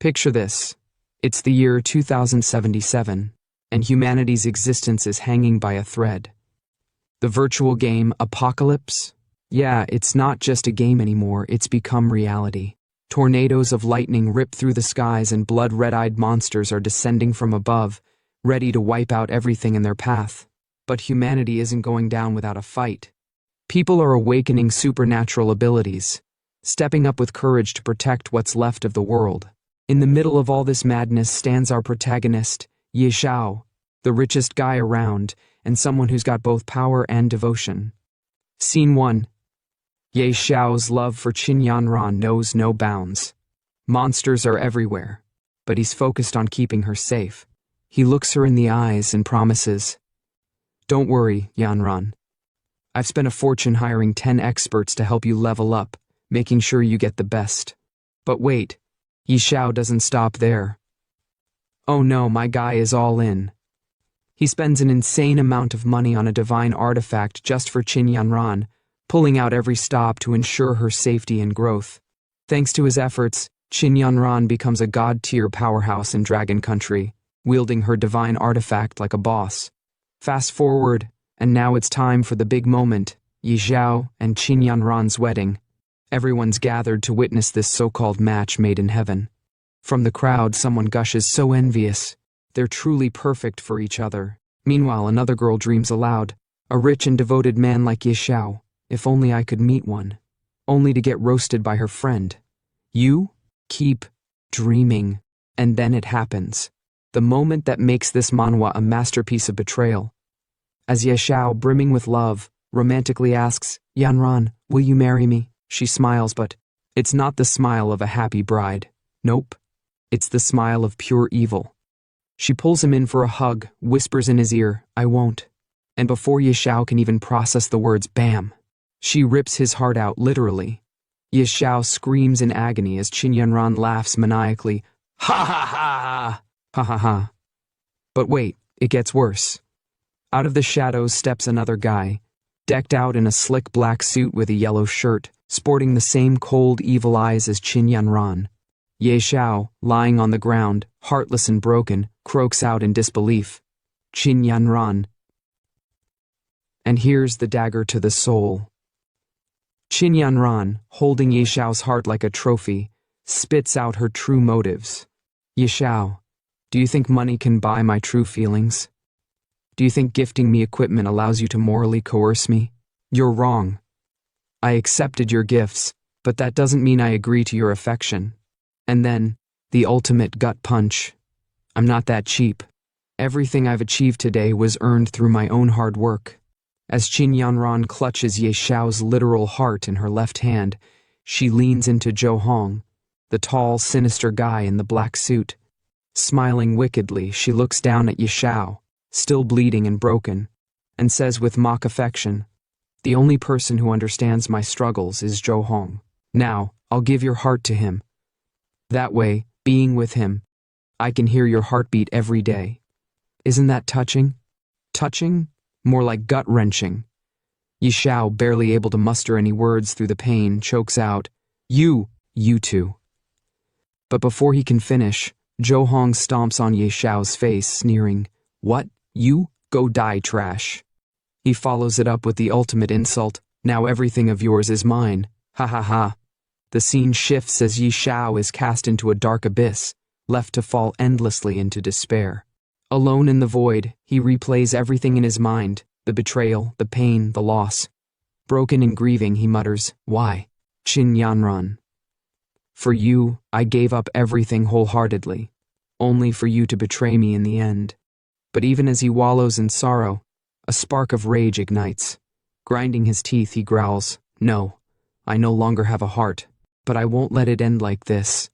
Picture this. It's the year 2077, and humanity's existence is hanging by a thread. The virtual game Apocalypse? Yeah, it's not just a game anymore, it's become reality. Tornadoes of lightning rip through the skies and blood red-eyed monsters are descending from above, ready to wipe out everything in their path. But humanity isn't going down without a fight. People are awakening supernatural abilities, stepping up with courage to protect what's left of the world. In the middle of all this madness stands our protagonist, Xiao, the richest guy around, and someone who's got both power and devotion. Scene 1. Xiao's love for Qin Yanran knows no bounds. Monsters are everywhere, but he's focused on keeping her safe. He looks her in the eyes and promises, "Don't worry, Yanran. I've spent a fortune hiring 10 experts to help you level up, making sure you get the best." But wait, Xiao doesn't stop there. Oh no, my guy is all in. He spends an insane amount of money on a divine artifact just for Qin Yanran, pulling out every stop to ensure her safety and growth. Thanks to his efforts, Qin Yanran becomes a god-tier powerhouse in Dragon Country, wielding her divine artifact like a boss. Fast forward, and now it's time for the big moment, Xiao and Qin Yanran's wedding. Everyone's gathered to witness this so-called match made in heaven. From the crowd, someone gushes, so envious. They're truly perfect for each other. Meanwhile, another girl dreams aloud, a rich and devoted man like Xiao. If only I could meet one. Only to get roasted by her friend. You keep dreaming. And then it happens. The moment that makes this manhwa a masterpiece of betrayal. As Xiao, brimming with love, romantically asks, "Yanran, will you marry me?" She smiles, but it's not the smile of a happy bride. Nope. It's the smile of pure evil. She pulls him in for a hug, whispers in his ear, "I won't." And before Xiao can even process the words, bam! She rips his heart out, literally. Xiao screams in agony as Qin Yanran laughs maniacally, "Ha ha ha! Ha ha ha!" But wait, it gets worse. Out of the shadows steps another guy, decked out in a slick black suit with a yellow shirt, sporting the same cold, evil eyes as Qin Yanran. Xiao, lying on the ground, heartless and broken, croaks out in disbelief, "Qin Yanran." And here's the dagger to the soul. Qin Yanran, holding Xiao's heart like a trophy, spits out her true motives. "Xiao, do you think money can buy my true feelings? Do you think gifting me equipment allows you to morally coerce me? You're wrong. I accepted your gifts, but that doesn't mean I agree to your affection." And then, the ultimate gut punch. "I'm not that cheap. Everything I've achieved today was earned through my own hard work." As Qin Yanran clutches Xiao's literal heart in her left hand, she leans into Zhou Hong, the tall, sinister guy in the black suit. Smiling wickedly, she looks down at Xiao, still bleeding and broken, and says with mock affection, "The only person who understands my struggles is Zhou Hong. Now, I'll give your heart to him. That way, being with him, I can hear your heartbeat every day." Isn't that touching? Touching? More like gut-wrenching. Xiao, barely able to muster any words through the pain, chokes out, You two." But before he can finish, Zhou Hong stomps on Xiao's face, sneering, "What? You? Go die, trash." He follows it up with the ultimate insult, "Now everything of yours is mine. Ha ha ha." The scene shifts as Xiao is cast into a dark abyss, left to fall endlessly into despair. Alone in the void, he replays everything in his mind, the betrayal, the pain, the loss. Broken and grieving, he mutters, "Why? Qin Yanran. For you, I gave up everything wholeheartedly, only for you to betray me in the end." But even as he wallows in sorrow, a spark of rage ignites. Grinding his teeth, he growls, "No, I no longer have a heart, but I won't let it end like this.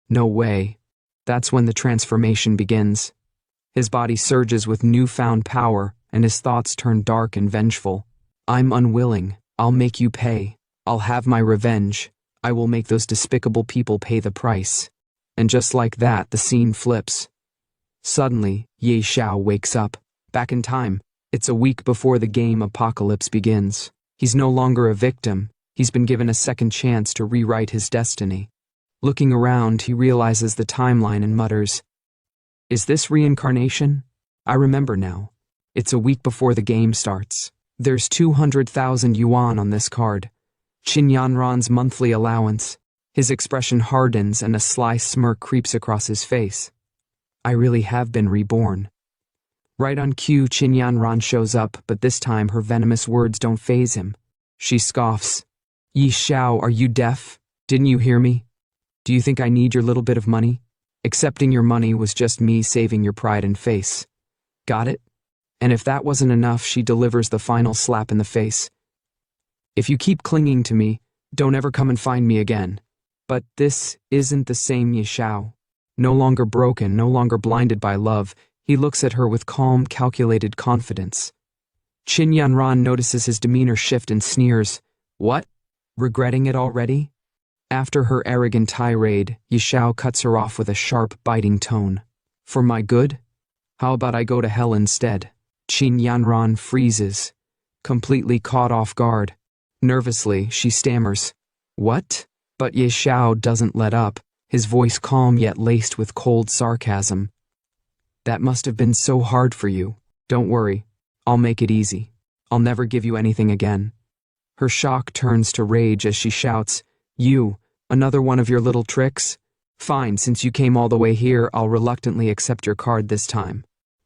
No way." That's when the transformation begins. His body surges with newfound power, and his thoughts turn dark and vengeful. "I'm unwilling. I'll make you pay. I'll have my revenge. I will make those despicable people pay the price." And just like that, the scene flips. Suddenly, Xiao wakes up. Back in time, it's a week before the game Apocalypse begins. He's no longer a victim. He's been given a second chance to rewrite his destiny. Looking around, he realizes the timeline and mutters, "Is this reincarnation? I remember now. It's a week before the game starts. There's 200,000 yuan on this card. Qin Yanran's monthly allowance." His expression hardens and a sly smirk creeps across his face. I really have been reborn. Right on cue, Qin Yanran shows up, but this time her venomous words don't faze him. She scoffs. "Yi Xiao, are you deaf? Didn't you hear me? Do you think I need your little bit of money? Accepting your money was just me saving your pride and face. Got it?" And if that wasn't enough, she delivers the final slap in the face. "If you keep clinging to me, don't ever come and find me again." But this isn't the same Yi Xiao. No longer broken, no longer blinded by love, he looks at her with calm, calculated confidence. Qin Yanran notices his demeanor shift and sneers. "What? Regretting it already?" After her arrogant tirade, Yi Xiao cuts her off with a sharp, biting tone. "For my good? How about I go to hell instead?" Qin Yanran freezes, completely caught off guard. Nervously, she stammers, "What?" But Yi Xiao doesn't let up, his voice calm yet laced with cold sarcasm. "That must have been so hard for you. Don't worry, I'll make it easy. I'll never give you anything again." Her shock turns to rage as she shouts, "You, another one of your little tricks? Fine, since you came all the way here, I'll reluctantly accept your card this time."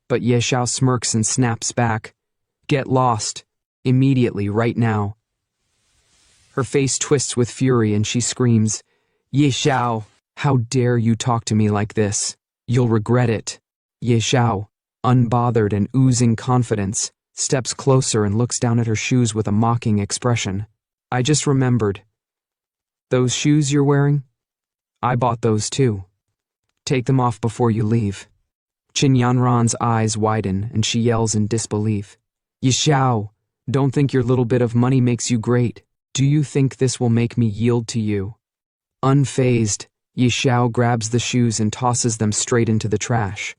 But Ye Xiao smirks and snaps back, "Get lost. Immediately, right now." Her face twists with fury and she screams, "Ye Xiao, how dare you talk to me like this? You'll regret it." Ye Xiao, unbothered and oozing confidence, steps closer and looks down at her shoes with a mocking expression. "I just remembered. Those shoes you're wearing? I bought those too. Take them off before you leave." Qin Yanran's eyes widen and she yells in disbelief, "Yi Xiao, don't think your little bit of money makes you great. Do you think this will make me yield to you?" Unfazed, Yi Xiao grabs the shoes and tosses them straight into the trash.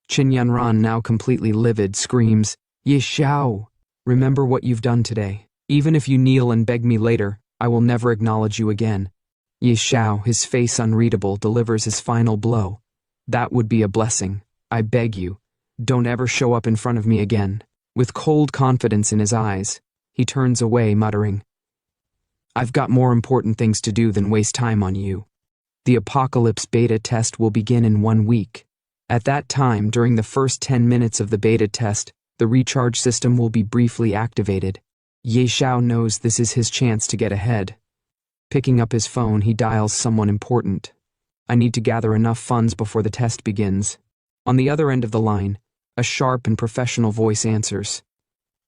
Qin Yanran, now completely livid, screams, "Yi Xiao, remember what you've done today. Even if you kneel and beg me later, I will never acknowledge you again." Yi Xiao, his face unreadable, delivers his final blow. "That would be a blessing. I beg you, don't ever show up in front of me again." With cold confidence in his eyes, he turns away, muttering, "I've got more important things to do than waste time on you." The Apocalypse beta test will begin in 1 week. At that time, during the first 10 minutes of the beta test, the recharge system will be briefly activated. Ye Xiao knows this is his chance to get ahead. Picking up his phone, he dials someone important. "I need to gather enough funds before the test begins." On the other end of the line, a sharp and professional voice answers,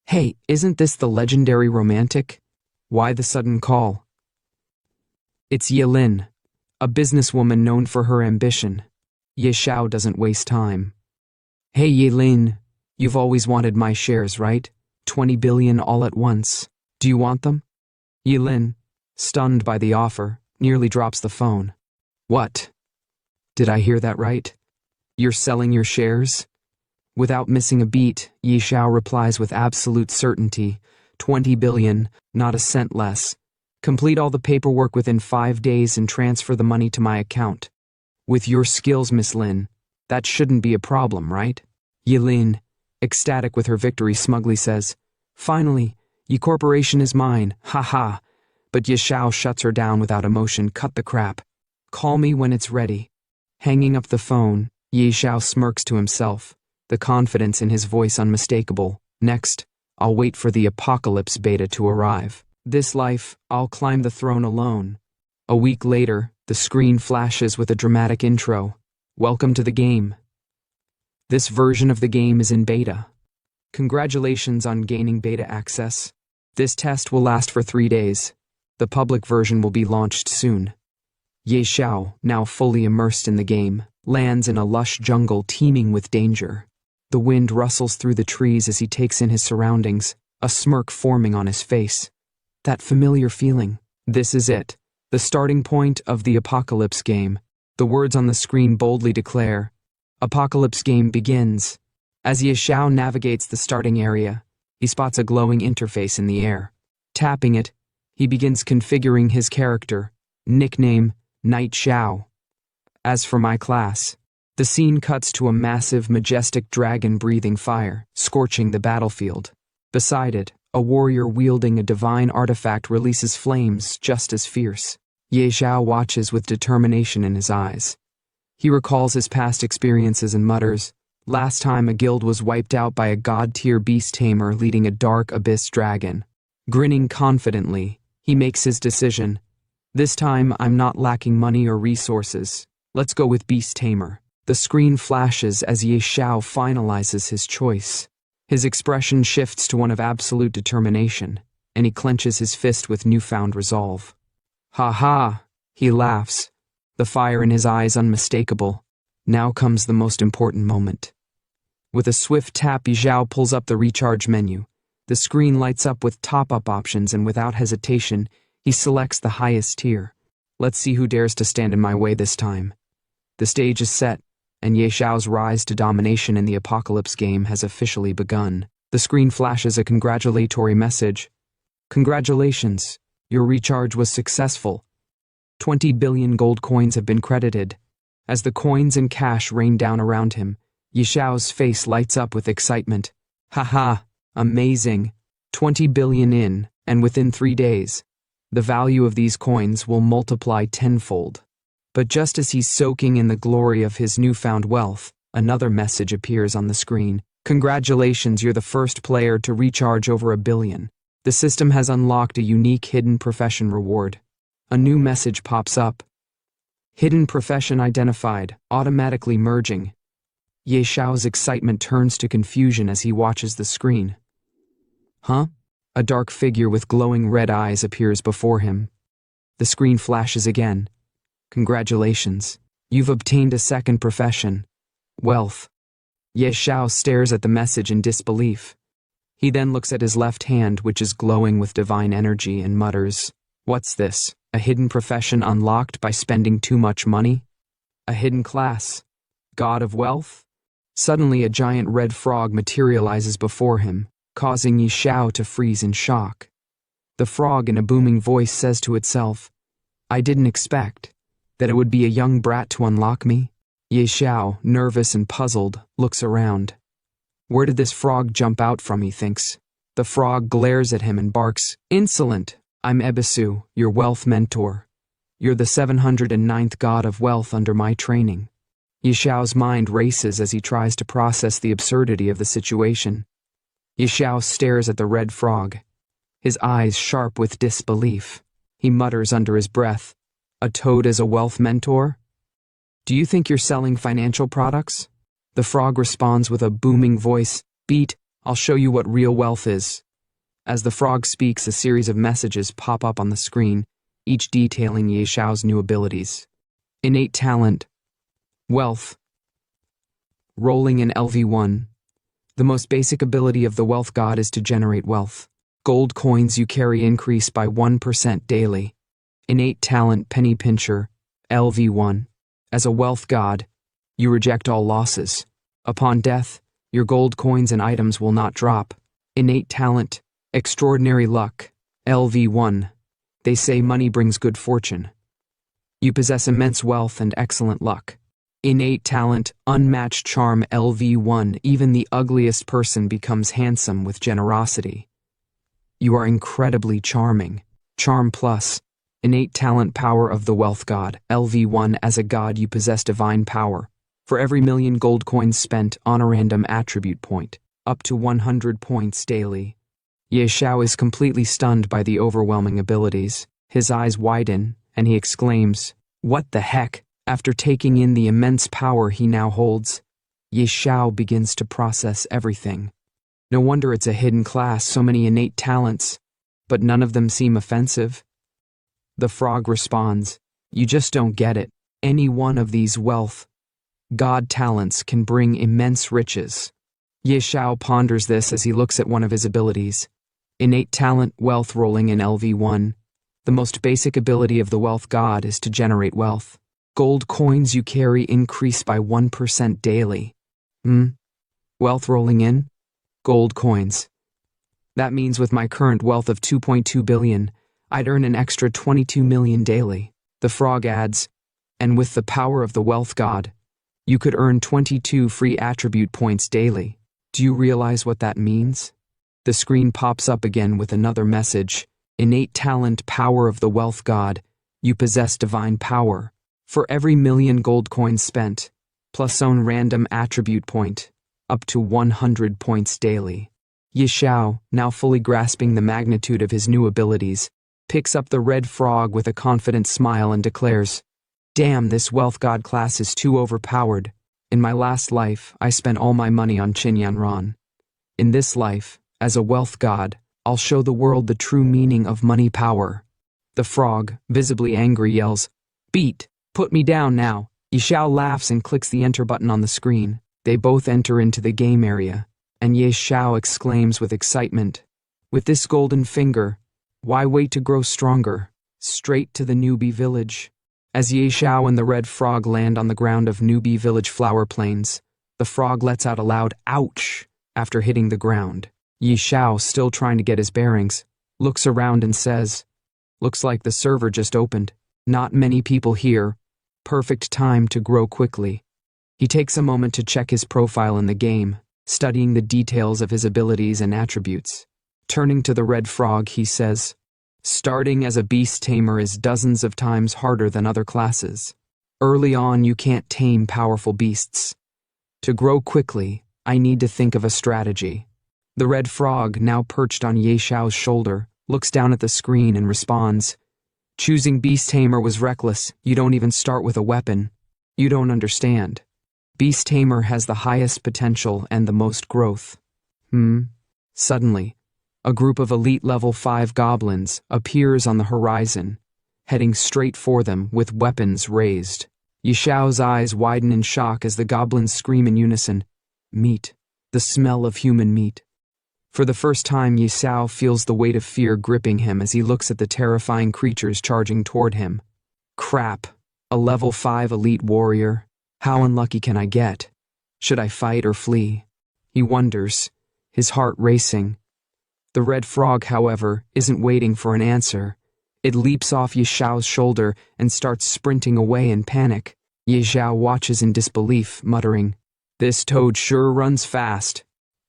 "Hey, isn't this the legendary romantic? Why the sudden call?" It's Yilin, a businesswoman known for her ambition. Ye Xiao doesn't waste time. "Hey Yilin, you've always wanted my shares, right? 20 billion all at once. Do you want them?" Yilin, stunned by the offer, nearly drops the phone. "What? Did I hear that right? You're selling your shares?" Without missing a beat, Yi Xiao replies with absolute certainty, 20 billion, not a cent less. Complete all the paperwork within 5 days and transfer the money to my account. With your skills, Miss Lin, that shouldn't be a problem, right? Yilin, ecstatic with her victory, smugly says, "Finally, Yi Corporation is mine, ha." But Yi Xiao shuts her down without emotion. "Cut the crap. Call me when it's ready." Hanging up the phone, Yi Xiao smirks to himself, the confidence in his voice unmistakable. "Next, I'll wait for the Apocalypse beta to arrive. This life, I'll climb the throne alone." A week later, the screen flashes with a dramatic intro. "Welcome to the game. This version of the game is in beta. Congratulations on gaining beta access. This test will last for 3 days. The public version will be launched soon." Ye Xiao, now fully immersed in the game, lands in a lush jungle teeming with danger. The wind rustles through the trees as he takes in his surroundings, a smirk forming on his face. That familiar feeling. This is it, the starting point of the Apocalypse game. The words on the screen boldly declare, "Apocalypse game begins." As Ye Xiao navigates the starting area, he spots a glowing interface in the air. Tapping it, he begins configuring his character. Nickname, Knight Xiao. As for my class, the scene cuts to a massive, majestic dragon breathing fire, scorching the battlefield. Beside it, a warrior wielding a divine artifact releases flames just as fierce. Ye Xiao watches with determination in his eyes. He recalls his past experiences and mutters, "Last time a guild was wiped out by a god-tier beast tamer leading a dark abyss dragon." Grinning confidently, he makes his decision. "This time I'm not lacking money or resources. Let's go with beast tamer." The screen flashes as Ye Xiao finalizes his choice. His expression shifts to one of absolute determination, and he clenches his fist with newfound resolve. "Ha ha!" he laughs, the fire in his eyes unmistakable. Now comes the most important moment. With a swift tap, Ye Xiao pulls up the recharge menu. The screen lights up with top-up options, and without hesitation, he selects the highest tier. Let's see who dares to stand in my way this time. The stage is set, and Ye Xiao's rise to domination in the Apocalypse game has officially begun. The screen flashes a congratulatory message. "Congratulations, your recharge was successful. 20 billion gold coins have been credited." As the coins and cash rain down around him, Ye Xiao's face lights up with excitement. "Haha, amazing. 20 billion in, and within 3 days. The value of these coins will multiply tenfold." But just as he's soaking in the glory of his newfound wealth, another message appears on the screen. "Congratulations, you're the first player to recharge over 1 billion. The system has unlocked a unique hidden profession reward." A new message pops up. "Hidden profession identified, automatically merging." Ye Xiao's excitement turns to confusion as he watches the screen. Huh? A dark figure with glowing red eyes appears before him. The screen flashes again. "Congratulations. You've obtained a second profession. Wealth." Ye Xiao stares at the message in disbelief. He then looks at his left hand, which is glowing with divine energy, and mutters, "What's this? A hidden profession unlocked by spending too much money? A hidden class? God of Wealth?" Suddenly a giant red frog materializes before him, causing Ye Xiao to freeze in shock. The frog in a booming voice says to itself, "I didn't expect that it would be a young brat to unlock me." Ye Xiao, nervous and puzzled, looks around. Where did this frog jump out from, he thinks. The frog glares at him and barks, "Insolent! I'm Ebisu, your wealth mentor. You're the 709th god of wealth under my training." Ye Xiao's mind races as he tries to process the absurdity of the situation. Ye Xiao stares at the red frog, his eyes sharp with disbelief. He mutters under his breath, "A toad as a wealth mentor? Do you think you're selling financial products?" The frog responds with a booming voice, "Beat, I'll show you what real wealth is." As the frog speaks, a series of messages pop up on the screen, each detailing Ye Xiao's new abilities. Innate talent. Wealth. Rolling in LV1. The most basic ability of the wealth god is to generate wealth. Gold coins you carry increase by 1% daily. Innate talent penny pincher, LV1. As a wealth god, you reject all losses. Upon death, your gold coins and items will not drop. Innate talent, extraordinary luck, LV1. They say money brings good fortune. You possess immense wealth and excellent luck. Innate talent, unmatched charm, LV1. Even the ugliest person becomes handsome with generosity. You are incredibly charming. Charm plus. Innate talent power of the wealth god, LV1. As a god you possess divine power. For every 1,000,000 gold coins spent on a random attribute point, up to 100 points daily. Ye Xiao is completely stunned by the overwhelming abilities. His eyes widen, and he exclaims, "What the heck?" After taking in the immense power he now holds, Ye Xiao begins to process everything. No wonder it's a hidden class, so many innate talents, but none of them seem offensive. The frog responds, "You just don't get it. Any one of these wealth god talents can bring immense riches." Ye Xiao ponders this as he looks at one of his abilities. Innate talent, wealth rolling in LV1. The most basic ability of the wealth god is to generate wealth. Gold coins you carry increase by 1% daily. Wealth rolling in? Gold coins. That means with my current wealth of 2.2 billion, I'd earn an extra 22 million daily. The frog adds, And with the power of the wealth god, you could earn 22 free attribute points daily. Do you realize what that means? The screen pops up again with another message. Innate talent, power of the wealth god. You possess divine power. For every 1,000,000 gold coins spent, plus own random attribute point, up to 100 points daily. Xiao, now fully grasping the magnitude of his new abilities, picks up the red frog with a confident smile and declares, "Damn, this wealth god class is too overpowered. In my last life, I spent all my money on Qinyanran. In this life, as a wealth god, I'll show the world the true meaning of money power." The frog, visibly angry, yells, "Beat! Put me down now." Xiao laughs and clicks the enter button on the screen. They both enter into the game area, and Xiao exclaims with excitement, "With this golden finger, why wait to grow stronger? Straight to the newbie village." As Xiao and the red frog land on the ground of newbie village flower plains, the frog lets out a loud "ouch" after hitting the ground. Xiao, still trying to get his bearings, looks around and says, "Looks like the server just opened. Not many people here. Perfect time to grow quickly." He takes a moment to check his profile in the game, studying the details of his abilities and attributes. Turning to the red frog, he says, "Starting as a beast tamer is dozens of times harder than other classes. Early on, you can't tame powerful beasts. To grow quickly, I need to think of a strategy." The red frog, now perched on Xiao's shoulder, looks down at the screen and responds, "Choosing beast tamer was reckless. You don't even start with a weapon. You don't understand. Beast tamer has the highest potential and the most growth." Suddenly, a group of elite level 5 goblins appears on the horizon, heading straight for them with weapons raised. Xiao's eyes widen in shock as the goblins scream in unison, "Meat, the smell of human meat." For the first time, Xiao feels the weight of fear gripping him as he looks at the terrifying creatures charging toward him. Crap, a level 5 elite warrior. How unlucky can I get? Should I fight or flee? He wonders, his heart racing. The red frog, however, isn't waiting for an answer. It leaps off Xiao's shoulder and starts sprinting away in panic. Xiao watches in disbelief, muttering, "This toad sure runs fast."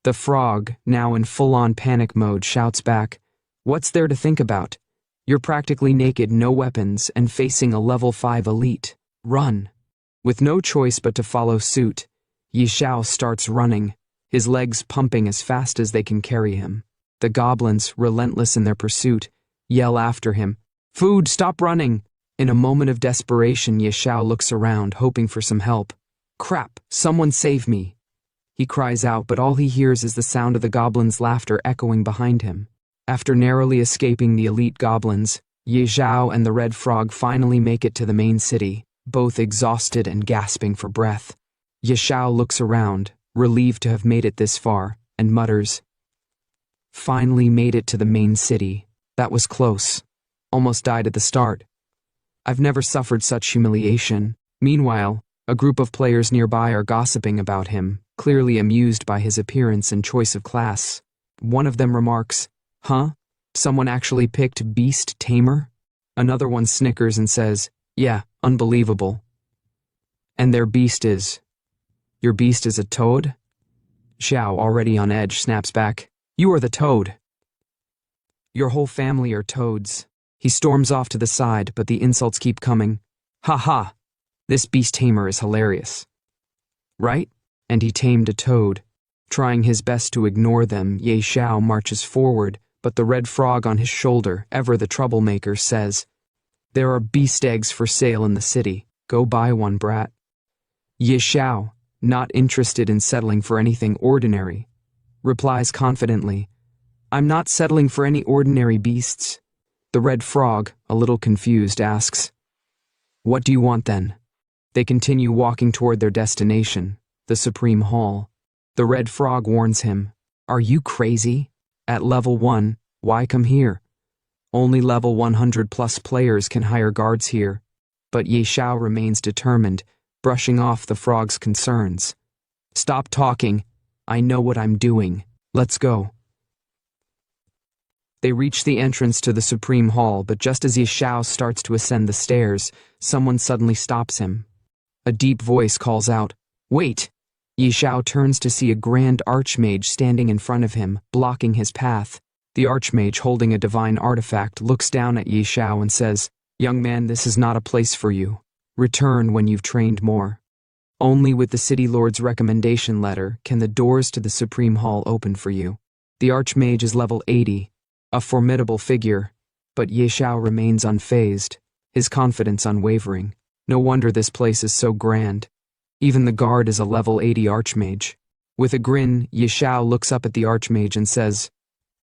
The frog, now in full-on panic mode, shouts back, "What's there to think about? You're practically naked, no weapons, and facing a level 5 elite. Run." With no choice but to follow suit, Xiao starts running, his legs pumping as fast as they can carry him. The goblins, relentless in their pursuit, yell after him, "Food, stop running!" In a moment of desperation, Xiao looks around, hoping for some help. "Crap, someone save me!" He cries out, but all he hears is the sound of the goblins' laughter echoing behind him. After narrowly escaping the elite goblins, Xiao and the red frog finally make it to the main city, both exhausted and gasping for breath. Xiao looks around, relieved to have made it this far, and mutters, "Finally made it to the main city. That was close. Almost died at the start. I've never suffered such humiliation." Meanwhile, a group of players nearby are gossiping about him, clearly amused by his appearance and choice of class. One of them remarks, "Huh? Someone actually picked beast tamer?" Another one snickers and says, "Yeah, unbelievable." "And their beast is... Your beast is a toad?" Xiao, already on edge, snaps back, "You are the toad. Your whole family are toads." He storms off to the side, but the insults keep coming. "Ha ha! This beast tamer is hilarious. Right?" And he tamed a toad. Trying his best to ignore them, Xiao marches forward, but the red frog on his shoulder, ever the troublemaker, says, "There are beast eggs for sale in the city. Go buy one, brat." Xiao, not interested in settling for anything ordinary, replies confidently, "I'm not settling for any ordinary beasts." The red frog, a little confused, asks, "What do you want then?" They continue walking toward their destination, the Supreme Hall. The red frog warns him, "Are you crazy? At level 1, why come here? Only level 100 plus players can hire guards here." But Xiao remains determined, brushing off the frog's concerns. "Stop talking. I know what I'm doing. Let's go." They reach the entrance to the Supreme Hall, but just as Xiao starts to ascend the stairs, someone suddenly stops him. A deep voice calls out, "Wait!" Xiao turns to see a grand archmage standing in front of him, blocking his path. The archmage, holding a divine artifact, looks down at Xiao and says, "Young man, this is not a place for you. Return when you've trained more. Only with the City Lord's recommendation letter can the doors to the Supreme Hall open for you." The archmage is level 80, a formidable figure, but Xiao remains unfazed, his confidence unwavering. No wonder this place is so grand. Even the guard is a level 80 archmage. With a grin, Xiao looks up at the archmage and says,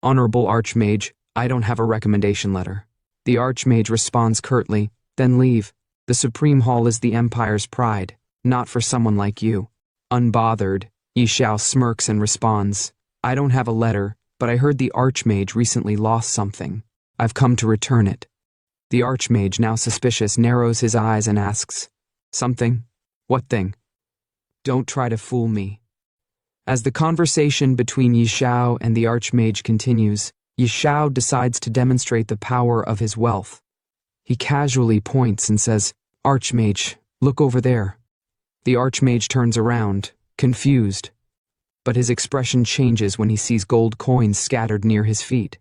"Honorable archmage, I don't have a recommendation letter." The archmage responds curtly, "Then leave. The Supreme Hall is the Empire's pride, not for someone like you." Unbothered, Xiao smirks and responds, "I don't have a letter, but I heard the archmage recently lost something. I've come to return it." The archmage, now suspicious, narrows his eyes and asks, "Something? What thing? Don't try to fool me." As the conversation between Xiao and the archmage continues, Xiao decides to demonstrate the power of his wealth. He casually points and says, "Archmage, look over there." The archmage turns around, confused, but his expression changes when he sees gold coins scattered near his feet.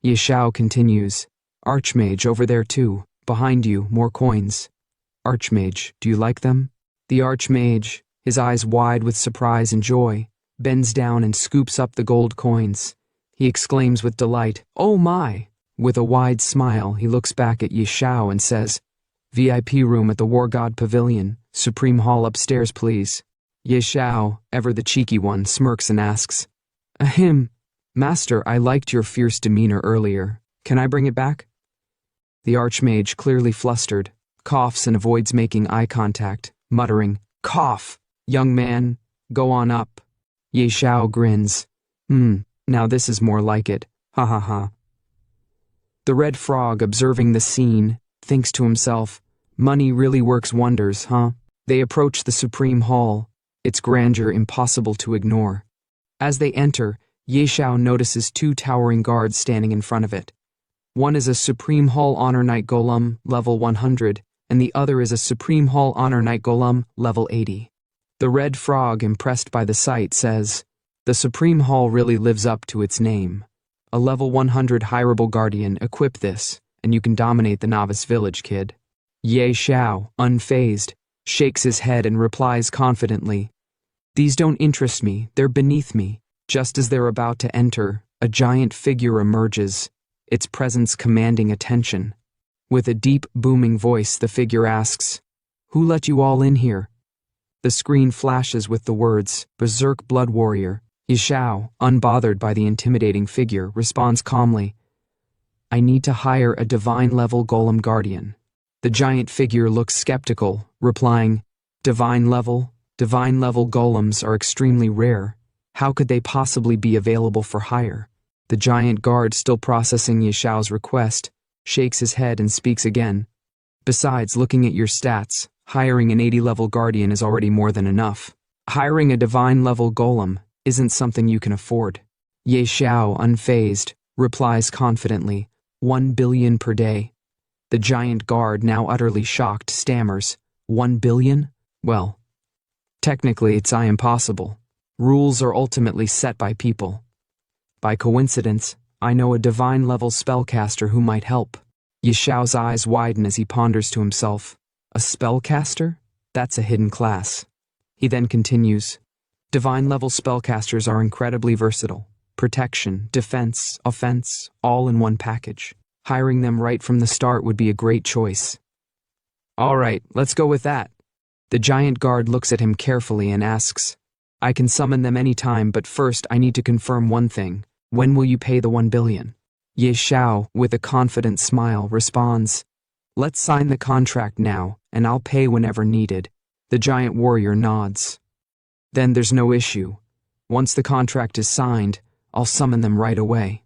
Xiao continues, "Archmage, over there too, behind you, more coins. Archmage, do you like them?" The archmage, his eyes wide with surprise and joy, bends down and scoops up the gold coins. He exclaims with delight, "Oh my!" With a wide smile, he looks back at Xiao and says, "VIP room at the War God Pavilion, Supreme Hall upstairs, please." Xiao, ever the cheeky one, smirks and asks, "Ahem, Master, I liked your fierce demeanor earlier. Can I bring it back?" The archmage, clearly flustered, coughs and avoids making eye contact, muttering, "Cough! Young man, go on up." Xiao grins. Now this is more like it. Ha ha ha." The red frog, observing the scene, thinks to himself, "Money really works wonders, huh?" They approach the Supreme Hall, its grandeur impossible to ignore. As they enter, Xiao notices two towering guards standing in front of it. One is a Supreme Hall Honor Knight Golem, level 100, and the other is a Supreme Hall Honor Knight Golem, level 80. The red frog, impressed by the sight, says, "The Supreme Hall really lives up to its name. A level 100 hireable guardian, equip this, and you can dominate the novice village, kid." Xiao, unfazed, shakes his head and replies confidently, "These don't interest me, they're beneath me." Just as they're about to enter, a giant figure emerges, its presence commanding attention. With a deep, booming voice, the figure asks, "Who let you all in here?" The screen flashes with the words, "Berserk Blood Warrior." Xiao, unbothered by the intimidating figure, responds calmly, "I need to hire a divine-level golem guardian." The giant figure looks skeptical, replying, Divine level golems are extremely rare. How could they possibly be available for hire?" The giant guard, still processing Xiao's request, shakes his head and speaks again. "Besides, looking at your stats, hiring an 80-level guardian is already more than enough. Hiring a divine-level golem isn't something you can afford." Xiao, unfazed, replies confidently, 1 billion per day. The giant guard, now utterly shocked, stammers, 1 billion? Well, technically it's impossible. Rules are ultimately set by people. By coincidence, I know a divine-level spellcaster who might help. Xiao's eyes widen as he ponders to himself. A spellcaster? That's a hidden class. He then continues, "Divine-level spellcasters are incredibly versatile. Protection, defense, offense, all in one package. Hiring them right from the start would be a great choice." "All right, let's go with that." The giant guard looks at him carefully and asks, "I can summon them any time, but first I need to confirm one thing. When will you pay the 1 billion? Xiao, with a confident smile, responds, "Let's sign the contract now, and I'll pay whenever needed." The giant warrior nods. "Then there's no issue. Once the contract is signed, I'll summon them right away."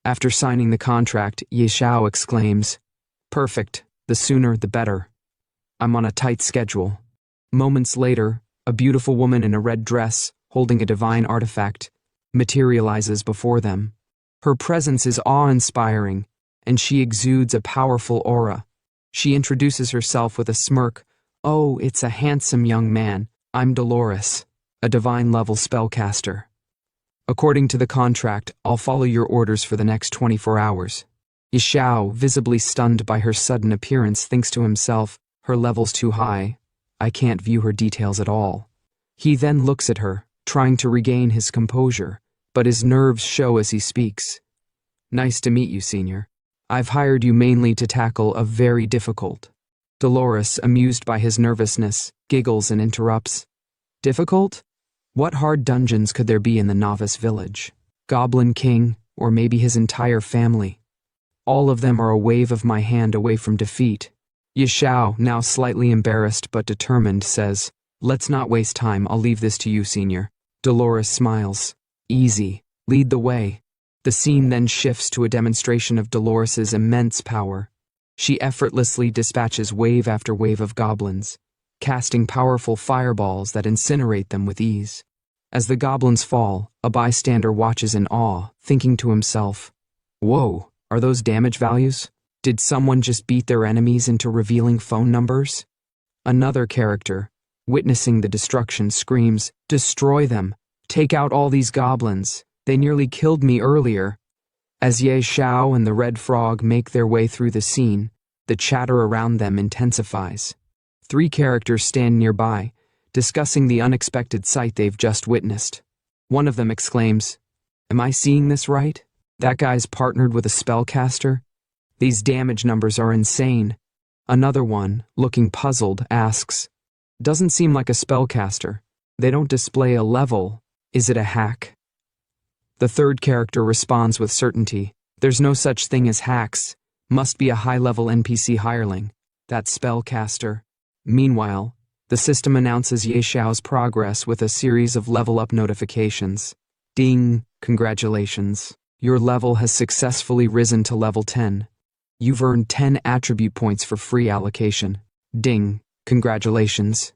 After signing the contract, Xiao exclaims, "Perfect, the sooner the better. I'm on a tight schedule." Moments later, a beautiful woman in a red dress, holding a divine artifact, materializes before them. Her presence is awe-inspiring, and she exudes a powerful aura. She introduces herself with a smirk. "Oh, it's a handsome young man. I'm Dolores, a divine-level spellcaster. According to the contract, I'll follow your orders for the next 24 hours. Xiao, visibly stunned by her sudden appearance, thinks to himself, her level's too high. I can't view her details at all. He then looks at her, trying to regain his composure, but his nerves show as he speaks. Nice to meet you, Senior. I've hired you mainly to tackle a very difficult. Dolores, amused by his nervousness, giggles and interrupts. Difficult? What hard dungeons could there be in the novice village? Goblin King, or maybe his entire family. All of them are a wave of my hand away from defeat. Xiao, now slightly embarrassed but determined, says, Let's not waste time, I'll leave this to you, Senior. Dolores smiles. Easy. Lead the way. The scene then shifts to a demonstration of Dolores's immense power. She effortlessly dispatches wave after wave of goblins, casting powerful fireballs that incinerate them with ease. As the goblins fall, a bystander watches in awe, thinking to himself, Whoa, are those damage values? Did someone just beat their enemies into revealing phone numbers? Another character, witnessing the destruction, screams, Destroy them! Take out all these goblins! They nearly killed me earlier. As Xiao and the Red Frog make their way through the scene, the chatter around them intensifies. 3 characters stand nearby, discussing the unexpected sight they've just witnessed. One of them exclaims, Am I seeing this right? That guy's partnered with a spellcaster? These damage numbers are insane. Another one, looking puzzled, asks, Doesn't seem like a spellcaster. They don't display a level. Is it a hack? The third character responds with certainty, There's no such thing as hacks. Must be a high-level NPC hireling. That spellcaster. Meanwhile, the system announces Xiao's progress with a series of level-up notifications. Ding! Congratulations. Your level has successfully risen to level 10. You've earned 10 attribute points for free allocation. Ding! Congratulations.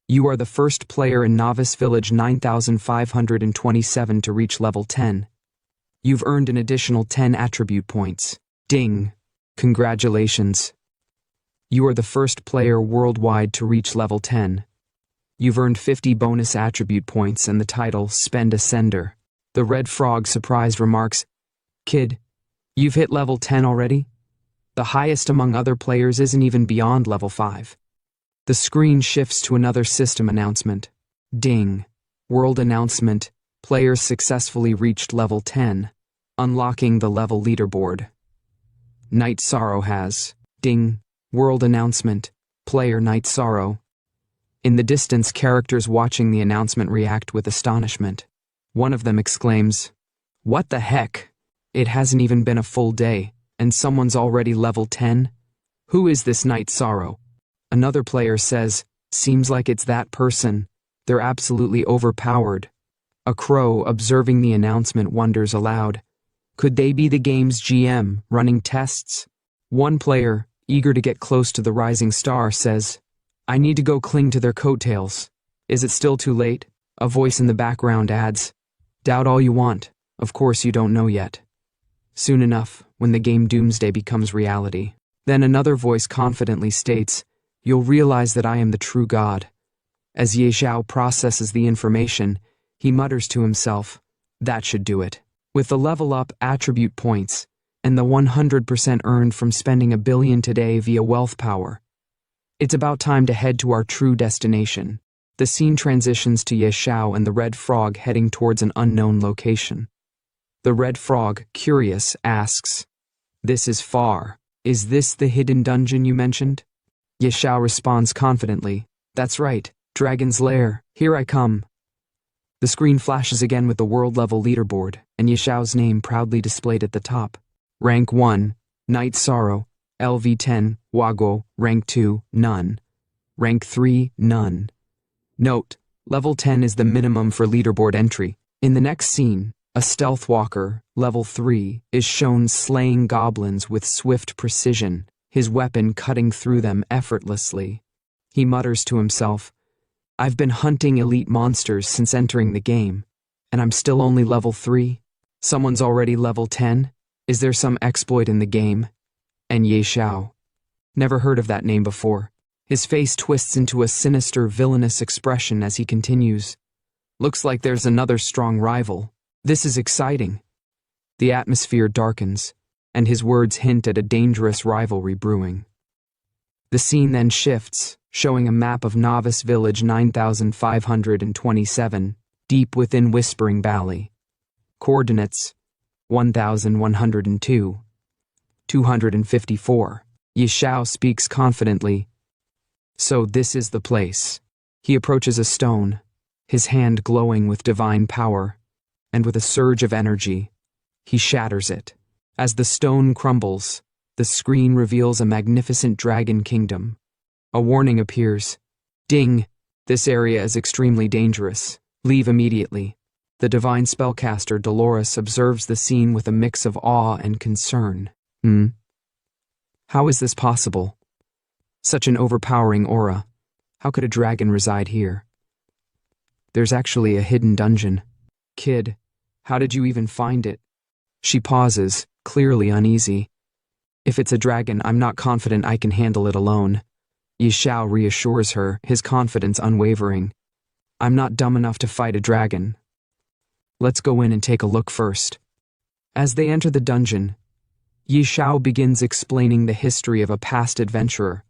You are the first player in Novice Village 9527 to reach level 10. You've earned an additional 10 attribute points. Ding! Congratulations. You are the first player worldwide to reach level 10. You've earned 50 bonus attribute points and the title Spend a Sender. The Red Frog, surprised, remarks, Kid, you've hit level 10 already? The highest among other players isn't even beyond level 5. The screen shifts to another system announcement. Ding! World announcement. Players successfully reached level 10, unlocking the level leaderboard. Night Sorrow has. Ding! World announcement. Player Night Sorrow. In the distance, characters watching the announcement react with astonishment. One of them exclaims, What the heck? It hasn't even been a full day, and someone's already level 10? Who is this Night Sorrow? Another player says, Seems like it's that person. They're absolutely overpowered. A crow, observing the announcement, wonders aloud, Could they be the game's GM, running tests? One player, eager to get close to the rising star, says, I need to go cling to their coattails. Is it still too late? A voice in the background adds, Doubt all you want. Of course you don't know yet. Soon enough, when the game Doomsday becomes reality. Then another voice confidently states, You'll realize that I am the true God. As Xiao processes the information, he mutters to himself, That should do it. With the level-up attribute points, and the 100% earned from spending 1 billion today via wealth power, it's about time to head to our true destination. The scene transitions to Xiao and the Red Frog heading towards an unknown location. The Red Frog, curious, asks, This is far. Is this the hidden dungeon you mentioned? Xiao responds confidently, That's right, Dragon's Lair, here I come. The screen flashes again with the world-level leaderboard, and Xiao's name proudly displayed at the top. Rank 1, Night Sorrow, LV10, Wago, Rank 2, None. Rank 3, None. Note, level 10 is the minimum for leaderboard entry. In the next scene, a stealth walker, level 3, is shown slaying goblins with swift precision, his weapon cutting through them effortlessly. He mutters to himself, I've been hunting elite monsters since entering the game, and I'm still only level 3. Someone's already level 10? Is there some exploit in the game? And Xiao. Never heard of that name before. His face twists into a sinister, villainous expression as he continues. Looks like there's another strong rival. This is exciting. The atmosphere darkens, and his words hint at a dangerous rivalry brewing. The scene then shifts, showing a map of Novice Village 9527, deep within Whispering Valley. Coordinates 1102, 254. Xiao speaks confidently. So this is the place. He approaches a stone, his hand glowing with divine power, and with a surge of energy, he shatters it. As the stone crumbles, the screen reveals a magnificent dragon kingdom. A warning appears. Ding! This area is extremely dangerous. Leave immediately. The divine spellcaster Dolores observes the scene with a mix of awe and concern. How is this possible? Such an overpowering aura. How could a dragon reside here? There's actually a hidden dungeon. Kid, how did you even find it? She pauses, clearly uneasy. If it's a dragon, I'm not confident I can handle it alone. Xiao reassures her, his confidence unwavering. I'm not dumb enough to fight a dragon. Let's go in and take a look first. As they enter the dungeon, Xiao begins explaining the history of a past adventurer.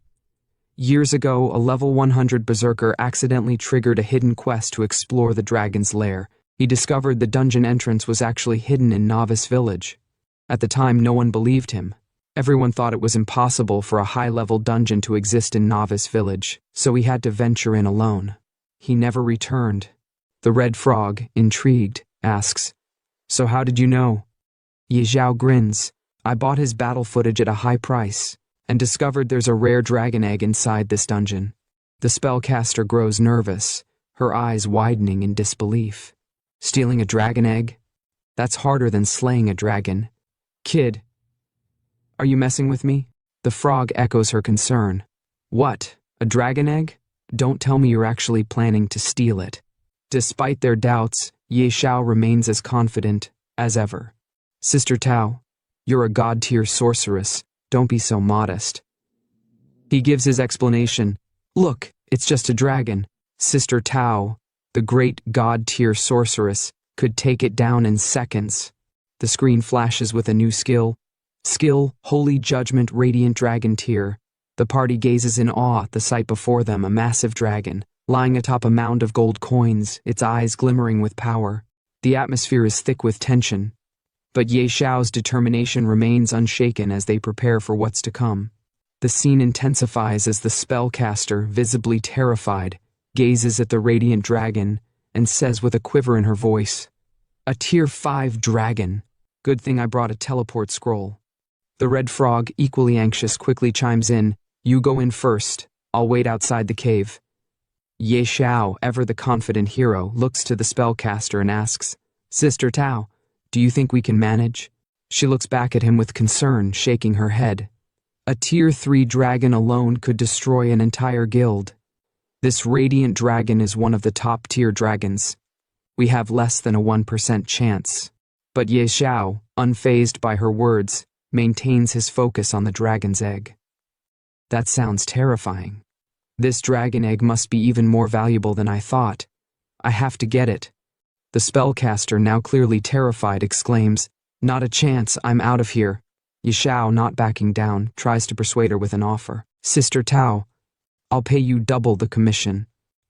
Years ago, a level 100 berserker accidentally triggered a hidden quest to explore the dragon's lair. He discovered the dungeon entrance was actually hidden in Novice Village. At the time, no one believed him. Everyone thought it was impossible for a high-level dungeon to exist in Novice Village, so he had to venture in alone. He never returned. The Red Frog, intrigued, asks, "So how did you know?" Xiao grins. "I bought his battle footage at a high price, and discovered there's a rare dragon egg inside this dungeon." The spellcaster grows nervous, her eyes widening in disbelief. Stealing a dragon egg? That's harder than slaying a dragon. Kid, are you messing with me? The frog echoes her concern. What? A dragon egg? Don't tell me you're actually planning to steal it. Despite their doubts, Xiao remains as confident as ever. Sister Tao, you're a god-tier sorceress. Don't be so modest. He gives his explanation. Look, it's just a dragon. Sister Tao, the great god-tier sorceress, could take it down in seconds. The screen flashes with a new skill. Skill, Holy Judgment Radiant Dragon Tier. The party gazes in awe at the sight before them, a massive dragon, lying atop a mound of gold coins, its eyes glimmering with power. The atmosphere is thick with tension, but Xiao's determination remains unshaken as they prepare for what's to come. The scene intensifies as the spellcaster, visibly terrified, gazes at the radiant dragon and says with a quiver in her voice, "A tier 5 dragon. Good thing I brought a teleport scroll." The Red Frog, equally anxious, quickly chimes in, "You go in first. I'll wait outside the cave." Xiao, ever the confident hero, looks to the spellcaster and asks, "Sister Tao, do you think we can manage?" She looks back at him with concern, shaking her head. A tier 3 dragon alone could destroy an entire guild. This radiant dragon is one of the top tier dragons. We have less than a 1% chance. But Xiao, unfazed by her words, maintains his focus on the dragon's egg. That sounds terrifying. This dragon egg must be even more valuable than I thought. I have to get it. The spellcaster, now clearly terrified, exclaims, "Not a chance, I'm out of here." Xiao, not backing down, tries to persuade her with an offer. "Sister Tao, I'll pay you double the commission."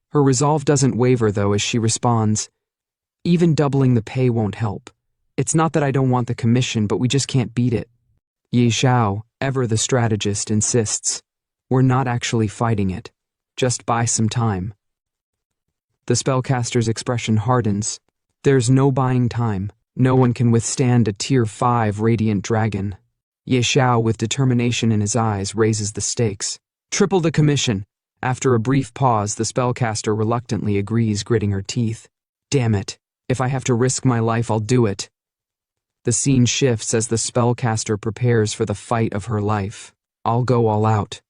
Her resolve doesn't waver, though, as she responds, "Even doubling the pay won't help. It's not that I don't want the commission, but we just can't beat it." Xiao, ever the strategist, insists, "We're not actually fighting it. Just buy some time." The spellcaster's expression hardens. There's no buying time. No one can withstand a tier 5 radiant dragon. Xiao, with determination in his eyes, raises the stakes. "Triple the commission." After a brief pause, the spellcaster reluctantly agrees, gritting her teeth. "Damn it. If I have to risk my life, I'll do it." The scene shifts as the spellcaster prepares for the fight of her life. "I'll go all out."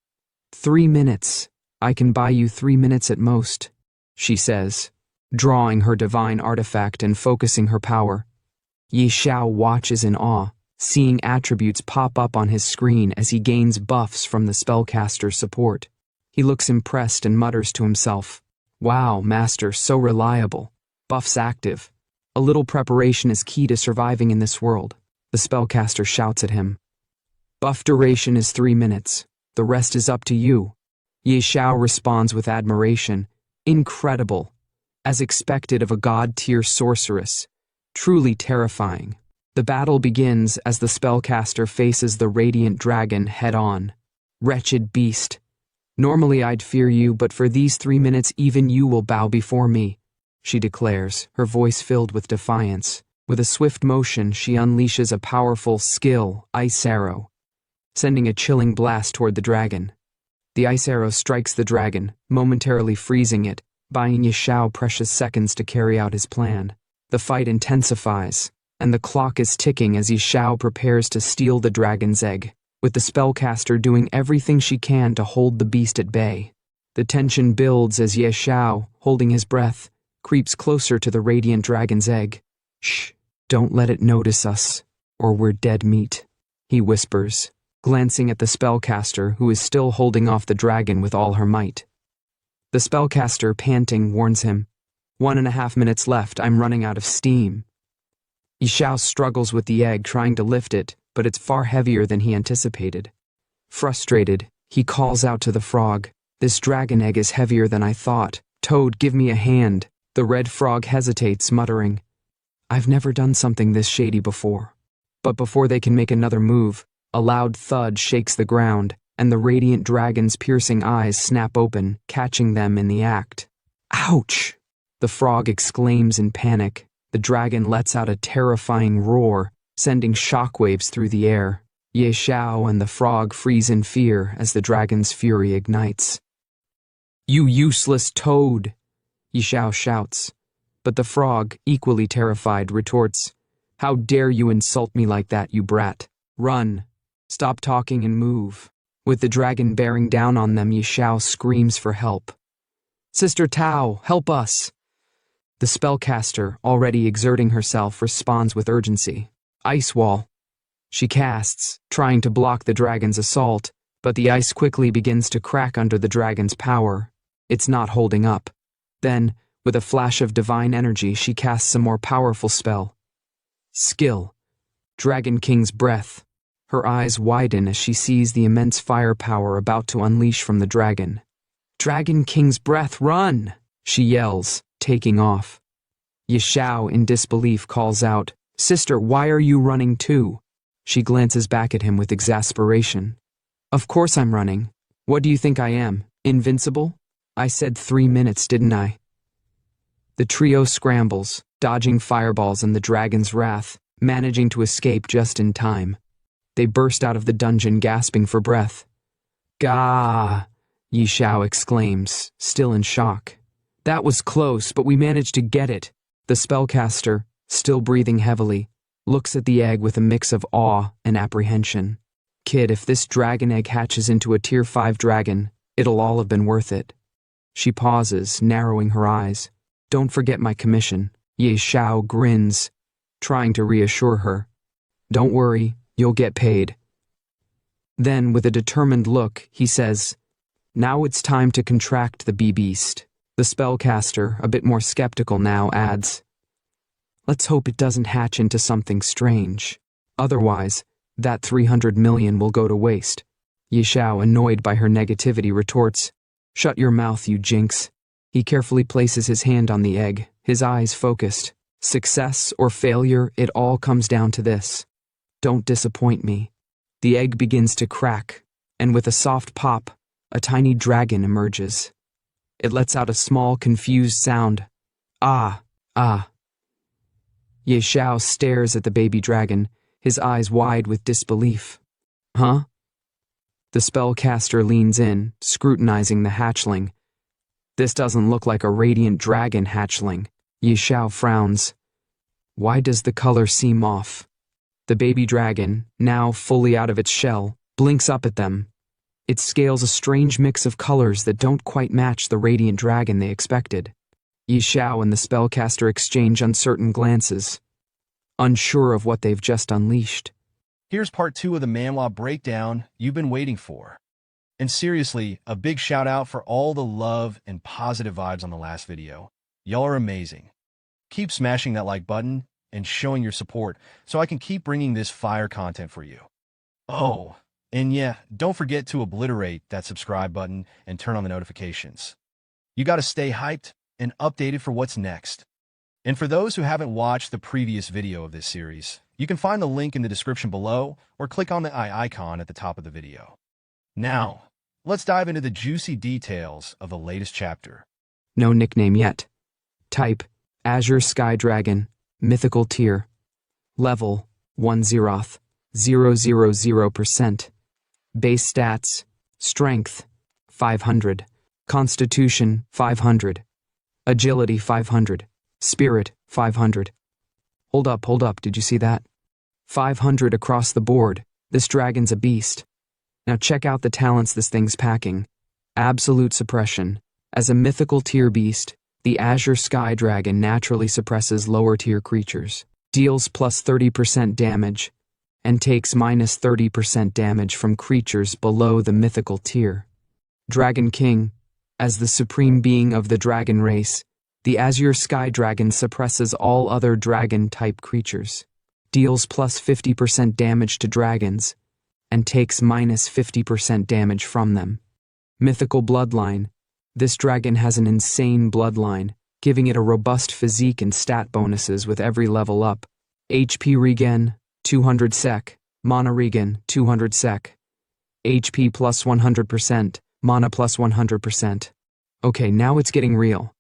3 minutes. I can buy you 3 minutes at most, she says, drawing her divine artifact and focusing her power. Ye Xiao watches in awe, seeing attributes pop up on his screen as he gains buffs from the spellcaster's support. He looks impressed and mutters to himself, "Wow, master, so reliable. Buffs active. A little preparation is key to surviving in this world." The spellcaster shouts at him. "Buff duration is 3 minutes. The rest is up to you." Ye Xiao responds with admiration. "Incredible. As expected of a god-tier sorceress. Truly terrifying." The battle begins as the spellcaster faces the radiant dragon head-on. "Wretched beast. Normally I'd fear you, but for these 3 minutes even you will bow before me," she declares, her voice filled with defiance. With a swift motion, she unleashes a powerful skill, Ice Arrow, sending a chilling blast toward the dragon. The ice arrow strikes the dragon, momentarily freezing it, buying Ye Xiao precious seconds to carry out his plan. The fight intensifies, and the clock is ticking as Ye Xiao prepares to steal the dragon's egg, with the spellcaster doing everything she can to hold the beast at bay. The tension builds as Ye Xiao, holding his breath, creeps closer to the radiant dragon's egg. "Shh, don't let it notice us, or we're dead meat," he whispers, glancing at the spellcaster who is still holding off the dragon with all her might. The spellcaster, panting, warns him, 1.5 minutes left, I'm running out of steam." Ye Xiao struggles with the egg, trying to lift it, but it's far heavier than he anticipated. Frustrated, he calls out to the frog, "This dragon egg is heavier than I thought. Toad, give me a hand." The red frog hesitates, muttering, "I've never done something this shady before." But before they can make another move, a loud thud shakes the ground, and the radiant dragon's piercing eyes snap open, catching them in the act. "Ouch!" the frog exclaims in panic. The dragon lets out a terrifying roar, sending shockwaves through the air. Ye Xiao and the frog freeze in fear as the dragon's fury ignites. "You useless toad!" Ye Xiao shouts. But the frog, equally terrified, retorts, "How dare you insult me like that, you brat? Run! Stop talking and move." With the dragon bearing down on them, Ye Xiao screams for help. "Sister Tao, help us!" The spellcaster, already exerting herself, responds with urgency. "Ice wall." She casts, trying to block the dragon's assault, but the ice quickly begins to crack under the dragon's power. It's not holding up. Then, with a flash of divine energy, she casts a more powerful spell. Skill. Dragon King's Breath. Her eyes widen as she sees the immense firepower about to unleash from the dragon. "Dragon King's Breath, run!" she yells, taking off. Ye Xiao, in disbelief, calls out, "Sister, why are you running too?" She glances back at him with exasperation. "Of course I'm running. What do you think I am, invincible? I said 3 minutes, didn't I?" The trio scrambles, dodging fireballs and the dragon's wrath, managing to escape just in time. They burst out of the dungeon, gasping for breath. "Gah!" Ye Xiao exclaims, still in shock. "That was close, but we managed to get it." The spellcaster, still breathing heavily, looks at the egg with a mix of awe and apprehension. "Kid, if this dragon egg hatches into a tier 5 dragon, it'll all have been worth it." She pauses, narrowing her eyes. "Don't forget my commission." Ye Xiao grins, trying to reassure her. "Don't worry, you'll get paid." Then, with a determined look, he says, "Now it's time to contract the bee-beast." The spellcaster, a bit more skeptical now, adds, "Let's hope it doesn't hatch into something strange. Otherwise, that 300 million will go to waste." Ye Xiao, annoyed by her negativity, retorts, "Shut your mouth, you jinx." He carefully places his hand on the egg, his eyes focused. Success or failure, it all comes down to this. Don't disappoint me. The egg begins to crack, and with a soft pop, a tiny dragon emerges. It lets out a small, confused sound. "Ah, ah." Ye Xiao stares at the baby dragon, his eyes wide with disbelief. "Huh?" The spellcaster leans in, scrutinizing the hatchling. "This doesn't look like a radiant dragon hatchling." Ye Xiao frowns. "Why does the color seem off?" The baby dragon, now fully out of its shell, blinks up at them. It scales a strange mix of colors that don't quite match the radiant dragon they expected. Ye Xiao and the spellcaster exchange uncertain glances. unsure of what they've just unleashed. Here's part 2 of the manhwa breakdown you've been waiting for. And seriously, a big shout out for all the love and positive vibes on the last video. Y'all are amazing. Keep smashing that like button and showing your support so I can keep bringing this fire content for you. Oh, and yeah, don't forget to obliterate that subscribe button and turn on the notifications. You gotta stay hyped and updated for what's next. And for those who haven't watched the previous video of this series, you can find the link in the description below or click on the eye icon at the top of the video. Now, let's dive into the juicy details of the latest chapter. No nickname yet. Type, Azure Sky Dragon, Mythical Tier. Level, 1 Zeroth, 000%. Base stats, Strength, 500. Constitution, 500. Agility, 500. Spirit, 500. Hold up, did you see that? 500 across the board. This dragon's a beast. Now check out the talents this thing's packing. Absolute suppression. As a mythical tier beast, the Azure Sky Dragon naturally suppresses lower tier creatures, deals plus 30% damage, and takes minus 30% damage from creatures below the mythical tier. Dragon King. As the supreme being of the dragon race, the Azure Sky Dragon suppresses all other dragon-type creatures, deals plus 50% damage to dragons, and takes minus 50% damage from them. Mythical Bloodline. This dragon has an insane bloodline, giving it a robust physique and stat bonuses with every level up. HP regen, 200 sec, mana regen, 200 sec. HP plus 100%, mana plus 100%. Okay, now it's getting real.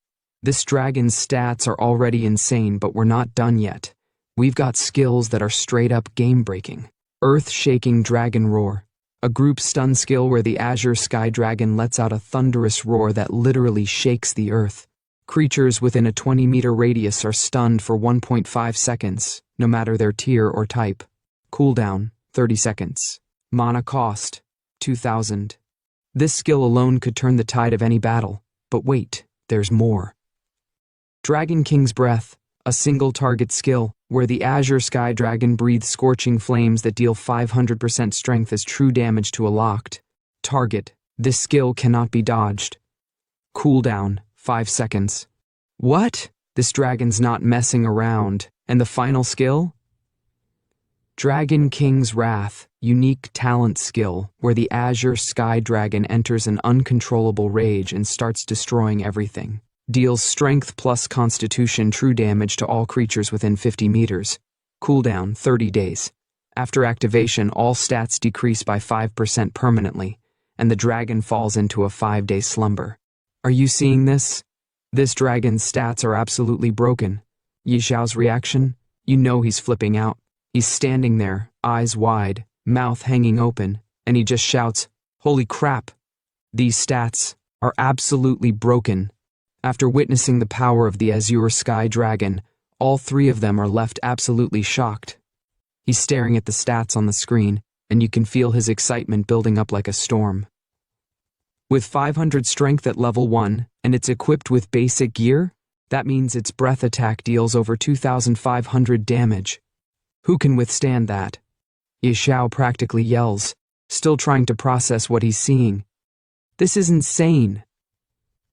This dragon's stats are already insane, but we're not done yet. We've got skills that are straight up game-breaking. Earth-shaking Dragon Roar. A group stun skill where the Azure Sky Dragon lets out a thunderous roar that literally shakes the earth. Creatures within a 20-meter radius are stunned for 1.5 seconds, no matter their tier or type. Cooldown, 30 seconds. Mana cost, 2,000. This skill alone could turn the tide of any battle. But wait, there's more. Dragon King's Breath. A single target skill, where the Azure Sky Dragon breathes scorching flames that deal 500% strength as true damage to a locked target. This skill cannot be dodged. Cooldown, 5 seconds. What? This dragon's not messing around. And the final skill? Dragon King's Wrath. Unique talent skill, where the Azure Sky Dragon enters an uncontrollable rage and starts destroying everything. Deals strength plus constitution true damage to all creatures within 50 meters. Cooldown, 30 days. After activation, all stats decrease by 5% permanently, and the dragon falls into a 5-day slumber. Are you seeing this? This dragon's stats are absolutely broken. Xiao's reaction? You know he's flipping out. He's standing there, eyes wide, mouth hanging open, and he just shouts, "Holy crap! These stats are absolutely broken." After witnessing the power of the Azure Sky Dragon, all three of them are left absolutely shocked. He's staring at the stats on the screen, and you can feel his excitement building up like a storm. With 500 strength at level 1, and it's equipped with basic gear, that means its breath attack deals over 2,500 damage. Who can withstand that? Xiao practically yells, still trying to process what he's seeing. This is insane.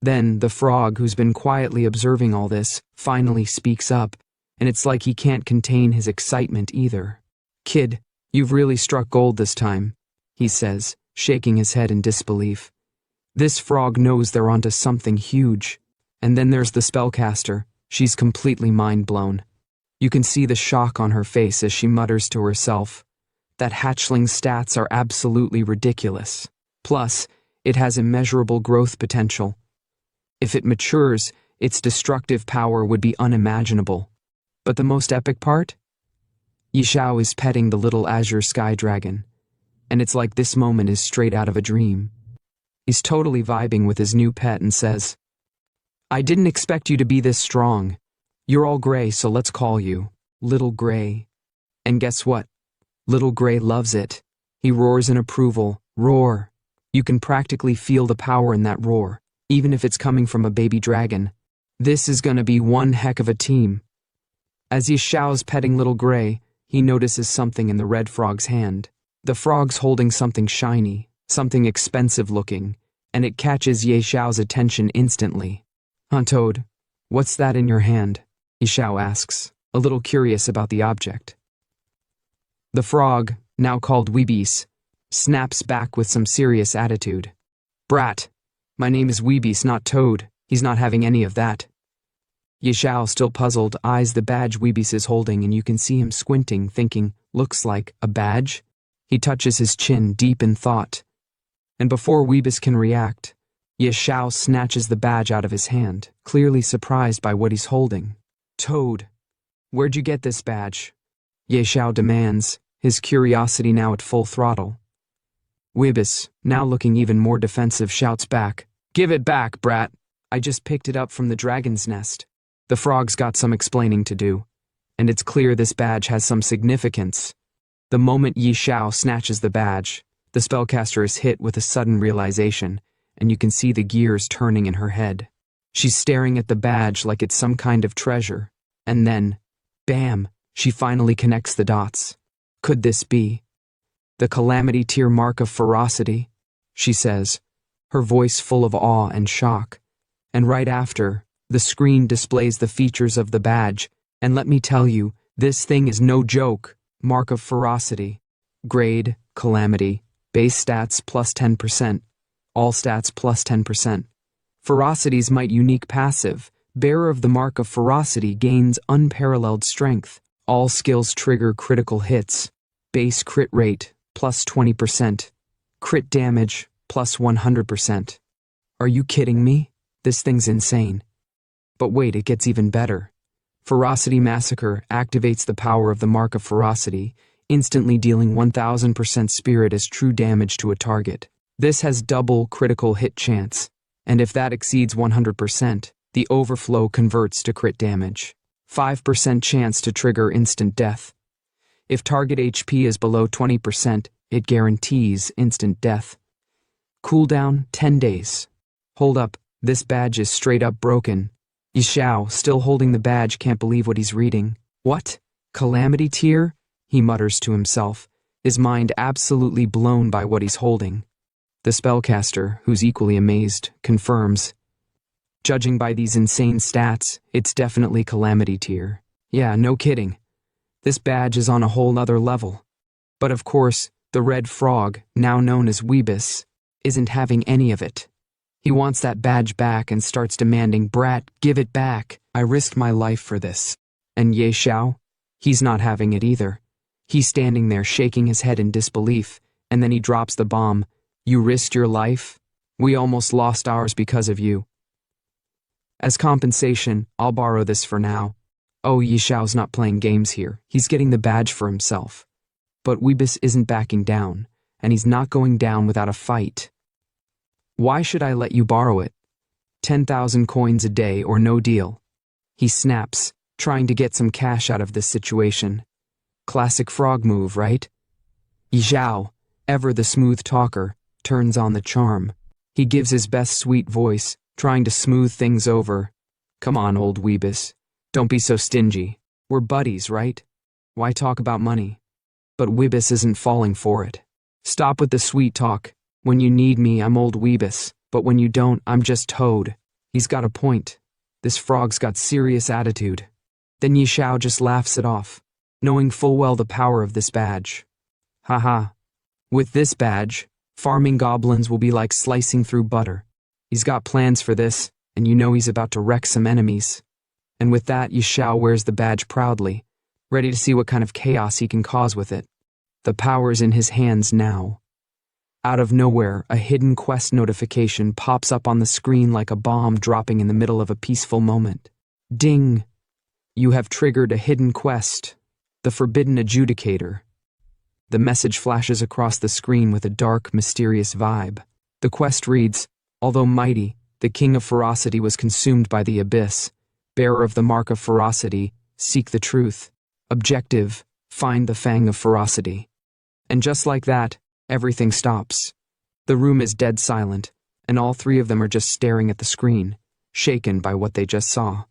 Then, the frog, who's been quietly observing all this, finally speaks up, and it's like he can't contain his excitement either. "Kid, you've really struck gold this time," he says, shaking his head in disbelief. This frog knows they're onto something huge. And then there's the spellcaster. She's completely mind-blown. You can see the shock on her face as she mutters to herself, that hatchling stats are absolutely ridiculous. Plus, it has immeasurable growth potential. If it matures, its destructive power would be unimaginable. But the most epic part? Xiao is petting the little Azure Sky Dragon, and it's like this moment is straight out of a dream. He's totally vibing with his new pet and says, "I didn't expect you to be this strong. You're all gray, so let's call you Little Gray." And guess what? Little Gray loves it. He roars in approval. Roar. You can practically feel the power in that roar, even if it's coming from a baby dragon. This is gonna be one heck of a team. As Xiao's petting little gray, he notices something in the red frog's hand. The frog's holding something shiny, something expensive looking, and it catches Xiao's attention instantly. "Huh, Toad, what's that in your hand?" Xiao asks, a little curious about the object. The frog, now called Weebis, snaps back with some serious attitude. "Brat, my name is Weebis, not Toad. He's not having any of that." Xiao, still puzzled, eyes the badge Weebis is holding, and you can see him squinting, thinking, looks like a badge? He touches his chin, deep in thought. And before Weebis can react, Xiao snatches the badge out of his hand, clearly surprised by what he's holding. "Toad, where'd you get this badge?" Xiao demands, his curiosity now at full throttle. Weebis, now looking even more defensive, shouts back, "Give it back, brat. I just picked it up from the dragon's nest." The frog's got some explaining to do, and it's clear this badge has some significance. The moment Xiao snatches the badge, the spellcaster is hit with a sudden realization, and you can see the gears turning in her head. She's staring at the badge like it's some kind of treasure, and then, bam, she finally connects the dots. Could this be the Calamity Tier mark of ferocity? She says, her voice full of awe and shock. And right after, the screen displays the features of the badge, and let me tell you, this thing is no joke. Mark of ferocity. Grade, calamity. Base stats plus 10%. All stats plus 10%. Ferocity's might unique passive. Bearer of the mark of ferocity gains unparalleled strength. All skills trigger critical hits. Base crit rate plus 20%. Crit damage plus 100%. Are you kidding me? This thing's insane. But wait, it gets even better. Ferocity Massacre activates the power of the Mark of Ferocity, instantly dealing 1000% spirit as true damage to a target. This has double critical hit chance, and if that exceeds 100%, the overflow converts to crit damage. 5% chance to trigger instant death. If target HP is below 20%, it guarantees instant death. Cooldown 10 days. Hold up, this badge is straight up broken. Xiao, still holding the badge, can't believe what he's reading. What? Calamity Tier? He mutters to himself, his mind absolutely blown by what he's holding. The spellcaster, who's equally amazed, confirms. Judging by these insane stats, it's definitely Calamity Tier. Yeah, no kidding. This badge is on a whole other level. But of course, the red frog, now known as Weebis, isn't having any of it. He wants that badge back and starts demanding, "Brat, give it back. I risked my life for this." And Xiao? He's not having it either. He's standing there shaking his head in disbelief, and then he drops the bomb. "You risked your life? We almost lost ours because of you. As compensation, I'll borrow this for now." Oh, Xiao's not playing games here. He's getting the badge for himself. But Weebis isn't backing down, and he's not going down without a fight. "Why should I let you borrow it? 10,000 coins a day or no deal." He snaps, trying to get some cash out of this situation. Classic frog move, right? Xiao, ever the smooth talker, turns on the charm. He gives his best sweet voice, trying to smooth things over. "Come on, old Weebis. Don't be so stingy. We're buddies, right? Why talk about money?" But Weebis isn't falling for it. "Stop with the sweet talk. When you need me, I'm old Weebis, but when you don't, I'm just Toad." He's got a point. This frog's got serious attitude. Then Xiao just laughs it off, knowing full well the power of this badge. Haha. With this badge, farming goblins will be like slicing through butter. He's got plans for this, and you know he's about to wreck some enemies. And with that, Xiao wears the badge proudly, ready to see what kind of chaos he can cause with it. The power's in his hands now. Out of nowhere, a hidden quest notification pops up on the screen like a bomb dropping in the middle of a peaceful moment. Ding! You have triggered a hidden quest, the Forbidden Adjudicator. The message flashes across the screen with a dark, mysterious vibe. The quest reads, "Although mighty, the King of Ferocity was consumed by the abyss. Bearer of the Mark of Ferocity, seek the truth. Objective, find the Fang of Ferocity." And just like that, everything stops. The room is dead silent, and all three of them are just staring at the screen, shaken by what they just saw.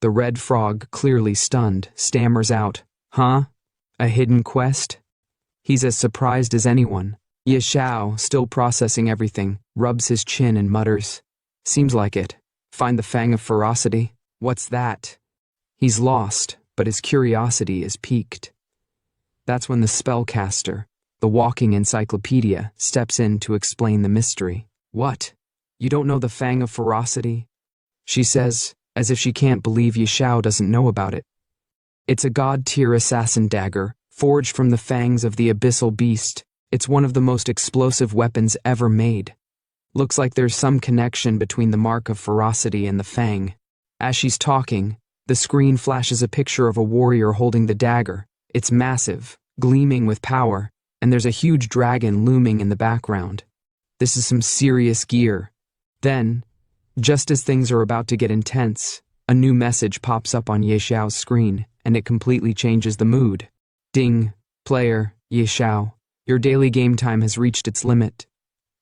The red frog, clearly stunned, stammers out, "Huh? A hidden quest?" He's as surprised as anyone. Xiao, still processing everything, rubs his chin and mutters, "Seems like it. Find the fang of ferocity? What's that?" He's lost, but his curiosity is piqued. That's when the spellcaster, the walking encyclopedia, steps in to explain the mystery. "What? You don't know the fang of ferocity?" she says, as if she can't believe Xiao doesn't know about it. It's a god-tier assassin dagger, forged from the fangs of the abyssal beast. It's one of the most explosive weapons ever made. Looks like there's some connection between the mark of ferocity and the fang. As she's talking, the screen flashes a picture of a warrior holding the dagger. It's massive, gleaming with power, and there's a huge dragon looming in the background. This is some serious gear. Then, just as things are about to get intense, a new message pops up on Xiao's screen, and it completely changes the mood. "Ding, player, Xiao, your daily game time has reached its limit.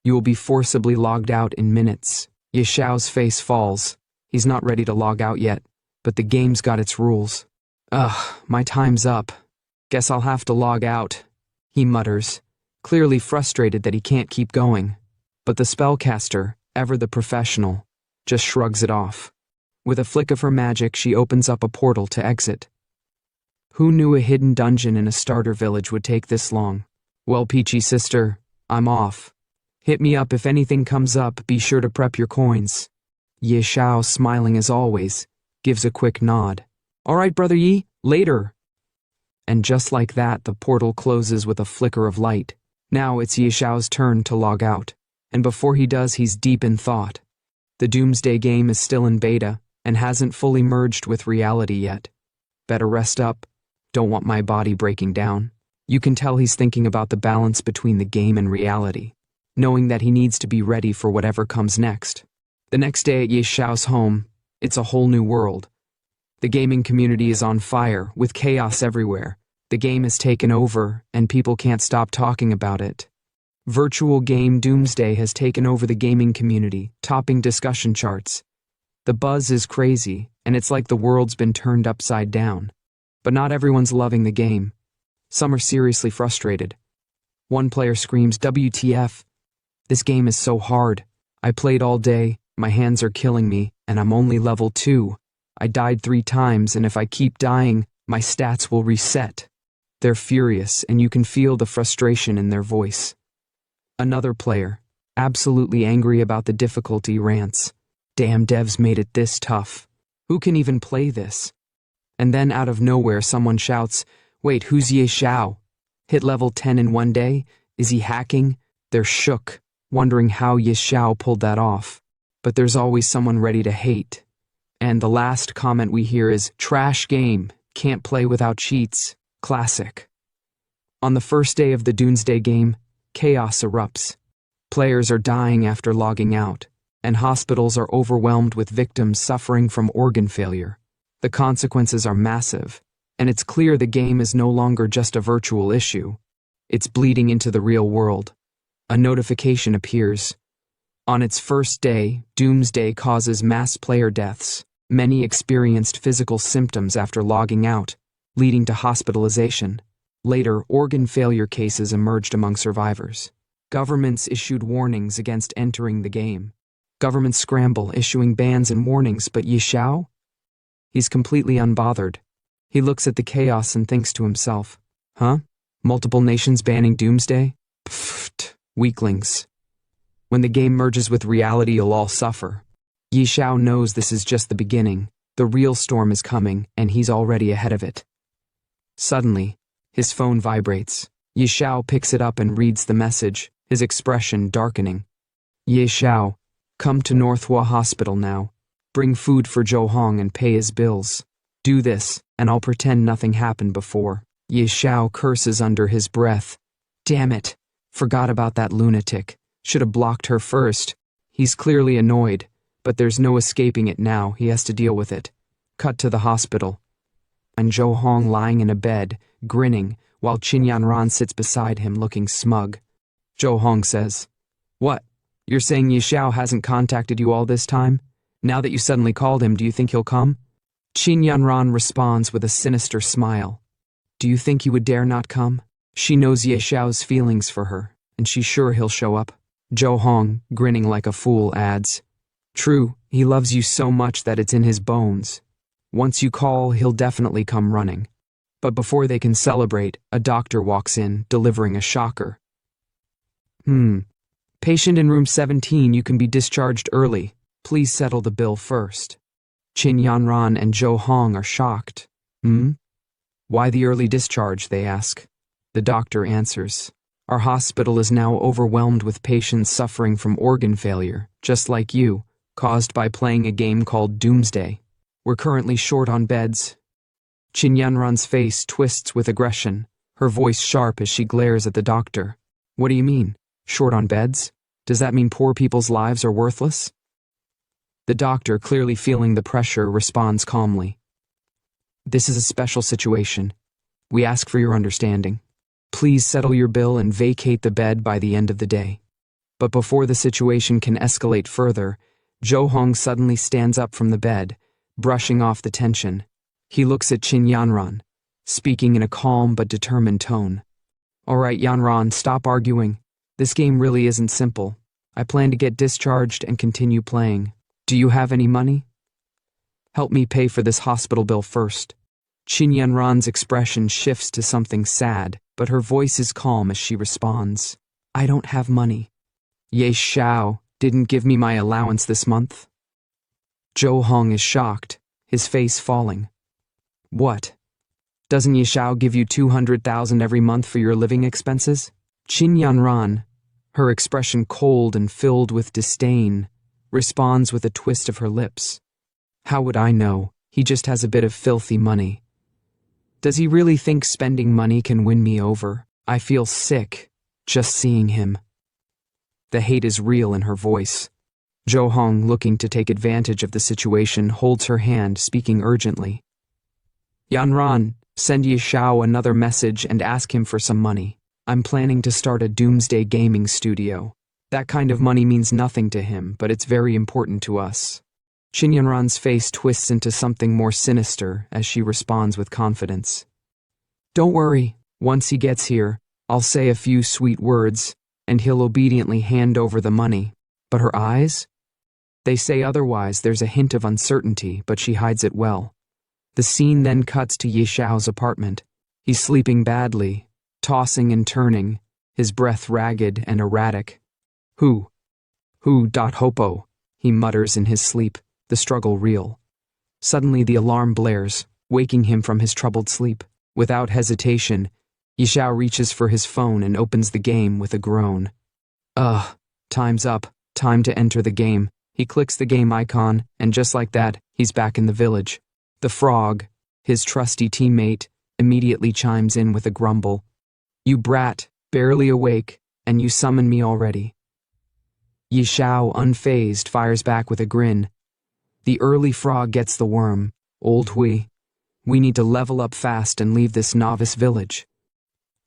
You will be forcibly logged out in minutes." Xiao's face falls. He's not ready to log out yet, but the game's got its rules. "Ugh, my time's up. Guess I'll have to log out," he mutters, clearly frustrated that he can't keep going. But the spellcaster, ever the professional, just shrugs it off. With a flick of her magic, she opens up a portal to exit. Who knew a hidden dungeon in a starter village would take this long? "Well, Peachy sister, I'm off. Hit me up if anything comes up, be sure to prep your coins." Xiao, smiling as always, gives a quick nod. "All right, brother Yi, later." And just like that, the portal closes with a flicker of light. Now it's Xiao's turn to log out, and before he does, he's deep in thought. The Doomsday game is still in beta, and hasn't fully merged with reality yet. Better rest up. Don't want my body breaking down. You can tell he's thinking about the balance between the game and reality, knowing that he needs to be ready for whatever comes next. The next day at Xiao's home, it's a whole new world. The gaming community is on fire, with chaos everywhere. The game has taken over, and people can't stop talking about it. Virtual game Doomsday has taken over the gaming community, topping discussion charts. The buzz is crazy, and it's like the world's been turned upside down. But not everyone's loving the game. Some are seriously frustrated. One player screams, "WTF? This game is so hard. I played all day, my hands are killing me, and I'm only level 2. I died 3 times, and if I keep dying, my stats will reset." They're furious, and you can feel the frustration in their voice. Another player, absolutely angry about the difficulty, rants, "Damn devs made it this tough. Who can even play this?" And then out of nowhere someone shouts, "Wait, who's Xiao? Hit level 10 in one day? Is he hacking?" They're shook, wondering how Xiao pulled that off. But there's always someone ready to hate. And the last comment we hear is, "Trash game, can't play without cheats, classic." On the first day of the Doomsday game, chaos erupts. Players are dying after logging out, and hospitals are overwhelmed with victims suffering from organ failure. The consequences are massive, and it's clear the game is no longer just a virtual issue. It's bleeding into the real world. A notification appears. On its first day, Doomsday causes mass player deaths. Many experienced physical symptoms after logging out, leading to hospitalization. Later, organ failure cases emerged among survivors. Governments issued warnings against entering the game. Governments scramble, issuing bans and warnings, but Xiao? He's completely unbothered. He looks at the chaos and thinks to himself, "Huh? Multiple nations banning Doomsday? Pfft, weaklings. When the game merges with reality, you'll all suffer." Xiao knows this is just the beginning. The real storm is coming, and he's already ahead of it. Suddenly, his phone vibrates. Xiao picks it up and reads the message, his expression darkening. "Xiao, come to Manhwa Hospital now. Bring food for Zhou Hong and pay his bills. Do this, and I'll pretend nothing happened before." Xiao curses under his breath. Damn it, forgot about that lunatic. Should have blocked her first. He's clearly annoyed, but there's no escaping it now, he has to deal with it. Cut to the hospital. And Zhou Hong lying in a bed, grinning, while Qin Yanran sits beside him looking smug. Zhou Hong says, "What? You're saying Xiao hasn't contacted you all this time? Now that you suddenly called him, do you think he'll come?" Qin Yanran responds with a sinister smile. Do you think he would dare not come? She knows Ye Xiao's feelings for her, and she's sure he'll show up. Zhou Hong, grinning like a fool, adds, True, he loves you so much that it's in his bones. Once you call, he'll definitely come running. But before they can celebrate, a doctor walks in, delivering a shocker. Patient in room 17, you can be discharged early. Please settle the bill first. Qin Yanran and Zhou Hong are shocked. Why the early discharge, they ask. The doctor answers, Our hospital is now overwhelmed with patients suffering from organ failure, just like you, caused by playing a game called Doomsday. We're currently short on beds. Qin Yanran's face twists with aggression, her voice sharp as she glares at the doctor. What do you mean? Short on beds? Does that mean poor people's lives are worthless? The doctor, clearly feeling the pressure, responds calmly. This is a special situation. We ask for your understanding. Please settle your bill and vacate the bed by the end of the day. But before the situation can escalate further, Zhou Hong suddenly stands up from the bed, brushing off the tension. He looks at Qin Yanran, speaking in a calm but determined tone. All right, Yanran, stop arguing. This game really isn't simple. I plan to get discharged and continue playing. Do you have any money? Help me pay for this hospital bill first. Qin Yanran's expression shifts to something sad, but her voice is calm as she responds. I don't have money. Ye Xiao didn't give me my allowance this month. Zhou Hong is shocked, his face falling. What? Doesn't Ye Xiao give you 200,000 every month for your living expenses? Qin Yanran, her expression cold and filled with disdain, responds with a twist of her lips. How would I know? He just has a bit of filthy money. Does he really think spending money can win me over? I feel sick just seeing him. The hate is real in her voice. Zhou Hong, looking to take advantage of the situation, holds her hand, speaking urgently. Yanran, send Ye Xiao another message and ask him for some money. I'm planning to start a doomsday gaming studio. That kind of money means nothing to him, but it's very important to us. Qin Yanran's face twists into something more sinister as she responds with confidence. Don't worry, once he gets here, I'll say a few sweet words, and he'll obediently hand over the money. But her eyes? They say otherwise. There's a hint of uncertainty, but she hides it well. The scene then cuts to Ye Xiao's apartment. He's sleeping badly, tossing and turning, his breath ragged and erratic. Who? Hopo, he mutters in his sleep, the struggle real. Suddenly the alarm blares, waking him from his troubled sleep. Without hesitation, Ye Xiao reaches for his phone and opens the game with a groan. Time's up, time to enter the game. He clicks the game icon, and just like that, he's back in the village. The frog, his trusty teammate, immediately chimes in with a grumble. You brat, barely awake, and you summon me already. Ye Xiao, unfazed, fires back with a grin. The early frog gets the worm. Old Hui. We need to level up fast and leave this novice village.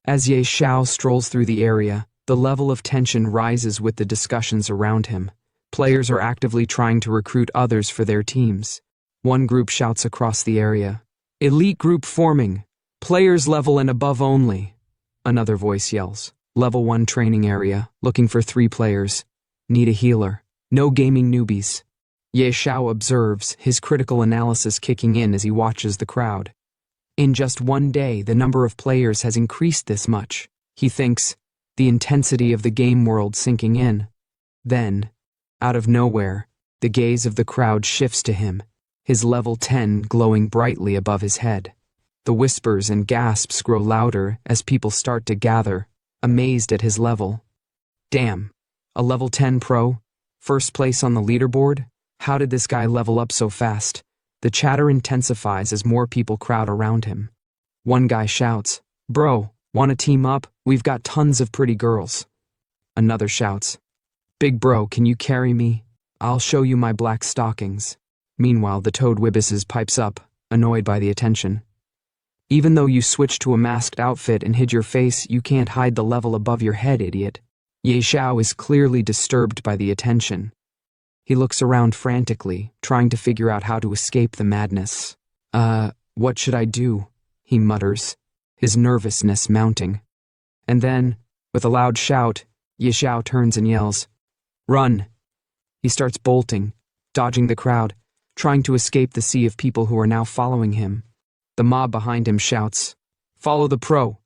As Ye Xiao strolls through the area, the level of tension rises with the discussions around him. Players are actively trying to recruit others for their teams. One group shouts across the area, Elite group forming. Players level and above only. Another voice yells, Level 1 training area, looking for 3 players. Need a healer. No gaming newbies. Ye Xiao observes, his critical analysis kicking in as he watches the crowd. In just one day, the number of players has increased this much. He thinks, the intensity of the game world sinking in. Then, out of nowhere, the gaze of the crowd shifts to him, his level 10 glowing brightly above his head. The whispers and gasps grow louder as people start to gather, amazed at his level. Damn, a level 10 pro? First place on the leaderboard? How did this guy level up so fast? The chatter intensifies as more people crowd around him. One guy shouts, Bro, wanna team up? We've got tons of pretty girls. Another shouts, Big bro, can you carry me? I'll show you my black stockings. Meanwhile, the Toad Wibbises pipes up, annoyed by the attention. Even though you switched to a masked outfit and hid your face, you can't hide the level above your head, idiot. Ye Xiao is clearly disturbed by the attention. He looks around frantically, trying to figure out how to escape the madness. What should I do? He mutters, his nervousness mounting. And then, with a loud shout, Xiao turns and yells, "Run!" He starts bolting, dodging the crowd, trying to escape the sea of people who are now following him. The mob behind him shouts, "Follow the pro!"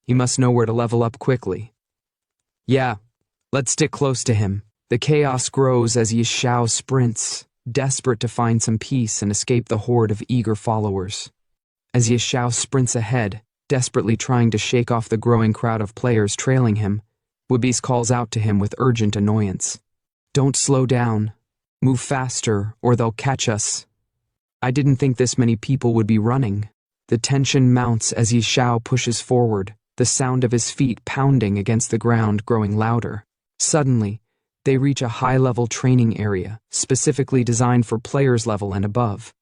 He must know where to level up quickly. Yeah, let's stick close to him. The chaos grows as Xiao sprints, desperate to find some peace and escape the horde of eager followers. As Xiao sprints ahead, desperately trying to shake off the growing crowd of players trailing him, Wibis calls out to him with urgent annoyance. "Don't slow down. Move faster, or they'll catch us." I didn't think this many people would be running. The tension mounts as Xiao pushes forward, the sound of his feet pounding against the ground growing louder. Suddenly, they reach a high-level training area, specifically designed for players level and above.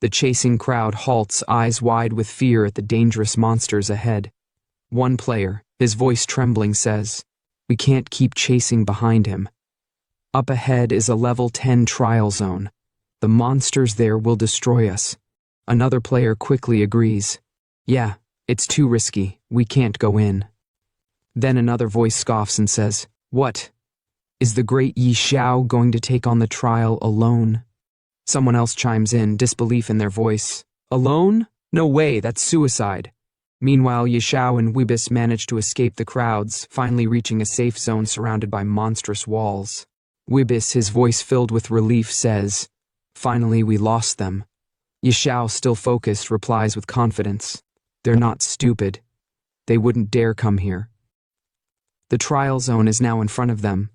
The chasing crowd halts, eyes wide with fear at the dangerous monsters ahead. One player, his voice trembling, says, "We can't keep chasing behind him. Up ahead is a level 10 trial zone. The monsters there will destroy us." Another player quickly agrees. "Yeah, it's too risky. We can't go in." Then another voice scoffs and says, "What? Is the great Xiao going to take on the trial alone?" Someone else chimes in, disbelief in their voice. "Alone? No way, that's suicide." Meanwhile, Xiao and Wibis manage to escape the crowds, finally reaching a safe zone surrounded by monstrous walls. Wibis, his voice filled with relief, says, "Finally, we lost them." Xiao, still focused, replies with confidence, "They're not stupid. They wouldn't dare come here." The trial zone is now in front of them,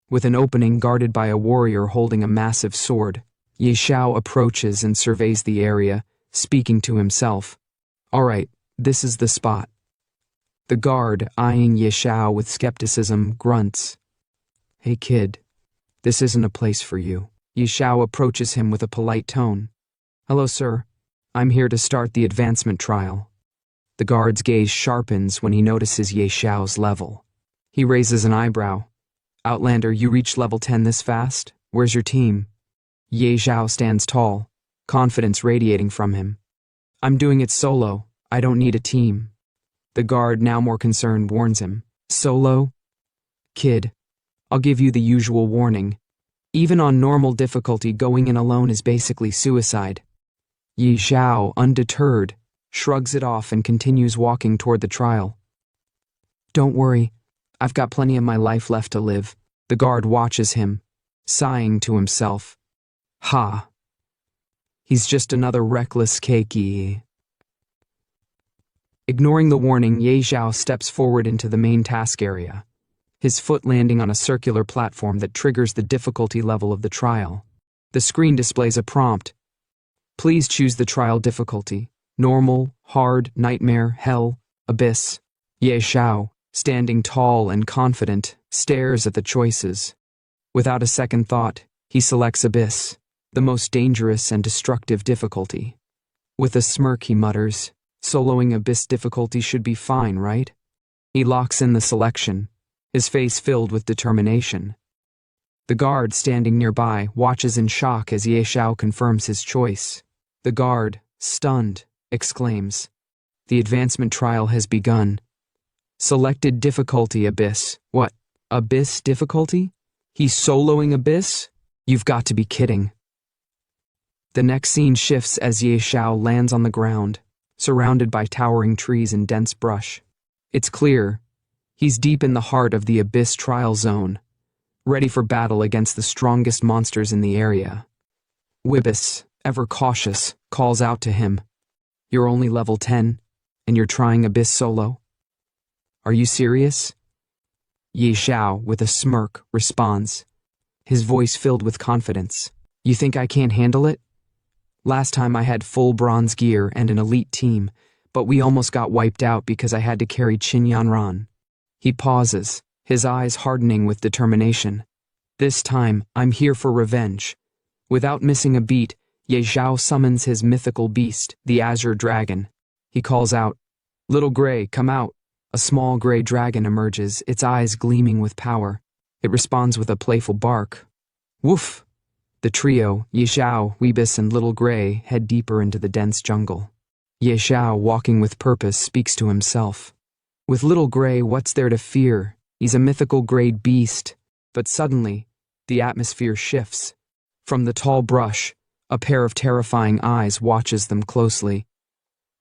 with an opening guarded by a warrior holding a massive sword. Xiao approaches and surveys the area, speaking to himself. "All right, this is the spot." The guard, eyeing Xiao with skepticism, grunts. "Hey kid, this isn't a place for you." Xiao approaches him with a polite tone. "Hello, sir. I'm here to start the advancement trial." The guard's gaze sharpens when he notices Xiao's level. He raises an eyebrow. "Outlander, you reached level 10 this fast? Where's your team?" Xiao stands tall, confidence radiating from him. "I'm doing it solo. I don't need a team." The guard, now more concerned, warns him. "Solo? Kid, I'll give you the usual warning. Even on normal difficulty, going in alone is basically suicide." Xiao, undeterred, shrugs it off and continues walking toward the trial. "Don't worry, I've got plenty of my life left to live." The guard watches him, sighing to himself. Ha! He's just another reckless keiki. Ignoring the warning, Xiao steps forward into the main task area, his foot landing on a circular platform that triggers the difficulty level of the trial. The screen displays a prompt. Please choose the trial difficulty: normal, hard, nightmare, hell, abyss. Xiao, standing tall and confident, stares at the choices. Without a second thought, he selects abyss, the most dangerous and destructive difficulty. With a smirk, he mutters, "Soloing abyss difficulty should be fine, right?" He locks in the selection, his face filled with determination. The guard, standing nearby, watches in shock as Xiao confirms his choice. The guard, stunned, exclaims, "The advancement trial has begun. Selected difficulty abyss." "What? Abyss difficulty? He's soloing abyss? You've got to be kidding." The next scene shifts as Xiao lands on the ground, surrounded by towering trees and dense brush. It's clear he's deep in the heart of the abyss trial zone, ready for battle against the strongest monsters in the area. Wibis, ever cautious, calls out to him, "You're only level 10, and you're trying abyss solo? Are you serious?" Xiao, with a smirk, responds, his voice filled with confidence. "You think I can't handle it? Last time I had full bronze gear and an elite team, but we almost got wiped out because I had to carry Qin Yanran." He pauses, his eyes hardening with determination. "This time, I'm here for revenge." Without missing a beat, Xiao summons his mythical beast, the Azure Dragon. He calls out, "Little Gray, come out." A small gray dragon emerges, its eyes gleaming with power. It responds with a playful bark. Woof! The trio, Xiao, Weebus, and Little Gray, head deeper into the dense jungle. Xiao, walking with purpose, speaks to himself. With Little Gray, what's there to fear? He's a mythical grade beast. But suddenly, the atmosphere shifts. From the tall brush, a pair of terrifying eyes watches them closely.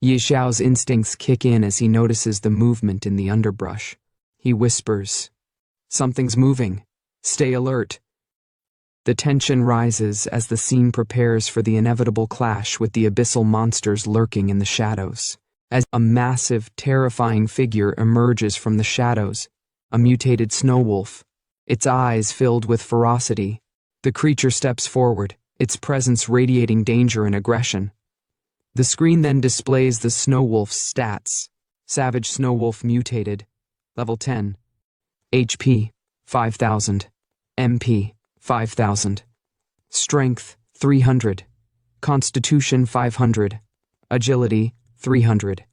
Xiao's instincts kick in as he notices the movement in the underbrush. He whispers, "Something's moving. Stay alert." The tension rises as the scene prepares for the inevitable clash with the abyssal monsters lurking in the shadows. As a massive, terrifying figure emerges from the shadows, a mutated snow wolf, its eyes filled with ferocity. The creature steps forward, its presence radiating danger and aggression. The screen then displays the snow wolf's stats. Savage snow wolf mutated, level 10. HP, 5000. MP, 5000. Strength, 300. Constitution, 500. Agility, 300.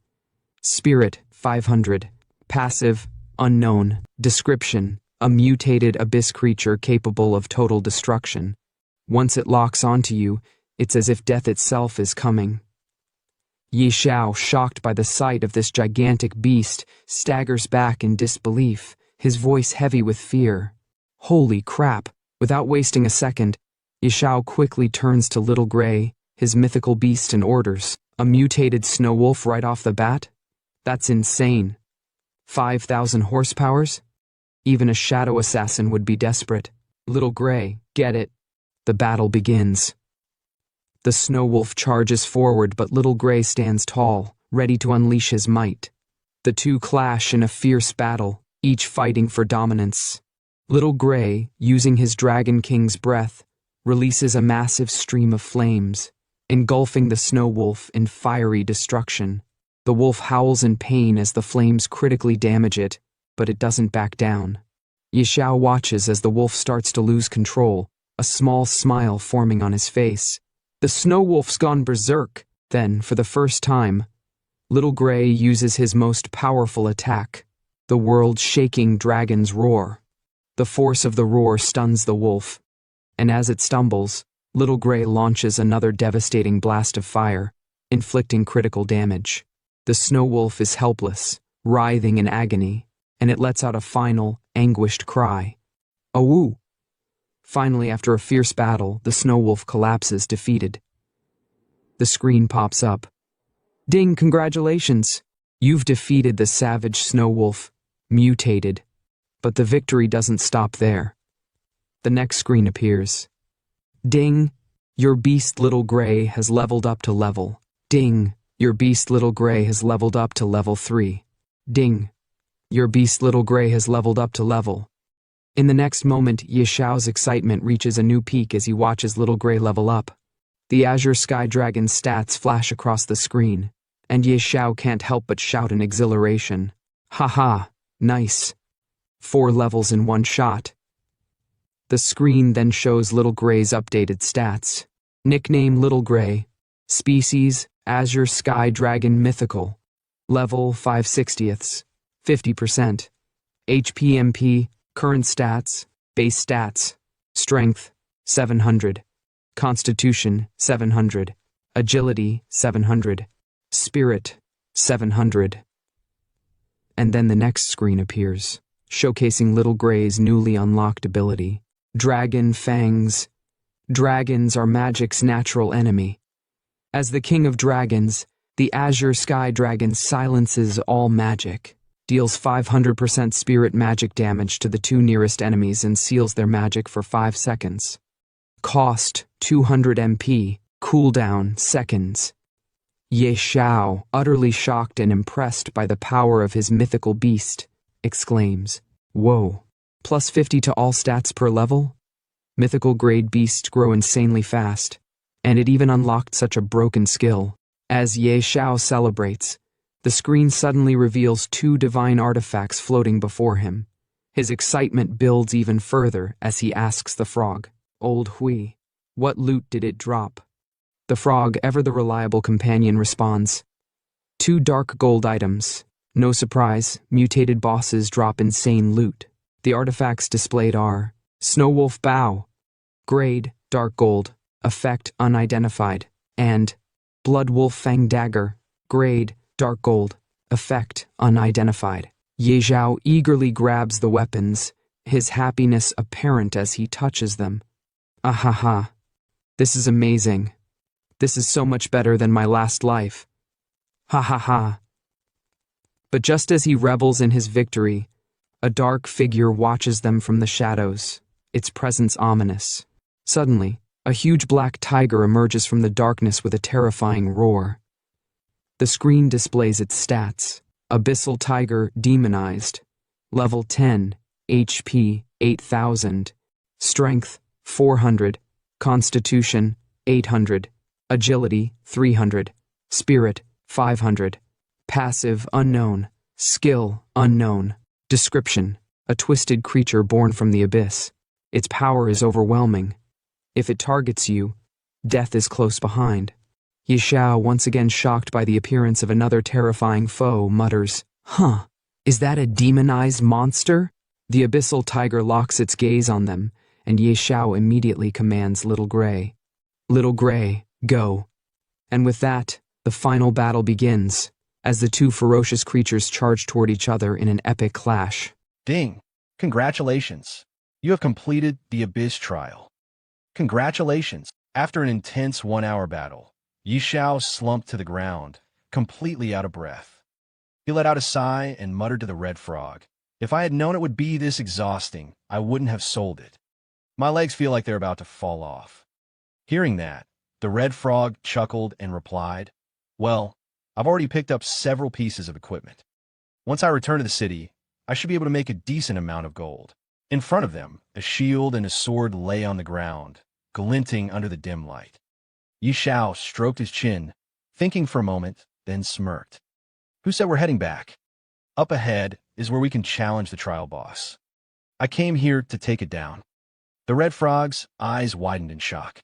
Spirit, 500. Passive, unknown. Description, a mutated abyss creature capable of total destruction. Once it locks onto you, it's as if death itself is coming. Xiao, shocked by the sight of this gigantic beast, staggers back in disbelief, his voice heavy with fear. Holy crap! Without wasting a second, Xiao quickly turns to Little Gray, his mythical beast, and orders, "A mutated snow wolf right off the bat? That's insane. 5,000 horsepowers? Even a shadow assassin would be desperate. Little Gray, get it." The battle begins. The snow wolf charges forward, but Little Gray stands tall, ready to unleash his might. The two clash in a fierce battle, each fighting for dominance. Little Gray, using his Dragon King's breath, releases a massive stream of flames, engulfing the snow wolf in fiery destruction. The wolf howls in pain as the flames critically damage it, but it doesn't back down. Xiao watches as the wolf starts to lose control, a small smile forming on his face. The snow wolf's gone berserk. Then, for the first time, Little Gray uses his most powerful attack, the world-shaking dragon's roar. The force of the roar stuns the wolf, and as it stumbles, Little Gray launches another devastating blast of fire, inflicting critical damage. The snow wolf is helpless, writhing in agony, and it lets out a final, anguished cry. "Awoo!" Finally, after a fierce battle, the snow wolf collapses, defeated. The screen pops up. "Ding, congratulations! You've defeated the savage snow wolf, mutated." But the victory doesn't stop there. The next screen appears. "Ding, your beast Little Gray has leveled up to level. Ding, your beast Little Gray has leveled up to level 3. Ding, your beast Little Gray has leveled up to level." In the next moment, Xiao's excitement reaches a new peak as he watches Little Gray level up. The Azure Sky Dragon's stats flash across the screen, and Xiao can't help but shout in exhilaration. "Haha, nice. 4 levels in one shot." The screen then shows Little Gray's updated stats. Nickname Little Gray. Species, Azure Sky Dragon Mythical. Level 5/60ths, 50%. HP/MP, current stats, base stats. Strength, 700. Constitution, 700. Agility, 700. Spirit, 700. And then the next screen appears, showcasing Little Gray's newly unlocked ability. Dragon Fangs. Dragons are magic's natural enemy. As the king of dragons, the Azure Sky Dragon silences all magic, deals 500% spirit magic damage to the 2 nearest enemies, and seals their magic for 5 seconds. Cost, 200 MP, cooldown, seconds. Xiao, utterly shocked and impressed by the power of his mythical beast, exclaims, "Whoa, plus 50 to all stats per level? Mythical grade beasts grow insanely fast, and it even unlocked such a broken skill." As Xiao celebrates, the screen suddenly reveals 2 divine artifacts floating before him. His excitement builds even further as he asks the frog, "Old Hui, what loot did it drop?" The frog, ever the reliable companion, responds, 2 dark gold items. No surprise, mutated bosses drop insane loot. The artifacts displayed are Snow Wolf Bow, grade dark gold, effect unidentified, and Blood Wolf Fang Dagger, grade, dark gold, effect unidentified. Ye Xiao eagerly grabs the weapons, his happiness apparent as he touches them. Ahaha. This is amazing. This is so much better than my last life. Ha ha ha. But just as he revels in his victory, a dark figure watches them from the shadows, its presence ominous. Suddenly, a huge black tiger emerges from the darkness with a terrifying roar. The screen displays its stats. Abyssal Tiger Demonized. Level 10, HP 8000, Strength 400, Constitution 800, Agility 300, Spirit 500, Passive Unknown, Skill Unknown. Description: a twisted creature born from the abyss. Its power is overwhelming. If it targets you, death is close behind. Ye Xiao, once again shocked by the appearance of another terrifying foe, mutters, "Huh, is that a demonized monster?" The abyssal tiger locks its gaze on them, and Ye Xiao immediately commands Little Gray. "Little Gray, go." And with that, the final battle begins, as the two ferocious creatures charge toward each other in an epic clash. Ding! Congratulations! You have completed the Abyss trial. Congratulations! After an intense 1-hour battle, Ye Xiao slumped to the ground, completely out of breath. He let out a sigh and muttered to the red frog, "If I had known it would be this exhausting, I wouldn't have sold it. My legs feel like they're about to fall off." Hearing that, the red frog chuckled and replied, "Well, I've already picked up several pieces of equipment. Once I return to the city, I should be able to make a decent amount of gold." In front of them, a shield and a sword lay on the ground, glinting under the dim light. Ye Xiao stroked his chin, thinking for a moment, then smirked. "Who said we're heading back? Up ahead is where we can challenge the trial boss. I came here to take it down." The red frog's eyes widened in shock.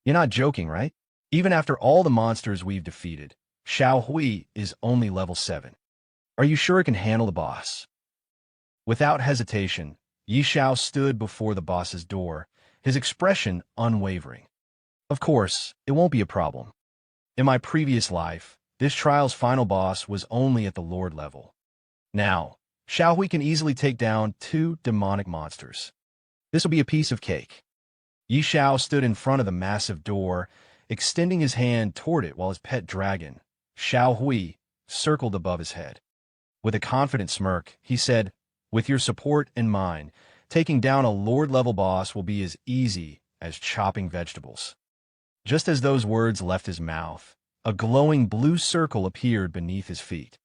"You're not joking, right? Even after all the monsters we've defeated, Xiao Hui is only level 7. Are you sure it can handle the boss?" Without hesitation, Ye Xiao stood before the boss's door, his expression unwavering. "Of course, it won't be a problem. In my previous life, this trial's final boss was only at the Lord level. Now, Xiao Hui can easily take down 2 demonic monsters. This will be a piece of cake." Ye Xiao stood in front of the massive door, extending his hand toward it while his pet dragon, Xiao Hui, circled above his head. With a confident smirk, he said, "With your support and mine, taking down a Lord-level boss will be as easy as chopping vegetables." Just as those words left his mouth, a glowing blue circle appeared beneath his feet.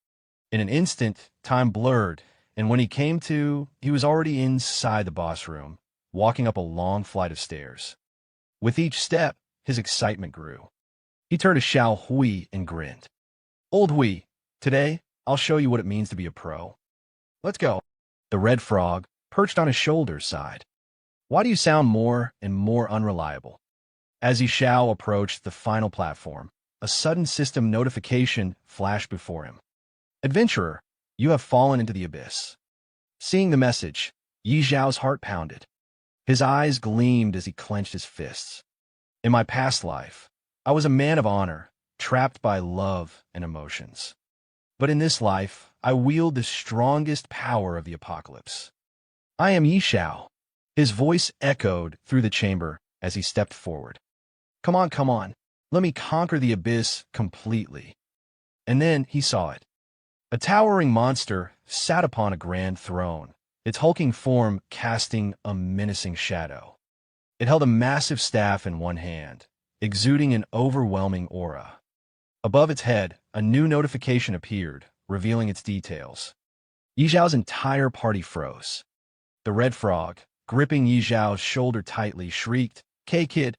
In an instant, time blurred, and when he came to, he was already inside the boss room, walking up a long flight of stairs. With each step, his excitement grew. He turned to Xiao Hui and grinned. "Old Hui, today, I'll show you what it means to be a pro. Let's go." The red frog, perched on his shoulder, sighed. "Why do you sound more and more unreliable?" As Ye Xiao approached the final platform, a sudden system notification flashed before him. "Adventurer, you have fallen into the abyss." Seeing the message, Ye Xiao's heart pounded. His eyes gleamed as he clenched his fists. "In my past life, I was a man of honor, trapped by love and emotions. But in this life, I wield the strongest power of the apocalypse. I am Ye Xiao." His voice echoed through the chamber as he stepped forward. Come on. Let me conquer the abyss completely." And then he saw it. A towering monster sat upon a grand throne, its hulking form casting a menacing shadow. It held a massive staff in one hand, exuding an overwhelming aura. Above its head, a new notification appeared, revealing its details. Ye Xiao's entire party froze. The red frog, gripping Ye Xiao's shoulder tightly, shrieked, "Kid,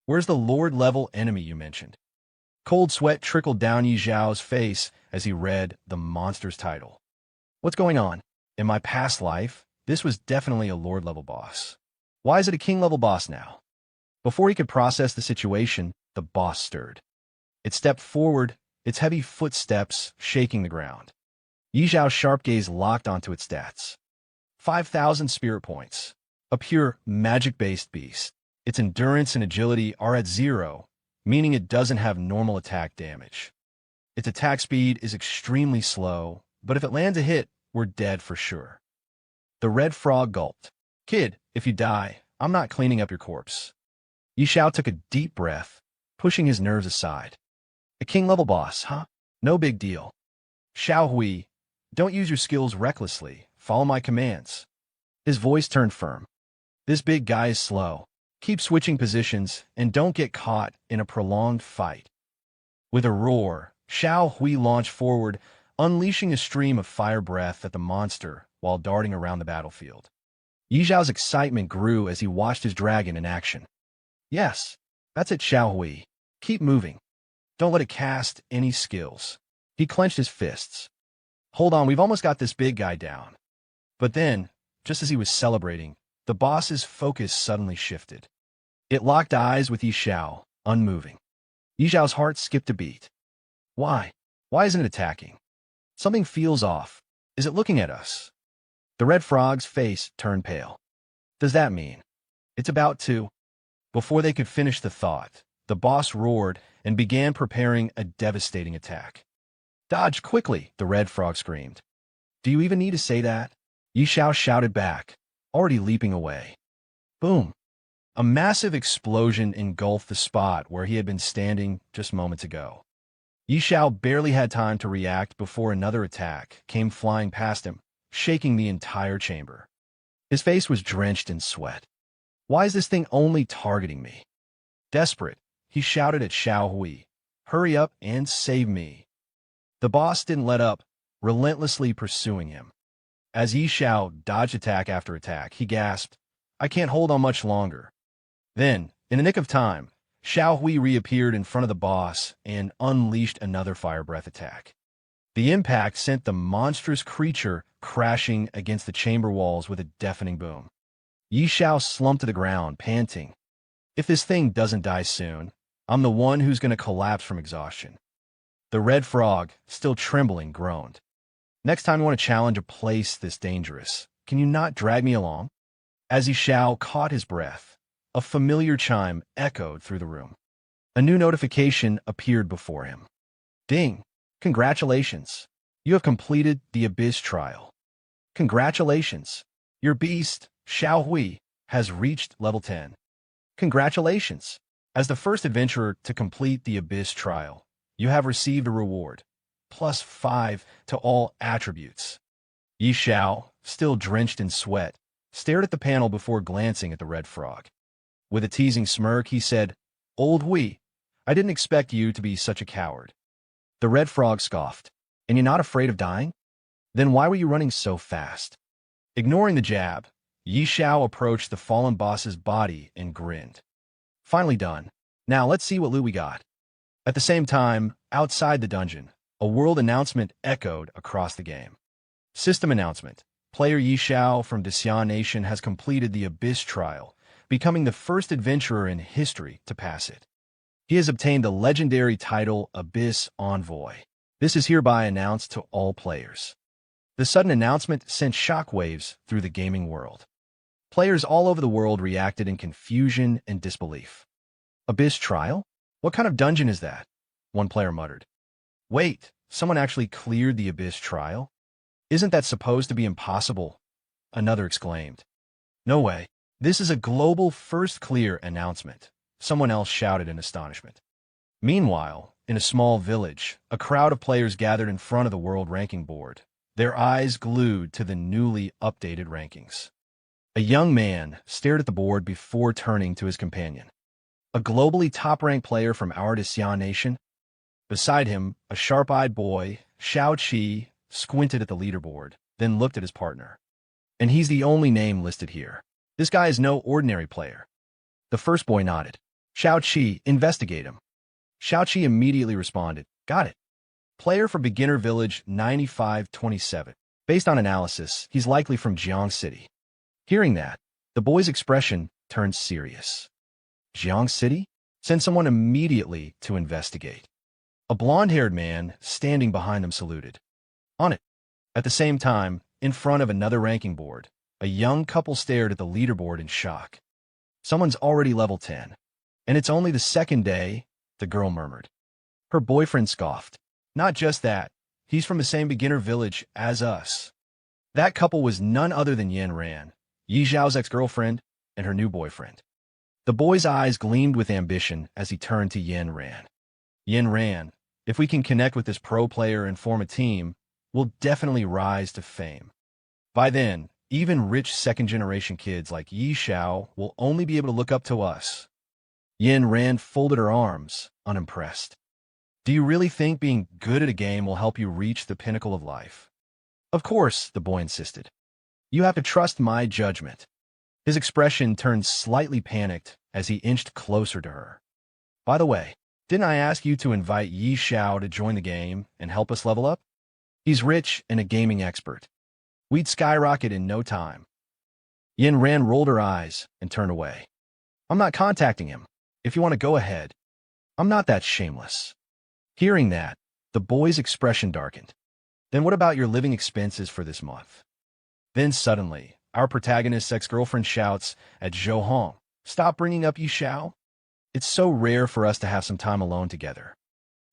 where's the Lord-level enemy you mentioned?" Cold sweat trickled down Ye Xiao's face as he read the monster's title. "What's going on? In my past life, this was definitely a Lord-level boss. Why is it a King-level boss now?" Before he could process the situation, the boss stirred. It stepped forward, its heavy footsteps shaking the ground. Ye Xiao's sharp gaze locked onto its stats. 5,000 spirit points. A pure, magic-based beast. Its endurance and agility are at 0, meaning it doesn't have normal attack damage. Its attack speed is extremely slow, but if it lands a hit, we're dead for sure. The red frog gulped. Kid, if you die, I'm not cleaning up your corpse. Xiao took a deep breath, pushing his nerves aside. A king-level boss, huh? No big deal. Xiao Hui, don't use your skills recklessly. Follow my commands. His voice turned firm. This big guy is slow. Keep switching positions and don't get caught in a prolonged fight. With a roar, Xiao Hui launched forward, unleashing a stream of fire breath at the monster while darting around the battlefield. Yi Xiao's excitement grew as he watched his dragon in action. Yes, that's it, Xiao Hui. Keep moving. Don't let it cast any skills. He clenched his fists. Hold on, we've almost got this big guy down. But then, just as he was celebrating, the boss's focus suddenly shifted. It locked eyes with Yi Xiao, unmoving. Yi Xiao's heart skipped a beat. Why? Why isn't it attacking? Something feels off. Is it looking at us? The red frog's face turned pale. Does that mean it's about to? Before they could finish the thought, the boss roared and began preparing a devastating attack. Dodge quickly, the red frog screamed. Do you even need to say that? Yi Xiao shouted back, already leaping away. Boom! A massive explosion engulfed the spot where he had been standing just moments ago. Yi Xiao barely had time to react before another attack came flying past him, shaking the entire chamber. His face was drenched in sweat. Why is this thing only targeting me? Desperate, he shouted at Xiao Hui. Hurry up and save me. The boss didn't let up, relentlessly pursuing him. As Yi Xiao dodged attack after attack, he gasped, I can't hold on much longer. Then, in the nick of time, Xiao Hui reappeared in front of the boss and unleashed another fire breath attack. The impact sent the monstrous creature crashing against the chamber walls with a deafening boom. Yi Xiao slumped to the ground, panting. If this thing doesn't die soon, I'm the one who's going to collapse from exhaustion. The red frog, still trembling, groaned. Next time you want to challenge a place this dangerous, can you not drag me along? As Yi Xiao caught his breath, a familiar chime echoed through the room. A new notification appeared before him. Ding! Congratulations! You have completed the Abyss trial. Congratulations! Your beast, Xiao Hui, has reached level 10. Congratulations! As the first adventurer to complete the Abyss trial, you have received a reward, +5 to all attributes. Yi Xiao, still drenched in sweat, stared at the panel before glancing at the red frog. With a teasing smirk, he said, Old Hui, I didn't expect you to be such a coward. The red frog scoffed. And you're not afraid of dying? Then why were you running so fast? Ignoring the jab, Yi Xiao approached the fallen boss's body and grinned. Finally done. Now let's see what loot we got. At the same time, outside the dungeon, a world announcement echoed across the game. System announcement. Player Yi Xiao from the Xiao Nation has completed the Abyss trial, becoming the first adventurer in history to pass it. He has obtained the legendary title Abyss Envoy. This is hereby announced to all players. The sudden announcement sent shockwaves through the gaming world. Players all over the world reacted in confusion and disbelief. Abyss trial? What kind of dungeon is that? One player muttered. Wait, someone actually cleared the Abyss trial? Isn't that supposed to be impossible? Another exclaimed. No way. This is a global first clear announcement, someone else shouted in astonishment. Meanwhile, in a small village, a crowd of players gathered in front of the world ranking board, their eyes glued to the newly updated rankings. A young man stared at the board before turning to his companion. A globally top-ranked player from our Xiao Nation? Beside him, a sharp-eyed boy, Xiao Qi, squinted at the leaderboard, then looked at his partner. And he's the only name listed here. This guy is no ordinary player. The first boy nodded. Xiao Qi, investigate him. Xiao Qi immediately responded, got it. Player for Beginner Village 9527. Based on analysis, he's likely from Jiang City. Hearing that, the boy's expression turned serious. Jiang City? Send someone immediately to investigate. A blonde-haired man standing behind them saluted. On it. At the same time, in front of another ranking board, a young couple stared at the leaderboard in shock. Someone's already level 10. And it's only the second day, the girl murmured. Her boyfriend scoffed. Not just that, he's from the same beginner village as us. That couple was none other than Yin Ran, Yi Zhao's ex-girlfriend, and her new boyfriend. The boy's eyes gleamed with ambition as he turned to Yin Ran. Yin Ran, if we can connect with this pro player and form a team, we'll definitely rise to fame. By then, even rich second-generation kids like Yi Xiao will only be able to look up to us. Yin Ran folded her arms, unimpressed. Do you really think being good at a game will help you reach the pinnacle of life? Of course, the boy insisted. You have to trust my judgment. His expression turned slightly panicked as he inched closer to her. By the way, didn't I ask you to invite Yi Xiao to join the game and help us level up? He's rich and a gaming expert. We'd skyrocket in no time. Yin Ran rolled her eyes and turned away. I'm not contacting him. If you want to go ahead. I'm not that shameless. Hearing that, the boy's expression darkened. Then what about your living expenses for this month? Then suddenly, our protagonist's ex-girlfriend shouts at Zhou Hong, stop bringing up Yi Xiao. It's so rare for us to have some time alone together.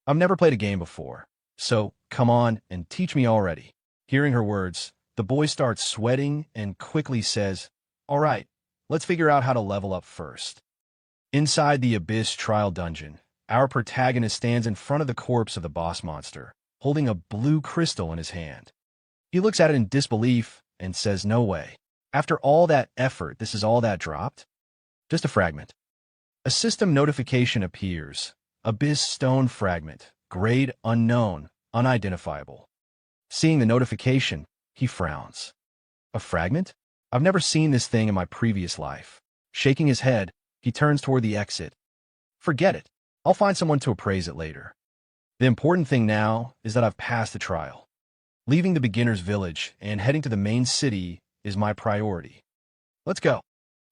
I've never played a game before, so come on and teach me already. Hearing her words, the boy starts sweating and quickly says, all right, let's figure out how to level up first. Inside the Abyss trial dungeon, our protagonist stands in front of the corpse of the boss monster, holding a blue crystal in his hand. He looks at it in disbelief and says, no way. After all that effort, this is all that dropped? Just a fragment. A system notification appears. Abyss stone fragment. Grade unknown, unidentifiable. Seeing the notification, he frowns. A fragment? I've never seen this thing in my previous life. Shaking his head, he turns toward the exit. Forget it. I'll find someone to appraise it later. The important thing now is that I've passed the trial. Leaving the beginner's village and heading to the main city is my priority. Let's go.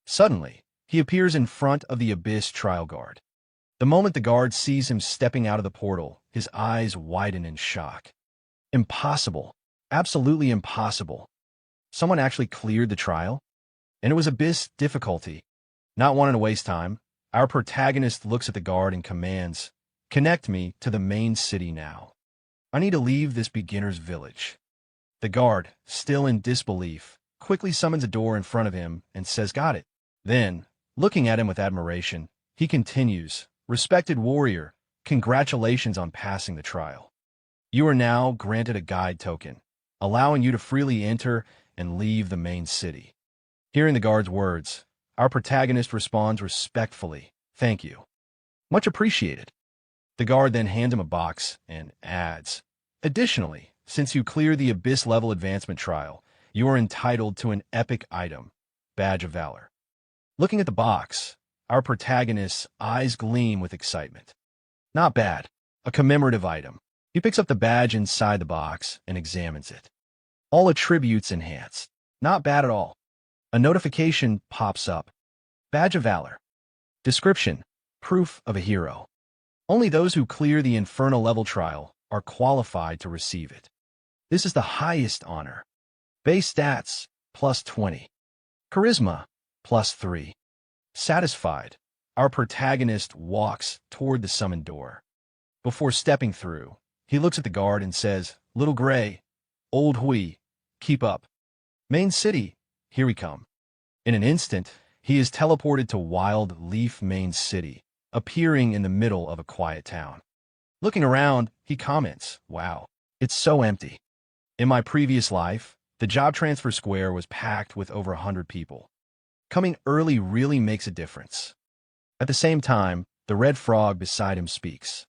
Suddenly, he appears in front of the Abyss trial guard. The moment the guard sees him stepping out of the portal, his eyes widen in shock. Impossible. Absolutely impossible. Someone actually cleared the trial? And it was Abyss difficulty. Not wanting to waste time, our protagonist looks at the guard and commands, connect me to the main city now. I need to leave this beginner's village. The guard, still in disbelief, quickly summons a door in front of him and says, got it. Then, looking at him with admiration, he continues, respected warrior, congratulations on passing the trial. You are now granted a guide token, allowing you to freely enter and leave the main city. Hearing the guard's words, our protagonist responds respectfully, thank you. Much appreciated. The guard then hands him a box and adds, additionally, since you clear the Abyss level advancement trial, you are entitled to an epic item, Badge of Valor. Looking at the box, our protagonist's eyes gleam with excitement. Not bad, a commemorative item. He picks up the badge inside the box and examines it. All attributes enhanced. Not bad at all. A notification pops up. Badge of Valor. Description: proof of a hero. Only those who clear the Infernal level trial are qualified to receive it. This is the highest honor. Base stats, plus 20. Charisma, plus 3. Satisfied, our protagonist walks toward the summoned door. Before stepping through, he looks at the guard and says, Little Gray, Old Hui, keep up. Main city, here we come. In an instant, he is teleported to Wild Leaf Main City, appearing in the middle of a quiet town. Looking around, he comments, wow, it's so empty. In my previous life, the job transfer square was packed with over 100 people. Coming early really makes a difference. At the same time, the red frog beside him speaks.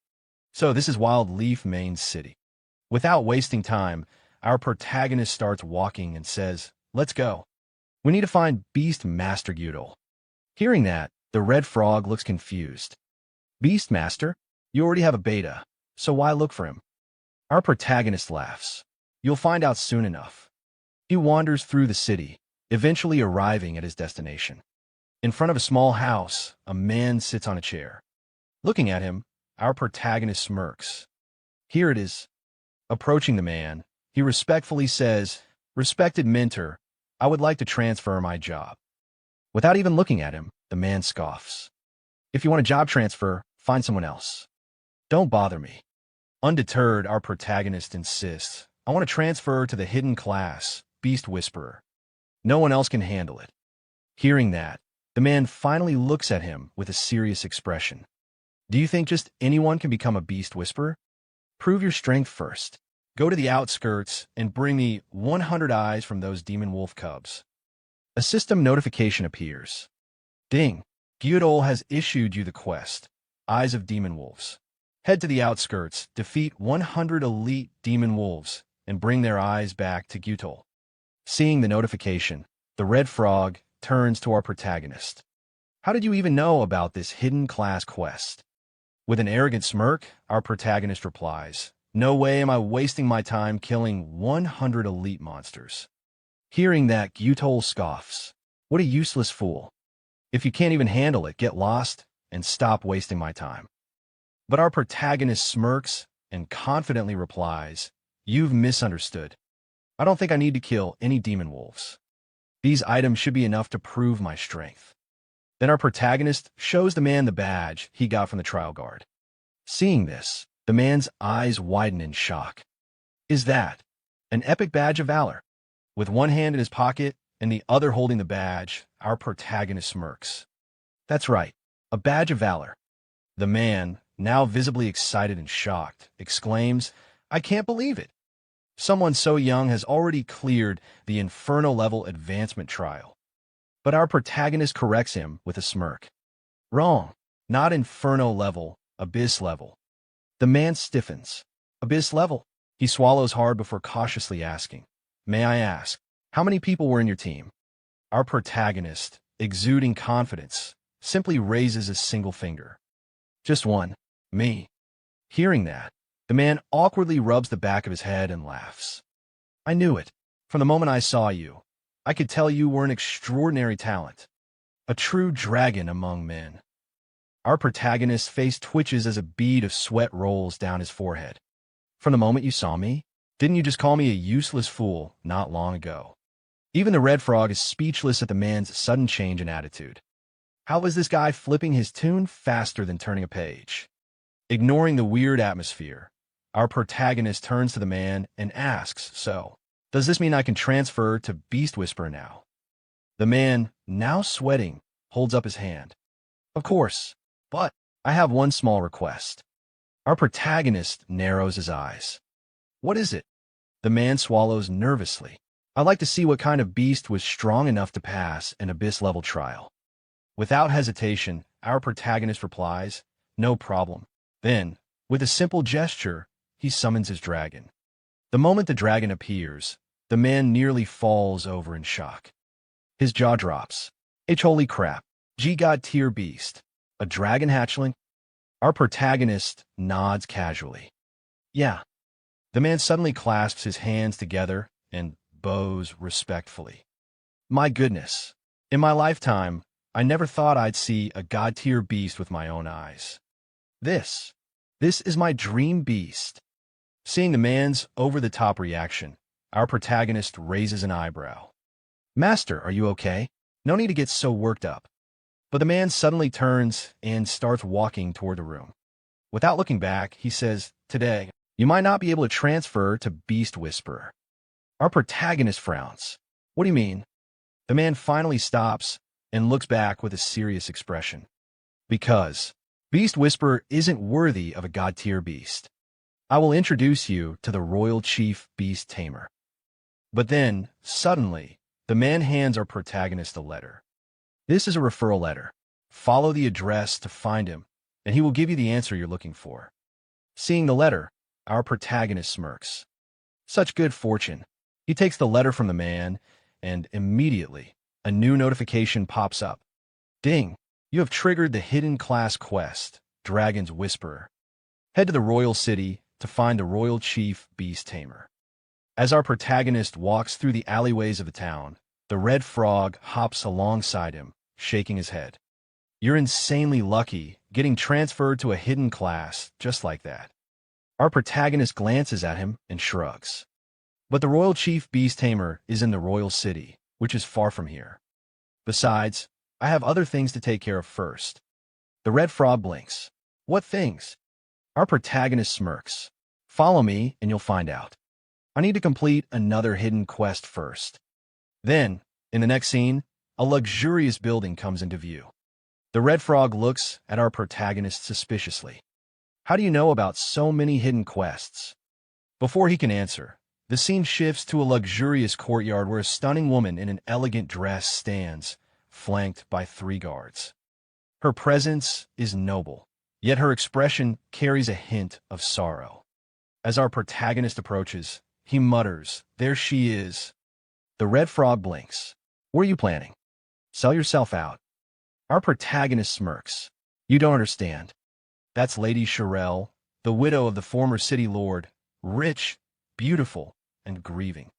So this is Wild Leaf Main City. Without wasting time, our protagonist starts walking and says, let's go. We need to find Beast Master Gyudel. Hearing that, the red frog looks confused. Beast Master? You already have a beta, so why look for him? Our protagonist laughs. You'll find out soon enough. He wanders through the city, eventually arriving at his destination. In front of a small house, a man sits on a chair. Looking at him, our protagonist smirks. Here it is. Approaching the man, he respectfully says, Respected mentor, I would like to transfer my job. Without even looking at him, the man scoffs. If you want a job transfer, find someone else. Don't bother me. Undeterred, our protagonist insists, I want to transfer to the hidden class, Beast Whisperer. No one else can handle it. Hearing that, the man finally looks at him with a serious expression. Do you think just anyone can become a Beast Whisperer? Prove your strength first. Go to the outskirts and bring me 100 eyes from those demon wolf cubs. A system notification appears. Ding! Gyudol has issued you the quest, Eyes of Demon Wolves. Head to the outskirts, defeat 100 elite demon wolves, and bring their eyes back to Gyudol. Seeing the notification, the red frog turns to our protagonist. How did you even know about this hidden class quest? With an arrogant smirk, our protagonist replies, No way am I wasting my time killing 100 elite monsters. Hearing that, Gyudol scoffs. What a useless fool. If you can't even handle it, get lost and stop wasting my time. But our protagonist smirks and confidently replies, You've misunderstood. I don't think I need to kill any demon wolves. These items should be enough to prove my strength. Then our protagonist shows the man the badge he got from the trial guard. Seeing this, the man's eyes widen in shock. Is that an epic badge of valor? With one hand in his pocket and the other holding the badge, our protagonist smirks. That's right, a badge of valor. The man, now visibly excited and shocked, exclaims, I can't believe it. Someone so young has already cleared the Inferno-level advancement trial. But our protagonist corrects him with a smirk. Wrong. Not Inferno-level, Abyss-level. The man stiffens. Abyss-level? He swallows hard before cautiously asking, May I ask, how many people were in your team? Our protagonist, exuding confidence, simply raises a single finger. Just one. Me. Hearing that, the man awkwardly rubs the back of his head and laughs. I knew it. From the moment I saw you, I could tell you were an extraordinary talent. A true dragon among men. Our protagonist's face twitches as a bead of sweat rolls down his forehead. From the moment you saw me, didn't you just call me a useless fool not long ago? Even the red frog is speechless at the man's sudden change in attitude. How was this guy flipping his tune faster than turning a page? Ignoring the weird atmosphere, our protagonist turns to the man and asks, So, does this mean I can transfer to Beast Whisperer now? The man, now sweating, holds up his hand. Of course, but I have one small request. Our protagonist narrows his eyes. What is it? The man swallows nervously. I'd like to see what kind of beast was strong enough to pass an Abyss-level trial. Without hesitation, our protagonist replies, No problem. Then, with a simple gesture, he summons his dragon. The moment the dragon appears, the man nearly falls over in shock. His jaw drops. Holy crap. G-God tier beast. A dragon hatchling? Our protagonist nods casually. Yeah. The man suddenly clasps his hands together and bows respectfully. My goodness. In my lifetime, I never thought I'd see a god-tier beast with my own eyes. This is my dream beast. Seeing the man's over-the-top reaction, our protagonist raises an eyebrow. Master, are you okay? No need to get so worked up. But the man suddenly turns and starts walking toward the room. Without looking back, he says, Today, you might not be able to transfer to Beast Whisperer. Our protagonist frowns. What do you mean? The man finally stops and looks back with a serious expression. Because Beast Whisperer isn't worthy of a god-tier beast. I will introduce you to the Royal Chief Beast Tamer. But then, suddenly, the man hands our protagonist a letter. This is a referral letter. Follow the address to find him, and he will give you the answer you're looking for. Seeing the letter, our protagonist smirks. Such good fortune. He takes the letter from the man, and immediately, a new notification pops up. Ding! You have triggered the hidden class quest, Dragon's Whisperer. Head to the royal city to find the Royal Chief Beast Tamer. As our protagonist walks through the alleyways of the town, the red frog hops alongside him, shaking his head. You're insanely lucky, getting transferred to a hidden class just like that. Our protagonist glances at him and shrugs. But the Royal Chief Beast Tamer is in the royal city, which is far from here. Besides, I have other things to take care of first. The red frog blinks. What things? Our protagonist smirks. Follow me and you'll find out. I need to complete another hidden quest first. Then, in the next scene, a luxurious building comes into view. The red frog looks at our protagonist suspiciously. How do you know about so many hidden quests? Before he can answer, the scene shifts to a luxurious courtyard where a stunning woman in an elegant dress stands, flanked by 3 guards. Her presence is noble, yet her expression carries a hint of sorrow. As our protagonist approaches, he mutters, "There she is." The red frog blinks. "What are you planning? Sell yourself out." Our protagonist smirks. "You don't understand. That's Lady Xiao, the widow of the former city lord, rich, beautiful, and grieving."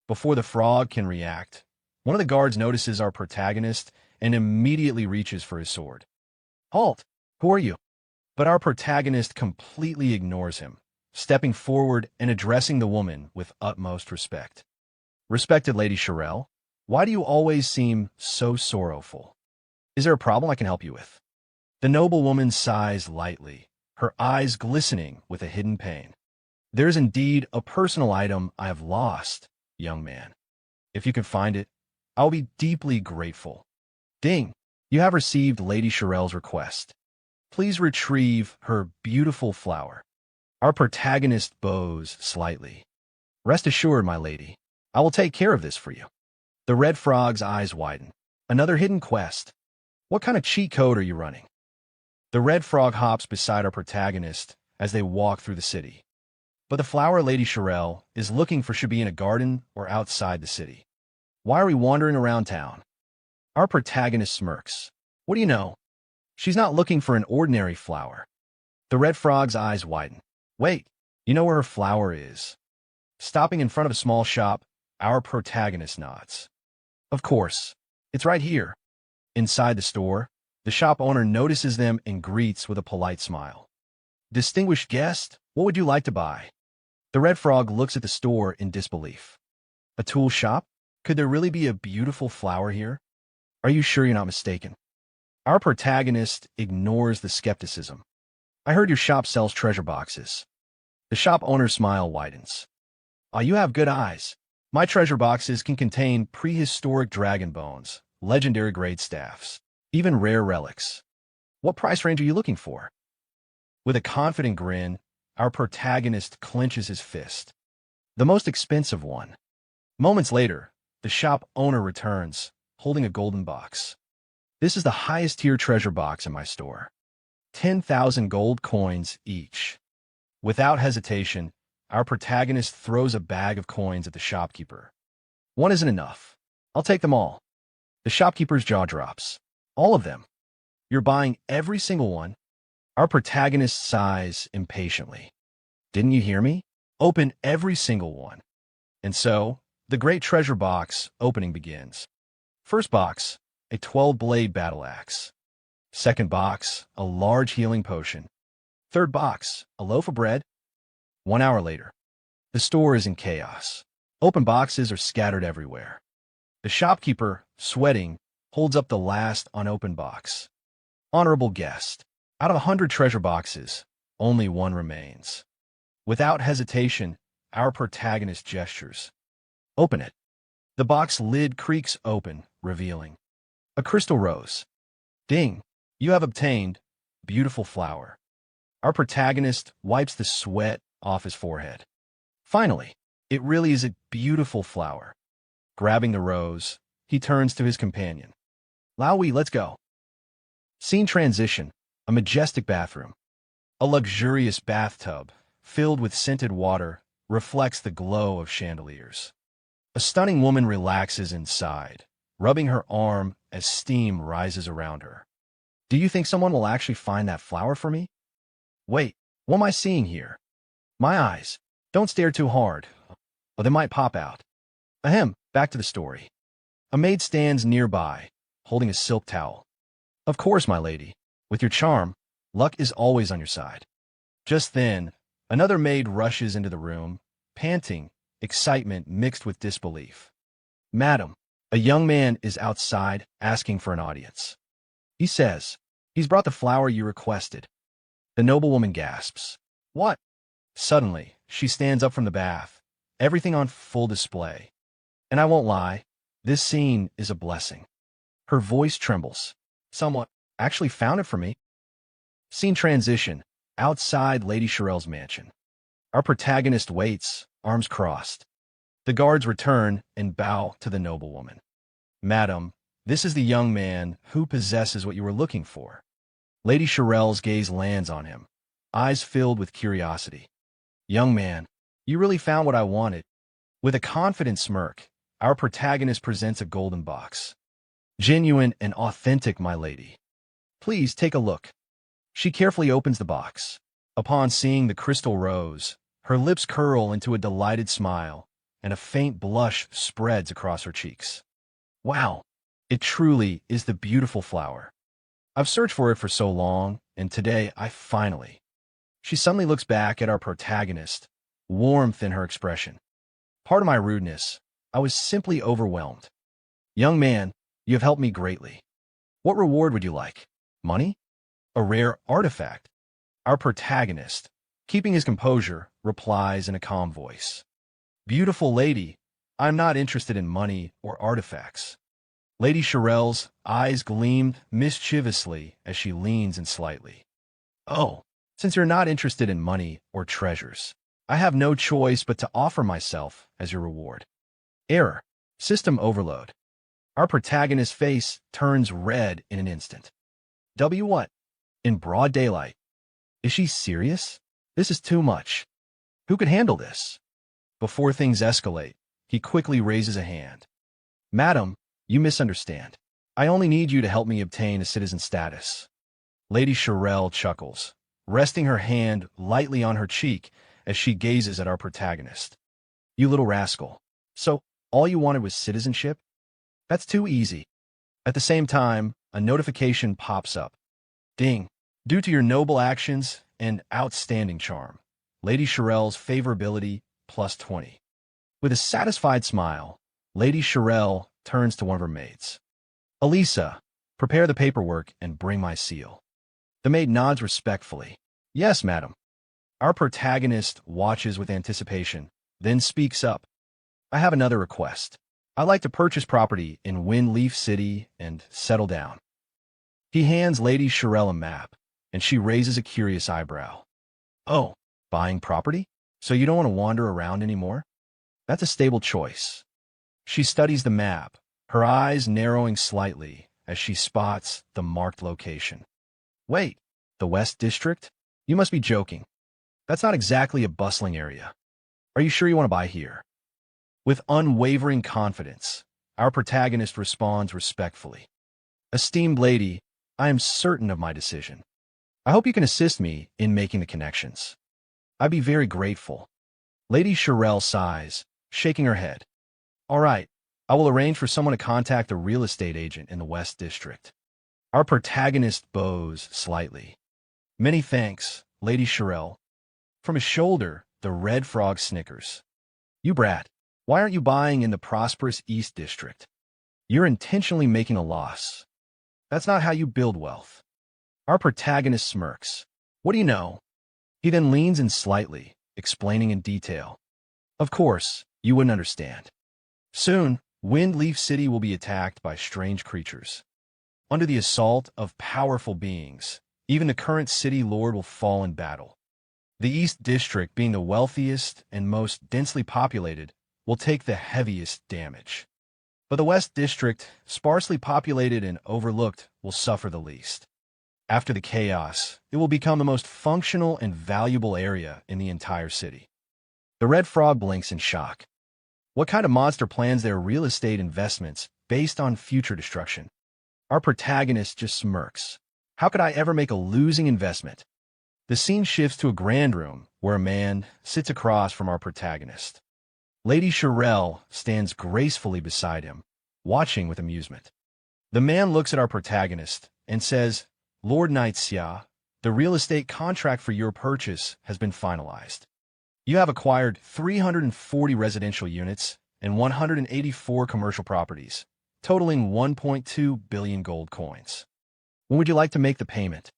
Before the frog can react, one of the guards notices our protagonist and immediately reaches for his sword. "Halt! Who are you?" But our protagonist completely ignores him, stepping forward and addressing the woman with utmost respect. "Respected Lady Xiao, why do you always seem so sorrowful? Is there a problem I can help you with?" The noble woman sighs lightly, her eyes glistening with a hidden pain. "There is indeed a personal item I have lost, young man. If you can find it, I'll be deeply grateful." Ding! You have received Lady Xiao's request. Please retrieve her beautiful flower. Our protagonist bows slightly. "Rest assured, my lady, I will take care of this for you." The red frog's eyes widen. "Another hidden quest? What kind of cheat code are you running?" The red frog hops beside our protagonist as they walk through the city. But the flower Lady Xiao is looking for should be in a garden or outside the city. "Why are we wandering around town?" Our protagonist smirks. "What do you know? She's not looking for an ordinary flower." The red frog's eyes widen. "Wait, you know where her flower is?" Stopping in front of a small shop, our protagonist nods. "Of course, it's right here." Inside the store, the shop owner notices them and greets with a polite smile. "Distinguished guest, what would you like to buy?" The red frog looks at the store in disbelief. "A tool shop? Could there really be a beautiful flower here? Are you sure you're not mistaken?" Our protagonist ignores the skepticism. "I heard your shop sells treasure boxes." The shop owner's smile widens. "Ah, you have good eyes. My treasure boxes can contain prehistoric dragon bones, legendary grade staffs, even rare relics. What price range are you looking for?" With a confident grin, our protagonist clenches his fist. "The most expensive one." Moments later, the shop owner returns, holding a golden box. "This is the highest tier treasure box in my store. 10,000 gold coins each." Without hesitation, our protagonist throws a bag of coins at the shopkeeper. "One isn't enough. I'll take them all." The shopkeeper's jaw drops. "All of them? You're buying every single one?" Our protagonist sighs impatiently. "Didn't you hear me? Open every single one." And so, the great treasure box opening begins. First box, a 12-blade battle axe. Second box, a large healing potion. Third box, a loaf of bread. 1 hour later, the store is in chaos. Open boxes are scattered everywhere. The shopkeeper, sweating, holds up the last unopened box. "Honorable guest, out of 100 treasure boxes, only one remains." Without hesitation, our protagonist gestures. "Open it." The box lid creaks open, revealing a crystal rose. Ding! You have obtained beautiful flower. Our protagonist wipes the sweat off his forehead. Finally, it really is a beautiful flower. Grabbing the rose, he turns to his companion. "Laowi, let's go." Scene transition, a majestic bathroom. A luxurious bathtub, filled with scented water, reflects the glow of chandeliers. A stunning woman relaxes inside, rubbing her arm as steam rises around her. "Do you think someone will actually find that flower for me?" "Wait, what am I seeing here?" "My eyes. Don't stare too hard, or they might pop out." Ahem, back to the story. A maid stands nearby, holding a silk towel. "Of course, my lady. With your charm, luck is always on your side." Just then, another maid rushes into the room, panting, excitement mixed with disbelief. "Madam, A young man is outside asking for an audience. He says, "He's brought the flower you requested." The noblewoman gasps. "What?" Suddenly, she stands up from the bath, everything on full display. And I won't lie, this scene is a blessing. Her voice trembles. "Someone actually found it for me." Scene transition, outside Lady Shirel's mansion. Our protagonist waits, arms crossed. The guards return and bow to the noblewoman. "Madam, this is the young man who possesses what you were looking for." Lady Shirel's gaze lands on him, eyes filled with curiosity. "Young man, you really found what I wanted." With a confident smirk, our protagonist presents a golden box. "Genuine and authentic, my lady. Please take a look." She carefully opens the box. Upon seeing the crystal rose, her lips curl into a delighted smile, and a faint blush spreads across her cheeks. "Wow, it truly is the beautiful flower. I've searched for it for so long, and today I finally..." She suddenly looks back at our protagonist, warmth in her expression. "Pardon my rudeness, I was simply overwhelmed." "Young man, you have helped me greatly. What reward would you like? Money? A rare artifact?" Our protagonist, keeping his composure, replies in a calm voice. "Beautiful lady, I'm not interested in money or artifacts." Lady Shirel's eyes gleamed mischievously as she leans in slightly. "Oh, since you're not interested in money or treasures, I have no choice but to offer myself as your reward." Error. System overload. Our protagonist's face turns red in an instant. What? In broad daylight. Is she serious? This is too much. Who could handle this? Before things escalate, he quickly raises a hand. "Madam, you misunderstand. I only need you to help me obtain a citizen status." Lady Shirel chuckles, resting her hand lightly on her cheek as she gazes at our protagonist. "You little rascal. So, all you wanted was citizenship? That's too easy." At the same time, a notification pops up. Ding. "Due to your noble actions and outstanding charm, Lady Shirel's favorability +20. With a satisfied smile, Lady Shirel turns to one of her maids. "Elisa, prepare the paperwork and bring my seal." The maid nods respectfully. "Yes, madam." Our protagonist watches with anticipation, then speaks up. "I have another request. I'd like to purchase property in Windleaf City and settle down." He hands Lady Shirel a map, and she raises a curious eyebrow. "Oh, buying property? So you don't want to wander around anymore? That's a stable choice." She studies the map, her eyes narrowing slightly as she spots the marked location. "Wait, the West District? You must be joking. That's not exactly a bustling area. Are you sure you want to buy here?" With unwavering confidence, our protagonist responds respectfully. "Esteemed lady, I am certain of my decision. I hope you can assist me in making the connections. I'd be very grateful." Lady Shirel sighs, shaking her head. "All right, I will arrange for someone to contact a real estate agent in the West District." Our protagonist bows slightly. "Many thanks, Lady Shirel." From his shoulder, the red frog snickers. "You brat, why aren't you buying in the prosperous East District? You're intentionally making a loss. That's not how you build wealth." Our protagonist smirks. "What do you know?" He then leans in slightly, explaining in detail. "Of course, you wouldn't understand. Soon, Windleaf City will be attacked by strange creatures. Under the assault of powerful beings, even the current city lord will fall in battle. The East District, being the wealthiest and most densely populated, will take the heaviest damage. But the West District, sparsely populated and overlooked, will suffer the least. After the chaos, it will become the most functional and valuable area in the entire city." The red frog blinks in shock. What kind of monster plans their real estate investments based on future destruction? Our protagonist just smirks. "How could I ever make a losing investment?" The scene shifts to a grand room where a man sits across from our protagonist. Lady Shirel stands gracefully beside him, watching with amusement. The man looks at our protagonist and says, "Lord Knight Xiao, the real estate contract for your purchase has been finalized. You have acquired 340 residential units and 184 commercial properties, totaling 1.2 billion gold coins. When would you like to make the payment?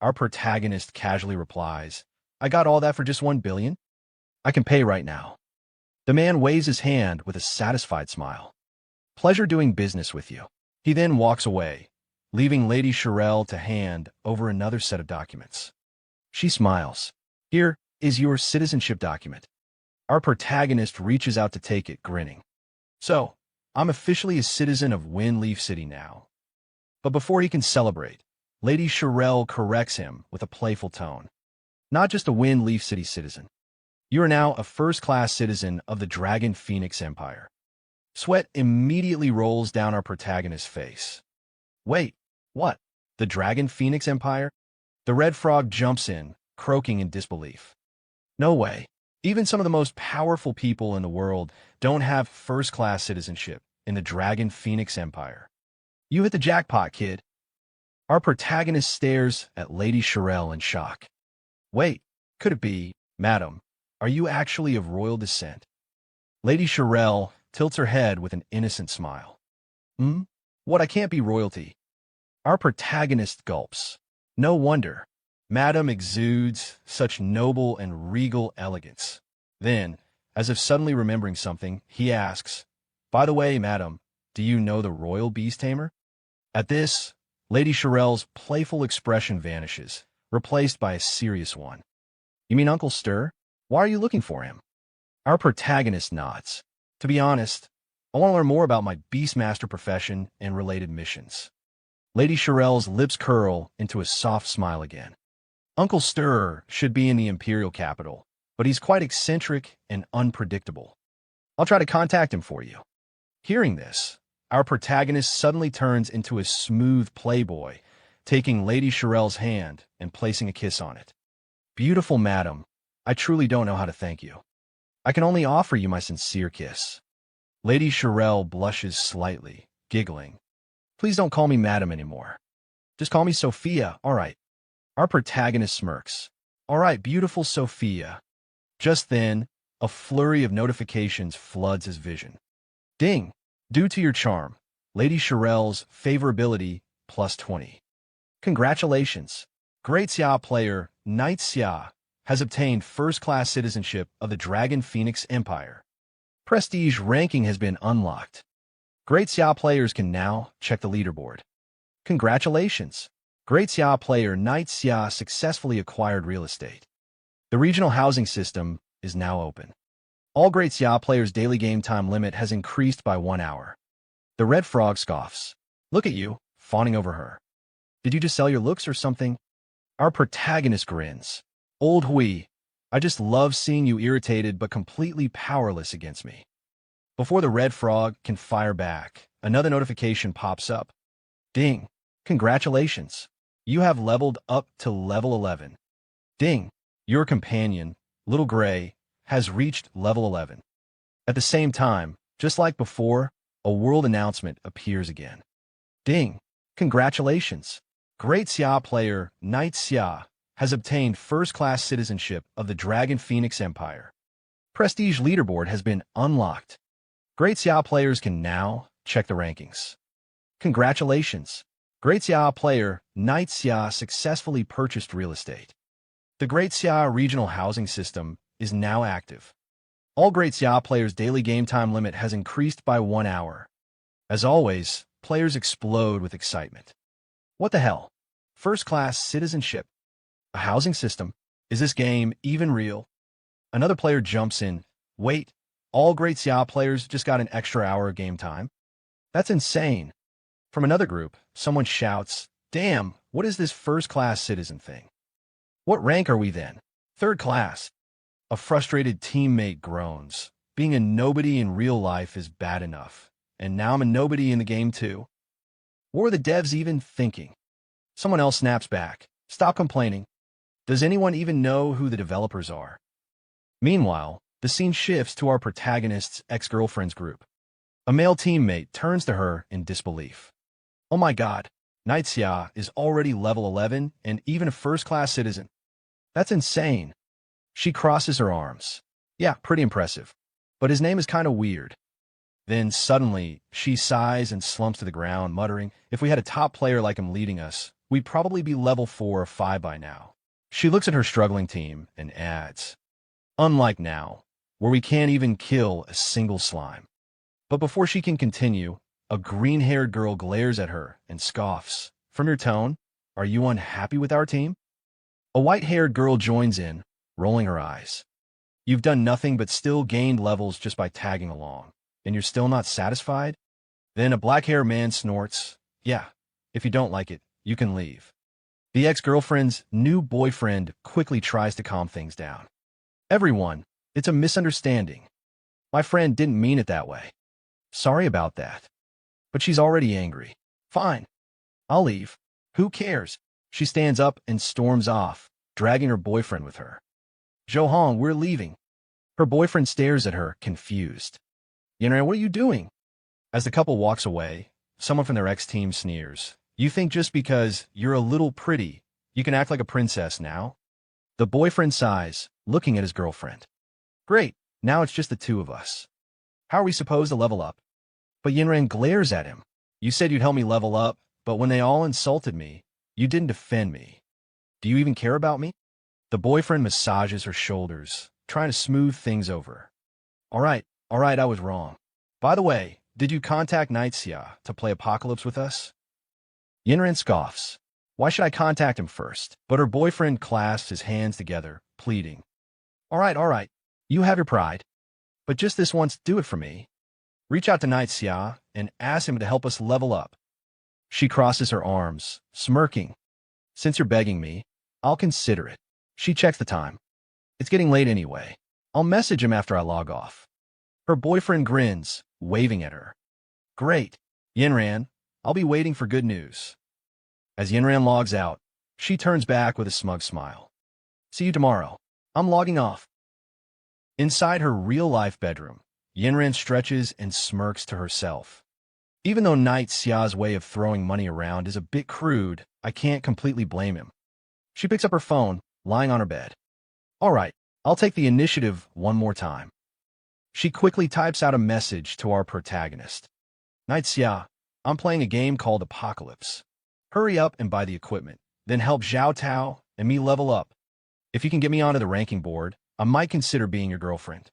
Our protagonist casually replies, I got all that for just 1 billion? I can pay right now. The man waves his hand with a satisfied smile. Pleasure doing business with you. He then walks away, leaving Lady Shirelle to hand over another set of documents. She smiles. Here is your citizenship document. Our protagonist reaches out to take it, grinning. So, I'm officially a citizen of Windleaf City now. But before he can celebrate, Lady Shirelle corrects him with a playful tone. Not just a Windleaf City citizen. You are now a first-class citizen of the Dragon Phoenix Empire. Sweat immediately rolls down our protagonist's face. Wait, what? The Dragon Phoenix Empire? The red frog jumps in, croaking in disbelief. No way. Even some of the most powerful people in the world don't have first-class citizenship in the Dragon Phoenix Empire. You hit the jackpot, kid. Our protagonist stares at Lady Shirelle in shock. Wait, could it be, madam, are you actually of royal descent? Lady Shirelle tilts her head with an innocent smile. What, I can't be royalty? Our protagonist gulps. No wonder. Madam exudes such noble and regal elegance. Then, as if suddenly remembering something, he asks, By the way, madam, do you know the royal beast tamer? At this, Lady Shirelle's playful expression vanishes, replaced by a serious one. You mean Uncle Stir? Why are you looking for him? Our protagonist nods. To be honest, I want to learn more about my Beastmaster profession and related missions. Lady Shirelle's lips curl into a soft smile again. Uncle Stir should be in the Imperial capital, but he's quite eccentric and unpredictable. I'll try to contact him for you. Hearing this, our protagonist suddenly turns into a smooth playboy, taking Lady Shirelle's hand and placing a kiss on it. Beautiful madam, I truly don't know how to thank you. I can only offer you my sincere kiss. Lady Shirelle blushes slightly, giggling. Please don't call me madam anymore. Just call me Sophia, all right. Our protagonist smirks. All right, beautiful Sophia. Just then, a flurry of notifications floods his vision. Ding! Due to your charm, Lady Shirelle's favorability plus 20. Congratulations! Great Xiao player, Knight Xiao, has obtained first-class citizenship of the Dragon Phoenix Empire. Prestige ranking has been unlocked. Great Xiao players can now check the leaderboard. Congratulations! Great Xiao player Knight Xiao successfully acquired real estate. The regional housing system is now open. All Great Xiao players' daily game time limit has increased by 1 hour. The red frog scoffs. Look at you, fawning over her. Did you just sell your looks or something? Our protagonist grins. Old Hui, I just love seeing you irritated but completely powerless against me. Before the red frog can fire back, another notification pops up. Ding! Congratulations! You have leveled up to level 11. Ding! Your companion, Little Gray, has reached level 11. At the same time, just like before, a world announcement appears again. Ding! Congratulations! Great Xiao player, Knight Xiao, has obtained first-class citizenship of the Dragon Phoenix Empire. Prestige leaderboard has been unlocked. Great Xiao players can now check the rankings. Congratulations! Great Xiao player, Knight Xiao successfully purchased real estate. The Great Xiao regional housing system is now active. All Great Xiao players' daily game time limit has increased by 1 hour. As always, players explode with excitement. What the hell? First-class citizenship? A housing system? Is this game even real? Another player jumps in. Wait, all Great Xiao players just got an extra hour of game time? That's insane. From another group, someone shouts, Damn, what is this first-class citizen thing? What rank are we then? Third class. A frustrated teammate groans. Being a nobody in real life is bad enough, and now I'm a nobody in the game too. What were the devs even thinking? Someone else snaps back. Stop complaining. Does anyone even know who the developers are? Meanwhile, the scene shifts to our protagonist's ex-girlfriend's group. A male teammate turns to her in disbelief. Oh my god, Knight Xiao is already level 11 and even a first-class citizen. That's insane. She crosses her arms. Yeah, pretty impressive. But his name is kind of weird. Then suddenly, she sighs and slumps to the ground, muttering, "If we had a top player like him leading us, we'd probably be level 4 or 5 by now." She looks at her struggling team and adds, "Unlike now, where we can't even kill a single slime." But before she can continue, a green-haired girl glares at her and scoffs. "From your tone, are you unhappy with our team?" A white-haired girl joins in, rolling her eyes. "You've done nothing but still gained levels just by tagging along, and you're still not satisfied?" Then a black-haired man snorts, "Yeah, if you don't like it, you can leave." The ex-girlfriend's new boyfriend quickly tries to calm things down. "Everyone, it's a misunderstanding. My friend didn't mean it that way. Sorry about that." But she's already angry. "Fine. I'll leave. Who cares?" She stands up and storms off, dragging her boyfriend with her. "Johan, we're leaving." Her boyfriend stares at her, confused. "Yinran, what are you doing?" As the couple walks away, someone from their ex-team sneers. "You think just because you're a little pretty, you can act like a princess now?" The boyfriend sighs, looking at his girlfriend. "Great, now it's just the two of us. How are we supposed to level up?" But Yinran glares at him. "You said you'd help me level up, but when they all insulted me, you didn't defend me. Do you even care about me?" The boyfriend massages her shoulders, trying to smooth things over. All right, I was wrong. By the way, did you contact Xiao to play Apocalypse with us?" Yinran scoffs. "Why should I contact him first?" But her boyfriend clasps his hands together, pleading. All right, you have your pride. But just this once, do it for me. Reach out to Xiao and ask him to help us level up." She crosses her arms, smirking. "Since you're begging me, I'll consider it." She checks the time. "It's getting late anyway. I'll message him after I log off." Her boyfriend grins, waving at her. "Great. Yinran, I'll be waiting for good news." As Yinran logs out, she turns back with a smug smile. "See you tomorrow. I'm logging off." Inside her real-life bedroom, Yinran stretches and smirks to herself. Even though Xiao's way of throwing money around is a bit crude, I can't completely blame him. She picks up her phone, lying on her bed. "All right, I'll take the initiative one more time." She quickly types out a message to our protagonist. "Xiao, I'm playing a game called Apocalypse. Hurry up and buy the equipment, then help Xiao Tao and me level up. If you can get me onto the ranking board, I might consider being your girlfriend.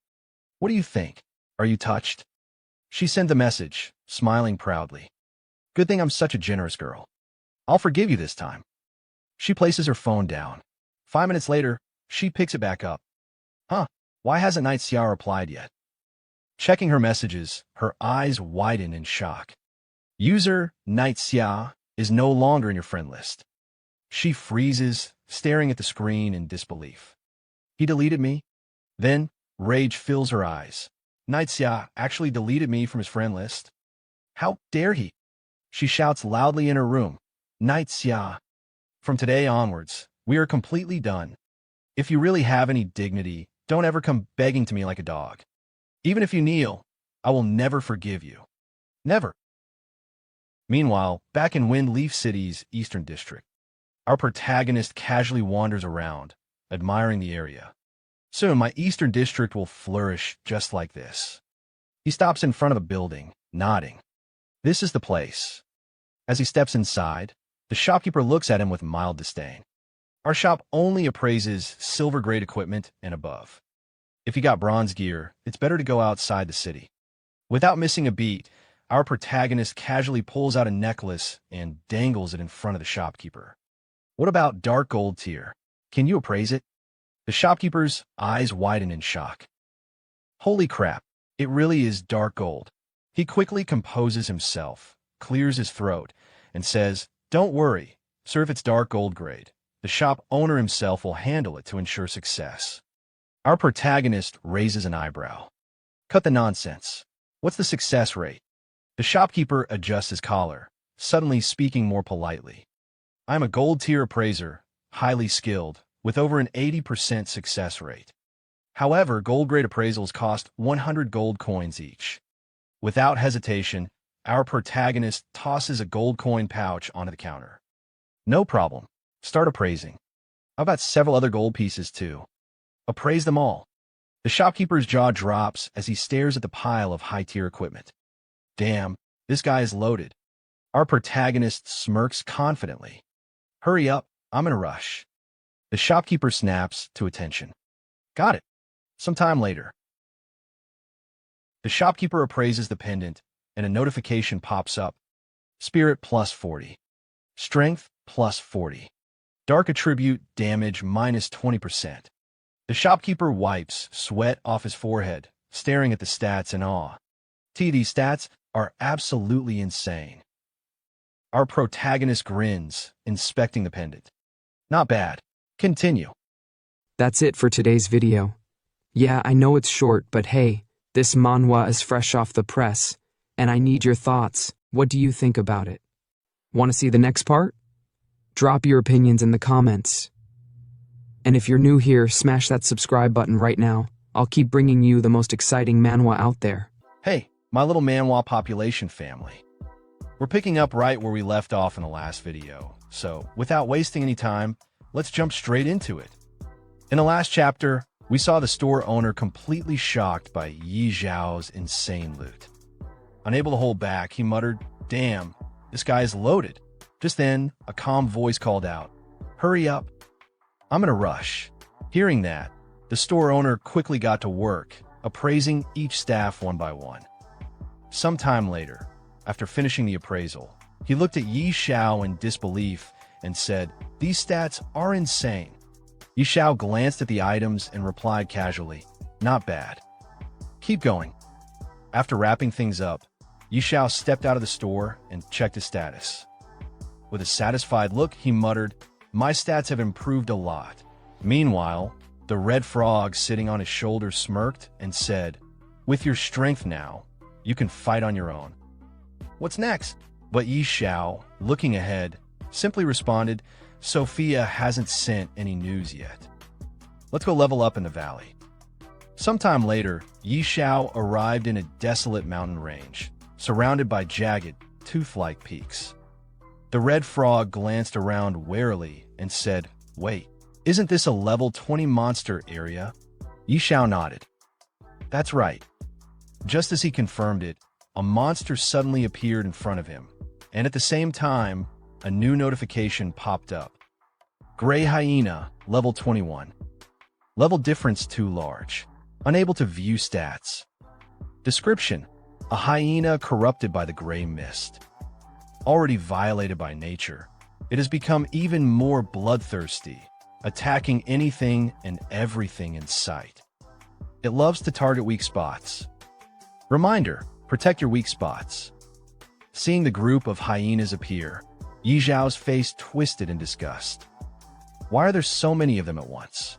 What do you think? Are you touched?" She sent the message, smiling proudly. "Good thing I'm such a generous girl. I'll forgive you this time." She places her phone down. 5 minutes later, she picks it back up. "Huh, why hasn't Xiao replied yet?" Checking her messages, her eyes widen in shock. User Xiao is no longer in your friend list. She freezes, staring at the screen in disbelief. "He deleted me?" Then, rage fills her eyes. Xiao actually deleted me from his friend list? How dare he? She shouts loudly in her room. "Xiao, from today onwards, we are completely done. If you really have any dignity, don't ever come begging to me like a dog. Even if you kneel, I will never forgive you. Never." Meanwhile, back in Wind Leaf City's Eastern District, our protagonist casually wanders around, admiring the area. Soon, my Eastern District will flourish just like this. He stops in front of a building, nodding. This is the place. As he steps inside, the shopkeeper looks at him with mild disdain. Our shop only appraises silver-grade equipment and above. If you got bronze gear, it's better to go outside the city. Without missing a beat, our protagonist casually pulls out a necklace and dangles it in front of the shopkeeper. "What about dark gold tier? Can you appraise it?" The shopkeeper's eyes widen in shock. "Holy crap, it really is dark gold." He quickly composes himself, clears his throat, and says, "Don't worry, sir, if it's dark gold grade, the shop owner himself will handle it to ensure success." Our protagonist raises an eyebrow. "Cut the nonsense. What's the success rate?" The shopkeeper adjusts his collar, suddenly speaking more politely. "I'm a gold tier appraiser, highly skilled, with over an 80% success rate. However, gold grade appraisals cost 100 gold coins each." Without hesitation, our protagonist tosses a gold coin pouch onto the counter. "No problem. Start appraising. I've got several other gold pieces too. Appraise them all." The shopkeeper's jaw drops as he stares at the pile of high-tier equipment. Damn, this guy is loaded. Our protagonist smirks confidently. Hurry up, I'm in a rush. The shopkeeper snaps to attention. Got it. Sometime later. The shopkeeper appraises the pendant, and a notification pops up. Spirit plus 40. Strength plus 40. Dark attribute damage minus 20%. The shopkeeper wipes sweat off his forehead, staring at the stats in awe. These stats are absolutely insane. Our protagonist grins, inspecting the pendant. Not bad. Continue. That's it for today's video. Yeah, I know it's short, but hey, this manhwa is fresh off the press, and I need your thoughts. What do you think about it? Want to see the next part? Drop your opinions in the comments. And if you're new here, smash that subscribe button right now. I'll keep bringing you the most exciting manhwa out there. Hey, my little manhwa population family. We're picking up right where we left off in the last video, so without wasting any time, let's jump straight into it. In the last chapter, we saw the store owner completely shocked by Xiao's insane loot. Unable to hold back, he muttered, "Damn, this guy is loaded." Just then, a calm voice called out, "Hurry up, I'm in a rush." Hearing that, the store owner quickly got to work, appraising each staff one by one. Sometime later, after finishing the appraisal, he looked at Xiao in disbelief and said, "These stats are insane." Xiao glanced at the items and replied casually, "Not bad. Keep going." After wrapping things up, Xiao stepped out of the store and checked his status. With a satisfied look, he muttered, "My stats have improved a lot." Meanwhile, the red frog sitting on his shoulder smirked and said, "With your strength now, you can fight on your own. What's next?" But Xiao, looking ahead, simply responded, "Sophia hasn't sent any news yet. Let's go level up in the valley." Sometime later, Xiao arrived in a desolate mountain range, surrounded by jagged, tooth-like peaks. The red frog glanced around warily and said, "Wait, isn't this a level 20 monster area?" Xiao nodded. "That's right." Just as he confirmed it, a monster suddenly appeared in front of him, and at the same time, a new notification popped up. Gray Hyena, level 21. Level difference too large. Unable to view stats. Description: a hyena corrupted by the gray mist. Already violated by nature, it has become even more bloodthirsty, attacking anything and everything in sight. It loves to target weak spots. Reminder: protect your weak spots. Seeing the group of hyenas appear, Xiao's face twisted in disgust. Why are there so many of them at once?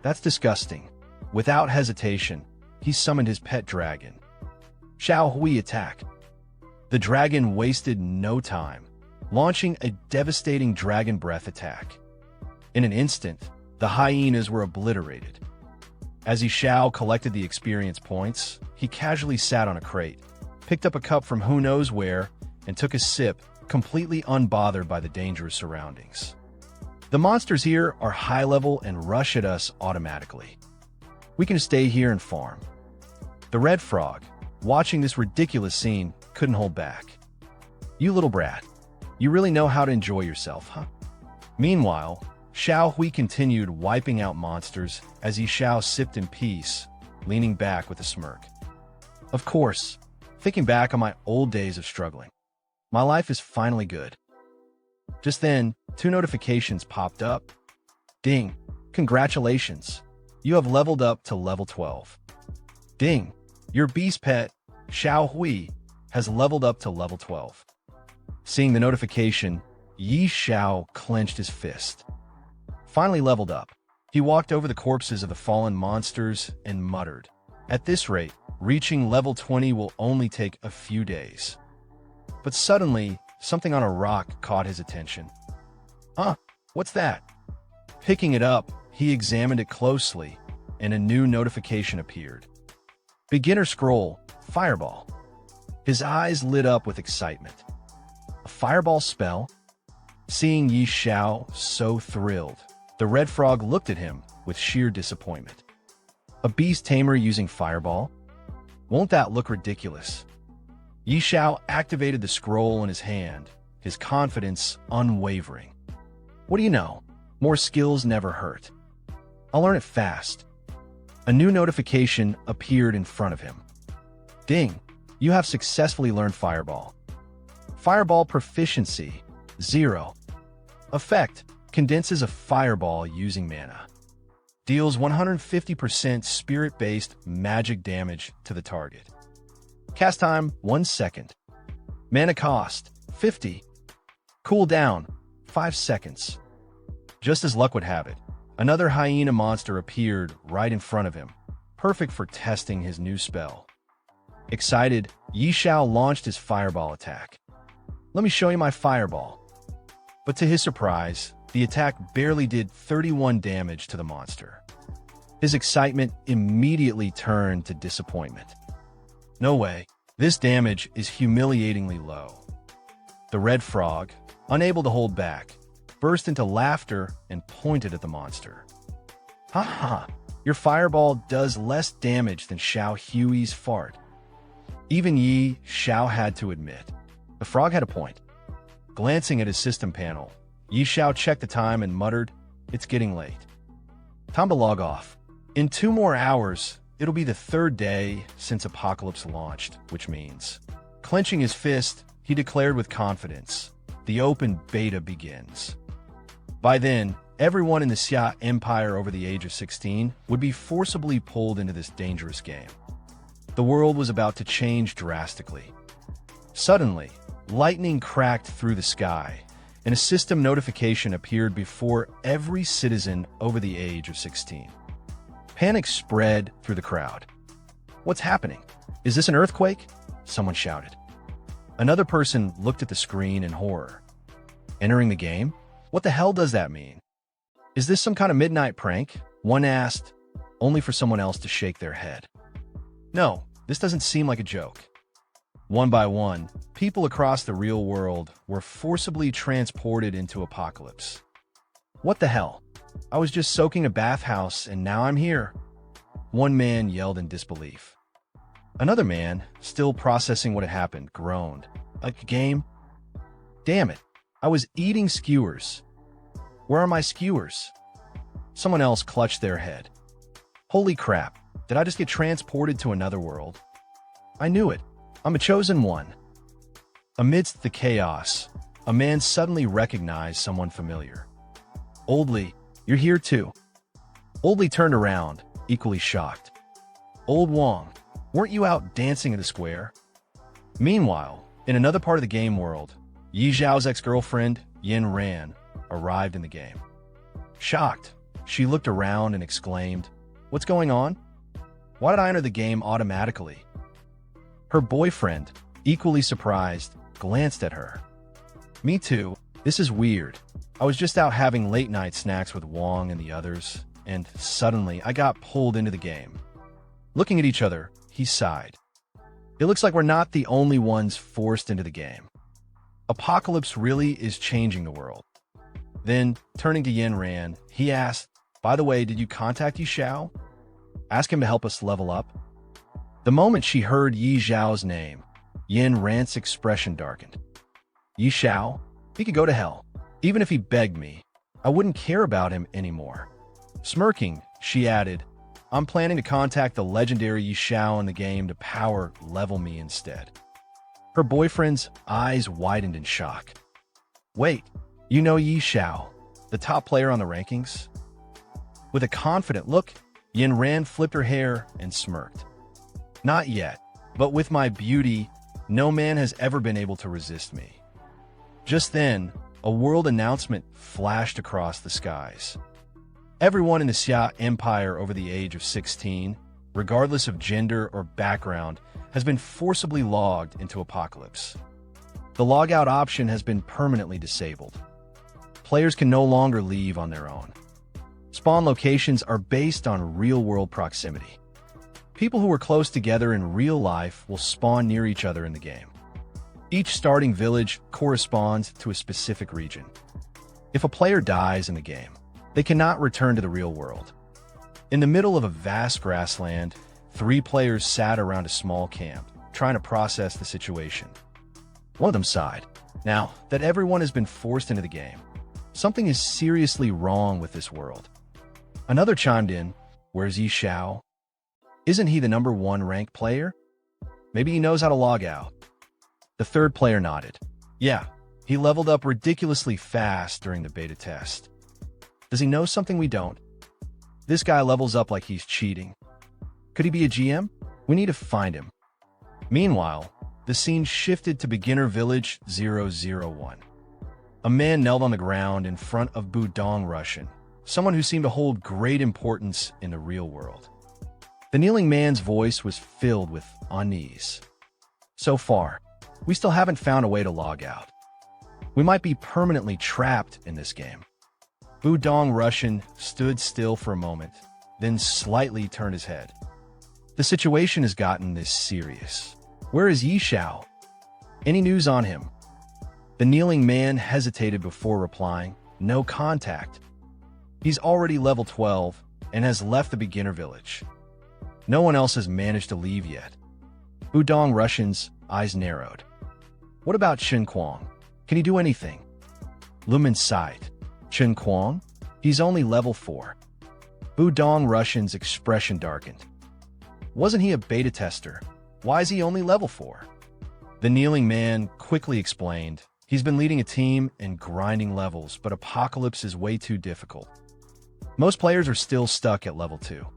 That's disgusting. Without hesitation, he summoned his pet dragon. Xiao Hui attacked. The dragon wasted no time, launching a devastating dragon breath attack. In an instant, the hyenas were obliterated. As Xiao collected the experience points, he casually sat on a crate, picked up a cup from who knows where, and took a sip, completely unbothered by the dangerous surroundings. The monsters here are high level and rush at us automatically. We can stay here and farm. The red frog, watching this ridiculous scene, couldn't hold back. "You little brat, you really know how to enjoy yourself, huh?" Meanwhile, Xiao Hui continued wiping out monsters as Xiao sipped in peace, leaning back with a smirk. "Of course, thinking back on my old days of struggling. My life is finally good." Just then, 2 notifications popped up. Ding! Congratulations! You have leveled up to level 12. Ding! Your beast pet, Xiao Hui, has leveled up to level 12. Seeing the notification, Xiao clenched his fist. Finally leveled up, he walked over the corpses of the fallen monsters and muttered, "At this rate, reaching level 20 will only take a few days." But suddenly, something on a rock caught his attention. "Huh, what's that?" Picking it up, he examined it closely, and a new notification appeared. Beginner scroll, Fireball. His eyes lit up with excitement. A fireball spell? Seeing Xiao so thrilled, the red frog looked at him with sheer disappointment. A beast tamer using fireball? Won't that look ridiculous? Yi Xiao activated the scroll in his hand, his confidence unwavering. What do you know? More skills never hurt. I'll learn it fast. A new notification appeared in front of him. Ding! You have successfully learned Fireball. Fireball proficiency, 0. Effect: condenses a fireball using mana. Deals 150% spirit-based magic damage to the target. Cast time, 1 second. Mana cost, 50. Cooldown, 5 seconds. Just as luck would have it, another hyena monster appeared right in front of him, perfect for testing his new spell. Excited, Yi Xiao launched his fireball attack. Let me show you my fireball. But to his surprise, the attack barely did 31 damage to the monster. His excitement immediately turned to disappointment. No way, this damage is humiliatingly low. The red frog, unable to hold back, burst into laughter and pointed at the monster. Ha ha, your fireball does less damage than Xiao Hui's fart. Even Yi Xiao had to admit, the frog had a point. Glancing at his system panel, Yi Xiao checked the time and muttered, "It's getting late. Time to log off. In 2 more hours, it'll be the 3rd day since Apocalypse launched, which means..." Clenching his fist, he declared with confidence, "The open beta begins." By then, everyone in the Xia Empire over the age of 16 would be forcibly pulled into this dangerous game. The world was about to change drastically. Suddenly, lightning cracked through the sky, and a system notification appeared before every citizen over the age of 16. Panic spread through the crowd. "What's happening? Is this an earthquake?" someone shouted. Another person looked at the screen in horror. "Entering the game? What the hell does that mean? Is this some kind of midnight prank?" one asked, only for someone else to shake their head. "No, this doesn't seem like a joke." One by one, people across the real world were forcibly transported into Apocalypse. "What the hell? I was just soaking a bathhouse and now I'm here," one man yelled in disbelief. Another man, still processing what had happened, groaned. "A game? Damn it, I was eating skewers. Where are my skewers?" Someone else clutched their head. "Holy crap, did I just get transported to another world? I knew it. I'm a chosen one." Amidst the chaos, a man suddenly recognized someone familiar. "Old Li, you're here too." Old Li turned around, equally shocked. "Old Wong, weren't you out dancing in the square?" Meanwhile, in another part of the game world, Yi Zhao's ex-girlfriend, Yin Ran, arrived in the game. Shocked, she looked around and exclaimed, "What's going on? Why did I enter the game automatically?" Her boyfriend, equally surprised, glanced at her. "Me too. This is weird. I was just out having late-night snacks with Wong and the others, and suddenly I got pulled into the game." Looking at each other, he sighed. "It looks like we're not the only ones forced into the game. Apocalypse really is changing the world." Then, turning to Yin Ran, he asked, "By the way, did you contact Yi Xiao? Ask him to help us level up?" The moment she heard Yi Zhao's name, Yin Ran's expression darkened. "Yi Xiao? He could go to hell. Even if he begged me, I wouldn't care about him anymore." Smirking, she added, "I'm planning to contact the legendary Yi Xiao in the game to power level me instead." Her boyfriend's eyes widened in shock. "Wait, you know Yi Xiao, the top player on the rankings?" With a confident look, Yin Ran flipped her hair and smirked. "Not yet, but with my beauty, no man has ever been able to resist me." Just then, a world announcement flashed across the skies. Everyone in the Xia Empire over the age of 16, regardless of gender or background, has been forcibly logged into Apocalypse. The logout option has been permanently disabled. Players can no longer leave on their own. Spawn locations are based on real-world proximity. People who are close together in real life will spawn near each other in the game. Each starting village corresponds to a specific region. If a player dies in the game, they cannot return to the real world. In the middle of a vast grassland, 3 players sat around a small camp, trying to process the situation. One of them sighed. Now that everyone has been forced into the game, something is seriously wrong with this world. Another chimed in, "Where's Xiao? Isn't he the #1 ranked player? Maybe he knows how to log out." The third player nodded. "Yeah, he leveled up ridiculously fast during the beta test. Does he know something we don't? This guy levels up like he's cheating. Could he be a GM? We need to find him." Meanwhile, the scene shifted to Beginner Village 001. A man knelt on the ground in front of Budong Russian, someone who seemed to hold great importance in the real world. The kneeling man's voice was filled with unease. "So far, we still haven't found a way to log out. We might be permanently trapped in this game." Budong Russian stood still for a moment, then slightly turned his head. "The situation has gotten this serious. Where is Xiao? Any news on him?" The kneeling man hesitated before replying, "No contact. He's already level 12 and has left the beginner village. No one else has managed to leave yet." Budong Russian's eyes narrowed. "What about Chen Kuang? Can he do anything?" Lumen sighed. "Chen Kuang? He's only level 4. Budong Russian's expression darkened. "Wasn't he a beta tester? Why is he only level 4? The kneeling man quickly explained, "He's been leading a team and grinding levels, but Apocalypse is way too difficult. Most players are still stuck at level 2.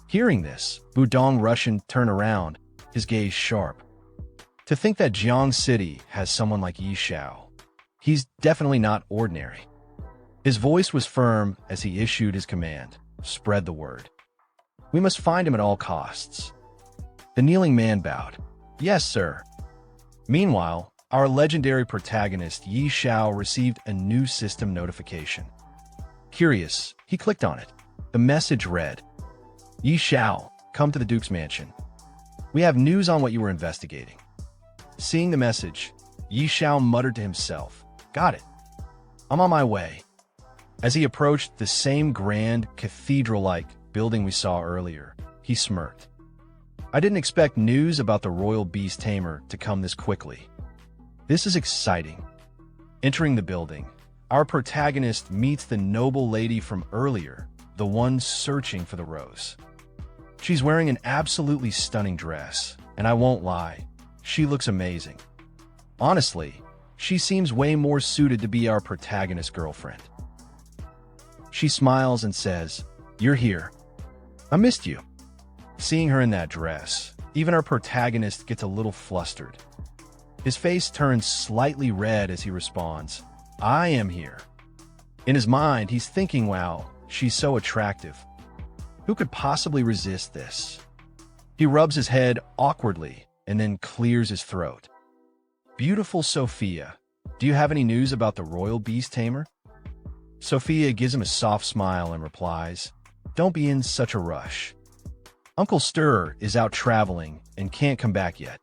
Hearing this, Budong Russian turned around, his gaze sharp. "To think that Jiang City has someone like Xiao. He's definitely not ordinary." His voice was firm as he issued his command, "Spread the word. We must find him at all costs." The kneeling man bowed. "Yes, sir." Meanwhile, our legendary protagonist Xiao received a new system notification. Curious, he clicked on it. The message read, "Xiao, come to the Duke's mansion. We have news on what you were investigating." Seeing the message, Xiao muttered to himself, "Got it. I'm on my way." As he approached the same grand, cathedral-like building we saw earlier, he smirked. "I didn't expect news about the royal beast tamer to come this quickly. This is exciting." Entering the building, our protagonist meets the noble lady from earlier, the one searching for the rose. She's wearing an absolutely stunning dress, and I won't lie, she looks amazing. Honestly, she seems way more suited to be our protagonist's girlfriend. She smiles and says, "You're here. I missed you." Seeing her in that dress, even our protagonist gets a little flustered. His face turns slightly red as he responds, "I am here." In his mind, he's thinking, wow, she's so attractive. Who could possibly resist this? He rubs his head awkwardly and then clears his throat. "Beautiful Sophia, do you have any news about the royal beast tamer?" Sophia gives him a soft smile and replies, "Don't be in such a rush. Uncle Stir is out traveling and can't come back yet."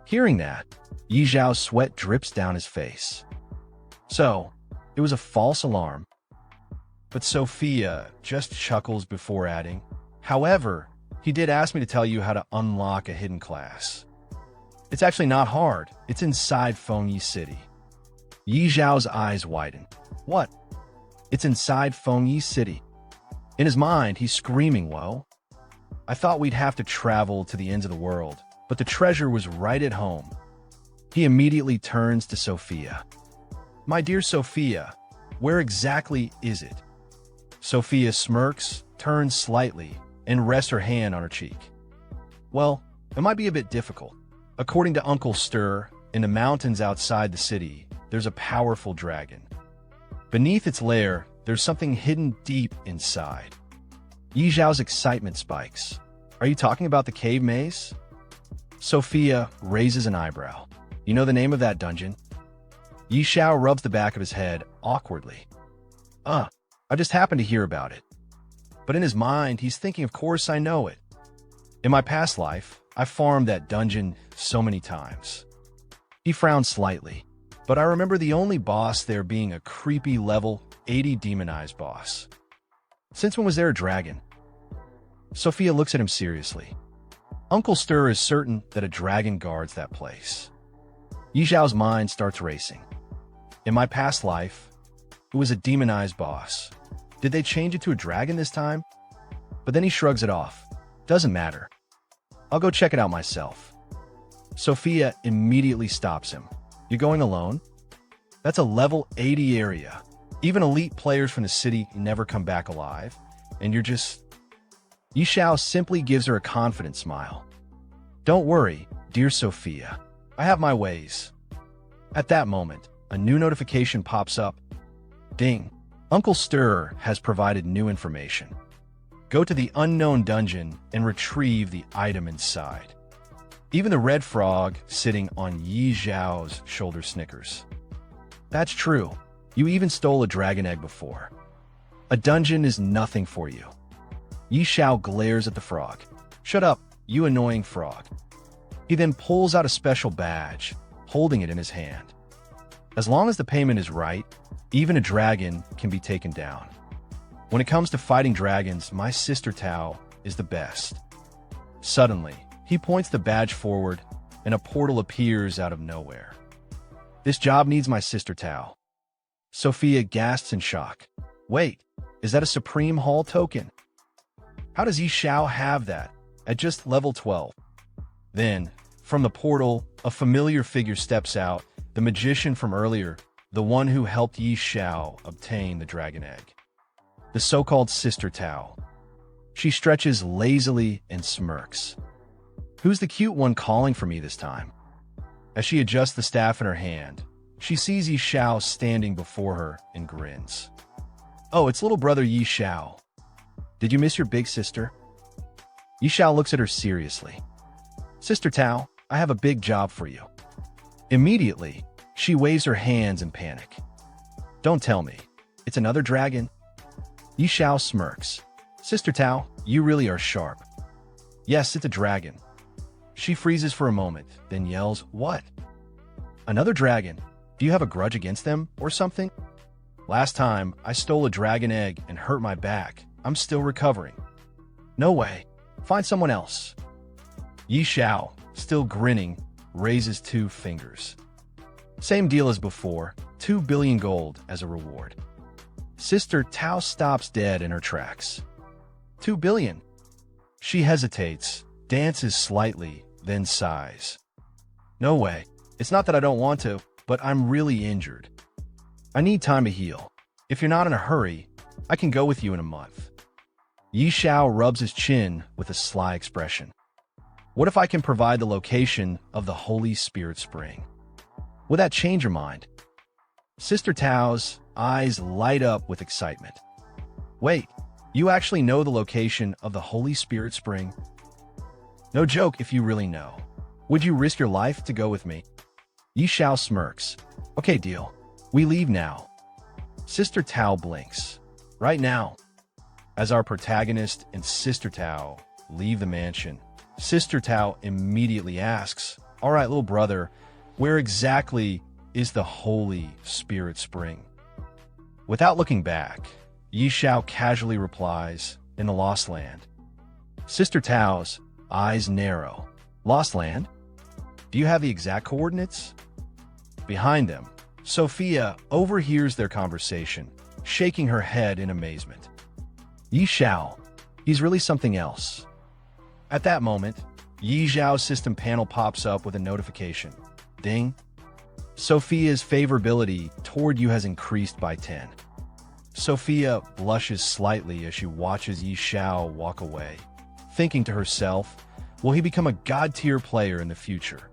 Hearing that, Xiao's sweat drips down his face. So, it was a false alarm. But Sophia just chuckles before adding, "However, he did ask me to tell you how to unlock a hidden class. It's actually not hard. It's inside Fengyi City." Xiao's eyes widen. "What? It's inside Fengyi City?" In his mind, he's screaming, "Whoa. I thought we'd have to travel to the ends of the world, but the treasure was right at home." He immediately turns to Sophia. "My dear Sophia, where exactly is it?" Sophia smirks, turns slightly, and rests her hand on her cheek. "Well, it might be a bit difficult. According to Uncle Stir, in the mountains outside the city, there's a powerful dragon. Beneath its lair, there's something hidden deep inside." Xiao's excitement spikes. "Are you talking about the cave maze?" Sophia raises an eyebrow. "You know the name of that dungeon?" Xiao rubs the back of his head awkwardly. I just happened to hear about it." But in his mind, he's thinking, of course I know it. In my past life, I farmed that dungeon so many times. He frowned slightly, but I remember the only boss there being a creepy level 80 demonized boss. Since when was there a dragon? Sophia looks at him seriously. Uncle Stir is certain that a dragon guards that place. Yi Xiao's mind starts racing. In my past life, it was a demonized boss. Did they change it to a dragon this time? But then he shrugs it off. Doesn't matter. I'll go check it out myself. Sophia immediately stops him. You're going alone? That's a level 80 area. Even elite players from the city never come back alive. And you're just... Yi Xiao simply gives her a confident smile. Don't worry, dear Sophia. I have my ways. At that moment, a new notification pops up. Ding. Uncle Stir has provided new information. Go to the unknown dungeon and retrieve the item inside. Even the red frog sitting on Yi Xiao's shoulder snickers. That's true. You even stole a dragon egg before. A dungeon is nothing for you. Yi Xiao glares at the frog. Shut up, you annoying frog. He then pulls out a special badge, holding it in his hand. As long as the payment is right, even a dragon can be taken down. When it comes to fighting dragons, my sister Tao is the best. Suddenly, he points the badge forward, and a portal appears out of nowhere. This job needs my sister Tao. Sophia gasps in shock. Wait, is that a Supreme Hall token? How does Yi Xiao have that at just level 12? Then, from the portal, a familiar figure steps out, the magician from earlier, the one who helped Yi Xiao obtain the dragon egg. The so-called Sister Tao. She stretches lazily and smirks. Who's the cute one calling for me this time? As she adjusts the staff in her hand, she sees Yi Xiao standing before her and grins. Oh, it's little brother Yi Xiao. Did you miss your big sister? Yi Xiao looks at her seriously. Sister Tao, I have a big job for you. Immediately, she waves her hands in panic. Don't tell me. It's another dragon? Yi Xiao smirks. Sister Tao, you really are sharp. Yes, it's a dragon. She freezes for a moment, then yells, What? Another dragon? Do you have a grudge against them or something? Last time, I stole a dragon egg and hurt my back. I'm still recovering. No way. Find someone else. Yi Xiao, still grinning, raises 2 fingers. Same deal as before, 2 billion gold as a reward. Sister Tao stops dead in her tracks. 2 billion. She hesitates, dances slightly, then sighs. No way. It's not that I don't want to, but I'm really injured. I need time to heal. If you're not in a hurry, I can go with you in a month. Yi Xiao rubs his chin with a sly expression. What if I can provide the location of the Holy Spirit Spring? Will that change your mind? Sister Tao's eyes light up with excitement. Wait, you actually know the location of the Holy Spirit Spring? No joke if you really know. Would you risk your life to go with me? Yi Xiao smirks. Okay, deal. We leave now. Sister Tao blinks. Right now. As our protagonist and Sister Tao leave the mansion, Sister Tao immediately asks, All right, little brother, where exactly is the Holy Spirit Spring? Without looking back, Yi Xiao casually replies, In the Lost Land. Sister Tao's eyes narrow. Lost Land? Do you have the exact coordinates? Behind them, Sophia overhears their conversation, shaking her head in amazement. Yi Xiao, he's really something else. At that moment, Yi Xiao's system panel pops up with a notification. Ding. Sophia's favorability toward you has increased by 10. Sophia blushes slightly as she watches Yi Xiao walk away, thinking to herself, will he become a god-tier player in the future?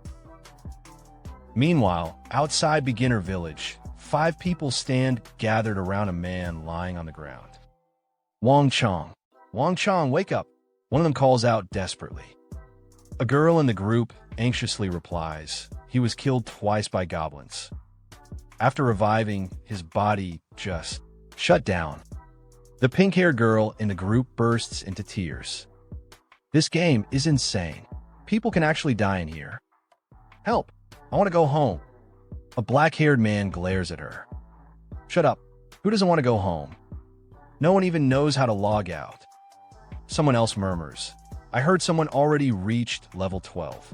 Meanwhile, outside Beginner Village, 5 people stand gathered around a man lying on the ground. Wang Chong. Wang Chong, wake up! One of them calls out desperately. A girl in the group anxiously replies, he was killed twice by goblins. After reviving, his body just shut down. The pink-haired girl in the group bursts into tears. This game is insane. People can actually die in here. Help! I want to go home. A black-haired man glares at her. Shut up. Who doesn't want to go home? No one even knows how to log out. Someone else murmurs. I heard someone already reached level 12.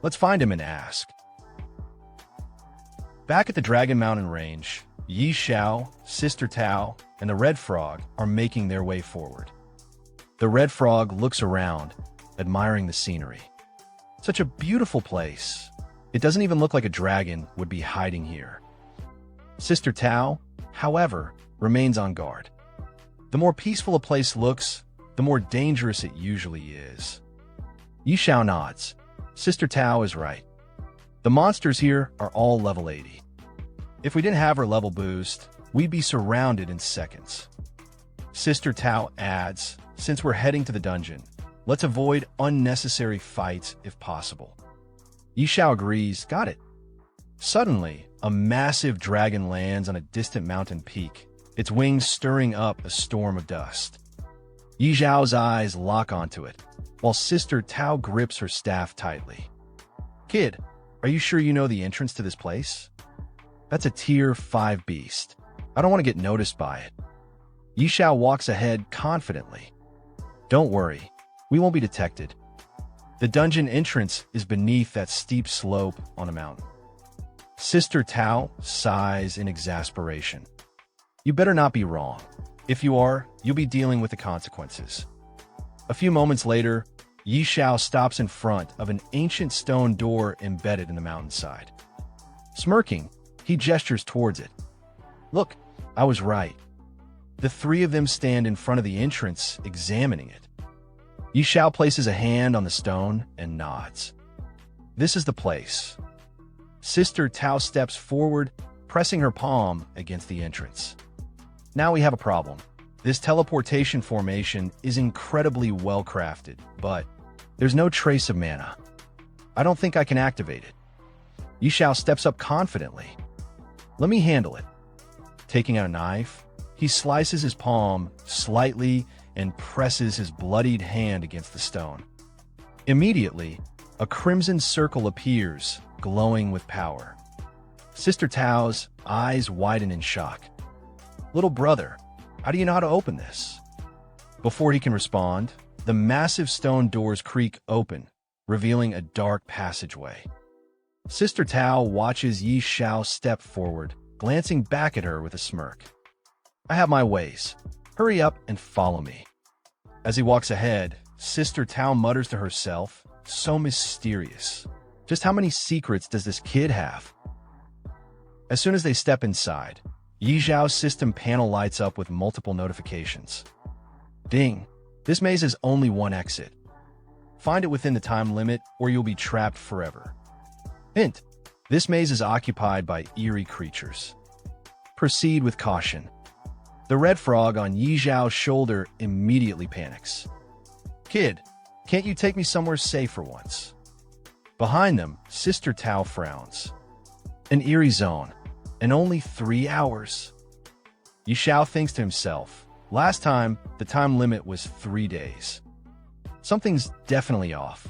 Let's find him and ask. Back at the Dragon Mountain Range, Xiao, Sister Tao, and the Red Frog are making their way forward. The Red Frog looks around, admiring the scenery. Such a beautiful place. It doesn't even look like a dragon would be hiding here. Sister Tao, however, remains on guard. The more peaceful a place looks, the more dangerous it usually is. Xiao nods. Sister Tao is right. The monsters here are all level 80. If we didn't have her level boost, we'd be surrounded in seconds. Sister Tao adds, since we're heading to the dungeon, let's avoid unnecessary fights if possible. Xiao agrees, got it. Suddenly, a massive dragon lands on a distant mountain peak, its wings stirring up a storm of dust. Xiao's eyes lock onto it, while Sister Tao grips her staff tightly. Kid, are you sure you know the entrance to this place? That's a tier 5 beast. I don't want to get noticed by it. Xiao walks ahead confidently. Don't worry, we won't be detected. The dungeon entrance is beneath that steep slope on a mountain. Sister Tao sighs in exasperation. You better not be wrong. If you are, you'll be dealing with the consequences. A few moments later, Xiao stops in front of an ancient stone door embedded in the mountainside. Smirking, he gestures towards it. Look, I was right. The three of them stand in front of the entrance, examining it. Xiao places a hand on the stone and nods. This is the place. Sister Tao steps forward, pressing her palm against the entrance. Now we have a problem. This teleportation formation is incredibly well crafted, but there's no trace of mana. I don't think I can activate it. Xiao steps up confidently. Let me handle it. Taking out a knife, he slices his palm slightly and presses his bloodied hand against the stone. Immediately, a crimson circle appears, glowing with power. Sister Tao's eyes widen in shock. Little brother, how do you know how to open this? Before he can respond, the massive stone doors creak open, revealing a dark passageway. Sister Tao watches Xiao step forward, glancing back at her with a smirk. I have my ways. Hurry up and follow me. As he walks ahead, Sister Tao mutters to herself, so mysterious. Just how many secrets does this kid have? As soon as they step inside, Xiao's system panel lights up with multiple notifications. Ding! This maze has only one exit. Find it within the time limit or you'll be trapped forever. Hint! This maze is occupied by eerie creatures. Proceed with caution. The red frog on Xiao's shoulder immediately panics. Kid, can't you take me somewhere safe for once? Behind them, Sister Tao frowns. An eerie zone, and only 3 hours. Xiao thinks to himself, last time, the time limit was 3 days. Something's definitely off.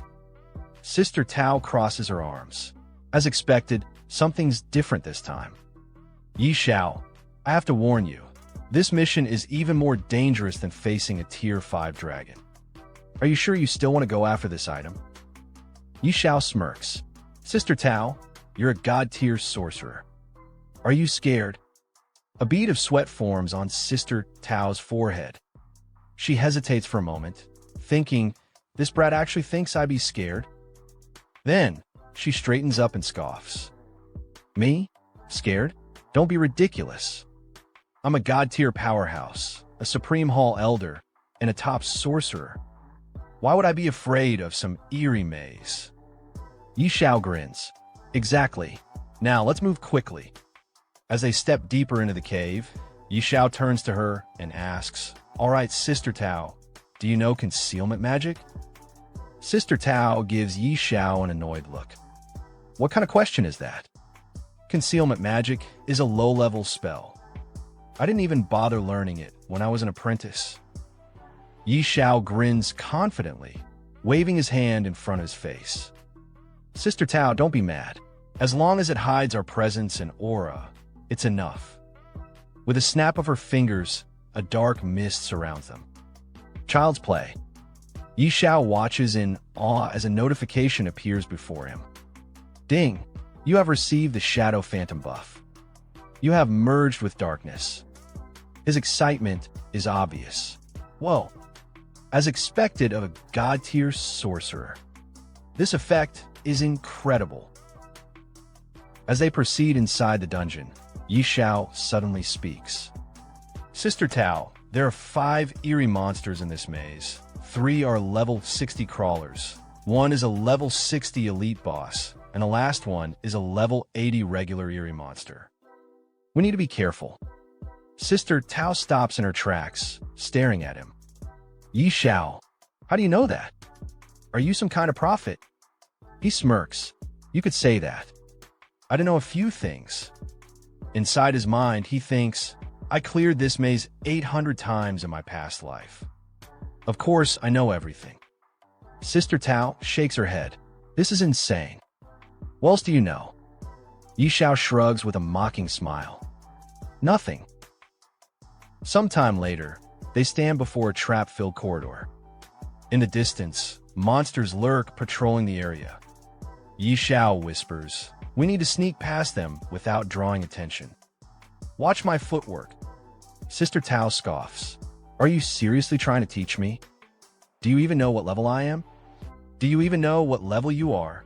Sister Tao crosses her arms. As expected, something's different this time. Xiao, I have to warn you, this mission is even more dangerous than facing a tier 5 dragon. Are you sure you still want to go after this item? Xiao smirks. Sister Tao, you're a god-tier sorcerer. Are you scared? A bead of sweat forms on Sister Tao's forehead. She hesitates for a moment, thinking, this brat actually thinks I'd be scared? Then, she straightens up and scoffs. Me? Scared? Don't be ridiculous. I'm a god-tier powerhouse, a Supreme Hall Elder, and a top sorcerer. Why would I be afraid of some eerie maze? Xiao grins. Exactly. Now, let's move quickly. As they step deeper into the cave, Xiao turns to her and asks, all right, Sister Tao, do you know concealment magic? Sister Tao gives Xiao an annoyed look. What kind of question is that? Concealment magic is a low-level spell. I didn't even bother learning it when I was an apprentice. Xiao grins confidently, waving his hand in front of his face. Sister Tao, don't be mad. As long as it hides our presence and aura, it's enough. With a snap of her fingers, a dark mist surrounds them. Child's play. Yi Xiao watches in awe as a notification appears before him. Ding! You have received the Shadow Phantom buff. You have merged with darkness. His excitement is obvious. Whoa! As expected of a god-tier sorcerer. This effect is incredible. As they proceed inside the dungeon, Yi Xiao suddenly speaks. Sister Tao, there are 5 eerie monsters in this maze. 3 are level 60 crawlers. 1 is a level 60 elite boss, and the last one is a level 80 regular eerie monster. We need to be careful. Sister Tao stops in her tracks, staring at him. Yi Xiao, how do you know that? Are you some kind of prophet? He smirks. You could say that. I don't know a few things. Inside his mind, he thinks, I cleared this maze 800 times in my past life. Of course, I know everything. Sister Tao shakes her head. This is insane. What else do you know? Yi Xiao shrugs with a mocking smile. Nothing. Sometime later, they stand before a trap-filled corridor. In the distance, monsters lurk patrolling the area. Yi Xiao whispers, we need to sneak past them without drawing attention. Watch my footwork. Sister Tao scoffs. Are you seriously trying to teach me? Do you even know what level I am? Do you even know what level you are?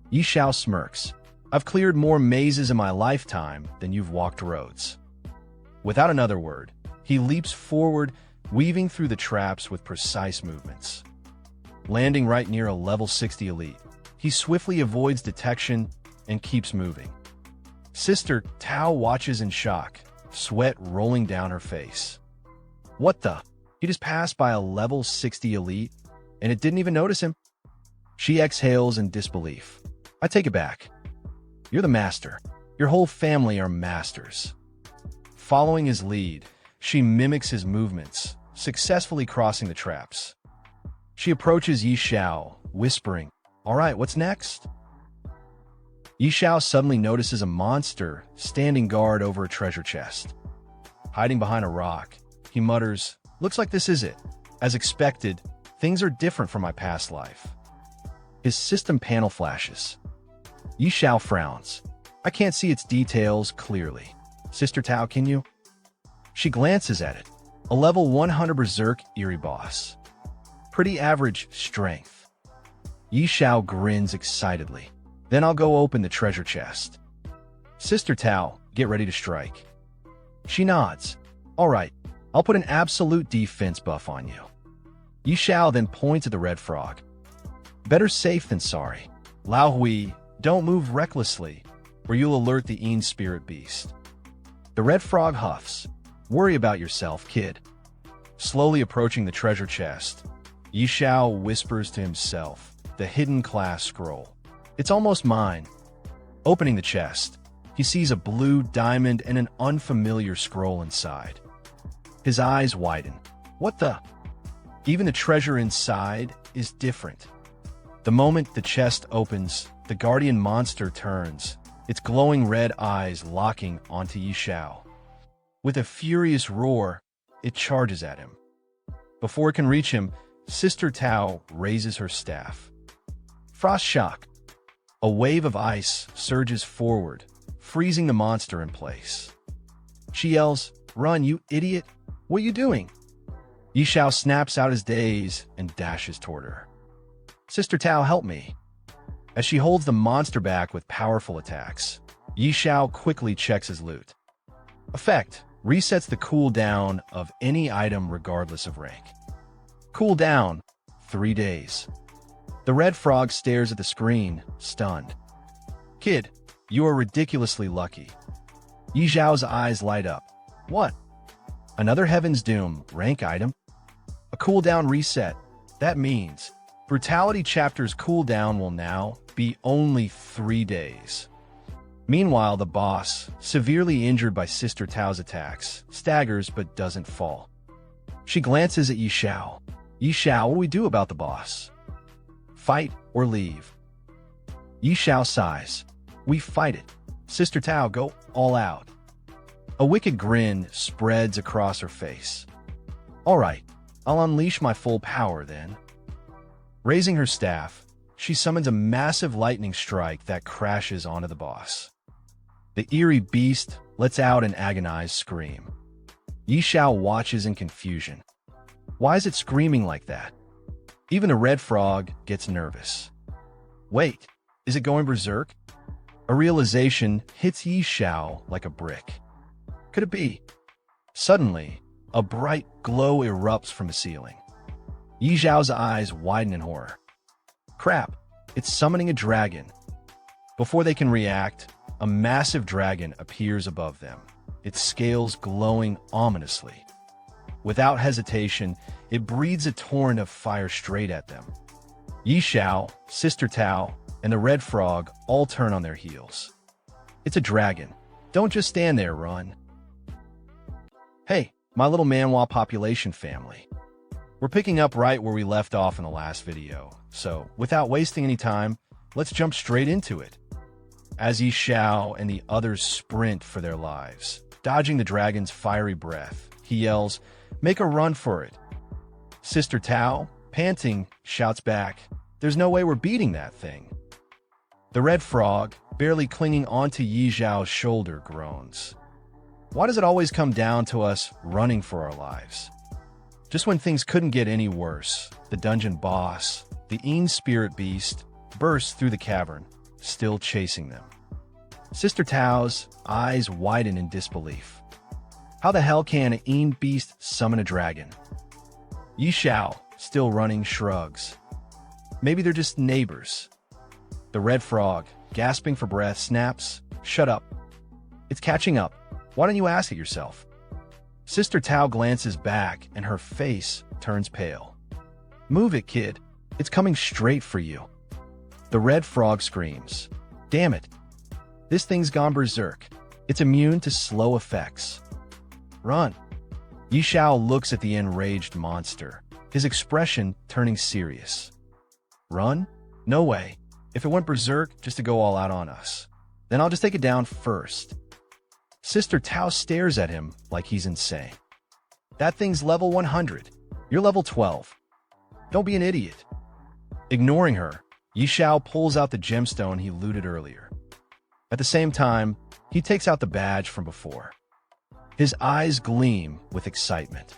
Yi Xiao smirks. I've cleared more mazes in my lifetime than you've walked roads. Without another word, he leaps forward, weaving through the traps with precise movements. Landing right near a level 60 elite, he swiftly avoids detection and keeps moving. Sister Tao watches in shock, sweat rolling down her face. What the? He just passed by a level 60 elite, and it didn't even notice him? She exhales in disbelief. I take it back. You're the master. Your whole family are masters. Following his lead, she mimics his movements, successfully crossing the traps. She approaches Yi Xiao, whispering, all right, what's next? Yi Xiao suddenly notices a monster standing guard over a treasure chest. Hiding behind a rock, he mutters, looks like this is it. As expected, things are different from my past life. His system panel flashes. Yi Xiao frowns. I can't see its details clearly. Sister Tao, can you? She glances at it. A level 100 Berserk Eerie boss. Pretty average strength. Yi Xiao grins excitedly. Then I'll go open the treasure chest. Sister Tao, get ready to strike. She nods. All right, I'll put an absolute defense buff on you. Yi Xiao then points at the red frog. Better safe than sorry. Lao Hui, don't move recklessly, or you'll alert the Een Spirit Beast. The red frog huffs. Worry about yourself, kid. Slowly approaching the treasure chest, Yi Xiao whispers to himself, the hidden class scroll. It's almost mine. Opening the chest, he sees a blue diamond and an unfamiliar scroll inside. His eyes widen. What the? Even the treasure inside is different. The moment the chest opens, the guardian monster turns, its glowing red eyes locking onto Yi Xiao. With a furious roar, it charges at him. Before it can reach him, Sister Tao raises her staff. Frost shock. A wave of ice surges forward, freezing the monster in place. She yells, "Run, you idiot! What are you doing?" Yi Xiao snaps out his daze and dashes toward her. Sister Tao, help me. As she holds the monster back with powerful attacks, Yi Xiao quickly checks his loot. Effect: resets the cooldown of any item regardless of rank. Cooldown: 3 days. The red frog stares at the screen, stunned. Kid, you are ridiculously lucky. Yi Xiao's eyes light up. What? Another Heaven's Doom rank item? A cooldown reset. That means Brutality Chapter's cooldown will now be only 3 days. Meanwhile, the boss, severely injured by Sister Tao's attacks, staggers but doesn't fall. She glances at Yi Xiao. Yi Xiao, what do we do about the boss? Fight or leave? Yi Xiao sighs. We fight it. Sister Tao, go all out. A wicked grin spreads across her face. All right, I'll unleash my full power then. Raising her staff, she summons a massive lightning strike that crashes onto the boss. The eerie beast lets out an agonized scream. Xiao watches in confusion. Why is it screaming like that? Even the red frog gets nervous. Wait, is it going berserk? A realization hits Xiao like a brick. Could it be? Suddenly, a bright glow erupts from the ceiling. Xiao's eyes widen in horror. Crap, it's summoning a dragon. Before they can react, a massive dragon appears above them, its scales glowing ominously. Without hesitation, it breathes a torrent of fire straight at them. Xiao, Sister Tao, and the red frog all turn on their heels. It's a dragon. Don't just stand there, run. Hey, my little manhwa population family. We're picking up right where we left off in the last video, so without wasting any time, let's jump straight into it. As Xiao and the others sprint for their lives, dodging the dragon's fiery breath, he yells, "Make a run for it." Sister Tao, panting, shouts back, "There's no way we're beating that thing." The red frog, barely clinging onto Xiao's shoulder, groans. Why does it always come down to us running for our lives? Just when things couldn't get any worse, the dungeon boss, the Een spirit beast, bursts through the cavern, still chasing them. Sister Tao's eyes widen in disbelief. How the hell can an Een beast summon a dragon? Xiao, still running, shrugs. Maybe they're just neighbors. The red frog, gasping for breath, snaps, "Shut up. It's catching up. Why don't you ask it yourself?" Sister Tao glances back and her face turns pale. "Move it, kid. It's coming straight for you." The red frog screams. "Damn it. This thing's gone berserk. It's immune to slow effects. Run." Xiao looks at the enraged monster, his expression turning serious. "Run? No way. If it went berserk just to go all out on us, then I'll just take it down first." Sister Tao stares at him like he's insane. "That thing's level 100. You're level 12. Don't be an idiot." Ignoring her, Xiao pulls out the gemstone he looted earlier. At the same time, he takes out the badge from before. His eyes gleam with excitement.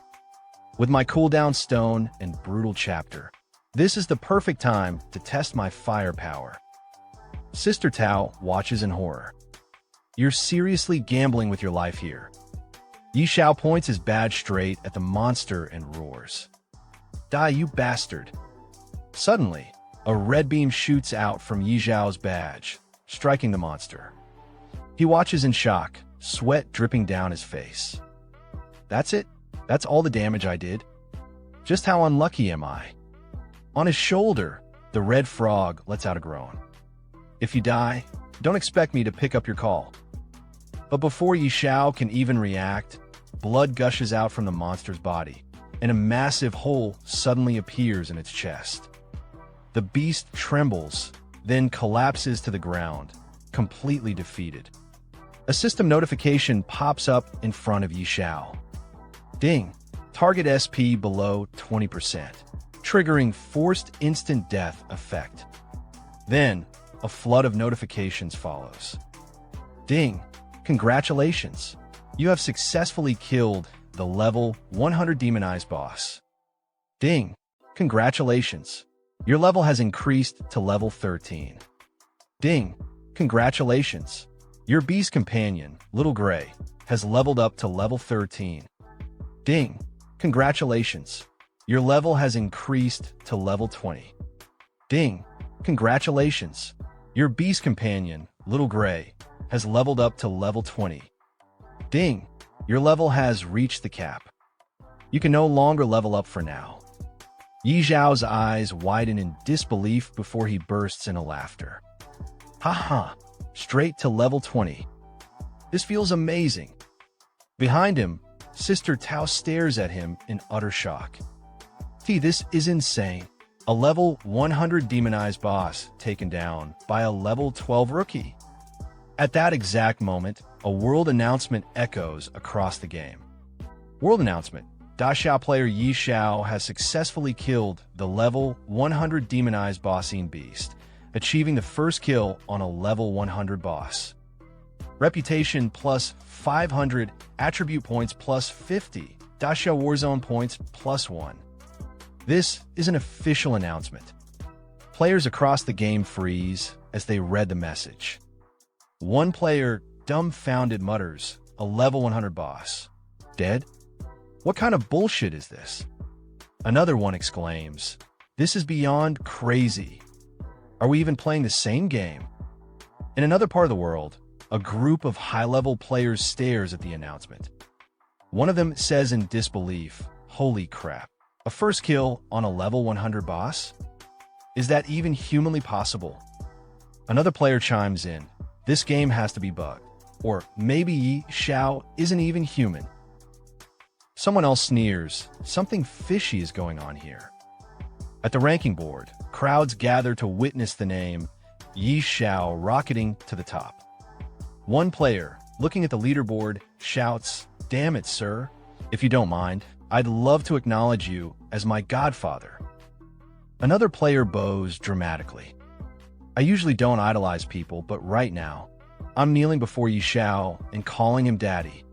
"With my cooldown stone and brutal chapter, this is the perfect time to test my firepower." Sister Tao watches in horror. "You're seriously gambling with your life here." Xiao points his badge straight at the monster and roars, "Die, you bastard." Suddenly, a red beam shoots out from Xiao's badge, striking the monster. He watches in shock, sweat dripping down his face. "That's it? That's all the damage I did? Just how unlucky am I?" On his shoulder, the red frog lets out a groan. "If you die, don't expect me to pick up your call." But before Xiao can even react, blood gushes out from the monster's body, and a massive hole suddenly appears in its chest. The beast trembles, then collapses to the ground, completely defeated. A system notification pops up in front of Xiao. Ding! Target SP below 20%, triggering forced instant death effect. Then, a flood of notifications follows. Ding! Congratulations! You have successfully killed the level 100 demonized boss. Ding! Congratulations! Your level has increased to level 13. Ding! Congratulations! Your beast companion, Little Gray, has leveled up to level 13. Ding! Congratulations! Your level has increased to level 20. Ding! Congratulations! Your beast companion, Little Gray, has leveled up to level 20. Ding! Your level has reached the cap. You can no longer level up for now. Xiao's eyes widen in disbelief before he bursts into laughter. Haha, straight to level 20. This feels amazing. Behind him, Sister Tao stares at him in utter shock. This is insane. A level 100 demonized boss taken down by a level 12 rookie. At that exact moment, a world announcement echoes across the game. World announcement. Xiao player Xiao has successfully killed the level 100 demonized bossine beast, achieving the first kill on a level 100 boss. Reputation plus 500, attribute points plus 50, Xiao Warzone points plus 1. This is an official announcement. Players across the game freeze as they read the message. One player, dumbfounded, mutters, "A level 100 boss. Dead? What kind of bullshit is this?" Another one exclaims, "This is beyond crazy. Are we even playing the same game?" In another part of the world, a group of high-level players stares at the announcement. One of them says in disbelief, "Holy crap. A first kill on a level 100 boss? Is that even humanly possible?" Another player chimes in, "This game has to be bugged. Or maybe Xiao isn't even human." Someone else sneers, "Something fishy is going on here." At the ranking board, crowds gather to witness the name Xiao rocketing to the top. One player, looking at the leaderboard, shouts, "Damn it, sir. If you don't mind, I'd love to acknowledge you as my godfather." Another player bows dramatically. "I usually don't idolize people, but right now, I'm kneeling before Xiao and calling him daddy."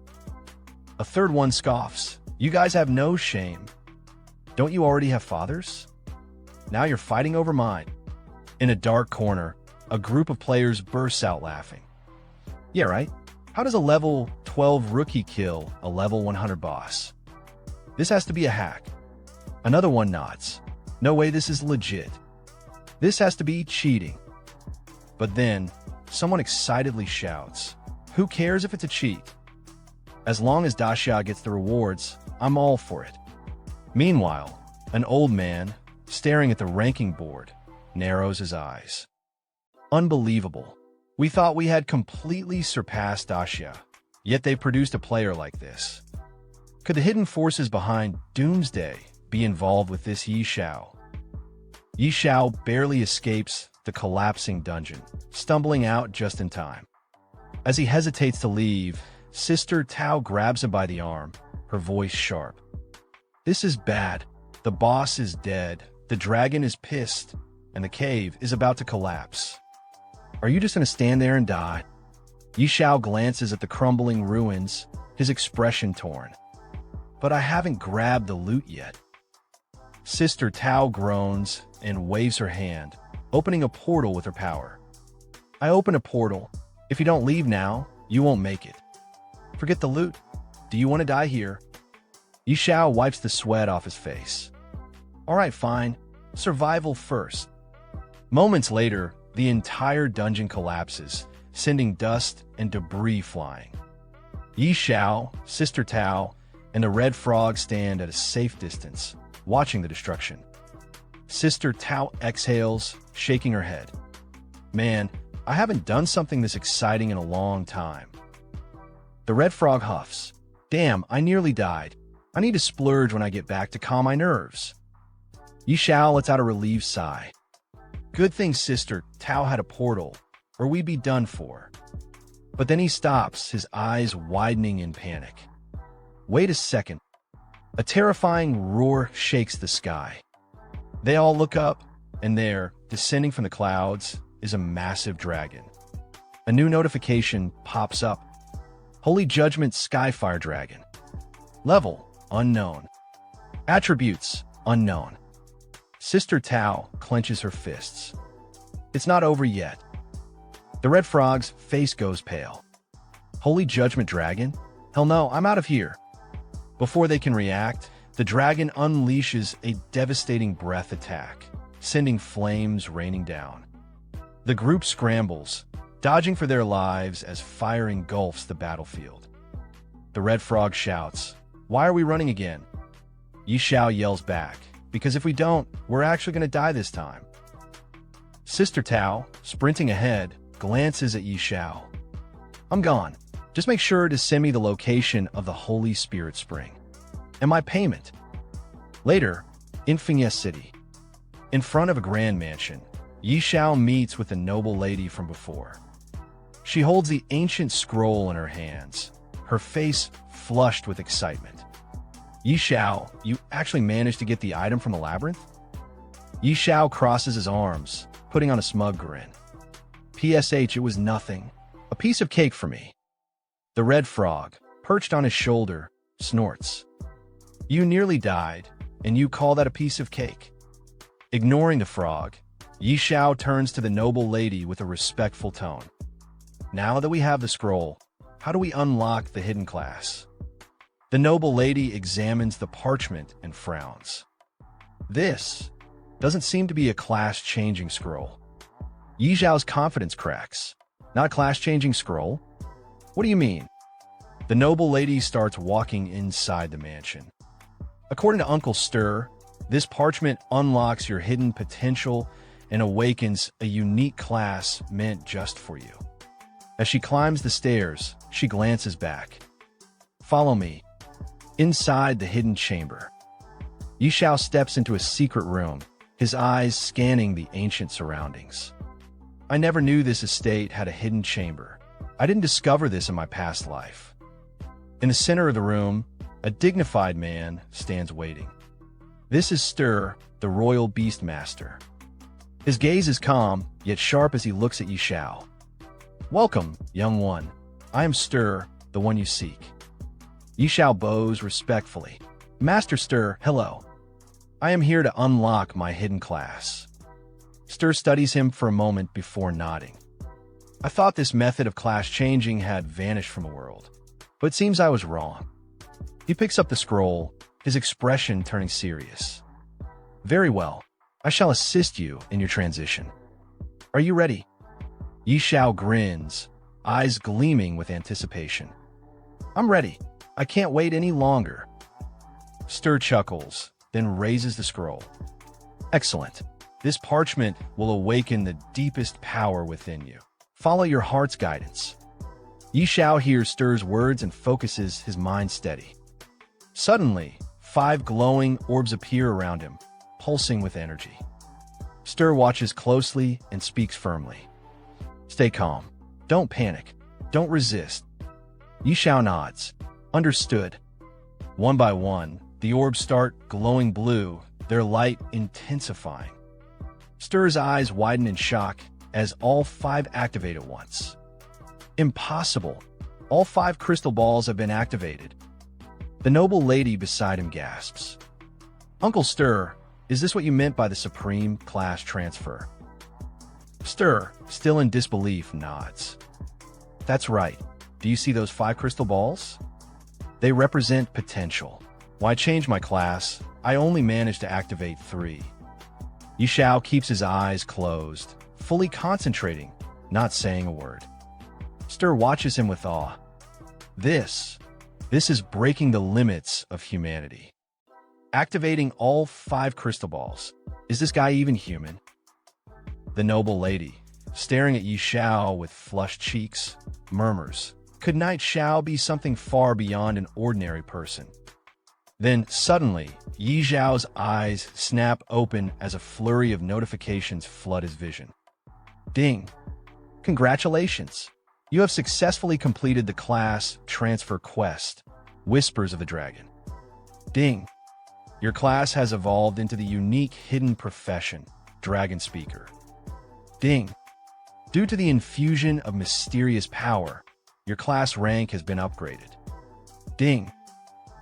A third one scoffs, "You guys have no shame. Don't you already have fathers? Now you're fighting over mine." In a dark corner, a group of players bursts out laughing. "Yeah, right? How does a level 12 rookie kill a level 100 boss? This has to be a hack." Another one nods. "No way, this is legit. This has to be cheating." But then, someone excitedly shouts, "Who cares if it's a cheat? As long as Xiao gets the rewards, I'm all for it." Meanwhile, an old man, staring at the ranking board, narrows his eyes. "Unbelievable. We thought we had completely surpassed Xiao, yet they produced a player like this. Could the hidden forces behind Doomsday be involved with this Xiao?" Xiao barely escapes the collapsing dungeon, stumbling out just in time. As he hesitates to leave, Sister Tao grabs him by the arm, her voice sharp. "This is bad. The boss is dead, the dragon is pissed, and the cave is about to collapse. Are you just going to stand there and die?" Xiao glances at the crumbling ruins, his expression torn. "But I haven't grabbed the loot yet." Sister Tao groans and waves her hand, opening a portal with her power. "I open a portal. If you don't leave now, you won't make it. Forget the loot. Do you want to die here?" Xiao wipes the sweat off his face. "All right, fine. Survival first." Moments later, the entire dungeon collapses, sending dust and debris flying. Xiao, Sister Tao, and the Red Frog stand at a safe distance, watching the destruction. Sister Tao exhales, shaking her head. "Man, I haven't done something this exciting in a long time." The Red Frog huffs. "Damn, I nearly died. I need to splurge when I get back to calm my nerves." Xiao lets out a relieved sigh. "Good thing Sister Tao had a portal, or we'd be done for." But then he stops, his eyes widening in panic. Wait a second. A terrifying roar shakes the sky. They all look up, and there, descending from the clouds, is a massive dragon. A new notification pops up. Holy Judgment Skyfire Dragon. Level, unknown. Attributes, unknown. Sister Tao clenches her fists. It's not over yet. The Red Frog's face goes pale. Holy Judgment Dragon? Hell no, I'm out of here. Before they can react, the dragon unleashes a devastating breath attack, sending flames raining down. The group scrambles, dodging for their lives as fire engulfs the battlefield. The Red Frog shouts, "Why are we running again?" Xiao yells back, "Because if we don't, we're actually going to die this time." Sister Tao, sprinting ahead, glances at Xiao. "I'm gone. Just make sure to send me the location of the Holy Spirit Spring. And my payment." Later, in Fiancée City, in front of a grand mansion, Xiao meets with the noble lady from before. She holds the ancient scroll in her hands, her face flushed with excitement. Yi Xiao, you actually managed to get the item from the labyrinth? Yi Xiao crosses his arms, putting on a smug grin. PSH, it was nothing. A piece of cake for me. The red frog, perched on his shoulder, snorts. You nearly died, and you call that a piece of cake? Ignoring the frog, Yi Xiao turns to the noble lady with a respectful tone. Now that we have the scroll, how do we unlock the hidden class? The noble lady examines the parchment and frowns. This doesn't seem to be a class-changing scroll. Yi Xiao's confidence cracks. Not a class-changing scroll? What do you mean? The noble lady starts walking inside the mansion. According to Uncle Stir, this parchment unlocks your hidden potential and awakens a unique class meant just for you. As she climbs the stairs, she glances back. Follow me. Inside the hidden chamber, Yi Xiao steps into a secret room, his eyes scanning the ancient surroundings. I never knew this estate had a hidden chamber. I didn't discover this in my past life. In the center of the room, a dignified man stands waiting. This is Stir, the royal beast master. His gaze is calm, yet sharp as he looks at Yi Xiao. Welcome, young one. I am Stir, the one you seek. Yi Xiao bows respectfully. Master Stir, hello. I am here to unlock my hidden class. Stir studies him for a moment before nodding. I thought this method of class changing had vanished from the world, but it seems I was wrong. He picks up the scroll, his expression turning serious. Very well. I shall assist you in your transition. Are you ready? Yi Xiao grins, eyes gleaming with anticipation. I'm ready. I can't wait any longer. Stir chuckles, then raises the scroll. Excellent. This parchment will awaken the deepest power within you. Follow your heart's guidance. Yi Xiao hears Stir's words and focuses his mind steady. Suddenly, 5 glowing orbs appear around him, pulsing with energy. Stir watches closely and speaks firmly. Stay calm. Don't panic. Don't resist. Yi Xiao nods. Understood. One by one, the orbs start glowing blue, their light intensifying. Stir's eyes widen in shock as all 5 activate at once. Impossible. All 5 crystal balls have been activated. The noble lady beside him gasps. Uncle Stir, is this what you meant by the supreme class transfer? Stir, still in disbelief, nods. That's right. Do you see those 5 crystal balls? They represent potential. Why change my class? I only managed to activate 3. Yi Xiao keeps his eyes closed, fully concentrating, not saying a word. Stir watches him with awe. This is breaking the limits of humanity. Activating all 5 crystal balls. Is this guy even human? The noble lady, staring at Yi Xiao with flushed cheeks, murmurs, could Knight Xiao be something far beyond an ordinary person? Then, suddenly, Yi Xiao's eyes snap open as a flurry of notifications flood his vision. Ding! Congratulations! You have successfully completed the class transfer quest, Whispers of the Dragon. Ding! Your class has evolved into the unique hidden profession, Dragon Speaker. Ding! Due to the infusion of mysterious power, your class rank has been upgraded. Ding!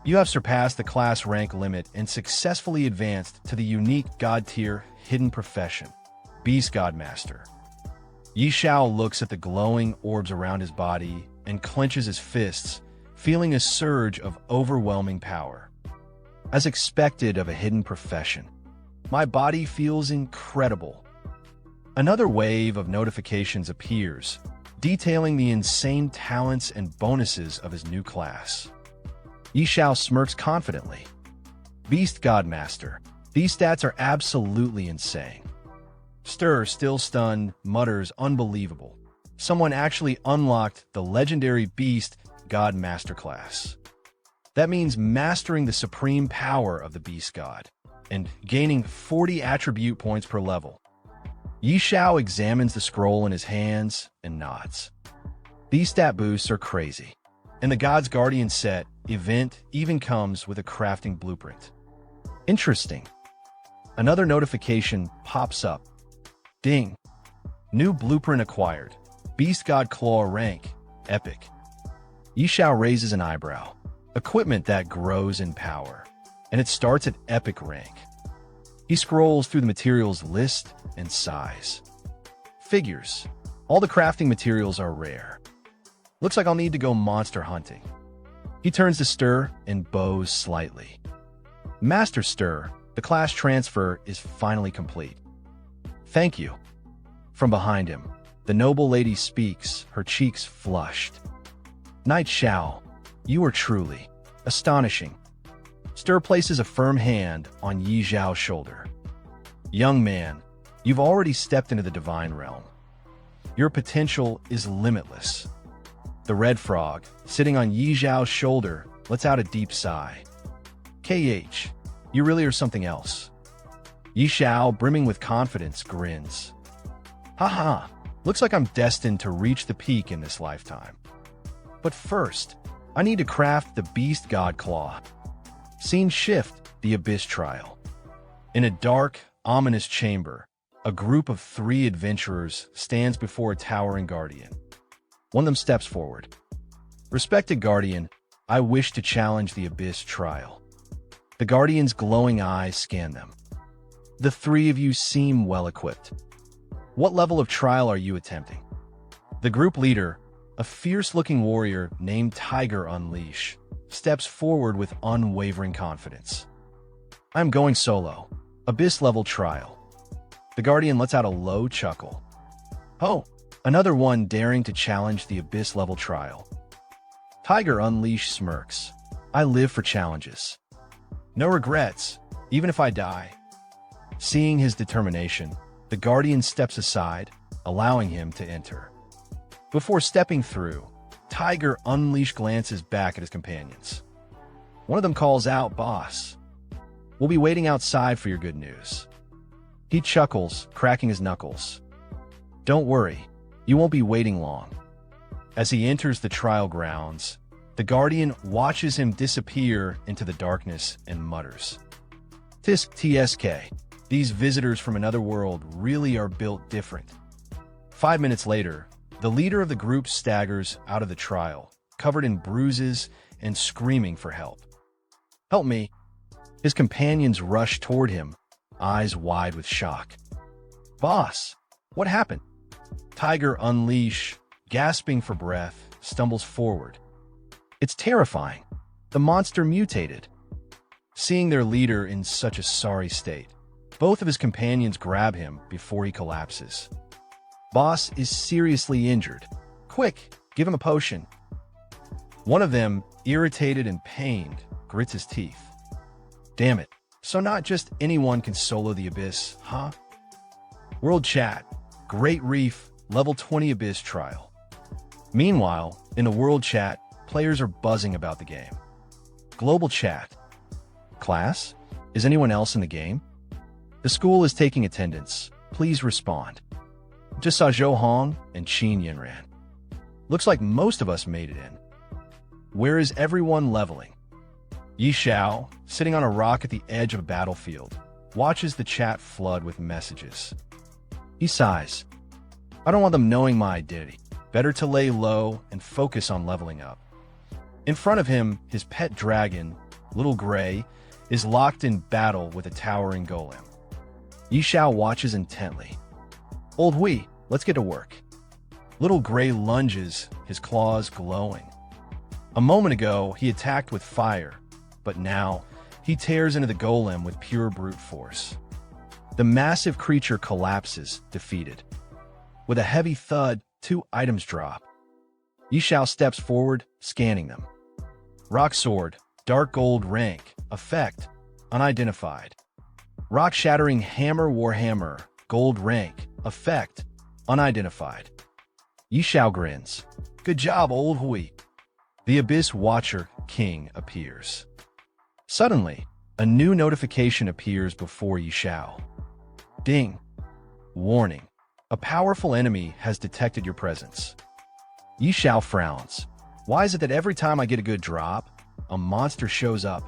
You have surpassed the class rank limit and successfully advanced to the unique God-tier hidden profession, Beast God Master. Yi Xiao looks at the glowing orbs around his body and clenches his fists, feeling a surge of overwhelming power. As expected of a hidden profession, my body feels incredible. Another wave of notifications appears, detailing the insane talents and bonuses of his new class. Yi Xiao smirks confidently. Beast God Master, these stats are absolutely insane. Stir, still stunned, mutters, unbelievable. Someone actually unlocked the legendary Beast God Master class. That means mastering the supreme power of the Beast God and gaining 40 attribute points per level. Yi Xiao examines the scroll in his hands and nods. These stat boosts are crazy. And the God's Guardian set event even comes with a crafting blueprint. Interesting. Another notification pops up. Ding. New blueprint acquired. Beast God Claw rank. Epic. Xiao raises an eyebrow. Equipment that grows in power. And it starts at epic rank. He scrolls through the materials list and sighs. Figures. All the crafting materials are rare. Looks like I'll need to go monster hunting. He turns to Stir and bows slightly. Master Stir, the class transfer is finally complete. Thank you. From behind him, the noble lady speaks, her cheeks flushed. Knight Xiao, you are truly astonishing. Stir places a firm hand on Yi Zhao's shoulder. Young man, you've already stepped into the divine realm. Your potential is limitless. The red frog, sitting on Yi Zhao's shoulder, lets out a deep sigh. KH, you really are something else. Yi Xiao, brimming with confidence, grins. Haha, looks like I'm destined to reach the peak in this lifetime. But first, I need to craft the Beast God Claw. Scene shift, the Abyss Trial. In a dark, ominous chamber, a group of 3 adventurers stands before a towering guardian. One of them steps forward. Respected Guardian, I wish to challenge the Abyss Trial. The Guardian's glowing eyes scan them. The 3 of you seem well-equipped. What level of trial are you attempting? The group leader, a fierce-looking warrior named Tiger Unleash, steps forward with unwavering confidence. I'm going solo. Abyss-level trial. The Guardian lets out a low chuckle. Oh, another one daring to challenge the Abyss-level trial. Tiger Unleash smirks. I live for challenges. No regrets, even if I die. Seeing his determination, the Guardian steps aside, allowing him to enter. Before stepping through, Tiger Unleash glances back at his companions. One of them calls out, Boss. We'll be waiting outside for your good news. He chuckles, cracking his knuckles. Don't worry, you won't be waiting long. As he enters the trial grounds, the Guardian watches him disappear into the darkness and mutters. Tisk TSK, these visitors from another world really are built different. 5 minutes later, the leader of the group staggers out of the trial, covered in bruises and screaming for help. Help me. His companions rush toward him, eyes wide with shock. Boss, what happened? Tiger Unleash, gasping for breath, stumbles forward. It's terrifying. The monster mutated. Seeing their leader in such a sorry state, both of his companions grab him before he collapses. Boss is seriously injured. Quick, give him a potion. One of them, irritated and pained, grits his teeth. Damn it. So not just anyone can solo the Abyss, huh? World Chat, Great Reef, Level 20 Abyss Trial. Meanwhile, in the World Chat, players are buzzing about the game. Global Chat. Class? Is anyone else in the game? The school is taking attendance. Please respond. Just saw Zhou Hong and Qin Yinran. Looks like most of us made it in. Where is everyone leveling? Yi Xiao, sitting on a rock at the edge of a battlefield, watches the chat flood with messages. He sighs. I don't want them knowing my identity. Better to lay low and focus on leveling up. In front of him, his pet dragon, Little Gray, is locked in battle with a towering golem. Yi Xiao watches intently. Old Hui, let's get to work. Little Gray lunges, his claws glowing. A moment ago, he attacked with fire, but now he tears into the golem with pure brute force. The massive creature collapses, defeated. With a heavy thud, 2 items drop. Yi Xiao steps forward, scanning them. Rock Sword, Dark Gold rank, effect, unidentified. Rock-shattering Hammer Warhammer, gold rank, effect, unidentified. Yi Xiao grins. Good job, Old Hui. The Abyss Watcher King appears. Suddenly, a new notification appears before Yi Xiao. Ding. Warning. A powerful enemy has detected your presence. Yi Xiao frowns. Why is it that every time I get a good drop, a monster shows up?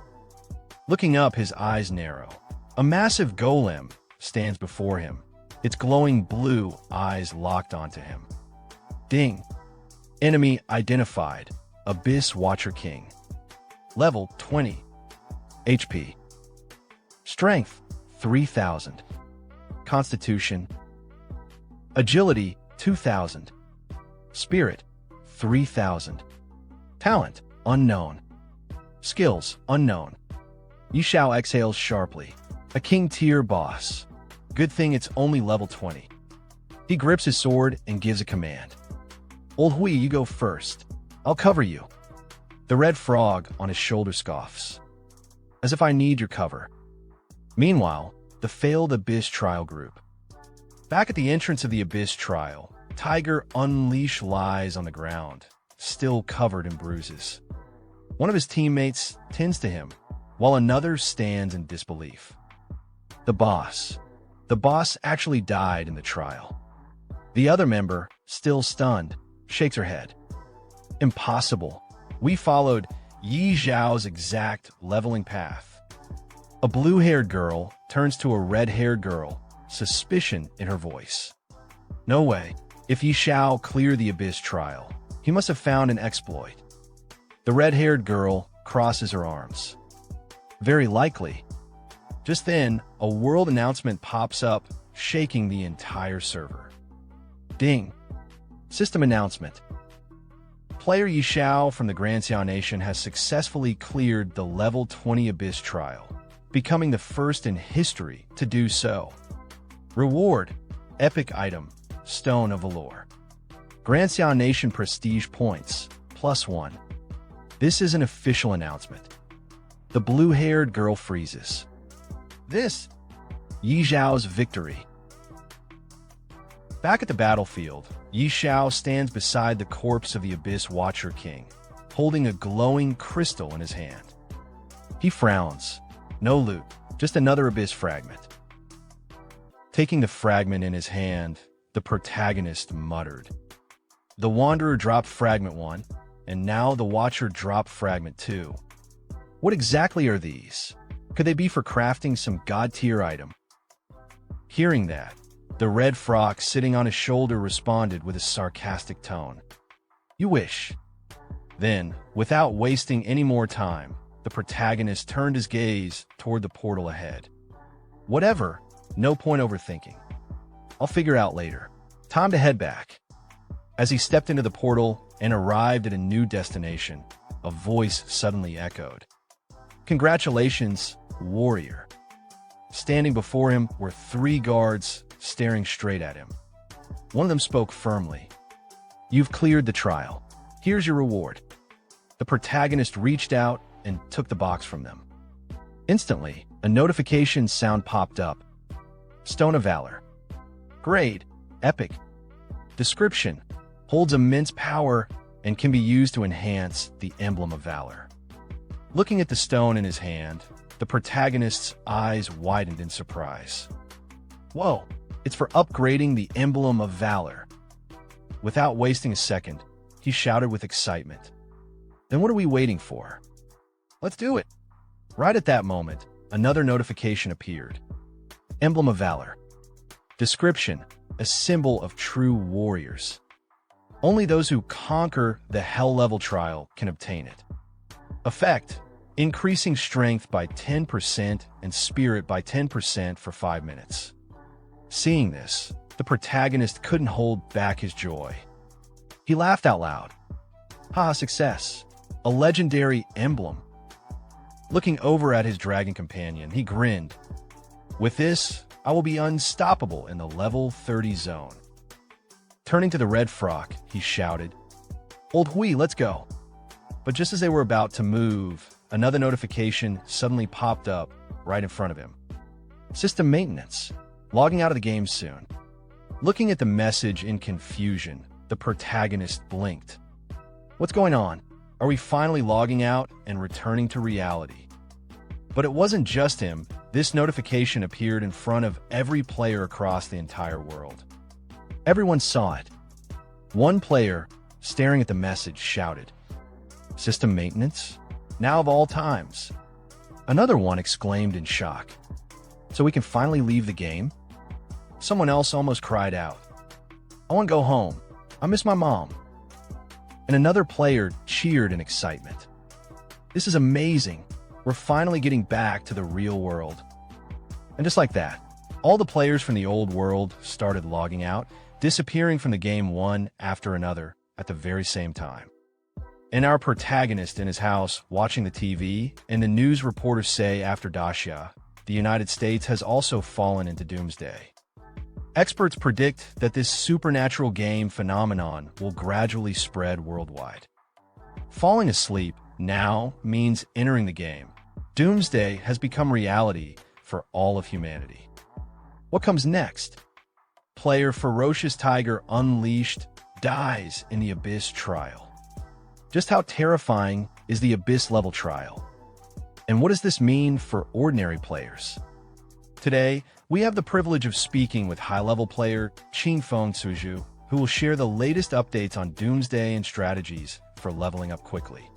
Looking up, his eyes narrow. A massive golem stands before him, its glowing blue eyes locked onto him. Ding. Enemy identified. Abyss Watcher King. Level 20. HP. Strength 3000. Constitution. Agility 2000. Spirit 3000. Talent unknown. Skills unknown. Xiao exhales sharply. A king tier boss. Good thing it's only level 20. He grips his sword and gives a command. Old Hui, you go first. I'll cover you. The red frog on his shoulder scoffs. As if I need your cover. Meanwhile, the failed Abyss trial group. Back at the entrance of the Abyss trial, Tiger Unleash lies on the ground, still covered in bruises. One of his teammates tends to him, while another stands in disbelief. The boss. The boss actually died in the trial. The other member, still stunned, shakes her head. Impossible. We followed Yi Zhao's exact leveling path. A blue-haired girl turns to a red-haired girl, suspicion in her voice. No way. If Yi Zhao cleared the Abyss trial, he must have found an exploit. The red-haired girl crosses her arms. Very likely. Just then, a world announcement pops up, shaking the entire server. Ding. System announcement. Player Yi Xiao from the Grand Xiao Nation has successfully cleared the level 20 Abyss trial, becoming the first in history to do so. Reward. Epic item. Stone of Valor. Grand Xiao Nation prestige points. +1. This is an official announcement. The blue-haired girl freezes. This. Yi Zhao's victory. Back at the battlefield, Yi Xiao stands beside the corpse of the Abyss Watcher King, holding a glowing crystal in his hand. He frowns. No loot, just another Abyss fragment. Taking the fragment in his hand, the protagonist muttered. The Wanderer dropped fragment 1, and now the Watcher dropped fragment 2. What exactly are these? Could they be for crafting some god-tier item? Hearing that, the red frog sitting on his shoulder responded with a sarcastic tone. You wish. Then, without wasting any more time, the protagonist turned his gaze toward the portal ahead. Whatever, no point overthinking. I'll figure out later. Time to head back. As he stepped into the portal and arrived at a new destination, a voice suddenly echoed. Congratulations, warrior. Standing before him were 3 guards staring straight at him. One of them spoke firmly. You've cleared the trial. Here's your reward. The protagonist reached out and took the box from them. Instantly, a notification sound popped up. Stone of Valor. Grade. Epic. Description. Holds immense power and can be used to enhance the Emblem of Valor. Looking at the stone in his hand, the protagonist's eyes widened in surprise. Whoa, it's for upgrading the Emblem of Valor. Without wasting a second, he shouted with excitement. Then what are we waiting for? Let's do it. Right at that moment, another notification appeared. Emblem of Valor. Description. A symbol of true warriors. Only those who conquer the Hell level trial can obtain it. Effect. Increasing strength by 10% and spirit by 10% for 5 minutes. Seeing this, the protagonist couldn't hold back his joy. He laughed out loud. Haha, success. A legendary emblem. Looking over at his dragon companion, he grinned. With this, I will be unstoppable in the level 30 zone. Turning to the red frog, he shouted, Old Hui, let's go. But just as they were about to move, another notification suddenly popped up right in front of him. System maintenance. Logging out of the game soon. Looking at the message in confusion, the protagonist blinked. What's going on? Are we finally logging out and returning to reality? But it wasn't just him. This notification appeared in front of every player across the entire world. Everyone saw it. One player, staring at the message, shouted, System maintenance? Now of all times. Another one exclaimed in shock. So we can finally leave the game? Someone else almost cried out. I want to go home. I miss my mom. And another player cheered in excitement. This is amazing. We're finally getting back to the real world. And just like that, all the players from the old world started logging out, disappearing from the game one after another at the very same time. And our protagonist in his house watching the TV, and the news reporters say after Dacia, the United States has also fallen into doomsday. Experts predict that this supernatural game phenomenon will gradually spread worldwide. Falling asleep now means entering the game. Doomsday has become reality for all of humanity. What comes next? Player Ferocious Tiger Unleashed dies in the Abyss trial. Just how terrifying is the Abyss level trial? And what does this mean for ordinary players? Today, we have the privilege of speaking with high-level player Qingfeng Suju, who will share the latest updates on Doomsday and strategies for leveling up quickly.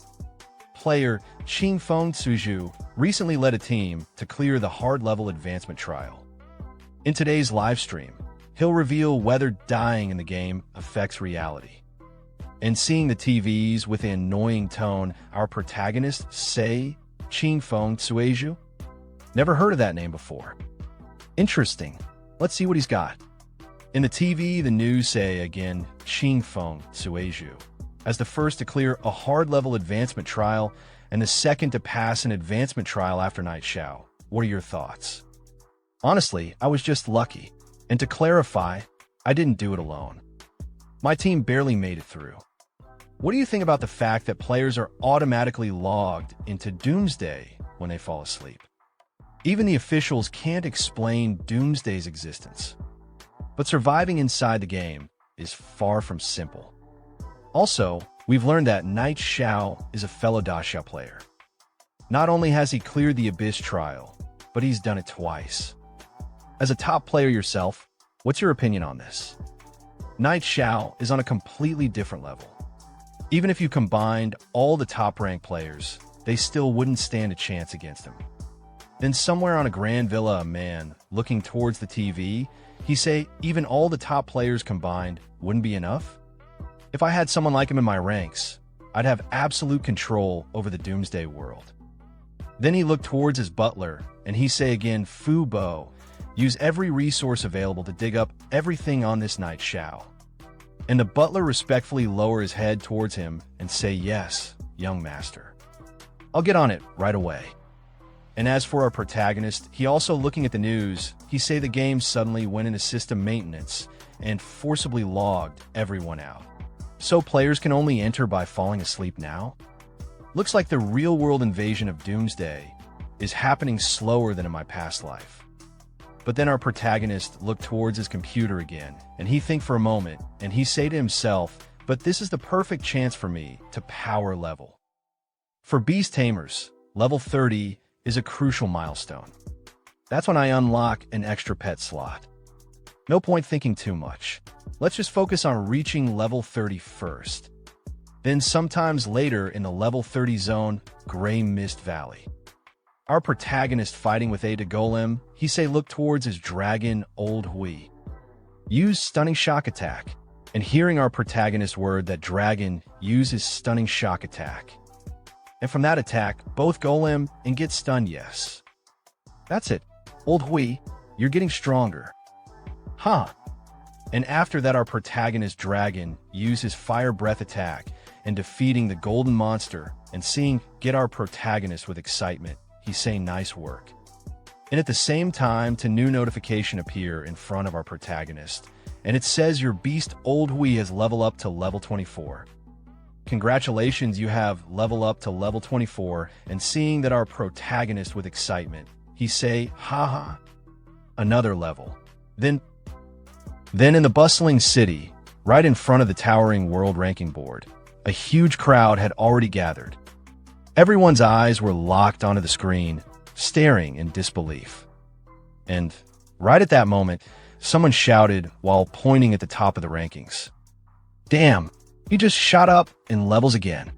Player Qingfeng Suju recently led a team to clear the hard-level advancement trial. In today's livestream, he'll reveal whether dying in the game affects reality. And seeing the TVs with an annoying tone, our protagonist say Qingfeng Suju? Never heard of that name before. Interesting. Let's see what he's got. In the TV, the news say again Qingfeng Suju as the first to clear a hard-level advancement trial and the second to pass an advancement trial after night Xiao. What are your thoughts? Honestly, I was just lucky. And to clarify, I didn't do it alone. My team barely made it through. What do you think about the fact that players are automatically logged into Doomsday when they fall asleep? Even the officials can't explain Doomsday's existence. But surviving inside the game is far from simple. Also, we've learned that Knight Xiao is a fellow Dacia player. Not only has he cleared the Abyss trial, but he's done it twice. As a top player yourself, what's your opinion on this? Knight Xiao is on a completely different level. Even if you combined all the top-ranked players, they still wouldn't stand a chance against him. Then somewhere on a grand villa, a man, looking towards the TV, he say even all the top players combined wouldn't be enough? If I had someone like him in my ranks, I'd have absolute control over the Doomsday world. Then he looked towards his butler, and he say again, Fu Bo, use every resource available to dig up everything on this Knight Xiao. And the butler respectfully lower his head towards him and say, yes, young master. I'll get on it right away. And as for our protagonist, he also looking at the news, he say the game suddenly went into system maintenance and forcibly logged everyone out. So players can only enter by falling asleep now? Looks like the real-world invasion of Doomsday is happening slower than in my past life. But then our protagonist looked towards his computer again, and he think for a moment, and he say to himself, but this is the perfect chance for me to power level. For Beast Tamers, level 30 is a crucial milestone. That's when I unlock an extra pet slot. No point thinking too much. Let's just focus on reaching level 30 first. Then sometimes later in the level 30 zone, Grey Mist Valley. Our protagonist fighting with Ada Golem, he say look towards his dragon Old Hui. Use Stunning Shock Attack. And hearing our protagonist word that dragon uses Stunning Shock Attack. And from that attack, both Golem and get stunned yes. That's it. Old Hui, you're getting stronger. Huh. And after that our protagonist dragon uses Fire Breath Attack and defeating the golden monster and seeing get our protagonist with excitement, he say nice work. And at the same time, a new notification appear in front of our protagonist, and it says your beast Old Hui has leveled up to level 24. Congratulations, you have leveled up to level 24, and seeing that our protagonist with excitement, he say, haha, another level. Then in the bustling city, right in front of the towering world ranking board, a huge crowd had already gathered. Everyone's eyes were locked onto the screen, staring in disbelief. And right at that moment, someone shouted while pointing at the top of the rankings. Damn, he just shot up in levels again.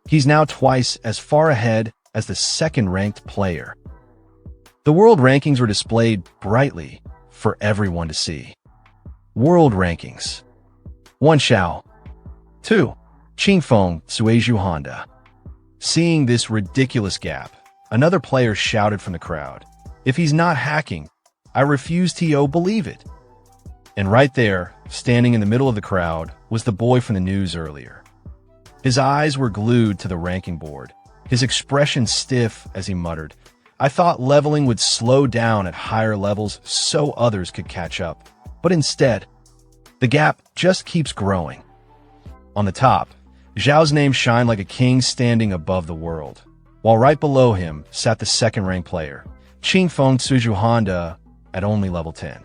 He's now twice as far ahead as the second-ranked player. The world rankings were displayed brightly for everyone to see. World rankings. 1. Xiao. 2. Qingfeng Suizhu Honda. Seeing this ridiculous gap, another player shouted from the crowd, "If he's not hacking, I refuse to believe it." And right there, standing in the middle of the crowd, was the boy from the news earlier. His eyes were glued to the ranking board, his expression stiff as he muttered, "I thought leveling would slow down at higher levels so others could catch up. But instead, the gap just keeps growing." On the top, Xiao's name shined like a king standing above the world, while right below him sat the second-ranked player, Qingfeng Suizhu Honda, at only level 10.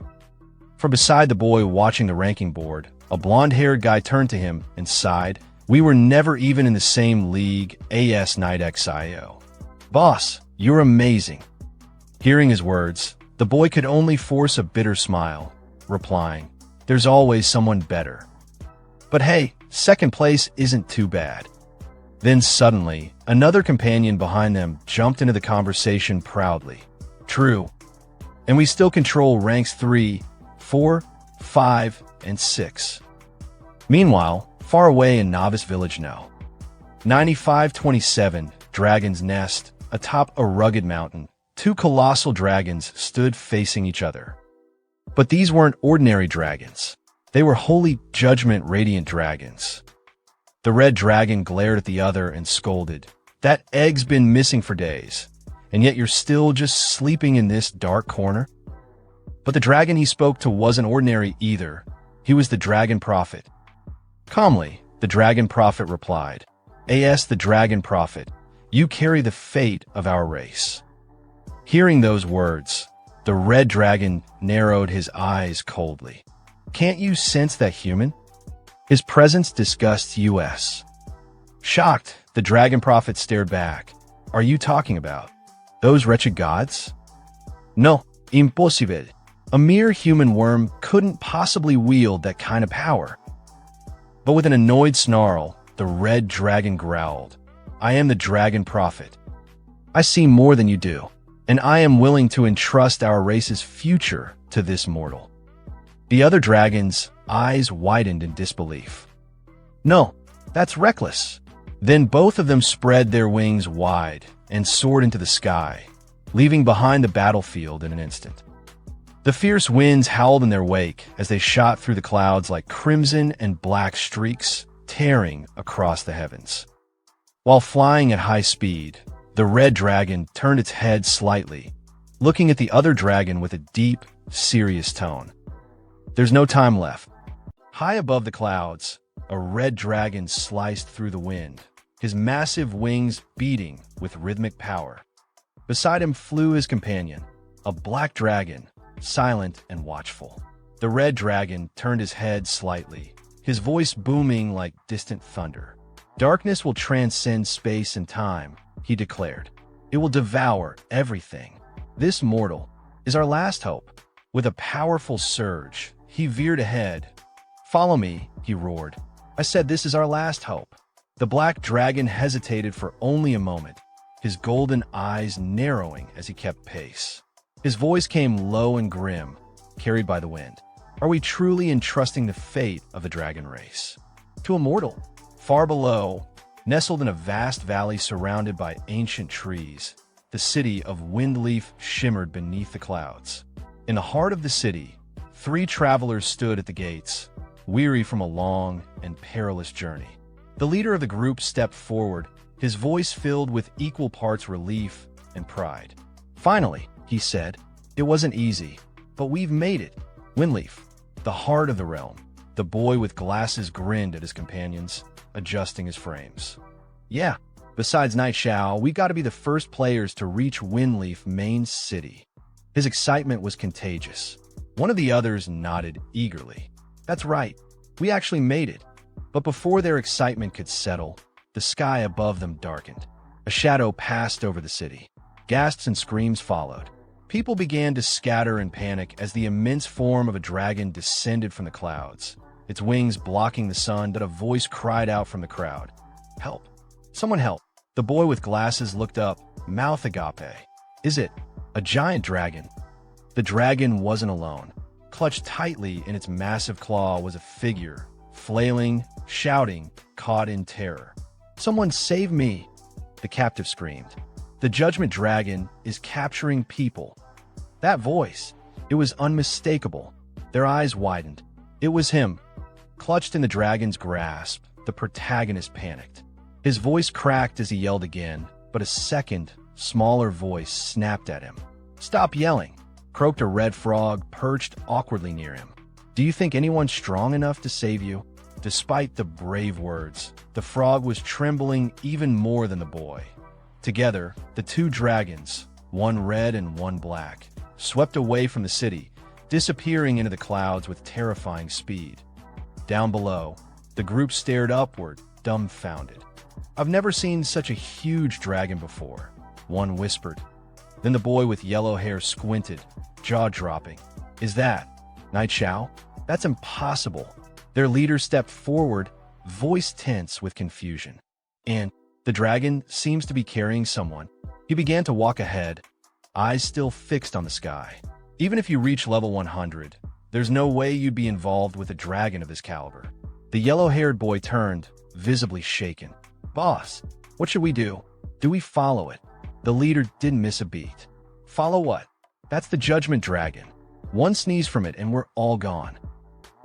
From beside the boy watching the ranking board, a blonde-haired guy turned to him and sighed, "We were never even in the same league, AS Night XIO. Boss, you're amazing." Hearing his words, the boy could only force a bitter smile, replying, "There's always someone better. But hey, second place isn't too bad." Then suddenly, another companion behind them jumped into the conversation proudly. "True. And we still control ranks 3, 4, 5, and 6. Meanwhile, far away in Novice Village now, 9527, Dragon's Nest, atop a rugged mountain, two colossal dragons stood facing each other. But these weren't ordinary dragons. They were holy judgment radiant dragons. The red dragon glared at the other and scolded, "That egg's been missing for days, and yet you're still just sleeping in this dark corner?" But the dragon he spoke to wasn't ordinary either. He was the Dragon Prophet. Calmly, the Dragon Prophet replied, "As the Dragon Prophet, you carry the fate of our race." Hearing those words, the red dragon narrowed his eyes coldly. "Can't you sense that human?" His presence disgusts us. Shocked, the Dragon Prophet stared back. "Are you talking about those wretched gods?" "No, impossible. A mere human worm couldn't possibly wield that kind of power." But with an annoyed snarl, the red dragon growled, "I am the Dragon Prophet. I see more than you do, and I am willing to entrust our race's future to this mortal." The other dragon's eyes widened in disbelief. "No, that's reckless." Then both of them spread their wings wide and soared into the sky, leaving behind the battlefield in an instant. The fierce winds howled in their wake as they shot through the clouds like crimson and black streaks, tearing across the heavens. While flying at high speed, the red dragon turned its head slightly, looking at the other dragon with a deep, serious tone. "There's no time left." High above the clouds, a red dragon sliced through the wind, his massive wings beating with rhythmic power. Beside him flew his companion, a black dragon, silent and watchful. The red dragon turned his head slightly, his voice booming like distant thunder. "Darkness will transcend space and time," he declared. "It will devour everything. This mortal is our last hope." With a powerful surge, he veered ahead. "Follow me," he roared. "I said this is our last hope." The black dragon hesitated for only a moment, his golden eyes narrowing as he kept pace. His voice came low and grim, carried by the wind. "Are we truly entrusting the fate of the dragon race to a mortal?" Far below, nestled in a vast valley surrounded by ancient trees, the city of Windleaf shimmered beneath the clouds. In the heart of the city, 3 travelers stood at the gates, weary from a long and perilous journey. The leader of the group stepped forward, his voice filled with equal parts relief and pride. "Finally," he said, "it wasn't easy, but we've made it. Windleaf, the heart of the realm." The boy with glasses grinned at his companions, adjusting his frames. "Yeah, besides Night Xiao, we got to be the first players to reach Windleaf main city." His excitement was contagious. One of the others nodded eagerly. "That's right, we actually made it." But before their excitement could settle, the sky above them darkened. A shadow passed over the city. Gasps and screams followed. People began to scatter in panic as the immense form of a dragon descended from the clouds, its wings blocking the sun, but a voice cried out from the crowd, "Help! Someone help. The boy with glasses looked up, mouth agape. Is it a giant dragon? The dragon wasn't alone. Clutched tightly in its massive claw was a figure, flailing, shouting, caught in terror. Someone save me! The captive screamed. The judgment dragon is capturing people. That voice, it was unmistakable. Their eyes widened. It was him. Clutched in the dragon's grasp, the protagonist panicked. His voice cracked as he yelled again, but a second, smaller voice snapped at him. Stop yelling, croaked a red frog perched awkwardly near him. Do you think anyone's strong enough to save you? Despite the brave words, the frog was trembling even more than the boy. Together, the two dragons, one red and one black, swept away from the city, disappearing into the clouds with terrifying speed. Down below, the group stared upward, dumbfounded. I've never seen such a huge dragon before, one whispered. Then the boy with yellow hair squinted, jaw-dropping. Is that Knight Xiao? That's impossible. Their leader stepped forward, voice tense with confusion. And the dragon seems to be carrying someone. He began to walk ahead, eyes still fixed on the sky. Even if you reach level 100, there's no way you'd be involved with a dragon of this caliber. The yellow-haired boy turned, visibly shaken. Boss, what should we do? Do we follow it? The leader didn't miss a beat. Follow what? That's the judgment dragon. One sneeze from it and we're all gone.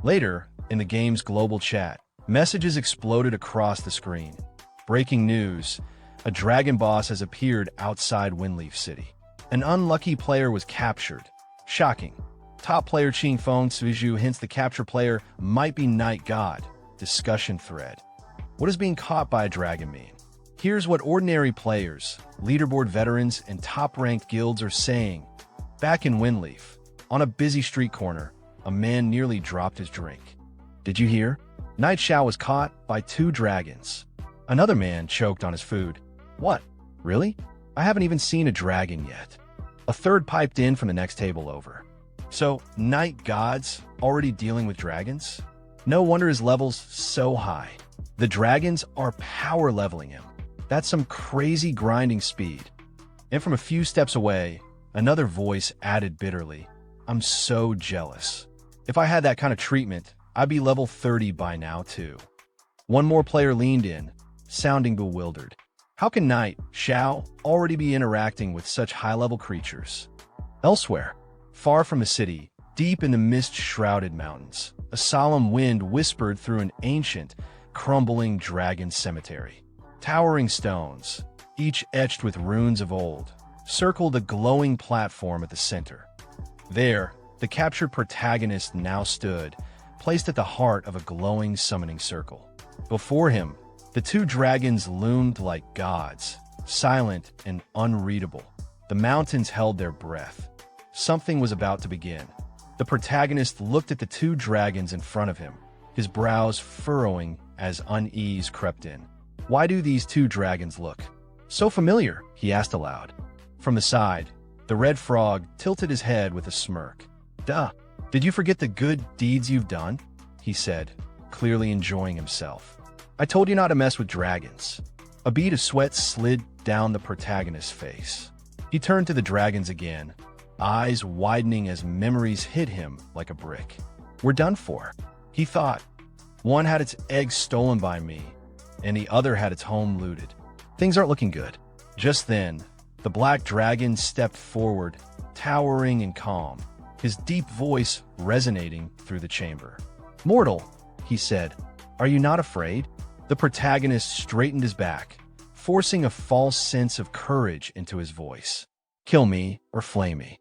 Later, in the game's global chat, messages exploded across the screen. Breaking news, a dragon boss has appeared outside Windleaf City. An unlucky player was captured. Shocking. Top player Ching Feng Suiju hints the captured player might be Night God. Discussion thread. What does being caught by a dragon mean? Here's what ordinary players, leaderboard veterans, and top-ranked guilds are saying. Back in Windleaf, on a busy street corner, a man nearly dropped his drink. Did you hear? Knight Xiao was caught by two dragons. Another man choked on his food. What? Really? I haven't even seen a dragon yet. A third piped in from the next table over. So, Night Gods already dealing with dragons? No wonder his level's so high. The dragons are power leveling him. That's some crazy grinding speed. And from a few steps away, another voice added bitterly, I'm so jealous. If I had that kind of treatment, I'd be level 30 by now too. One more player leaned in, sounding bewildered. How can Knight Xiao already be interacting with such high-level creatures? Elsewhere, far from the city, deep in the mist-shrouded mountains, a solemn wind whispered through an ancient, crumbling dragon cemetery. Towering stones, each etched with runes of old, circled a glowing platform at the center. There, the captured protagonist now stood, placed at the heart of a glowing summoning circle. Before him, the two dragons loomed like gods, silent and unreadable. The mountains held their breath. Something was about to begin. The protagonist looked at the two dragons in front of him, his brows furrowing as unease crept in. Why do these two dragons look so familiar? He asked aloud. From the side, the red frog tilted his head with a smirk. Duh, did you forget the good deeds you've done? He said, clearly enjoying himself. I told you not to mess with dragons. A bead of sweat slid down the protagonist's face. He turned to the dragons again, eyes widening as memories hit him like a brick. We're done for, he thought. One had its eggs stolen by me, and the other had its home looted. Things aren't looking good. Just then, the black dragon stepped forward, towering and calm, his deep voice resonating through the chamber. Mortal, he said, are you not afraid? The protagonist straightened his back, forcing a false sense of courage into his voice. Kill me or flay me.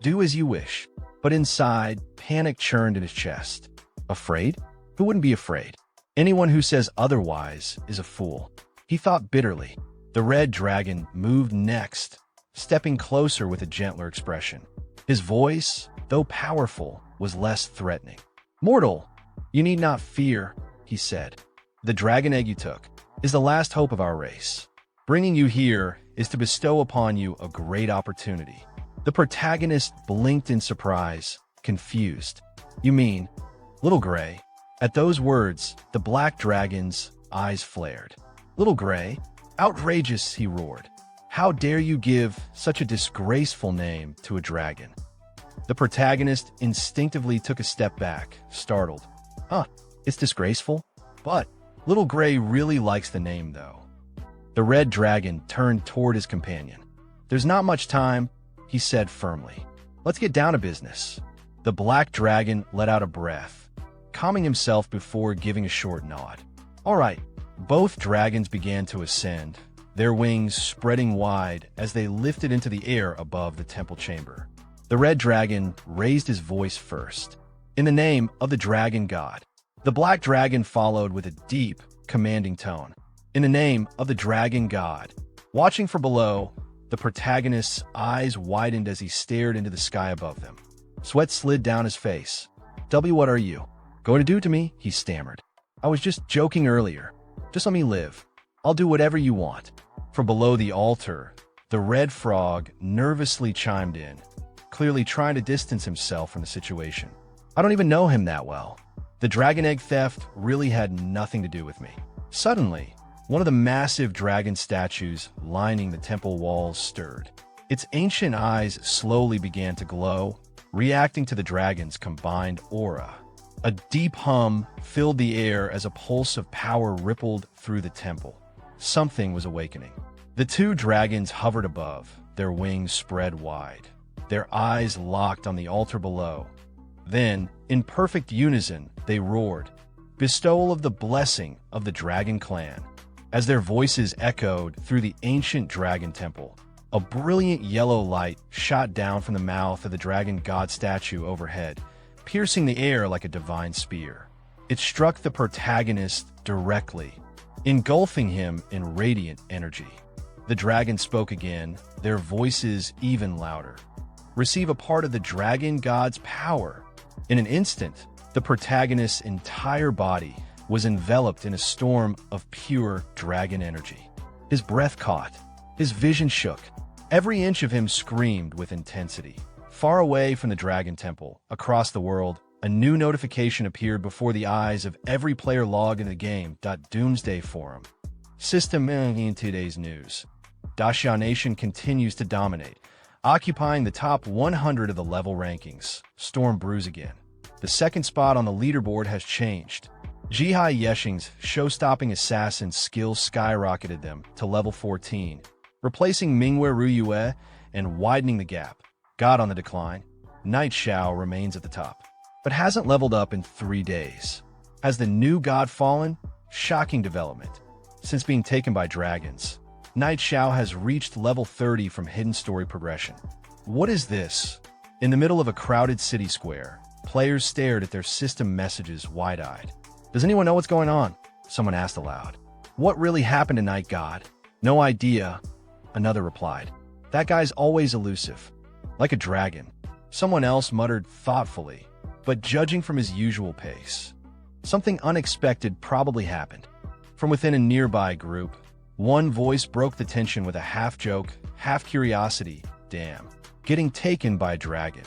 Do as you wish. But inside, panic churned in his chest. Afraid? Who wouldn't be afraid? Anyone who says otherwise is a fool. He thought bitterly. The red dragon moved next, stepping closer with a gentler expression. His voice, though powerful, was less threatening. Mortal, you need not fear, he said. The dragon egg you took is the last hope of our race. Bringing you here is to bestow upon you a great opportunity. The protagonist blinked in surprise, confused. You mean, Little Gray? At those words, the black dragon's eyes flared. Little Gray? Outrageous, he roared. How dare you give such a disgraceful name to a dragon? The protagonist instinctively took a step back, startled. Huh, it's disgraceful? But Little Gray really likes the name, though. The red dragon turned toward his companion. There's not much time, he said firmly. Let's get down to business. The black dragon let out a breath, calming himself before giving a short nod. All right, both dragons began to ascend, their wings spreading wide as they lifted into the air above the temple chamber. The red dragon raised his voice first. In the name of the dragon god. The black dragon followed with a deep, commanding tone. In the name of the dragon god. Watching from below, the protagonist's eyes widened as he stared into the sky above them. Sweat slid down his face. What are you going to do to me? He stammered. I was just joking earlier. Just let me live. I'll do whatever you want. From below the altar, the red frog nervously chimed in, clearly trying to distance himself from the situation. I don't even know him that well. The dragon egg theft really had nothing to do with me. Suddenly, one of the massive dragon statues lining the temple walls stirred. Its ancient eyes slowly began to glow, reacting to the dragon's combined aura. A deep hum filled the air as a pulse of power rippled through the temple. Something was awakening. The two dragons hovered above, their wings spread wide, their eyes locked on the altar below. Then, in perfect unison, they roared, bestowal of the blessing of the dragon clan. As their voices echoed through the ancient dragon temple, a brilliant yellow light shot down from the mouth of the dragon god statue overhead, piercing the air like a divine spear. It struck the protagonist directly, engulfing him in radiant energy. The dragon spoke again, their voices even louder. Receive a part of the dragon god's power. In an instant, the protagonist's entire body was enveloped in a storm of pure dragon energy. His breath caught, his vision shook. Every inch of him screamed with intensity. Far away from the dragon temple, across the world, a new notification appeared before the eyes of every player logged in the game. Doomsday Forum. System in today's news. Xiao Nation continues to dominate, occupying the top 100 of the level rankings. Storm brews again. The second spot on the leaderboard has changed. Jihai Yeshing's show-stopping assassin skills skyrocketed them to level 14, replacing Mingwe Ruyue and widening the gap. God on the decline, Knight Xiao remains at the top, but hasn't leveled up in 3 days. Has the new god fallen? Shocking development. Since being taken by dragons, Knight Xiao has reached level 30 from hidden story progression. What is this? In the middle of a crowded city square, players stared at their system messages wide-eyed. Does anyone know what's going on? Someone asked aloud. What really happened to Knight God? No idea, another replied. That guy's always elusive, like a dragon. Someone else muttered thoughtfully, but judging from his usual pace. Something unexpected probably happened. From within a nearby group, one voice broke the tension with a half-joke, half-curiosity. Damn. Getting taken by a dragon.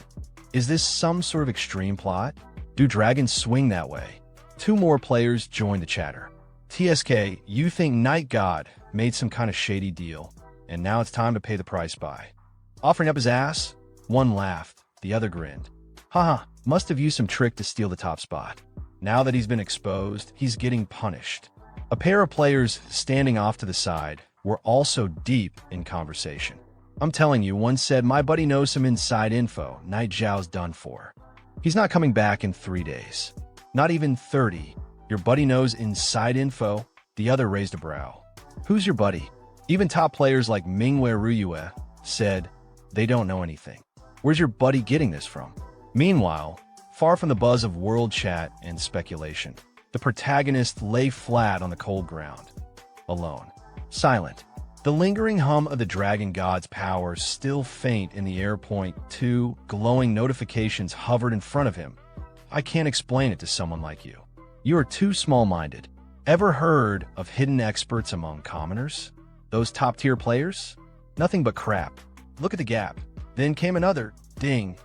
Is this some sort of extreme plot? Do dragons swing that way? 2 more players joined the chatter. TSK, you think Knight God made some kind of shady deal, and now it's time to pay the price by offering up his ass? One laughed, the other grinned. Haha, must have used some trick to steal the top spot. Now that he's been exposed, he's getting punished. A pair of players standing off to the side were also deep in conversation. I'm telling you, one said, my buddy knows some inside info. Knight Zhao's done for. He's not coming back in 3 days. Not even 30. Your buddy knows inside info? The other raised a brow. Who's your buddy? Even top players like Mingwe Ruyue said they don't know anything. Where's your buddy getting this from? Meanwhile, far from the buzz of world chat and speculation, the protagonist lay flat on the cold ground, alone, silent. The lingering hum of the dragon god's power still faint in the air. 2 glowing notifications hovered in front of him. I can't explain it to someone like you. You are too small-minded. Ever heard of hidden experts among commoners? Those top-tier players? Nothing but crap. Look at the gap. Then came another ding.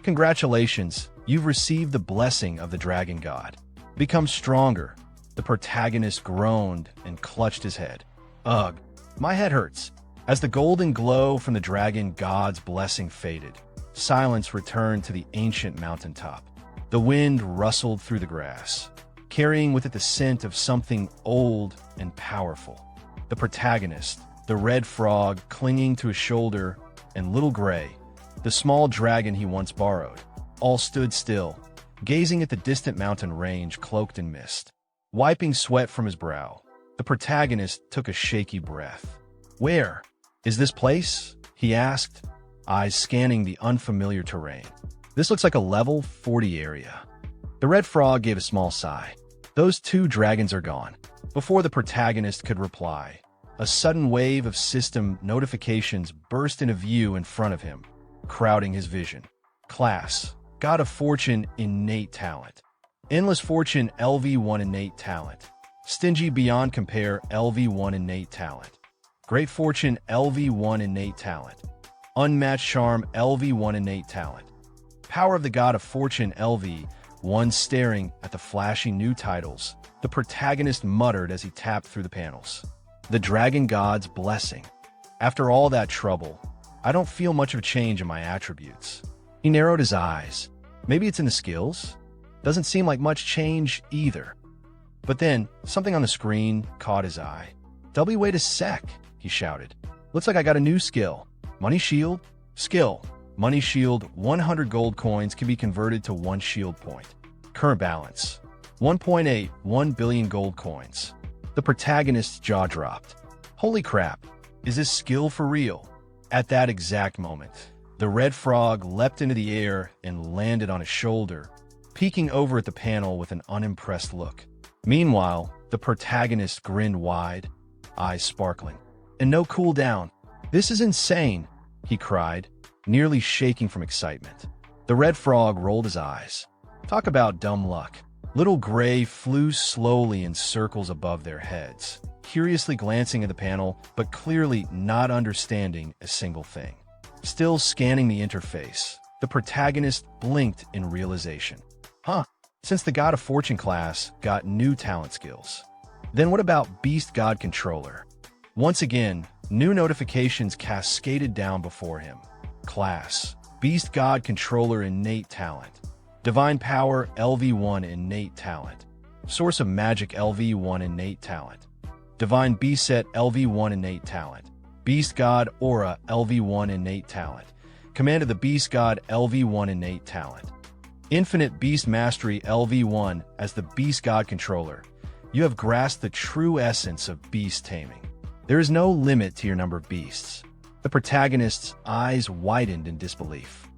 Congratulations, you've received the blessing of the dragon god. Become stronger. The protagonist groaned and clutched his head. Ugh, my head hurts. As the golden glow from the dragon god's blessing faded, silence returned to the ancient mountaintop. The wind rustled through the grass, carrying with it the scent of something old and powerful. The protagonist, the red frog clinging to his shoulder, and Little Gray, the small dragon he once borrowed, all stood still, gazing at the distant mountain range cloaked in mist. Wiping sweat from his brow, the protagonist took a shaky breath. "Where is this place?" he asked, eyes scanning the unfamiliar terrain. "This looks like a level 40 area." The red frog gave a small sigh. "Those two dragons are gone." Before the protagonist could reply, a sudden wave of system notifications burst into view in front of him, crowding his vision. Class: God of Fortune, innate talent. Endless Fortune, LV1 innate talent. Stingy beyond compare, LV1 innate talent. Great Fortune, LV1 innate talent. Unmatched Charm, LV1 innate talent. Power of the God of Fortune, LV1. Staring at the flashy new titles, the protagonist muttered as he tapped through the panels. The Dragon God's Blessing. After all that trouble, I don't feel much of a change in my attributes. He narrowed his eyes. Maybe it's in the skills? Doesn't seem like much change either. But then, something on the screen caught his eye. "Wait a sec," he shouted. "Looks like I got a new skill. Money Shield? Skill. Money Shield, 100 gold coins can be converted to 1 shield point. Current balance, 1.81 billion gold coins." The protagonist's jaw dropped. Holy crap, is this skill for real? At that exact moment, the red frog leapt into the air and landed on his shoulder, peeking over at the panel with an unimpressed look. Meanwhile, the protagonist grinned wide, eyes sparkling. "And no cooldown. This is insane," he cried, nearly shaking from excitement. The red frog rolled his eyes. Talk about dumb luck. Little Gray flew slowly in circles above their heads, curiously glancing at the panel, but clearly not understanding a single thing. Still scanning the interface, the protagonist blinked in realization. Huh, since the God of Fortune class got new talent skills. Then what about Beast God Controller? Once again, new notifications cascaded down before him. Class: Beast God Controller innate talent. Divine Power LV1 innate talent. Source of Magic LV1 innate talent. Divine Beast Set LV1 innate talent. Beast God Aura LV1 innate talent. Command of the Beast God LV1 innate talent. Infinite Beast Mastery LV1. As the Beast God Controller, you have grasped the true essence of beast taming. There is no limit to your number of beasts. The protagonist's eyes widened in disbelief.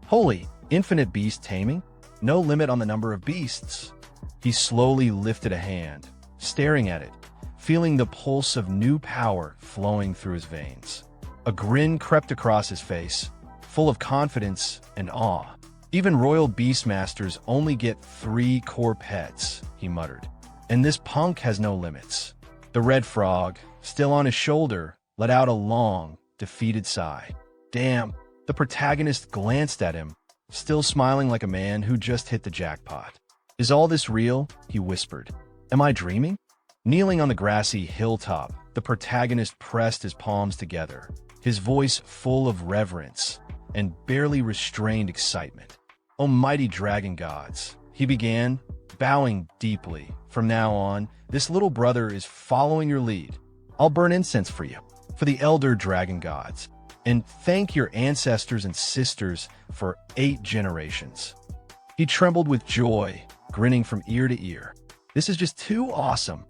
Holy, infinite beast taming? No limit on the number of beasts. He slowly lifted a hand, staring at it, feeling the pulse of new power flowing through his veins. A grin crept across his face, full of confidence and awe. "Even royal beastmasters only get 3 core pets," he muttered. "And this punk has no limits." The red frog, still on his shoulder, let out a long, defeated sigh. Damn. The protagonist glanced at him, still smiling like a man who just hit the jackpot. "Is all this real?" he whispered. "Am I dreaming?" Kneeling on the grassy hilltop, the protagonist pressed his palms together, his voice full of reverence and barely restrained excitement. "Almighty dragon gods," he began, bowing deeply. "From now on, this little brother is following your lead. I'll burn incense for you, for the elder dragon gods, and thank your ancestors and sisters for 8 generations." He trembled with joy, grinning from ear to ear. This is just too awesome.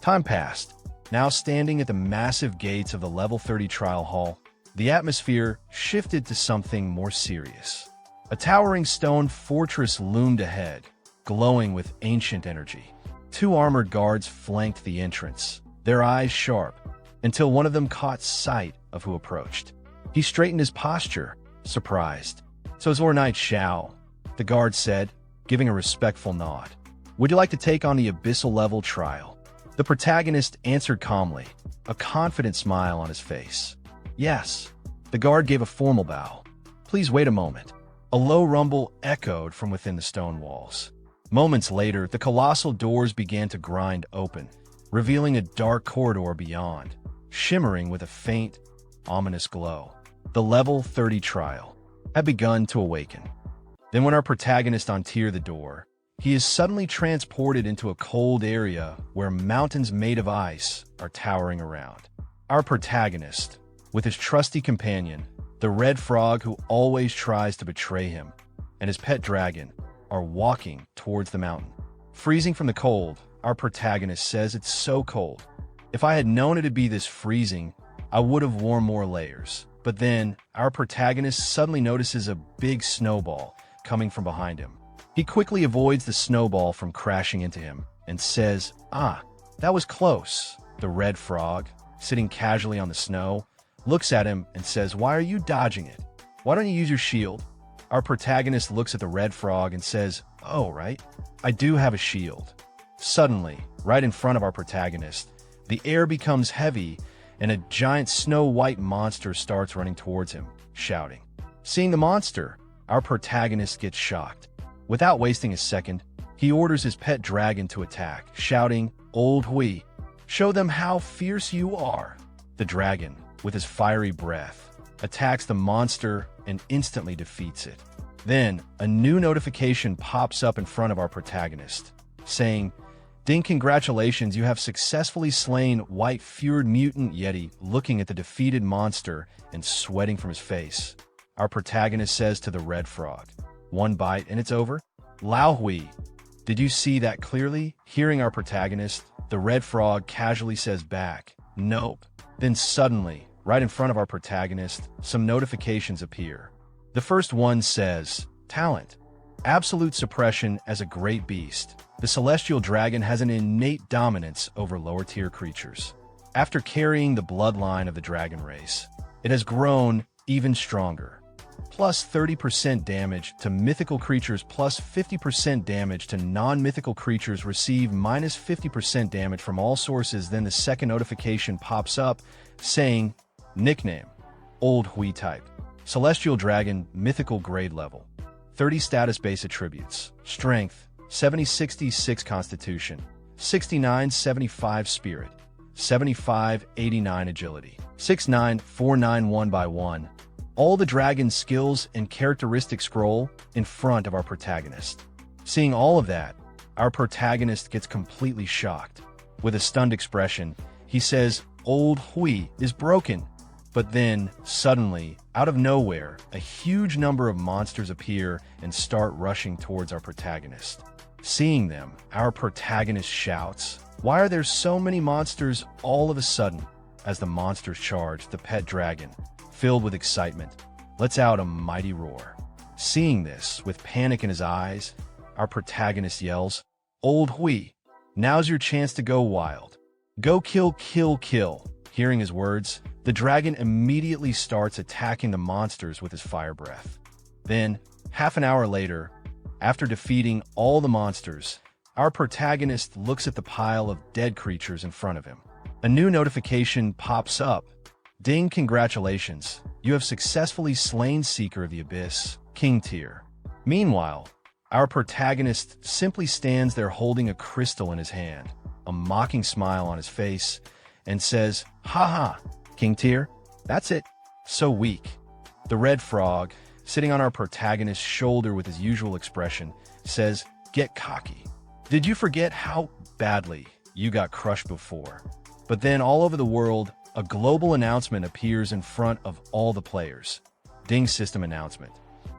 Time passed. Now standing at the massive gates of the level 30 trial hall, the atmosphere shifted to something more serious. A towering stone fortress loomed ahead, glowing with ancient energy. 2 armored guards flanked the entrance, their eyes sharp, until one of them caught sight of who approached. He straightened his posture, surprised. "So it's Lord Knight Xiao," the guard said, giving a respectful nod. "Would you like to take on the abyssal level trial?" The protagonist answered calmly, a confident smile on his face. "Yes." The guard gave a formal bow. "Please wait a moment." A low rumble echoed from within the stone walls. Moments later, the colossal doors began to grind open, revealing a dark corridor beyond. shimmering with a faint, ominous glow. The level 30 trial had begun to awaken. Then when our protagonist untears the door, he is suddenly transported into a cold area where mountains made of ice are towering around. Our protagonist, with his trusty companion, the red frog who always tries to betray him, and his pet dragon, are walking towards the mountain. Freezing from the cold, our protagonist says it's so cold. If I had known it'd be this freezing, I would have worn more layers. But then, our protagonist suddenly notices a big snowball coming from behind him. He quickly avoids the snowball from crashing into him and says, "Ah, that was close." The red frog, sitting casually on the snow, looks at him and says, "Why are you dodging it? Why don't you use your shield?" Our protagonist looks at the red frog and says, "Oh, right, I do have a shield." Suddenly, right in front of our protagonist, the air becomes heavy and a giant snow-white monster starts running towards him, shouting. Seeing the monster, our protagonist gets shocked. Without wasting a second, he orders his pet dragon to attack, shouting, "Old Hui, show them how fierce you are." The dragon, with his fiery breath, attacks the monster and instantly defeats it. Then, a new notification pops up in front of our protagonist, saying, "Ding, congratulations, you have successfully slain white-furred mutant Yeti." Looking at the defeated monster and sweating from his face, our protagonist says to the red frog, "One bite and it's over?" "Lao Hui, did you see that clearly?" Hearing our protagonist, the red frog casually says back, "Nope." Then suddenly, right in front of our protagonist, some notifications appear. The first one says, "Talent. Absolute suppression as a great beast. The celestial dragon has an innate dominance over lower-tier creatures. After carrying the bloodline of the dragon race, it has grown even stronger. Plus 30% damage to mythical creatures, plus 50% damage to non-mythical creatures. Receive minus 50% damage from all sources." Then the second notification pops up, saying, "Nickname, Old Hui type. Celestial dragon, mythical grade level. 30 status base attributes. Strength, 70-66 Constitution, 69-75 Spirit, 75-89 Agility, 6-9-4-9 1x1. All the dragon's skills and characteristics scroll in front of our protagonist. Seeing all of that, our protagonist gets completely shocked. With a stunned expression, he says, "Old Hui is broken." But then, suddenly, out of nowhere, a huge number of monsters appear and start rushing towards our protagonist. Seeing them, our protagonist shouts, "Why are there so many monsters all of a sudden?" As the monsters charge, the pet dragon, filled with excitement, lets out a mighty roar. Seeing this, with panic in his eyes, our protagonist yells, "Old Hui, now's your chance to go wild. Go kill, kill, kill." Hearing his words, the dragon immediately starts attacking the monsters with his fire breath. Then, half an hour later, after defeating all the monsters, our protagonist looks at the pile of dead creatures in front of him. A new notification pops up. "Ding, congratulations, you have successfully slain Seeker of the Abyss, King Tier." Meanwhile, our protagonist simply stands there holding a crystal in his hand, a mocking smile on his face, and says, "Haha, King Tier, that's it. So weak." The red frog, sitting on our protagonist's shoulder with his usual expression, says, "Get cocky. Did you forget how badly you got crushed before?" But then all over the world, a global announcement appears in front of all the players. Ding system announcement.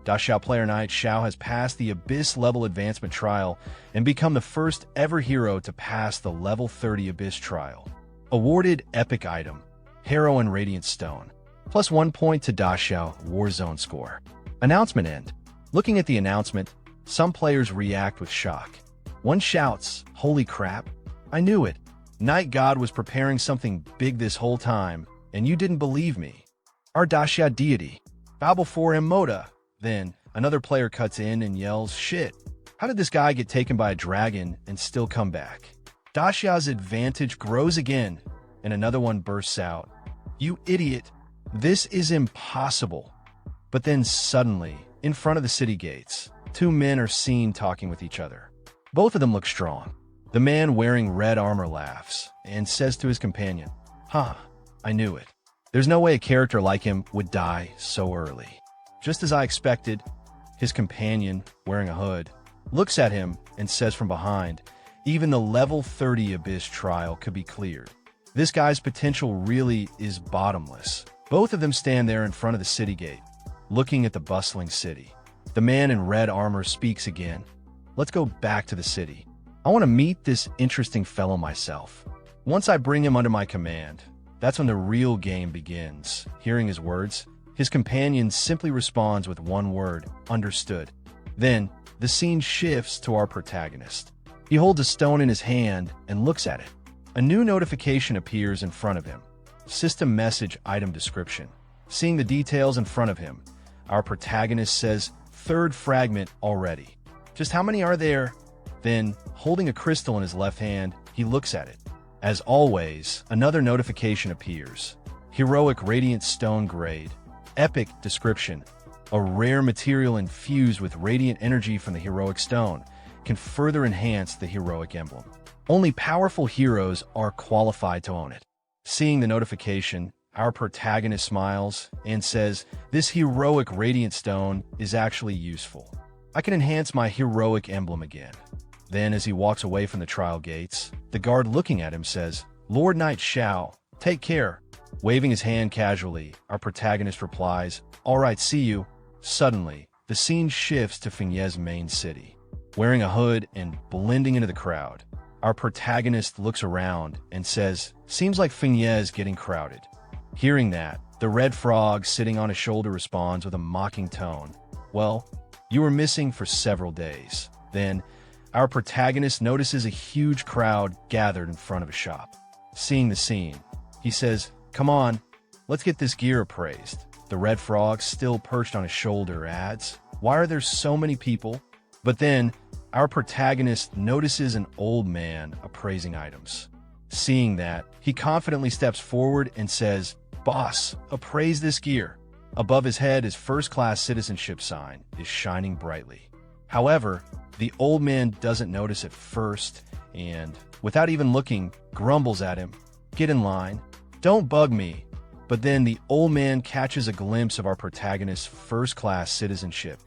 Xiao player Knight Xiao has passed the Abyss level advancement trial and become the first ever hero to pass the level 30 Abyss trial. Awarded epic item, Heroine Radiant Stone. Plus 1 point to Xiao Warzone score. Announcement end. Looking at the announcement, some players react with shock. One shouts, "Holy crap, I knew it. Night God was preparing something big this whole time, and you didn't believe me. Our Xiao deity. Bow before him, Moda." Then, another player cuts in and yells, "Shit, how did this guy get taken by a dragon and still come back?" Xiao's advantage grows again, and another one bursts out, "You idiot, this is impossible." But then suddenly, in front of the city gates, two men are seen talking with each other. Both of them look strong. The man wearing red armor laughs and says to his companion, "Huh, I knew it. There's no way a character like him would die so early. Just as I expected, his companion, wearing a hood, looks at him and says from behind, even the level 30 Abyss trial could be cleared. This guy's potential really is bottomless. Both of them stand there in front of the city gate, looking at the bustling city. The man in red armor speaks again. Let's go back to the city. I want to meet this interesting fellow myself. Once I bring him under my command, that's when the real game begins. Hearing his words, his companion simply responds with one word, understood. Then, the scene shifts to our protagonist. He holds a stone in his hand and looks at it. A new notification appears in front of him. System message item description. Seeing the details in front of him, our protagonist says, third fragment already. Just how many are there? Then, holding a crystal in his left hand, he looks at it. As always, another notification appears. Heroic Radiant Stone Grade. Epic description. A rare material infused with radiant energy from the heroic stone can further enhance the heroic emblem. Only powerful heroes are qualified to own it. Seeing the notification, our protagonist smiles and says, this heroic radiant stone is actually useful. I can enhance my heroic emblem again. Then, as he walks away from the trial gates, the guard looking at him says, Lord Knight Xiao, take care. Waving his hand casually, our protagonist replies, all right, see you. Suddenly, the scene shifts to Fengye's main city. Wearing a hood and blending into the crowd, our protagonist looks around and says, seems like Fengye is getting crowded. Hearing that, the red frog sitting on his shoulder responds with a mocking tone, well, you were missing for several days. Then, our protagonist notices a huge crowd gathered in front of a shop. Seeing the scene, he says, come on, let's get this gear appraised. The red frog, still perched on his shoulder, adds, why are there so many people? But then, our protagonist notices an old man appraising items. Seeing that, he confidently steps forward and says, boss, appraise this gear. Above his head, his first-class citizenship sign is shining brightly. However, the old man doesn't notice at first and, without even looking, grumbles at him, get in line, don't bug me. But then the old man catches a glimpse of our protagonist's first-class citizenship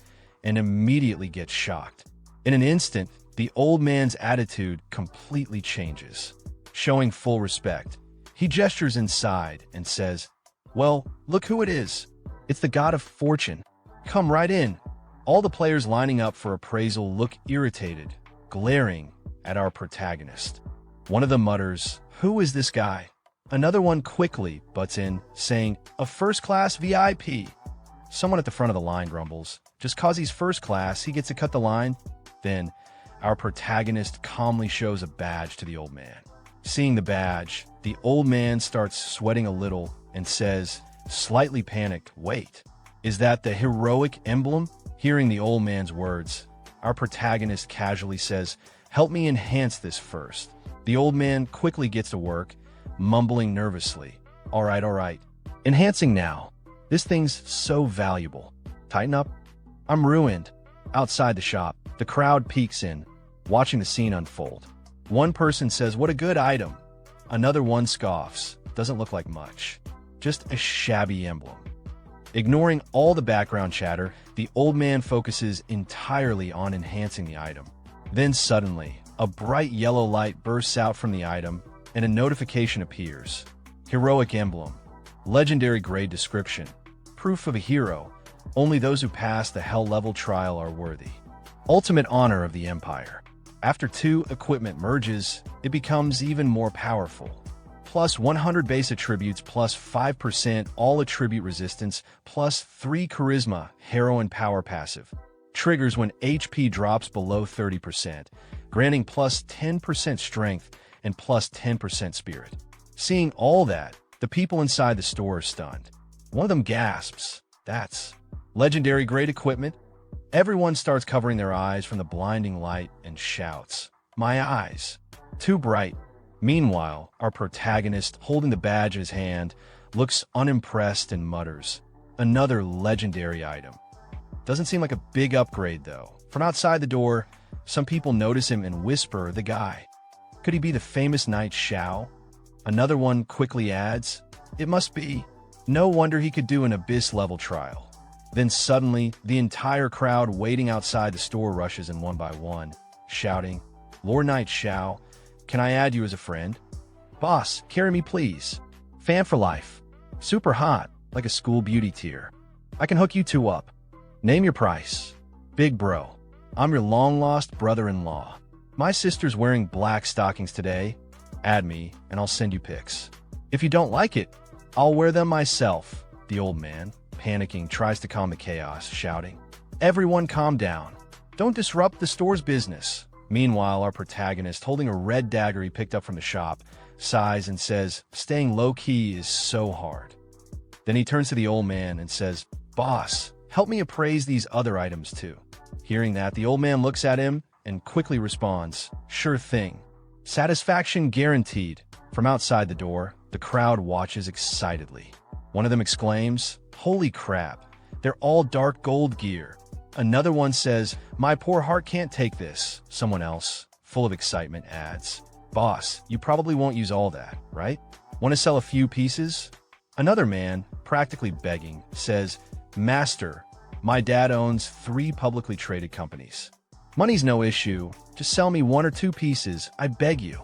and immediately gets shocked. In an instant, the old man's attitude completely changes. Showing full respect, he gestures inside and says, well, look who it is. It's the god of fortune. Come right in. All the players lining up for appraisal look irritated, glaring at our protagonist. One of them mutters, who is this guy? Another one quickly butts in, saying, a first-class VIP. Someone at the front of the line grumbles, just cause he's first class, he gets to cut the line. Then, our protagonist calmly shows a badge to the old man. Seeing the badge, the old man starts sweating a little and says, slightly panicked, wait, is that the heroic emblem? Hearing the old man's words, our protagonist casually says, help me enhance this first. The old man quickly gets to work, mumbling nervously, all right, enhancing now. This thing's so valuable. Tighten up. I'm ruined. Outside the shop, the crowd peeks in, watching the scene unfold. One person says, what a good item. Another one scoffs, doesn't look like much. Just a shabby emblem. Ignoring all the background chatter, the old man focuses entirely on enhancing the item. Then suddenly, a bright yellow light bursts out from the item, and a notification appears. Heroic emblem. Legendary grade description. Proof of a hero. Only those who pass the hell level trial are worthy. Ultimate honor of the Empire. After 2 equipment merges, it becomes even more powerful. Plus 100 base attributes, plus 5% all attribute resistance, plus 3 charisma, heroine power passive. Triggers when HP drops below 30%, granting plus 10% strength and plus 10% spirit. Seeing all that, the people inside the store are stunned. One of them gasps, that's legendary grade equipment. Everyone starts covering their eyes from the blinding light and shouts, my eyes, too bright. Meanwhile, our protagonist, holding the badge in his hand, looks unimpressed and mutters, another legendary item. Doesn't seem like a big upgrade though. From outside the door, some people notice him and whisper, the guy. Could he be the famous knight Xiao? Another one quickly adds, It must be. No wonder he could do an abyss-level trial. Then suddenly, the entire crowd waiting outside the store rushes in one by one, shouting, "Lord Knight Xiao, can I add you as a friend? Boss, carry me please. Fan for life. Super hot, like a school beauty tier. I can hook you two up. Name your price. Big bro. I'm your long-lost brother-in-law. My sister's wearing black stockings today. Add me, and I'll send you pics. If you don't like it, I'll wear them myself." The old man, panicking, tries to calm the chaos, shouting, "Everyone calm down. Don't disrupt the store's business." Meanwhile, our protagonist, holding a red dagger he picked up from the shop, sighs and says, "Staying low-key is so hard." Then he turns to the old man and says, "Boss, help me appraise these other items too." Hearing that, the old man looks at him and quickly responds, "Sure thing. Satisfaction guaranteed." From outside the door, the crowd watches excitedly. One of them exclaims, "Holy crap, they're all dark gold gear." Another one says, "My poor heart can't take this." Someone else, full of excitement, adds, "Boss, you probably won't use all that, right? Want to sell a few pieces?" Another man, practically begging, says, "Master, my dad owns 3 publicly traded companies. Money's no issue. Just sell me 1 or 2 pieces, I beg you."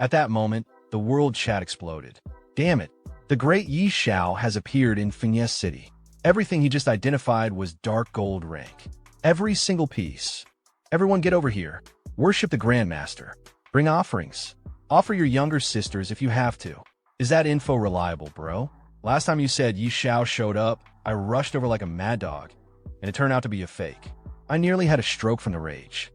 At that moment, the world chat exploded. Damn it, the great Yi Xiao has appeared in Fiancée City. Everything he just identified was dark gold rank. Every single piece. Everyone get over here. Worship the Grandmaster. Bring offerings. Offer your younger sisters if you have to. Is that info reliable, bro? Last time you said Yi Xiao showed up, I rushed over like a mad dog, and it turned out to be a fake. I nearly had a stroke from the rage.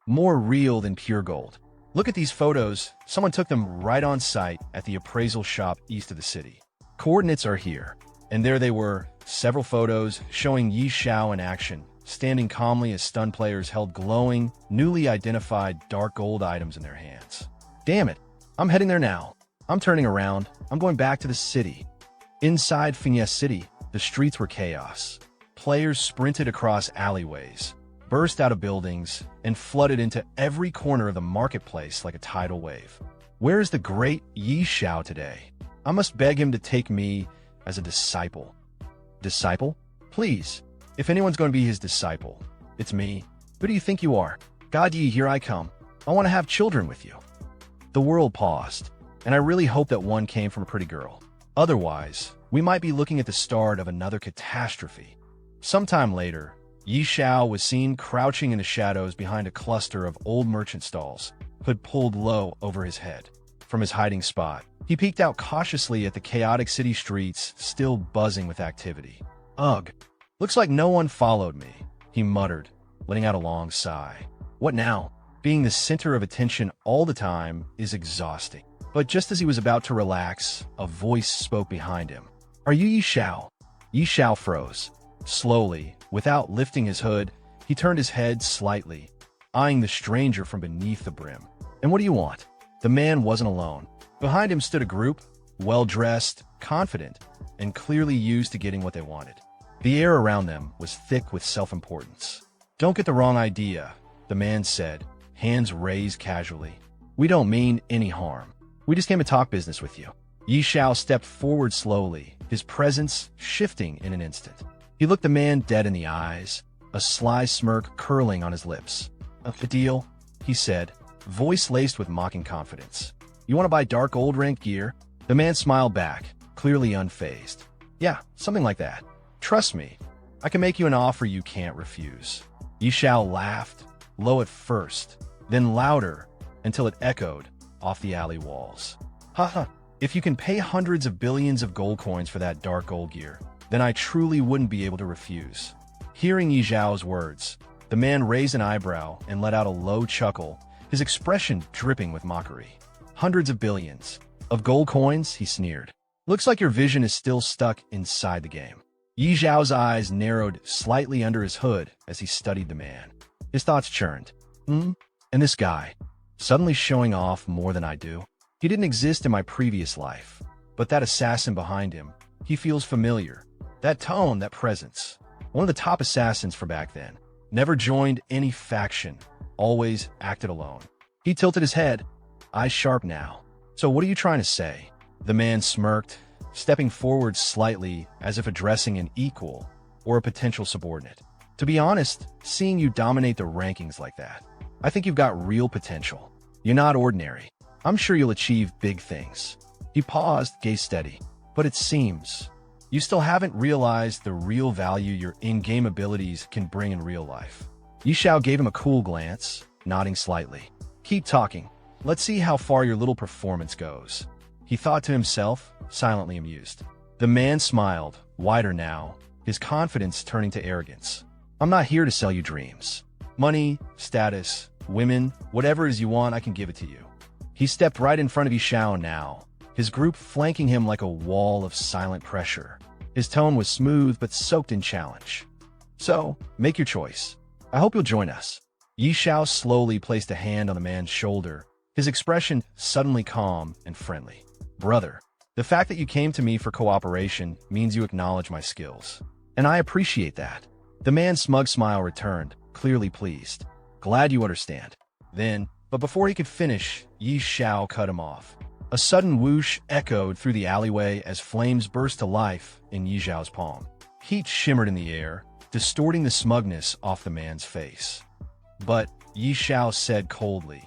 More real than pure gold. Look at these photos. Someone took them right on site at the appraisal shop east of the city. Coordinates are here. And there they were, several photos showing Yi Xiao in action, standing calmly as stunned players held glowing, newly identified dark gold items in their hands. Damn it, I'm heading there now. I'm turning around. I'm going back to the city. Inside Fiancée City, the streets were chaos. Players sprinted across alleyways, burst out of buildings, and flooded into every corner of the marketplace like a tidal wave. Where is the great Yi Xiao today? I must beg him to take me as a disciple. Disciple? Please. If anyone's going to be his disciple, it's me. Who do you think you are? God Yi, here I come. I want to have children with you. The world paused, and I really hope that one came from a pretty girl. Otherwise, we might be looking at the start of another catastrophe. Sometime later, Yi Xiao was seen crouching in the shadows behind a cluster of old merchant stalls, hood pulled low over his head. From his hiding spot, he peeked out cautiously at the chaotic city streets still buzzing with activity. "Ugh, looks like no one followed me," he muttered, letting out a long sigh. What now? Being the center of attention all the time is exhausting. But just as he was about to relax, a voice spoke behind him. "Are you Yi Xiao?" Yi Xiao froze. Slowly, without lifting his hood, he turned his head slightly, eyeing the stranger from beneath the brim. "And what do you want?" The man wasn't alone. Behind him stood a group, well-dressed, confident, and clearly used to getting what they wanted. The air around them was thick with self-importance. "Don't get the wrong idea," the man said, hands raised casually. "We don't mean any harm. We just came to talk business with you." Yi Xiao stepped forward slowly, his presence shifting in an instant. He looked the man dead in the eyes, a sly smirk curling on his lips. "A deal," he said, voice laced with mocking confidence. "You want to buy dark gold rank gear?" The man smiled back, clearly unfazed. "Yeah, something like that. Trust me, I can make you an offer you can't refuse." Yi Xiao laughed, low at first, then louder, until it echoed off the alley walls. "Haha, if you can pay hundreds of billions of gold coins for that dark gold gear, then I truly wouldn't be able to refuse." Hearing Yi Xiao's words, the man raised an eyebrow and let out a low chuckle, his expression dripping with mockery. "Hundreds of billions of gold coins?" he sneered. "Looks like your vision is still stuck inside the game." Yi Xiao's eyes narrowed slightly under his hood as he studied the man. His thoughts churned. And this guy, suddenly showing off more than I do? He didn't exist in my previous life, but that assassin behind him, he feels familiar. That tone, that presence. One of the top assassins for back then. Never joined any faction. Always acted alone. He tilted his head, eyes sharp now. "So what are you trying to say?" The man smirked, stepping forward slightly as if addressing an equal or a potential subordinate. To be honest, seeing you dominate the rankings like that, I think you've got real potential. You're not ordinary. I'm sure you'll achieve big things. He paused, gaze steady. But it seems you still haven't realized the real value your in-game abilities can bring in real life. Xiao gave him a cool glance, nodding slightly. Keep talking. Let's see how far your little performance goes. He thought to himself, silently amused. The man smiled, wider now, his confidence turning to arrogance. I'm not here to sell you dreams. Money, status, women, whatever it is you want, I can give it to you. He stepped right in front of Xiao now, his group flanking him like a wall of silent pressure. His tone was smooth but soaked in challenge. So, make your choice. I hope you'll join us. Xiao slowly placed a hand on the man's shoulder, his expression suddenly calm and friendly. Brother, the fact that you came to me for cooperation means you acknowledge my skills. And I appreciate that. The man's smug smile returned, clearly pleased. Glad you understand. But before he could finish, Xiao cut him off. A sudden whoosh echoed through the alleyway as flames burst to life in Xiao's palm. Heat shimmered in the air, distorting the smugness off the man's face. But, Xiao said coldly,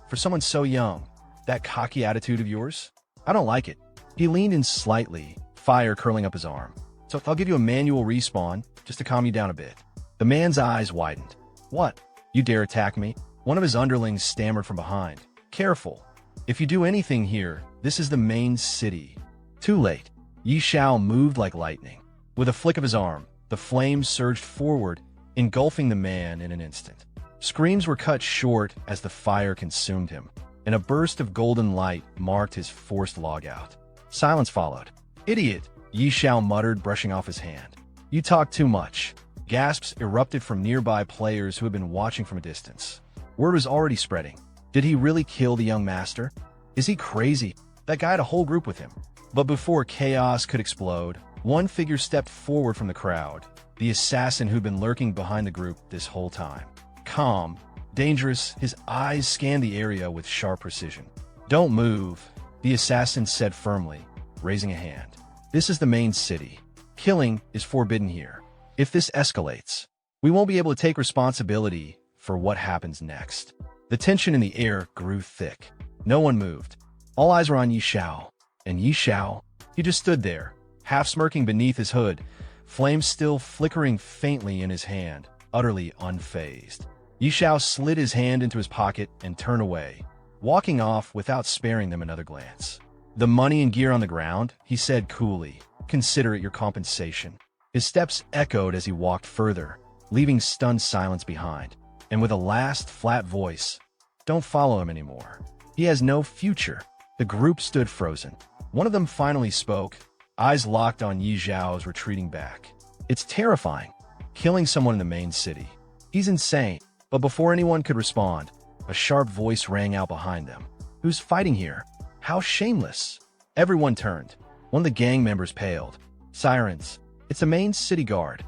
for someone so young, that cocky attitude of yours? I don't like it. He leaned in slightly, fire curling up his arm. So I'll give you a manual respawn, just to calm you down a bit. The man's eyes widened. What? You dare attack me? One of his underlings stammered from behind. Careful. If you do anything here, this is the main city. Too late. Xiao moved like lightning. With a flick of his arm, the flames surged forward, engulfing the man in an instant. Screams were cut short as the fire consumed him, and a burst of golden light marked his forced logout. Silence followed. Idiot, Xiao muttered, brushing off his hand. You talk too much. Gasps erupted from nearby players who had been watching from a distance. Word was already spreading. Did he really kill the young master? Is he crazy? That guy had a whole group with him. But before chaos could explode, one figure stepped forward from the crowd, the assassin who'd been lurking behind the group this whole time. Calm, dangerous, his eyes scanned the area with sharp precision. Don't move, the assassin said firmly, raising a hand. This is the main city. Killing is forbidden here. If this escalates, we won't be able to take responsibility for what happens next. The tension in the air grew thick. No one moved. All eyes were on Xiao. And Xiao, he just stood there, half smirking beneath his hood, flames still flickering faintly in his hand, utterly unfazed. Xiao slid his hand into his pocket and turned away, walking off without sparing them another glance. The money and gear on the ground, he said coolly. Consider it your compensation. His steps echoed as he walked further, leaving stunned silence behind. And with a last flat voice, don't follow him anymore. He has no future. The group stood frozen. One of them finally spoke, eyes locked on Xiao's retreating back. It's terrifying, killing someone in the main city. He's insane. But before anyone could respond, a sharp voice rang out behind them. Who's fighting here? How shameless! Everyone turned. One of the gang members paled. Sirens. It's the main city guard.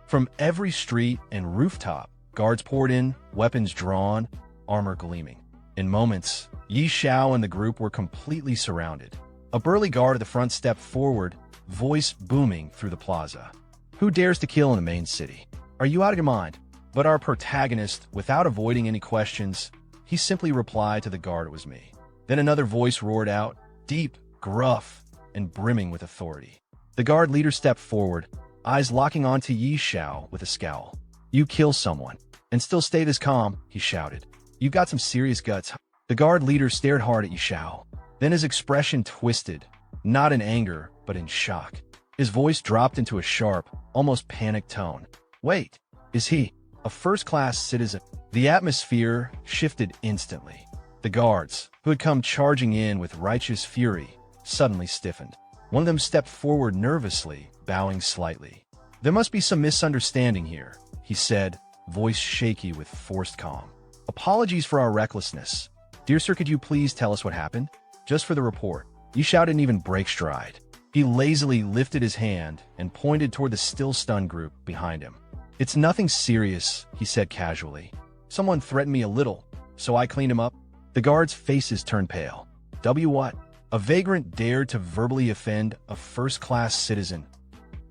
From every street and rooftop, guards poured in, weapons drawn, armor gleaming. In moments, Xiao and the group were completely surrounded. A burly guard at the front stepped forward, voice booming through the plaza. Who dares to kill in the main city? Are you out of your mind? But our protagonist, without avoiding any questions, he simply replied to the guard it was me. Then another voice roared out, deep, gruff, and brimming with authority. The guard leader stepped forward, eyes locking onto Xiao with a scowl. You kill someone, and still stay this calm, he shouted. You've got some serious guts. The guard leader stared hard at Xiao. Then his expression twisted, not in anger, but in shock. His voice dropped into a sharp, almost panicked tone. Wait, is he a first-class citizen? The atmosphere shifted instantly. The guards, who had come charging in with righteous fury, suddenly stiffened. One of them stepped forward nervously, bowing slightly. There must be some misunderstanding here, he said, voice shaky with forced calm. Apologies for our recklessness. Dear sir, could you please tell us what happened? Just for the report. Xiao didn't even break stride. He lazily lifted his hand and pointed toward the still stunned group behind him. It's nothing serious, he said casually. Someone threatened me a little, so I cleaned him up. The guards' faces turned pale. What? A vagrant dared to verbally offend a first-class citizen.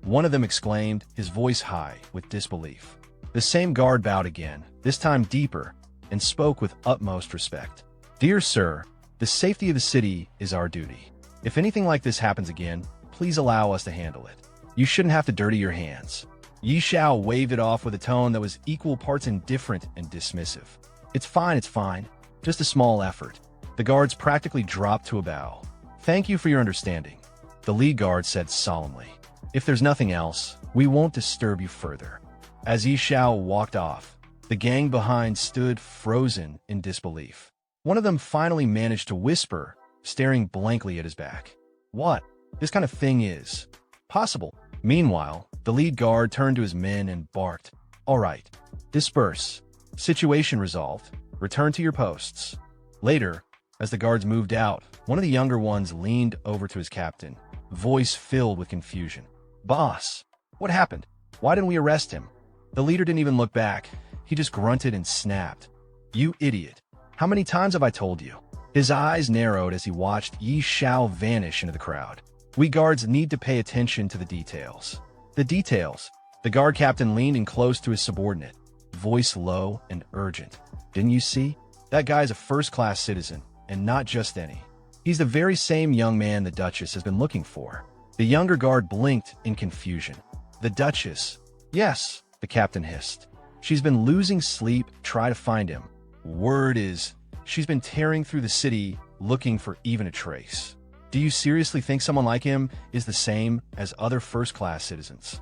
One of them exclaimed, his voice high with disbelief. The same guard bowed again, this time deeper, and spoke with utmost respect. Dear sir, the safety of the city is our duty. If anything like this happens again, please allow us to handle it. You shouldn't have to dirty your hands. Xiao waved it off with a tone that was equal parts indifferent and dismissive. It's fine. Just a small effort. The guards practically dropped to a bow. Thank you for your understanding, the lead guard said solemnly. If there's nothing else, we won't disturb you further. As Xiao walked off, the gang behind stood frozen in disbelief. One of them finally managed to whisper, staring blankly at his back. What? This kind of thing is possible. Meanwhile, the lead guard turned to his men and barked, "All right, disperse. Situation resolved. Return to your posts." Later, as the guards moved out, one of the younger ones leaned over to his captain, voice filled with confusion. "Boss, what happened? Why didn't we arrest him?" The leader didn't even look back. He just grunted and snapped. "You idiot. How many times have I told you?" His eyes narrowed as he watched Xiao vanish into the crowd. We guards need to pay attention to the details. The details. The guard captain leaned in close to his subordinate, voice low and urgent. "Didn't you see? That guy's a first-class citizen, and not just any. He's the very same young man the Duchess has been looking for." The younger guard blinked in confusion. "The Duchess?" "Yes," the captain hissed. "She's been losing sleep, try to find him. Word is, she's been tearing through the city looking for even a trace. Do you seriously think someone like him is the same as other first-class citizens?"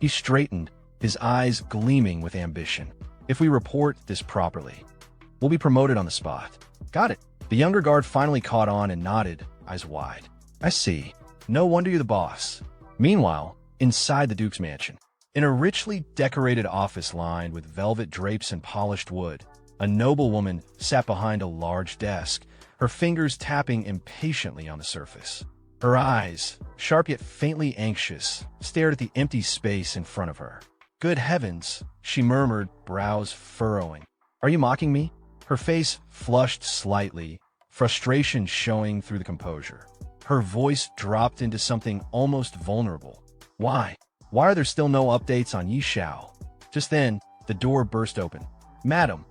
He straightened, his eyes gleaming with ambition. "If we report this properly, we'll be promoted on the spot." "Got it." The younger guard finally caught on and nodded, eyes wide. "I see. No wonder you're the boss." Meanwhile, inside the Duke's mansion, in a richly decorated office lined with velvet drapes and polished wood, a noblewoman sat behind a large desk, her fingers tapping impatiently on the surface. Her eyes, sharp yet faintly anxious, stared at the empty space in front of her. "Good heavens," she murmured, brows furrowing. "Are you mocking me?" Her face flushed slightly, frustration showing through the composure. Her voice dropped into something almost vulnerable. Why are there still no updates on Xiao?" Just then, the door burst open. Madam.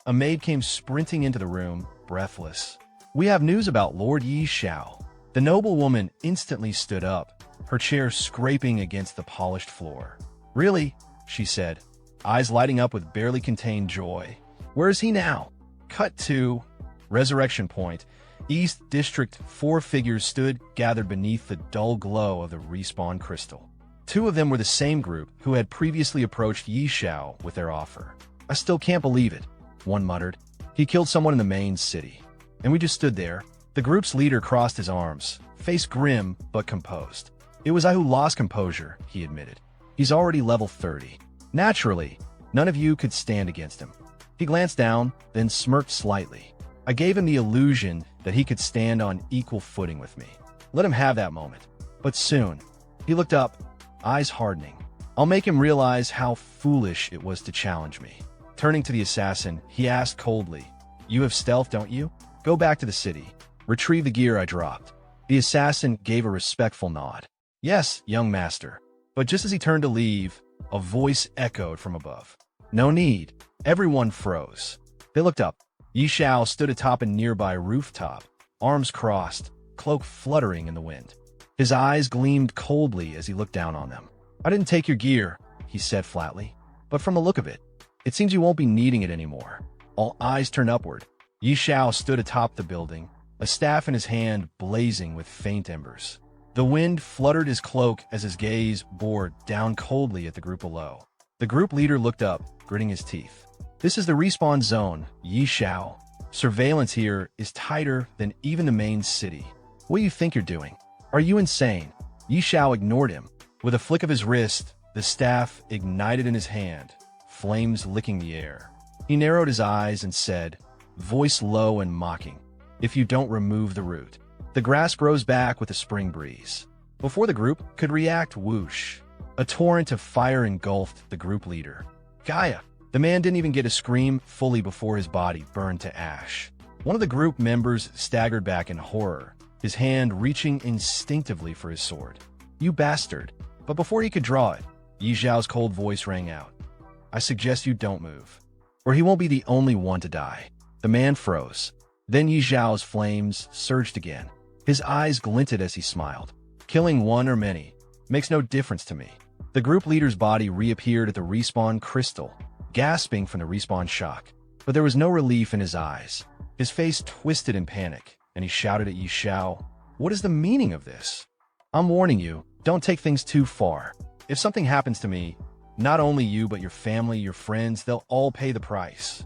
A maid came sprinting into the room, breathless. "We have news about Lord Xiao." The noblewoman instantly stood up, her chair scraping against the polished floor. "Really?" she said, eyes lighting up with barely contained joy. "Where is he now?" Cut to Resurrection Point, East District. 4 figures stood gathered beneath the dull glow of the respawn crystal. 2 of them were the same group who had previously approached Xiao with their offer. "I still can't believe it," one muttered. "He killed someone in the main city. And we just stood there." The group's leader crossed his arms, face grim but composed. "It was I who lost composure," he admitted. "He's already level 30. Naturally, none of you could stand against him." He glanced down, then smirked slightly. "I gave him the illusion that he could stand on equal footing with me. Let him have that moment. But soon," he looked up, eyes hardening, "I'll make him realize how foolish it was to challenge me." Turning to the assassin, he asked coldly, "You have stealth, don't you? Go back to the city. Retrieve the gear I dropped." The assassin gave a respectful nod. "Yes, young master." But just as he turned to leave, a voice echoed from above. "No need." Everyone froze. They looked up. Xiao stood atop a nearby rooftop, arms crossed, cloak fluttering in the wind. His eyes gleamed coldly as he looked down on them. "I didn't take your gear," he said flatly. "But from the look of it, it seems you won't be needing it anymore." All eyes turned upward. Xiao stood atop the building, a staff in his hand blazing with faint embers. The wind fluttered his cloak as his gaze bored down coldly at the group below. The group leader looked up, gritting his teeth. "This is the respawn zone, Xiao. Surveillance here is tighter than even the main city. What do you think you're doing? Are you insane?" Xiao ignored him. With a flick of his wrist, the staff ignited in his hand, flames licking the air. He narrowed his eyes and said, voice low and mocking, "If you don't remove the root." The grass grows back with a spring breeze. Before the group could react, whoosh. A torrent of fire engulfed the group leader. "Gaia!" The man didn't even get a scream fully before his body burned to ash. One of the group members staggered back in horror, his hand reaching instinctively for his sword. "You bastard!" But before he could draw it, Yi Xiao's cold voice rang out. "I suggest you don't move, or he won't be the only one to die." The man froze. Then Yi Xiao's flames surged again. His eyes glinted as he smiled. "Killing one or many makes no difference to me." The group leader's body reappeared at the respawn crystal, gasping from the respawn shock. But there was no relief in his eyes. His face twisted in panic, and he shouted at Yi Xiao, "What is the meaning of this? I'm warning you, don't take things too far. If something happens to me, not only you but your family, your friends, they'll all pay the price."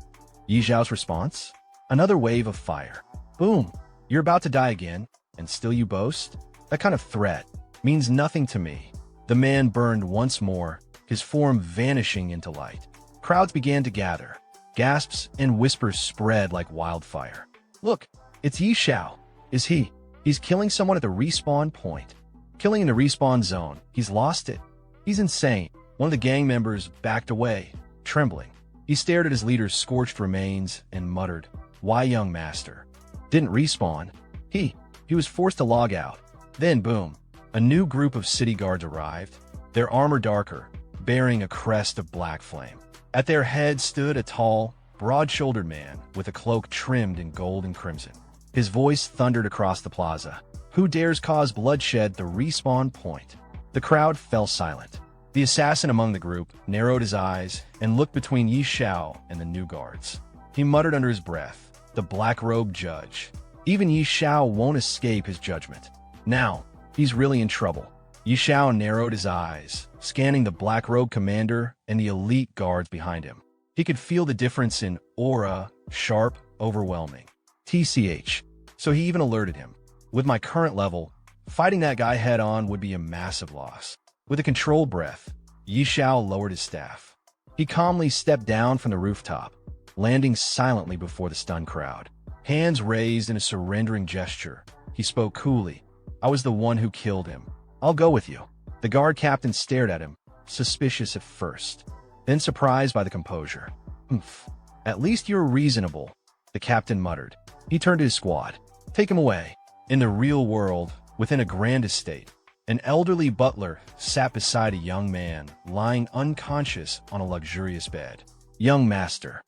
Yi Xiao's response? Another wave of fire. "Boom! You're about to die again, and still you boast? That kind of threat means nothing to me." The man burned once more, his form vanishing into light. Crowds began to gather. Gasps and whispers spread like wildfire. "Look, it's Yi Xiao. Is he? He's killing someone at the respawn point. Killing in the respawn zone. He's lost it. He's insane." One of the gang members backed away, trembling. He stared at his leader's scorched remains and muttered, "Why, young master? Didn't respawn. He was forced to log out." Then boom, a new group of city guards arrived, their armor darker, bearing a crest of black flame. At their head stood a tall, broad-shouldered man with a cloak trimmed in gold and crimson. His voice thundered across the plaza. "Who dares cause bloodshed at the respawn point?" The crowd fell silent. The assassin among the group narrowed his eyes and looked between Yi Xiao and the new guards. He muttered under his breath, "The black-robed judge. Even Yi Xiao won't escape his judgment. Now, he's really in trouble." Yi Xiao narrowed his eyes, scanning the black-robed commander and the elite guards behind him. He could feel the difference in aura, sharp, overwhelming. TCH. So he even alerted him. "With my current level, fighting that guy head-on would be a massive loss." With a controlled breath, Yi Xiao lowered his staff. He calmly stepped down from the rooftop, landing silently before the stunned crowd. Hands raised in a surrendering gesture, he spoke coolly. "I was the one who killed him. I'll go with you." The guard captain stared at him, suspicious at first, then surprised by the composure. "Humph. At least you're reasonable," the captain muttered. He turned to his squad. "Take him away." In the real world, within a grand estate, an elderly butler sat beside a young man lying unconscious on a luxurious bed. Young master,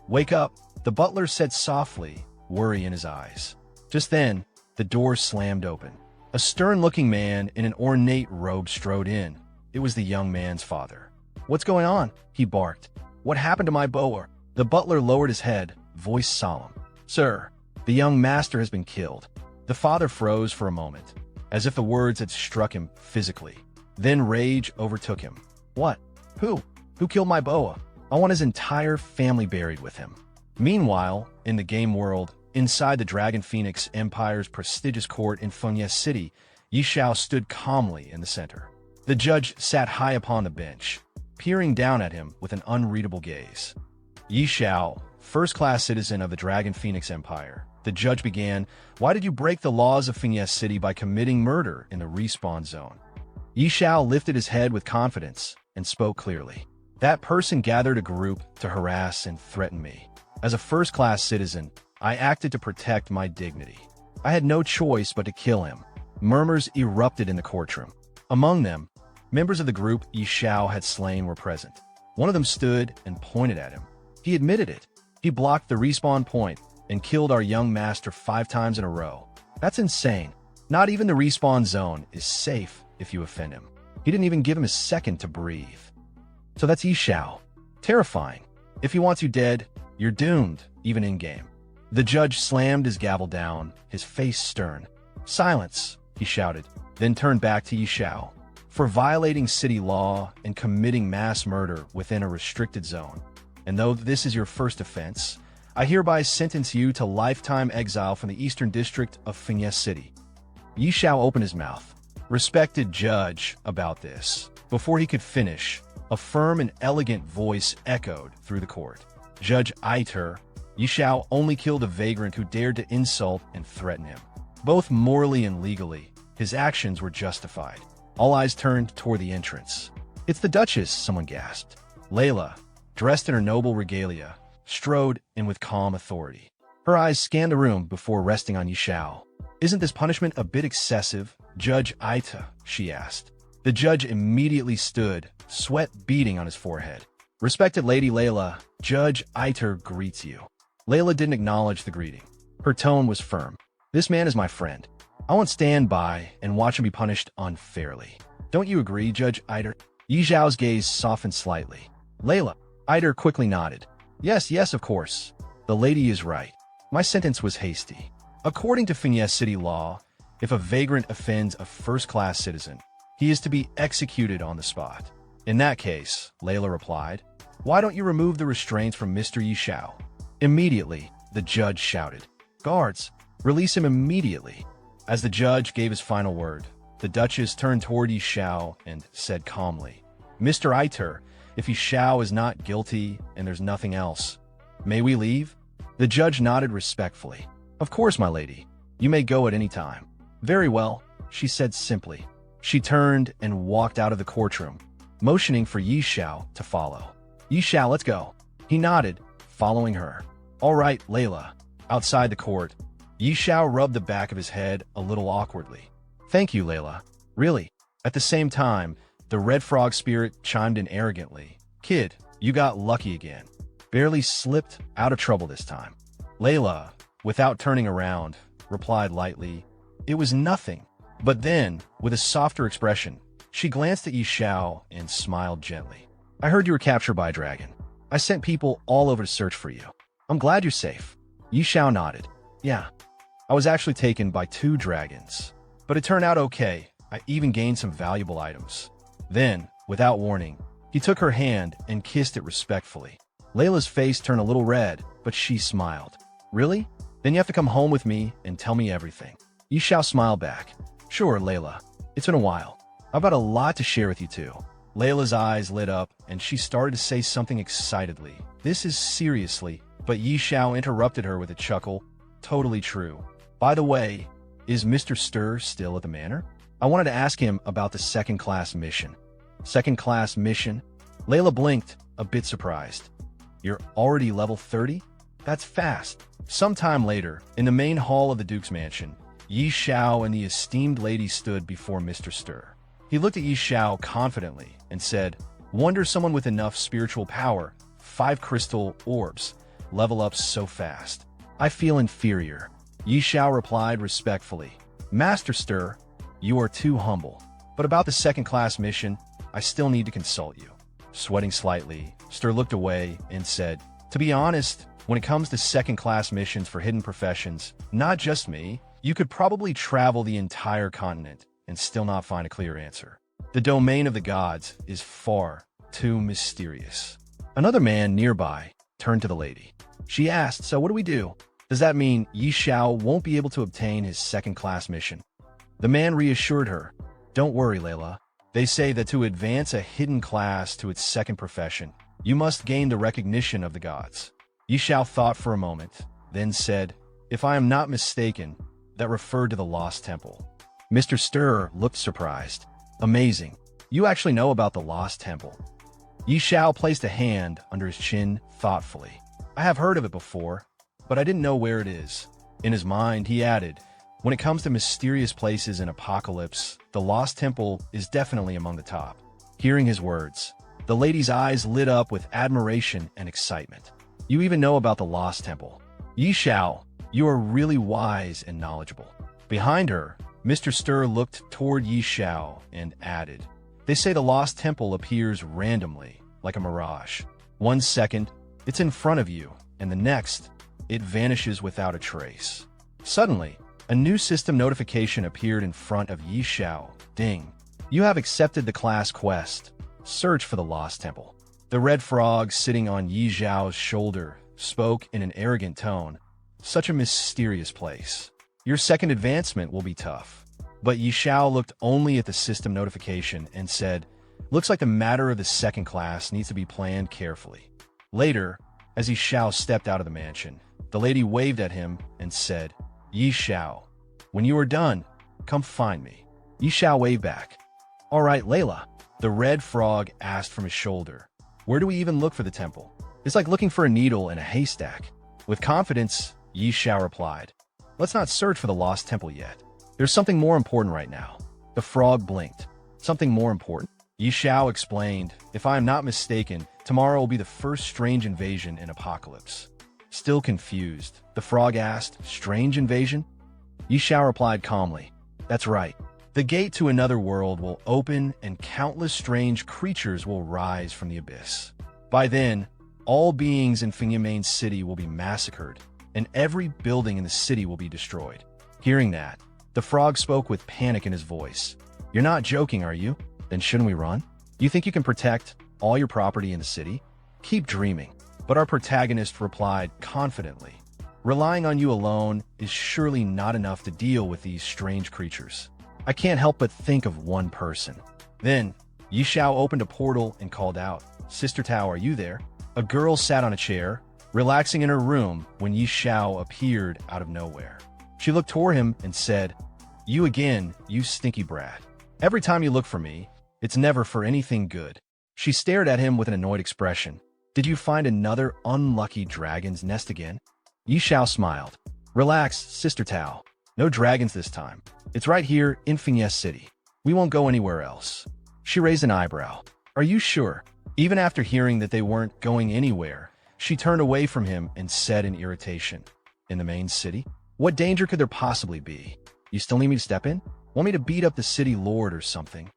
wake up," the butler said softly, worry in his eyes. Just then, the door slammed open. A stern-looking man in an ornate robe strode in. It was the young man's father. "What's going on?" he barked. "What happened to my boa?" The butler lowered his head, voice solemn. "Sir, the young master has been killed." The father froze for a moment, as if the words had struck him physically. Then rage overtook him. "What? Who? Who killed my boa? I want his entire family buried with him." Meanwhile, in the game world, inside the Dragon Phoenix Empire's prestigious court in Funya City, Yi Xiao stood calmly in the center. The judge sat high upon the bench, peering down at him with an unreadable gaze. "Yi Xiao, first-class citizen of the Dragon Phoenix Empire," the judge began, "why did you break the laws of Funya City by committing murder in the respawn zone?" Yi Xiao lifted his head with confidence and spoke clearly. "That person gathered a group to harass and threaten me. As a first-class citizen, I acted to protect my dignity. I had no choice but to kill him." Murmurs erupted in the courtroom. Among them, members of the group Yi Xiao had slain were present. One of them stood and pointed at him. He admitted it. "He blocked the respawn point and killed our young master 5 times in a row. That's insane. Not even the respawn zone is safe if you offend him. He didn't even give him a second to breathe." So that's Yi Xiao. Terrifying. If he wants you dead, you're doomed, even in-game. The judge slammed his gavel down, his face stern. "Silence," he shouted, then turned back to Yi Xiao. "For violating city law and committing mass murder within a restricted zone, and though this is your first offense, I hereby sentence you to lifetime exile from the Eastern District of Funya City." Yi Xiao opened his mouth. "Respected judge," about this. Before he could finish, a firm and elegant voice echoed through the court. "Judge Aiter, Yi Xiao only killed a vagrant who dared to insult and threaten him. Both morally and legally, his actions were justified." All eyes turned toward the entrance. "It's the Duchess," someone gasped. Layla, dressed in her noble regalia, strode in with calm authority. Her eyes scanned the room before resting on Xiao. Isn't this punishment a bit excessive, Judge Aita? She asked. The judge immediately stood, sweat beading on his forehead. Respected Lady Layla, Judge Aita greets you. Layla didn't acknowledge the greeting. Her tone was firm. This man is my friend. I won't stand by and watch him be punished unfairly. Don't you agree, Judge Aita? Yi Zhao's gaze softened slightly. Layla. Aita quickly nodded. Yes, of course. The lady is right. My sentence was hasty. According to Fiancée City law, if a vagrant offends a first-class citizen, he is to be executed on the spot. In that case, Layla replied, why don't you remove the restraints from Mr. Yi Xiao? Immediately, the judge shouted, guards, release him immediately. As the judge gave his final word, the Duchess turned toward Yi Xiao and said calmly, Mr. Aita, if Yi Xiao is not guilty and there's nothing else, may we leave? The judge nodded respectfully. Of course, my lady. You may go at any time. Very well, she said simply. She turned and walked out of the courtroom, motioning for Yi Xiao to follow. Yi Xiao, let's go. He nodded, following her. All right, Layla. Outside the court, Yi Xiao rubbed the back of his head a little awkwardly. Thank you, Layla. Really. At the same time, the red frog spirit chimed in arrogantly. Kid, you got lucky again. Barely slipped out of trouble this time. Layla, without turning around, replied lightly, it was nothing. But then, with a softer expression, she glanced at Yi Xiao and smiled gently. I heard you were captured by a dragon. I sent people all over to search for you. I'm glad you're safe. Yi Xiao nodded. Yeah, I was actually taken by 2 dragons. But it turned out okay. I even gained some valuable items. Then, without warning, he took her hand and kissed it respectfully. Layla's face turned a little red, but she smiled. Really? Then you have to come home with me and tell me everything. Yi Xiao smiled back. Sure, Layla. It's been a while. I've got a lot to share with you too. Layla's eyes lit up and she started to say something excitedly. This is seriously, but Yi Xiao interrupted her with a chuckle. Totally true. By the way, is Mr. Stir still at the manor? I wanted to ask him about the second-class mission. Second-class mission? Layla blinked, a bit surprised. You're already level 30? That's fast. Sometime later, in the main hall of the Duke's mansion, Yi Xiao and the esteemed lady stood before Mr. Stir. He looked at Yi Xiao confidently and said, wonder someone with enough spiritual power, 5 crystal orbs, level up so fast. I feel inferior. Yi Xiao replied respectfully. Master Stir, you are too humble. But about the second-class mission, I still need to consult you. Sweating slightly, Stir looked away and said, to be honest, when it comes to second-class missions for hidden professions, not just me, you could probably travel the entire continent and still not find a clear answer. The domain of the gods is far too mysterious. Another man nearby turned to the lady. She asked, so what do we do? Does that mean Yi Xiao won't be able to obtain his second-class mission? The man reassured her, don't worry, Layla. They say that to advance a hidden class to its second profession, you must gain the recognition of the gods. Yi Xiao thought for a moment, then said, if I am not mistaken, that referred to the Lost Temple. Mr. Stir looked surprised. Amazing. You actually know about the Lost Temple. Yi Xiao placed a hand under his chin thoughtfully. I have heard of it before, but I didn't know where it is. In his mind, he added, when it comes to mysterious places in Apocalypse, the Lost Temple is definitely among the top. Hearing his words, the lady's eyes lit up with admiration and excitement. You even know about the Lost Temple. Yi Xiao, you are really wise and knowledgeable. Behind her, Mr. Stir looked toward Yi Xiao and added, they say the Lost Temple appears randomly, like a mirage. 1 second, it's in front of you, and the next, it vanishes without a trace. Suddenly, a new system notification appeared in front of Yi Xiao. Ding. You have accepted the class quest. Search for the Lost Temple. The red frog sitting on Yi Xiao's shoulder spoke in an arrogant tone. Such a mysterious place. Your second advancement will be tough. But Yi Xiao looked only at the system notification and said, looks like the matter of the second class needs to be planned carefully. Later, as Yi Xiao stepped out of the mansion, the lady waved at him and said, Yi Xiao, when you are done, come find me. Yi Xiao waved back. All right, Layla. The red frog asked from his shoulder. Where do we even look for the temple? It's like looking for a needle in a haystack. With confidence, Yi Xiao replied. Let's not search for the lost temple yet. There's something more important right now. The frog blinked. Something more important? Yi Xiao explained, if I am not mistaken, tomorrow will be the first strange invasion in Apocalypse. Still confused, the frog asked, strange invasion? Yi Xiao replied calmly, that's right. The gate to another world will open and countless strange creatures will rise from the abyss. By then, all beings in Main City will be massacred, and every building in the city will be destroyed. Hearing that, the frog spoke with panic in his voice. You're not joking, are you? Then shouldn't we run? You think you can protect all your property in the city? Keep dreaming. But our protagonist replied confidently, relying on you alone is surely not enough to deal with these strange creatures. I can't help but think of one person. Then, Yi Xiao opened a portal and called out, Sister Tao, are you there? A girl sat on a chair, relaxing in her room when Yi Xiao appeared out of nowhere. She looked toward him and said, You again, you stinky brat. Every time you look for me, it's never for anything good. She stared at him with an annoyed expression. Did you find another unlucky dragon's nest again? Yi Xiao smiled. Relax, Sister Tao. No dragons this time. It's right here in Finesse City. We won't go anywhere else. She raised an eyebrow. Are you sure? Even after hearing that they weren't going anywhere, she turned away from him and said in irritation, In the main city? What danger could there possibly be? You still need me to step in? Want me to beat up the city lord or something?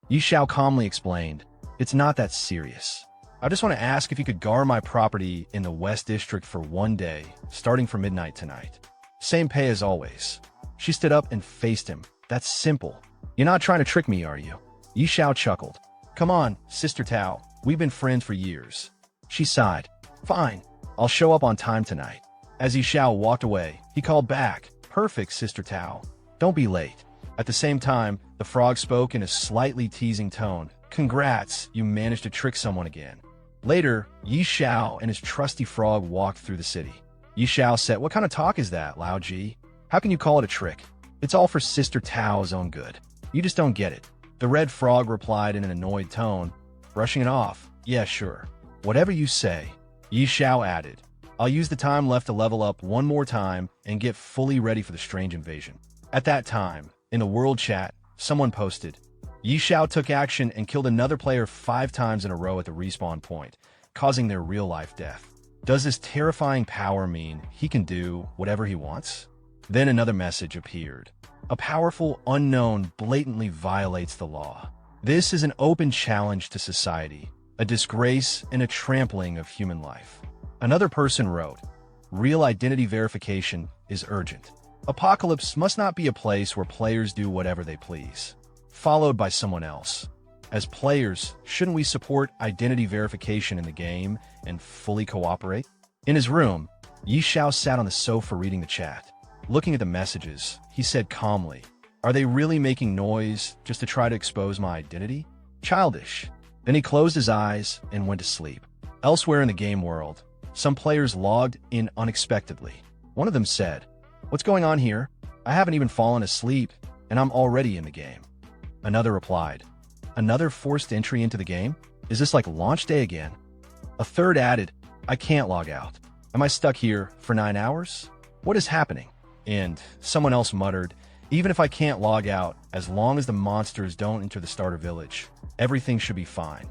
Yi Xiao calmly explained, It's not that serious. I just want to ask if you could guard my property in the West District for one day, starting from midnight tonight. Same pay as always. She stood up and faced him. That's simple. You're not trying to trick me, are you? Yi Xiao chuckled. Come on, Sister Tao. We've been friends for years. She sighed. Fine. I'll show up on time tonight. As Yi Xiao walked away, he called back. Perfect, Sister Tao. Don't be late. At the same time, the frog spoke in a slightly teasing tone. Congrats, you managed to trick someone again. Later, Yi Xiao and his trusty frog walked through the city. Yi Xiao said, What kind of talk is that, Lao Ji? How can you call it a trick? It's all for Sister Tao's own good. You just don't get it. The red frog replied in an annoyed tone, brushing it off. Yeah, sure. Whatever you say. Yi Xiao added, I'll use the time left to level up one more time and get fully ready for the strange invasion. At that time, in the world chat, someone posted, Yi Xiao took action and killed another player 5 times in a row at the respawn point, causing their real-life death. Does this terrifying power mean he can do whatever he wants? Then another message appeared. A powerful unknown blatantly violates the law. This is an open challenge to society, a disgrace and a trampling of human life. Another person wrote, Real identity verification is urgent. Apocalypse must not be a place where players do whatever they please. Followed by someone else. As players, shouldn't we support identity verification in the game and fully cooperate? In his room, Yi Xiao sat on the sofa reading the chat. Looking at the messages, he said calmly, Are they really making noise just to try to expose my identity? Childish. Then he closed his eyes and went to sleep. Elsewhere in the game world, some players logged in unexpectedly. One of them said, What's going on here? I haven't even fallen asleep, and I'm already in the game. Another replied, Another forced entry into the game? Is this like launch day again? A third added, I can't log out. Am I stuck here for 9 hours? What is happening? And someone else muttered, Even if I can't log out, as long as the monsters don't enter the starter village, everything should be fine.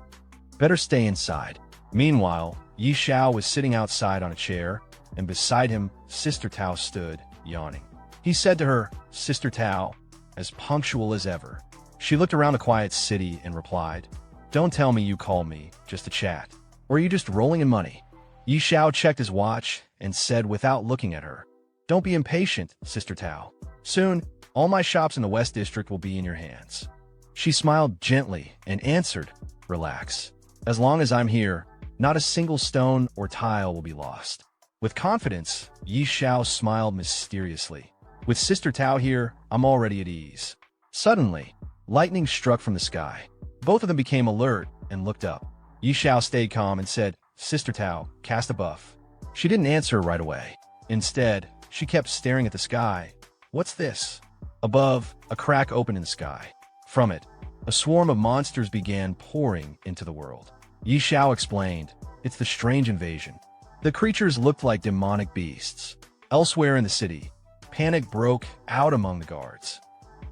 Better stay inside. Meanwhile, Yi Xiao was sitting outside on a chair, and beside him, Sister Tao stood, yawning. He said to her, Sister Tao, as punctual as ever. She looked around the quiet city and replied, Don't tell me you called me just to chat. Or are you just rolling in money? Yi Xiao checked his watch and said without looking at her, Don't be impatient, Sister Tao. Soon, all my shops in the West District will be in your hands. She smiled gently and answered, Relax. As long as I'm here, not a single stone or tile will be lost. With confidence, Yi Xiao smiled mysteriously. With Sister Tao here, I'm already at ease. Suddenly, lightning struck from the sky. Both of them became alert and looked up. Yi Xiao stayed calm and said, Sister Tao, cast a buff. She didn't answer right away. Instead, she kept staring at the sky. What's this? Above, a crack opened in the sky. From it, a swarm of monsters began pouring into the world. Yi Xiao explained, It's the strange invasion. The creatures looked like demonic beasts. Elsewhere in the city, panic broke out among the guards.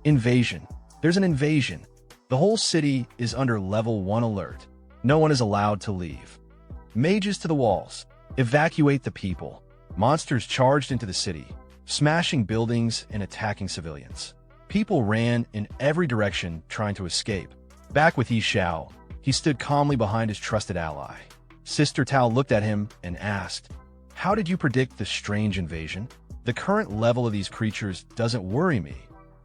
Invasion. There's an invasion. The whole city is under level 1 alert. No one is allowed to leave. Mages to the walls. Evacuate the people. Monsters charged into the city, smashing buildings and attacking civilians. People ran in every direction trying to escape. Back with Xiao, he stood calmly behind his trusted ally. Sister Tao looked at him and asked, "How did you predict this strange invasion? The current level of these creatures doesn't worry me,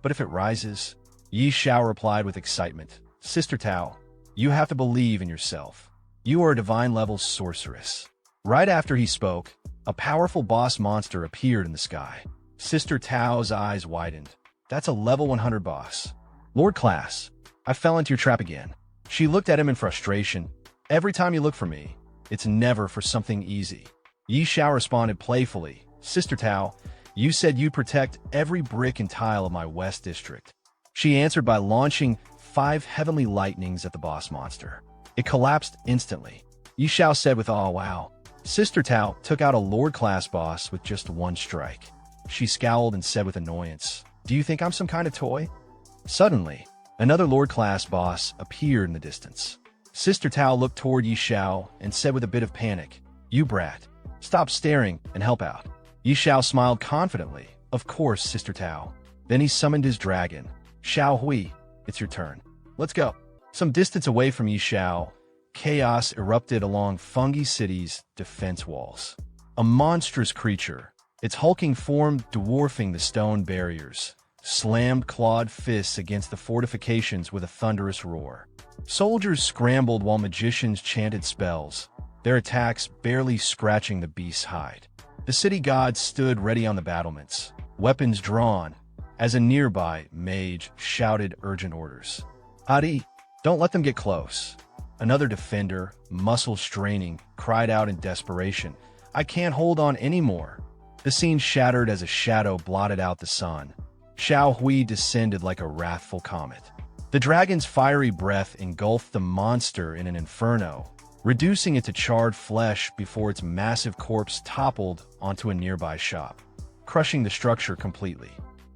but if it rises..." Xiao replied with excitement, "Sister Tao, you have to believe in yourself. You are a divine-level sorceress." Right after he spoke, a powerful boss monster appeared in the sky. Sister Tao's eyes widened. "That's a level 100 boss. Lord Class, I fell into your trap again." She looked at him in frustration. "Every time you look for me, it's never for something easy." Xiao responded playfully, "Sister Tao, you said you'd protect every brick and tile of my West District." She answered by launching 5 heavenly lightnings at the boss monster. It collapsed instantly. Xiao said with awe, "Wow." Sister Tao took out a Lord-class boss with just 1 strike. She scowled and said with annoyance, "Do you think I'm some kind of toy?" Suddenly, another Lord-class boss appeared in the distance. Sister Tao looked toward Xiao and said with a bit of panic, "You brat, stop staring and help out." Xiao smiled confidently, "Of course, Sister Tao." Then he summoned his dragon. "Xiao Hui, it's your turn. Let's go." Some distance away from Xiao, chaos erupted along Fungi City's defense walls. A monstrous creature, its hulking form dwarfing the stone barriers, slammed clawed fists against the fortifications with a thunderous roar. Soldiers scrambled while magicians chanted spells, their attacks barely scratching the beast's hide. The city gods stood ready on the battlements, weapons drawn, as a nearby mage shouted urgent orders. "Hadi, don't let them get close." Another defender, muscles straining, cried out in desperation, "I can't hold on anymore." The scene shattered as a shadow blotted out the sun. Xiao Hui descended like a wrathful comet. The dragon's fiery breath engulfed the monster in an inferno, reducing it to charred flesh before its massive corpse toppled onto a nearby shop, crushing the structure completely.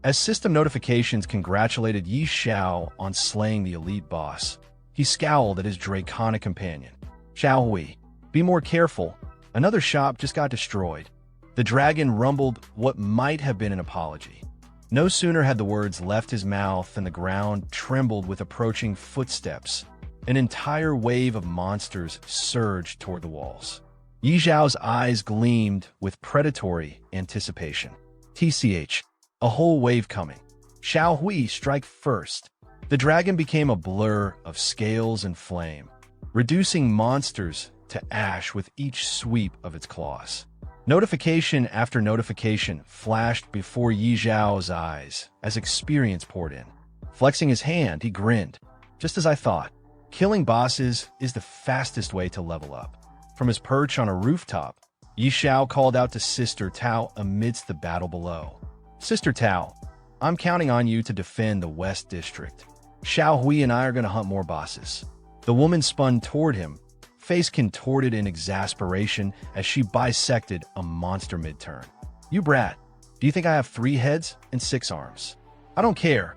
As system notifications congratulated Xiao on slaying the elite boss, he scowled at his draconic companion. "Xiao Hui, be more careful. Another shop just got destroyed." The dragon rumbled what might have been an apology. No sooner had the words left his mouth than the ground trembled with approaching footsteps. An entire wave of monsters surged toward the walls. Xiao's eyes gleamed with predatory anticipation. TCH, a whole wave coming. Xiao Hui, strike first. The dragon became a blur of scales and flame, reducing monsters to ash with each sweep of its claws. Notification after notification flashed before Xiao's eyes as experience poured in. Flexing his hand, he grinned. "Just as I thought. Killing bosses is the fastest way to level up." From his perch on a rooftop, Xiao called out to Sister Tao amidst the battle below. "Sister Tao, I'm counting on you to defend the West District. Xiao Hui and I are going to hunt more bosses." The woman spun toward him, face contorted in exasperation as she bisected a monster mid-turn. "You brat, do you think I have 3 heads and 6 arms? I don't care.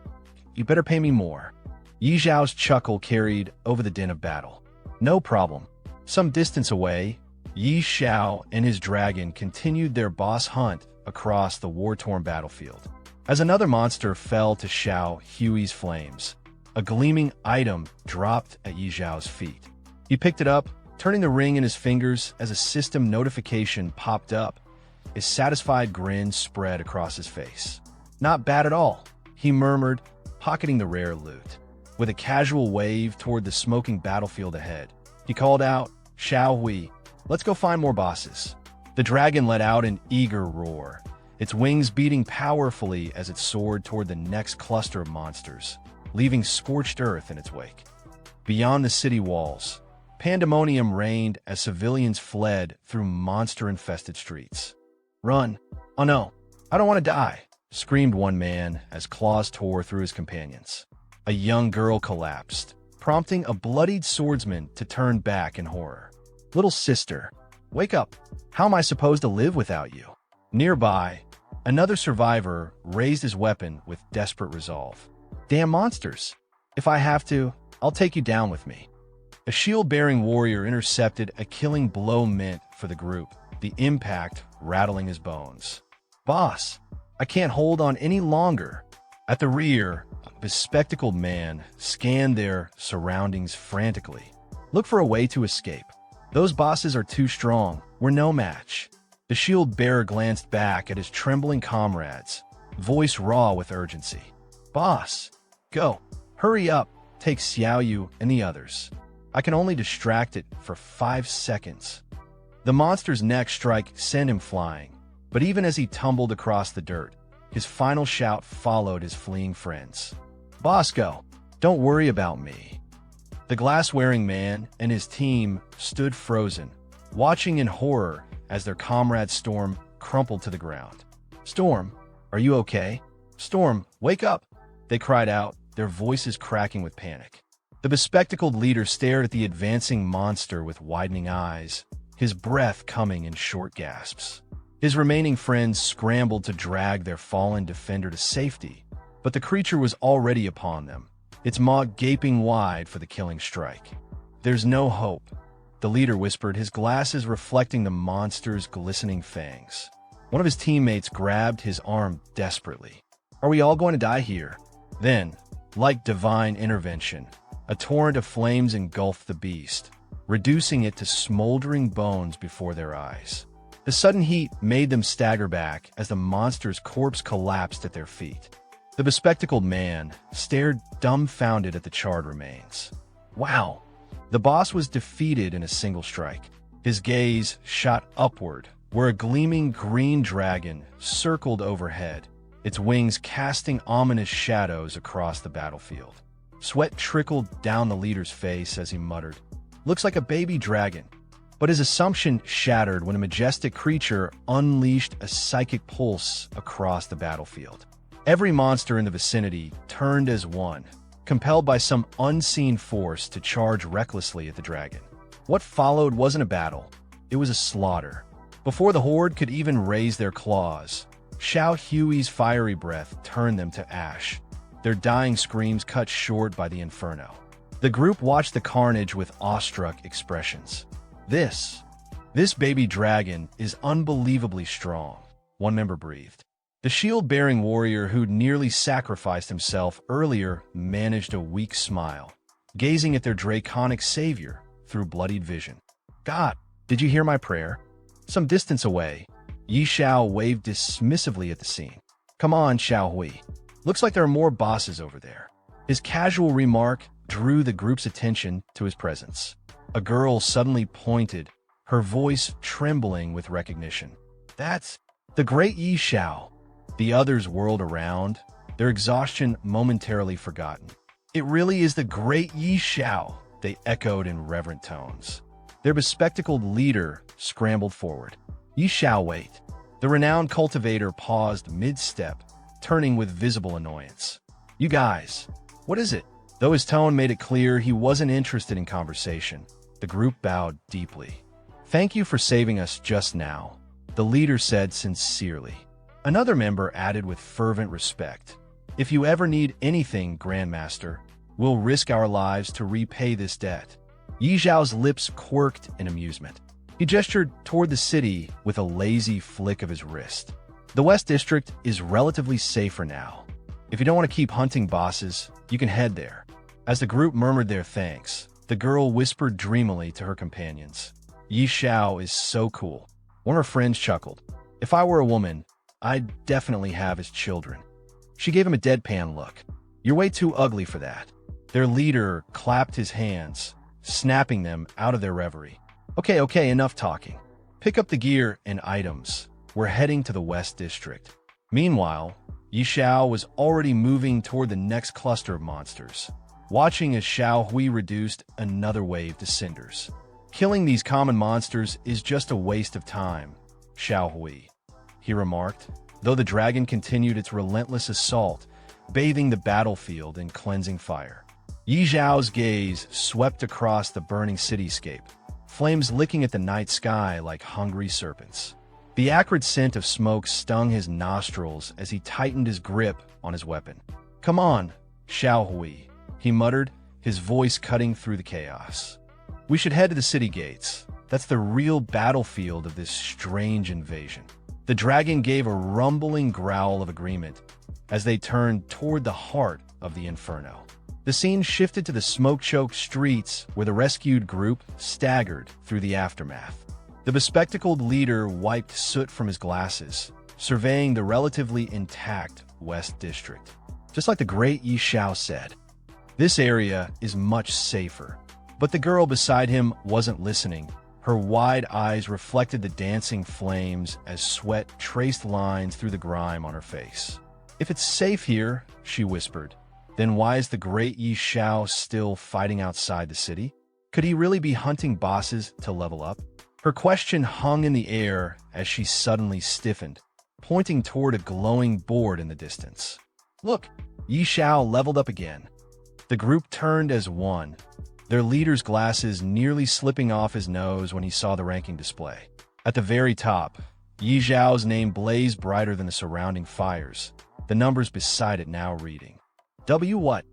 You better pay me more." Xiao's chuckle carried over the din of battle. "No problem." Some distance away, Xiao and his dragon continued their boss hunt across the war-torn battlefield. As another monster fell to Xiao Hui's flames, a gleaming item dropped at Xiao's feet. He picked it up, turning the ring in his fingers as a system notification popped up. A satisfied grin spread across his face. "Not bad at all," he murmured, pocketing the rare loot. With a casual wave toward the smoking battlefield ahead, he called out, "Xiao Hui, let's go find more bosses." The dragon let out an eager roar, its wings beating powerfully as it soared toward the next cluster of monsters, leaving scorched earth in its wake. Beyond the city walls, pandemonium reigned as civilians fled through monster-infested streets. "Run! Oh no, I don't want to die!" screamed one man as claws tore through his companions. A young girl collapsed, prompting a bloodied swordsman to turn back in horror. "Little sister, wake up! How am I supposed to live without you?" Nearby, Another survivor raised his weapon with desperate resolve. Damn monsters! If I have to, I'll take you down with me. A shield-bearing warrior intercepted a killing blow meant for the group, the impact rattling his bones. Boss, I can't hold on any longer. At the rear, a bespectacled man scanned their surroundings frantically. Look for a way to escape. Those bosses are too strong. We're no match. The shield-bearer glanced back at his trembling comrades, voice raw with urgency. Boss, go. Hurry up. Take Xiao and the others. I can only distract it for 5 seconds. The monster's next strike sent him flying, but even as he tumbled across the dirt, his final shout followed his fleeing friends. Boss, go. Don't worry about me. The glass-wearing man and his team stood frozen, watching in horror as their comrade Storm crumpled to the ground. Storm, are you okay? Storm, wake up! They cried out, their voices cracking with panic. The bespectacled leader stared at the advancing monster with widening eyes, his breath coming in short gasps. His remaining friends scrambled to drag their fallen defender to safety, but the creature was already upon them, its maw gaping wide for the killing strike. There's no hope, the leader whispered, his glasses reflecting the monster's glistening fangs. One of his teammates grabbed his arm desperately. Are we all going to die here? Then, like divine intervention, a torrent of flames engulfed the beast, reducing it to smoldering bones before their eyes. The sudden heat made them stagger back as the monster's corpse collapsed at their feet. The bespectacled man stared dumbfounded at the charred remains. Wow! The boss was defeated in a single strike. His gaze shot upward, where a gleaming green dragon circled overhead, its wings casting ominous shadows across the battlefield. Sweat trickled down the leader's face as he muttered, "Looks like a baby dragon." But his assumption shattered when a majestic creature unleashed a psychic pulse across the battlefield. Every monster in the vicinity turned as one, compelled by some unseen force to charge recklessly at the dragon. What followed wasn't a battle, it was a slaughter. Before the horde could even raise their claws, Xiao Hui's fiery breath turned them to ash, their dying screams cut short by the inferno. The group watched the carnage with awestruck expressions. This baby dragon is unbelievably strong, one member breathed. The shield-bearing warrior who'd nearly sacrificed himself earlier managed a weak smile, gazing at their draconic savior through bloodied vision. God, did you hear my prayer? Some distance away, Xiao waved dismissively at the scene. Come on, Xiao Hui. Looks like there are more bosses over there. His casual remark drew the group's attention to his presence. A girl suddenly pointed, her voice trembling with recognition. That's the great Xiao. The others whirled around, their exhaustion momentarily forgotten. It really is the great Xiao, they echoed in reverent tones. Their bespectacled leader scrambled forward. Xiao, wait. The renowned cultivator paused mid-step, turning with visible annoyance. You guys, what is it? Though his tone made it clear he wasn't interested in conversation, the group bowed deeply. Thank you for saving us just now, the leader said sincerely. Another member added with fervent respect. If you ever need anything, Grandmaster, we'll risk our lives to repay this debt. Yi Zhao's lips quirked in amusement. He gestured toward the city with a lazy flick of his wrist. The West District is relatively safer now. If you don't want to keep hunting bosses, you can head there. As the group murmured their thanks, the girl whispered dreamily to her companions. Yi Zhao is so cool. One of her friends chuckled. If I were a woman, I'd definitely have his children. She gave him a deadpan look. You're way too ugly for that. Their leader clapped his hands, snapping them out of their reverie. Okay, enough talking. Pick up the gear and items. We're heading to the West District. Meanwhile, Xiao was already moving toward the next cluster of monsters, watching as Xiao Hui reduced another wave to cinders. Killing these common monsters is just a waste of time, Xiao Hui, he remarked, though the dragon continued its relentless assault, bathing the battlefield in cleansing fire. Yi Zhao's gaze swept across the burning cityscape, flames licking at the night sky like hungry serpents. The acrid scent of smoke stung his nostrils as he tightened his grip on his weapon. "Come on, Xiao Hui," he muttered, his voice cutting through the chaos. "We should head to the city gates. That's the real battlefield of this strange invasion." The dragon gave a rumbling growl of agreement as they turned toward the heart of the inferno. The scene shifted to the smoke-choked streets where the rescued group staggered through the aftermath. The bespectacled leader wiped soot from his glasses, surveying the relatively intact West District. Just like the great Xiao said, "This area is much safer." But the girl beside him wasn't listening. Her wide eyes reflected the dancing flames as sweat traced lines through the grime on her face. "If it's safe here," she whispered, "then why is the great Xiao still fighting outside the city? Could he really be hunting bosses to level up?" Her question hung in the air as she suddenly stiffened, pointing toward a glowing board in the distance. "Look, Xiao leveled up again." The group turned as one, their leader's glasses nearly slipping off his nose when he saw the ranking display. At the very top, Yi Zhao's name blazed brighter than the surrounding fires, the numbers beside it now reading. "W what?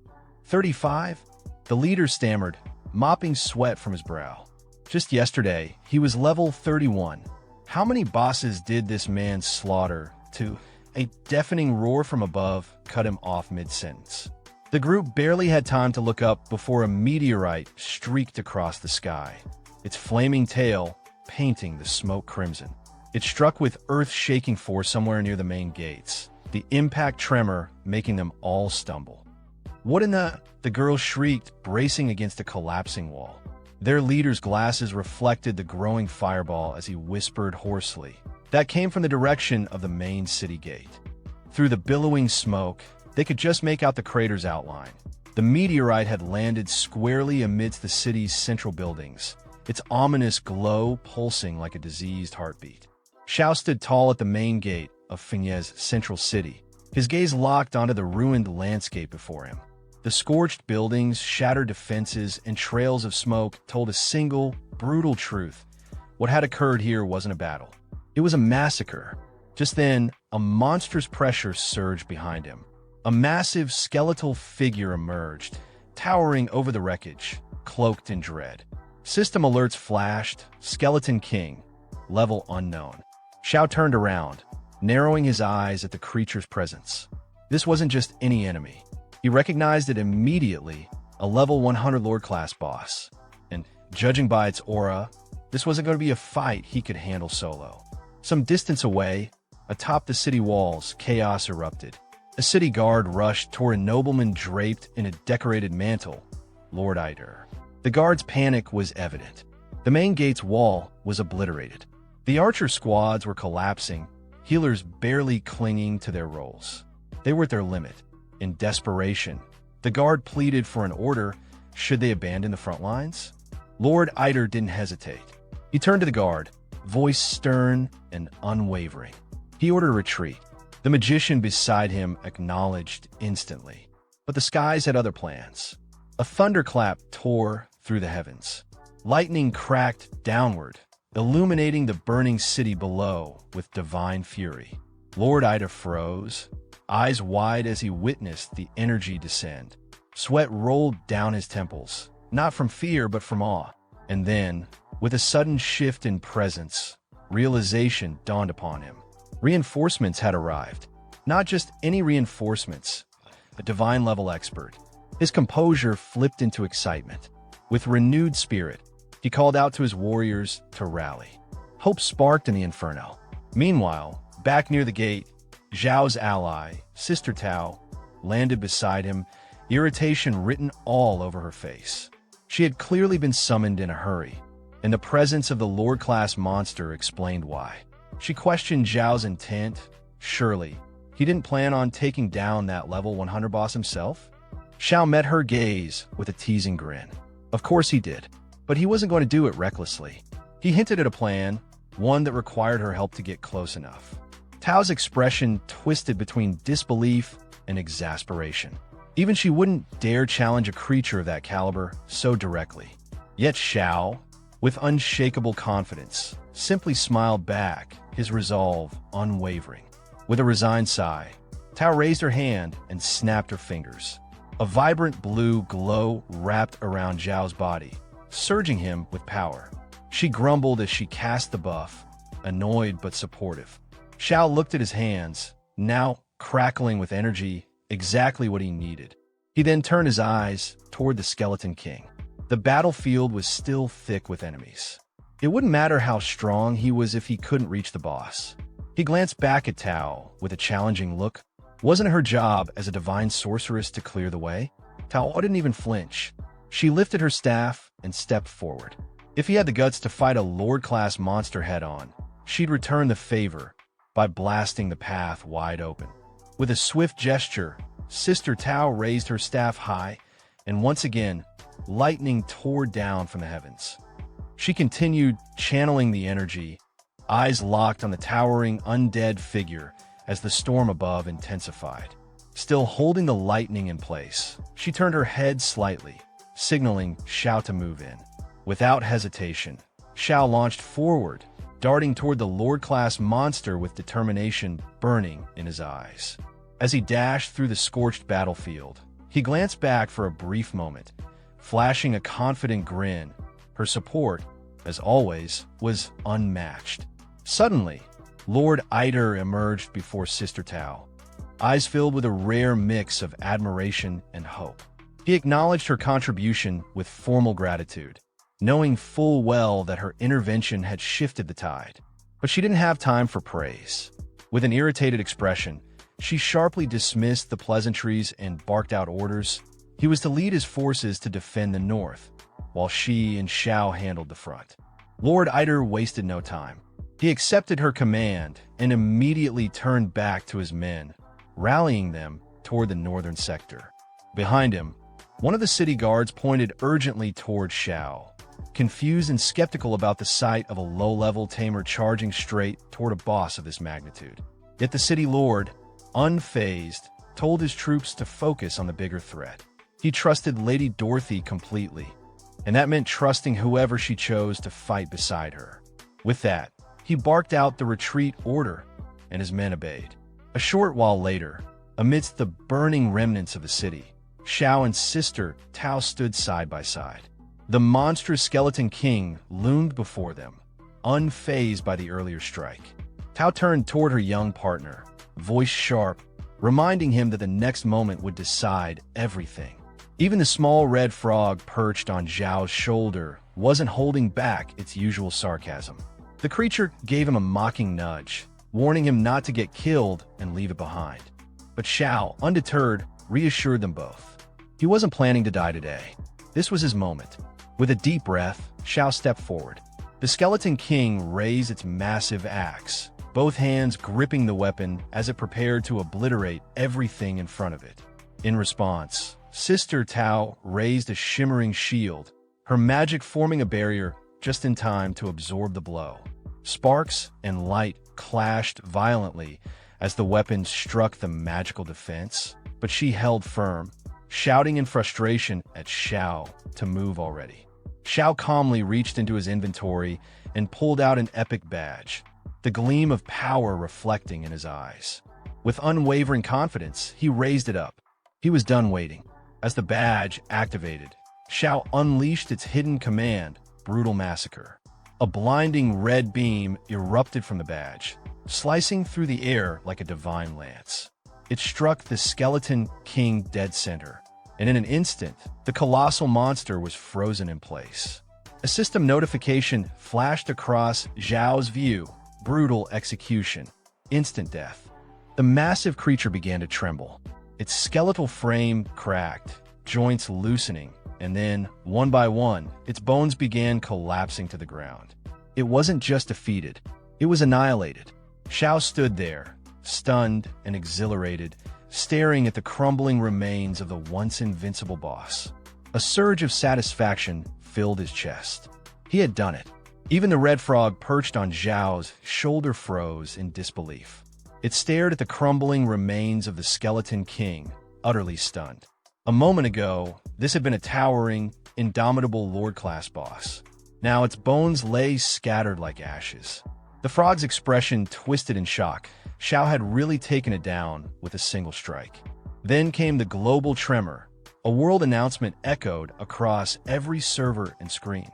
35? The leader stammered, mopping sweat from his brow. Just yesterday, he was level 31. How many bosses did this man slaughter to... A deafening roar from above cut him off mid-sentence. The group barely had time to look up before a meteorite streaked across the sky, its flaming tail painting the smoke crimson. It struck with earth-shaking force somewhere near the main gates, the impact tremor making them all stumble. "What in the..." the girl shrieked, bracing against a collapsing wall. Their leader's glasses reflected the growing fireball as he whispered hoarsely. That came from the direction of the main city gate. Through the billowing smoke, they could just make out the crater's outline. The meteorite had landed squarely amidst the city's central buildings, its ominous glow pulsing like a diseased heartbeat. Xiao stood tall at the main gate of Fengye's central city, his gaze locked onto the ruined landscape before him. The scorched buildings, shattered defenses, and trails of smoke told a single, brutal truth. What had occurred here wasn't a battle. It was a massacre. Just then, a monstrous pressure surged behind him. A massive skeletal figure emerged, towering over the wreckage, cloaked in dread. System alerts flashed, Skeleton King, level unknown. Xiao turned around, narrowing his eyes at the creature's presence. This wasn't just any enemy. He recognized it immediately, a level 100 Lord-class boss. And, judging by its aura, this wasn't going to be a fight he could handle solo. Some distance away, atop the city walls, chaos erupted. A city guard rushed toward a nobleman draped in a decorated mantle, Lord Eider. The guard's panic was evident. The main gate's wall was obliterated. The archer squads were collapsing, healers barely clinging to their roles. They were at their limit. In desperation, the guard pleaded for an order. Should they abandon the front lines? Lord Eider didn't hesitate. He turned to the guard, voice stern and unwavering. He ordered a retreat. The magician beside him acknowledged instantly. But the skies had other plans. A thunderclap tore through the heavens. Lightning cracked downward, illuminating the burning city below with divine fury. Lord Eider froze, eyes wide as he witnessed the energy descend. Sweat rolled down his temples, not from fear but from awe. And then, with a sudden shift in presence, realization dawned upon him. Reinforcements had arrived. Not just any reinforcements, a divine-level expert. His composure flipped into excitement. With renewed spirit, he called out to his warriors to rally. Hope sparked in the inferno. Meanwhile, back near the gate, Zhao's ally, Sister Tao, landed beside him, irritation written all over her face. She had clearly been summoned in a hurry, and the presence of the Lord-class monster explained why. She questioned Zhao's intent. Surely, he didn't plan on taking down that level 100 boss himself? Xiao met her gaze with a teasing grin. Of course he did, but he wasn't going to do it recklessly. He hinted at a plan, one that required her help to get close enough. Tao's expression twisted between disbelief and exasperation. Even she wouldn't dare challenge a creature of that caliber so directly. Yet Xiao, with unshakable confidence, simply smiled back his resolve unwavering. With a resigned sigh, Tao raised her hand and snapped her fingers. A vibrant blue glow wrapped around Xiao's body, surging him with power. She grumbled as she cast the buff, annoyed but supportive. Xiao looked at his hands, now crackling with energy, exactly what he needed. He then turned his eyes toward the Skeleton King. The battlefield was still thick with enemies. It wouldn't matter how strong he was if he couldn't reach the boss. He glanced back at Tao with a challenging look. Wasn't it her job as a divine sorceress to clear the way? Tao didn't even flinch. She lifted her staff and stepped forward. If he had the guts to fight a Lord-class monster head-on, she'd return the favor by blasting the path wide open. With a swift gesture, Sister Tao raised her staff high, and once again, lightning tore down from the heavens. She continued channeling the energy, eyes locked on the towering undead figure as the storm above intensified. Still holding the lightning in place, she turned her head slightly, signaling Xiao to move in. Without hesitation, Xiao launched forward, darting toward the Lord-class monster with determination burning in his eyes. As he dashed through the scorched battlefield, he glanced back for a brief moment, flashing a confident grin. Her support, as always, was unmatched. Suddenly, Lord Eider emerged before Sister Tao, eyes filled with a rare mix of admiration and hope. He acknowledged her contribution with formal gratitude, knowing full well that her intervention had shifted the tide. But she didn't have time for praise. With an irritated expression, she sharply dismissed the pleasantries and barked out orders. He was to lead his forces to defend the north, while she and Xiao handled the front. Lord Eider wasted no time. He accepted her command and immediately turned back to his men, rallying them toward the northern sector. Behind him, one of the city guards pointed urgently toward Xiao, confused and skeptical about the sight of a low-level tamer charging straight toward a boss of this magnitude. Yet the city lord, unfazed, told his troops to focus on the bigger threat. He trusted Lady Dorothy completely, and that meant trusting whoever she chose to fight beside her. With that, he barked out the retreat order, and his men obeyed. A short while later, amidst the burning remnants of the city, Xiao and Sister Tao stood side by side. The monstrous Skeleton King loomed before them, unfazed by the earlier strike. Tao turned toward her young partner, voice sharp, reminding him that the next moment would decide everything. Even the small red frog perched on Xiao's shoulder wasn't holding back its usual sarcasm. The creature gave him a mocking nudge, warning him not to get killed and leave it behind. But Xiao, undeterred, reassured them both. He wasn't planning to die today. This was his moment. With a deep breath, Xiao stepped forward. The Skeleton King raised its massive axe, both hands gripping the weapon as it prepared to obliterate everything in front of it. In response, Sister Tao raised a shimmering shield, her magic forming a barrier just in time to absorb the blow. Sparks and light clashed violently as the weapon struck the magical defense, but she held firm, shouting in frustration at Xiao to move already. Xiao calmly reached into his inventory and pulled out an epic badge, the gleam of power reflecting in his eyes. With unwavering confidence, he raised it up. He was done waiting. As the badge activated, Xiao unleashed its hidden command, Brutal Massacre. A blinding red beam erupted from the badge, slicing through the air like a divine lance. It struck the Skeleton King dead center, and in an instant, the colossal monster was frozen in place. A system notification flashed across Xiao's view, brutal execution, instant death. The massive creature began to tremble. Its skeletal frame cracked, joints loosening, and then, one by one, its bones began collapsing to the ground. It wasn't just defeated, it was annihilated. Xiao stood there, stunned and exhilarated, staring at the crumbling remains of the once invincible boss. A surge of satisfaction filled his chest. He had done it. Even the red frog perched on Xiao's shoulder froze in disbelief. It stared at the crumbling remains of the Skeleton King, utterly stunned. A moment ago, this had been a towering, indomitable Lord-class boss. Now its bones lay scattered like ashes. The frog's expression twisted in shock. Xiao had really taken it down with a single strike. Then came the global tremor. A world announcement echoed across every server and screen.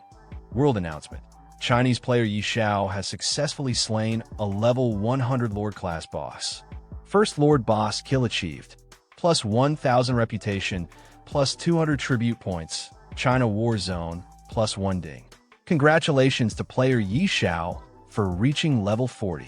World announcement. Chinese player Yi Xiao has successfully slain a level 100 Lord class boss. First Lord boss kill achieved. Plus 1,000 reputation, plus 200 tribute points. China War Zone, plus 1 ding. Congratulations to player Yi Xiao for reaching level 40.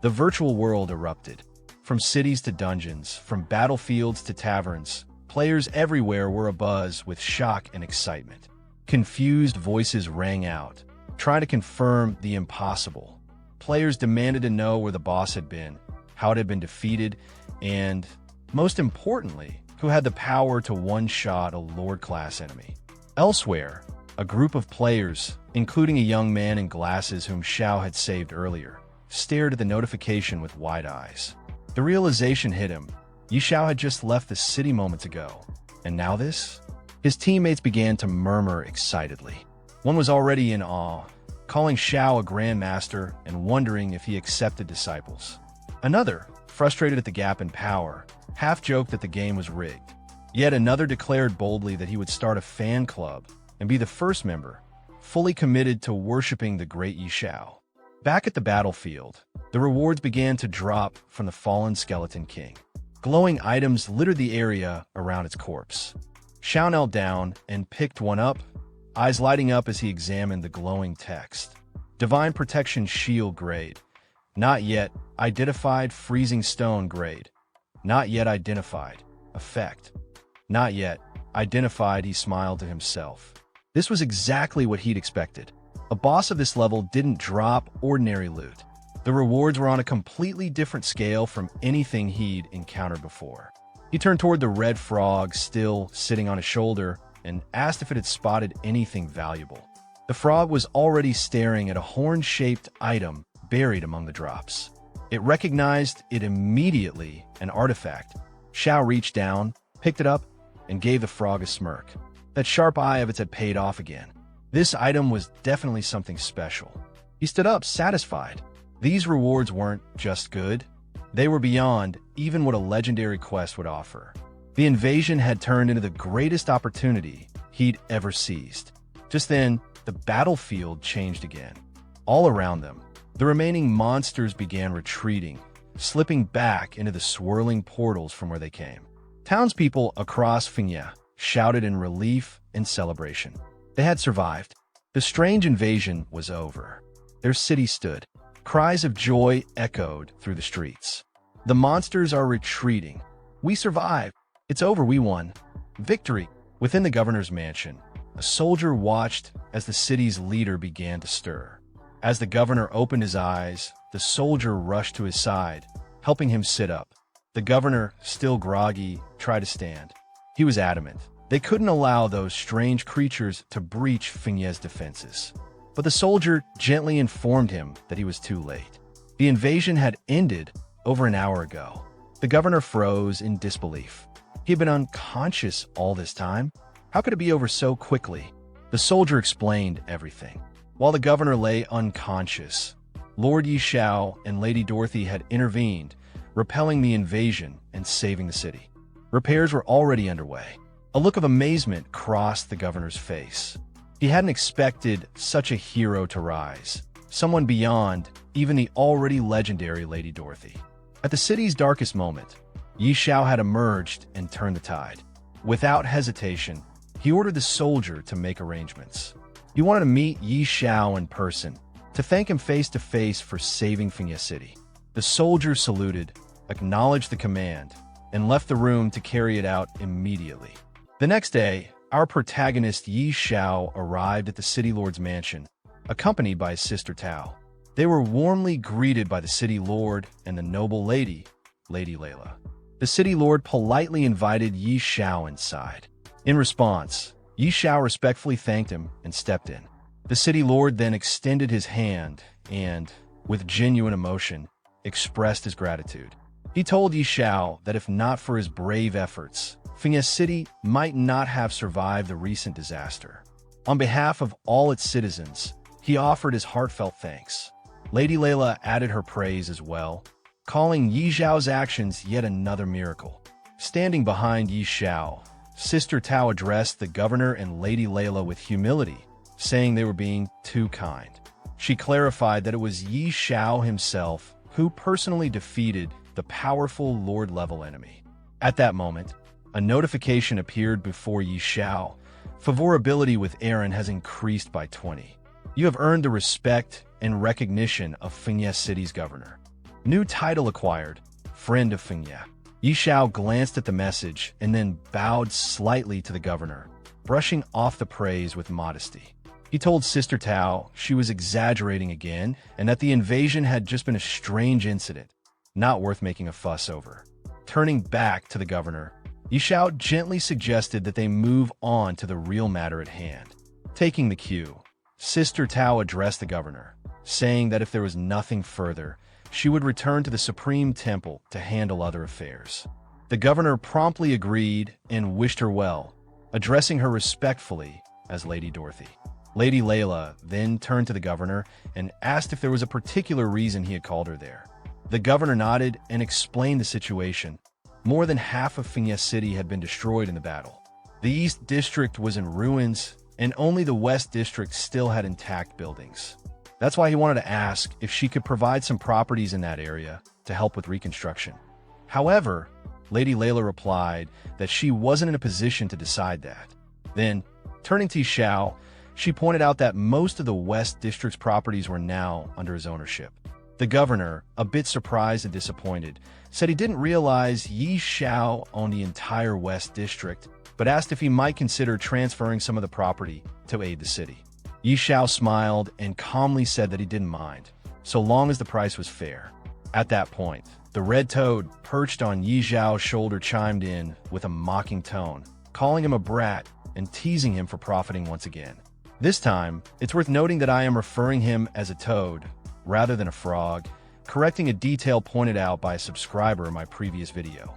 The virtual world erupted. From cities to dungeons, from battlefields to taverns, players everywhere were abuzz with shock and excitement. Confused voices rang out, trying to confirm the impossible. Players demanded to know where the boss had been, how it had been defeated, and, most importantly, who had the power to one-shot a Lord-class enemy. Elsewhere, a group of players, including a young man in glasses whom Xiao had saved earlier, stared at the notification with wide eyes. The realization hit him. Yi Xiao had just left the city moments ago. And now this? His teammates began to murmur excitedly. One was already in awe, calling Xiao a grandmaster and wondering if he accepted disciples. Another, frustrated at the gap in power, half-joked that the game was rigged. Yet another declared boldly that he would start a fan club and be the first member, fully committed to worshipping the great Yi Xiao. Back at the battlefield, the rewards began to drop from the fallen Skeleton King. Glowing items littered the area around its corpse. Xiao knelt down and picked one up, eyes lighting up as he examined the glowing text. Divine Protection Shield grade. Not yet identified. Freezing Stone grade. Not yet identified. Effect. Not yet identified. He smiled to himself. This was exactly what he'd expected. A boss of this level didn't drop ordinary loot. The rewards were on a completely different scale from anything he'd encountered before. He turned toward the red frog still sitting on his shoulder and asked if it had spotted anything valuable. The frog was already staring at a horn-shaped item buried among the drops. It recognized it immediately, an artifact. Xiao reached down, picked it up, and gave the frog a smirk. That sharp eye of its had paid off again. This item was definitely something special. He stood up, satisfied. These rewards weren't just good. They were beyond even what a legendary quest would offer. The invasion had turned into the greatest opportunity he'd ever seized. Just then, the battlefield changed again. All around them, the remaining monsters began retreating, slipping back into the swirling portals from where they came. Townspeople across Fengya shouted in relief and celebration. They had survived. The strange invasion was over. Their city stood. Cries of joy echoed through the streets. The monsters are retreating. We survived. It's over, we won. Victory. Within the governor's mansion, a soldier watched as the city's leader began to stir. As the governor opened his eyes, the soldier rushed to his side, helping him sit up. The governor, still groggy, tried to stand. He was adamant. They couldn't allow those strange creatures to breach Fengya's defenses. But the soldier gently informed him that he was too late. The invasion had ended over an hour ago. The governor froze in disbelief. He had been unconscious all this time. How could it be over so quickly? The soldier explained everything. While the governor lay unconscious, Lord Yi Xiao and Lady Dorothy had intervened, repelling the invasion and saving the city. Repairs were already underway. A look of amazement crossed the governor's face. He hadn't expected such a hero to rise, someone beyond even the already legendary Lady Dorothy. At the city's darkest moment, Yi Xiao had emerged and turned the tide. Without hesitation, he ordered the soldier to make arrangements. He wanted to meet Yi Xiao in person, to thank him face to face for saving Fengya City. The soldier saluted, acknowledged the command, and left the room to carry it out immediately. The next day, our protagonist Yi Xiao arrived at the city lord's mansion, accompanied by his sister Tao. They were warmly greeted by the city lord and the noble lady, Lady Layla. The city lord politely invited Yi Xiao inside. In response, Yi Xiao respectfully thanked him and stepped in. The city lord then extended his hand and, with genuine emotion, expressed his gratitude. He told Yi Xiao that if not for his brave efforts, Fengya City might not have survived the recent disaster. On behalf of all its citizens, he offered his heartfelt thanks. Lady Layla added her praise as well, calling Yi Xiao's actions yet another miracle. Standing behind Yi Xiao, Sister Tao addressed the governor and Lady Layla with humility, saying they were being too kind. She clarified that it was Yi Xiao himself who personally defeated the powerful Lord-level enemy. At that moment, a notification appeared before Yi Xiao. Favorability with Aaron has increased by 20. You have earned the respect and recognition of Fengye City's governor. New title acquired, Friend of Fengye. Yi Xiao glanced at the message and then bowed slightly to the governor, brushing off the praise with modesty. He told Sister Tao she was exaggerating again and that the invasion had just been a strange incident, not worth making a fuss over. Turning back to the governor, Yi Xiao gently suggested that they move on to the real matter at hand. Taking the cue, Sister Tao addressed the governor, saying that if there was nothing further, she would return to the Supreme Temple to handle other affairs. The governor promptly agreed and wished her well, addressing her respectfully as Lady Dorothy. Lady Layla then turned to the governor and asked if there was a particular reason he had called her there. The governor nodded and explained the situation. More than half of Fengye City had been destroyed in the battle. The East District was in ruins, and only the West District still had intact buildings. That's why he wanted to ask if she could provide some properties in that area to help with reconstruction. However, Lady Layla replied that she wasn't in a position to decide that. Then, turning to Xiao, she pointed out that most of the West District's properties were now under his ownership. The governor, a bit surprised and disappointed, said he didn't realize Yi Xiao owned the entire West District, but asked if he might consider transferring some of the property to aid the city. Yi Xiao smiled and calmly said that he didn't mind, so long as the price was fair. At that point, the red toad perched on Yi Xiao's shoulder chimed in with a mocking tone, calling him a brat and teasing him for profiting once again. This time, it's worth noting that I am referring him as a toad rather than a frog, correcting a detail pointed out by a subscriber in my previous video.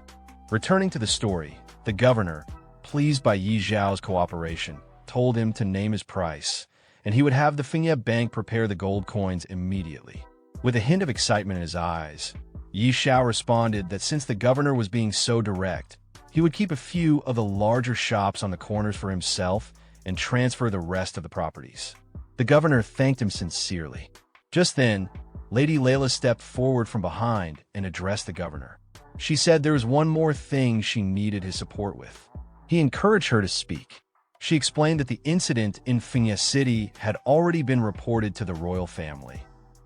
Returning to the story, the governor, pleased by Yi Xiao's cooperation, told him to name his price, and he would have the Fengye Bank prepare the gold coins immediately. With a hint of excitement in his eyes, Yi Xiao responded that since the governor was being so direct, he would keep a few of the larger shops on the corners for himself and transfer the rest of the properties. The governor thanked him sincerely. Just then, Lady Layla stepped forward from behind and addressed the governor. She said there was one more thing she needed his support with. He encouraged her to speak. She explained that the incident in Fengye City had already been reported to the royal family,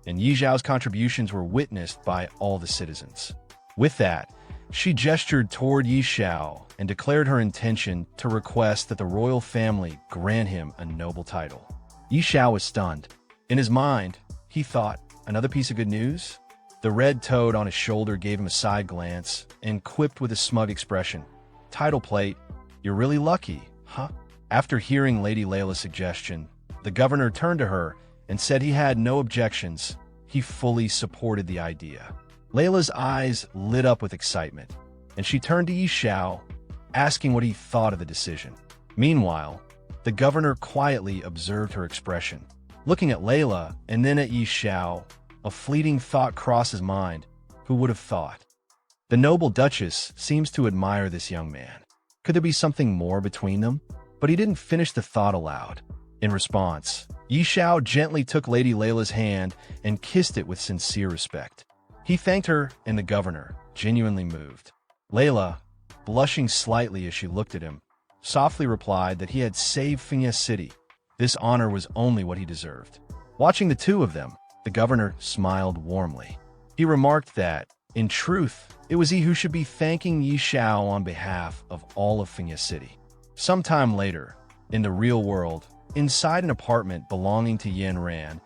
and Yi Xiao's contributions were witnessed by all the citizens. With that, she gestured toward Yi Xiao and declared her intention to request that the royal family grant him a noble title. Yi Xiao was stunned. In his mind, he thought, another piece of good news? The red toad on his shoulder gave him a side glance and quipped with a smug expression, "Title plate, you're really lucky, huh?" After hearing Lady Layla's suggestion, the governor turned to her and said he had no objections. He fully supported the idea. Layla's eyes lit up with excitement, and she turned to Yi Xiao, asking what he thought of the decision. Meanwhile, the governor quietly observed her expression. Looking at Layla and then at Yi Xiao, a fleeting thought crossed his mind. Who would have thought? The noble duchess seems to admire this young man. Could there be something more between them? But he didn't finish the thought aloud. In response, Yi Xiao gently took Lady Layla's hand and kissed it with sincere respect. He thanked her and the governor, genuinely moved. Layla, blushing slightly as she looked at him, softly replied that he had saved Fengye City. This honor was only what he deserved. Watching the two of them, the governor smiled warmly. He remarked that, in truth, it was he who should be thanking Yi Xiao on behalf of all of Fengye City. Sometime later, in the real world, inside an apartment belonging to Yanran,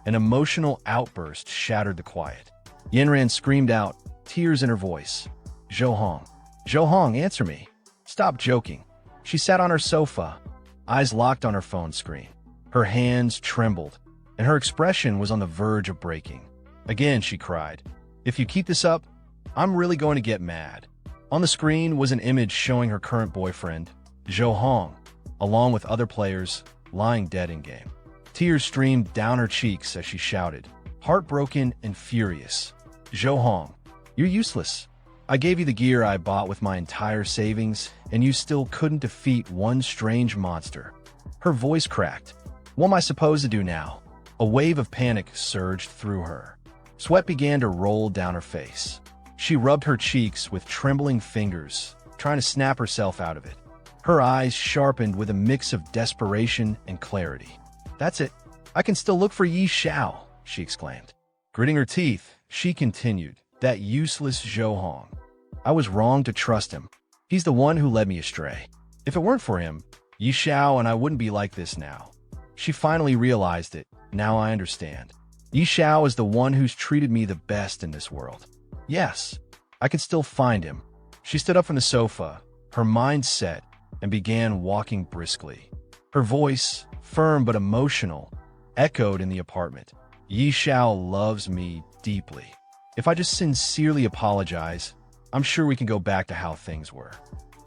an emotional outburst shattered the quiet. Yanran screamed out, tears in her voice. "Zhou Hong, answer me. Stop joking." She sat on her sofa, eyes locked on her phone screen. Her hands trembled, and her expression was on the verge of breaking. Again, she cried, "If you keep this up, I'm really going to get mad." On the screen was an image showing her current boyfriend, Zhou Hong, along with other players, lying dead in-game. Tears streamed down her cheeks as she shouted, heartbroken and furious. "Zhou Hong, you're useless. I gave you the gear I bought with my entire savings, and you still couldn't defeat one strange monster." Her voice cracked. "What am I supposed to do now?" A wave of panic surged through her. Sweat began to roll down her face. She rubbed her cheeks with trembling fingers, trying to snap herself out of it. Her eyes sharpened with a mix of desperation and clarity. "That's it. I can still look for Yi Xiao," she exclaimed. Gritting her teeth, she continued, "That useless Zhou Hong. I was wrong to trust him. He's the one who led me astray. If it weren't for him, Yi Xiao and I wouldn't be like this now." She finally realized it. "Now I understand. Yi Xiao is the one who's treated me the best in this world. Yes, I can still find him." She stood up from the sofa, her mind set, and began walking briskly. Her voice, firm but emotional, echoed in the apartment. "Yi Xiao loves me deeply. If I just sincerely apologize, I'm sure we can go back to how things were."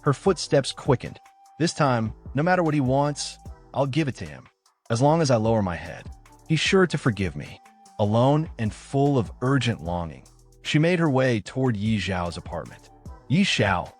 Her footsteps quickened. "This time, no matter what he wants, I'll give it to him. As long as I lower my head, he's sure to forgive me." Alone and full of urgent longing, she made her way toward Yi Xiao's apartment. "Yi Xiao,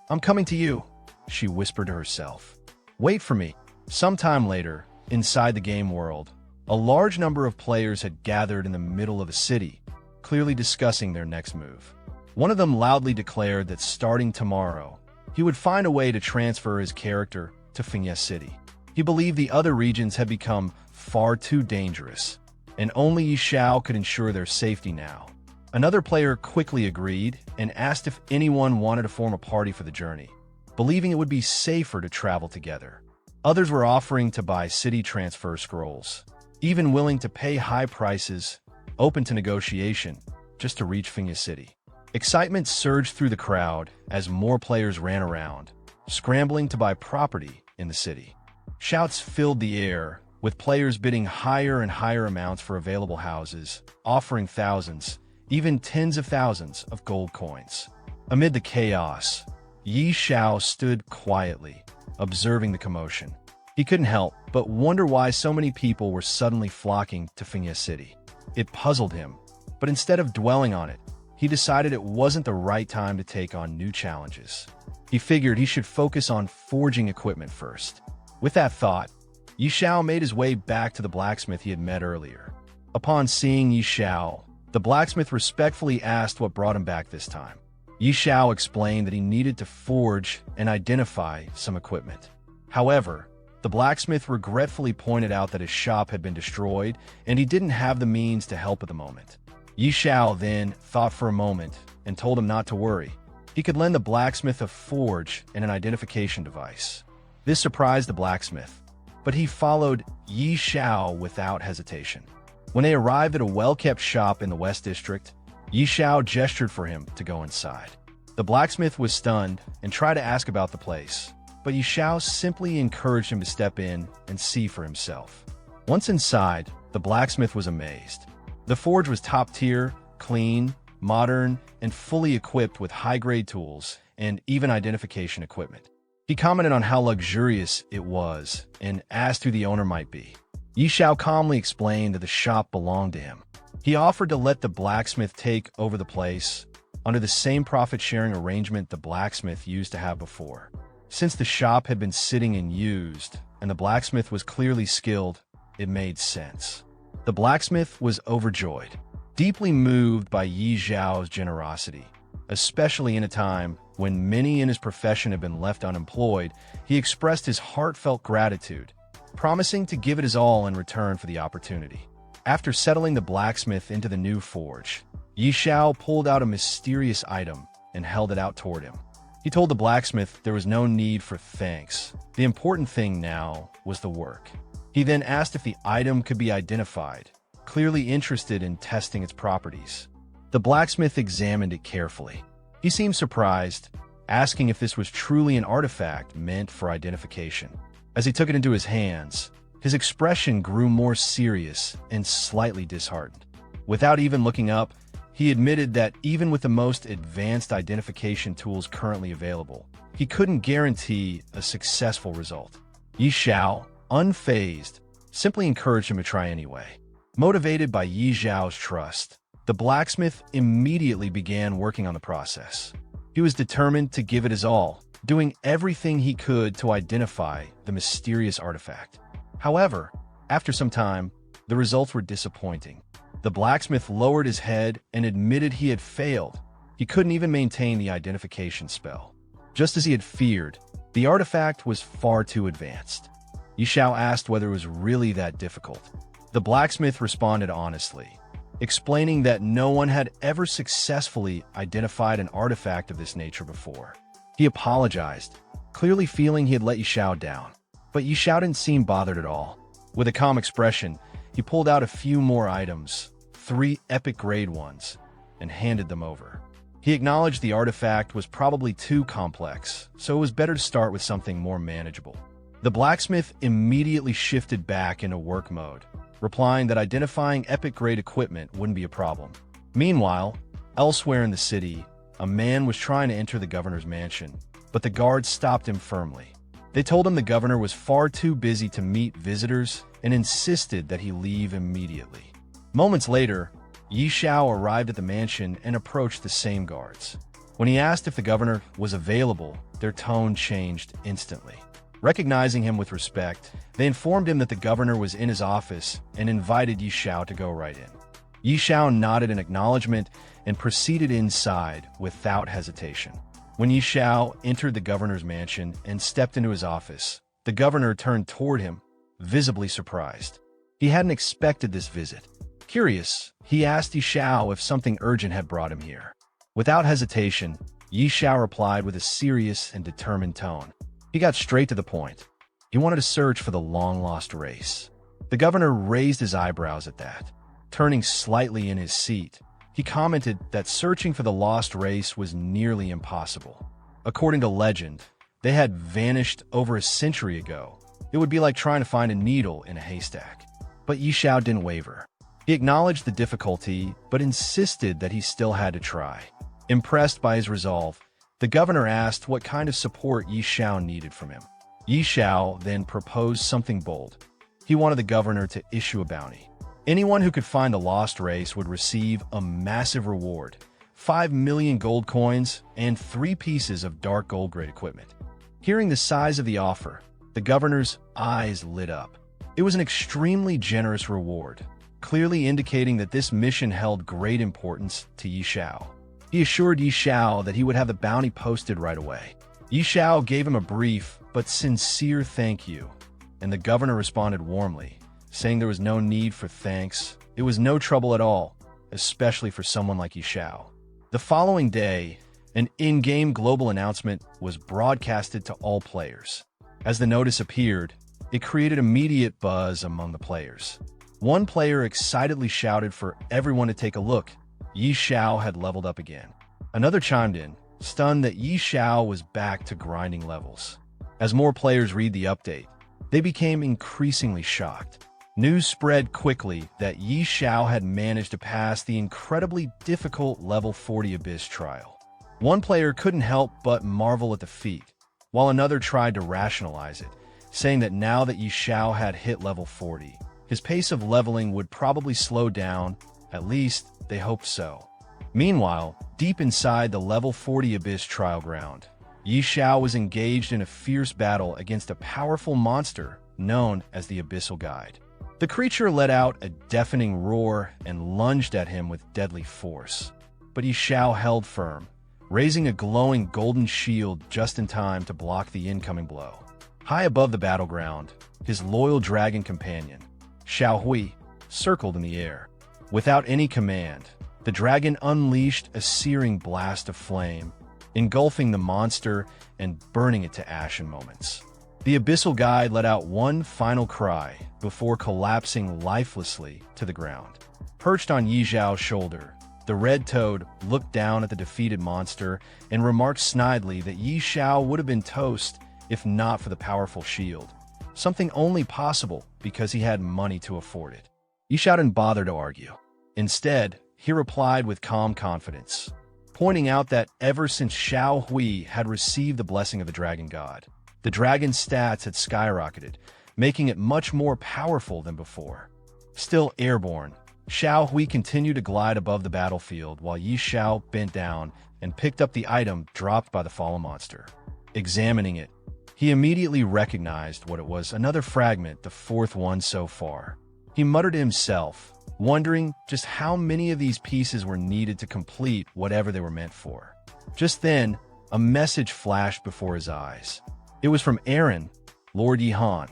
I'm coming to you," she whispered to herself. "Wait for me." Sometime later, inside the game world, a large number of players had gathered in the middle of the city, clearly discussing their next move. One of them loudly declared that starting tomorrow, he would find a way to transfer his character to Fiancée City. He believed the other regions had become far too dangerous, and only Yi Xiao could ensure their safety now. Another player quickly agreed and asked if anyone wanted to form a party for the journey, believing it would be safer to travel together. Others were offering to buy city transfer scrolls, even willing to pay high prices, open to negotiation, just to reach Fiancée City. Excitement surged through the crowd as more players ran around, scrambling to buy property in the city. Shouts filled the air, with players bidding higher and higher amounts for available houses, offering thousands, even tens of thousands of gold coins. Amid the chaos, Yi Xiao stood quietly, observing the commotion. He couldn't help but wonder why so many people were suddenly flocking to Fiancée City. It puzzled him, but instead of dwelling on it, he decided it wasn't the right time to take on new challenges. He figured he should focus on forging equipment first. With that thought, Yi Xiao made his way back to the blacksmith he had met earlier. Upon seeing Yi Xiao, the blacksmith respectfully asked what brought him back this time. Yi Xiao explained that he needed to forge and identify some equipment. However, the blacksmith regretfully pointed out that his shop had been destroyed and he didn't have the means to help at the moment. Yi Xiao then thought for a moment and told him not to worry. He could lend the blacksmith a forge and an identification device. This surprised the blacksmith, but he followed Yi Xiao without hesitation. When they arrived at a well-kept shop in the West District, Yi Xiao gestured for him to go inside. The blacksmith was stunned and tried to ask about the place, but Yi Xiao simply encouraged him to step in and see for himself. Once inside, the blacksmith was amazed. The forge was top-tier, clean, modern, and fully equipped with high-grade tools and even identification equipment. He commented on how luxurious it was and asked who the owner might be. Yi Xiao calmly explained that the shop belonged to him. He offered to let the blacksmith take over the place under the same profit-sharing arrangement the blacksmith used to have before. Since the shop had been sitting unused and the blacksmith was clearly skilled, it made sense. The blacksmith was overjoyed, deeply moved by Yi Xiao's generosity. Especially in a time when many in his profession had been left unemployed, he expressed his heartfelt gratitude, promising to give it his all in return for the opportunity. After settling the blacksmith into the new forge, Yi Xiao pulled out a mysterious item and held it out toward him. He told the blacksmith there was no need for thanks. The important thing now was the work. He then asked if the item could be identified, clearly interested in testing its properties. The blacksmith examined it carefully. He seemed surprised, asking if this was truly an artifact meant for identification. As he took it into his hands, his expression grew more serious and slightly disheartened. Without even looking up, he admitted that even with the most advanced identification tools currently available, he couldn't guarantee a successful result. Yi Xiao, unfazed, simply encouraged him to try anyway. Motivated by Yi Xiao's trust, the blacksmith immediately began working on the process. He was determined to give it his all, doing everything he could to identify the mysterious artifact. However, after some time, the results were disappointing. The blacksmith lowered his head and admitted he had failed. He couldn't even maintain the identification spell. Just as he had feared, the artifact was far too advanced. Yi Xiao asked whether it was really that difficult. The blacksmith responded honestly, explaining that no one had ever successfully identified an artifact of this nature before. He apologized, clearly feeling he had let Yi Xiao down. But Yi Xiao didn't seem bothered at all. With a calm expression, he pulled out a few more items, 3 epic grade ones, and handed them over. He acknowledged the artifact was probably too complex, so it was better to start with something more manageable. The blacksmith immediately shifted back into work mode, replying that identifying epic-grade equipment wouldn't be a problem. Meanwhile, elsewhere in the city, a man was trying to enter the governor's mansion, but the guards stopped him firmly. They told him the governor was far too busy to meet visitors and insisted that he leave immediately. Moments later, Yi Xiao arrived at the mansion and approached the same guards. When he asked if the governor was available, their tone changed instantly. Recognizing him with respect, they informed him that the governor was in his office and invited Yi Xiao to go right in. Yi Xiao nodded in acknowledgement and proceeded inside without hesitation. When Yi Xiao entered the governor's mansion and stepped into his office, the governor turned toward him, visibly surprised. He hadn't expected this visit. Curious, he asked Yi Xiao if something urgent had brought him here. Without hesitation, Yi Xiao replied with a serious and determined tone. He got straight to the point. He wanted to search for the long-lost race. The governor raised his eyebrows at that. Turning slightly in his seat, he commented that searching for the lost race was nearly impossible. According to legend, they had vanished over a century ago. It would be like trying to find a needle in a haystack. But Yi Xiao didn't waver. He acknowledged the difficulty, but insisted that he still had to try. Impressed by his resolve, the governor asked what kind of support Yi Xiao needed from him. Yi Xiao then proposed something bold. He wanted the governor to issue a bounty. Anyone who could find the lost race would receive a massive reward, 5 million gold coins and 3 pieces of dark gold-grade equipment. Hearing the size of the offer, the governor's eyes lit up. It was an extremely generous reward, clearly indicating that this mission held great importance to Yi Xiao. He assured Yi Xiao that he would have the bounty posted right away. Yi Xiao gave him a brief but sincere thank you, and the governor responded warmly, saying there was no need for thanks. It was no trouble at all, especially for someone like Yi Xiao. The following day, an in-game global announcement was broadcasted to all players. As the notice appeared, it created immediate buzz among the players. One player excitedly shouted for everyone to take a look. Yi Xiao had leveled up again. Another chimed in, stunned that Yi Xiao was back to grinding levels. As more players read the update, they became increasingly shocked. News spread quickly that Yi Xiao had managed to pass the incredibly difficult level 40 Abyss trial. One player couldn't help but marvel at the feat, while another tried to rationalize it, saying that now that Yi Xiao had hit level 40, his pace of leveling would probably slow down, at least they hoped so. Meanwhile, deep inside the level 40 Abyss trial ground, Yi Xiao was engaged in a fierce battle against a powerful monster known as the Abyssal Guide. The creature let out a deafening roar and lunged at him with deadly force. But Yi Xiao held firm, raising a glowing golden shield just in time to block the incoming blow. High above the battleground, his loyal dragon companion, Xiao Hui, circled in the air. Without any command, the dragon unleashed a searing blast of flame, engulfing the monster and burning it to ash in moments. The Abyssal Guide let out one final cry before collapsing lifelessly to the ground. Perched on Yi Xiao's shoulder, the Red Toad looked down at the defeated monster and remarked snidely that Yi Xiao would have been toast if not for the powerful shield, something only possible because he had money to afford it. Yi Xiao didn't bother to argue. Instead, he replied with calm confidence, pointing out that ever since Xiao Hui had received the blessing of the Dragon God, the dragon's stats had skyrocketed, making it much more powerful than before. Still airborne, Xiao Hui continued to glide above the battlefield while Yi Xiao bent down and picked up the item dropped by the fallen monster. Examining it, he immediately recognized what it was, another fragment, the fourth one so far. He muttered to himself, wondering just how many of these pieces were needed to complete whatever they were meant for. Just then, a message flashed before his eyes. It was from Aaron, Lord Yihan,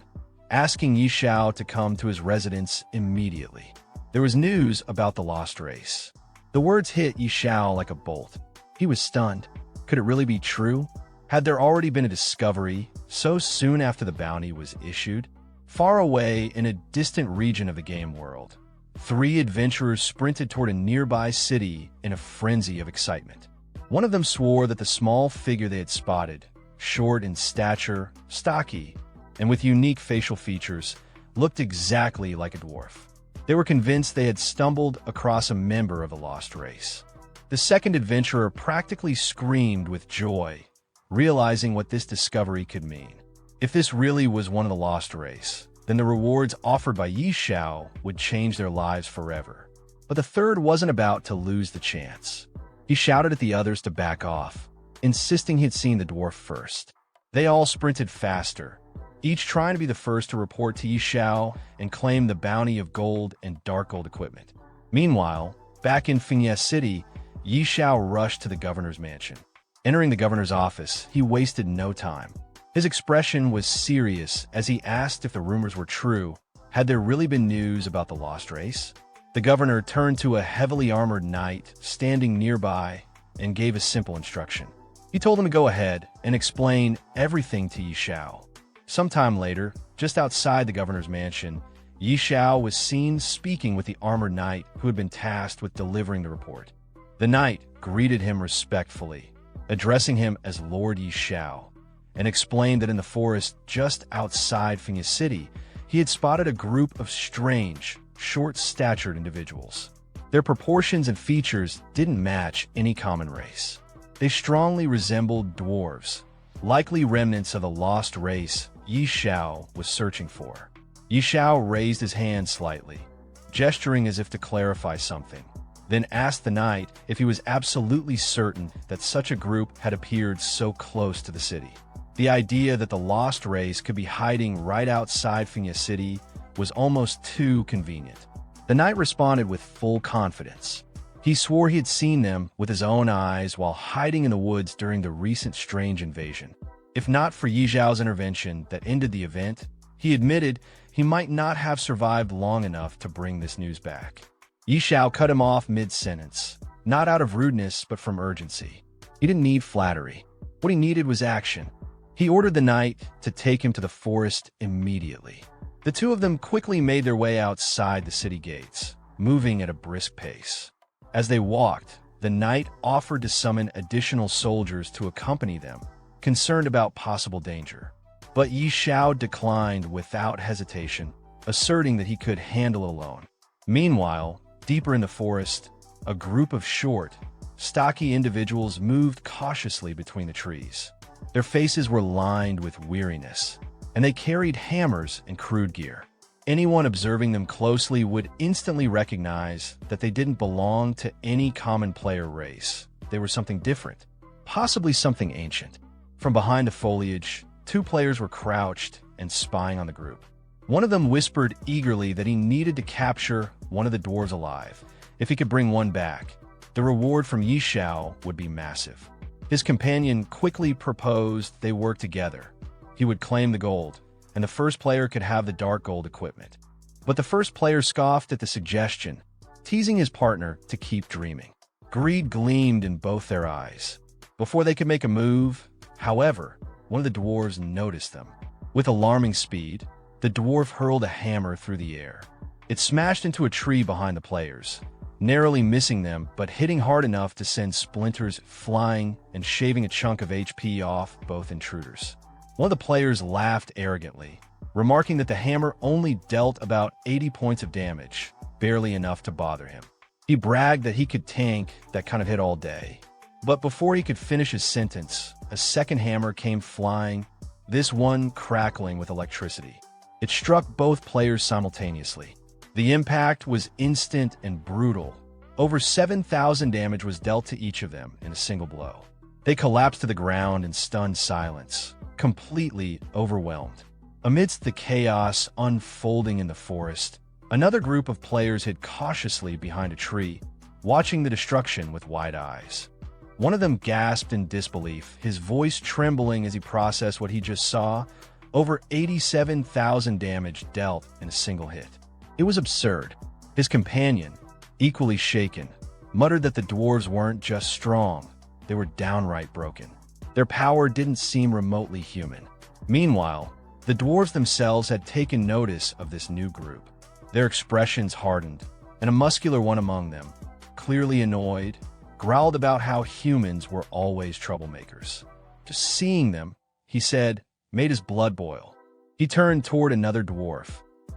asking Yi Xiao to come to his residence immediately. There was news about the lost race. The words hit Yi Xiao like a bolt. He was stunned. Could it really be true? Had there already been a discovery so soon after the bounty was issued? Far away in a distant region of the game world, 3 adventurers sprinted toward a nearby city in a frenzy of excitement. One of them swore that the small figure they had spotted, short in stature, stocky, and with unique facial features, looked exactly like a dwarf. They were convinced they had stumbled across a member of the lost race. The second adventurer practically screamed with joy, realizing what this discovery could mean. If this really was one of the lost race, then the rewards offered by Yi Xiao would change their lives forever. But the third wasn't about to lose the chance. He shouted at the others to back off, insisting he'd seen the dwarf first. They all sprinted faster, each trying to be the first to report to Yi Xiao and claim the bounty of gold and dark gold equipment. Meanwhile, back in Fengye City, Yi Xiao rushed to the governor's mansion. Entering the governor's office, he wasted no time. His expression was serious as he asked if the rumors were true. Had there really been news about the lost race? The governor turned to a heavily armored knight standing nearby and gave a simple instruction. He told him to go ahead and explain everything to Yi Xiao. Sometime later, just outside the governor's mansion, Yi Xiao was seen speaking with the armored knight who had been tasked with delivering the report. The knight greeted him respectfully, addressing him as Lord Yi Xiao, and explained that in the forest just outside Fengye City, he had spotted a group of strange, short-statured individuals. Their proportions and features didn't match any common race. They strongly resembled dwarves, likely remnants of the lost race Yi Xiao was searching for. Yi Xiao raised his hand slightly, gesturing as if to clarify something, then asked the knight if he was absolutely certain that such a group had appeared so close to the city. The idea that the lost race could be hiding right outside Fengye City was almost too convenient. The knight responded with full confidence. He swore he had seen them with his own eyes while hiding in the woods during the recent strange invasion. If not for Yi Xiao's intervention that ended the event, he admitted he might not have survived long enough to bring this news back. Yi Xiao cut him off mid-sentence, not out of rudeness but from urgency. He didn't need flattery. What he needed was action. He ordered the knight to take him to the forest immediately. The two of them quickly made their way outside the city gates, moving at a brisk pace. As they walked, the knight offered to summon additional soldiers to accompany them, concerned about possible danger. But Yi Xiao declined without hesitation, asserting that he could handle it alone. Meanwhile, deeper in the forest, a group of short, stocky individuals moved cautiously between the trees. Their faces were lined with weariness, and they carried hammers and crude gear. Anyone observing them closely would instantly recognize that they didn't belong to any common player race. They were something different, possibly something ancient. From behind the foliage, 2 players were crouched and spying on the group. One of them whispered eagerly that he needed to capture one of the dwarves alive. If he could bring one back, the reward from Yi Xiao would be massive. His companion quickly proposed they work together. He would claim the gold, and the first player could have the dark gold equipment. But the first player scoffed at the suggestion, teasing his partner to keep dreaming. Greed gleamed in both their eyes. Before they could make a move, however, one of the dwarves noticed them. With alarming speed, the dwarf hurled a hammer through the air. It smashed into a tree behind the players, narrowly missing them but hitting hard enough to send splinters flying and shaving a chunk of HP off both intruders. One of the players laughed arrogantly, remarking that the hammer only dealt about 80 points of damage, barely enough to bother him. He bragged that he could tank that kind of hit all day. But before he could finish his sentence, a second hammer came flying, this one crackling with electricity. It struck both players simultaneously. The impact was instant and brutal. Over 7,000 damage was dealt to each of them in a single blow. They collapsed to the ground in stunned silence, completely overwhelmed. Amidst the chaos unfolding in the forest, another group of players hid cautiously behind a tree, watching the destruction with wide eyes. One of them gasped in disbelief, his voice trembling as he processed what he just saw. Over 87,000 damage dealt in a single hit. It was absurd. His companion, equally shaken, muttered that the dwarves weren't just strong, they were downright broken. Their power didn't seem remotely human. Meanwhile, the dwarves themselves had taken notice of this new group. Their expressions hardened, and a muscular one among them, clearly annoyed, growled about how humans were always troublemakers. Just seeing them, he said, made his blood boil. He turned toward another dwarf,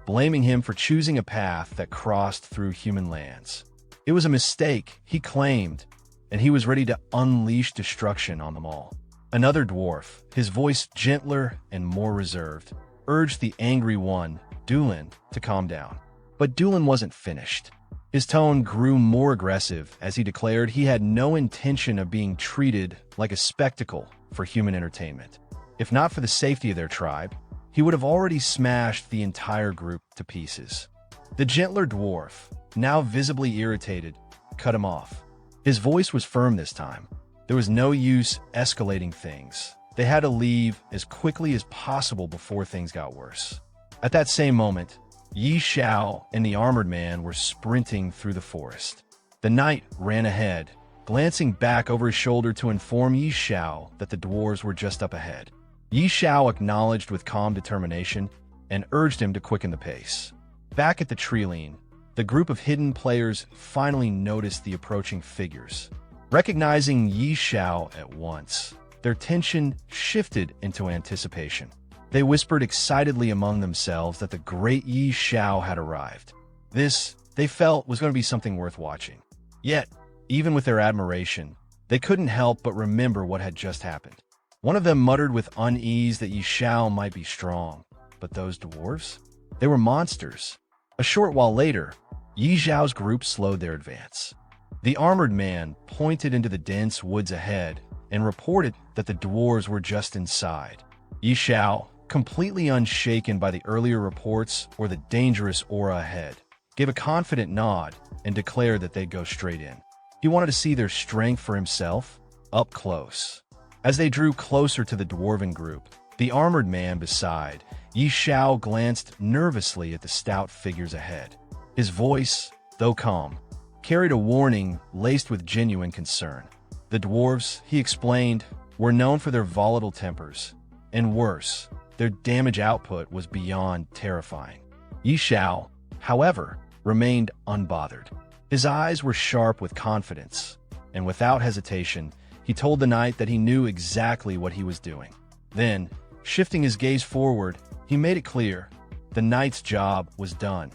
blaming him for choosing a path that crossed through human lands. It was a mistake, he claimed, and he was ready to unleash destruction on them all. Another dwarf, his voice gentler and more reserved, urged the angry one, Dulin, to calm down. But Dulin wasn't finished. His tone grew more aggressive as he declared he had no intention of being treated like a spectacle for human entertainment. If not for the safety of their tribe, he would have already smashed the entire group to pieces. The gentler dwarf, now visibly irritated, cut him off. His voice was firm this time. There was no use escalating things. They had to leave as quickly as possible before things got worse. At that same moment, Xiao and the armored man were sprinting through the forest. The knight ran ahead, glancing back over his shoulder to inform Xiao that the dwarves were just up ahead. Xiao acknowledged with calm determination and urged him to quicken the pace. Back at the treeline, the group of hidden players finally noticed the approaching figures. Recognizing Xiao at once, their tension shifted into anticipation. They whispered excitedly among themselves that the great Xiao had arrived. This, they felt, was going to be something worth watching. Yet, even with their admiration, they couldn't help but remember what had just happened. One of them muttered with unease that Xiao might be strong, but those dwarves? They were monsters. A short while later, Xiao's group slowed their advance. The armored man pointed into the dense woods ahead and reported that the dwarves were just inside. Xiao, completely unshaken by the earlier reports or the dangerous aura ahead, gave a confident nod and declared that they'd go straight in. He wanted to see their strength for himself, up close. As they drew closer to the dwarven group, the armored man beside Xiao glanced nervously at the stout figures ahead. His voice, though calm, carried a warning laced with genuine concern. The dwarves, he explained, were known for their volatile tempers, and worse, their damage output was beyond terrifying. Xiao, however, remained unbothered. His eyes were sharp with confidence, and without hesitation, he told the knight that he knew exactly what he was doing. Then, shifting his gaze forward, he made it clear the knight's job was done.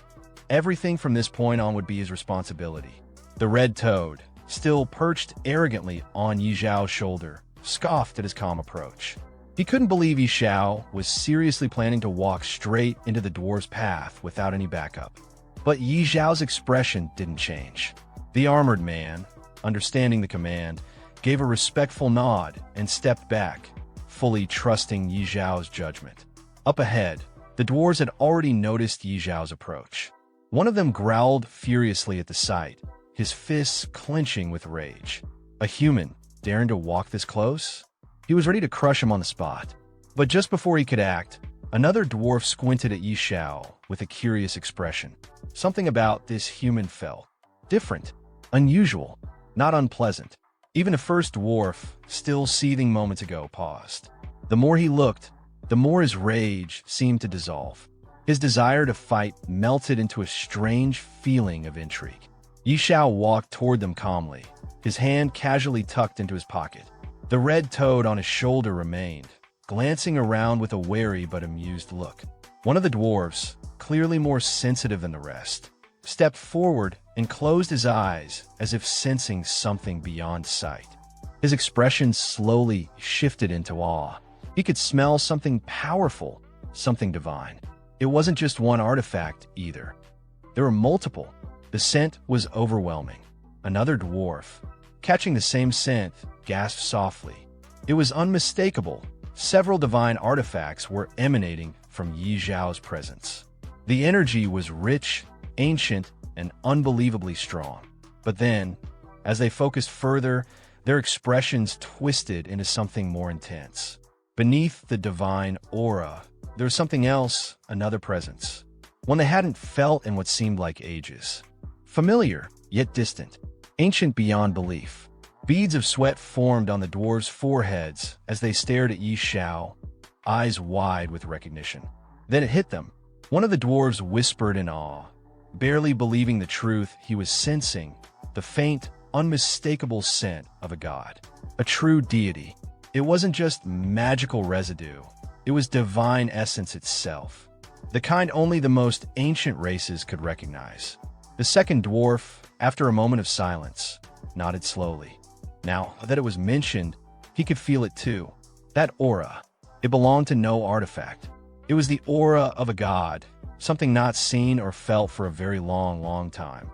Everything from this point on would be his responsibility. The red toad, still perched arrogantly on Xiao's shoulder, scoffed at his calm approach. He couldn't believe Xiao was seriously planning to walk straight into the dwarf's path without any backup. But Xiao's expression didn't change. The armored man, understanding the command, gave a respectful nod and stepped back, fully trusting Xiao's judgment. Up ahead, the dwarves had already noticed Xiao's approach. One of them growled furiously at the sight, his fists clenching with rage. A human daring to walk this close? He was ready to crush him on the spot. But just before he could act, another dwarf squinted at Xiao with a curious expression. Something about this human felt different, unusual, not unpleasant. Even the first dwarf, still seething moments ago, paused. The more he looked, the more his rage seemed to dissolve. His desire to fight melted into a strange feeling of intrigue. Xiao walked toward them calmly, his hand casually tucked into his pocket. The red toad on his shoulder remained, glancing around with a wary but amused look. One of the dwarves, clearly more sensitive than the rest, stepped forward and closed his eyes as if sensing something beyond sight. His expression slowly shifted into awe. He could smell something powerful, something divine. It wasn't just one artifact, either. There were multiple. The scent was overwhelming. Another dwarf, catching the same scent, gasped softly. It was unmistakable. Several divine artifacts were emanating from Yi Zhao's presence. The energy was rich, ancient, and unbelievably strong. But then, as they focused further, their expressions twisted into something more intense. Beneath the divine aura, there was something else, another presence. One they hadn't felt in what seemed like ages. Familiar, yet distant. Ancient beyond belief. Beads of sweat formed on the dwarves' foreheads as they stared at Yi Xiao, eyes wide with recognition. Then it hit them. One of the dwarves whispered in awe, barely believing the truth he was sensing, the faint, unmistakable scent of a god. A true deity. It wasn't just magical residue. It was divine essence itself. The kind only the most ancient races could recognize. The second dwarf, after a moment of silence, nodded slowly. Now that it was mentioned, he could feel it too. That aura. It belonged to no artifact. It was the aura of a god, something not seen or felt for a very long time.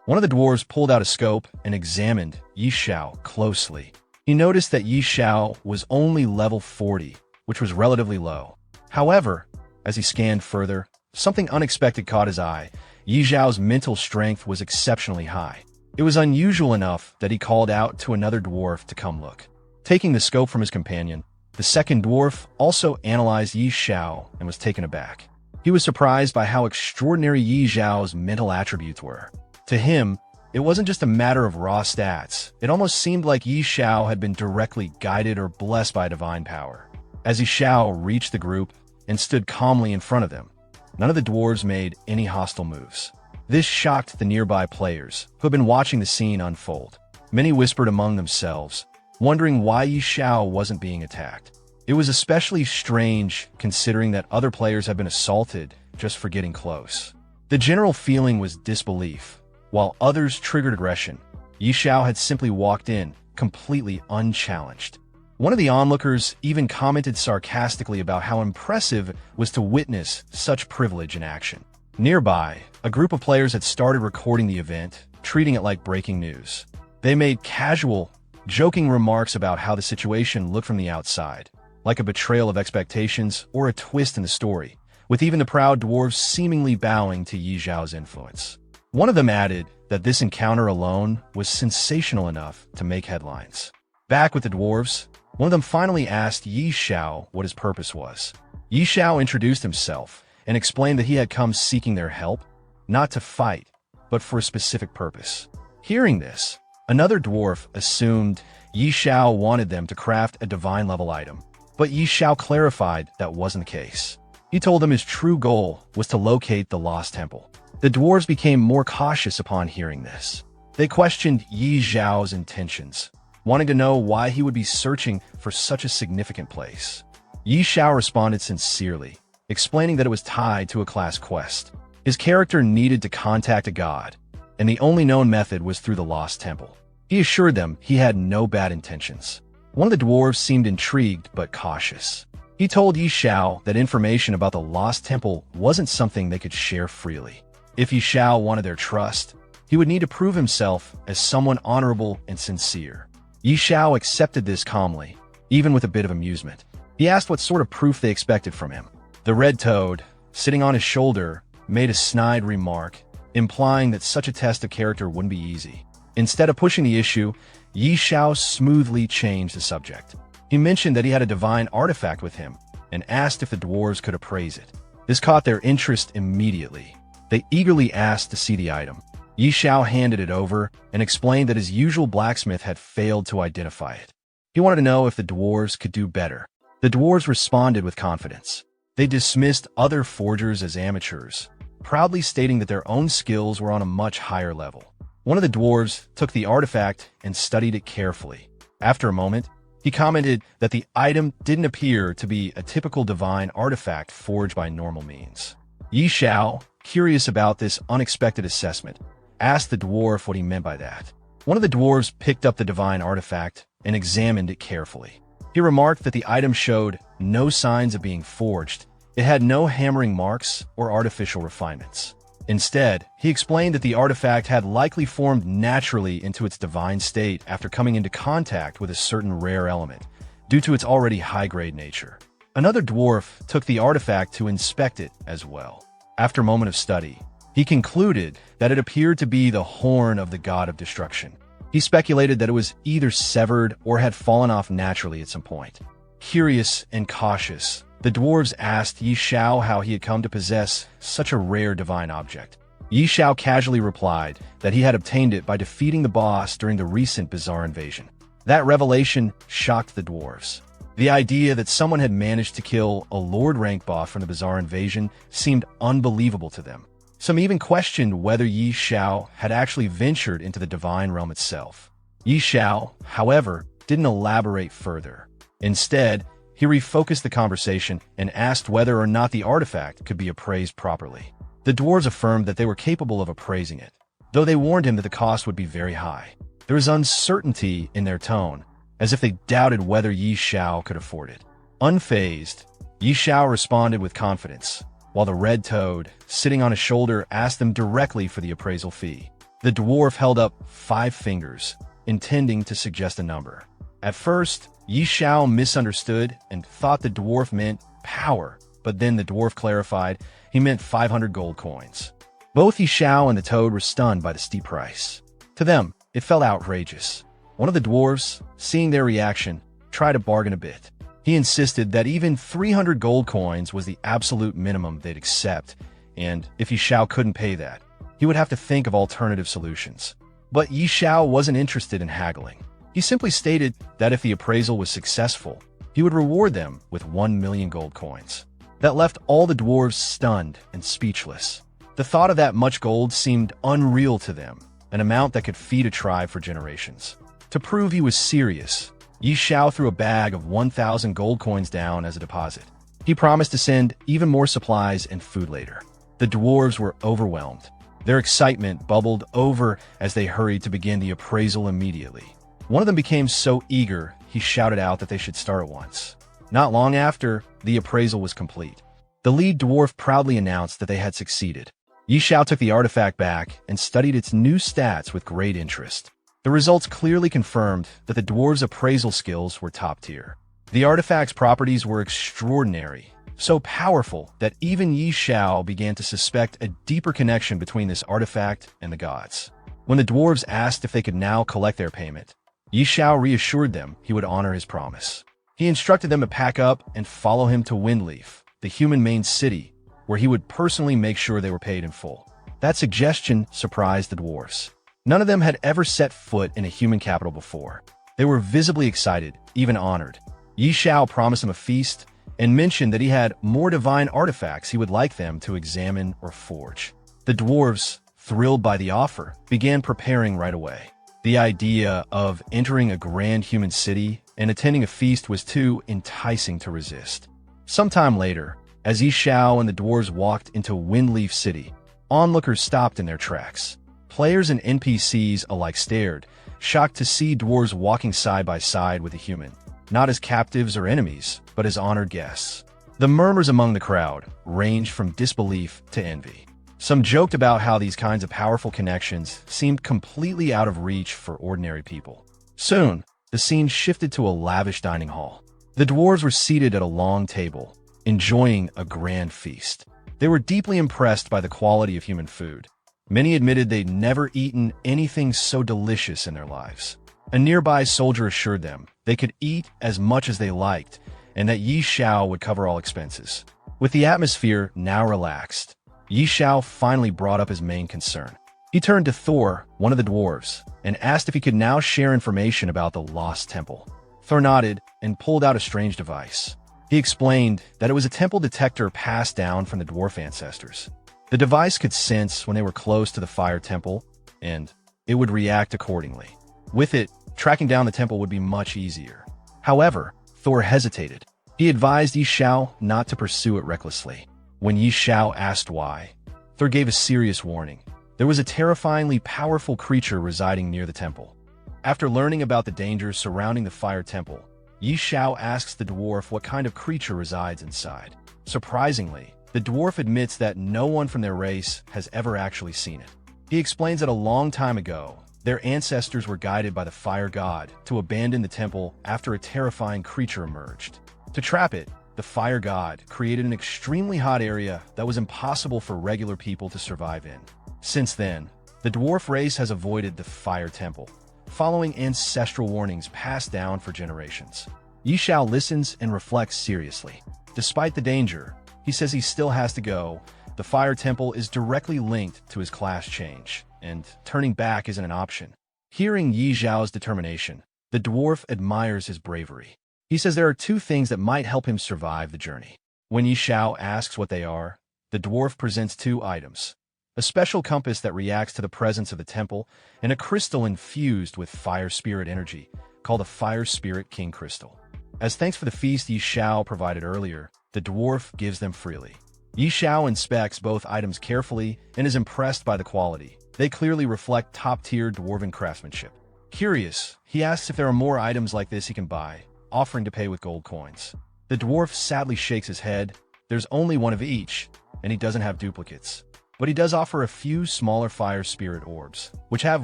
One of the dwarves pulled out a scope and examined Yi Xiao closely. He noticed that Yi Xiao was only level 40, which was relatively low. However, as he scanned further, something unexpected caught his eye. Yi Zhao's mental strength was exceptionally high. It was unusual enough that he called out to another dwarf to come look. Taking the scope from his companion, the second dwarf also analyzed Yi Xiao and was taken aback. He was surprised by how extraordinary Yi Zhao's mental attributes were. To him, it wasn't just a matter of raw stats. It almost seemed like Yi Xiao had been directly guided or blessed by divine power. As Yi Xiao reached the group and stood calmly in front of them, none of the dwarves made any hostile moves. This shocked the nearby players, who had been watching the scene unfold. Many whispered among themselves, wondering why Yi Xiao wasn't being attacked. It was especially strange considering that other players had been assaulted just for getting close. The general feeling was disbelief, while others triggered aggression. Yi Xiao had simply walked in, completely unchallenged. One of the onlookers even commented sarcastically about how impressive it was to witness such privilege in action. Nearby, a group of players had started recording the event, treating it like breaking news. They made casual, joking remarks about how the situation looked from the outside, like a betrayal of expectations or a twist in the story, with even the proud dwarves seemingly bowing to Yi Zhao's influence. One of them added that this encounter alone was sensational enough to make headlines. Back with the dwarves, one of them finally asked Yi Xiao what his purpose was. Yi Xiao introduced himself and explained that he had come seeking their help, not to fight, but for a specific purpose. Hearing this, another dwarf assumed Yi Xiao wanted them to craft a divine-level item, but Yi Xiao clarified that wasn't the case. He told them his true goal was to locate the lost temple. The dwarves became more cautious upon hearing this. They questioned Yi Zhao's intentions, wanting to know why he would be searching for such a significant place. Yi Xiao responded sincerely, explaining that it was tied to a class quest. His character needed to contact a god, and the only known method was through the lost temple. He assured them he had no bad intentions. One of the dwarves seemed intrigued but cautious. He told Yi Xiao that information about the lost temple wasn't something they could share freely. If Yi Xiao wanted their trust, he would need to prove himself as someone honorable and sincere. Yi Xiao accepted this calmly, even with a bit of amusement. He asked what sort of proof they expected from him. The red toad, sitting on his shoulder, made a snide remark, implying that such a test of character wouldn't be easy. Instead of pushing the issue, Yi Xiao smoothly changed the subject. He mentioned that he had a divine artifact with him and asked if the dwarves could appraise it. This caught their interest immediately. They eagerly asked to see the item. Yi Xiao handed it over and explained that his usual blacksmith had failed to identify it. He wanted to know if the dwarves could do better. The dwarves responded with confidence. They dismissed other forgers as amateurs, proudly stating that their own skills were on a much higher level. One of the dwarves took the artifact and studied it carefully. After a moment, he commented that the item didn't appear to be a typical divine artifact forged by normal means. Yi Xiao, curious about this unexpected assessment, asked the dwarf what he meant by that. One of the dwarves picked up the divine artifact and examined it carefully. He remarked that the item showed no signs of being forged. It had no hammering marks or artificial refinements. Instead, he explained that the artifact had likely formed naturally into its divine state after coming into contact with a certain rare element, due to its already high-grade nature. Another dwarf took the artifact to inspect it as well. After a moment of study, he concluded that it appeared to be the horn of the god of destruction. He speculated that it was either severed or had fallen off naturally at some point. Curious and cautious, the dwarves asked Xiao how he had come to possess such a rare divine object. Xiao casually replied that he had obtained it by defeating the boss during the recent bizarre invasion. That revelation shocked the dwarves. The idea that someone had managed to kill a Lord rank boss from the bizarre invasion seemed unbelievable to them. Some even questioned whether Xiao had actually ventured into the divine realm itself. Xiao, however, didn't elaborate further. Instead, he refocused the conversation and asked whether or not the artifact could be appraised properly. The dwarves affirmed that they were capable of appraising it, though they warned him that the cost would be very high. There was uncertainty in their tone, as if they doubted whether Xiao could afford it. Unfazed, Xiao responded with confidence, while the red toad, sitting on his shoulder, asked them directly for the appraisal fee. The dwarf held up 5 fingers, intending to suggest a number. At first, Xiao misunderstood and thought the dwarf meant power, but then the dwarf clarified he meant 500 gold coins. Both Xiao and the toad were stunned by the steep price. To them, it felt outrageous. One of the dwarves, seeing their reaction, tried to bargain a bit. He insisted that even 300 gold coins was the absolute minimum they'd accept, and if Xiao couldn't pay that, he would have to think of alternative solutions. But Xiao wasn't interested in haggling. He simply stated that if the appraisal was successful, he would reward them with 1 million gold coins. That left all the dwarves stunned and speechless. The thought of that much gold seemed unreal to them, an amount that could feed a tribe for generations. To prove he was serious, Xiao threw a bag of 1,000 gold coins down as a deposit. He promised to send even more supplies and food later. The dwarves were overwhelmed. Their excitement bubbled over as they hurried to begin the appraisal immediately. One of them became so eager, he shouted out that they should start at once. Not long after, the appraisal was complete. The lead dwarf proudly announced that they had succeeded. Xiao took the artifact back and studied its new stats with great interest. The results clearly confirmed that the dwarves' appraisal skills were top tier. The artifact's properties were extraordinary, so powerful that even Xiao began to suspect a deeper connection between this artifact and the gods. When the dwarves asked if they could now collect their payment, Xiao reassured them he would honor his promise. He instructed them to pack up and follow him to Windleaf, the human main city, where he would personally make sure they were paid in full. That suggestion surprised the dwarves. None of them had ever set foot in a human capital before. They were visibly excited, even honored. Xiao promised them a feast and mentioned that he had more divine artifacts he would like them to examine or forge. The dwarves, thrilled by the offer, began preparing right away. The idea of entering a grand human city and attending a feast was too enticing to resist. Sometime later, as Xiao and the dwarves walked into Windleaf City, onlookers stopped in their tracks. Players and NPCs alike stared, shocked to see dwarves walking side by side with a human, not as captives or enemies, but as honored guests. The murmurs among the crowd ranged from disbelief to envy. Some joked about how these kinds of powerful connections seemed completely out of reach for ordinary people. Soon, the scene shifted to a lavish dining hall. The dwarves were seated at a long table, enjoying a grand feast. They were deeply impressed by the quality of human food. Many admitted they'd never eaten anything so delicious in their lives. A nearby soldier assured them they could eat as much as they liked and that Xiao would cover all expenses. With the atmosphere now relaxed, Xiao finally brought up his main concern. He turned to Thor, one of the dwarves, and asked if he could now share information about the lost temple. Thor nodded and pulled out a strange device. He explained that it was a temple detector passed down from the dwarf ancestors. The device could sense when they were close to the fire temple, and it would react accordingly. With it, tracking down the temple would be much easier. However, Thor hesitated. He advised Xiao not to pursue it recklessly. When Xiao asked why, Thor gave a serious warning. There was a terrifyingly powerful creature residing near the temple. After learning about the dangers surrounding the fire temple, Xiao asks the dwarf what kind of creature resides inside. Surprisingly, The dwarf admits that no one from their race has ever actually seen it. He explains that a long time ago, their ancestors were guided by the fire god to abandon the temple after a terrifying creature emerged. To trap it, the fire god created an extremely hot area that was impossible for regular people to survive in. Since then, the dwarf race has avoided the fire temple, following ancestral warnings passed down for generations. Xiao listens and reflects seriously. Despite the danger, he says he still has to go. The fire temple is directly linked to his class change, and turning back isn't an option. Hearing Xiao's determination, the dwarf admires his bravery. He says there are two things that might help him survive the journey. When Xiao asks what they are, the dwarf presents two items: a special compass that reacts to the presence of the temple, and a crystal infused with fire spirit energy, called the Fire Spirit King Crystal. As thanks for the feast Xiao provided earlier, the dwarf gives them freely. Xiao inspects both items carefully and is impressed by the quality. They clearly reflect top-tier dwarven craftsmanship. Curious, he asks if there are more items like this he can buy, offering to pay with gold coins. The dwarf sadly shakes his head. There's only one of each, and he doesn't have duplicates. But he does offer a few smaller fire spirit orbs, which have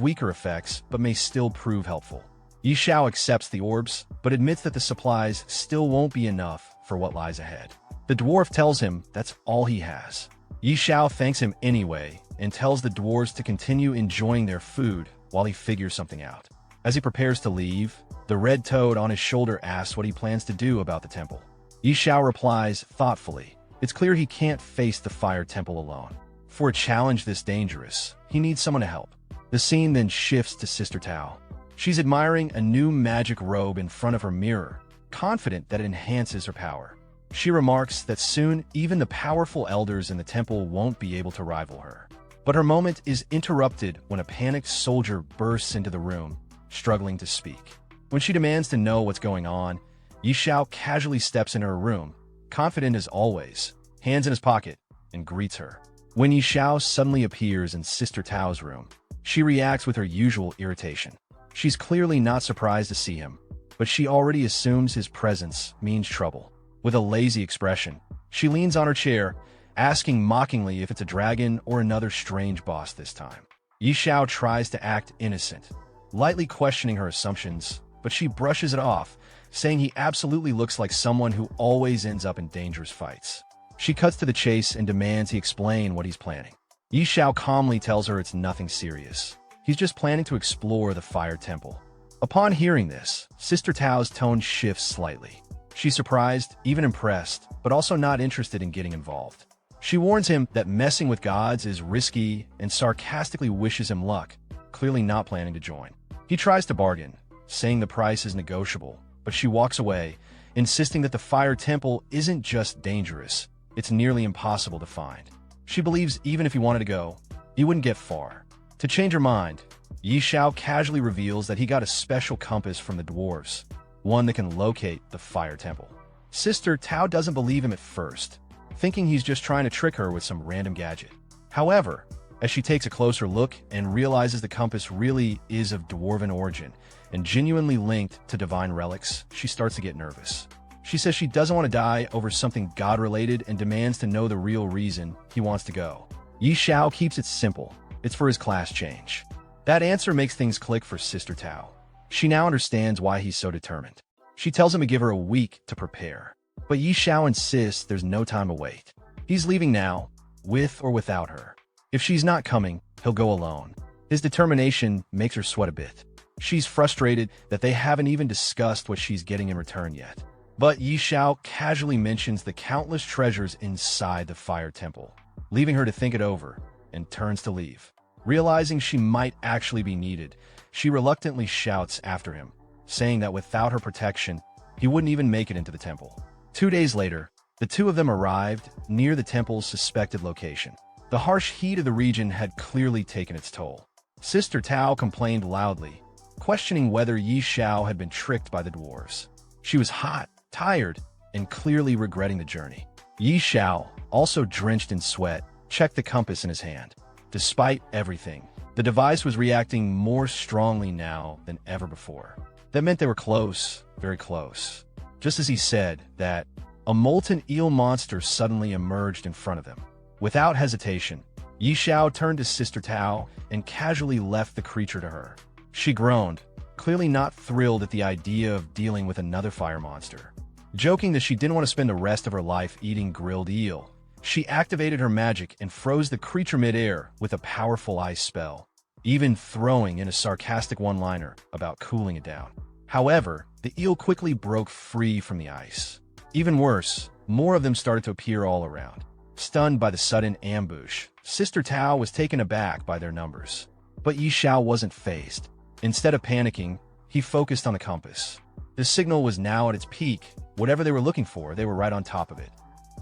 weaker effects but may still prove helpful. Xiao accepts the orbs, but admits that the supplies still won't be enough for what lies ahead. The dwarf tells him that's all he has. Xiao thanks him anyway and tells the dwarves to continue enjoying their food while he figures something out. As he prepares to leave, the red toad on his shoulder asks what he plans to do about the temple. Xiao replies thoughtfully, it's clear he can't face the fire temple alone. For a challenge this dangerous, he needs someone to help. The scene then shifts to Sister Tao. She's admiring a new magic robe in front of her mirror, confident that it enhances her power. She remarks that soon even the powerful elders in the temple won't be able to rival her. But her moment is interrupted when a panicked soldier bursts into the room, struggling to speak. When she demands to know what's going on, Xiao casually steps into her room, confident as always, hands in his pocket, and greets her. When Xiao suddenly appears in Sister Tao's room, she reacts with her usual irritation. She's clearly not surprised to see him, but she already assumes his presence means trouble. With a lazy expression, she leans on her chair, asking mockingly if it's a dragon or another strange boss this time. Xiao tries to act innocent, lightly questioning her assumptions, but she brushes it off, saying he absolutely looks like someone who always ends up in dangerous fights. She cuts to the chase and demands he explain what he's planning. Xiao calmly tells her it's nothing serious. He's just planning to explore the fire temple. Upon hearing this, Sister Tao's tone shifts slightly. She's surprised, even impressed, but also not interested in getting involved. She warns him that messing with gods is risky and sarcastically wishes him luck, clearly not planning to join. He tries to bargain, saying the price is negotiable, but she walks away, insisting that the fire temple isn't just dangerous, it's nearly impossible to find. She believes even if he wanted to go, he wouldn't get far. To change her mind, Xiao casually reveals that he got a special compass from the dwarves, one that can locate the fire temple. Sister Tao doesn't believe him at first, thinking he's just trying to trick her with some random gadget. However, as she takes a closer look and realizes the compass really is of dwarven origin and genuinely linked to divine relics, she starts to get nervous. She says she doesn't want to die over something god-related and demands to know the real reason he wants to go. Xiao keeps it simple. It's for his class change. That answer makes things click for Sister Tao. She now understands why he's so determined. She tells him to give her a week to prepare. But Xiao insists there's no time to wait. He's leaving now, with or without her. If she's not coming, he'll go alone. His determination makes her sweat a bit. She's frustrated that they haven't even discussed what she's getting in return yet. But Xiao casually mentions the countless treasures inside the fire temple, leaving her to think it over, and turns to leave. Realizing she might actually be needed, she reluctantly shouts after him, saying that without her protection, he wouldn't even make it into the temple. 2 days later, the two of them arrived near the temple's suspected location. The harsh heat of the region had clearly taken its toll. Sister Tao complained loudly, questioning whether Xiao had been tricked by the dwarves. She was hot, tired, and clearly regretting the journey. Xiao, also drenched in sweat, checked the compass in his hand. Despite everything, the device was reacting more strongly now than ever before. That meant they were close, very close. Just as he said that, a molten eel monster suddenly emerged in front of them. Without hesitation, Xiao turned to Sister Tao and casually left the creature to her. She groaned, clearly not thrilled at the idea of dealing with another fire monster. Joking that she didn't want to spend the rest of her life eating grilled eel, she activated her magic and froze the creature midair with a powerful ice spell, even throwing in a sarcastic one-liner about cooling it down. However, the eel quickly broke free from the ice. Even worse, more of them started to appear all around. Stunned by the sudden ambush, Sister Tao was taken aback by their numbers. But Xiao wasn't fazed. Instead of panicking, he focused on the compass. The signal was now at its peak. Whatever they were looking for, they were right on top of it.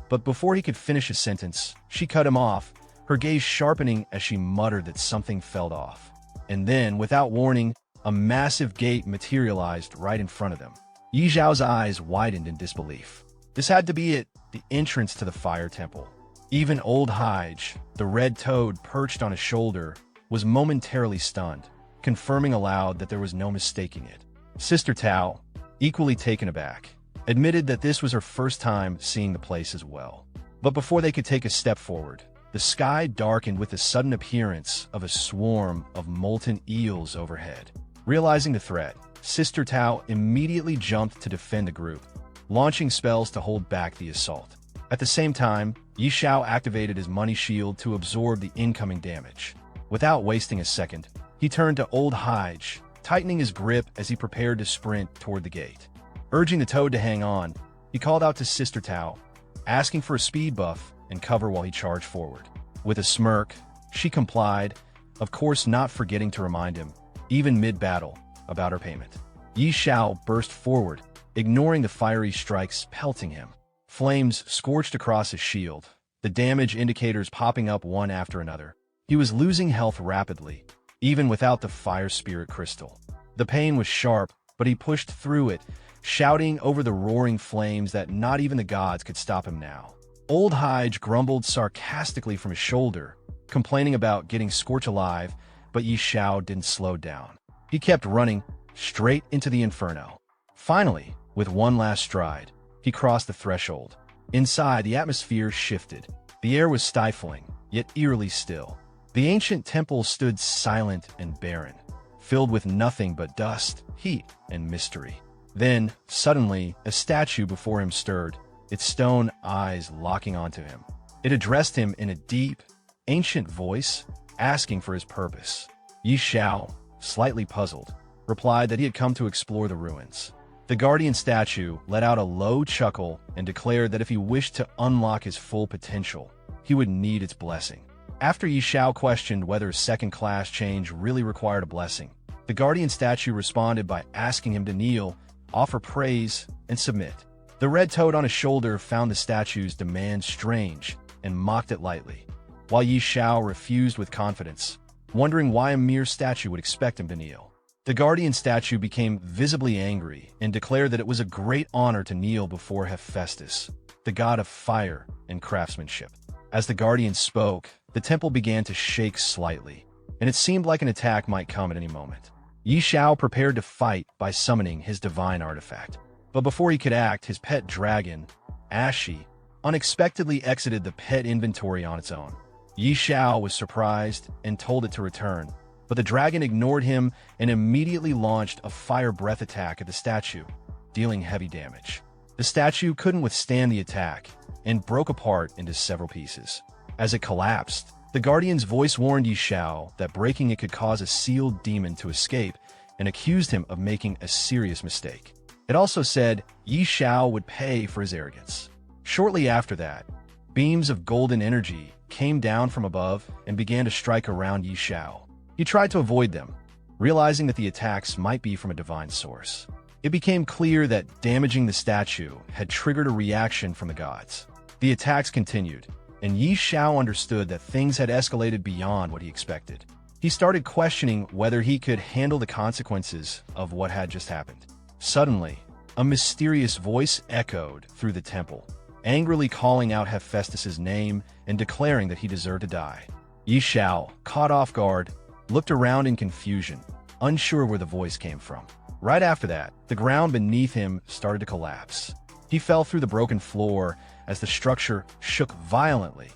But before he could finish his sentence, she cut him off, her gaze sharpening as she muttered that something fell off. And then, without warning, a massive gate materialized right in front of them. Xiao's eyes widened in disbelief. This had to be it, the entrance to the fire temple. Even old Hige, the red toad perched on his shoulder, was momentarily stunned, confirming aloud that there was no mistaking it. Sister Tao, equally taken aback, admitted that this was her first time seeing the place as well. But before they could take a step forward, the sky darkened with the sudden appearance of a swarm of molten eels overhead. Realizing the threat, Sister Tao immediately jumped to defend the group, launching spells to hold back the assault. At the same time, Xiao activated his money shield to absorb the incoming damage. Without wasting a second, he turned to old Hige, tightening his grip as he prepared to sprint toward the gate. Urging the toad to hang on, he called out to Sister Tao, asking for a speed buff and cover while he charged forward. With a smirk, she complied, of course not forgetting to remind him, even mid-battle, about her payment. Xiao burst forward, ignoring the fiery strikes pelting him. Flames scorched across his shield, the damage indicators popping up one after another. He was losing health rapidly, even without the fire spirit crystal. The pain was sharp, but he pushed through it, shouting over the roaring flames that not even the gods could stop him now. Old Hige grumbled sarcastically from his shoulder, complaining about getting scorched alive, but Xiao didn't slow down. He kept running, straight into the inferno. Finally, with one last stride, he crossed the threshold. Inside, the atmosphere shifted. The air was stifling, yet eerily still. The ancient temple stood silent and barren, filled with nothing but dust, heat, and mystery. Then, suddenly, a statue before him stirred, its stone eyes locking onto him. It addressed him in a deep, ancient voice, asking for his purpose. Xiao, slightly puzzled, replied that he had come to explore the ruins. The guardian statue let out a low chuckle and declared that if he wished to unlock his full potential, he would need its blessing. After Xiao questioned whether second-class change really required a blessing, the guardian statue responded by asking him to kneel, offer praise, and submit. The red toad on his shoulder found the statue's demand strange and mocked it lightly, while Xiao refused with confidence, wondering why a mere statue would expect him to kneel. The guardian statue became visibly angry and declared that it was a great honor to kneel before Hephaestus, the god of fire and craftsmanship. As the guardian spoke, the temple began to shake slightly, and it seemed like an attack might come at any moment. Xiao prepared to fight by summoning his divine artifact. But before he could act, his pet dragon, Ashi, unexpectedly exited the pet inventory on its own. Xiao was surprised and told it to return, but the dragon ignored him and immediately launched a fire breath attack at the statue, dealing heavy damage. The statue couldn't withstand the attack and broke apart into several pieces. As it collapsed, the guardian's voice warned Xiao that breaking it could cause a sealed demon to escape and accused him of making a serious mistake. It also said Xiao would pay for his arrogance. Shortly after that, beams of golden energy came down from above and began to strike around Xiao. He tried to avoid them, realizing that the attacks might be from a divine source. It became clear that damaging the statue had triggered a reaction from the gods. The attacks continued, and Xiao understood that things had escalated beyond what he expected. He started questioning whether he could handle the consequences of what had just happened. Suddenly, a mysterious voice echoed through the temple, angrily calling out Hephaestus' name and declaring that he deserved to die. Xiao, caught off guard, looked around in confusion, unsure where the voice came from. Right after that, the ground beneath him started to collapse. He fell through the broken floor as the structure shook violently,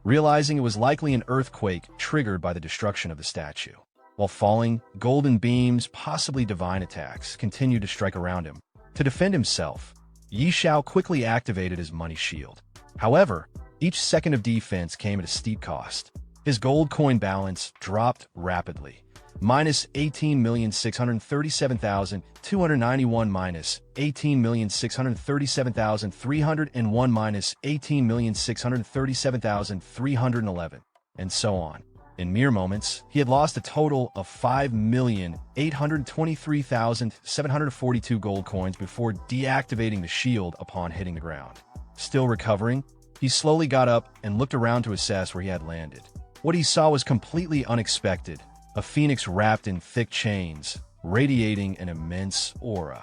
realizing it was likely an earthquake triggered by the destruction of the statue. While falling, golden beams, possibly divine attacks, continued to strike around him. To defend himself, Xiao quickly activated his money shield. However, each second of defense came at a steep cost. His gold coin balance dropped rapidly. Minus 18,637,291 minus 18,637,301 minus 18,637,311, and so on. In mere moments, he had lost a total of 5,823,742 gold coins before deactivating the shield upon hitting the ground. Still recovering, he slowly got up and looked around to assess where he had landed. What he saw was completely unexpected. A phoenix wrapped in thick chains, radiating an immense aura.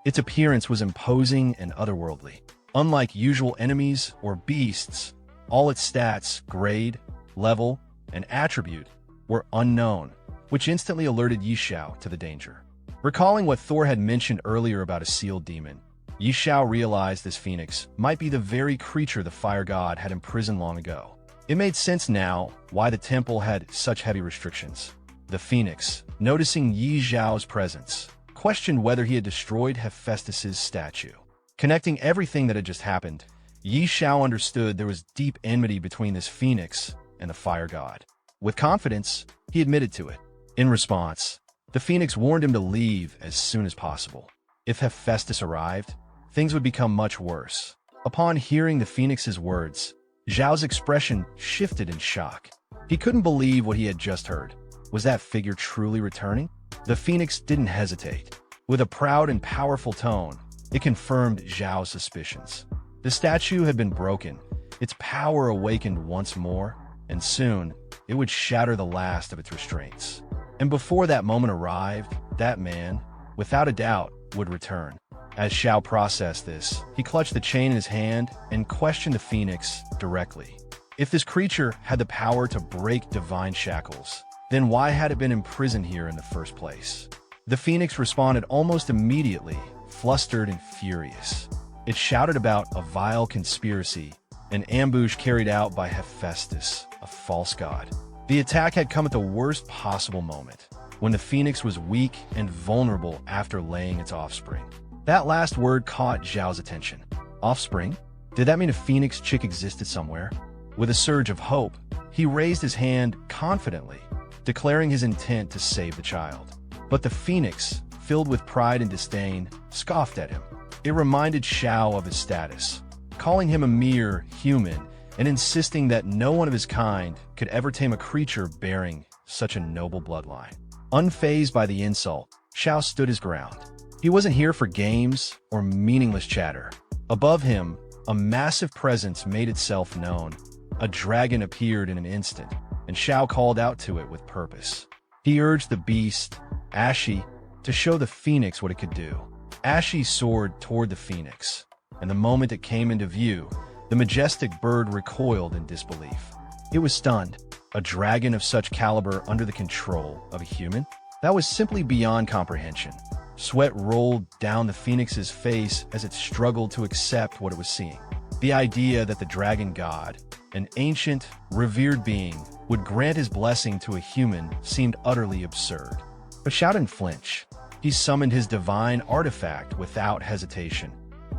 Its appearance was imposing and otherworldly. Unlike usual enemies or beasts, all its stats, grade, level, and attribute were unknown, which instantly alerted Xiao to the danger. Recalling what Thor had mentioned earlier about a sealed demon, Xiao realized this phoenix might be the very creature the fire god had imprisoned long ago. It made sense now why the temple had such heavy restrictions. The phoenix, noticing Xiao's presence, questioned whether he had destroyed Hephaestus's statue. Connecting everything that had just happened, Xiao understood there was deep enmity between this phoenix and the fire god. With confidence, he admitted to it. In response, the phoenix warned him to leave as soon as possible. If Hephaestus arrived, things would become much worse. Upon hearing the phoenix's words, Xiao's expression shifted in shock. He couldn't believe what he had just heard. Was that figure truly returning? The phoenix didn't hesitate. With a proud and powerful tone, it confirmed Xiao's suspicions. The statue had been broken, its power awakened once more, and soon it would shatter the last of its restraints. And before that moment arrived, that man, without a doubt, would return. As Xiao processed this, he clutched the chain in his hand and questioned the phoenix directly. If this creature had the power to break divine shackles, then why had it been imprisoned here in the first place? The phoenix responded almost immediately, flustered and furious. It shouted about a vile conspiracy, an ambush carried out by Hephaestus, a false god. The attack had come at the worst possible moment, when the phoenix was weak and vulnerable after laying its offspring. That last word caught Xiao's attention. Offspring? Did that mean a phoenix chick existed somewhere? With a surge of hope, he raised his hand confidently, declaring his intent to save the child. But the phoenix, filled with pride and disdain, scoffed at him. It reminded Xiao of his status, calling him a mere human and insisting that no one of his kind could ever tame a creature bearing such a noble bloodline. Unfazed by the insult, Xiao stood his ground. He wasn't here for games or meaningless chatter. Above him, a massive presence made itself known. A dragon appeared in an instant, and Xiao called out to it with purpose. He urged the beast, Ashi, to show the phoenix what it could do. Ashi soared toward the phoenix, and the moment it came into view, the majestic bird recoiled in disbelief. It was stunned. A dragon of such caliber under the control of a human? That was simply beyond comprehension. Sweat rolled down the phoenix's face as it struggled to accept what it was seeing. The idea that the dragon god, an ancient, revered being, would grant his blessing to a human seemed utterly absurd. But Xiao didn't flinch. He summoned his divine artifact without hesitation,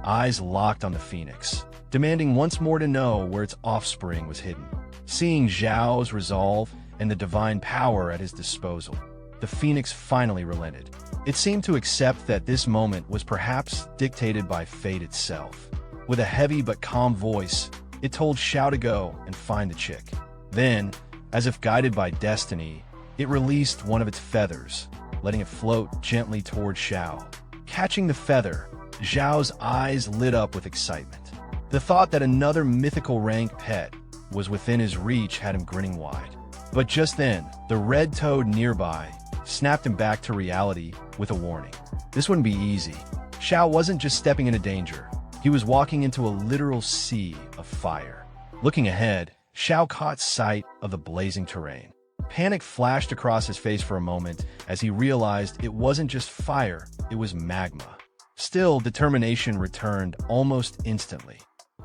eyes locked on the phoenix, demanding once more to know where its offspring was hidden. Seeing Xiao's resolve and the divine power at his disposal, the phoenix finally relented. It seemed to accept that this moment was perhaps dictated by fate itself. With a heavy but calm voice, it told Xiao to go and find the chick. Then, as if guided by destiny, it released one of its feathers, letting it float gently toward Xiao. Catching the feather, Xiao's eyes lit up with excitement. The thought that another mythical rank pet was within his reach had him grinning wide. But just then, the red toad nearby snapped him back to reality with a warning. This wouldn't be easy. Xiao wasn't just stepping into danger. He was walking into a literal sea of fire. Looking ahead, Xiao caught sight of the blazing terrain. Panic flashed across his face for a moment as he realized it wasn't just fire, it was magma. Still, determination returned almost instantly.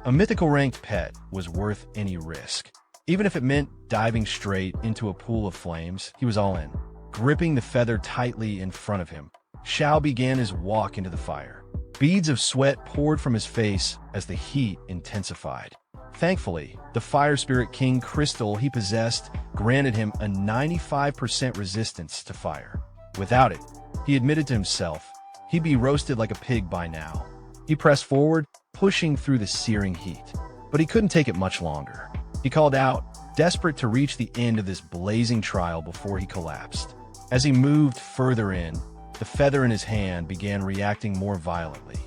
A mythical ranked pet was worth any risk. Even if it meant diving straight into a pool of flames, he was all in. Gripping the feather tightly in front of him, Xiao began his walk into the fire. Beads of sweat poured from his face as the heat intensified. Thankfully, the Fire Spirit King crystal he possessed granted him a 95% resistance to fire. Without it, he admitted to himself, he'd be roasted like a pig by now. He pressed forward, pushing through the searing heat. But he couldn't take it much longer. He called out, desperate to reach the end of this blazing trial before he collapsed. As he moved further in, the feather in his hand began reacting more violently.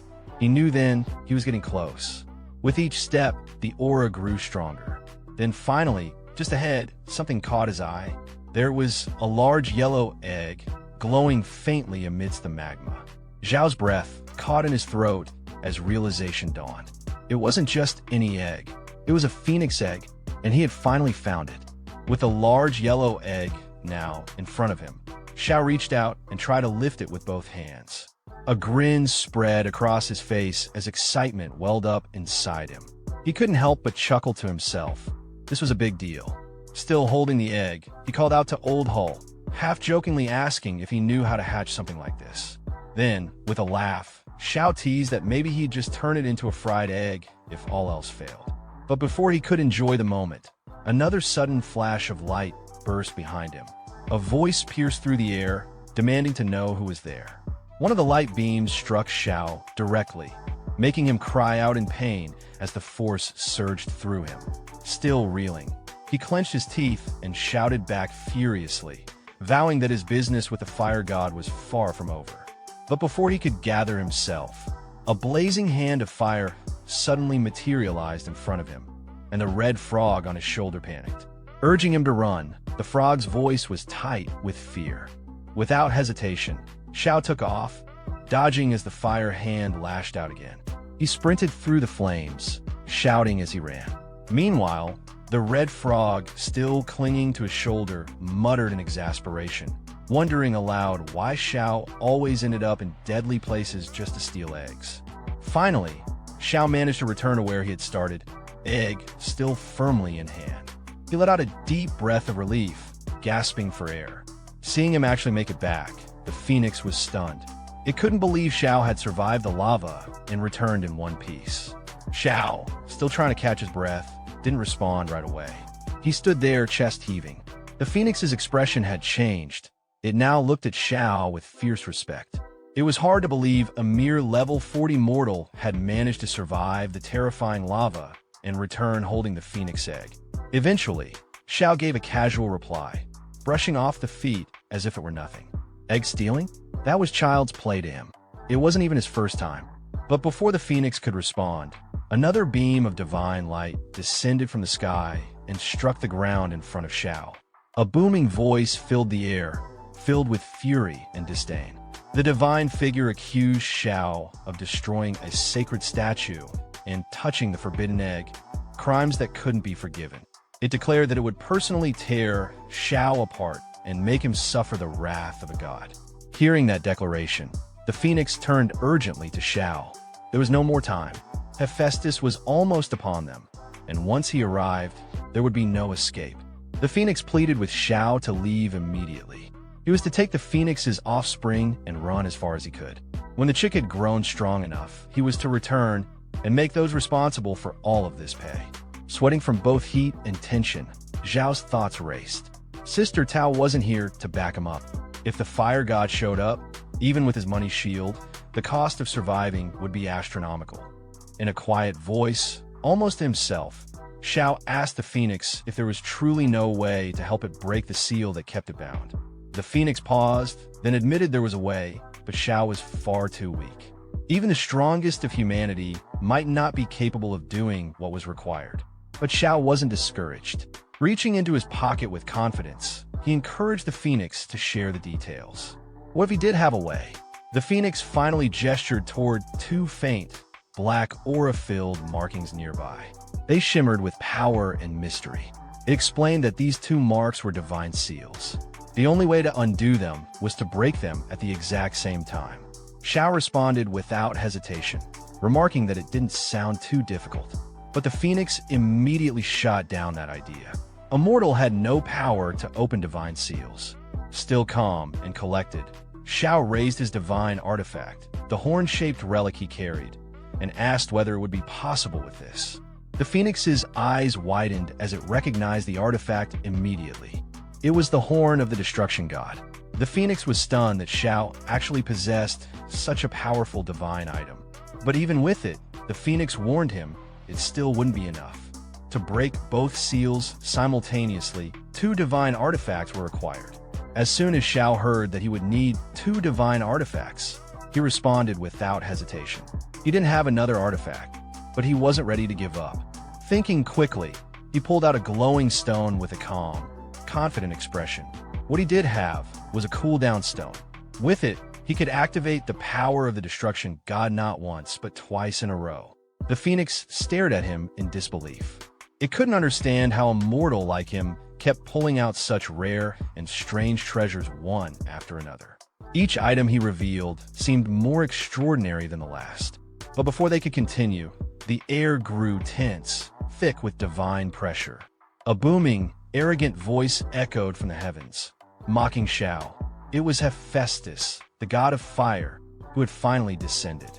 He knew then he was getting close. With each step, the aura grew stronger. Then finally, just ahead, something caught his eye. There was a large yellow egg, glowing faintly amidst the magma. Xiao's breath caught in his throat as realization dawned. It wasn't just any egg. It was a phoenix egg, and he had finally found it. With a large yellow egg now in front of him, Xiao reached out and tried to lift it with both hands. A grin spread across his face as excitement welled up inside him. He couldn't help but chuckle to himself. This was a big deal. Still holding the egg, he called out to Old Hull, half-jokingly asking if he knew how to hatch something like this. Then, with a laugh, Xiao teased that maybe he'd just turn it into a fried egg if all else failed. But before he could enjoy the moment, another sudden flash of light burst behind him. A voice pierced through the air, demanding to know who was there. One of the light beams struck Xiao directly, making him cry out in pain as the force surged through him. Still reeling, he clenched his teeth and shouted back furiously, vowing that his business with the fire god was far from over. But before he could gather himself, a blazing hand of fire suddenly materialized in front of him, and the red frog on his shoulder panicked. Urging him to run, the frog's voice was tight with fear. Without hesitation, Xiao took off, dodging as the fire hand lashed out again. He sprinted through the flames, shouting as he ran. Meanwhile, the red frog, still clinging to his shoulder, muttered in exasperation, wondering aloud why Xiao always ended up in deadly places just to steal eggs. Finally, Xiao managed to return to where he had started, egg still firmly in hand. He let out a deep breath of relief, gasping for air. Seeing him actually make it back, the phoenix was stunned. It couldn't believe Xiao had survived the lava and returned in one piece. Xiao, still trying to catch his breath, didn't respond right away. He stood there, chest heaving. The phoenix's expression had changed. It now looked at Xiao with fierce respect. It was hard to believe a mere level 40 mortal had managed to survive the terrifying lava and return holding the phoenix egg. Eventually, Xiao gave a casual reply, brushing off the feet as if it were nothing. Egg stealing? That was child's play to him. It wasn't even his first time. But before the phoenix could respond, another beam of divine light descended from the sky and struck the ground in front of Xiao. A booming voice filled the air, filled with fury and disdain. The divine figure accused Xiao of destroying a sacred statue and touching the forbidden egg, crimes that couldn't be forgiven. It declared that it would personally tear Xiao apart and make him suffer the wrath of a god. Hearing that declaration, the phoenix turned urgently to Xiao. There was no more time. Hephaestus was almost upon them, and once he arrived, there would be no escape. The phoenix pleaded with Xiao to leave immediately. He was to take the phoenix's offspring and run as far as he could. When the chick had grown strong enough, he was to return and make those responsible for all of this pay. Sweating from both heat and tension, Xiao's thoughts raced. Sister Tao wasn't here to back him up. If the fire god showed up, even with his money shield, the cost of surviving would be astronomical. In a quiet voice, almost to himself, Xiao asked the phoenix if there was truly no way to help it break the seal that kept it bound. The phoenix paused, then admitted there was a way, but Xiao was far too weak. Even the strongest of humanity might not be capable of doing what was required. But Xiao wasn't discouraged. Reaching into his pocket with confidence, he encouraged the phoenix to share the details. What if he did have a way? The phoenix finally gestured toward two faint, black aura-filled markings nearby. They shimmered with power and mystery. It explained that these two marks were divine seals. The only way to undo them was to break them at the exact same time. Xiao responded without hesitation, remarking that it didn't sound too difficult. But the phoenix immediately shot down that idea. A mortal had no power to open divine seals. Still calm and collected, Xiao raised his divine artifact, the horn-shaped relic he carried, and asked whether it would be possible with this. The phoenix's eyes widened as it recognized the artifact immediately. It was the horn of the destruction god. The phoenix was stunned that Xiao actually possessed such a powerful divine item. But even with it, the phoenix warned him it still wouldn't be enough. To break both seals simultaneously, 2 divine artifacts were required. As soon as Xiao heard that he would need 2 divine artifacts, he responded without hesitation. He didn't have another artifact, but he wasn't ready to give up. Thinking quickly, he pulled out a glowing stone with a calm, confident expression. What he did have was a cooldown stone. With it, he could activate the power of the destruction god not once, but twice in a row. The phoenix stared at him in disbelief. It couldn't understand how a mortal like him kept pulling out such rare and strange treasures one after another. Each item he revealed seemed more extraordinary than the last. But before they could continue, the air grew tense, thick with divine pressure. A booming, arrogant voice echoed from the heavens, mocking Xiao. It was Hephaestus, the god of fire, who had finally descended.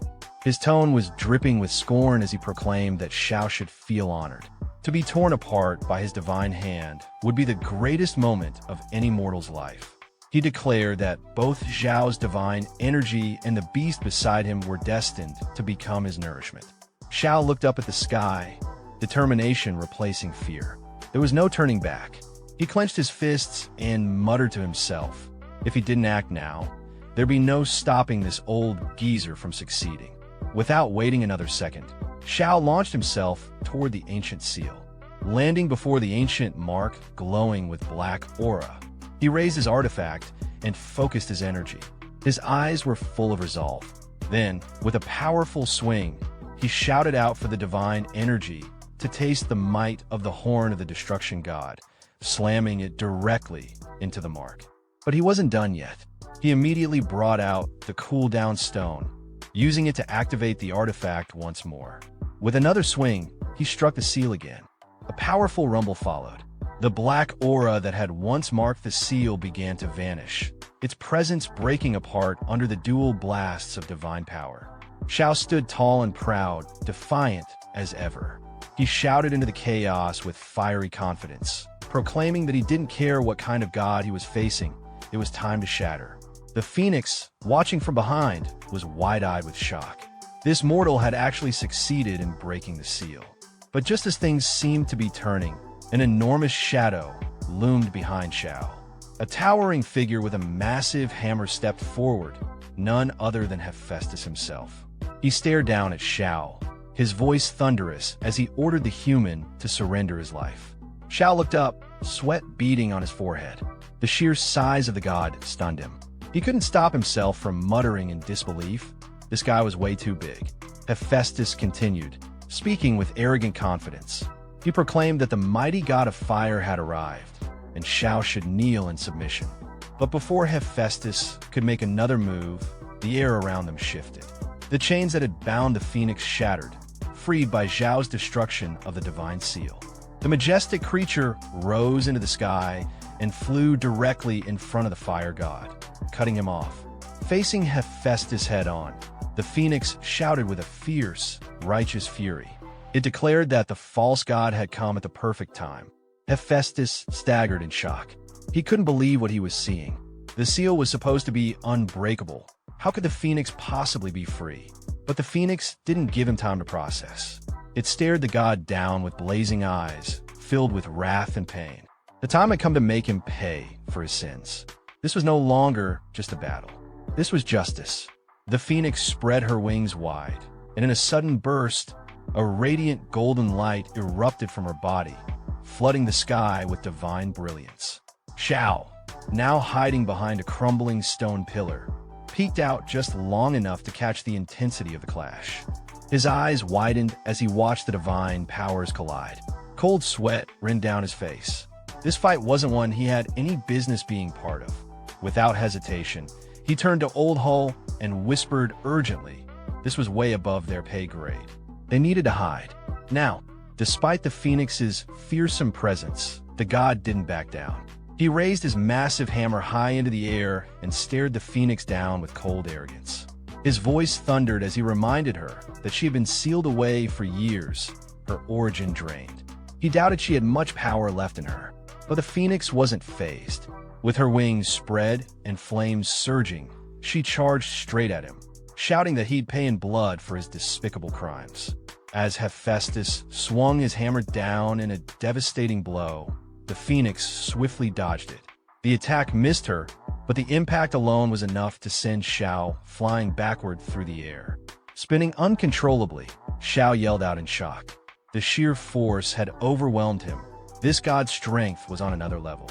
His tone was dripping with scorn as he proclaimed that Xiao should feel honored. To be torn apart by his divine hand would be the greatest moment of any mortal's life. He declared that both Xiao's divine energy and the beast beside him were destined to become his nourishment. Xiao looked up at the sky, determination replacing fear. There was no turning back. He clenched his fists and muttered to himself, if he didn't act now, there'd be no stopping this old geezer from succeeding. Without waiting another second, Xiao launched himself toward the ancient seal, landing before the ancient mark glowing with black aura. He raised his artifact and focused his energy. His eyes were full of resolve. Then, with a powerful swing, he shouted out for the divine energy to taste the might of the horn of the destruction god, slamming it directly into the mark. But he wasn't done yet. He immediately brought out the cooldown stone, using it to activate the artifact once more. With another swing, he struck the seal again. A powerful rumble followed. The black aura that had once marked the seal began to vanish, its presence breaking apart under the dual blasts of divine power. Xiao stood tall and proud, defiant as ever. He shouted into the chaos with fiery confidence, proclaiming that he didn't care what kind of god he was facing. It was time to shatter. The phoenix, watching from behind, was wide-eyed with shock. This mortal had actually succeeded in breaking the seal. But just as things seemed to be turning, an enormous shadow loomed behind Xiao. A towering figure with a massive hammer stepped forward, none other than Hephaestus himself. He stared down at Xiao, his voice thunderous as he ordered the human to surrender his life. Xiao looked up, sweat beading on his forehead. The sheer size of the god stunned him. He couldn't stop himself from muttering in disbelief. This guy was way too big. Hephaestus continued, speaking with arrogant confidence. He proclaimed that the mighty god of fire had arrived, and Xiao should kneel in submission. But before Hephaestus could make another move, the air around them shifted. The chains that had bound the phoenix shattered, freed by Xiao's destruction of the divine seal. The majestic creature rose into the sky and flew directly in front of the fire god, cutting him off. Facing Hephaestus head-on, the phoenix shouted with a fierce, righteous fury. It declared that the false god had come at the perfect time. Hephaestus staggered in shock. He couldn't believe what he was seeing. The seal was supposed to be unbreakable. How could the phoenix possibly be free? But the phoenix didn't give him time to process. It stared the god down with blazing eyes, filled with wrath and pain. The time had come to make him pay for his sins. This was no longer just a battle. This was justice. The phoenix spread her wings wide, and in a sudden burst, a radiant golden light erupted from her body, flooding the sky with divine brilliance. Xiao, now hiding behind a crumbling stone pillar, peeked out just long enough to catch the intensity of the clash. His eyes widened as he watched the divine powers collide. Cold sweat ran down his face. This fight wasn't one he had any business being part of. Without hesitation, He turned to Old Hull and whispered urgently. This was way above their pay grade. They needed to hide. Now, despite the Phoenix's fearsome presence, the god didn't back down. He raised his massive hammer high into the air and stared the Phoenix down with cold arrogance. His voice thundered as he reminded her that she had been sealed away for years, her origin drained. He doubted she had much power left in her, but the Phoenix wasn't fazed. With her wings spread and flames surging, she charged straight at him, shouting that he'd pay in blood for his despicable crimes. As Hephaestus swung his hammer down in a devastating blow, the Phoenix swiftly dodged it. The attack missed her, but the impact alone was enough to send Xiao flying backward through the air. Spinning uncontrollably, Xiao yelled out in shock. The sheer force had overwhelmed him. This god's strength was on another level.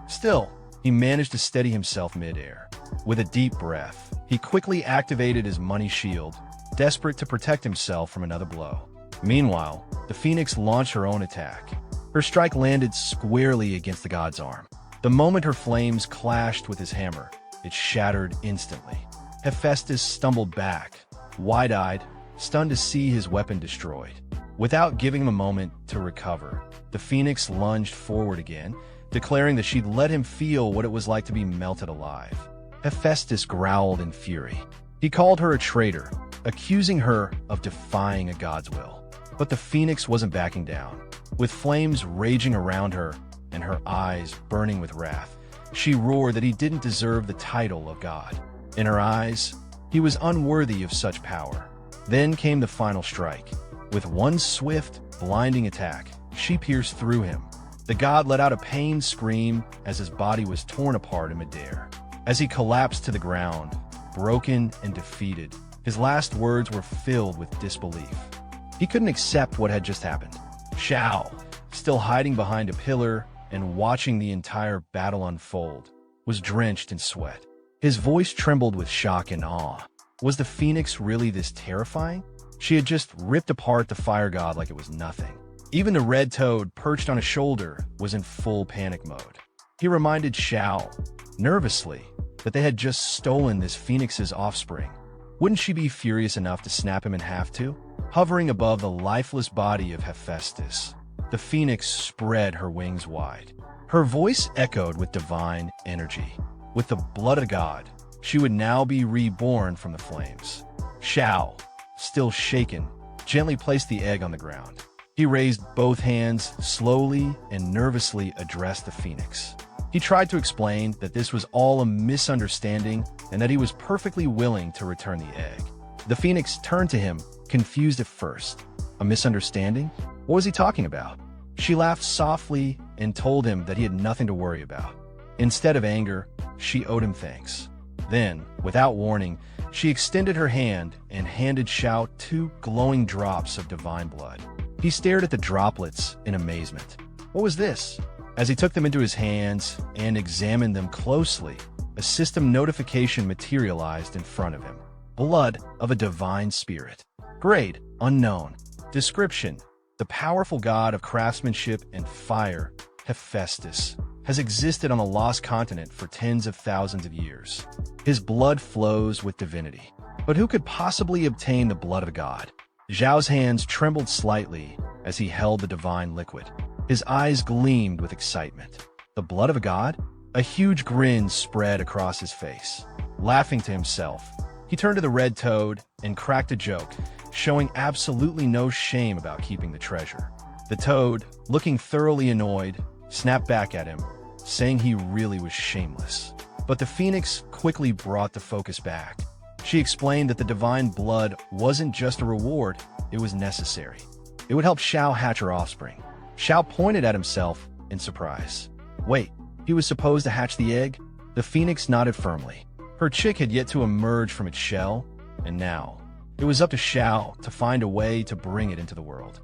Still, he managed to steady himself mid-air. With a deep breath, he quickly activated his money shield, desperate to protect himself from another blow. Meanwhile, the Phoenix launched her own attack. Her strike landed squarely against the god's arm. The moment her flames clashed with his hammer, it shattered instantly. Hephaestus stumbled back, wide-eyed, stunned to see his weapon destroyed. Without giving him a moment to recover, the Phoenix lunged forward again, declaring that she'd let him feel what it was like to be melted alive. Hephaestus growled in fury. He called her a traitor, accusing her of defying a god's will. But the Phoenix wasn't backing down. With flames raging around her and her eyes burning with wrath, she roared that he didn't deserve the title of god. In her eyes, he was unworthy of such power. Then came the final strike. With one swift, blinding attack, she pierced through him. The god let out a pained scream as his body was torn apart in midair. As he collapsed to the ground, broken and defeated, his last words were filled with disbelief. He couldn't accept what had just happened. Xiao, still hiding behind a pillar and watching the entire battle unfold, was drenched in sweat. His voice trembled with shock and awe. Was the Phoenix really this terrifying? She had just ripped apart the fire god like it was nothing. Even the red toad perched on his shoulder was in full panic mode. He reminded Xiao, nervously, that they had just stolen this Phoenix's offspring. Wouldn't she be furious enough to snap him in half too? Hovering above the lifeless body of Hephaestus, the Phoenix spread her wings wide. Her voice echoed with divine energy. With the blood of God, she would now be reborn from the flames. Xiao, still shaken, gently placed the egg on the ground. He raised both hands, slowly and nervously addressed the Phoenix. He tried to explain that this was all a misunderstanding and that he was perfectly willing to return the egg. The Phoenix turned to him, confused at first. A misunderstanding? What was he talking about? She laughed softly and told him that he had nothing to worry about. Instead of anger, she owed him thanks. Then, without warning, she extended her hand and handed Xiao 2 glowing drops of divine blood. He stared at the droplets in amazement. What was this? As he took them into his hands and examined them closely, a system notification materialized in front of him. Blood of a divine spirit. Grade, unknown. Description: the powerful god of craftsmanship and fire, Hephaestus, has existed on the lost continent for tens of thousands of years. His blood flows with divinity. But who could possibly obtain the blood of a god? Xiao's hands trembled slightly as he held the divine liquid. His eyes gleamed with excitement. The blood of a god? A huge grin spread across his face. Laughing to himself, he turned to the red toad and cracked a joke, showing absolutely no shame about keeping the treasure. The toad, looking thoroughly annoyed, snapped back at him, saying he really was shameless. But the Phoenix quickly brought the focus back. She explained that the divine blood wasn't just a reward, it was necessary. It would help Xiao hatch her offspring. Xiao pointed at himself in surprise. Wait, he was supposed to hatch the egg? The Phoenix nodded firmly. Her chick had yet to emerge from its shell, and now it was up to Xiao to find a way to bring it into the world.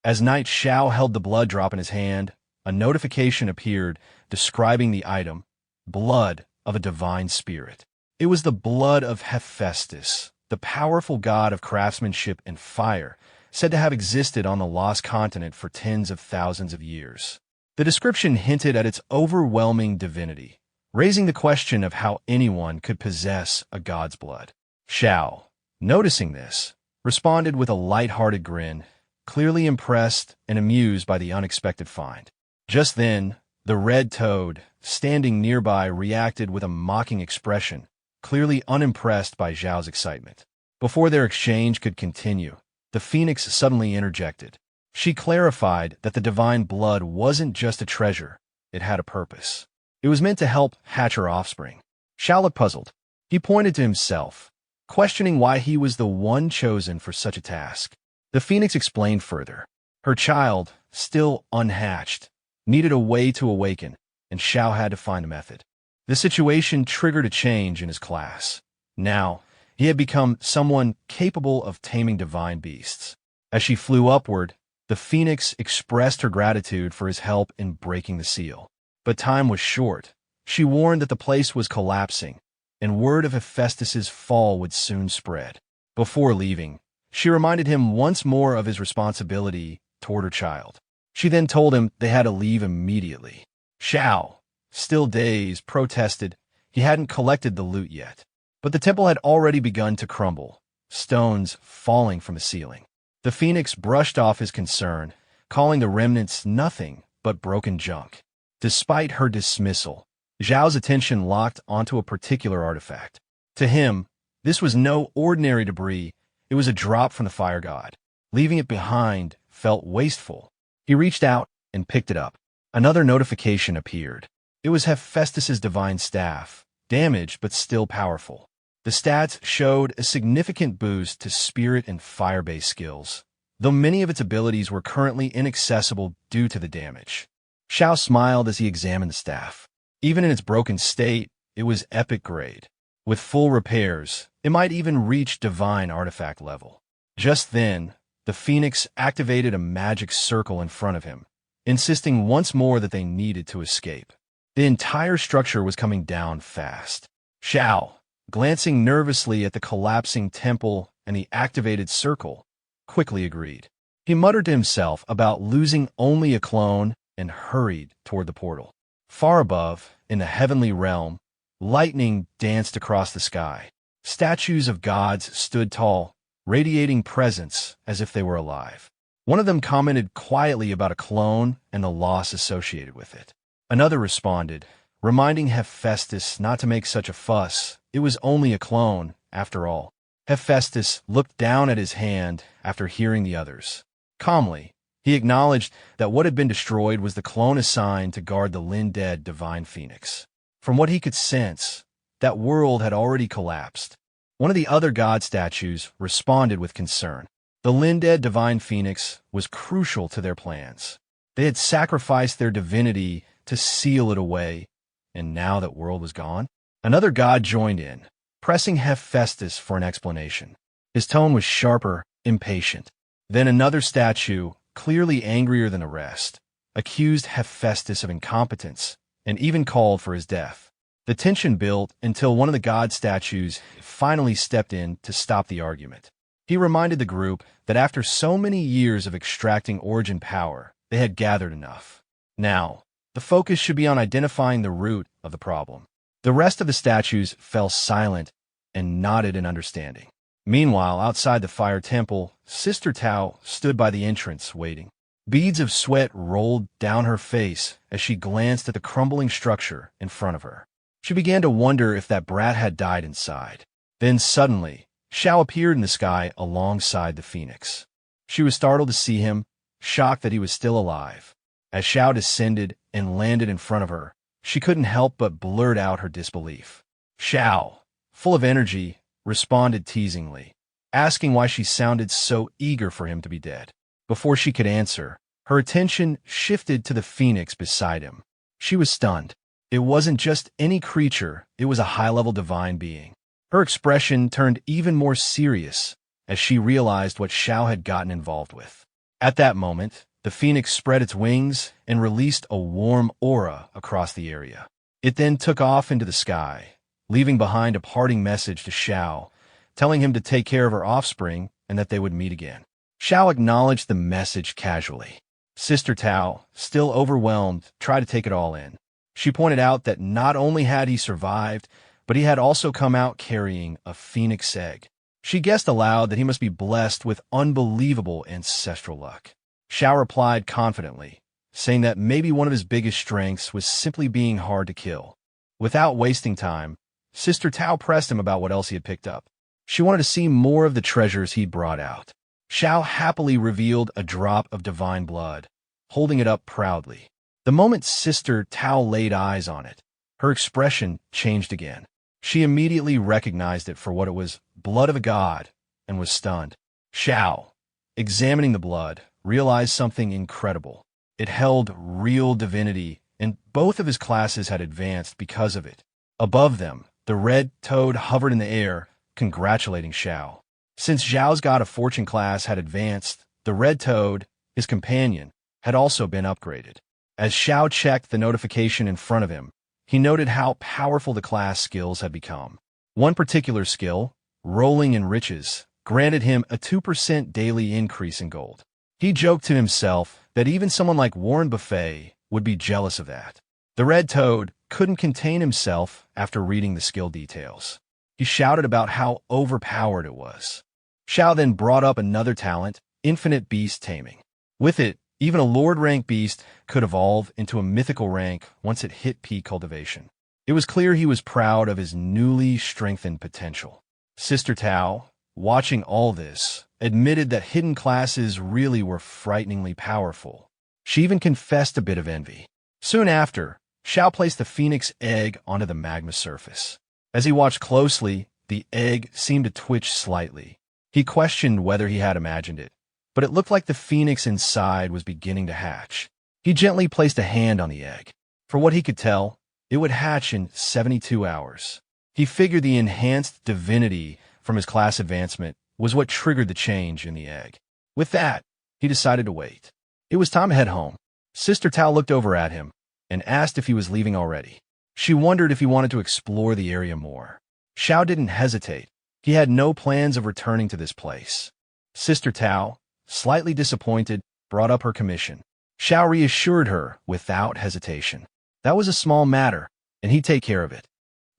As Knight Xiao held the blood drop in his hand, a notification appeared describing the item, blood of a divine spirit. It was the blood of Hephaestus, the powerful god of craftsmanship and fire, said to have existed on the lost continent for tens of thousands of years. The description hinted at its overwhelming divinity. raising the question of how anyone could possess a god's blood. Xiao, noticing this, responded with a light-hearted grin, clearly impressed and amused by the unexpected find. Just then, the red toad, standing nearby, reacted with a mocking expression, clearly unimpressed by Xiao's excitement. Before their exchange could continue, the phoenix suddenly interjected. She clarified that the divine blood wasn't just a treasure, it had a purpose. It was meant to help hatch her offspring. Xiao looked puzzled. He pointed to himself, questioning why he was the one chosen for such a task. The phoenix explained further. Her child, still unhatched, needed a way to awaken, and Xiao had to find a method. The situation triggered a change in his class. Now, he had become someone capable of taming divine beasts. As she flew upward, the phoenix expressed her gratitude for his help in breaking the seal. But time was short. She warned that the place was collapsing, and word of Hephaestus's fall would soon spread. Before leaving, she reminded him once more of his responsibility toward her child. She then told him they had to leave immediately. Xiao, still dazed, protested he hadn't collected the loot yet. But the temple had already begun to crumble, stones falling from the ceiling. The phoenix brushed off his concern, calling the remnants nothing but broken junk. Despite her dismissal, Zhao's attention locked onto a particular artifact. To him, this was no ordinary debris, it was a drop from the fire god. Leaving it behind felt wasteful. He reached out and picked it up. Another notification appeared. It was Hephaestus's divine staff, damaged but still powerful. The stats showed a significant boost to spirit and fire-based skills, though many of its abilities were currently inaccessible due to the damage. Xiao smiled as he examined the staff. Even in its broken state, it was epic grade. With full repairs, it might even reach divine artifact level. Just then, the phoenix activated a magic circle in front of him, insisting once more that they needed to escape. The entire structure was coming down fast. Xiao, glancing nervously at the collapsing temple and the activated circle, quickly agreed. He muttered to himself about losing only a clone and hurried toward the portal. Far above, in the heavenly realm, lightning danced across the sky. Statues of gods stood tall, radiating presence as if they were alive. One of them commented quietly about a clone and the loss associated with it. Another responded, reminding Hephaestus not to make such a fuss. It was only a clone, after all. Hephaestus looked down at his hand after hearing the others. Calmly, he acknowledged that what had been destroyed was the clone assigned to guard the Lin-dead divine phoenix. From what he could sense, that world had already collapsed. One of the other god statues responded with concern. The Lin-dead divine phoenix was crucial to their plans. They had sacrificed their divinity to seal it away, and now that world was gone? Another god joined in, pressing Hephaestus for an explanation. His tone was sharper, impatient. Then another statue, clearly angrier than the rest, accused Hephaestus of incompetence and even called for his death. The tension built until one of the god statues finally stepped in to stop the argument. He reminded the group that after so many years of extracting origin power, they had gathered enough. Now, the focus should be on identifying the root of the problem. The rest of the statues fell silent and nodded in understanding. Meanwhile, outside the fire temple, Sister Tao stood by the entrance, waiting. Beads of sweat rolled down her face as she glanced at the crumbling structure in front of her. She began to wonder if that brat had died inside. Then suddenly, Xiao appeared in the sky alongside the phoenix. She was startled to see him, shocked that he was still alive. As Xiao descended and landed in front of her, she couldn't help but blurt out her disbelief. Xiao, full of energy, responded teasingly, asking why she sounded so eager for him to be dead. Before she could answer, her attention shifted to the phoenix beside him. She was stunned. It wasn't just any creature, it was a high-level divine being. Her expression turned even more serious as she realized what Xiao had gotten involved with. At that moment, the phoenix spread its wings and released a warm aura across the area. It then took off into the sky, leaving behind a parting message to Xiao, telling him to take care of her offspring and that they would meet again. Xiao acknowledged the message casually. Sister Tao, still overwhelmed, tried to take it all in. She pointed out that not only had he survived, but he had also come out carrying a phoenix egg. She guessed aloud that he must be blessed with unbelievable ancestral luck. Xiao replied confidently, saying that maybe one of his biggest strengths was simply being hard to kill. Without wasting time, Sister Tao pressed him about what else he had picked up. She wanted to see more of the treasures he'd brought out. Xiao happily revealed a drop of divine blood, holding it up proudly. The moment Sister Tao laid eyes on it, her expression changed again. She immediately recognized it for what it was, blood of a god, and was stunned. Xiao, examining the blood, realized something incredible. It held real divinity, and both of his classes had advanced because of it. Above them, the red toad hovered in the air, congratulating Xiao. Since Xiao's God of Fortune class had advanced, the red toad, his companion, had also been upgraded. As Xiao checked the notification in front of him, he noted how powerful the class skills had become. One particular skill, Rolling in Riches, granted him a 2% daily increase in gold. He joked to himself that even someone like Warren Buffett would be jealous of that. The red toad couldn't contain himself after reading the skill details. He shouted about how overpowered it was. Xiao then brought up another talent, Infinite Beast Taming. With it, even a Lord rank beast could evolve into a mythical rank once it hit peak cultivation. It was clear he was proud of his newly strengthened potential. Sister Tao, watching all this, admitted that hidden classes really were frighteningly powerful. She even confessed a bit of envy. Soon after, Xiao placed the phoenix egg onto the magma surface. As he watched closely, the egg seemed to twitch slightly. He questioned whether he had imagined it, but it looked like the phoenix inside was beginning to hatch. He gently placed a hand on the egg. For what he could tell, it would hatch in 72 hours. He figured the enhanced divinity from his class advancement was what triggered the change in the egg. With that, he decided to wait. It was time to head home. Sister Tao looked over at him and asked if he was leaving already. She wondered if he wanted to explore the area more. Xiao didn't hesitate. He had no plans of returning to this place. Sister Tao, slightly disappointed, brought up her commission. Xiao reassured her without hesitation. That was a small matter, and he'd take care of it.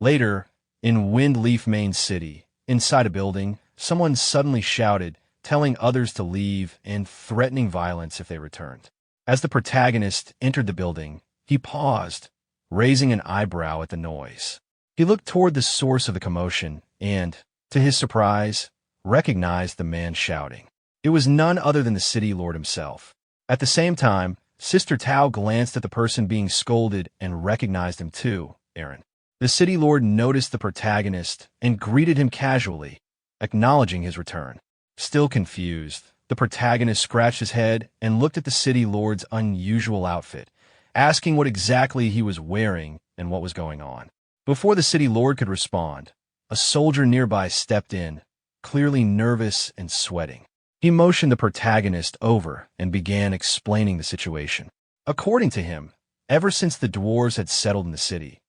Later, in Windleaf Main City, inside a building, someone suddenly shouted, telling others to leave and threatening violence if they returned. As the protagonist entered the building, he paused, raising an eyebrow at the noise. He looked toward the source of the commotion and, to his surprise, recognized the man shouting. It was none other than the city lord himself. At the same time, Sister Tao glanced at the person being scolded and recognized him too, Aaron. The city lord noticed the protagonist and greeted him casually, acknowledging his return. Still confused, the protagonist scratched his head and looked at the city lord's unusual outfit, asking what exactly he was wearing and what was going on. Before the city lord could respond, a soldier nearby stepped in, clearly nervous and sweating. He motioned the protagonist over and began explaining the situation. According to him, ever since the dwarves had settled in the city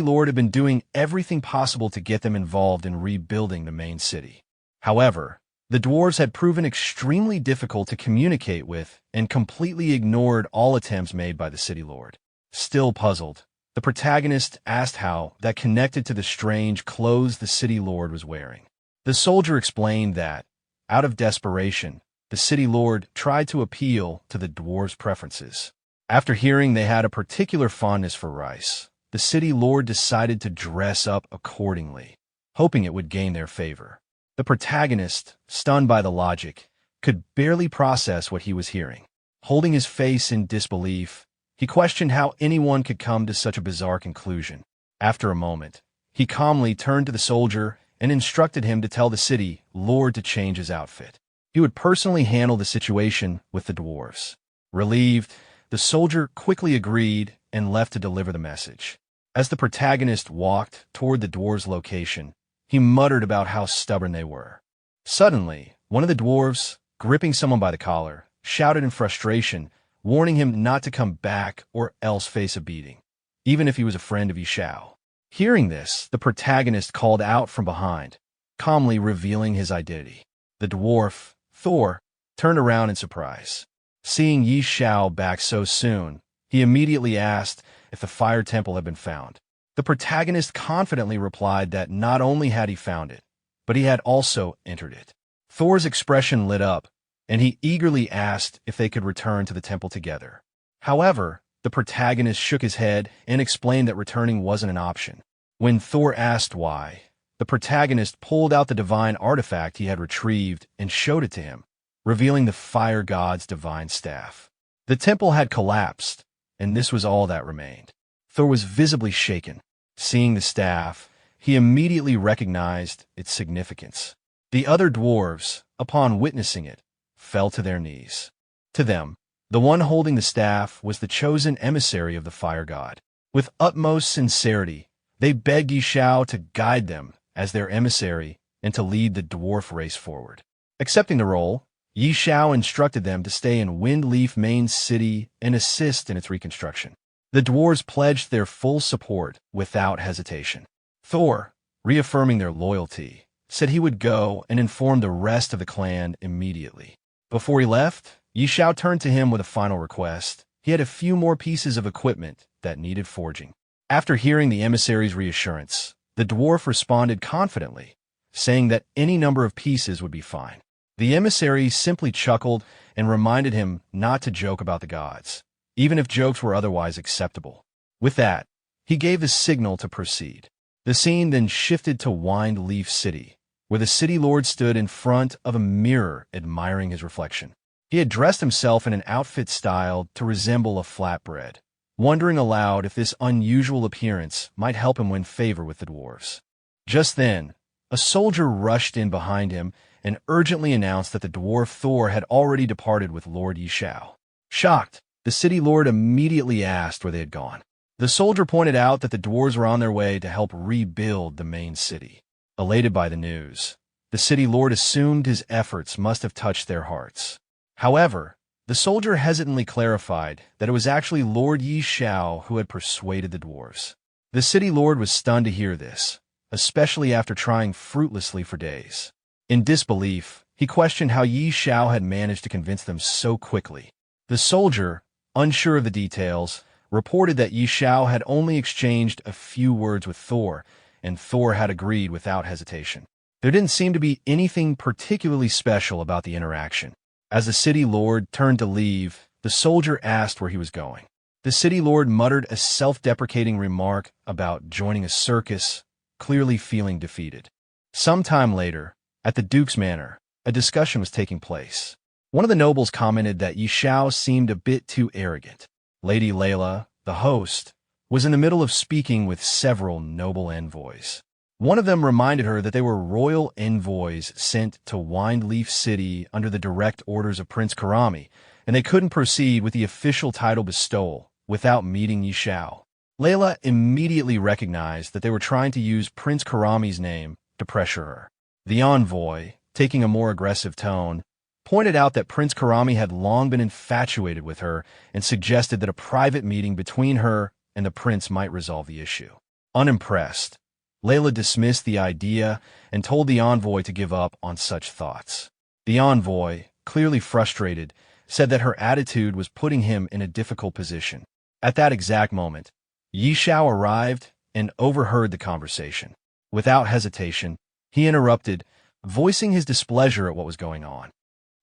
lord had been doing everything possible to get them involved in rebuilding the main city. However, the dwarves had proven extremely difficult to communicate with and completely ignored all attempts made by the city lord. Still puzzled, the protagonist asked how that connected to the strange clothes the city lord was wearing. The soldier explained that, out of desperation, the city lord tried to appeal to the dwarves' preferences. After hearing they had a particular fondness for rice, the city lord decided to dress up accordingly, hoping it would gain their favor. The protagonist, stunned by the logic, could barely process what he was hearing. Holding his face in disbelief, he questioned how anyone could come to such a bizarre conclusion. After a moment, he calmly turned to the soldier and instructed him to tell the city lord to change his outfit. He would personally handle the situation with the dwarves. Relieved, the soldier quickly agreed and left to deliver the message. As the protagonist walked toward the dwarves' location, he muttered about how stubborn they were. Suddenly, one of the dwarves, gripping someone by the collar, shouted in frustration, warning him not to come back or else face a beating, even if he was a friend of Xiao. Hearing this, the protagonist called out from behind, calmly revealing his identity. The dwarf, Thor, turned around in surprise. Seeing Xiao back so soon, He immediately asked if the fire temple had been found. The protagonist confidently replied that not only had he found it, but he had also entered it. Thor's expression lit up, and he eagerly asked if they could return to the temple together. However, the protagonist shook his head and explained that returning wasn't an option. When Thor asked why, the protagonist pulled out the divine artifact he had retrieved and showed it to him, revealing the fire god's divine staff. The temple had collapsed, and this was all that remained. Thor was visibly shaken. Seeing the staff, he immediately recognized its significance. The other dwarves, upon witnessing it, fell to their knees. To them, the one holding the staff was the chosen emissary of the fire god. With utmost sincerity, they begged Xiao to guide them as their emissary and to lead the dwarf race forward. Accepting the role, Xiao instructed them to stay in Windleaf Main City and assist in its reconstruction. The dwarves pledged their full support without hesitation. Thor, reaffirming their loyalty, said he would go and inform the rest of the clan immediately. Before he left, Xiao turned to him with a final request. He had a few more pieces of equipment that needed forging. After hearing the emissary's reassurance, the dwarf responded confidently, saying that any number of pieces would be fine. The emissary simply chuckled and reminded him not to joke about the gods, even if jokes were otherwise acceptable. With that, he gave the signal to proceed. The scene then shifted to Windleaf City, where the city lord stood in front of a mirror admiring his reflection. He had dressed himself in an outfit styled to resemble a flatbread, wondering aloud if this unusual appearance might help him win favor with the dwarves. Just then, a soldier rushed in behind him and urgently announced that the dwarf Thor had already departed with Lord Xiao. Shocked, the city lord immediately asked where they had gone. The soldier pointed out that the dwarves were on their way to help rebuild the main city. Elated by the news, the city lord assumed his efforts must have touched their hearts. However, the soldier hesitantly clarified that it was actually Lord Xiao who had persuaded the dwarves. The city lord was stunned to hear this, especially after trying fruitlessly for days. In disbelief, he questioned how Xiao had managed to convince them so quickly. The soldier, unsure of the details, reported that Xiao had only exchanged a few words with Thor, and Thor had agreed without hesitation. There didn't seem to be anything particularly special about the interaction. As the city lord turned to leave, the soldier asked where he was going. The city lord muttered a self-deprecating remark about joining a circus, clearly feeling defeated. Sometime later, at the Duke's Manor, a discussion was taking place. One of the nobles commented that Xiao seemed a bit too arrogant. Lady Layla, the host, was in the middle of speaking with several noble envoys. One of them reminded her that they were royal envoys sent to Windleaf City under the direct orders of Prince Karami, and they couldn't proceed with the official title bestowal without meeting Xiao. Layla immediately recognized that they were trying to use Prince Karami's name to pressure her. The envoy, taking a more aggressive tone, pointed out that Prince Karami had long been infatuated with her and suggested that a private meeting between her and the prince might resolve the issue. Unimpressed, Layla dismissed the idea and told the envoy to give up on such thoughts. The envoy, clearly frustrated, said that her attitude was putting him in a difficult position. At that exact moment, Xiao arrived and overheard the conversation. Without hesitation, he interrupted, voicing his displeasure at what was going on.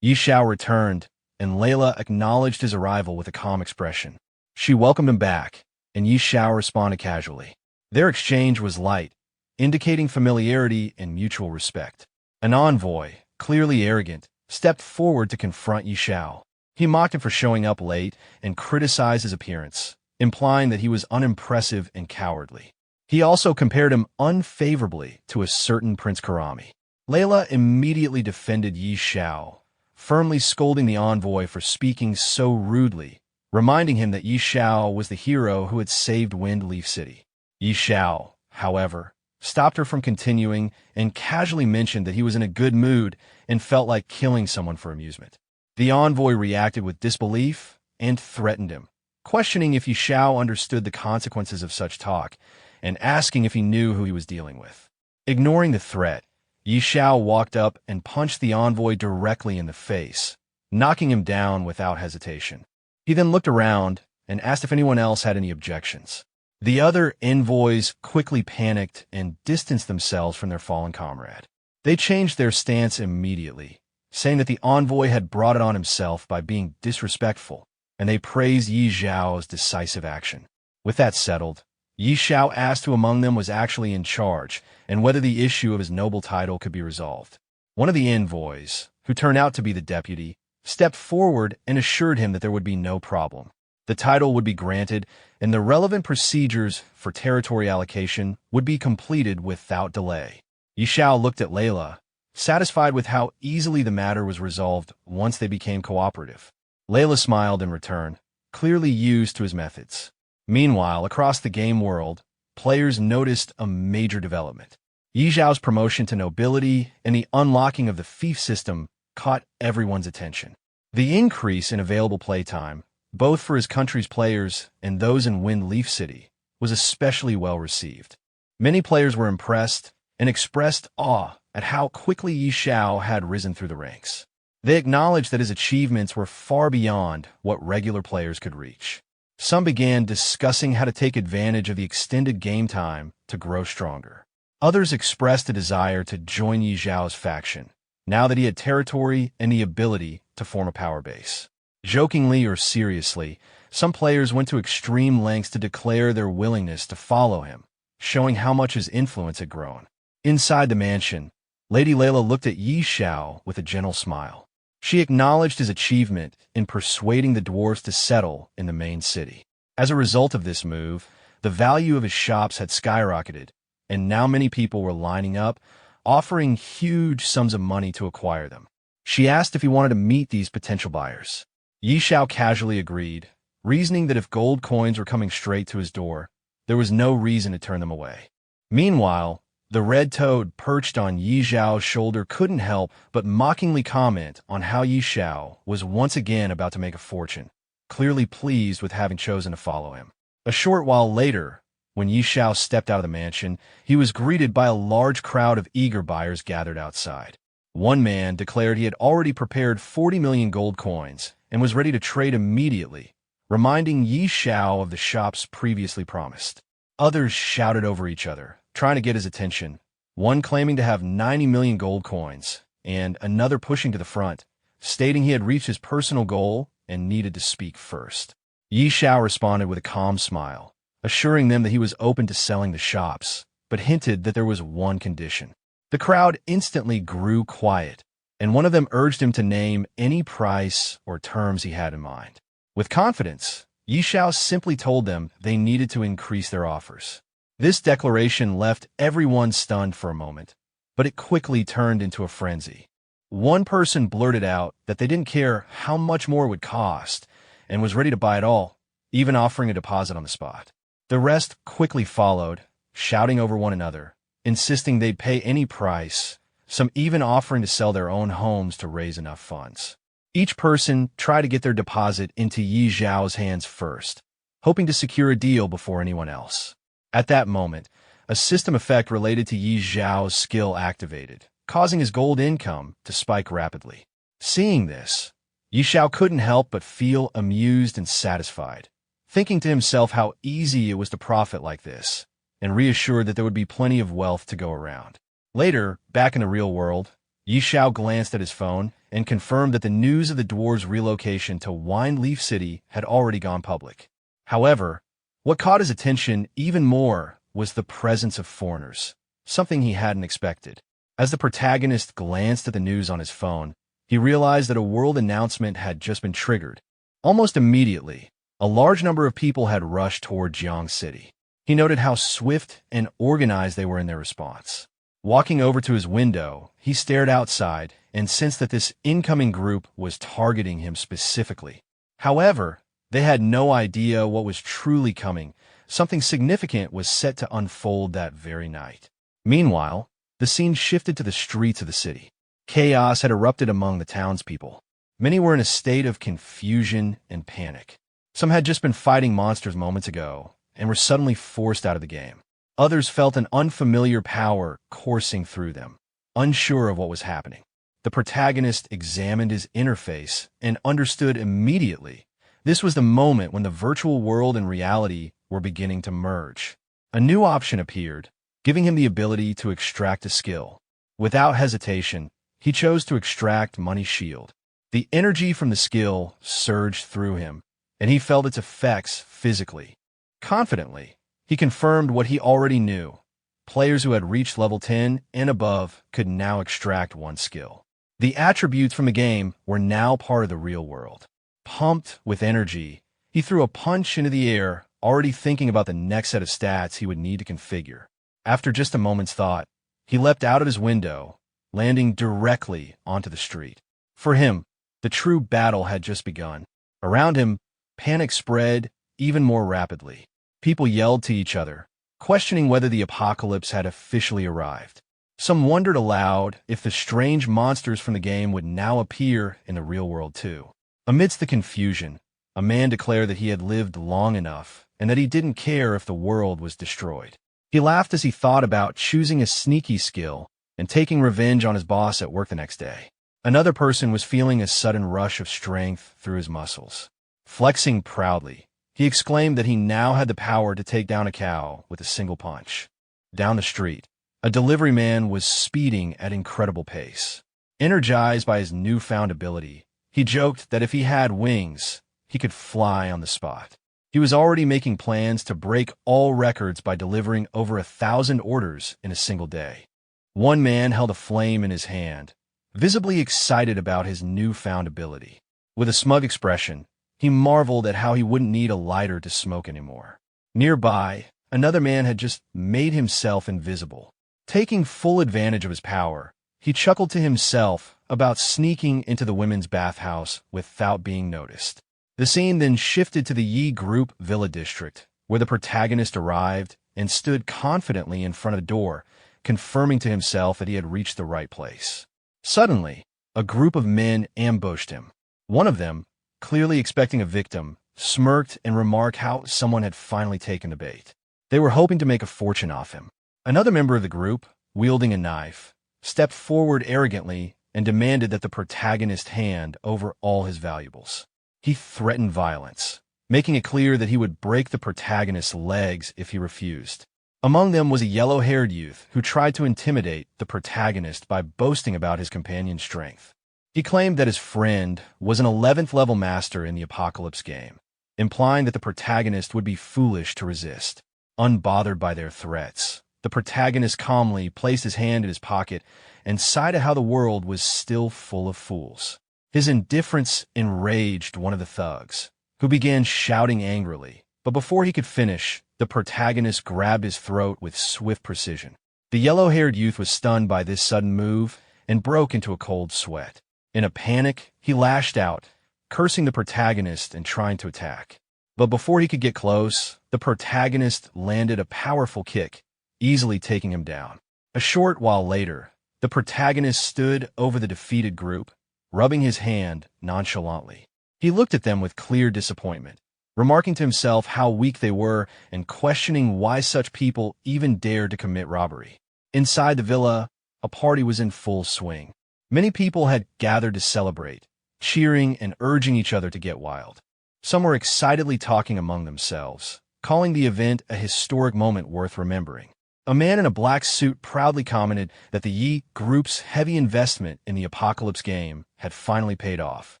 Xiao returned, and Layla acknowledged his arrival with a calm expression. She welcomed him back, and Xiao responded casually. Their exchange was light, indicating familiarity and mutual respect. An envoy, clearly arrogant, stepped forward to confront Xiao. He mocked him for showing up late and criticized his appearance, implying that he was unimpressive and cowardly. He also compared him unfavorably to a certain Prince Karami. Layla immediately defended Xiao, firmly scolding the envoy for speaking so rudely, reminding him that Xiao was the hero who had saved Windleaf City. Xiao, however, stopped her from continuing and casually mentioned that he was in a good mood and felt like killing someone for amusement. The envoy reacted with disbelief and threatened him, questioning if Xiao understood the consequences of such talk and asking if he knew who he was dealing with. Ignoring the threat, Xiao walked up and punched the envoy directly in the face, knocking him down without hesitation. He then looked around and asked if anyone else had any objections. The other envoys quickly panicked and distanced themselves from their fallen comrade. They changed their stance immediately, saying that the envoy had brought it on himself by being disrespectful, and they praised Yi Xiao's decisive action. With that settled, Yi Xiao asked who among them was actually in charge and whether the issue of his noble title could be resolved. One of the envoys, who turned out to be the deputy, stepped forward and assured him that there would be no problem. The title would be granted, and the relevant procedures for territory allocation would be completed without delay. Yi Xiao looked at Layla, satisfied with how easily the matter was resolved once they became cooperative. Layla smiled in return, clearly used to his methods. Meanwhile, across the game world, players noticed a major development. Yi Xiao's promotion to nobility and the unlocking of the fief system caught everyone's attention. The increase in available playtime, both for his country's players and those in Wind Leaf City, was especially well received. Many players were impressed and expressed awe at how quickly Yi Xiao had risen through the ranks. They acknowledged that his achievements were far beyond what regular players could reach. Some began discussing how to take advantage of the extended game time to grow stronger. Others expressed a desire to join Yi Xiao's faction, now that he had territory and the ability to form a power base. Jokingly or seriously, some players went to extreme lengths to declare their willingness to follow him, showing how much his influence had grown. Inside the mansion, Lady Layla looked at Yi Xiao with a gentle smile. She acknowledged his achievement in persuading the dwarves to settle in the main city. As a result of this move, the value of his shops had skyrocketed, and now many people were lining up, offering huge sums of money to acquire them. She asked if he wanted to meet these potential buyers. Yi Xiao casually agreed, reasoning that if gold coins were coming straight to his door, there was no reason to turn them away. Meanwhile, the red toad perched on Yi Xiao's shoulder couldn't help but mockingly comment on how Yi Xiao was once again about to make a fortune, clearly pleased with having chosen to follow him. A short while later, when Yi Xiao stepped out of the mansion, he was greeted by a large crowd of eager buyers gathered outside. One man declared he had already prepared 40 million gold coins and was ready to trade immediately, reminding Yi Xiao of the shops previously promised. Others shouted over each other, trying to get his attention, one claiming to have 90 million gold coins, and another pushing to the front, stating he had reached his personal goal and needed to speak first. Yi Xiao responded with a calm smile, assuring them that he was open to selling the shops, but hinted that there was one condition. The crowd instantly grew quiet, and one of them urged him to name any price or terms he had in mind. With confidence, Yi Xiao simply told them they needed to increase their offers. This declaration left everyone stunned for a moment, but it quickly turned into a frenzy. One person blurted out that they didn't care how much more it would cost and was ready to buy it all, even offering a deposit on the spot. The rest quickly followed, shouting over one another, insisting they'd pay any price, some even offering to sell their own homes to raise enough funds. Each person tried to get their deposit into Yi Xiao's hands first, hoping to secure a deal before anyone else. At that moment, a system effect related to Yi Xiao's skill activated, causing his gold income to spike rapidly. Seeing this, Yi Xiao couldn't help but feel amused and satisfied, thinking to himself how easy it was to profit like this, and reassured that there would be plenty of wealth to go around. Later, back in the real world, Yi Xiao glanced at his phone and confirmed that the news of the dwarves' relocation to Wine Leaf City had already gone public. However, what caught his attention even more was the presence of foreigners, something he hadn't expected. As the protagonist glanced at the news on his phone, he realized that a world announcement had just been triggered. Almost immediately, a large number of people had rushed toward Jiang City. He noted how swift and organized they were in their response. Walking over to his window, he stared outside and sensed that this incoming group was targeting him specifically. However, they had no idea what was truly coming. Something significant was set to unfold that very night. Meanwhile, the scene shifted to the streets of the city. Chaos had erupted among the townspeople. Many were in a state of confusion and panic. Some had just been fighting monsters moments ago and were suddenly forced out of the game. Others felt an unfamiliar power coursing through them, unsure of what was happening. The protagonist examined his interface and understood immediately This was the moment when the virtual world and reality were beginning to merge. A new option appeared, giving him the ability to extract a skill. Without hesitation, he chose to extract Money's shield. The energy from the skill surged through him, and he felt its effects physically. Confidently, he confirmed what he already knew. Players who had reached level 10 and above could now extract one skill. The attributes from the game were now part of the real world. Pumped with energy, he threw a punch into the air, already thinking about the next set of stats he would need to configure. After just a moment's thought, he leapt out of his window, landing directly onto the street. For him, the true battle had just begun. Around him, panic spread even more rapidly. People yelled to each other, questioning whether the apocalypse had officially arrived. Some wondered aloud if the strange monsters from the game would now appear in the real world too. Amidst the confusion, a man declared that he had lived long enough and that he didn't care if the world was destroyed. He laughed as he thought about choosing a sneaky skill and taking revenge on his boss at work the next day. Another person was feeling a sudden rush of strength through his muscles. Flexing proudly, he exclaimed that he now had the power to take down a cow with a single punch. Down the street, a delivery man was speeding at incredible pace. Energized by his newfound ability, he joked that if he had wings, he could fly on the spot. He was already making plans to break all records by delivering over 1,000 orders in a single day. One man held a flame in his hand, visibly excited about his newfound ability. With a smug expression, he marveled at how he wouldn't need a lighter to smoke anymore. Nearby, another man had just made himself invisible. Taking full advantage of his power, he chuckled to himself about sneaking into the women's bathhouse without being noticed. The scene then shifted to the Yi Group Villa District, where the protagonist arrived and stood confidently in front of the door, confirming to himself that he had reached the right place. Suddenly, a group of men ambushed him. One of them, clearly expecting a victim, smirked and remarked how someone had finally taken the bait. They were hoping to make a fortune off him. Another member of the group, wielding a knife, stepped forward arrogantly and demanded that the protagonist hand over all his valuables. He threatened violence, making it clear that he would break the protagonist's legs if he refused. Among them was a yellow-haired youth who tried to intimidate the protagonist by boasting about his companion's strength. He claimed that his friend was an 11th level master in the Apocalypse game, implying that the protagonist would be foolish to resist. Unbothered by their threats, the protagonist calmly placed his hand in his pocket and sighed at how the world was still full of fools. His indifference enraged one of the thugs, who began shouting angrily, but before he could finish, the protagonist grabbed his throat with swift precision. The yellow-haired youth was stunned by this sudden move and broke into a cold sweat. In a panic, he lashed out, cursing the protagonist and trying to attack. But before he could get close, the protagonist landed a powerful kick, easily taking him down. A short while later, the protagonist stood over the defeated group, rubbing his hand nonchalantly. He looked at them with clear disappointment, remarking to himself how weak they were and questioning why such people even dared to commit robbery. Inside the villa, a party was in full swing. Many people had gathered to celebrate, cheering and urging each other to get wild. Some were excitedly talking among themselves, calling the event a historic moment worth remembering. A man in a black suit proudly commented that the Yi Group's heavy investment in the Apocalypse game had finally paid off.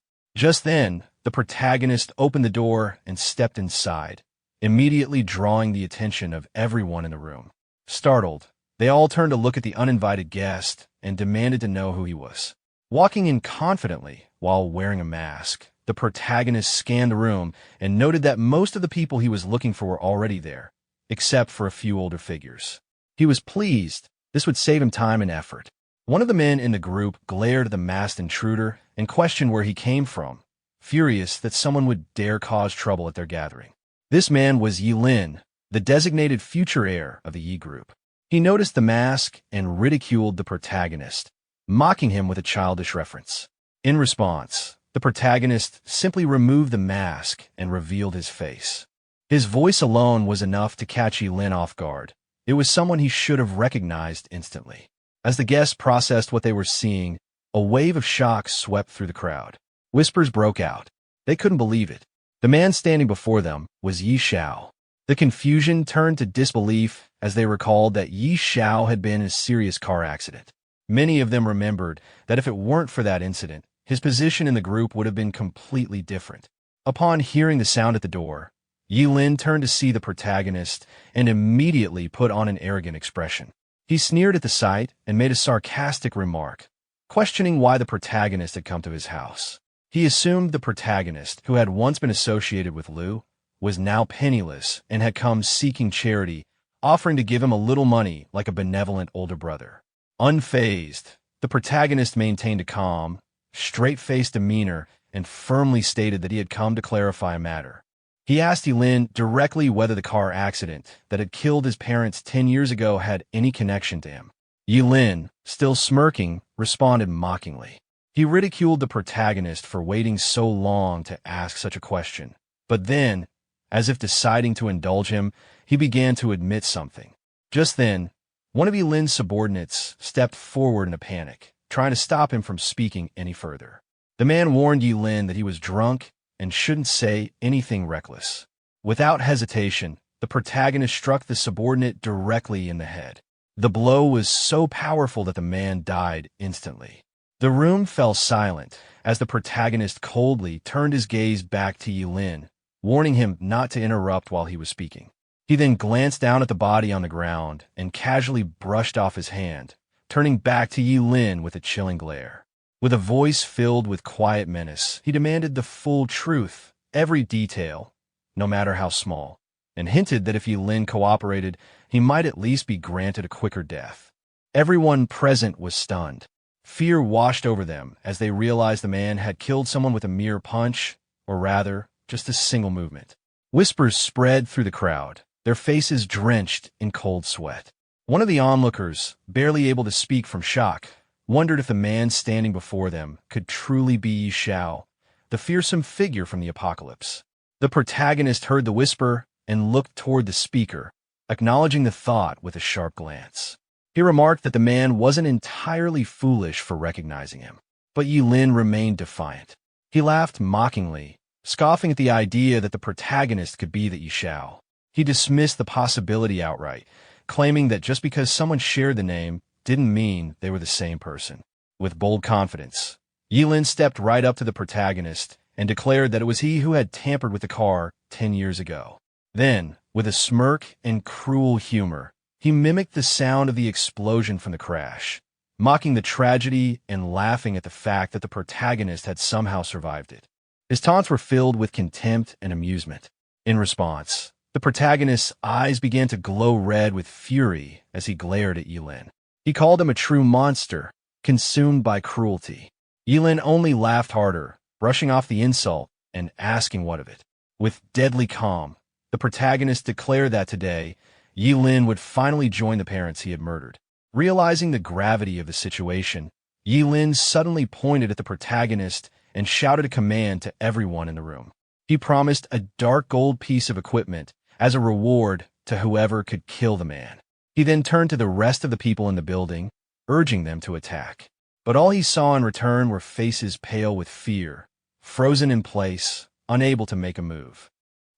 Just then, the protagonist opened the door and stepped inside, immediately drawing the attention of everyone in the room. Startled, they all turned to look at the uninvited guest and demanded to know who he was. Walking in confidently while wearing a mask, the protagonist scanned the room and noted that most of the people he was looking for were already there, except for a few older figures. He was pleased. This would save him time and effort. One of the men in the group glared at the masked intruder and questioned where he came from, furious that someone would dare cause trouble at their gathering. This man was Yi Lin, the designated future heir of the Yi Group. He noticed the mask and ridiculed the protagonist, mocking him with a childish reference. In response, the protagonist simply removed the mask and revealed his face. His voice alone was enough to catch Yi Lin off guard. It was someone he should have recognized instantly. As the guests processed what they were seeing, a wave of shock swept through the crowd. Whispers broke out. They couldn't believe it. The man standing before them was Xiao. The confusion turned to disbelief as they recalled that Xiao had been in a serious car accident. Many of them remembered that if it weren't for that incident, his position in the group would have been completely different. Upon hearing the sound at the door, Lin turned to see the protagonist and immediately put on an arrogant expression. He sneered at the sight and made a sarcastic remark, questioning why the protagonist had come to his house. He assumed the protagonist, who had once been associated with Liu, was now penniless and had come seeking charity, offering to give him a little money like a benevolent older brother. Unfazed, the protagonist maintained a calm, straight-faced demeanor and firmly stated that he had come to clarify a matter. He asked Lin directly whether the car accident that had killed his parents 10 years ago had any connection to him. Lin, still smirking, responded mockingly. He ridiculed the protagonist for waiting so long to ask such a question. But then, as if deciding to indulge him, he began to admit something. Just then, one of Lin's subordinates stepped forward in a panic, trying to stop him from speaking any further. The man warned Lin that he was drunk and shouldn't say anything reckless. Without hesitation, the protagonist struck the subordinate directly in the head. The blow was so powerful that the man died instantly. The room fell silent as the protagonist coldly turned his gaze back to Lin, warning him not to interrupt while he was speaking. He then glanced down at the body on the ground and casually brushed off his hand, turning back to Lin with a chilling glare. With a voice filled with quiet menace, he demanded the full truth, every detail, no matter how small, and hinted that if Lin cooperated, he might at least be granted a quicker death. Everyone present was stunned. Fear washed over them as they realized the man had killed someone with a mere punch, or rather, just a single movement. Whispers spread through the crowd, their faces drenched in cold sweat. One of the onlookers, barely able to speak from shock, wondered if the man standing before them could truly be Xiao, the fearsome figure from the apocalypse. The protagonist heard the whisper and looked toward the speaker, acknowledging the thought with a sharp glance. He remarked that the man wasn't entirely foolish for recognizing him, but Lin remained defiant. He laughed mockingly, scoffing at the idea that the protagonist could be the Xiao. He dismissed the possibility outright, claiming that just because someone shared the name didn't mean they were the same person. With bold confidence, Lin stepped right up to the protagonist and declared that it was he who had tampered with the car 10 years ago. Then, with a smirk and cruel humor, he mimicked the sound of the explosion from the crash, mocking the tragedy and laughing at the fact that the protagonist had somehow survived it. His taunts were filled with contempt and amusement. In response, the protagonist's eyes began to glow red with fury as he glared at Lin. He called him a true monster, consumed by cruelty. Lin only laughed harder, brushing off the insult and asking what of it. With deadly calm, the protagonist declared that today, Lin would finally join the parents he had murdered. Realizing the gravity of the situation, Lin suddenly pointed at the protagonist and shouted a command to everyone in the room. He promised a dark gold piece of equipment as a reward to whoever could kill the man. He then turned to the rest of the people in the building, urging them to attack. But all he saw in return were faces pale with fear, frozen in place, unable to make a move.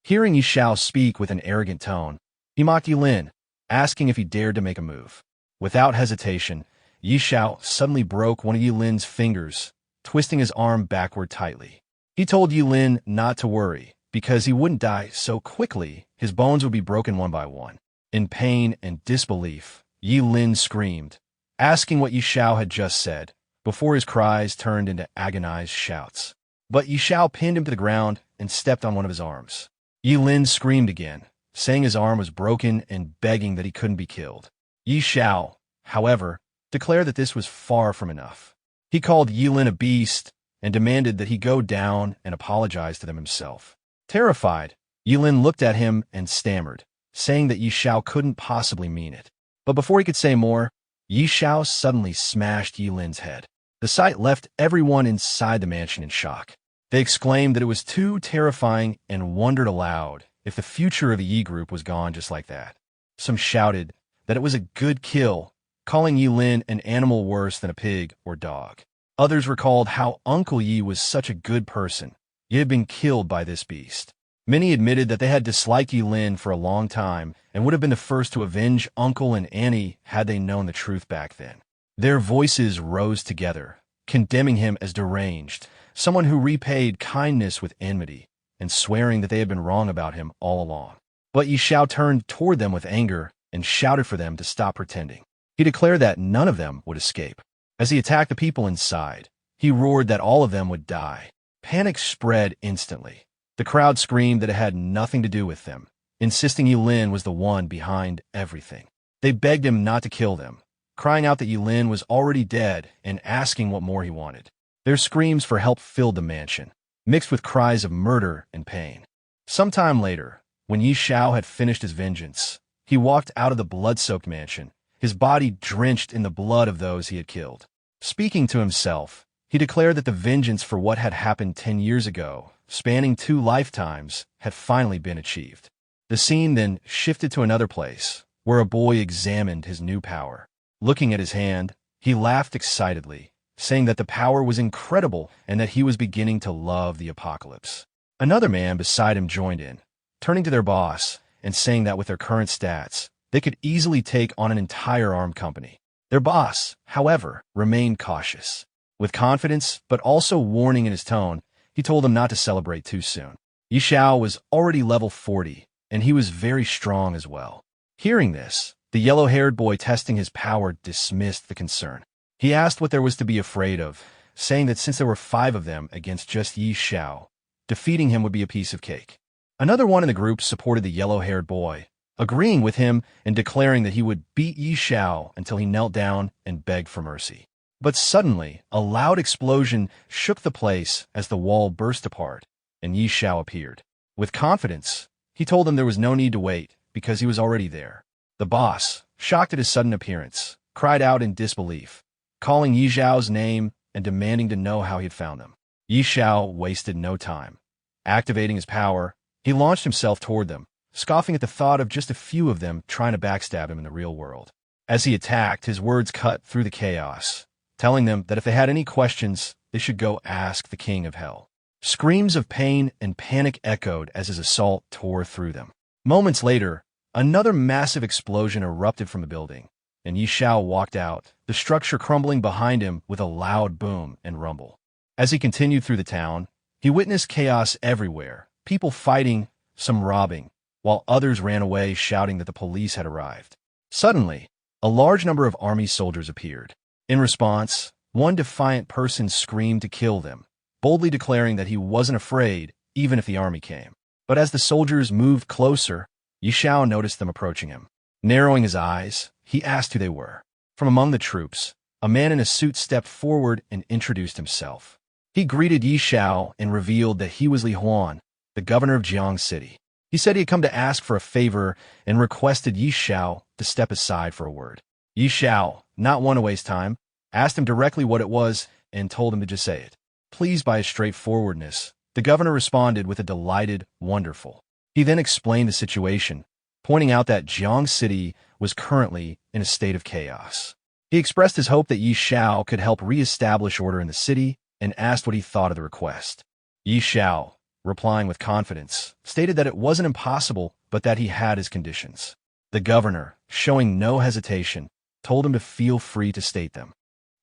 Hearing Xiao speak with an arrogant tone, he mocked Lin, asking if he dared to make a move. Without hesitation, Xiao suddenly broke one of Lin's fingers, twisting his arm backward tightly. He told Lin not to worry, because he wouldn't die so quickly, his bones would be broken one by one. In pain and disbelief, Lin screamed, asking what Xiao had just said, before his cries turned into agonized shouts. But Xiao pinned him to the ground and stepped on one of his arms. Lin screamed again, saying his arm was broken and begging that he couldn't be killed. Xiao, however, declared that this was far from enough. He called Lin a beast and demanded that he go down and apologize to them himself. Terrified, Lin looked at him and stammered, saying that Xiao couldn't possibly mean it. But before he could say more, Xiao suddenly smashed Lin's head. The sight left everyone inside the mansion in shock. They exclaimed that it was too terrifying and wondered aloud if the future of the Yi group was gone just like that. Some shouted that it was a good kill, calling Lin an animal worse than a pig or dog. Others recalled how Uncle Yi was such a good person, Ye had been killed by this beast. Many admitted that they had disliked Yi Lin for a long time and would have been the first to avenge Uncle and Annie had they known the truth back then. Their voices rose together, condemning him as deranged, someone who repaid kindness with enmity, and swearing that they had been wrong about him all along. But Yi Xiao turned toward them with anger and shouted for them to stop pretending. He declared that none of them would escape. As he attacked the people inside, he roared that all of them would die. Panic spread instantly. The crowd screamed that it had nothing to do with them, insisting Yi Lin was the one behind everything. They begged him not to kill them, crying out that Yi Lin was already dead and asking what more he wanted. Their screams for help filled the mansion, mixed with cries of murder and pain. Sometime later, when Yi Xiao had finished his vengeance, he walked out of the blood-soaked mansion, his body drenched in the blood of those he had killed. Speaking to himself, he declared that the vengeance for what had happened 10 years ago, spanning 2 lifetimes, had finally been achieved. The scene then shifted to another place, where a boy examined his new power. Looking at his hand, he laughed excitedly, saying that the power was incredible and that he was beginning to love the apocalypse. Another man beside him joined in, turning to their boss and saying that with their current stats, they could easily take on an entire armed company. Their boss, however, remained cautious. With confidence, but also warning in his tone, he told them not to celebrate too soon. Yi Xiao was already level 40, and he was very strong as well. Hearing this, the yellow-haired boy testing his power dismissed the concern. He asked what there was to be afraid of, saying that since there were 5 of them against just Yi Xiao, defeating him would be a piece of cake. Another one in the group supported the yellow-haired boy, agreeing with him and declaring that he would beat Yi Xiao until he knelt down and begged for mercy. But suddenly, a loud explosion shook the place as the wall burst apart, and Yi Xiao appeared. With confidence, he told them there was no need to wait, because he was already there. The boss, shocked at his sudden appearance, cried out in disbelief, calling Yi Xiao's name and demanding to know how he had found them. Yi Xiao wasted no time. Activating his power, he launched himself toward them, scoffing at the thought of just a few of them trying to backstab him in the real world. As he attacked, his words cut through the chaos, telling them that if they had any questions, they should go ask the King of Hell. Screams of pain and panic echoed as his assault tore through them. Moments later, another massive explosion erupted from the building, and Yi Xiao walked out, the structure crumbling behind him with a loud boom and rumble. As he continued through the town, he witnessed chaos everywhere, people fighting, some robbing, while others ran away shouting that the police had arrived. Suddenly, a large number of army soldiers appeared. In response, one defiant person screamed to kill them, boldly declaring that he wasn't afraid even if the army came. But as the soldiers moved closer, Yi Xiao noticed them approaching him. Narrowing his eyes, he asked who they were. From among the troops, a man in a suit stepped forward and introduced himself. He greeted Yi Xiao and revealed that he was Li Huan, the governor of Jiang City. He said he had come to ask for a favor and requested Yi Xiao to step aside for a word. Yi Xiao, not one to waste time, asked him directly what it was and told him to just say it. Pleased by his straightforwardness, the governor responded with a delighted, wonderful. He then explained the situation, pointing out that Jiang City was currently in a state of chaos. He expressed his hope that Yi Xiao could help re-establish order in the city and asked what he thought of the request. Yi Xiao, replying with confidence, stated that it wasn't impossible, but that he had his conditions. The governor, showing no hesitation, told him to feel free to state them.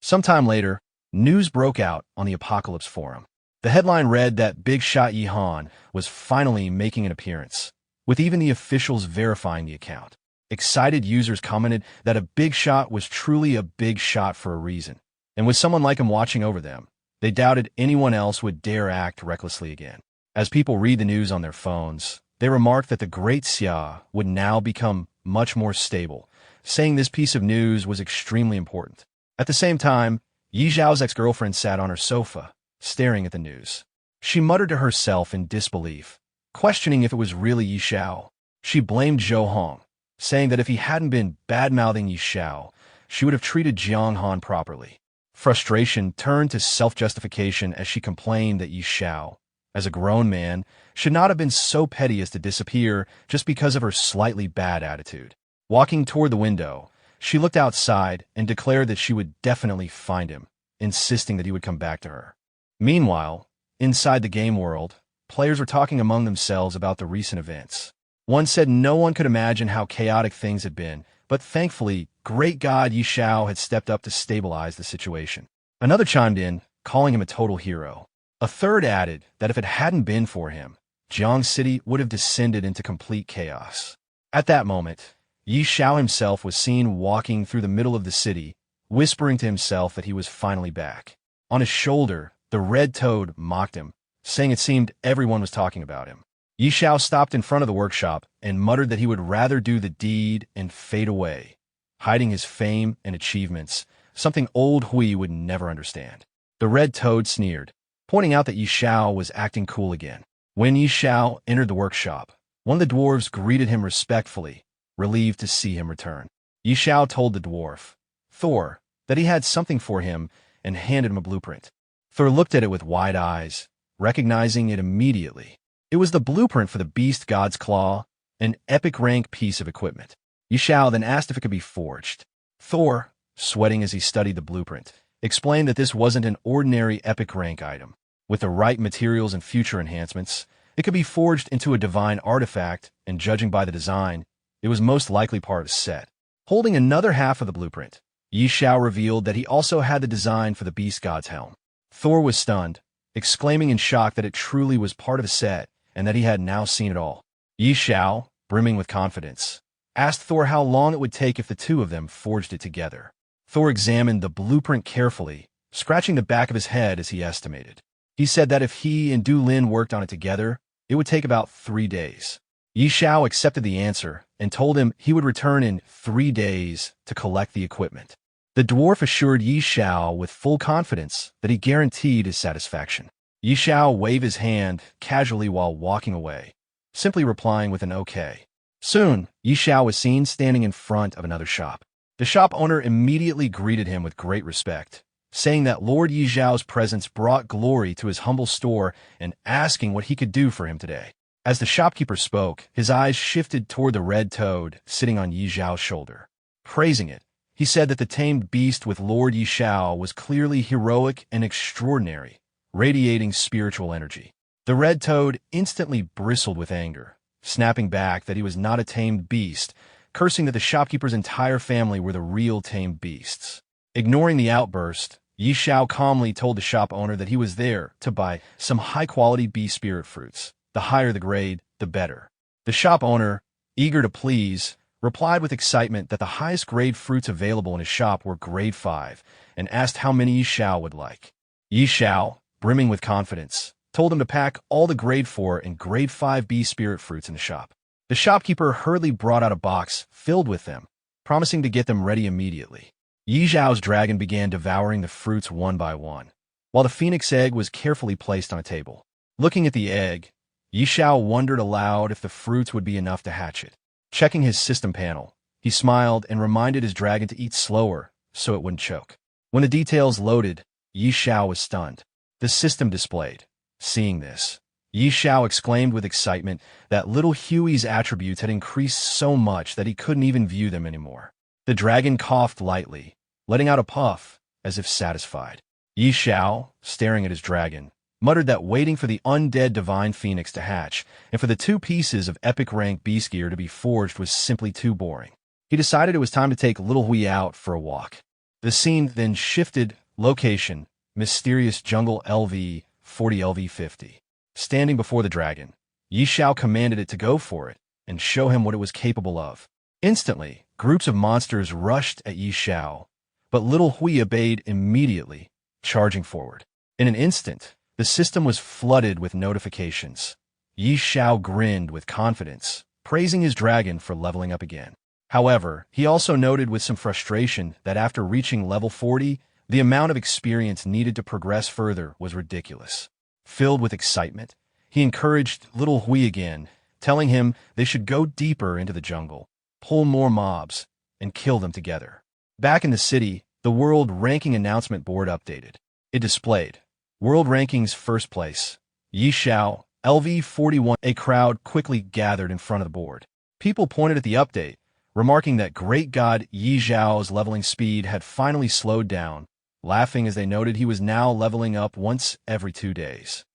Sometime later, news broke out on the Apocalypse Forum. The headline read that Big Shot Yi Han was finally making an appearance, with even the officials verifying the account. Excited users commented that a big shot was truly a big shot for a reason, and with someone like him watching over them, they doubted anyone else would dare act recklessly again. As people read the news on their phones, they remarked that the great Xiao would now become much more stable, saying this piece of news was extremely important. At the same time, Yi Xiao's ex-girlfriend sat on her sofa, staring at the news. She muttered to herself in disbelief, questioning if it was really Yi Xiao. She blamed Zhou Hong, saying that if he hadn't been bad-mouthing Yi Xiao, she would have treated Jiang Han properly. Frustration turned to self-justification as she complained that Yi Xiao, as a grown man, should not have been so petty as to disappear just because of her slightly bad attitude. Walking toward the window, she looked outside and declared that she would definitely find him, insisting that he would come back to her. Meanwhile, Inside the game world, players were talking among themselves about the recent events. One said no one could imagine how chaotic things had been, but thankfully, great god Xiao had stepped up to stabilize the situation. Another chimed in, calling him a total hero. A third added that if it hadn't been for him, Jiang City would have descended into complete chaos. At that moment, Xiao himself was seen walking through the middle of the city, whispering to himself that he was finally back. On his shoulder, the red toad mocked him, saying it seemed everyone was talking about him. Xiao stopped in front of the workshop and muttered that he would rather do the deed and fade away, hiding his fame and achievements, something old Hui would never understand. The red toad sneered, pointing out that Xiao was acting cool again. When Xiao entered the workshop, one of the dwarves greeted him respectfully, relieved to see him return. Xiao told the dwarf, Thor, that he had something for him and handed him a blueprint. Thor looked at it with wide eyes, recognizing it immediately. It was the blueprint for the beast god's claw, an epic rank piece of equipment. Xiao then asked if it could be forged. Thor, sweating as he studied the blueprint, explained that this wasn't an ordinary epic rank item. With the right materials and future enhancements, it could be forged into a divine artifact, and judging by the design, it was most likely part of a set. Holding another half of the blueprint, Xiao revealed that he also had the design for the beast god's helm. Thor was stunned, exclaiming in shock that it truly was part of a set, and that he had now seen it all. Xiao, brimming with confidence, asked Thor how long it would take if the two of them forged it together. Thor examined the blueprint carefully, scratching the back of his head as he estimated. He said that if he and Du Lin worked on it together, it would take about 3 days. Xiao accepted the answer and told him he would return in 3 days to collect the equipment. The dwarf assured Xiao with full confidence that he guaranteed his satisfaction. Xiao waved his hand casually while walking away, simply replying with an okay. Soon, Xiao was seen standing in front of another shop. The shop owner immediately greeted him with great respect, saying that Lord Xiao's presence brought glory to his humble store and asking what he could do for him today. As the shopkeeper spoke, his eyes shifted toward the red toad sitting on Xiao's shoulder. Praising it, he said that the tamed beast with Lord Xiao was clearly heroic and extraordinary, radiating spiritual energy. The red toad instantly bristled with anger, snapping back that he was not a tamed beast, cursing that the shopkeeper's entire family were the real tamed beasts. Ignoring the outburst, Xiao calmly told the shop owner that he was there to buy some high-quality bee spirit fruits. The higher the grade, the better. The shop owner, eager to please, replied with excitement that the highest grade fruits available in his shop were grade 5, and asked how many Xiao would like. Xiao, brimming with confidence, told him to pack all the grade 4 and grade 5 bee spirit fruits in the shop. The shopkeeper hurriedly brought out a box filled with them, promising to get them ready immediately. Xiao's dragon began devouring the fruits one by one, while the phoenix egg was carefully placed on a table. Looking at the egg, Xiao wondered aloud if the fruits would be enough to hatch it. Checking his system panel, he smiled and reminded his dragon to eat slower so it wouldn't choke. When the details loaded, Xiao was stunned. The system displayed. Seeing this, Xiao exclaimed with excitement that little Huey's attributes had increased so much that he couldn't even view them anymore. The dragon coughed lightly, letting out a puff, as if satisfied. Xiao, staring at his dragon, muttered that waiting for the undead divine phoenix to hatch and for the 2 pieces of epic rank beast gear to be forged was simply too boring. He decided it was time to take little Hui out for a walk. The scene then shifted location, mysterious jungle LV 40 LV 50. Standing before the dragon, Xiao commanded it to go for it and show him what it was capable of. Instantly, groups of monsters rushed at Xiao, but little Hui obeyed immediately, charging forward. In an instant, the system was flooded with notifications. Xiao grinned with confidence, praising his dragon for leveling up again. However, he also noted with some frustration that after reaching level 40, the amount of experience needed to progress further was ridiculous. Filled with excitement, he encouraged little Hui again, telling him they should go deeper into the jungle, pull more mobs, and kill them together. Back in the city, the World Ranking announcement board updated. It displayed World Rankings first place, Xiao, LV41. A crowd quickly gathered in front of the board. People pointed at the update, remarking that great god Xiao's leveling speed had finally slowed down, laughing as they noted he was now leveling up once every 2 days.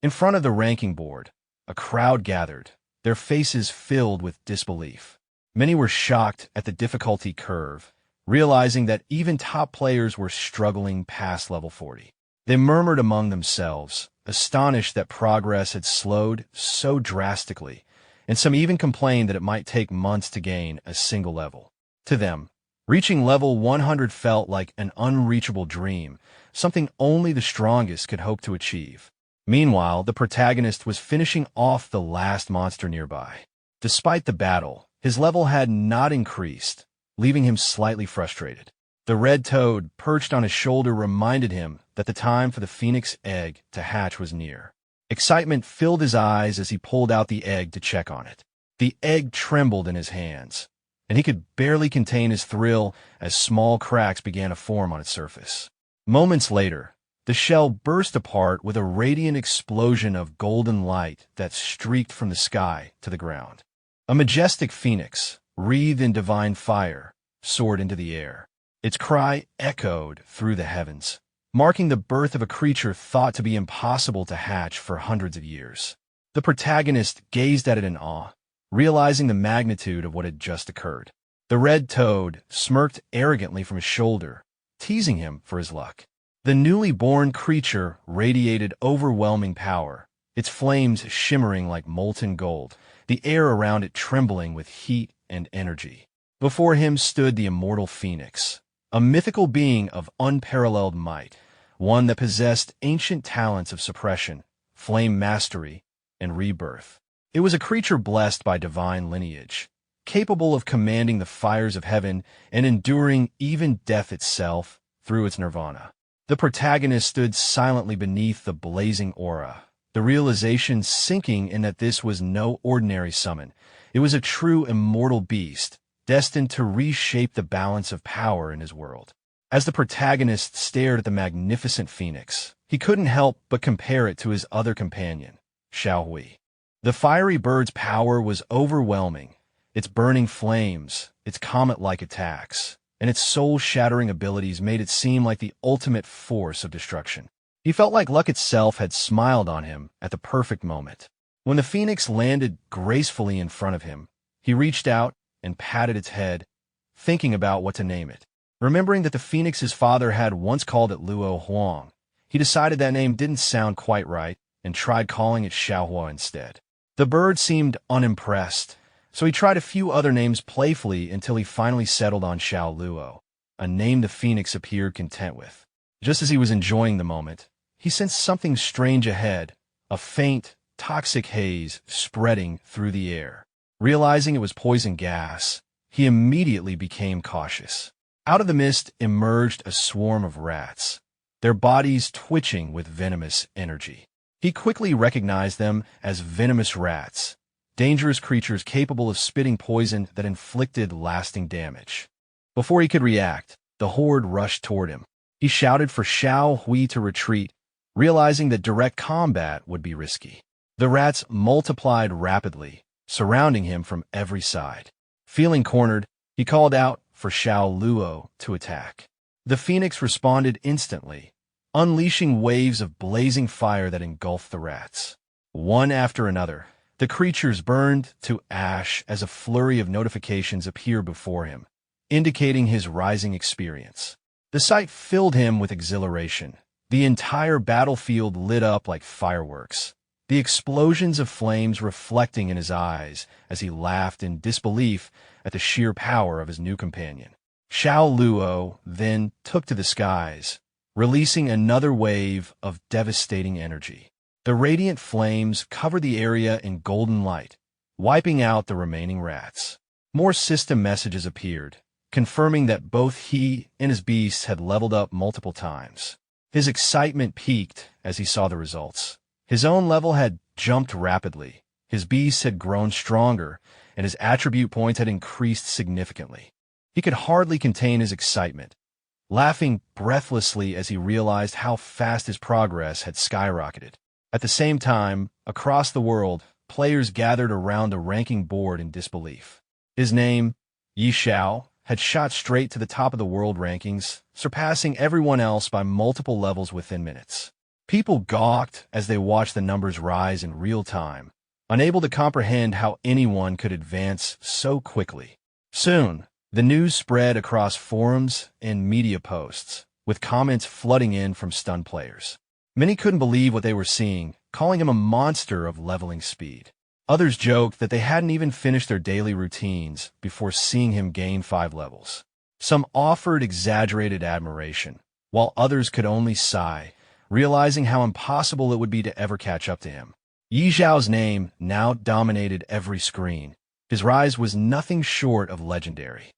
In front of the ranking board, a crowd gathered, their faces filled with disbelief. Many were shocked at the difficulty curve, realizing that even top players were struggling past level 40. They murmured among themselves, astonished that progress had slowed so drastically, and some even complained that it might take months to gain a single level. To them, reaching level 100 felt like an unreachable dream, something only the strongest could hope to achieve. Meanwhile, the protagonist was finishing off the last monster nearby. Despite the battle, his level had not increased, leaving him slightly frustrated. The red toad perched on his shoulder reminded him that the time for the phoenix egg to hatch was near. Excitement filled his eyes as he pulled out the egg to check on it. The egg trembled in his hands, and he could barely contain his thrill as small cracks began to form on its surface. Moments later, the shell burst apart with a radiant explosion of golden light that streaked from the sky to the ground. A majestic phoenix, wreathed in divine fire, soared into the air. Its cry echoed through the heavens, marking the birth of a creature thought to be impossible to hatch for hundreds of years. The protagonist gazed at it in awe, realizing the magnitude of what had just occurred. The red toad smirked arrogantly from his shoulder, teasing him for his luck. The newly born creature radiated overwhelming power, its flames shimmering like molten gold, the air around it trembling with heat and energy. Before him stood the immortal phoenix, a mythical being of unparalleled might, one that possessed ancient talents of suppression, flame mastery, and rebirth. It was a creature blessed by divine lineage, capable of commanding the fires of heaven and enduring even death itself through its nirvana. The protagonist stood silently beneath the blazing aura, the realization sinking in that this was no ordinary summon. It was a true immortal beast, destined to reshape the balance of power in his world. As the protagonist stared at the magnificent phoenix, he couldn't help but compare it to his other companion, Xiao. The fiery bird's power was overwhelming, its burning flames, its comet-like attacks, and its soul-shattering abilities made it seem like the ultimate force of destruction. He felt like luck itself had smiled on him at the perfect moment. When the phoenix landed gracefully in front of him, he reached out and patted its head, thinking about what to name it. Remembering that the phoenix's father had once called it Luo Huang, he decided that name didn't sound quite right and tried calling it Xiaohua instead. The bird seemed unimpressed, so he tried a few other names playfully until he finally settled on Xiao Luo, a name the phoenix appeared content with. Just as he was enjoying the moment, he sensed something strange ahead, a faint, toxic haze spreading through the air. Realizing it was poison gas, he immediately became cautious. Out of the mist emerged a swarm of rats, their bodies twitching with venomous energy. He quickly recognized them as venomous rats, dangerous creatures capable of spitting poison that inflicted lasting damage. Before he could react, the horde rushed toward him. He shouted for Xiao Hui to retreat, realizing that direct combat would be risky. The rats multiplied rapidly, surrounding him from every side. Feeling cornered, he called out for Xiao Luo to attack. The phoenix responded instantly, unleashing waves of blazing fire that engulfed the rats. One after another, the creatures burned to ash as a flurry of notifications appeared before him, indicating his rising experience. The sight filled him with exhilaration. The entire battlefield lit up like fireworks, the explosions of flames reflecting in his eyes as he laughed in disbelief at the sheer power of his new companion. Xiao Luo then took to the skies, releasing another wave of devastating energy. The radiant flames covered the area in golden light, wiping out the remaining rats. More system messages appeared, confirming that both he and his beasts had leveled up multiple times. His excitement peaked as he saw the results. His own level had jumped rapidly, his beasts had grown stronger, and his attribute points had increased significantly. He could hardly contain his excitement, laughing breathlessly as he realized how fast his progress had skyrocketed. At the same time, across the world, players gathered around a ranking board in disbelief. His name, Xiao, had shot straight to the top of the world rankings, surpassing everyone else by multiple levels within minutes. People gawked as they watched the numbers rise in real time, unable to comprehend how anyone could advance so quickly. Soon, the news spread across forums and media posts, with comments flooding in from stunned players. Many couldn't believe what they were seeing, calling him a monster of leveling speed. Others joked that they hadn't even finished their daily routines before seeing him gain 5 levels. Some offered exaggerated admiration, while others could only sigh, realizing how impossible it would be to ever catch up to him. Yi Zhao's name now dominated every screen. His rise was nothing short of legendary.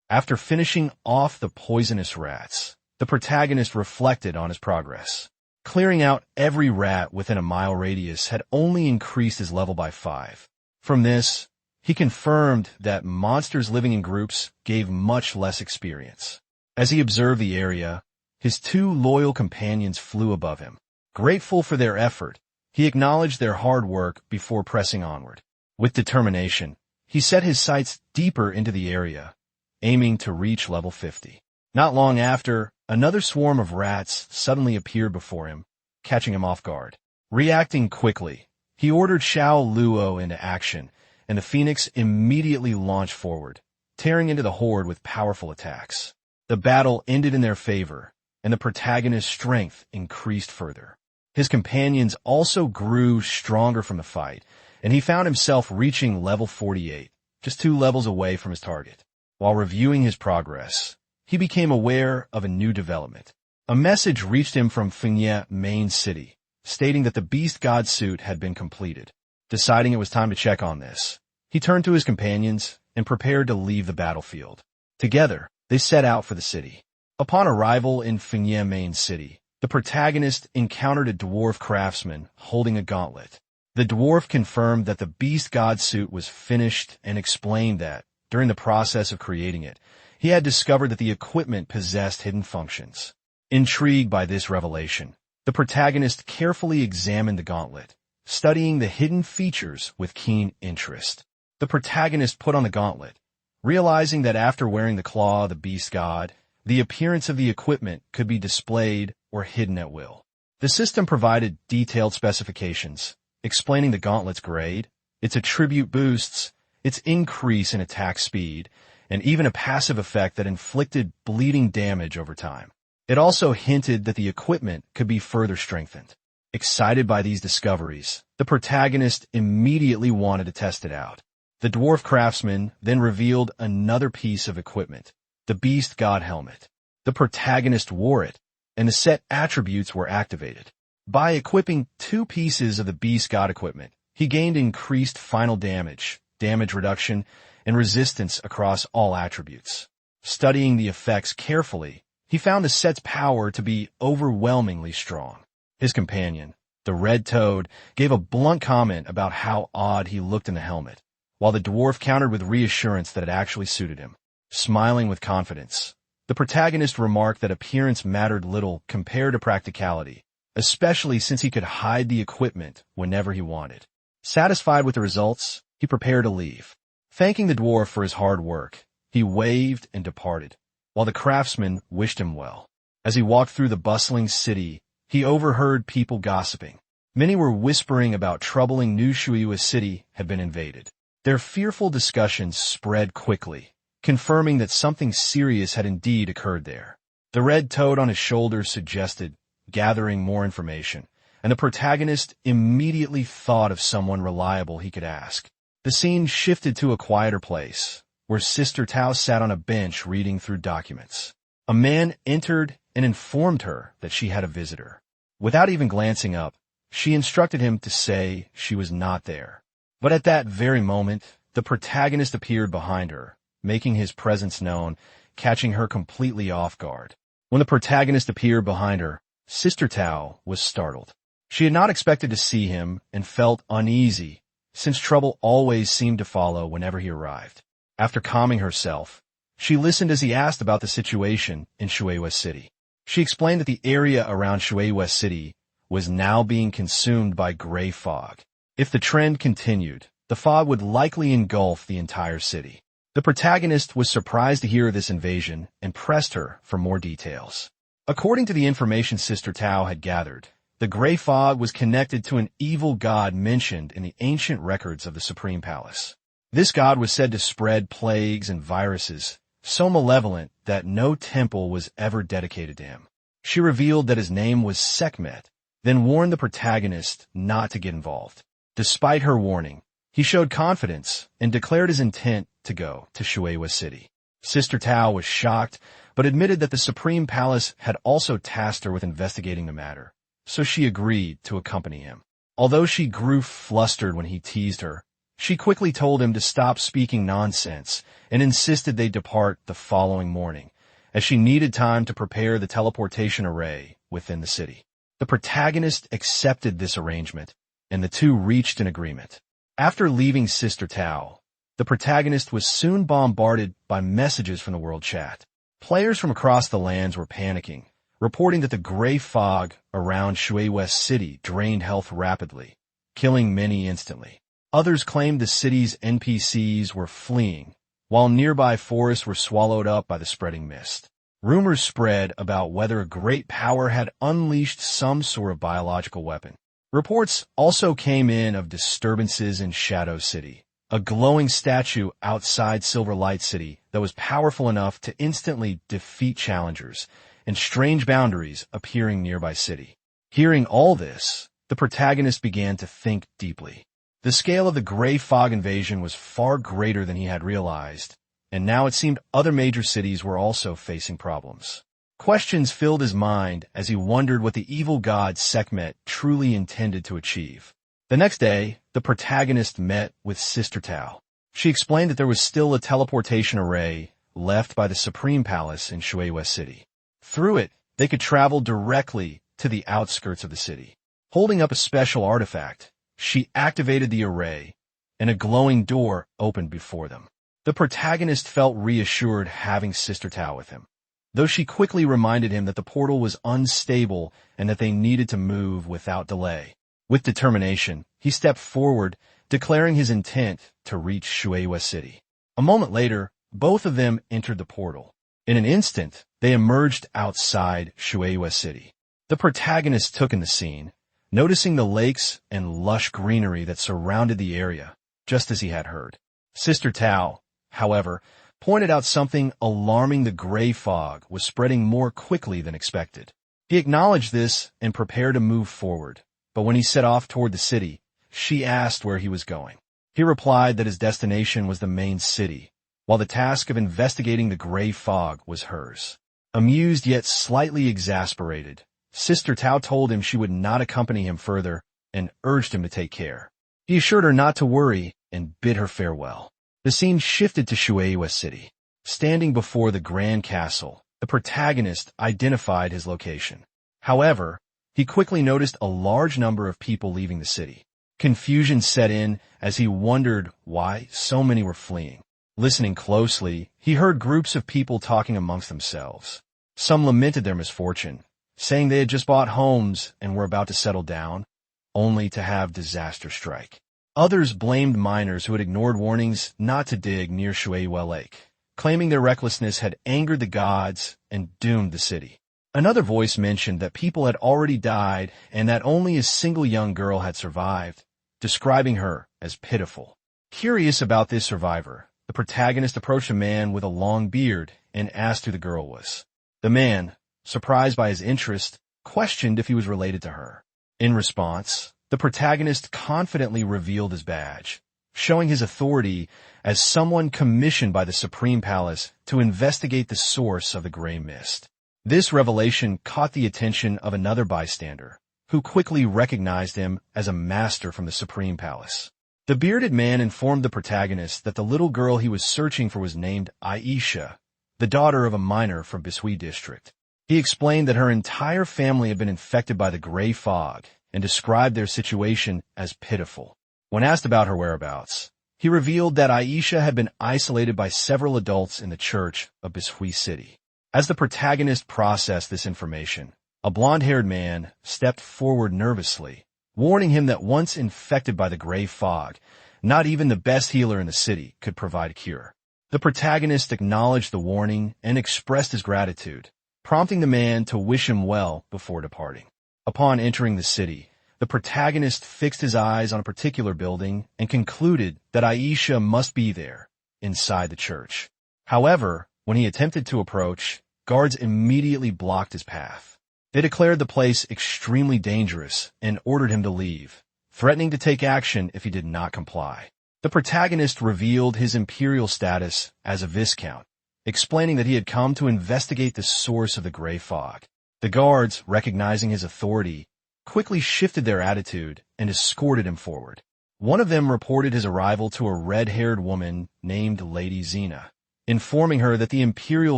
After finishing off the poisonous rats, the protagonist reflected on his progress. Clearing out every rat within a mile radius had only increased his level by 5. From this, he confirmed that monsters living in groups gave much less experience. As he observed the area, his 2 loyal companions flew above him. Grateful for their effort, he acknowledged their hard work before pressing onward. With determination, he set his sights deeper into the area, aiming to reach level 50. Not long after, another swarm of rats suddenly appeared before him, catching him off guard. Reacting quickly, he ordered Xiao Luo into action, and the phoenix immediately launched forward, tearing into the horde with powerful attacks. The battle ended in their favor, and the protagonist's strength increased further. His companions also grew stronger from the fight, and he found himself reaching level 48, just 2 levels away from his target. While reviewing his progress, he became aware of a new development. A message reached him from Pinnacle main city, stating that the Beast God suit had been completed. Deciding it was time to check on this, he turned to his companions and prepared to leave the battlefield. Together, they set out for the city. Upon arrival in Pinnacle main city, the protagonist encountered a dwarf craftsman holding a gauntlet. The dwarf confirmed that the Beast God suit was finished and explained that, during the process of creating it, he had discovered that the equipment possessed hidden functions. Intrigued by this revelation, the protagonist carefully examined the gauntlet, studying the hidden features with keen interest. The protagonist put on the gauntlet, realizing that after wearing the claw of the beast god, the appearance of the equipment could be displayed or hidden at will. The system provided detailed specifications, explaining the gauntlet's grade, its attribute boosts, its increase in attack speed, and even a passive effect that inflicted bleeding damage over time. It also hinted that the equipment could be further strengthened. Excited by these discoveries, the protagonist immediately wanted to test it out. The dwarf craftsman then revealed another piece of equipment, the Beast God helmet. The protagonist wore it, and the set attributes were activated. By equipping 2 pieces of the Beast God equipment, he gained increased final damage, damage reduction, and resistance across all attributes. Studying the effects carefully, he found the set's power to be overwhelmingly strong. His companion, the red toad, gave a blunt comment about how odd he looked in the helmet, while the dwarf countered with reassurance that it actually suited him. Smiling with confidence, the protagonist remarked that appearance mattered little compared to practicality, especially since he could hide the equipment whenever he wanted. Satisfied with the results, he prepared to leave. Thanking the dwarf for his hard work, he waved and departed, while the craftsman wished him well. As he walked through the bustling city, he overheard people gossiping. Many were whispering about troubling New Shuiwa City had been invaded. Their fearful discussions spread quickly, confirming that something serious had indeed occurred there. The red toad on his shoulder suggested gathering more information, and the protagonist immediately thought of someone reliable he could ask. The scene shifted to a quieter place, where Sister Tao sat on a bench reading through documents. A man entered and informed her that she had a visitor. Without even glancing up, she instructed him to say she was not there. But at that very moment, the protagonist appeared behind her, making his presence known, catching her completely off guard. When the protagonist appeared behind her, Sister Tao was startled. She had not expected to see him and felt uneasy, since trouble always seemed to follow whenever he arrived. After calming herself, she listened as he asked about the situation in Shuiwa City. She explained that the area around Shuiwa City was now being consumed by gray fog. If the trend continued, the fog would likely engulf the entire city. The protagonist was surprised to hear of this invasion and pressed her for more details. According to the information Sister Tao had gathered, the gray fog was connected to an evil god mentioned in the ancient records of the Supreme Palace. This god was said to spread plagues and viruses, so malevolent that no temple was ever dedicated to him. She revealed that his name was Sekhmet, then warned the protagonist not to get involved. Despite her warning, he showed confidence and declared his intent to go to Shueihua City. Sister Tao was shocked, but admitted that the Supreme Palace had also tasked her with investigating the matter, so she agreed to accompany him. Although she grew flustered when he teased her, she quickly told him to stop speaking nonsense and insisted they depart the following morning, as she needed time to prepare the teleportation array within the city. The protagonist accepted this arrangement, and the two reached an agreement. After leaving Sister Tao, the protagonist was soon bombarded by messages from the world chat. Players from across the lands were panicking, reporting that the gray fog around Shueihua City drained health rapidly, killing many instantly. Others claimed the city's NPCs were fleeing, while nearby forests were swallowed up by the spreading mist. Rumors spread about whether a great power had unleashed some sort of biological weapon. Reports also came in of disturbances in Shadow City, a glowing statue outside Silver Light City that was powerful enough to instantly defeat challengers, and strange boundaries appearing nearby city. Hearing all this, the protagonist began to think deeply. The scale of the gray fog invasion was far greater than he had realized, and now it seemed other major cities were also facing problems. Questions filled his mind as he wondered what the evil god Sekhmet truly intended to achieve. The next day, the protagonist met with Sister Tao. She explained that there was still a teleportation array left by the Supreme Palace in Shueihua City. Through it, they could travel directly to the outskirts of the city. Holding up a special artifact, she activated the array, and a glowing door opened before them. The protagonist felt reassured having Sister Tao with him, though she quickly reminded him that the portal was unstable and that they needed to move without delay. With determination, he stepped forward, declaring his intent to reach Shueihua City. A moment later, both of them entered the portal. In an instant, they emerged outside Shueihua City. The protagonist took in the scene, noticing the lakes and lush greenery that surrounded the area, just as he had heard. Sister Tao, however, pointed out something alarming. The gray fog was spreading more quickly than expected. He acknowledged this and prepared to move forward, but when he set off toward the city, she asked where he was going. He replied that his destination was the main city, while the task of investigating the gray fog was hers. Amused yet slightly exasperated, Sister Tao told him she would not accompany him further and urged him to take care. He assured her not to worry and bid her farewell. The scene shifted to Shueihua City. Standing before the Grand Castle, the protagonist identified his location. However, he quickly noticed a large number of people leaving the city. Confusion set in as he wondered why so many were fleeing. Listening closely, he heard groups of people talking amongst themselves. Some lamented their misfortune, saying they had just bought homes and were about to settle down, only to have disaster strike. Others blamed miners who had ignored warnings not to dig near Shueihua Lake, claiming their recklessness had angered the gods and doomed the city. Another voice mentioned that people had already died and that only a single young girl had survived, describing her as pitiful. Curious about this survivor, the protagonist approached a man with a long beard and asked who the girl was. The man, surprised by his interest, questioned if he was related to her. In response, the protagonist confidently revealed his badge, showing his authority as someone commissioned by the Supreme Palace to investigate the source of the gray mist. This revelation caught the attention of another bystander, who quickly recognized him as a master from the Supreme Palace. The bearded man informed the protagonist that the little girl he was searching for was named Aisha, the daughter of a miner from Bishui district. He explained that her entire family had been infected by the gray fog and described their situation as pitiful. When asked about her whereabouts, he revealed that Aisha had been isolated by several adults in the church of Bishui City. As the protagonist processed this information, a blonde-haired man stepped forward nervously, warning him that once infected by the gray fog, not even the best healer in the city could provide a cure. The protagonist acknowledged the warning and expressed his gratitude, prompting the man to wish him well before departing. Upon entering the city, the protagonist fixed his eyes on a particular building and concluded that Aisha must be there, inside the church. However, when he attempted to approach, guards immediately blocked his path. They declared the place extremely dangerous and ordered him to leave, threatening to take action if he did not comply. The protagonist revealed his imperial status as a viscount, explaining that he had come to investigate the source of the gray fog. The guards, recognizing his authority, quickly shifted their attitude and escorted him forward. One of them reported his arrival to a red-haired woman named Lady Xena, informing her that the imperial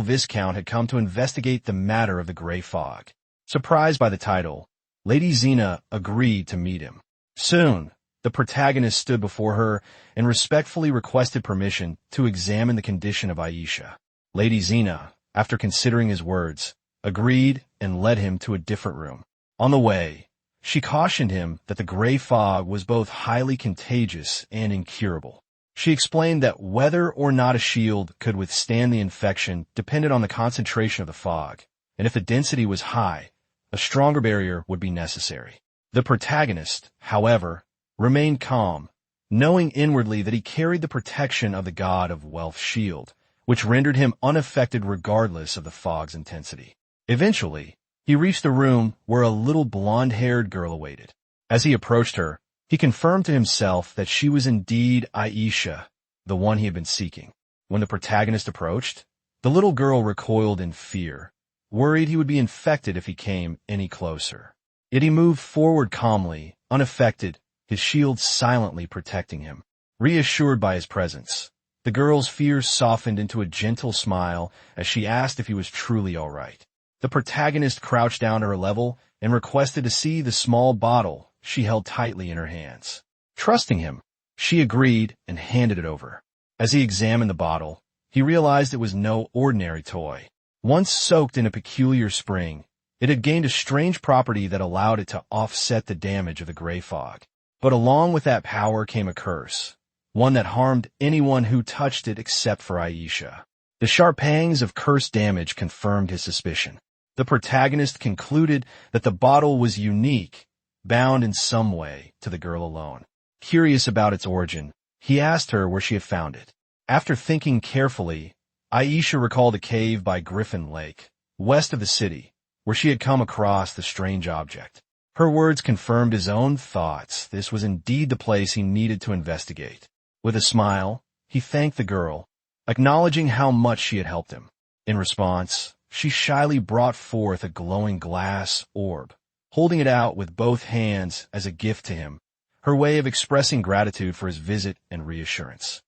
viscount had come to investigate the matter of the gray fog. Surprised by the title, Lady Xena agreed to meet him. Soon, the protagonist stood before her and respectfully requested permission to examine the condition of Aisha. Lady Xena, after considering his words, agreed and led him to a different room. On the way, she cautioned him that the gray fog was both highly contagious and incurable. She explained that whether or not a shield could withstand the infection depended on the concentration of the fog, and if the density was high, a stronger barrier would be necessary. The protagonist, however, remained calm, knowing inwardly that he carried the protection of the god of wealth's shield, which rendered him unaffected regardless of the fog's intensity. Eventually, he reached a room where a little blonde-haired girl awaited. As he approached her, he confirmed to himself that she was indeed Aisha, the one he had been seeking. When the protagonist approached, the little girl recoiled in fear, worried he would be infected if he came any closer. Yet he moved forward calmly, unaffected, his shield silently protecting him. Reassured by his presence, the girl's fears softened into a gentle smile as she asked if he was truly all right. The protagonist crouched down to her level and requested to see the small bottle she held tightly in her hands. Trusting him, she agreed and handed it over. As he examined the bottle, he realized it was no ordinary toy. Once soaked in a peculiar spring, it had gained a strange property that allowed it to offset the damage of the gray fog. But along with that power came a curse, one that harmed anyone who touched it except for Aisha. The sharp pangs of cursed damage confirmed his suspicion. The protagonist concluded that the bottle was unique, bound in some way to the girl alone. Curious about its origin, he asked her where she had found it. After thinking carefully, Aisha recalled a cave by Griffin Lake, west of the city, where she had come across the strange object. Her words confirmed his own thoughts. This was indeed the place he needed to investigate. With a smile, he thanked the girl, acknowledging how much she had helped him. In response, she shyly brought forth a glowing glass orb, holding it out with both hands as a gift to him, her way of expressing gratitude for his visit and reassurance.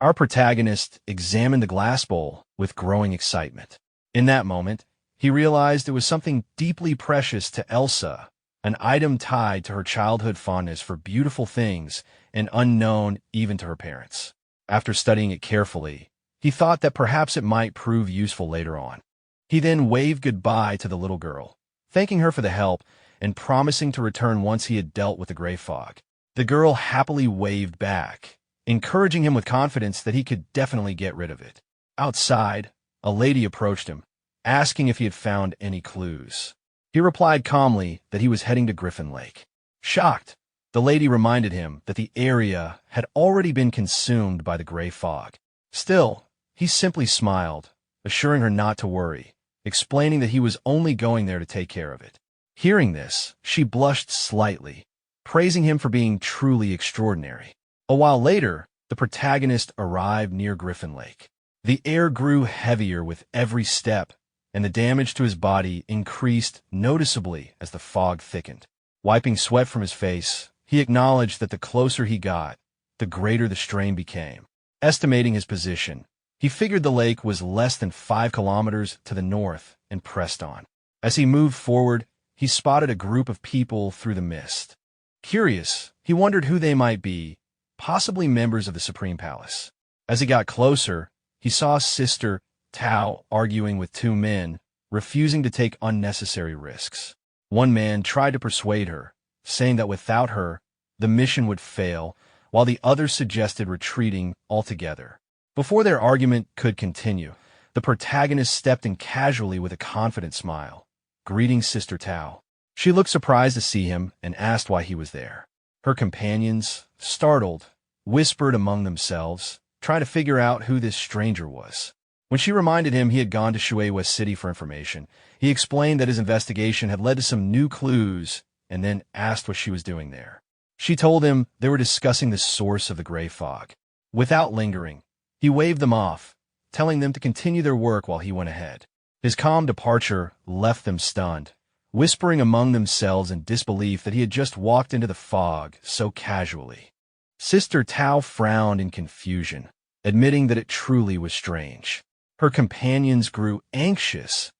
Our protagonist examined the glass bowl with growing excitement. In that moment, he realized it was something deeply precious to Elsa, an item tied to her childhood fondness for beautiful things and unknown even to her parents. After studying it carefully, he thought that perhaps it might prove useful later on. He then waved goodbye to the little girl, thanking her for the help and promising to return once he had dealt with the gray fog. The girl happily waved back, encouraging him with confidence that he could definitely get rid of it. Outside, a lady approached him, asking if he had found any clues. He replied calmly that he was heading to Griffin Lake. Shocked, the lady reminded him that the area had already been consumed by the gray fog. Still, he simply smiled, assuring her not to worry, explaining that he was only going there to take care of it. Hearing this, she blushed slightly, praising him for being truly extraordinary. A while later, the protagonist arrived near Griffin Lake. The air grew heavier with every step, and the damage to his body increased noticeably as the fog thickened. Wiping sweat from his face, he acknowledged that the closer he got, the greater the strain became. Estimating his position, he figured the lake was less than 5 kilometers to the north and pressed on. As he moved forward, he spotted a group of people through the mist. Curious, he wondered who they might be, possibly members of the Supreme Palace. As he got closer, he saw Sister Tao arguing with 2 men, refusing to take unnecessary risks. One man tried to persuade her, saying that without her, the mission would fail, while the other suggested retreating altogether. Before their argument could continue, the protagonist stepped in casually with a confident smile, greeting Sister Tao. She looked surprised to see him and asked why he was there. Her companions, startled, whispered among themselves, trying to figure out who this stranger was. When she reminded him he had gone to Shui West City for information, he explained that his investigation had led to some new clues and then asked what she was doing there. She told him they were discussing the source of the gray fog. Without lingering, he waved them off, telling them to continue their work while he went ahead. His calm departure left them stunned, whispering among themselves in disbelief that he had just walked into the fog so casually. Sister Tao frowned in confusion, admitting that it truly was strange. Her companions grew anxious,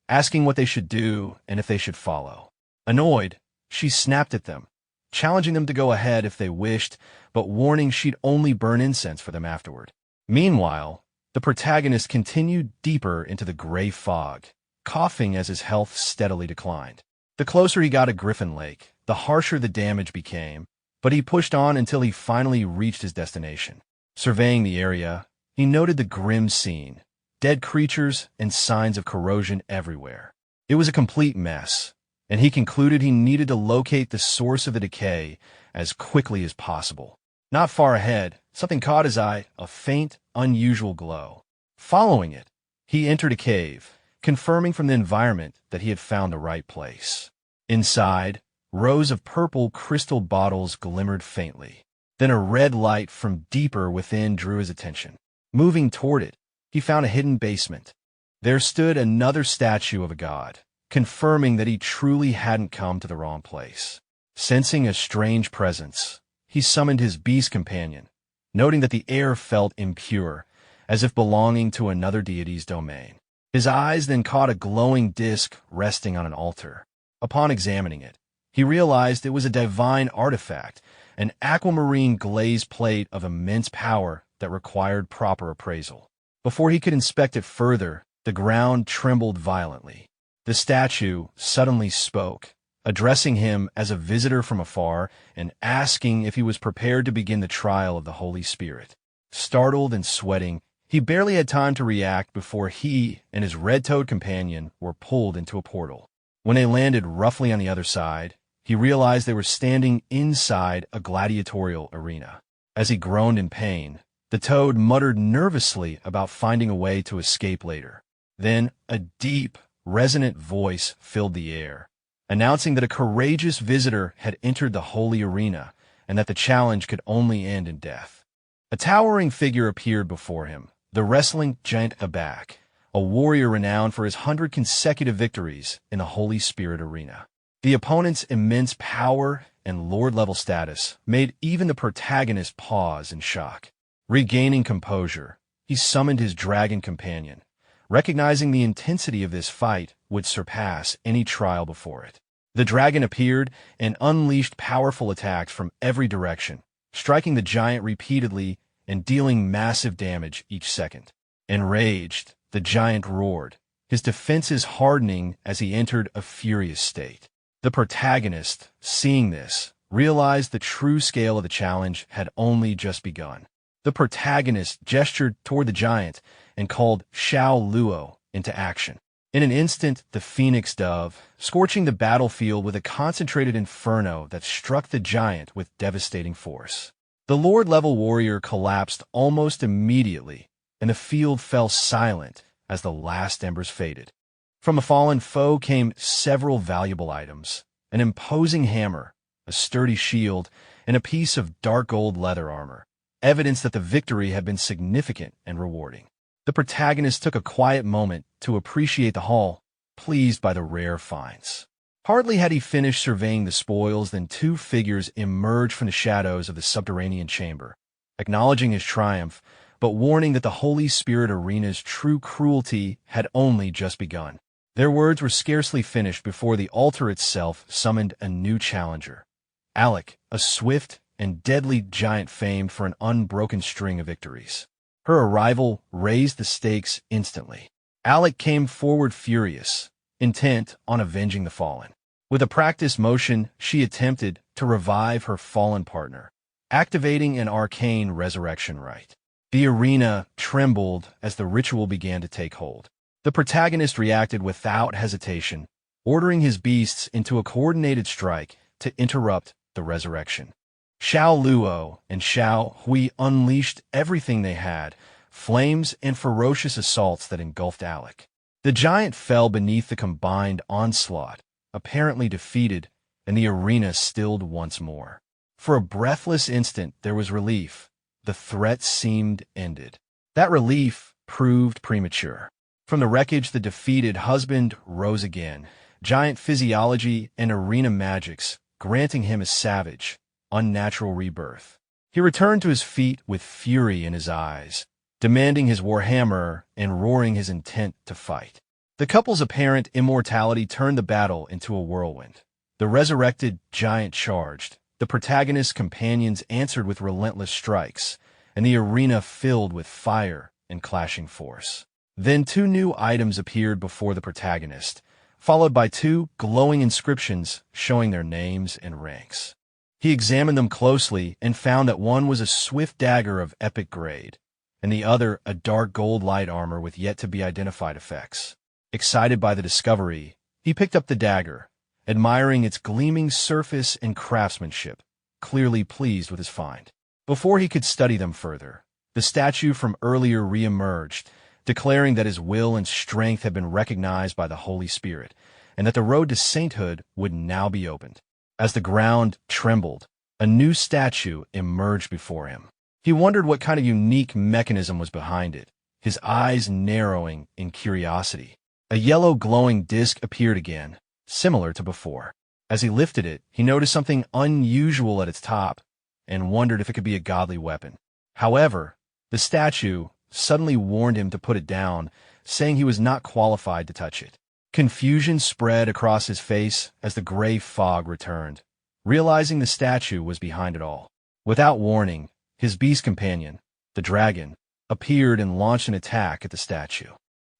asking what they should do and if they should follow. Annoyed, she snapped at them, challenging them to go ahead if they wished, but warning she'd only burn incense for them afterward. Meanwhile, the protagonist continued deeper into the gray fog, coughing as his health steadily declined. The closer he got to Griffin Lake, the harsher the damage became, but he pushed on until he finally reached his destination. Surveying the area, he noted the grim scene, dead creatures and signs of corrosion everywhere. It was a complete mess, and he concluded he needed to locate the source of the decay as quickly as possible. Not far ahead, something caught his eye, a faint, unusual glow. Following it, he entered a cave, confirming from the environment that he had found the right place. Inside, rows of purple crystal bottles glimmered faintly. Then a red light from deeper within drew his attention. Moving toward it, he found a hidden basement. There stood another statue of a god, confirming that he truly hadn't come to the wrong place. Sensing a strange presence, he summoned his beast companion, noting that the air felt impure, as if belonging to another deity's domain. His eyes then caught a glowing disk resting on an altar. Upon examining it, he realized it was a divine artifact, an aquamarine glazed plate of immense power that required proper appraisal. Before he could inspect it further, the ground trembled violently. The statue suddenly spoke, addressing him as a visitor from afar and asking if he was prepared to begin the trial of the Holy Spirit. Startled and sweating, he barely had time to react before he and his red-toed companion were pulled into a portal. When they landed roughly on the other side, he realized they were standing inside a gladiatorial arena. As he groaned in pain, the toad muttered nervously about finding a way to escape later. Then a deep, resonant voice filled the air, announcing that a courageous visitor had entered the holy arena and that the challenge could only end in death. A towering figure appeared before him, the wrestling giant Abak, a warrior renowned for his 100 consecutive victories in the Holy Spirit arena. The opponent's immense power and lord-level status made even the protagonist pause in shock. Regaining composure, he summoned his dragon companion, recognizing the intensity of this fight would surpass any trial before it. The dragon appeared and unleashed powerful attacks from every direction, striking the giant repeatedly and dealing massive damage each second. Enraged, the giant roared, his defenses hardening as he entered a furious state. The protagonist, seeing this, realized the true scale of the challenge had only just begun. The protagonist gestured toward the giant and called Xiao Luo into action. In an instant, the phoenix dove, scorching the battlefield with a concentrated inferno that struck the giant with devastating force. The lord-level warrior collapsed almost immediately, and the field fell silent as the last embers faded. From a fallen foe came several valuable items, an imposing hammer, a sturdy shield, and a piece of dark gold leather armor, evidence that the victory had been significant and rewarding. The protagonist took a quiet moment to appreciate the haul, pleased by the rare finds. Hardly had he finished surveying the spoils than two figures emerged from the shadows of the subterranean chamber, acknowledging his triumph, but warning that the Holy Spirit arena's true cruelty had only just begun. Their words were scarcely finished before the altar itself summoned a new challenger. Alec, a swift and deadly giant famed for an unbroken string of victories. Her arrival raised the stakes instantly. Alec came forward furious, intent on avenging the fallen. With a practiced motion, she attempted to revive her fallen partner, activating an arcane resurrection rite. The arena trembled as the ritual began to take hold. The protagonist reacted without hesitation, ordering his beasts into a coordinated strike to interrupt the resurrection. Xiao Luo and Xiao Hui unleashed everything they had, flames and ferocious assaults that engulfed Alec. The giant fell beneath the combined onslaught, apparently defeated, and the arena stilled once more. For a breathless instant, there was relief. The threat seemed ended. That relief proved premature. From the wreckage, the defeated husband rose again, giant physiology and arena magics, granting him a savage, unnatural rebirth. He returned to his feet with fury in his eyes, demanding his warhammer and roaring his intent to fight. The couple's apparent immortality turned the battle into a whirlwind. The resurrected giant charged, the protagonist's companions answered with relentless strikes, and the arena filled with fire and clashing force. Then two new items appeared before the protagonist, followed by two glowing inscriptions showing their names and ranks. He examined them closely and found that one was a swift dagger of epic grade, and the other a dark gold light armor with yet-to-be-identified effects. Excited by the discovery, he picked up the dagger, admiring its gleaming surface and craftsmanship, clearly pleased with his find. Before he could study them further, the statue from earlier re-emerged, declaring that his will and strength had been recognized by the Holy Spirit, and that the road to sainthood would now be opened. As the ground trembled, a new statue emerged before him. He wondered what kind of unique mechanism was behind it, his eyes narrowing in curiosity. A yellow glowing disc appeared again, similar to before. As he lifted it, he noticed something unusual at its top and wondered if it could be a godly weapon. However, the statue suddenly warned him to put it down, saying he was not qualified to touch it. Confusion spread across his face as the gray fog returned, realizing the statue was behind it all. Without warning, his beast companion, the dragon, appeared and launched an attack at the statue.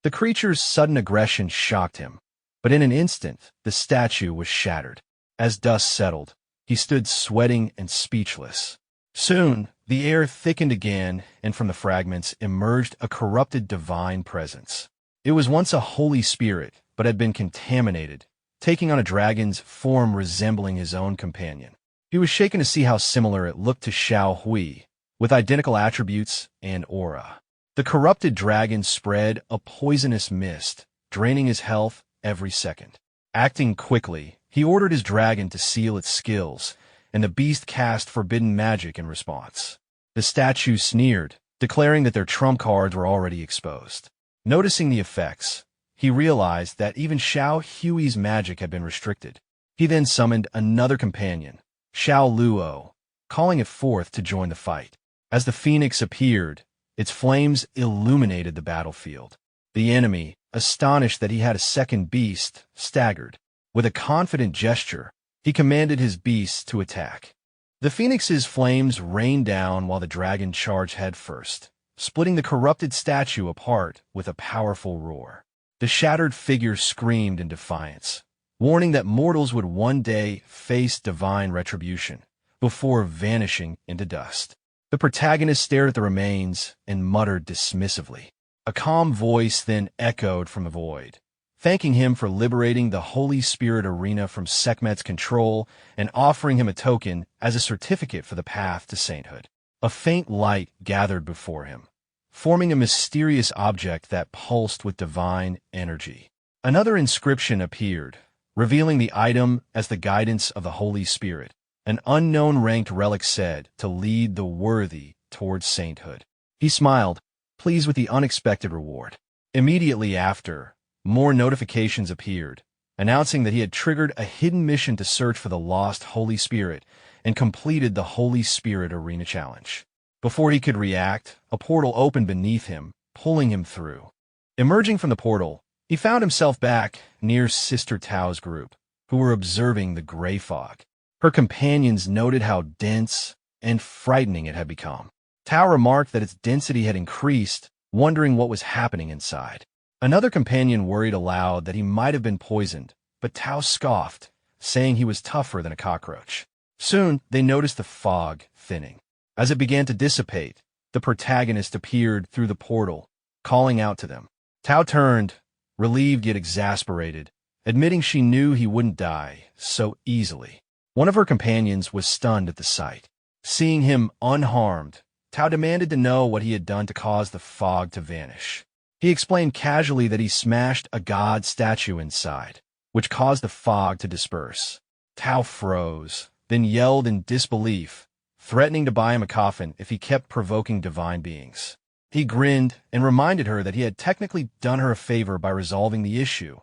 The creature's sudden aggression shocked him, but in an instant, the statue was shattered. As dust settled, he stood sweating and speechless. Soon, the air thickened again, and from the fragments emerged a corrupted divine presence. It was once a holy spirit, but had been contaminated, taking on a dragon's form resembling his own companion. He was shaken to see how similar it looked to Xiao Hui, with identical attributes and aura. The corrupted dragon spread a poisonous mist, draining his health every second. Acting quickly, he ordered his dragon to seal its skills, and the beast cast forbidden magic in response. The statue sneered, declaring that their trump cards were already exposed. Noticing the effects, he realized that even Xiao Hui's magic had been restricted. He then summoned another companion, Xiao Luo, calling it forth to join the fight. As the phoenix appeared, its flames illuminated the battlefield. The enemy, astonished that he had a second beast, staggered. With a confident gesture, he commanded his beasts to attack. The phoenix's flames rained down while the dragon charged headfirst, splitting the corrupted statue apart with a powerful roar. The shattered figure screamed in defiance, warning that mortals would one day face divine retribution, before vanishing into dust. The protagonist stared at the remains and muttered dismissively. A calm voice then echoed from the void, thanking him for liberating the Holy Spirit arena from Sekhmet's control and offering him a token as a certificate for the path to sainthood. A faint light gathered before him, forming a mysterious object that pulsed with divine energy. Another inscription appeared, revealing the item as the guidance of the Holy Spirit. An unknown ranked relic said to lead the worthy towards sainthood. He smiled, pleased with the unexpected reward. Immediately after, more notifications appeared, announcing that he had triggered a hidden mission to search for the lost Holy Spirit and completed the Holy Spirit Arena Challenge. Before he could react, a portal opened beneath him, pulling him through. Emerging from the portal, he found himself back near Sister Tao's group, who were observing the gray fog. Her companions noted how dense and frightening it had become. Tao remarked that its density had increased, wondering what was happening inside. Another companion worried aloud that he might have been poisoned, but Tao scoffed, saying he was tougher than a cockroach. Soon, they noticed the fog thinning. As it began to dissipate, the protagonist appeared through the portal, calling out to them. Tao turned, relieved yet exasperated, admitting she knew he wouldn't die so easily. One of her companions was stunned at the sight. Seeing him unharmed, Tao demanded to know what he had done to cause the fog to vanish. He explained casually that he smashed a god statue inside, which caused the fog to disperse. Tao froze, then yelled in disbelief, threatening to buy him a coffin if he kept provoking divine beings. He grinned and reminded her that he had technically done her a favor by resolving the issue,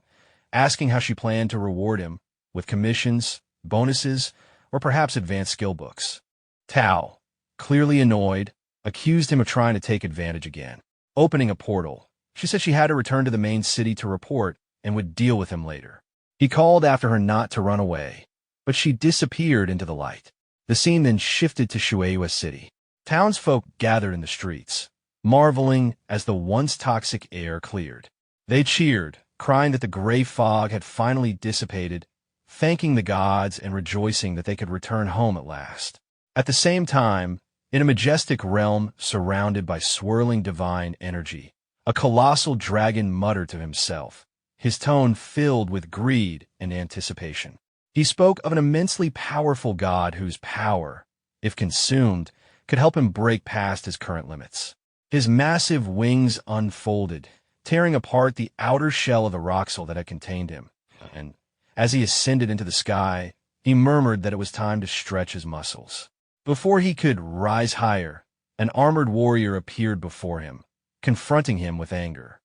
asking how she planned to reward him with commissions, bonuses, or perhaps advanced skill books. Tao, clearly annoyed, accused him of trying to take advantage again. Opening a portal, she said she had to return to the main city to report and would deal with him later. He called after her not to run away, but she disappeared into the light. The scene then shifted to Shueihua City. Townsfolk gathered in the streets, marveling as the once toxic air cleared. They cheered, crying that the gray fog had finally dissipated, thanking the gods and rejoicing that they could return home at last. At the same time, in a majestic realm surrounded by swirling divine energy, a colossal dragon muttered to himself, his tone filled with greed and anticipation. He spoke of an immensely powerful god whose power, if consumed, could help him break past his current limits. His massive wings unfolded, tearing apart the outer shell of the roxel that had contained him, and as he ascended into the sky, he murmured that it was time to stretch his muscles. Before he could rise higher, an armored warrior appeared before him, confronting him with anger.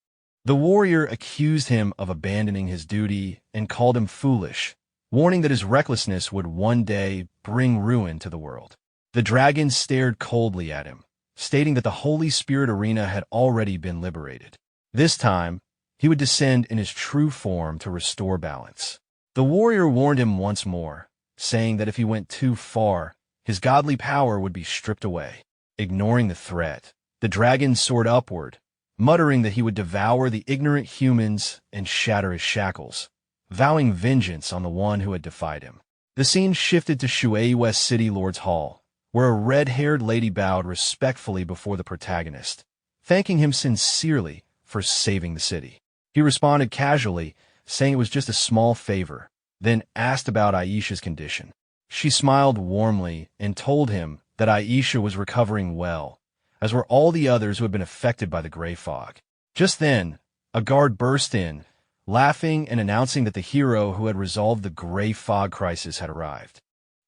The warrior accused him of abandoning his duty and called him foolish, warning that his recklessness would one day bring ruin to the world. The dragon stared coldly at him, stating that the Holy Spirit arena had already been liberated. This time, he would descend in his true form to restore balance. The warrior warned him once more, saying that if he went too far, his godly power would be stripped away. Ignoring the threat, the dragon soared upward, muttering that he would devour the ignorant humans and shatter his shackles, vowing vengeance on the one who had defied him. The scene shifted to Shueihua City Lord's Hall, where a red-haired lady bowed respectfully before the protagonist, thanking him sincerely for saving the city. He responded casually, saying it was just a small favor, then asked about Aisha's condition. She smiled warmly and told him that Aisha was recovering well, as were all the others who had been affected by the gray fog. Just then, a guard burst in, laughing and announcing that the hero who had resolved the gray fog crisis had arrived.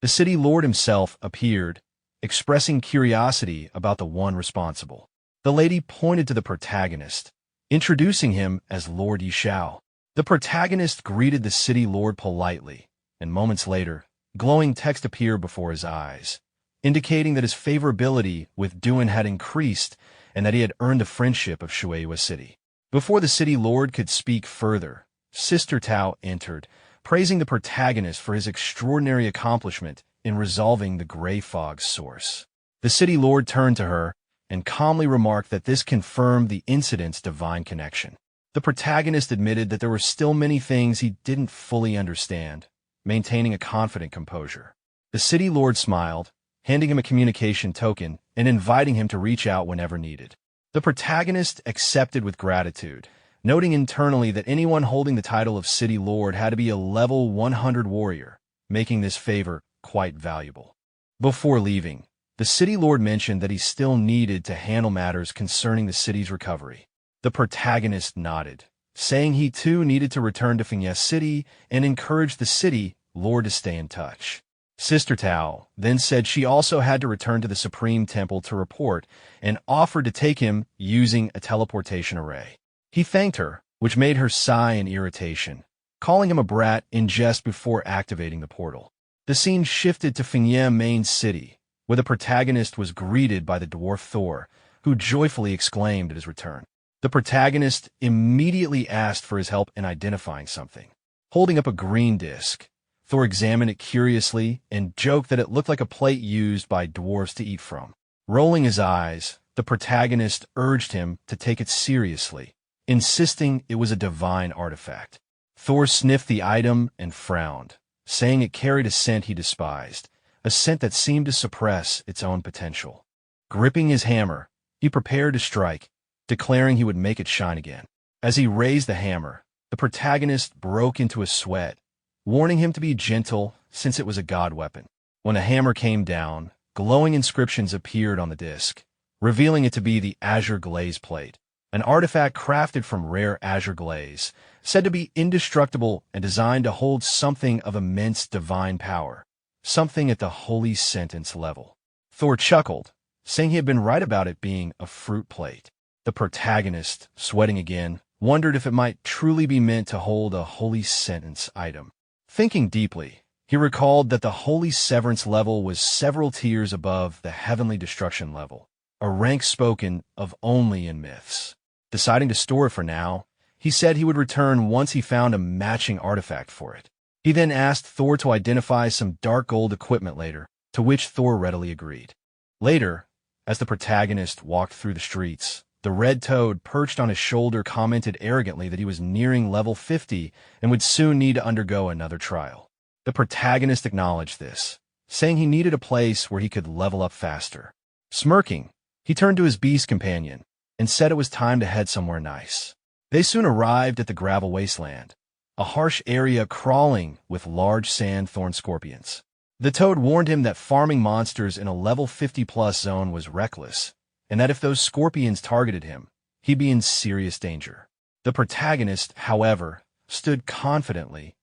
The city lord himself appeared, expressing curiosity about the one responsible. The lady pointed to the protagonist, introducing him as Lord Xiao. The protagonist greeted the city lord politely, and moments later, glowing text appeared before his eyes, indicating that his favorability with Duan had increased and that he had earned the friendship of Shueihua City. Before the city lord could speak further, Sister Tao entered, praising the protagonist for his extraordinary accomplishment in resolving the gray fog's source. The city lord turned to her and calmly remarked that this confirmed the incident's divine connection. The protagonist admitted that there were still many things he didn't fully understand, maintaining a confident composure. The city lord smiled, handing him a communication token and inviting him to reach out whenever needed. The protagonist accepted with gratitude, noting internally that anyone holding the title of City Lord had to be a level 100 warrior, making this favor quite valuable. Before leaving, the City Lord mentioned that he still needed to handle matters concerning the city's recovery. The protagonist nodded, saying he too needed to return to Fiancée City and encouraged the City Lord to stay in touch. Sister Tao then said she also had to return to the Supreme Temple to report and offered to take him using a teleportation array. He thanked her, which made her sigh in irritation, calling him a brat in jest before activating the portal. The scene shifted to Fiancée Main City, where the protagonist was greeted by the dwarf Thor, who joyfully exclaimed at his return. The protagonist immediately asked for his help in identifying something. Holding up a green disc, Thor examined it curiously and joked that it looked like a plate used by dwarves to eat from. Rolling his eyes, the protagonist urged him to take it seriously, insisting it was a divine artifact. Thor sniffed the item and frowned, saying it carried a scent he despised, a scent that seemed to suppress its own potential. Gripping his hammer, he prepared to strike, declaring he would make it shine again. As he raised the hammer, The protagonist broke into a sweat, warning him to be gentle since it was a god weapon. When the hammer came down, glowing inscriptions appeared on the disc, revealing it to be the azure glaze plate, an artifact crafted from rare azure glaze, said to be indestructible and designed to hold something of immense divine power, something at the holy sentence level. Thor chuckled, saying he had been right about it being a fruit plate. The protagonist, sweating again, wondered if it might truly be meant to hold a holy sentence item. Thinking deeply, he recalled that the holy severance level was several tiers above the heavenly destruction level, a rank spoken of only in myths. Deciding to store it for now, he said he would return once he found a matching artifact for it. He then asked Thor to identify some dark gold equipment later, to which Thor readily agreed. Later, as the protagonist walked through the streets, the red toad perched on his shoulder commented arrogantly that he was nearing level 50 and would soon need to undergo another trial. The protagonist acknowledged this, saying he needed a place where he could level up faster. Smirking, he turned to his beast companion and said it was time to head somewhere nice. They soon arrived at the gravel wasteland, a harsh area crawling with large sand thorn scorpions. The toad warned him that farming monsters in a level 50+ zone was reckless, and that if those scorpions targeted him, he'd be in serious danger. The protagonist, however, stood confidently,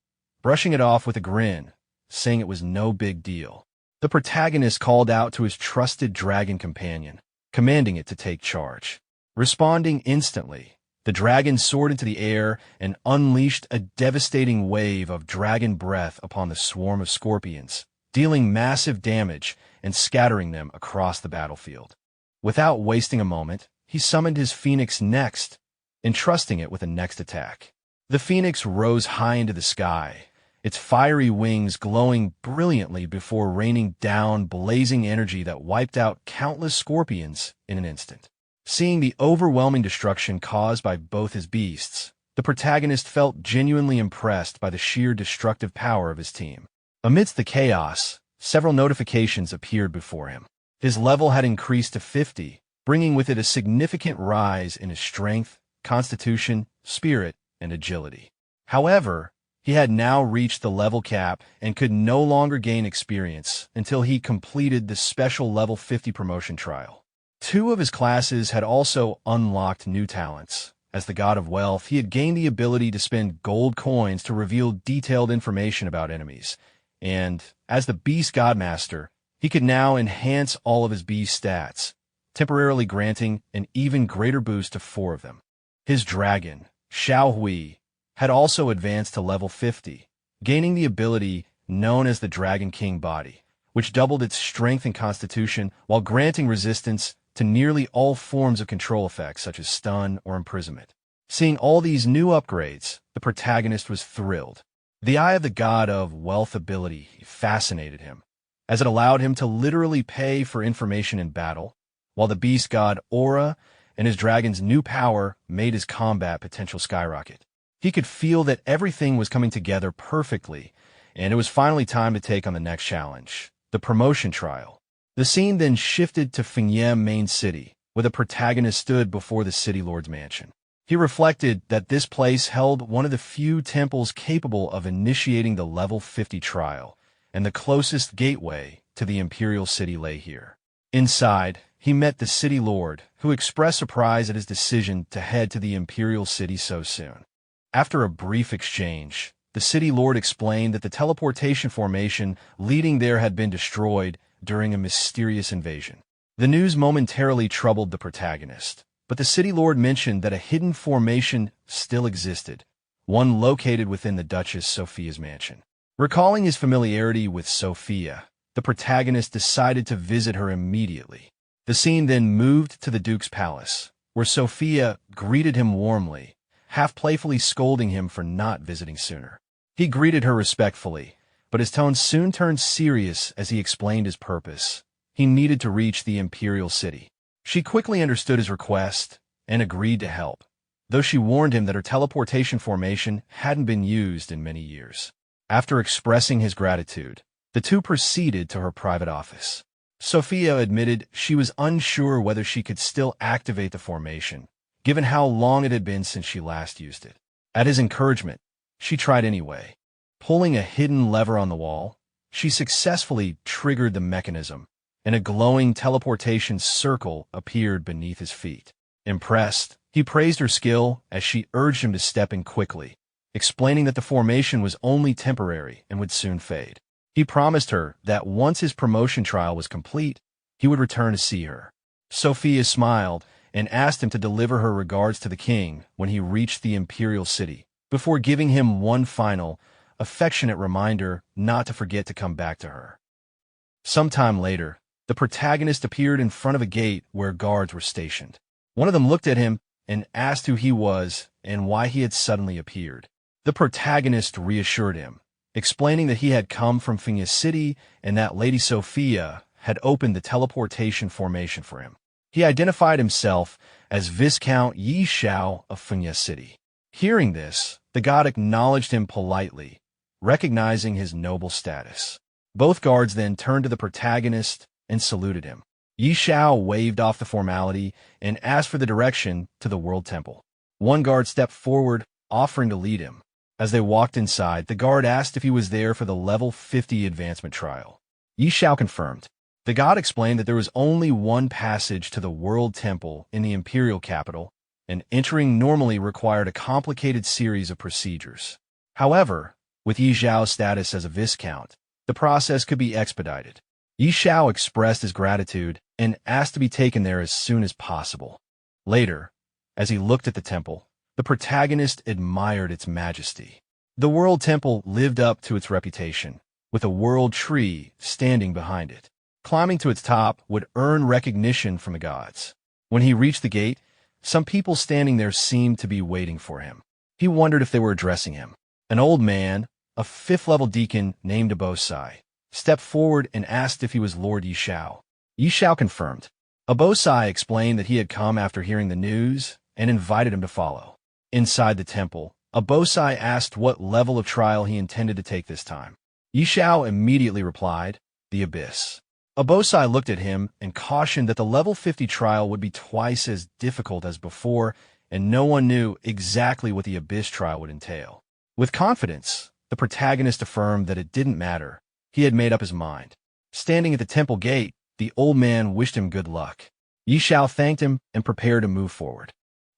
brushing it off with a grin, saying it was no big deal. The protagonist called out to his trusted dragon companion, commanding it to take charge. Responding instantly, the dragon soared into the air and unleashed a devastating wave of dragon breath upon the swarm of scorpions, dealing massive damage and scattering them across the battlefield. Without wasting a moment, he summoned his phoenix next, entrusting it with the next attack. The phoenix rose high into the sky, its fiery wings glowing brilliantly before raining down blazing energy that wiped out countless scorpions in an instant. Seeing the overwhelming destruction caused by both his beasts, the protagonist felt genuinely impressed by the sheer destructive power of his team. Amidst the chaos, several notifications appeared before him. His level had increased to 50, bringing with it a significant rise in his strength, constitution, spirit, and agility. However, he had now reached the level cap and could no longer gain experience until he completed the special level 50 promotion trial. 2 of his classes had also unlocked new talents. As the god of wealth, he had gained the ability to spend gold coins to reveal detailed information about enemies, and as the beast godmaster, he could now enhance all of his beast stats, temporarily granting an even greater boost to 4 of them. His dragon, Xiao, had also advanced to level 50, gaining the ability known as the Dragon King Body, which doubled its strength and constitution while granting resistance to nearly all forms of control effects such as stun or imprisonment. Seeing all these new upgrades, the protagonist was thrilled. The Eye of the God of Wealth ability fascinated him, as it allowed him to literally pay for information in battle, while the beast god Aura and his dragon's new power made his combat potential skyrocket. He could feel that everything was coming together perfectly, and it was finally time to take on the next challenge, the promotion trial. The scene then shifted to Fingyem main city, where the protagonist stood before the city lord's mansion. He reflected that this place held one of the few temples capable of initiating the level 50 trial, and the closest gateway to the imperial city lay here. Inside, he met the city lord, who expressed surprise at his decision to head to the imperial city so soon. After a brief exchange, the city lord explained that the teleportation formation leading there had been destroyed during a mysterious invasion. The news momentarily troubled the protagonist, but the city lord mentioned that a hidden formation still existed, one located within the Duchess Sophia's mansion. Recalling his familiarity with Sophia, the protagonist decided to visit her immediately. The scene then moved to the Duke's palace, where Sophia greeted him warmly, half playfully scolding him for not visiting sooner. He greeted her respectfully, but his tone soon turned serious as he explained his purpose. He needed to reach the imperial city. She quickly understood his request and agreed to help, though she warned him that her teleportation formation hadn't been used in many years. After expressing his gratitude, the two proceeded to her private office. Sophia admitted she was unsure whether she could still activate the formation, given how long it had been since she last used it. At his encouragement, she tried anyway. Pulling a hidden lever on the wall, she successfully triggered the mechanism, and a glowing teleportation circle appeared beneath his feet. Impressed, he praised her skill as she urged him to step in quickly, explaining that the formation was only temporary and would soon fade. He promised her that once his promotion trial was complete, he would return to see her. Sophia smiled and asked him to deliver her regards to the king when he reached the imperial city, before giving him one final, affectionate reminder not to forget to come back to her. Sometime later, the protagonist appeared in front of a gate where guards were stationed. One of them looked at him and asked who he was and why he had suddenly appeared. The protagonist reassured him, explaining that he had come from Finya City and that Lady Sophia had opened the teleportation formation for him. He identified himself as Viscount Xiao of Finya City. Hearing this, the god acknowledged him politely, recognizing his noble status. Both guards then turned to the protagonist and saluted him. Xiao waved off the formality and asked for the direction to the World Temple. One guard stepped forward, offering to lead him. As they walked inside, the guard asked if he was there for the level 50 advancement trial. Xiao confirmed. The god explained that there was only one passage to the World Temple in the imperial capital, and entering normally required a complicated series of procedures. However, with Xiao's status as a viscount, the process could be expedited. Xiao expressed his gratitude and asked to be taken there as soon as possible. Later, as he looked at the temple, the protagonist admired its majesty. The World Temple lived up to its reputation, with a world tree standing behind it. Climbing to its top would earn recognition from the gods. When he reached the gate, some people standing there seemed to be waiting for him. He wondered if they were addressing him. An old man, a 5th-level deacon named Abosai, stepped forward and asked if he was Lord Xiao. Xiao confirmed. Abosai explained that he had come after hearing the news and invited him to follow. Inside the temple, Abosai asked what level of trial he intended to take this time. Xiao immediately replied, the Abyss. Abosai looked at him and cautioned that the level 50 trial would be twice as difficult as before, and no one knew exactly what the Abyss trial would entail. With confidence, the protagonist affirmed that it didn't matter. He had made up his mind. Standing at the temple gate, the old man wished him good luck. Xiao thanked him and prepared to move forward.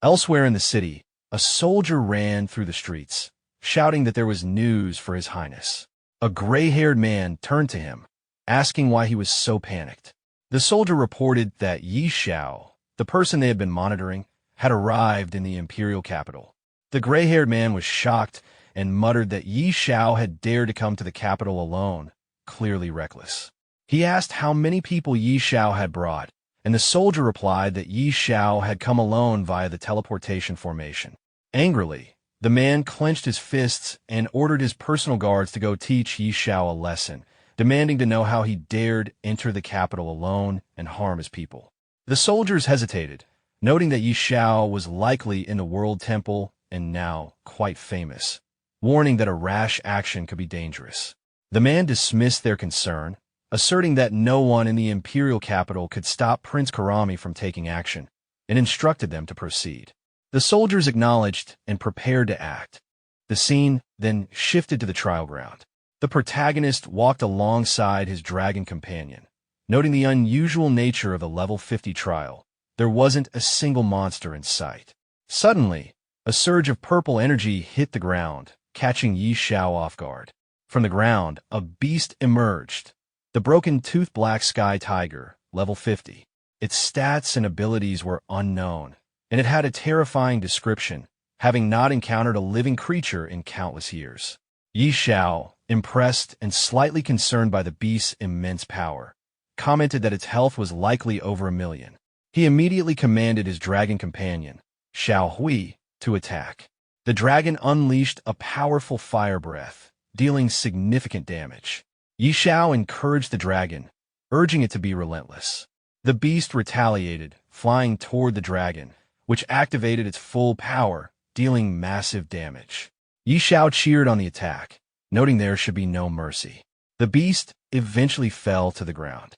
Elsewhere in the city, a soldier ran through the streets, shouting that there was news for His Highness. A gray-haired man turned to him, asking why he was so panicked. The soldier reported that Xiao, the person they had been monitoring, had arrived in the imperial capital. The gray-haired man was shocked and muttered that Xiao had dared to come to the capital alone, clearly reckless. He asked how many people Xiao had brought, and the soldier replied that Xiao had come alone via the teleportation formation. Angrily, the man clenched his fists and ordered his personal guards to go teach Xiao a lesson, demanding to know how he dared enter the capital alone and harm his people. The soldiers hesitated, noting that Xiao was likely in the World Temple and now quite famous, warning that a rash action could be dangerous. The man dismissed their concern, asserting that no one in the imperial capital could stop Prince Karami from taking action, and instructed them to proceed. The soldiers acknowledged and prepared to act. The scene then shifted to the trial ground. The protagonist walked alongside his dragon companion, noting the unusual nature of the level 50 trial. There wasn't a single monster in sight. Suddenly, a surge of purple energy hit the ground, catching Xiao off guard. From the ground, a beast emerged, the broken-toothed black sky tiger, level 50. Its stats and abilities were unknown, and it had a terrifying description, having not encountered a living creature in countless years. Xiao, impressed and slightly concerned by the beast's immense power, commented that its health was likely over 1 million. He immediately commanded his dragon companion, Xiao Hui, to attack. The dragon unleashed a powerful fire breath, dealing significant damage. Xiao encouraged the dragon, urging it to be relentless. The beast retaliated, flying toward the dragon, which activated its full power, dealing massive damage. Xiao cheered on the attack, noting there should be no mercy. The beast eventually fell to the ground.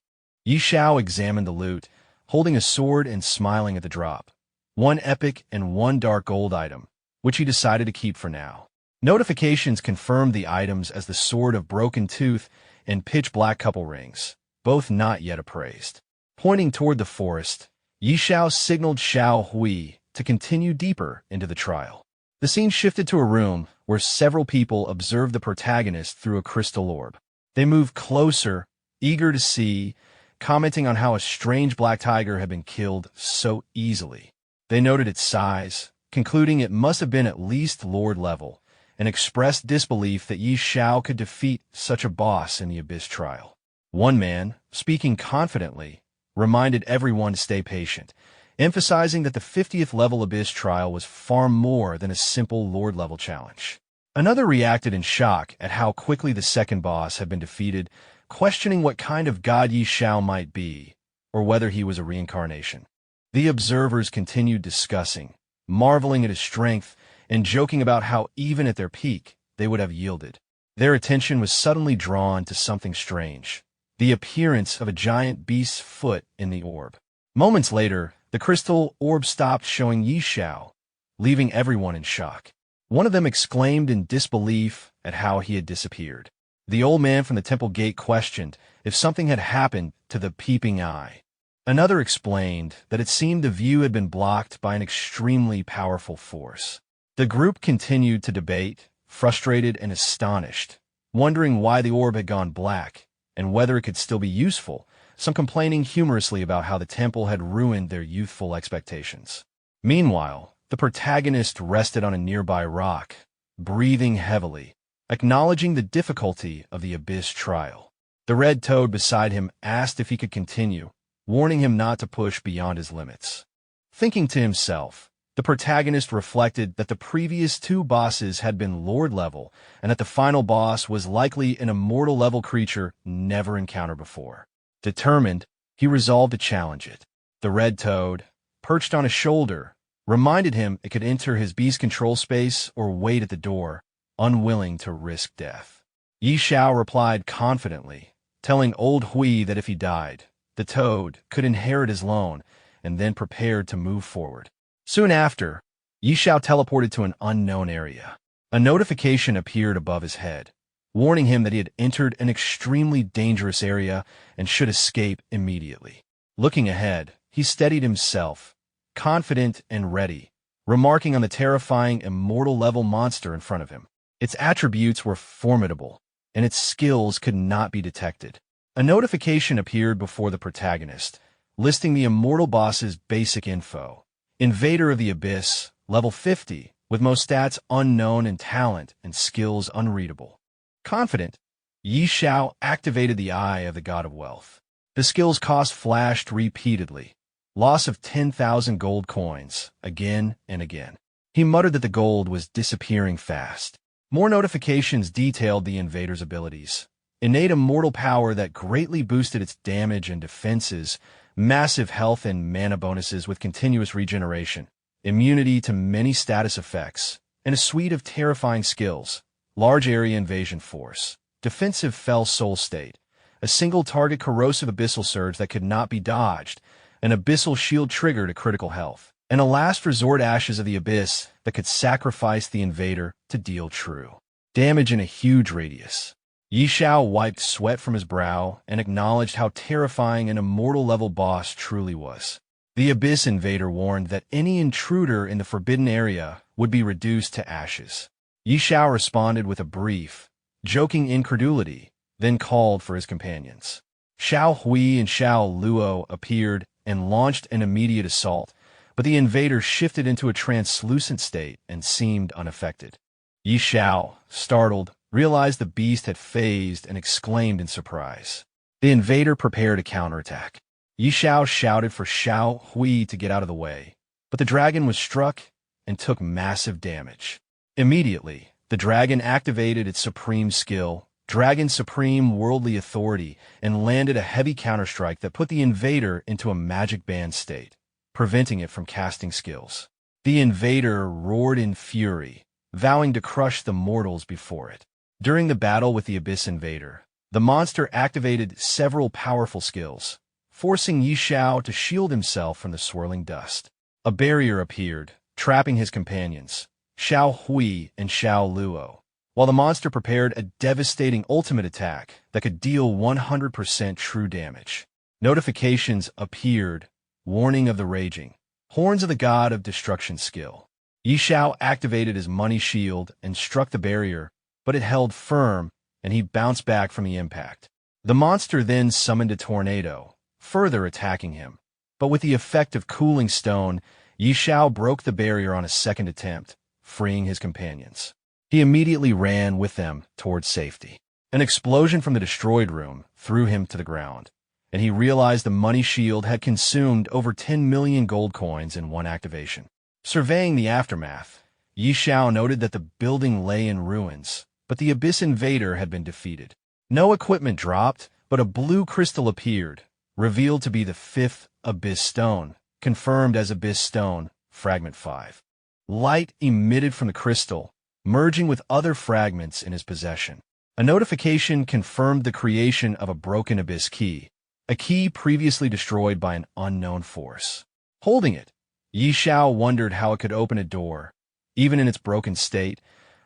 Xiao examined the loot, holding a sword and smiling at the drop. One epic and one dark gold item, which he decided to keep for now. Notifications confirmed the items as the Sword of Broken Tooth and Pitch Black Couple Rings, both not yet appraised. Pointing toward the forest, Xiao signaled Xiao Hui to continue deeper into the trial. The scene shifted to a room where several people observed the protagonist through a crystal orb. They moved closer, eager to see, commenting on how a strange black tiger had been killed so easily. They noted its size, concluding it must have been at least Lord level, and expressed disbelief that Xiao could defeat such a boss in the Abyss trial. One man, speaking confidently, reminded everyone to stay patient, emphasizing that the 50th level Abyss trial was far more than a simple Lord-level challenge. Another reacted in shock at how quickly the second boss had been defeated, questioning what kind of god Xiao might be, or whether he was a reincarnation. The observers continued discussing, marveling at his strength, and joking about how even at their peak, they would have yielded. Their attention was suddenly drawn to something strange, the appearance of a giant beast's foot in the orb. Moments later, the crystal orb stopped showing Xiao, leaving everyone in shock. One of them exclaimed in disbelief at how he had disappeared. The old man from the temple gate questioned if something had happened to the peeping eye. Another explained that it seemed the view had been blocked by an extremely powerful force. The group continued to debate, frustrated and astonished, wondering why the orb had gone black and whether it could still be useful, some complaining humorously about how the temple had ruined their youthful expectations. Meanwhile, the protagonist rested on a nearby rock, breathing heavily, acknowledging the difficulty of the Abyss trial. The red toad beside him asked if he could continue, warning him not to push beyond his limits. Thinking to himself, the protagonist reflected that the previous two bosses had been Lord level and that the final boss was likely an immortal level creature never encountered before. Determined, he resolved to challenge it. The red toad, perched on his shoulder, reminded him it could enter his beast control space or wait at the door, unwilling to risk death. Xiao replied confidently, telling old Hui that if he died, the toad could inherit his loan, and then prepared to move forward. Soon after, Xiao teleported to an unknown area. A notification appeared above his head, warning him that he had entered an extremely dangerous area and should escape immediately. Looking ahead, he steadied himself, confident and ready, remarking on the terrifying immortal-level monster in front of him. Its attributes were formidable, and its skills could not be detected. A notification appeared before the protagonist, listing the immortal boss's basic info. Invader of the Abyss, level 50, with most stats unknown and talent and skills unreadable. Confident, Xiao activated the Eye of the God of Wealth. The skill's cost flashed repeatedly. Loss of 10,000 gold coins, again and again. He muttered that the gold was disappearing fast. More notifications detailed the invader's abilities. Innate immortal power that greatly boosted its damage and defenses, massive health and mana bonuses with continuous regeneration, immunity to many status effects, and a suite of terrifying skills, large area invasion force, defensive fell soul state, a single target corrosive abyssal surge that could not be dodged, an abyssal shield trigger to critical health, and a last resort ashes of the abyss that could sacrifice the invader to deal true damage in a huge radius. Xiao wiped sweat from his brow and acknowledged how terrifying an immortal-level boss truly was. The Abyss Invader warned that any intruder in the forbidden area would be reduced to ashes. Xiao responded with a brief, joking incredulity, then called for his companions. Xiao Hui and Xiao Luo appeared and launched an immediate assault, but the invader shifted into a translucent state and seemed unaffected. Xiao, startled, realized the beast had phased and exclaimed in surprise. The invader prepared a counterattack. Xiao shouted for Xiao Hui to get out of the way, but the dragon was struck and took massive damage. Immediately, the dragon activated its supreme skill, Dragon Supreme Worldly Authority, and landed a heavy counterstrike that put the invader into a magic band state, preventing it from casting skills. The invader roared in fury, vowing to crush the mortals before it. During the battle with the Abyss Invader, the monster activated several powerful skills, forcing Xiao to shield himself from the swirling dust. A barrier appeared, trapping his companions, Xiao Hui and Xiao Luo, while the monster prepared a devastating ultimate attack that could deal 100% true damage. Notifications appeared, warning of the raging horns of the god of destruction skill. Yi Xiao activated his money shield and struck the barrier, but it held firm, and he bounced back from the impact. The monster then summoned a tornado, further attacking him. But with the effect of cooling stone, Yi Xiao broke the barrier on a second attempt, freeing his companions. He immediately ran with them towards safety. An explosion from the destroyed room threw him to the ground, and he realized the money shield had consumed over 10 million gold coins in one activation. Surveying the aftermath, Yi Xiao noted that the building lay in ruins, but the Abyss Invader had been defeated. No equipment dropped, but a blue crystal appeared, revealed to be the 5th Abyss Stone, confirmed as Abyss Stone, Fragment 5. Light emitted from the crystal, merging with other fragments in his possession. A notification confirmed the creation of a broken Abyss key, a key previously destroyed by an unknown force. Holding it, Yi Xiao wondered how it could open a door, even in its broken state,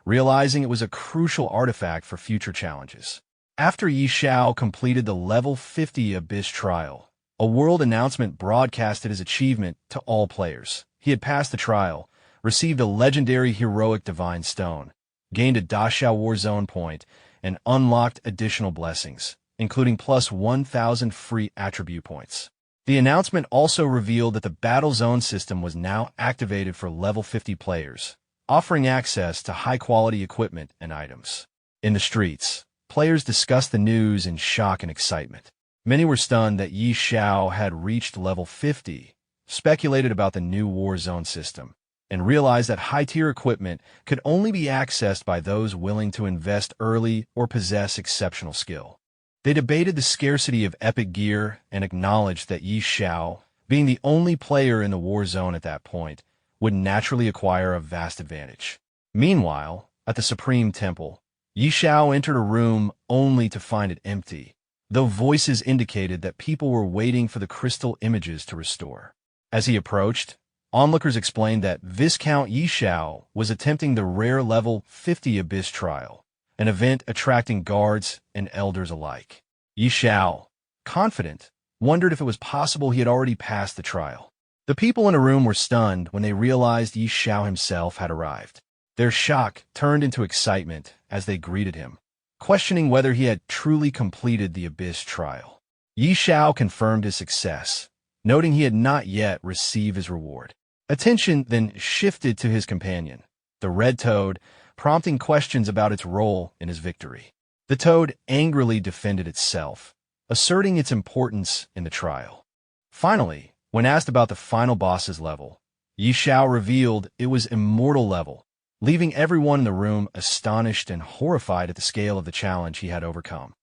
realizing it was a crucial artifact for future challenges. After Yi Xiao completed the level 50 Abyss trial, a world announcement broadcasted his achievement to all players. He had passed the trial, received a legendary heroic divine stone, gained a Daxiao War Zone point, and unlocked additional blessings, including plus 1,000 free attribute points. The announcement also revealed that the Battle Zone system was now activated for level 50 players, offering access to high-quality equipment and items. In the streets, players discussed the news in shock and excitement. Many were stunned that Yi Xiao had reached level 50, speculated about the new War Zone system, and realized that high-tier equipment could only be accessed by those willing to invest early or possess exceptional skill. They debated the scarcity of epic gear and acknowledged that Yi Xiao, being the only player in the War Zone at that point, would naturally acquire a vast advantage. Meanwhile, at the Supreme Temple, Yi Xiao entered a room only to find it empty, though voices indicated that people were waiting for the crystal images to restore. As he approached, onlookers explained that Viscount Yi Xiao was attempting the rare level 50 Abyss trial, an event attracting guards and elders alike. Yi Xiao, confident, wondered if it was possible he had already passed the trial. The people in the room were stunned when they realized Yi Xiao himself had arrived. Their shock turned into excitement as they greeted him, questioning whether he had truly completed the Abyss trial. Yi Xiao confirmed his success, noting he had not yet received his reward. Attention then shifted to his companion, the red toad, prompting questions about its role in his victory. The toad angrily defended itself, asserting its importance in the trial. Finally, when asked about the final boss's level, Yi Xiao revealed it was immortal level, leaving everyone in the room astonished and horrified at the scale of the challenge he had overcome.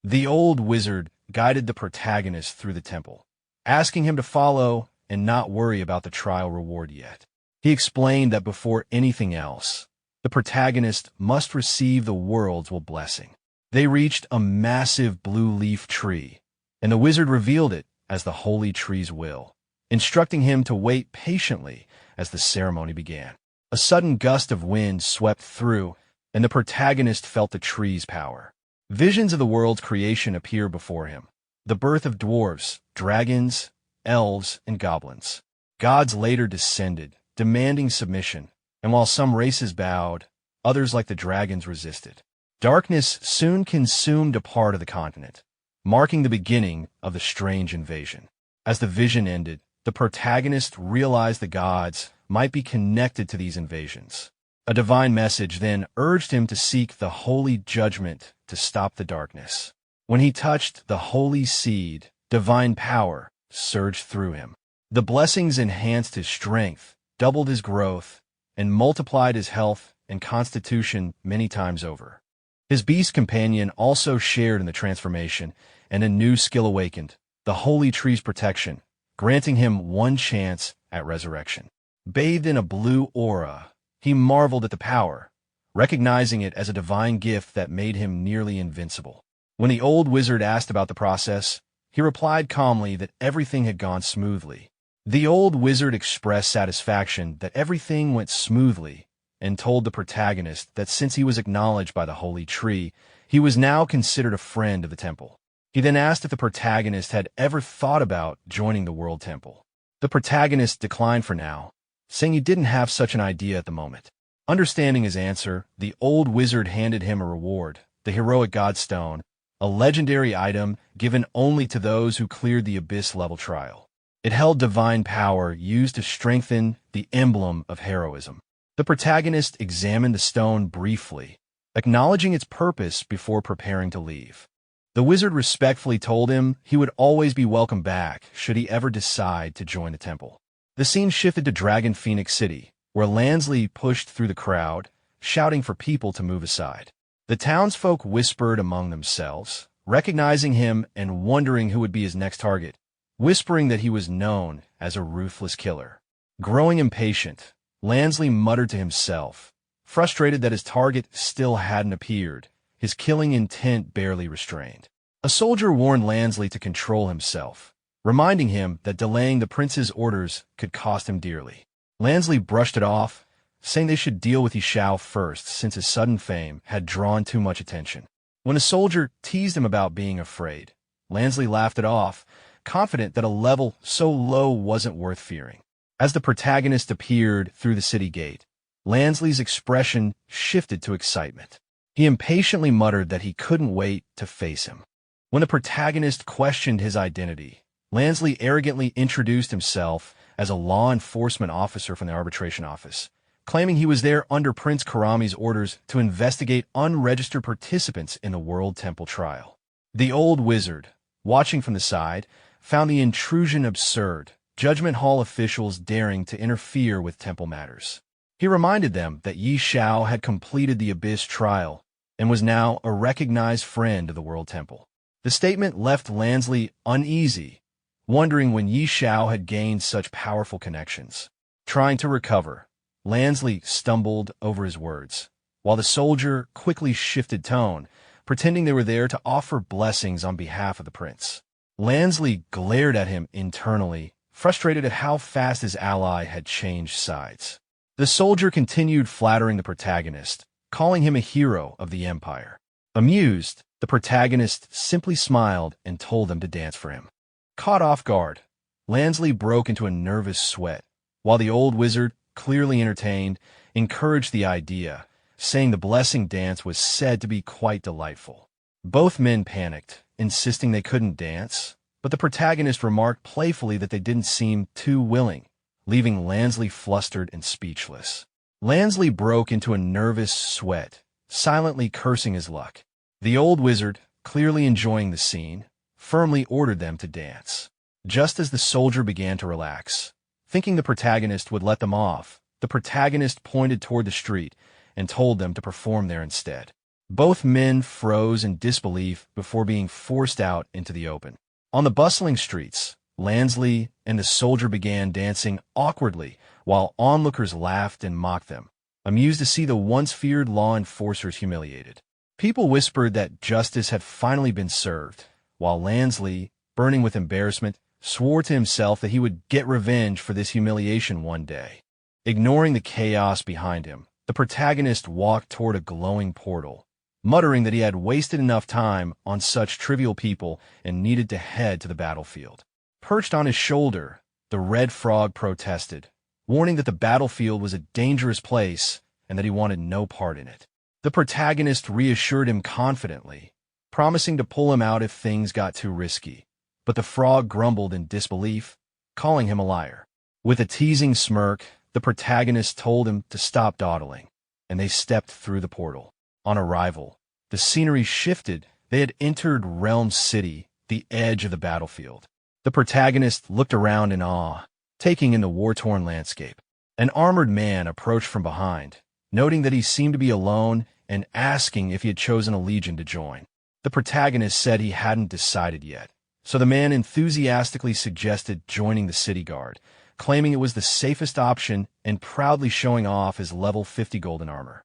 The old wizard guided the protagonist through the temple, asking him to follow and not worry about the trial reward yet. He explained that before anything else, the protagonist must receive the world's blessing. They reached a massive blue leaf tree, and the wizard revealed it as the holy tree's will, instructing him to wait patiently as the ceremony began. A sudden gust of wind swept through, and the protagonist felt the tree's power. Visions of the world's creation appeared before him. The birth of dwarves, dragons, elves, and goblins. Gods later descended, demanding submission, and while some races bowed, others like the dragons resisted. Darkness soon consumed a part of the continent, marking the beginning of the strange invasion. As the vision ended, the protagonist realized the gods might be connected to these invasions. A divine message then urged him to seek the holy judgment to stop the darkness. When he touched the holy seed, divine power surged through him. The blessings enhanced his strength, doubled his growth, and multiplied his health and constitution many times over. His beast companion also shared in the transformation, and a new skill awakened, the holy tree's protection, granting him one chance at resurrection. Bathed in a blue aura, he marveled at the power, recognizing it as a divine gift that made him nearly invincible. When the old wizard asked about the process, he replied calmly that everything had gone smoothly. The old wizard expressed satisfaction that everything went smoothly and told the protagonist that since he was acknowledged by the holy tree, he was now considered a friend of the temple. He then asked if the protagonist had ever thought about joining the World Temple. The protagonist declined for now, saying he didn't have such an idea at the moment. Understanding his answer, the old wizard handed him a reward, the heroic Godstone, a legendary item given only to those who cleared the Abyss-level trial. It held divine power used to strengthen the emblem of heroism. The protagonist examined the stone briefly, acknowledging its purpose before preparing to leave. The wizard respectfully told him he would always be welcome back should he ever decide to join the temple. The scene shifted to Dragon Phoenix City, where Lansley pushed through the crowd, shouting for people to move aside. The townsfolk whispered among themselves, recognizing him and wondering who would be his next target, whispering that he was known as a ruthless killer. Growing impatient, Lansley muttered to himself, frustrated that his target still hadn't appeared, his killing intent barely restrained. A soldier warned Lansley to control himself, reminding him that delaying the prince's orders could cost him dearly. Lansley brushed it off, saying they should deal with Xiao first since his sudden fame had drawn too much attention. When a soldier teased him about being afraid, Lansley laughed it off, confident that a level so low wasn't worth fearing. As the protagonist appeared through the city gate, Lansley's expression shifted to excitement. He impatiently muttered that he couldn't wait to face him. When the protagonist questioned his identity, Lansley arrogantly introduced himself as a law enforcement officer from the arbitration office, claiming he was there under Prince Karami's orders to investigate unregistered participants in the World Temple trial. The old wizard, watching from the side, found the intrusion absurd, Judgment Hall officials daring to interfere with temple matters. He reminded them that Xiao had completed the Abyss trial and was now a recognized friend of the World Temple. The statement left Lansley uneasy, wondering when Xiao had gained such powerful connections. Trying to recover, Lansley stumbled over his words, while the soldier quickly shifted tone, pretending they were there to offer blessings on behalf of the prince. Lansley glared at him internally, frustrated at how fast his ally had changed sides. The soldier continued flattering the protagonist, calling him a hero of the Empire. Amused, the protagonist simply smiled and told them to dance for him. Caught off guard, Lansley broke into a nervous sweat, while the old wizard, clearly entertained, encouraged the idea, saying the blessing dance was said to be quite delightful. Both men panicked, insisting they couldn't dance, but the protagonist remarked playfully that they didn't seem too willing, leaving Lansley flustered and speechless. Lansley broke into a nervous sweat, silently cursing his luck. The old wizard, clearly enjoying the scene, firmly ordered them to dance. Just as the soldier began to relax, thinking the protagonist would let them off, the protagonist pointed toward the street and told them to perform there instead. Both men froze in disbelief before being forced out into the open. On the bustling streets, Lansley and the soldier began dancing awkwardly while onlookers laughed and mocked them, amused to see the once feared law enforcers humiliated. People whispered that justice had finally been served, while Lansley, burning with embarrassment, swore to himself that he would get revenge for this humiliation one day. Ignoring the chaos behind him, the protagonist walked toward a glowing portal, muttering that he had wasted enough time on such trivial people and needed to head to the battlefield. Perched on his shoulder, the red frog protested, warning that the battlefield was a dangerous place and that he wanted no part in it. The protagonist reassured him confidently, promising to pull him out if things got too risky, but the frog grumbled in disbelief, calling him a liar. With a teasing smirk, the protagonist told him to stop dawdling, and they stepped through the portal. On arrival, the scenery shifted. They had entered Realm City, the edge of the battlefield. The protagonist looked around in awe, taking in the war-torn landscape. An armored man approached from behind, noting that he seemed to be alone and asking if he had chosen a legion to join. The protagonist said he hadn't decided yet, so the man enthusiastically suggested joining the city guard, claiming it was the safest option and proudly showing off his level 50 golden armor.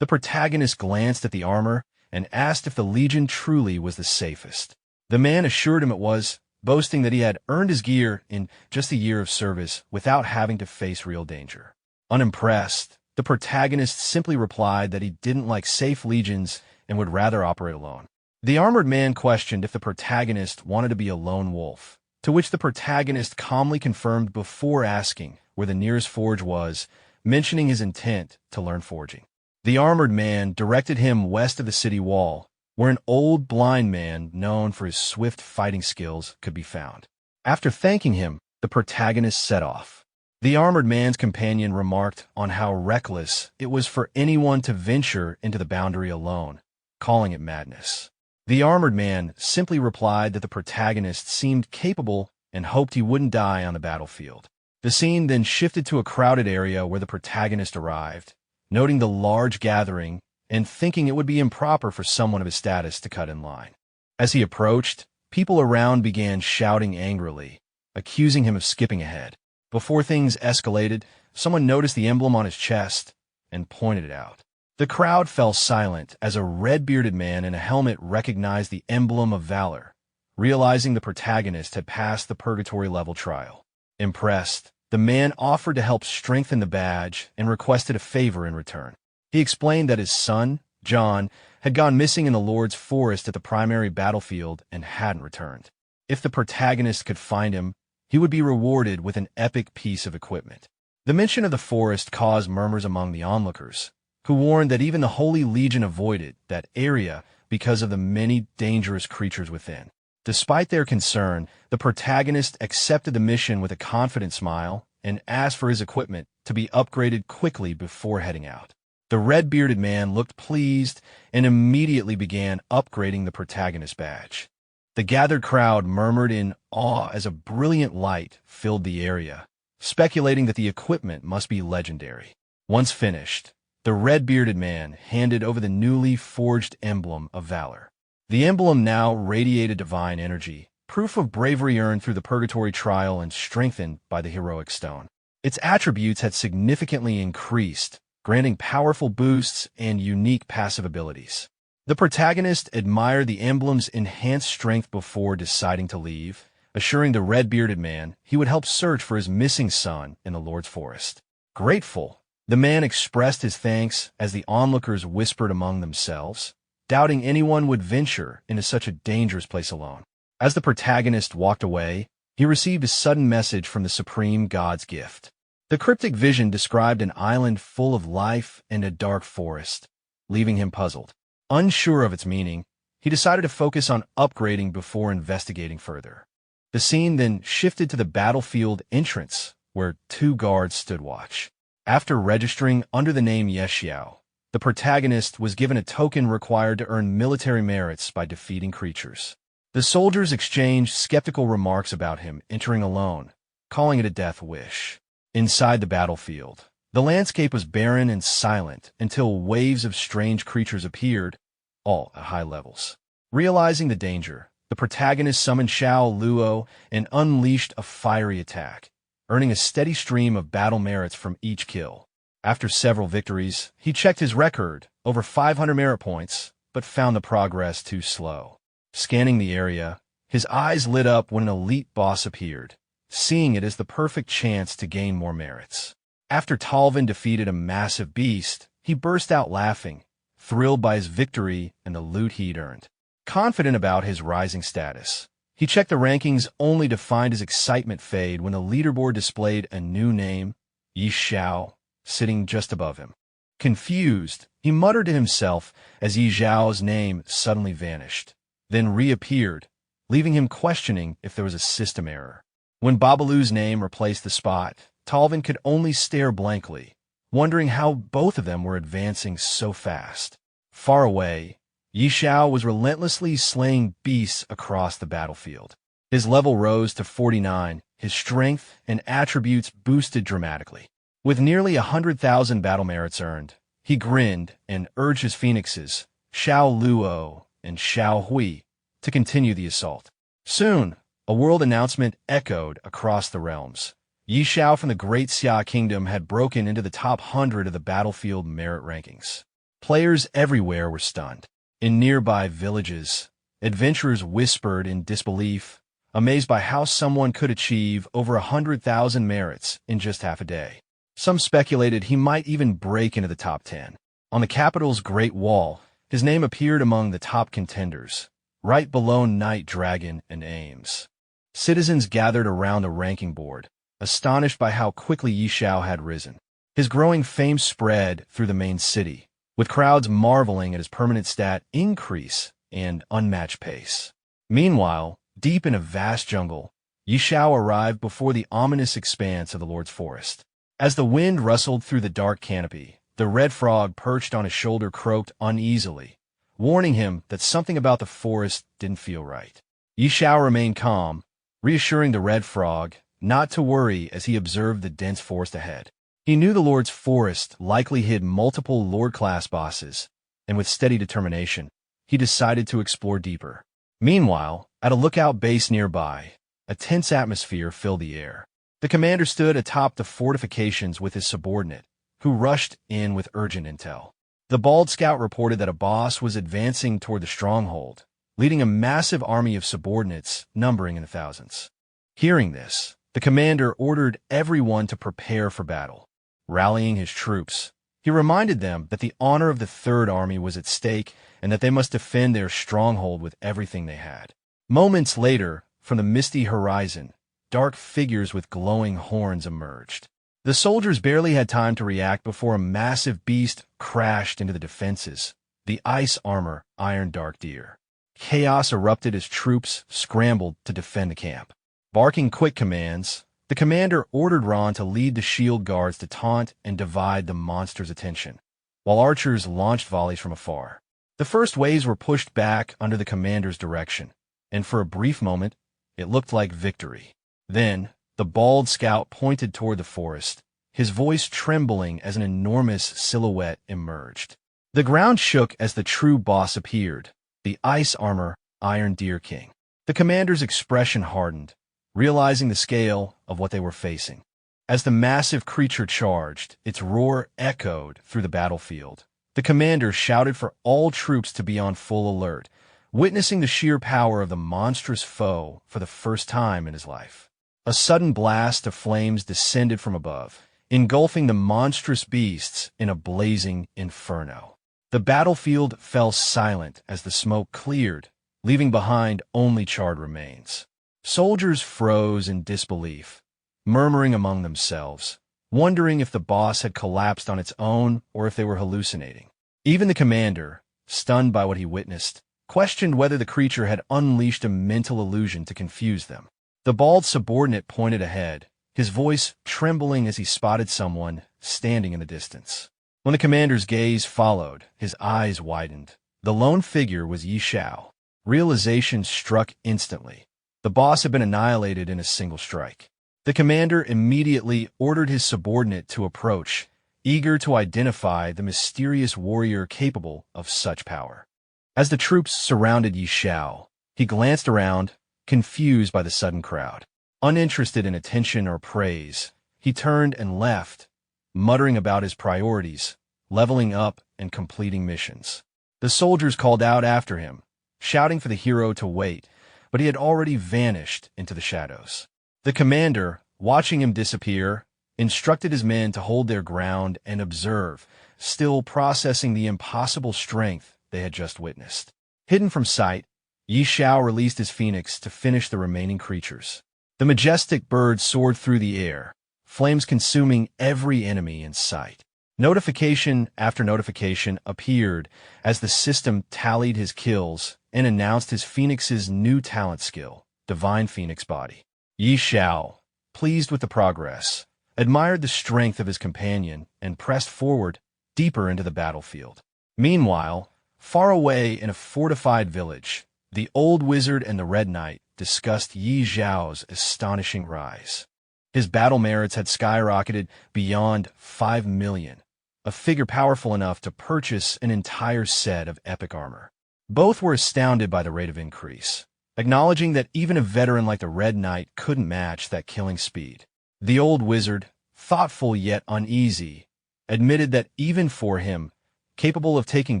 The protagonist glanced at the armor and asked if the legion truly was the safest. The man assured him it was, boasting that he had earned his gear in just a year of service without having to face real danger. Unimpressed, The protagonist simply replied that he didn't like safe legions and would rather operate alone. The armored man questioned if the protagonist wanted to be a lone wolf, to which the protagonist calmly confirmed before asking where the nearest forge was, mentioning his intent to learn forging. The armored man directed him west of the city wall, where an old blind man known for his swift fighting skills could be found. After thanking him, the protagonist set off. The armored man's companion remarked on how reckless it was for anyone to venture into the boundary alone, calling it madness. The armored man simply replied that the protagonist seemed capable and hoped he wouldn't die on the battlefield. The scene then shifted to a crowded area where the protagonist arrived, noting the large gathering and thinking it would be improper for someone of his status to cut in line. As he approached, people around began shouting angrily, accusing him of skipping ahead. Before things escalated, someone noticed the emblem on his chest and pointed it out. The crowd fell silent as a red-bearded man in a helmet recognized the emblem of valor, realizing the protagonist had passed the purgatory level trial. Impressed, the man offered to help strengthen the badge and requested a favor in return. He explained that his son, John, had gone missing in the Lord's forest at the primary battlefield and hadn't returned. If the protagonist could find him, he would be rewarded with an epic piece of equipment. The mention of the forest caused murmurs among the onlookers, who warned that even the Holy Legion avoided that area because of the many dangerous creatures within. Despite their concern, the protagonist accepted the mission with a confident smile and asked for his equipment to be upgraded quickly before heading out. The red-bearded man looked pleased and immediately began upgrading the protagonist's badge. The gathered crowd murmured in awe as a brilliant light filled the area, speculating that the equipment must be legendary. Once finished, the red-bearded man handed over the newly forged emblem of valor. The emblem now radiated divine energy, proof of bravery earned through the purgatory trial and strengthened by the heroic stone. Its attributes had significantly increased, granting powerful boosts and unique passive abilities. The protagonist admired the emblem's enhanced strength before deciding to leave, assuring the red-bearded man he would help search for his missing son in the Lord's forest. Grateful, the man expressed his thanks as the onlookers whispered among themselves, doubting anyone would venture into such a dangerous place alone. As the protagonist walked away, he received a sudden message from the supreme god's gift. The cryptic vision described an island full of life and a dark forest, leaving him puzzled. Unsure of its meaning, he decided to focus on upgrading before investigating further. The scene then shifted to the battlefield entrance, where two guards stood watch. After registering under the name Xiao, the protagonist was given a token required to earn military merits by defeating creatures. The soldiers exchanged skeptical remarks about him entering alone, calling it a death wish. Inside the battlefield, the landscape was barren and silent until waves of strange creatures appeared, all at high levels. Realizing the danger, the protagonist summoned Xiao Luo and unleashed a fiery attack, earning a steady stream of battle merits from each kill. After several victories, he checked his record, over 500 merit points, but found the progress too slow. Scanning the area, his eyes lit up when an elite boss appeared, seeing it as the perfect chance to gain more merits. After Talvin defeated a massive beast, he burst out laughing, thrilled by his victory and the loot he'd earned. Confident about his rising status, he checked the rankings only to find his excitement fade when the leaderboard displayed a new name, Xiao, sitting just above him. Confused, he muttered to himself as Xiao's name suddenly vanished, then reappeared, leaving him questioning if there was a system error. When Babalu's name replaced the spot, Talvin could only stare blankly, wondering how both of them were advancing so fast. Far away, Xiao was relentlessly slaying beasts across the battlefield. His level rose to 49, his strength and attributes boosted dramatically. With nearly 100,000 battle merits earned, he grinned and urged his phoenixes, Xiao Luo and Xiao Hui, to continue the assault. Soon, a world announcement echoed across the realms. Xiao from the Great Xia Kingdom had broken into the top 100 of the battlefield merit rankings. Players everywhere were stunned. In nearby villages, adventurers whispered in disbelief, amazed by how someone could achieve over 100,000 merits in just half a day. Some speculated he might even break into the top 10. On the capital's Great Wall, his name appeared among the top contenders, right below Night Dragon and Ames. Citizens gathered around the ranking board, astonished by how quickly Xiao had risen. His growing fame spread through the main city, with crowds marveling at his permanent stat increase and unmatched pace. Meanwhile, deep in a vast jungle, Xiao arrived before the ominous expanse of the Lord's Forest. As the wind rustled through the dark canopy, the red frog perched on his shoulder croaked uneasily, warning him that something about the forest didn't feel right. Xiao remained calm, reassuring the red frog not to worry as he observed the dense forest ahead. He knew the Lord's Forest likely hid multiple Lord-class bosses, and with steady determination, he decided to explore deeper. Meanwhile, at a lookout base nearby, a tense atmosphere filled the air. The commander stood atop the fortifications with his subordinate, who rushed in with urgent intel. The bald scout reported that a boss was advancing toward the stronghold, leading a massive army of subordinates numbering in the thousands. Hearing this, the commander ordered everyone to prepare for battle. Rallying his troops, he reminded them that the honor of the Third Army was at stake and that they must defend their stronghold with everything they had. Moments later, from the misty horizon, dark figures with glowing horns emerged. The soldiers barely had time to react before a massive beast crashed into the defenses, the ice armor Iron Dark Deer. Chaos erupted as troops scrambled to defend the camp. Barking quick commands, the commander ordered Ron to lead the shield guards to taunt and divide the monster's attention, while archers launched volleys from afar. The first waves were pushed back under the commander's direction, and for a brief moment, it looked like victory. Then, the bald scout pointed toward the forest, his voice trembling as an enormous silhouette emerged. The ground shook as the true boss appeared, the ice armor Iron Deer King. The commander's expression hardened, realizing the scale of what they were facing. As the massive creature charged, its roar echoed through the battlefield. The commander shouted for all troops to be on full alert, witnessing the sheer power of the monstrous foe for the first time in his life. A sudden blast of flames descended from above, engulfing the monstrous beasts in a blazing inferno. The battlefield fell silent as the smoke cleared, leaving behind only charred remains. Soldiers froze in disbelief, murmuring among themselves, wondering if the boss had collapsed on its own or if they were hallucinating. Even the commander, stunned by what he witnessed, questioned whether the creature had unleashed a mental illusion to confuse them. The bald subordinate pointed ahead, his voice trembling as he spotted someone standing in the distance. When the commander's gaze followed, his eyes widened. The lone figure was Xiao. Realization struck instantly. The boss had been annihilated in a single strike. The commander immediately ordered his subordinate to approach, eager to identify the mysterious warrior capable of such power. As the troops surrounded Xiao, he glanced around, confused by the sudden crowd. Uninterested in attention or praise, he turned and left, muttering about his priorities, leveling up and completing missions. The soldiers called out after him, shouting for the hero to wait, but he had already vanished into the shadows. The commander, watching him disappear, instructed his men to hold their ground and observe, still processing the impossible strength they had just witnessed. Hidden from sight, Xiao released his phoenix to finish the remaining creatures. The majestic bird soared through the air, flames consuming every enemy in sight. Notification after notification appeared as the system tallied his kills and announced his phoenix's new talent skill, Divine Phoenix Body. Xiao, pleased with the progress, admired the strength of his companion and pressed forward deeper into the battlefield. Meanwhile, far away in a fortified village, the old wizard and the Red Knight discussed Xiao's astonishing rise. His battle merits had skyrocketed beyond 5 million, a figure powerful enough to purchase an entire set of epic armor. Both were astounded by the rate of increase, acknowledging that even a veteran like the Red Knight couldn't match that killing speed. The old wizard, thoughtful yet uneasy, admitted that even for him, capable of taking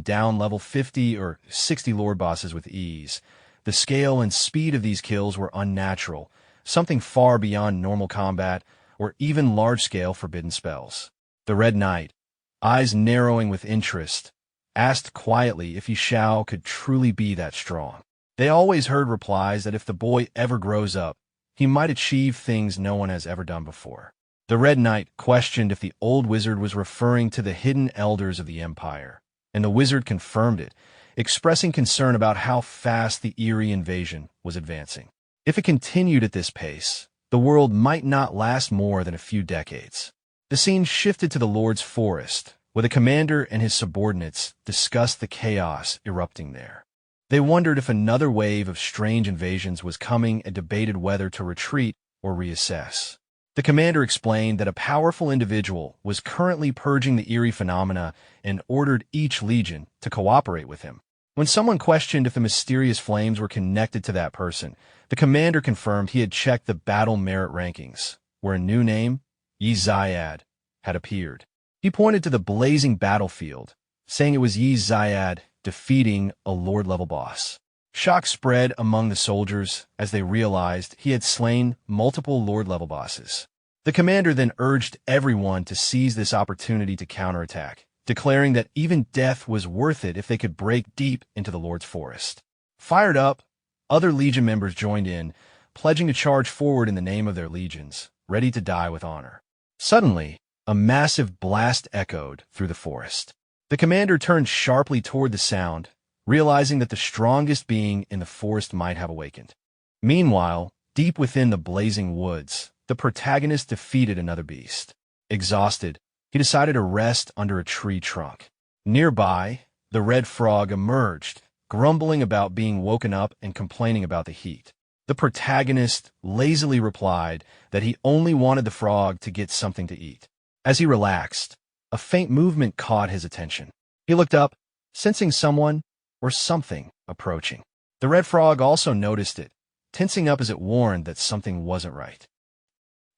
down level 50 or 60 lord bosses with ease, the scale and speed of these kills were unnatural, something far beyond normal combat, or even large-scale forbidden spells. The Red Knight, eyes narrowing with interest, asked quietly if Xiao could truly be that strong. They always heard replies that if the boy ever grows up, he might achieve things no one has ever done before. The Red Knight questioned if the old wizard was referring to the hidden elders of the Empire, and the wizard confirmed it, expressing concern about how fast the eerie invasion was advancing. If it continued at this pace, the world might not last more than a few decades. The scene shifted to the Lord's Forest, where the commander and his subordinates discussed the chaos erupting there. They wondered if another wave of strange invasions was coming and debated whether to retreat or reassess. The commander explained that a powerful individual was currently purging the eerie phenomena and ordered each legion to cooperate with him. When someone questioned if the mysterious flames were connected to that person, the commander confirmed he had checked the battle merit rankings, where a new name, Yi Zayad, had appeared. He pointed to the blazing battlefield, saying it was Yi Zayad defeating a Lord-level boss. Shock spread among the soldiers as they realized he had slain multiple Lord-level bosses. The commander then urged everyone to seize this opportunity to counterattack, declaring that even death was worth it if they could break deep into the Lord's Forest. Fired up, other Legion members joined in, pledging to charge forward in the name of their legions, ready to die with honor. Suddenly, a massive blast echoed through the forest. The commander turned sharply toward the sound, realizing that the strongest being in the forest might have awakened. Meanwhile, deep within the blazing woods, the protagonist defeated another beast. Exhausted, he decided to rest under a tree trunk. Nearby, the red frog emerged, grumbling about being woken up and complaining about the heat. The protagonist lazily replied that he only wanted the frog to get something to eat. As he relaxed, a faint movement caught his attention. He looked up, sensing someone or something approaching. The red frog also noticed it, tensing up as it warned that something wasn't right.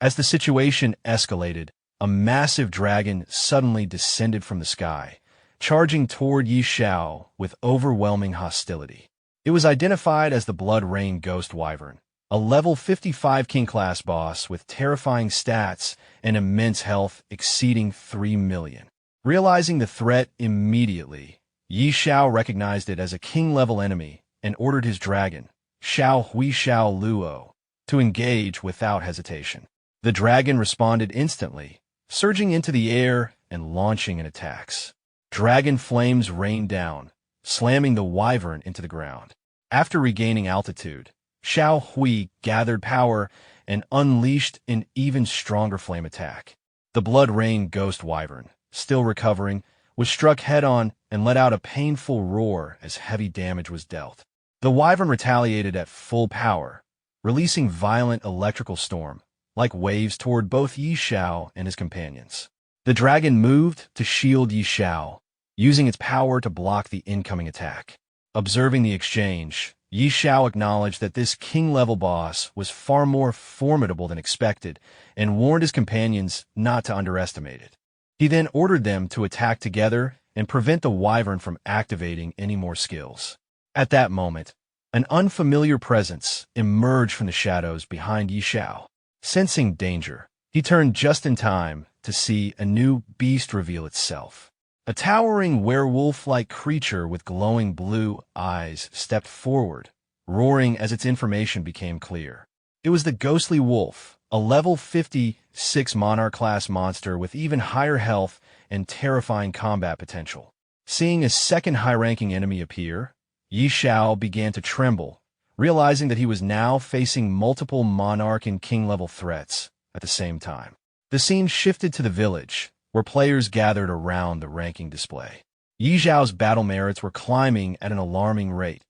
As the situation escalated, a massive dragon suddenly descended from the sky, charging toward Xiao with overwhelming hostility. It was identified as the Blood Rain Ghost Wyvern, a level 55 King-class boss with terrifying stats and immense health exceeding 3 million. Realizing the threat immediately, Xiao recognized it as a king-level enemy and ordered his dragon, Xiao Hui Xiao Luo, to engage without hesitation. The dragon responded instantly, surging into the air and launching in attacks. Dragon flames rained down, slamming the wyvern into the ground. After regaining altitude, Xiao Hui gathered power and unleashed an even stronger flame attack. The Blood Rain Ghost Wyvern, still recovering, was struck head-on and let out a painful roar as heavy damage was dealt. The wyvern retaliated at full power, releasing violent electrical storm, like waves toward both Xiao and his companions. The dragon moved to shield Xiao, using its power to block the incoming attack. Observing the exchange, Xiao acknowledged that this king-level boss was far more formidable than expected and warned his companions not to underestimate it. He then ordered them to attack together and prevent the wyvern from activating any more skills. At that moment, an unfamiliar presence emerged from the shadows behind Xiao. Sensing danger, he turned just in time to see a new beast reveal itself. A towering werewolf-like creature with glowing blue eyes stepped forward, roaring as its information became clear. It was the Ghostly Wolf, a level 56 Monarch-class monster with even higher health and terrifying combat potential. Seeing a second high-ranking enemy appear, Xiao began to tremble, realizing that he was now facing multiple Monarch and King-level threats at the same time. The scene shifted to the village, where players gathered around the ranking display. Xiao's battle merits were climbing at an alarming rate,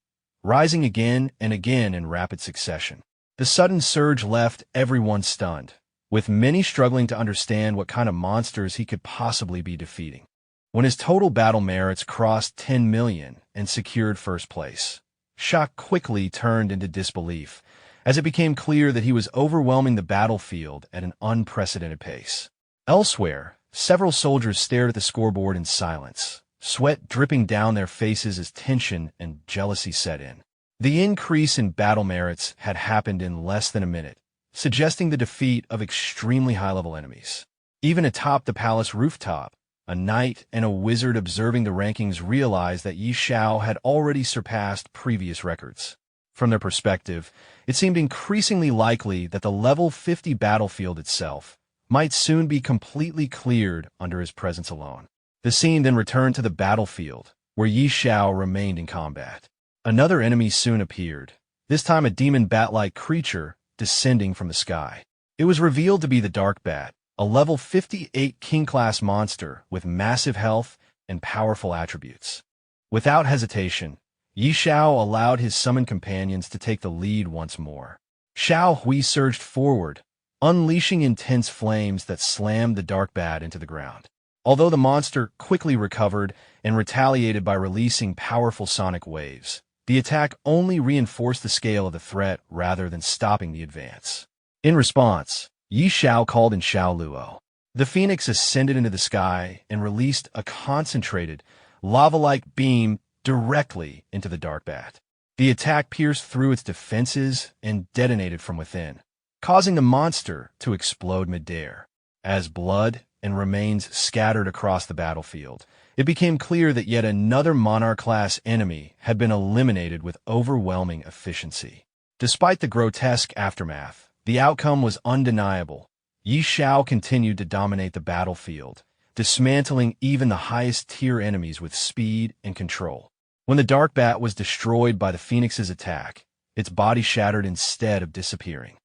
rising again and again in rapid succession. The sudden surge left everyone stunned, with many struggling to understand what kind of monsters he could possibly be defeating. When his total battle merits crossed 10 million and secured first place, shock quickly turned into disbelief, as it became clear that he was overwhelming the battlefield at an unprecedented pace. Elsewhere, several soldiers stared at the scoreboard in silence, sweat dripping down their faces as tension and jealousy set in. The increase in battle merits had happened in less than a minute, suggesting the defeat of extremely high-level enemies. Even atop the palace rooftop, a knight and a wizard observing the rankings realized that Xiao had already surpassed previous records. From their perspective, it seemed increasingly likely that the level 50 battlefield itself might soon be completely cleared under his presence alone. The scene then returned to the battlefield, where Xiao remained in combat. Another enemy soon appeared, this time a demon bat-like creature descending from the sky. It was revealed to be the Dark Bat, a level 58 king-class monster with massive health and powerful attributes. Without hesitation, Xiao allowed his summoned companions to take the lead once more. Xiao Hui surged forward, unleashing intense flames that slammed the Dark Bat into the ground. Although the monster quickly recovered and retaliated by releasing powerful sonic waves, the attack only reinforced the scale of the threat rather than stopping the advance. In response, Xiao called in Xiao Luo. The phoenix ascended into the sky and released a concentrated, lava-like beam directly into the Dark Bat. The attack pierced through its defenses and detonated from within, causing the monster to explode midair. As blood and remains scattered across the battlefield, it became clear that yet another Monarch-class enemy had been eliminated with overwhelming efficiency. Despite the grotesque aftermath, the outcome was undeniable. Xiao continued to dominate the battlefield, dismantling even the highest-tier enemies with speed and control. When the Dark Bat was destroyed by the Phoenix's attack, its body shattered instead of disappearing.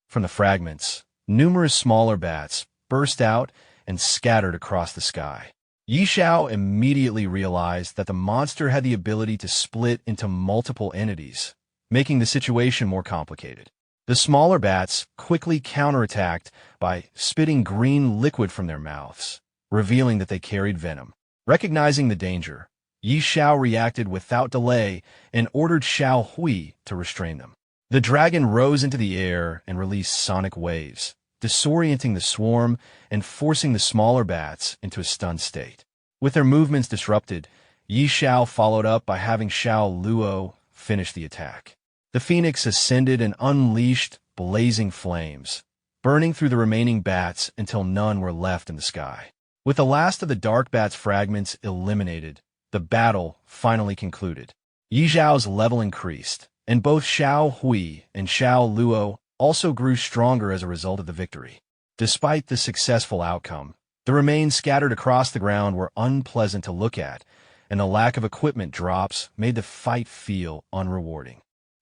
From the fragments, numerous smaller bats burst out and scattered across the sky. Xiao immediately realized that the monster had the ability to split into multiple entities, making the situation more complicated. The smaller bats quickly counterattacked by spitting green liquid from their mouths, revealing that they carried venom. Recognizing the danger, Xiao reacted without delay and ordered Xiao Hui to restrain them. The dragon rose into the air and released sonic waves, disorienting the swarm and forcing the smaller bats into a stunned state. With their movements disrupted, Xiao followed up by having Xiao Luo finish the attack. The phoenix ascended and unleashed blazing flames, burning through the remaining bats until none were left in the sky. With the last of the Dark Bat's fragments eliminated, the battle finally concluded. Xiao's level increased, and both Xiao Hui and Xiao Luo also grew stronger as a result of the victory. Despite the successful outcome, the remains scattered across the ground were unpleasant to look at, and the lack of equipment drops made the fight feel unrewarding.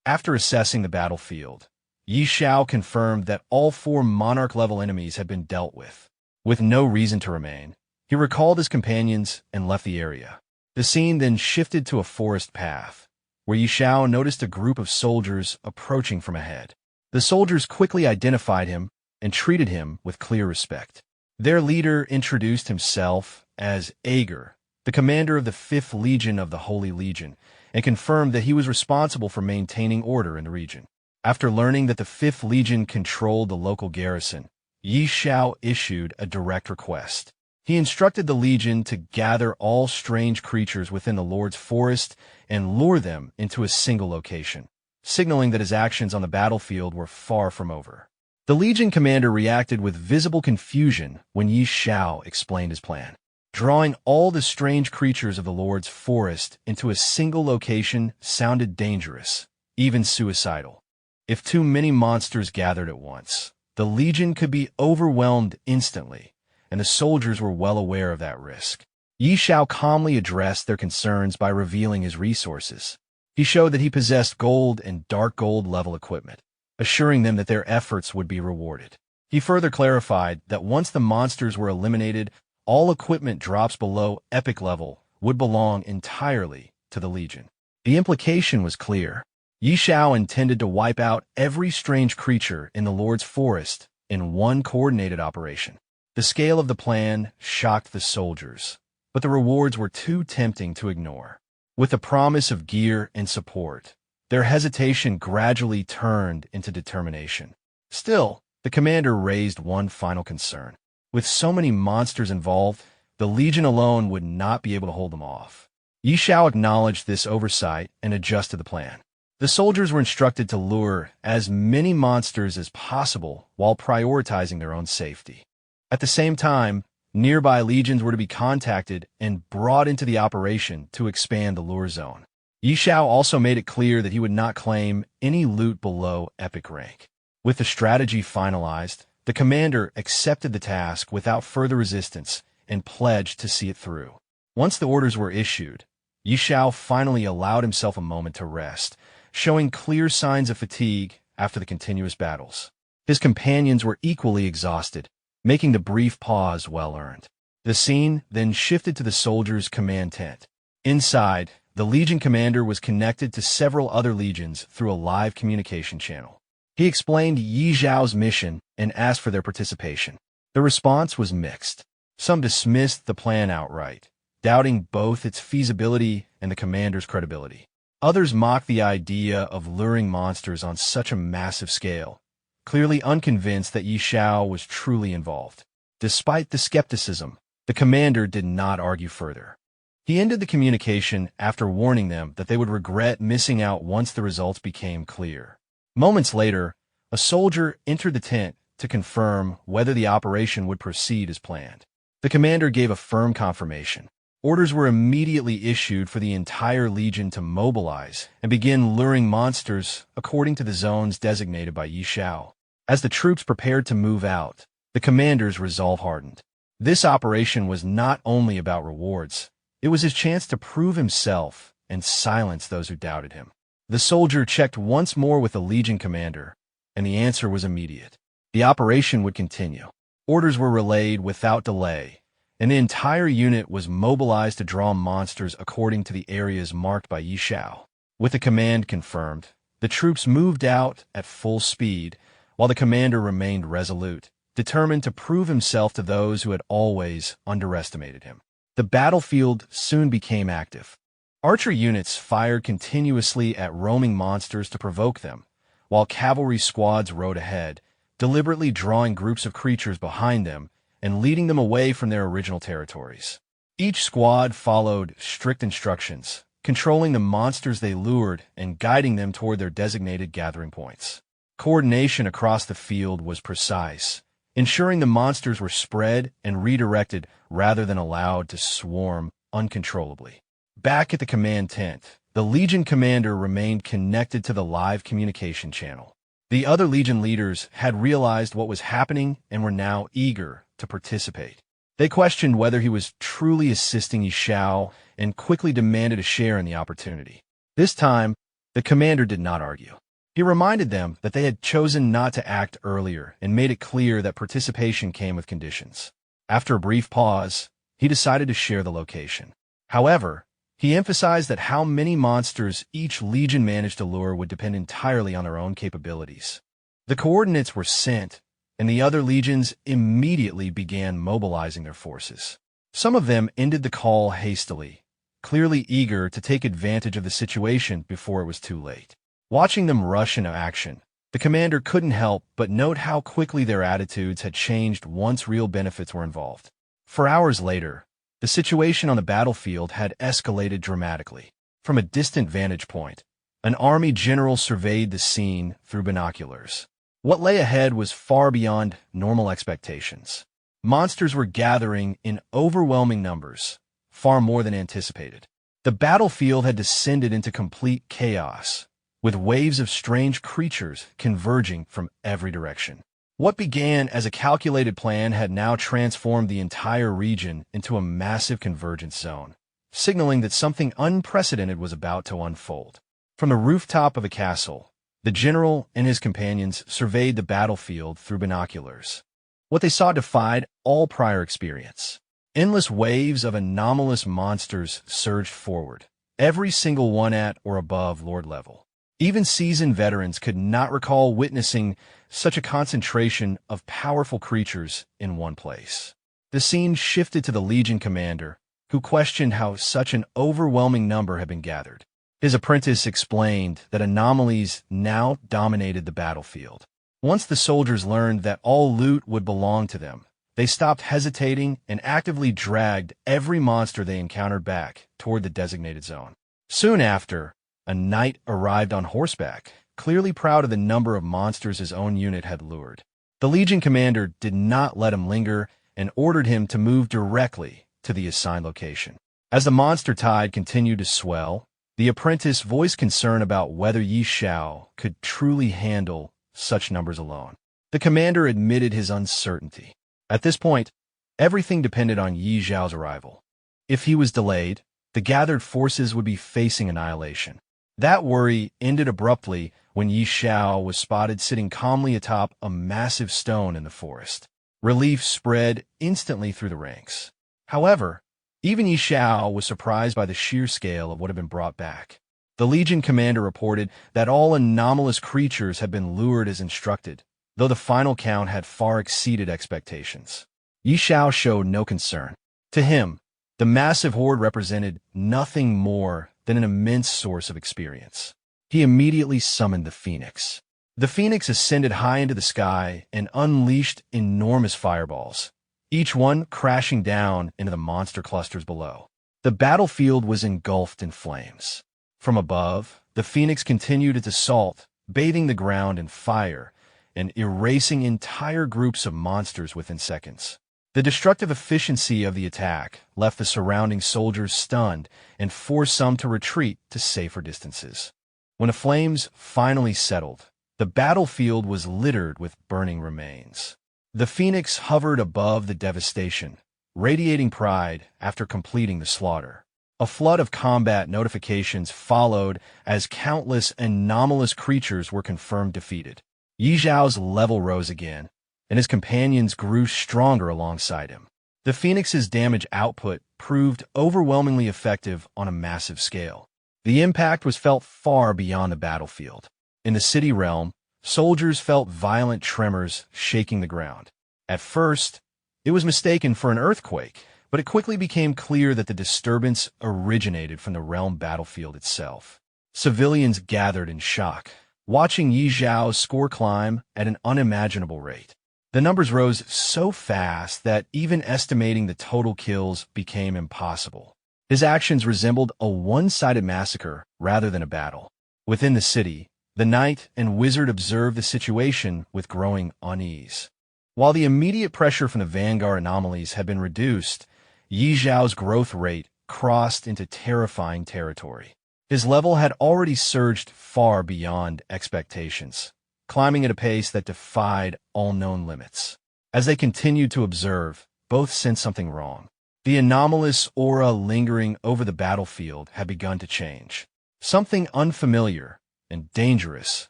After assessing the battlefield, Xiao confirmed that all 4 Monarch-level enemies had been dealt with. With no reason to remain, he recalled his companions and left the area. The scene then shifted to a forest path, where Xiao noticed a group of soldiers approaching from ahead. The soldiers quickly identified him and treated him with clear respect. Their leader introduced himself as Ager, the commander of the 5th Legion of the Holy Legion, and confirmed that he was responsible for maintaining order in the region. After learning that the 5th Legion controlled the local garrison, Xiao issued a direct request. He instructed the Legion to gather all strange creatures within the Lord's forest and lure them into a single location, signaling that his actions on the battlefield were far from over. The Legion commander reacted with visible confusion when Xiao explained his plan. Drawing all the strange creatures of the Lord's forest into a single location sounded dangerous, even suicidal. If too many monsters gathered at once, the Legion could be overwhelmed instantly, and the soldiers were well aware of that risk. Xiao calmly addressed their concerns by revealing his resources. He showed that he possessed gold and dark gold level equipment, assuring them that their efforts would be rewarded. He further clarified that once the monsters were eliminated, all equipment drops below epic level would belong entirely to the Legion. The implication was clear. Xiao intended to wipe out every strange creature in the Lord's forest in one coordinated operation. The scale of the plan shocked the soldiers, but the rewards were too tempting to ignore. With the promise of gear and support, their hesitation gradually turned into determination. Still, the commander raised one final concern. With so many monsters involved, the Legion alone would not be able to hold them off. Xiao acknowledged this oversight and adjusted the plan. The soldiers were instructed to lure as many monsters as possible while prioritizing their own safety. At the same time, nearby legions were to be contacted and brought into the operation to expand the lure zone. Xiao also made it clear that he would not claim any loot below epic rank. With the strategy finalized, the commander accepted the task without further resistance and pledged to see it through. Once the orders were issued, Xiao finally allowed himself a moment to rest, showing clear signs of fatigue after the continuous battles. His companions were equally exhausted, making the brief pause well-earned. The scene then shifted to the soldiers' command tent. Inside, the Legion commander was connected to several other legions through a live communication channel. He explained Yi Zhao's mission and asked for their participation. The response was mixed. Some dismissed the plan outright, doubting both its feasibility and the commander's credibility. Others mocked the idea of luring monsters on such a massive scale, clearly unconvinced that Yi Xiao was truly involved. Despite the skepticism, the commander did not argue further. He ended the communication after warning them that they would regret missing out once the results became clear. Moments later, a soldier entered the tent to confirm whether the operation would proceed as planned. The commander gave a firm confirmation. Orders were immediately issued for the entire legion to mobilize and begin luring monsters according to the zones designated by Yi Xiao. As the troops prepared to move out, the commander's resolve hardened. This operation was not only about rewards, it was his chance to prove himself and silence those who doubted him. The soldier checked once more with the legion commander, and the answer was immediate. The operation would continue. Orders were relayed without delay, and the entire unit was mobilized to draw monsters according to the areas marked by Yi Xiao. With the command confirmed, the troops moved out at full speed, while the commander remained resolute, determined to prove himself to those who had always underestimated him. The battlefield soon became active. Archer units fired continuously at roaming monsters to provoke them, while cavalry squads rode ahead, deliberately drawing groups of creatures behind them and leading them away from their original territories. Each squad followed strict instructions, controlling the monsters they lured and guiding them toward their designated gathering points. Coordination across the field was precise, ensuring the monsters were spread and redirected rather than allowed to swarm uncontrollably. Back at the command tent, the Legion commander remained connected to the live communication channel. The other Legion leaders had realized what was happening and were now eager to participate. They questioned whether he was truly assisting Yi Xiao and quickly demanded a share in the opportunity. This time, the commander did not argue. He reminded them that they had chosen not to act earlier and made it clear that participation came with conditions. After a brief pause, he decided to share the location. However, he emphasized that how many monsters each legion managed to lure would depend entirely on their own capabilities. The coordinates were sent, and the other legions immediately began mobilizing their forces. Some of them ended the call hastily, clearly eager to take advantage of the situation before it was too late. Watching them rush into action, the commander couldn't help but note how quickly their attitudes had changed once real benefits were involved. For hours later, the situation on the battlefield had escalated dramatically. From a distant vantage point, an army general surveyed the scene through binoculars. What lay ahead was far beyond normal expectations. Monsters were gathering in overwhelming numbers, far more than anticipated. The battlefield had descended into complete chaos, with waves of strange creatures converging from every direction. What began as a calculated plan had now transformed the entire region into a massive convergence zone, signaling that something unprecedented was about to unfold. From the rooftop of a castle, the general and his companions surveyed the battlefield through binoculars. What they saw defied all prior experience. Endless waves of anomalous monsters surged forward, every single one at or above Lord level. Even seasoned veterans could not recall witnessing such a concentration of powerful creatures in one place. The scene shifted to the Legion commander, who questioned how such an overwhelming number had been gathered. His apprentice explained that anomalies now dominated the battlefield. Once the soldiers learned that all loot would belong to them, they stopped hesitating and actively dragged every monster they encountered back toward the designated zone. Soon after, a knight arrived on horseback, clearly proud of the number of monsters his own unit had lured. The Legion commander did not let him linger and ordered him to move directly to the assigned location. As the monster tide continued to swell, the apprentice voiced concern about whether Xiao could truly handle such numbers alone. The commander admitted his uncertainty. At this point, everything depended on Xiao's arrival. If he was delayed, the gathered forces would be facing annihilation. That worry ended abruptly when Xiao was spotted sitting calmly atop a massive stone in the forest. Relief spread instantly through the ranks. However, even Xiao was surprised by the sheer scale of what had been brought back. The Legion commander reported that all anomalous creatures had been lured as instructed, though the final count had far exceeded expectations. Xiao showed no concern. To him, the massive horde represented nothing more than an immense source of experience. He immediately summoned the Phoenix. The Phoenix ascended high into the sky and unleashed enormous fireballs, each one crashing down into the monster clusters below. The battlefield was engulfed in flames. From above, the Phoenix continued its assault, bathing the ground in fire and erasing entire groups of monsters within seconds. The destructive efficiency of the attack left the surrounding soldiers stunned and forced some to retreat to safer distances. When the flames finally settled, the battlefield was littered with burning remains. The Phoenix hovered above the devastation, radiating pride after completing the slaughter. A flood of combat notifications followed as countless anomalous creatures were confirmed defeated. Xiao's level rose again, and his companions grew stronger alongside him. The Phoenix's damage output proved overwhelmingly effective on a massive scale. The impact was felt far beyond the battlefield. In the city realm, soldiers felt violent tremors shaking the ground. At first, it was mistaken for an earthquake, but it quickly became clear that the disturbance originated from the realm battlefield itself. Civilians gathered in shock, watching Xiao's score climb at an unimaginable rate. The numbers rose so fast that even estimating the total kills became impossible. His actions resembled a one-sided massacre rather than a battle. Within the city, the knight and wizard observed the situation with growing unease. While the immediate pressure from the vanguard anomalies had been reduced, Xiao's growth rate crossed into terrifying territory. His level had already surged far beyond expectations, climbing at a pace that defied all known limits. As they continued to observe, both sensed something wrong. The anomalous aura lingering over the battlefield had begun to change. Something unfamiliar and dangerous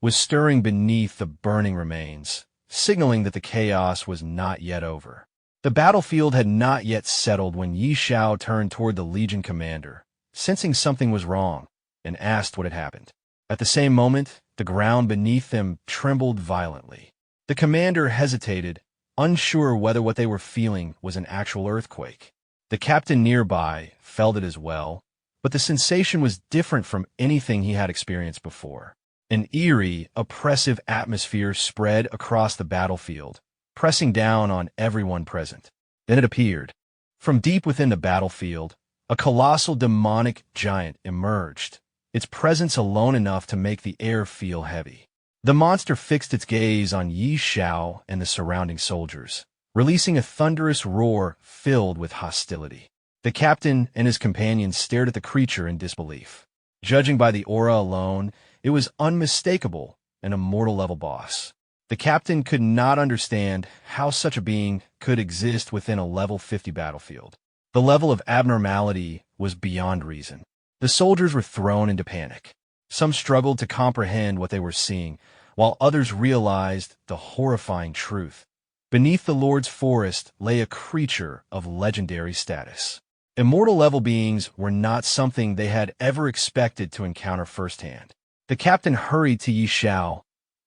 was stirring beneath the burning remains, signaling that the chaos was not yet over. The battlefield had not yet settled when Xiao turned toward the Legion commander, sensing something was wrong, and asked what had happened. At the same moment, the ground beneath them trembled violently. The commander hesitated, unsure whether what they were feeling was an actual earthquake. The captain nearby felt it as well, but the sensation was different from anything he had experienced before. An eerie, oppressive atmosphere spread across the battlefield, pressing down on everyone present. Then it appeared. From deep within the battlefield, a colossal demonic giant emerged, its presence alone enough to make the air feel heavy. The monster fixed its gaze on Xiao and the surrounding soldiers, releasing a thunderous roar filled with hostility. The captain and his companions stared at the creature in disbelief. Judging by the aura alone, it was unmistakable, an immortal-level boss. The captain could not understand how such a being could exist within a level 50 battlefield. The level of abnormality was beyond reason. The soldiers were thrown into panic. Some struggled to comprehend what they were seeing, while others realized the horrifying truth. Beneath the Lord's forest lay a creature of legendary status. Immortal-level beings were not something they had ever expected to encounter firsthand. The captain hurried to Xiao,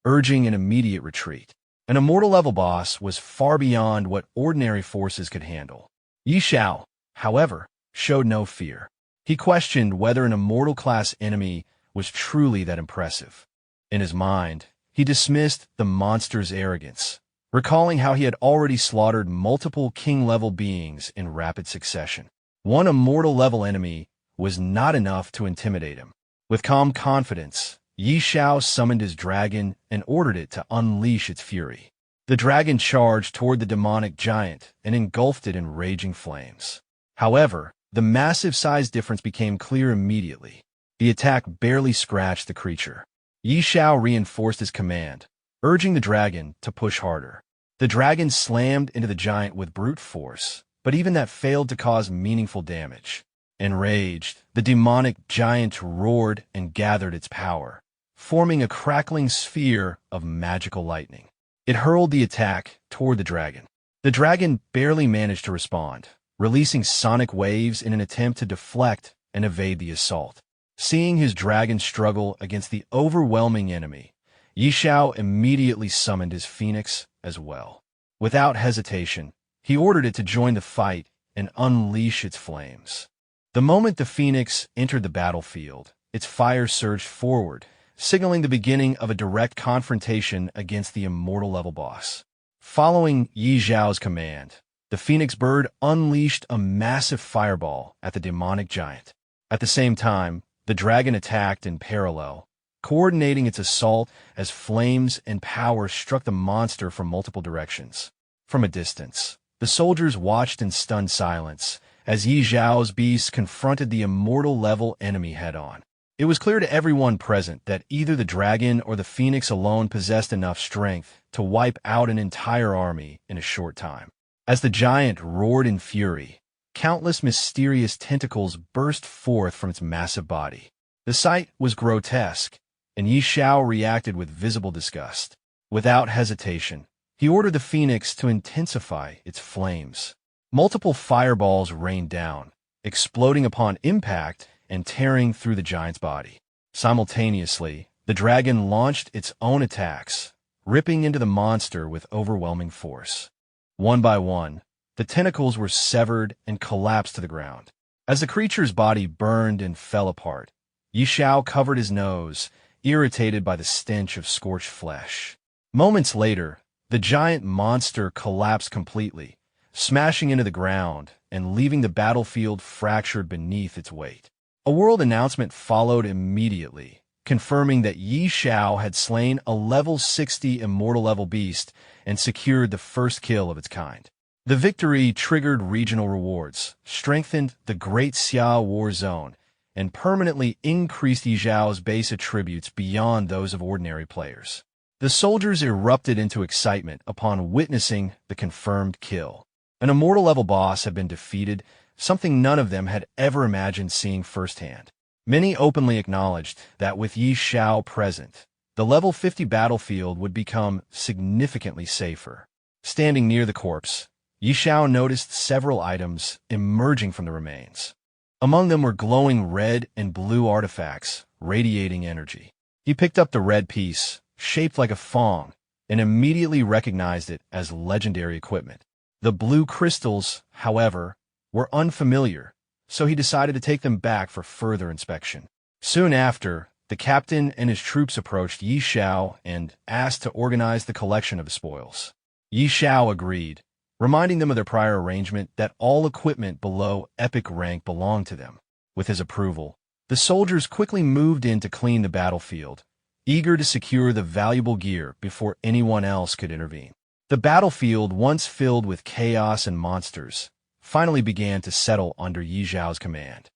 urging an immediate retreat. An immortal-level boss was far beyond what ordinary forces could handle. Xiao, however, showed no fear. He questioned whether an immortal-class enemy was truly that impressive. In his mind, he dismissed the monster's arrogance, recalling how he had already slaughtered multiple king-level beings in rapid succession. One immortal-level enemy was not enough to intimidate him. With calm confidence, Xiao summoned his dragon and ordered it to unleash its fury. The dragon charged toward the demonic giant and engulfed it in raging flames. However, the massive size difference became clear immediately. The attack barely scratched the creature. Xiao reinforced his command, urging the dragon to push harder. The dragon slammed into the giant with brute force, but even that failed to cause meaningful damage. Enraged, the demonic giant roared and gathered its power, forming a crackling sphere of magical lightning. It hurled the attack toward the dragon. The dragon barely managed to respond, releasing sonic waves in an attempt to deflect and evade the assault. Seeing his dragon struggle against the overwhelming enemy, Xiao immediately summoned his phoenix as well. Without hesitation, he ordered it to join the fight and unleash its flames. The moment the phoenix entered the battlefield, its fire surged forward, signaling the beginning of a direct confrontation against the immortal-level boss. Following Xiao's command, the phoenix bird unleashed a massive fireball at the demonic giant. At the same time, the dragon attacked in parallel, coordinating its assault as flames and power struck the monster from multiple directions. From a distance, the soldiers watched in stunned silence as Xiao's beast confronted the immortal-level enemy head-on. It was clear to everyone present that either the dragon or the phoenix alone possessed enough strength to wipe out an entire army in a short time. As the giant roared in fury, countless mysterious tentacles burst forth from its massive body. The sight was grotesque, and Xiao reacted with visible disgust. Without hesitation, he ordered the phoenix to intensify its flames. Multiple fireballs rained down, exploding upon impact and tearing through the giant's body. Simultaneously, the dragon launched its own attacks, ripping into the monster with overwhelming force. One by one, the tentacles were severed and collapsed to the ground. As the creature's body burned and fell apart, Xiao covered his nose, irritated by the stench of scorched flesh. Moments later, the giant monster collapsed completely, smashing into the ground and leaving the battlefield fractured beneath its weight. A world announcement followed immediately, confirming that Xiao had slain a level 60 immortal-level beast and secured the first kill of its kind. The victory triggered regional rewards, strengthened the Great Xiao War Zone, and permanently increased Xiao's base attributes beyond those of ordinary players. The soldiers erupted into excitement upon witnessing the confirmed kill. An immortal-level boss had been defeated, something none of them had ever imagined seeing firsthand. Many openly acknowledged that with Xiao present, the level 50 battlefield would become significantly safer. Standing near the corpse, Xiao noticed several items emerging from the remains. Among them were glowing red and blue artifacts, radiating energy. He picked up the red piece, shaped like a fong, and immediately recognized it as legendary equipment. The blue crystals, however, were unfamiliar, so he decided to take them back for further inspection. Soon after, the captain and his troops approached Xiao and asked to organize the collection of the spoils. Xiao agreed, reminding them of their prior arrangement that all equipment below epic rank belonged to them. With his approval, the soldiers quickly moved in to clean the battlefield, eager to secure the valuable gear before anyone else could intervene. The battlefield, once filled with chaos and monsters, finally began to settle under Xiao's command.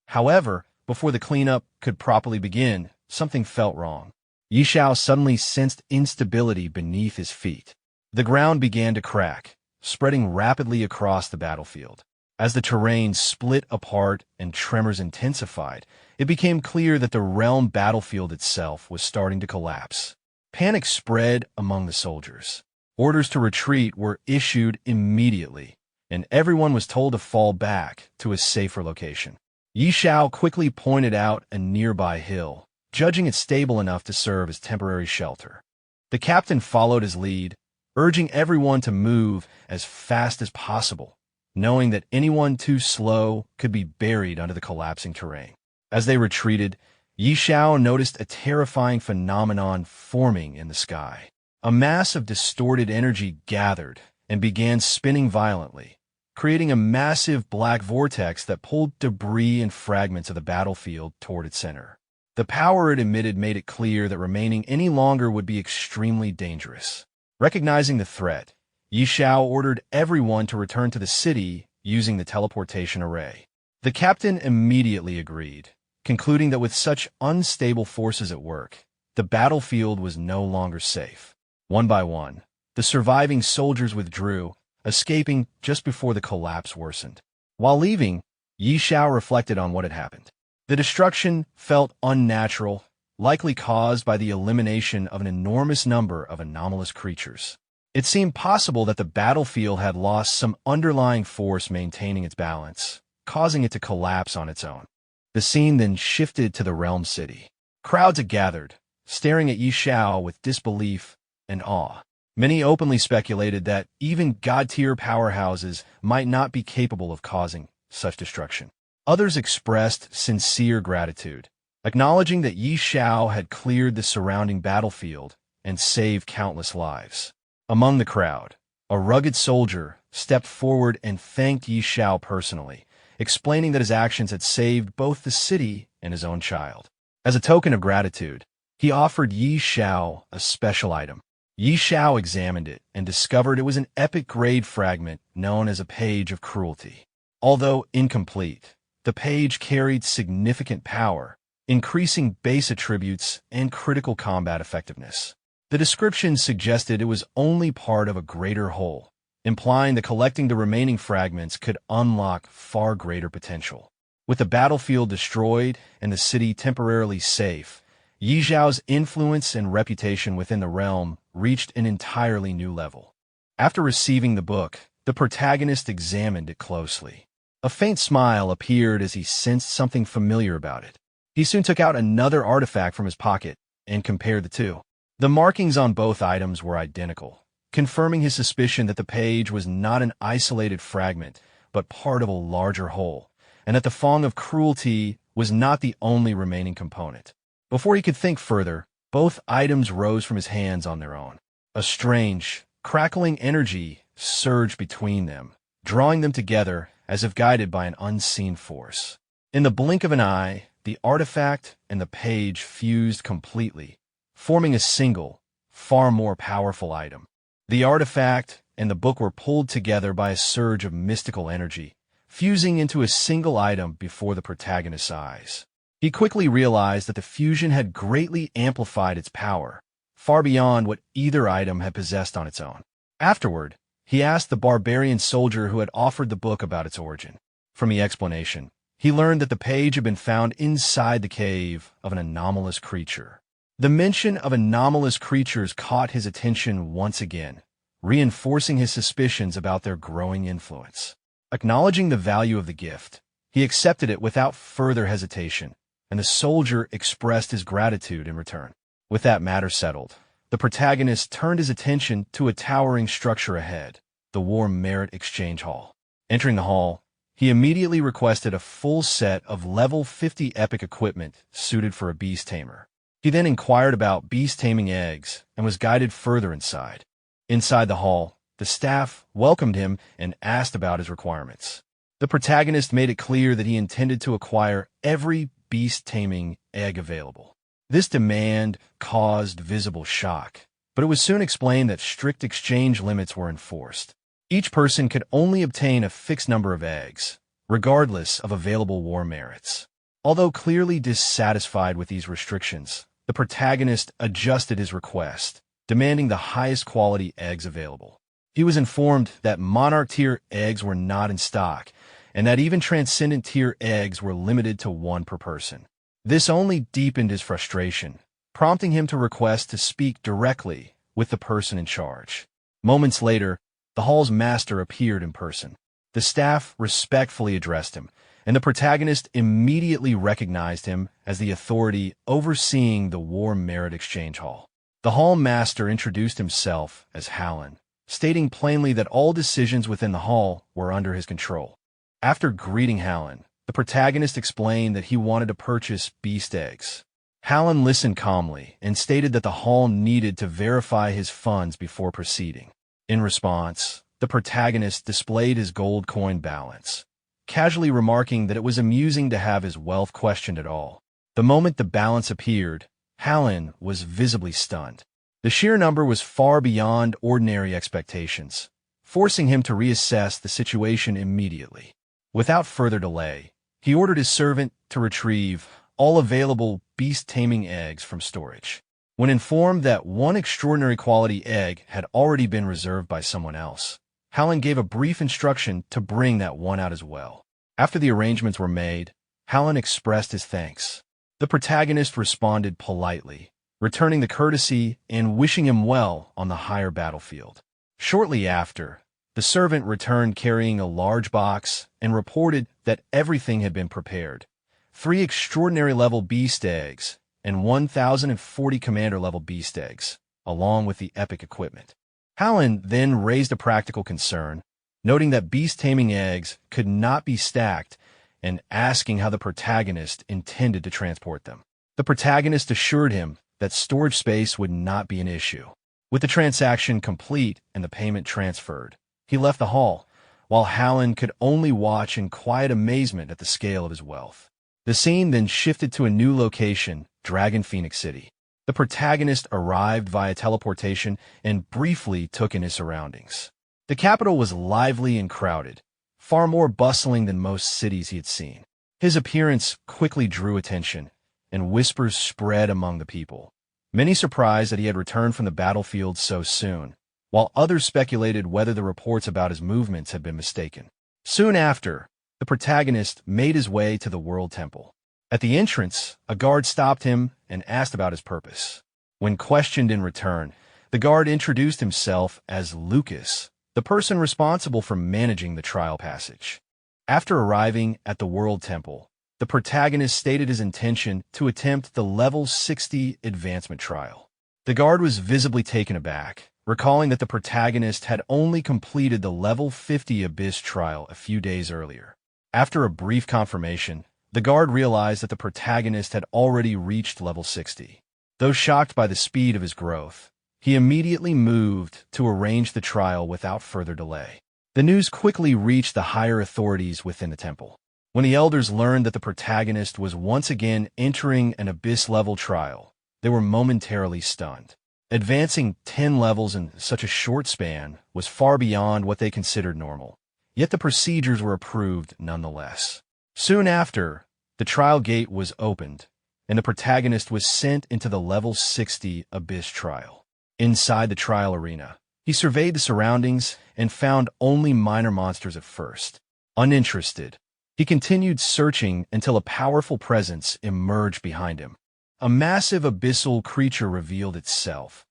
However, before the cleanup could properly begin, something felt wrong. Xiao suddenly sensed instability beneath his feet. The ground began to crack, spreading rapidly across the battlefield. As the terrain split apart and tremors intensified, it became clear that the realm battlefield itself was starting to collapse. Panic spread among the soldiers. Orders to retreat were issued immediately, and everyone was told to fall back to a safer location. Xiao quickly pointed out a nearby hill, judging it stable enough to serve as temporary shelter. The captain followed his lead, urging everyone to move as fast as possible, knowing that anyone too slow could be buried under the collapsing terrain. As they retreated, Xiao noticed a terrifying phenomenon forming in the sky. A mass of distorted energy gathered and began spinning violently, creating a massive black vortex that pulled debris and fragments of the battlefield toward its center. The power it emitted made it clear that remaining any longer would be extremely dangerous. Recognizing the threat, Xiao ordered everyone to return to the city using the teleportation array. The captain immediately agreed, concluding that with such unstable forces at work, the battlefield was no longer safe. One by one, the surviving soldiers withdrew, escaping just before the collapse worsened. While leaving, Xiao reflected on what had happened. The destruction felt unnatural, likely caused by the elimination of an enormous number of anomalous creatures. It seemed possible that the battlefield had lost some underlying force maintaining its balance, causing it to collapse on its own. The scene then shifted to the realm city. Crowds had gathered, staring at Xiao with disbelief and awe. Many openly speculated that even god-tier powerhouses might not be capable of causing such destruction. Others expressed sincere gratitude, acknowledging that Xiao had cleared the surrounding battlefield and saved countless lives. Among the crowd, a rugged soldier stepped forward and thanked Xiao personally, explaining that his actions had saved both the city and his own child. As a token of gratitude, he offered Xiao a special item. Xiao examined it and discovered it was an epic-grade fragment known as a Page of Cruelty. Although incomplete, the page carried significant power, increasing base attributes and critical combat effectiveness. The description suggested it was only part of a greater whole, implying that collecting the remaining fragments could unlock far greater potential. With the battlefield destroyed and the city temporarily safe, Xiao's influence and reputation within the realm reached an entirely new level. After receiving the book, the protagonist examined it closely. A faint smile appeared as he sensed something familiar about it. He soon took out another artifact from his pocket and compared the two. The markings on both items were identical, confirming his suspicion that the page was not an isolated fragment, but part of a larger whole, and that the Fong of Cruelty was not the only remaining component. Before he could think further, both items rose from his hands on their own. A strange, crackling energy surged between them, drawing them together as if guided by an unseen force. In the blink of an eye, the artifact and the page fused completely, forming a single, far more powerful item. The artifact and the book were pulled together by a surge of mystical energy, fusing into a single item before the protagonist's eyes. He quickly realized that the fusion had greatly amplified its power, far beyond what either item had possessed on its own. Afterward, he asked the barbarian soldier who had offered the book about its origin. From the explanation, he learned that the page had been found inside the cave of an anomalous creature. The mention of anomalous creatures caught his attention once again, reinforcing his suspicions about their growing influence. Acknowledging the value of the gift, he accepted it without further hesitation, and the soldier expressed his gratitude in return. With that matter settled, the protagonist turned his attention to a towering structure ahead, the War Merit Exchange Hall. Entering the hall, he immediately requested a full set of level 50 epic equipment suited for a beast tamer. He then inquired about beast taming eggs and was guided further inside. Inside the hall, the staff welcomed him and asked about his requirements. The protagonist made it clear that he intended to acquire every beast taming egg available. This demand caused visible shock, but it was soon explained that strict exchange limits were enforced. Each person could only obtain a fixed number of eggs, regardless of available war merits. Although clearly dissatisfied with these restrictions, the protagonist adjusted his request, demanding the highest quality eggs available. He was informed that Monarch-tier eggs were not in stock, and that even Transcendent-tier eggs were limited to one per person. This only deepened his frustration, prompting him to request to speak directly with the person in charge. Moments later, the hall's master appeared in person. The staff respectfully addressed him, and the protagonist immediately recognized him as the authority overseeing the War Merit Exchange Hall. The hall master introduced himself as Hallen, stating plainly that all decisions within the hall were under his control. After greeting Hallen, the protagonist explained that he wanted to purchase beast eggs. Hallen listened calmly and stated that the hall needed to verify his funds before proceeding. In response, the protagonist displayed his gold coin balance, casually remarking that it was amusing to have his wealth questioned at all. The moment the balance appeared, Hallen was visibly stunned. The sheer number was far beyond ordinary expectations, forcing him to reassess the situation immediately. Without further delay, he ordered his servant to retrieve all available beast-taming eggs from storage. When informed that one extraordinary quality egg had already been reserved by someone else, Hallen gave a brief instruction to bring that one out as well. After the arrangements were made, Hallen expressed his thanks. The protagonist responded politely, returning the courtesy and wishing him well on the higher battlefield. Shortly after, the servant returned carrying a large box and reported that everything had been prepared. 3 extraordinary-level beast eggs and 1,040 commander-level beast eggs, along with the epic equipment. Hallen then raised a practical concern, noting that beast-taming eggs could not be stacked and asking how the protagonist intended to transport them. The protagonist assured him that storage space would not be an issue. With the transaction complete and the payment transferred, he left the hall, while Hallen could only watch in quiet amazement at the scale of his wealth. The scene then shifted to a new location, Dragon Phoenix City. The protagonist arrived via teleportation and briefly took in his surroundings. The capital was lively and crowded, far more bustling than most cities he had seen. His appearance quickly drew attention, and whispers spread among the people. Many surprised that he had returned from the battlefield so soon, while others speculated whether the reports about his movements had been mistaken. Soon after, the protagonist made his way to the World Temple. At the entrance, a guard stopped him and asked about his purpose. When questioned in return, the guard introduced himself as Lucas, the person responsible for managing the trial passage. After arriving at the World Temple, the protagonist stated his intention to attempt the Level 60 advancement trial. The guard was visibly taken aback, recalling that the protagonist had only completed the Level 50 Abyss trial a few days earlier. After a brief confirmation, the guard realized that the protagonist had already reached Level 60. Though shocked by the speed of his growth, he immediately moved to arrange the trial without further delay. The news quickly reached the higher authorities within the temple. When the elders learned that the protagonist was once again entering an Abyss-level trial, they were momentarily stunned. Advancing 10 levels in such a short span was far beyond what they considered normal, yet the procedures were approved nonetheless. Soon after, the trial gate was opened, and the protagonist was sent into the Level 60 Abyss trial. Inside the trial arena, he surveyed the surroundings and found only minor monsters at first. Uninterested, he continued searching until a powerful presence emerged behind him. A massive abyssal creature revealed itself,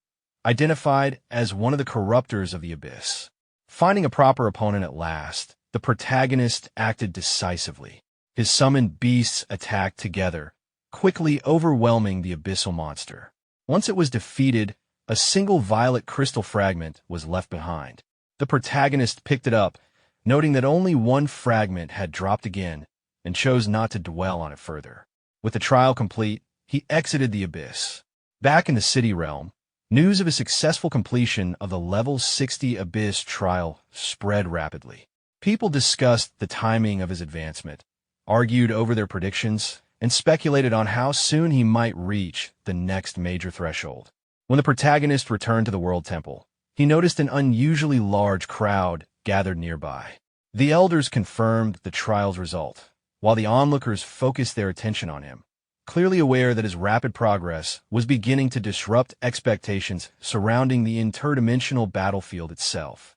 identified as one of the corruptors of the Abyss. Finding a proper opponent at last, the protagonist acted decisively. His summoned beasts attacked together, quickly overwhelming the abyssal monster. Once it was defeated, a single violet crystal fragment was left behind. The protagonist picked it up, noting that only one fragment had dropped again, and chose not to dwell on it further. With the trial complete, he exited the Abyss. Back in the city realm, news of a successful completion of the Level 60 Abyss trial spread rapidly. People discussed the timing of his advancement, argued over their predictions, and speculated on how soon he might reach the next major threshold. When the protagonist returned to the World Temple, he noticed an unusually large crowd gathered nearby. The elders confirmed the trial's result, while the onlookers focused their attention on him, clearly aware that his rapid progress was beginning to disrupt expectations surrounding the interdimensional battlefield itself.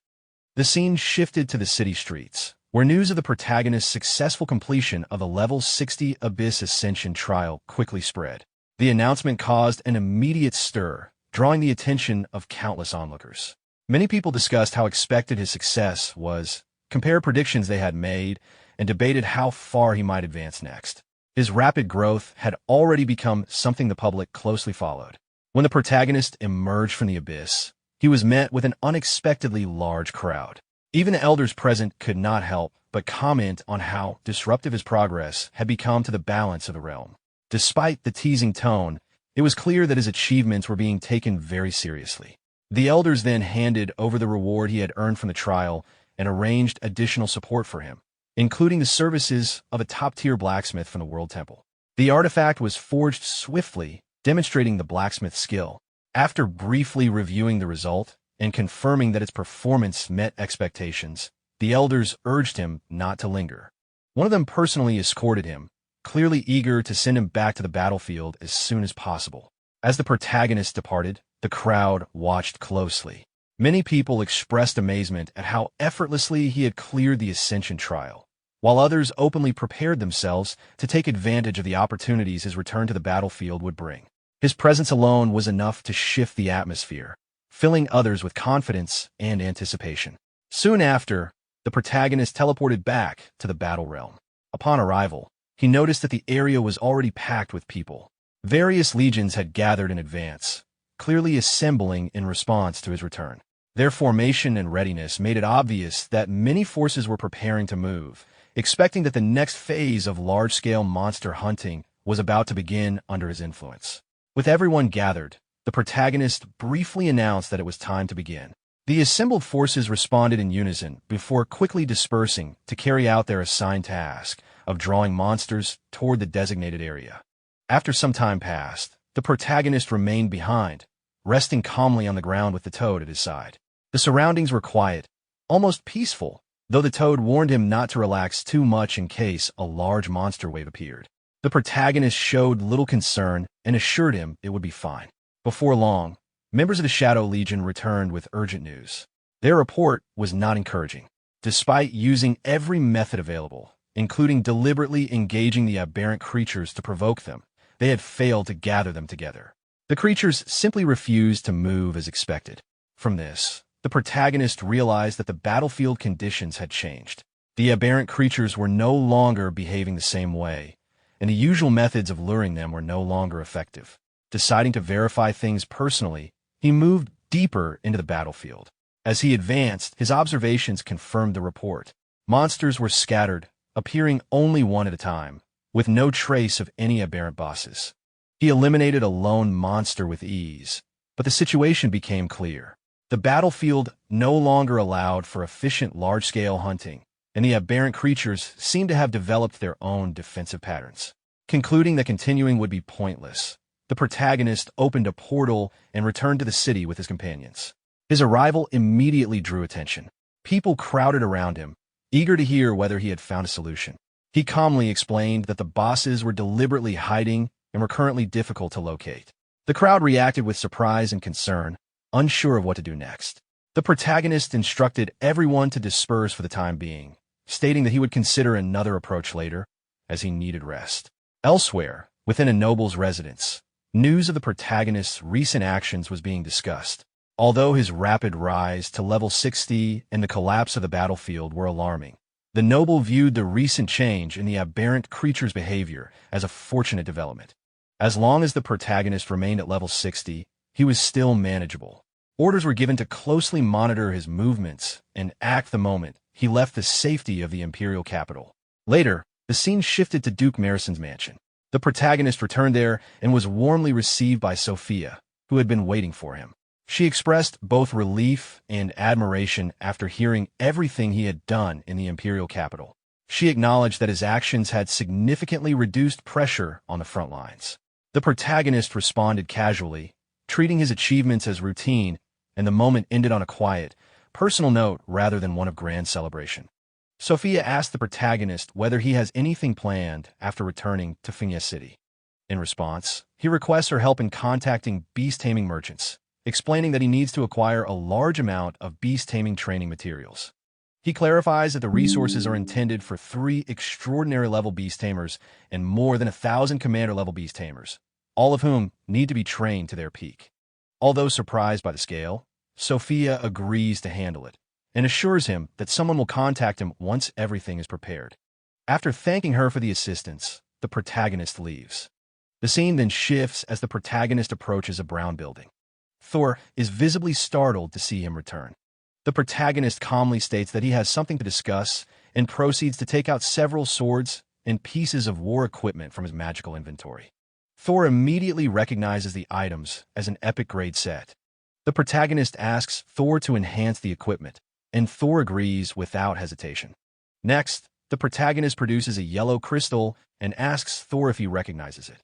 The scene shifted to the city streets, where news of the protagonist's successful completion of the Level 60 Abyss Ascension trial quickly spread. The announcement caused an immediate stir, drawing the attention of countless onlookers. Many people discussed how expected his success was, compared predictions they had made, and debated how far he might advance next. His rapid growth had already become something the public closely followed. When the protagonist emerged from the Abyss, he was met with an unexpectedly large crowd. Even the elders present could not help but comment on how disruptive his progress had become to the balance of the realm. Despite the teasing tone, it was clear that his achievements were being taken very seriously. The elders then handed over the reward he had earned from the trial and arranged additional support for him, including the services of a top-tier blacksmith from the World Temple. The artifact was forged swiftly, demonstrating the blacksmith's skill. After briefly reviewing the result and confirming that its performance met expectations, the elders urged him not to linger. One of them personally escorted him, clearly eager to send him back to the battlefield as soon as possible. As the protagonist departed, the crowd watched closely. Many people expressed amazement at how effortlessly he had cleared the Ascension trial, while others openly prepared themselves to take advantage of the opportunities his return to the battlefield would bring. His presence alone was enough to shift the atmosphere, filling others with confidence and anticipation. Soon after, the protagonist teleported back to the battle realm. Upon arrival, he noticed that the area was already packed with people. Various legions had gathered in advance, clearly assembling in response to his return. Their formation and readiness made it obvious that many forces were preparing to move, expecting that the next phase of large-scale monster hunting was about to begin under his influence. With everyone gathered, the protagonist briefly announced that it was time to begin. The assembled forces responded in unison before quickly dispersing to carry out their assigned task of drawing monsters toward the designated area. After some time passed, the protagonist remained behind, resting calmly on the ground with the toad at his side. The surroundings were quiet, almost peaceful, though the toad warned him not to relax too much in case a large monster wave appeared. The protagonist showed little concern and assured him it would be fine. Before long, members of the Shadow Legion returned with urgent news. Their report was not encouraging. Despite using every method available, including deliberately engaging the aberrant creatures to provoke them, they had failed to gather them together. The creatures simply refused to move as expected. From this, the protagonist realized that the battlefield conditions had changed. The aberrant creatures were no longer behaving the same way, and the usual methods of luring them were no longer effective. Deciding to verify things personally, he moved deeper into the battlefield. As he advanced, his observations confirmed the report. Monsters were scattered, appearing only one at a time, with no trace of any aberrant bosses. He eliminated a lone monster with ease, but the situation became clear. The battlefield no longer allowed for efficient large-scale hunting, and the aberrant creatures seemed to have developed their own defensive patterns. Concluding that continuing would be pointless, the protagonist opened a portal and returned to the city with his companions. His arrival immediately drew attention. People crowded around him, eager to hear whether he had found a solution. He calmly explained that the bosses were deliberately hiding and were currently difficult to locate. The crowd reacted with surprise and concern, unsure of what to do next. The protagonist instructed everyone to disperse for the time being, stating that he would consider another approach later, as he needed rest. Elsewhere, within a noble's residence, news of the protagonist's recent actions was being discussed. Although his rapid rise to level 60 and the collapse of the battlefield were alarming, the noble viewed the recent change in the aberrant creature's behavior as a fortunate development. As long as the protagonist remained at level 60, he was still manageable. Orders were given to closely monitor his movements and act the moment he left the safety of the imperial capital. Later, the scene shifted to Duke Marison's mansion. The protagonist returned there and was warmly received by Sophia, who had been waiting for him. She expressed both relief and admiration after hearing everything he had done in the imperial capital. She acknowledged that his actions had significantly reduced pressure on the front lines. The protagonist responded casually, treating his achievements as routine, and the moment ended on a quiet, personal note rather than one of grand celebration. Sophia asked the protagonist whether he has anything planned after returning to Finya City. In response, he requests her help in contacting beast-taming merchants, explaining that he needs to acquire a large amount of beast-taming training materials. He clarifies that the resources are intended for 3 extraordinary-level beast-tamers and more than 1,000 commander-level beast-tamers, all of whom need to be trained to their peak. Although surprised by the scale, Sophia agrees to handle it and assures him that someone will contact him once everything is prepared. After thanking her for the assistance, the protagonist leaves. The scene then shifts as the protagonist approaches a brown building. Thor is visibly startled to see him return. The protagonist calmly states that he has something to discuss and proceeds to take out several swords and pieces of war equipment from his magical inventory. Thor immediately recognizes the items as an epic-grade set. The protagonist asks Thor to enhance the equipment, and Thor agrees without hesitation. Next, the protagonist produces a yellow crystal and asks Thor if he recognizes it.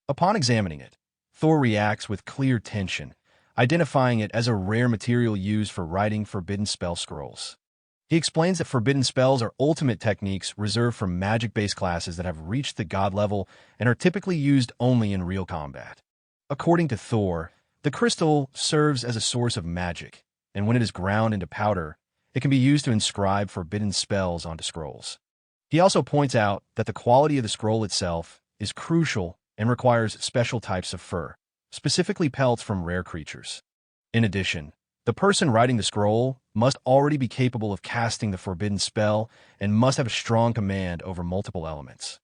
Upon examining it, Thor reacts with clear tension, identifying it as a rare material used for writing forbidden spell scrolls. He explains that forbidden spells are ultimate techniques reserved for magic-based classes that have reached the god level and are typically used only in real combat. According to Thor, the crystal serves as a source of magic, and when it is ground into powder, it can be used to inscribe forbidden spells onto scrolls. He also points out that the quality of the scroll itself is crucial and requires special types of fur, specifically pelts from rare creatures. In addition, the person writing the scroll must already be capable of casting the forbidden spell and must have a strong command over multiple elements.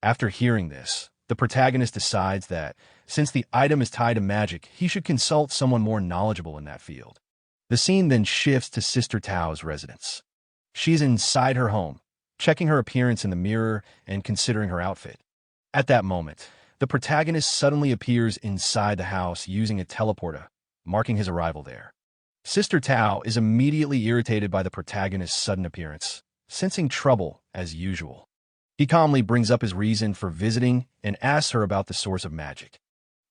After hearing this, the protagonist decides that, since the item is tied to magic, he should consult someone more knowledgeable in that field. The scene then shifts to Sister Tao's residence. She's inside her home, checking her appearance in the mirror and considering her outfit. At that moment, the protagonist suddenly appears inside the house using a teleporter, marking his arrival there. Sister Tao is immediately irritated by the protagonist's sudden appearance, sensing trouble as usual. He calmly brings up his reason for visiting and asks her about the source of magic.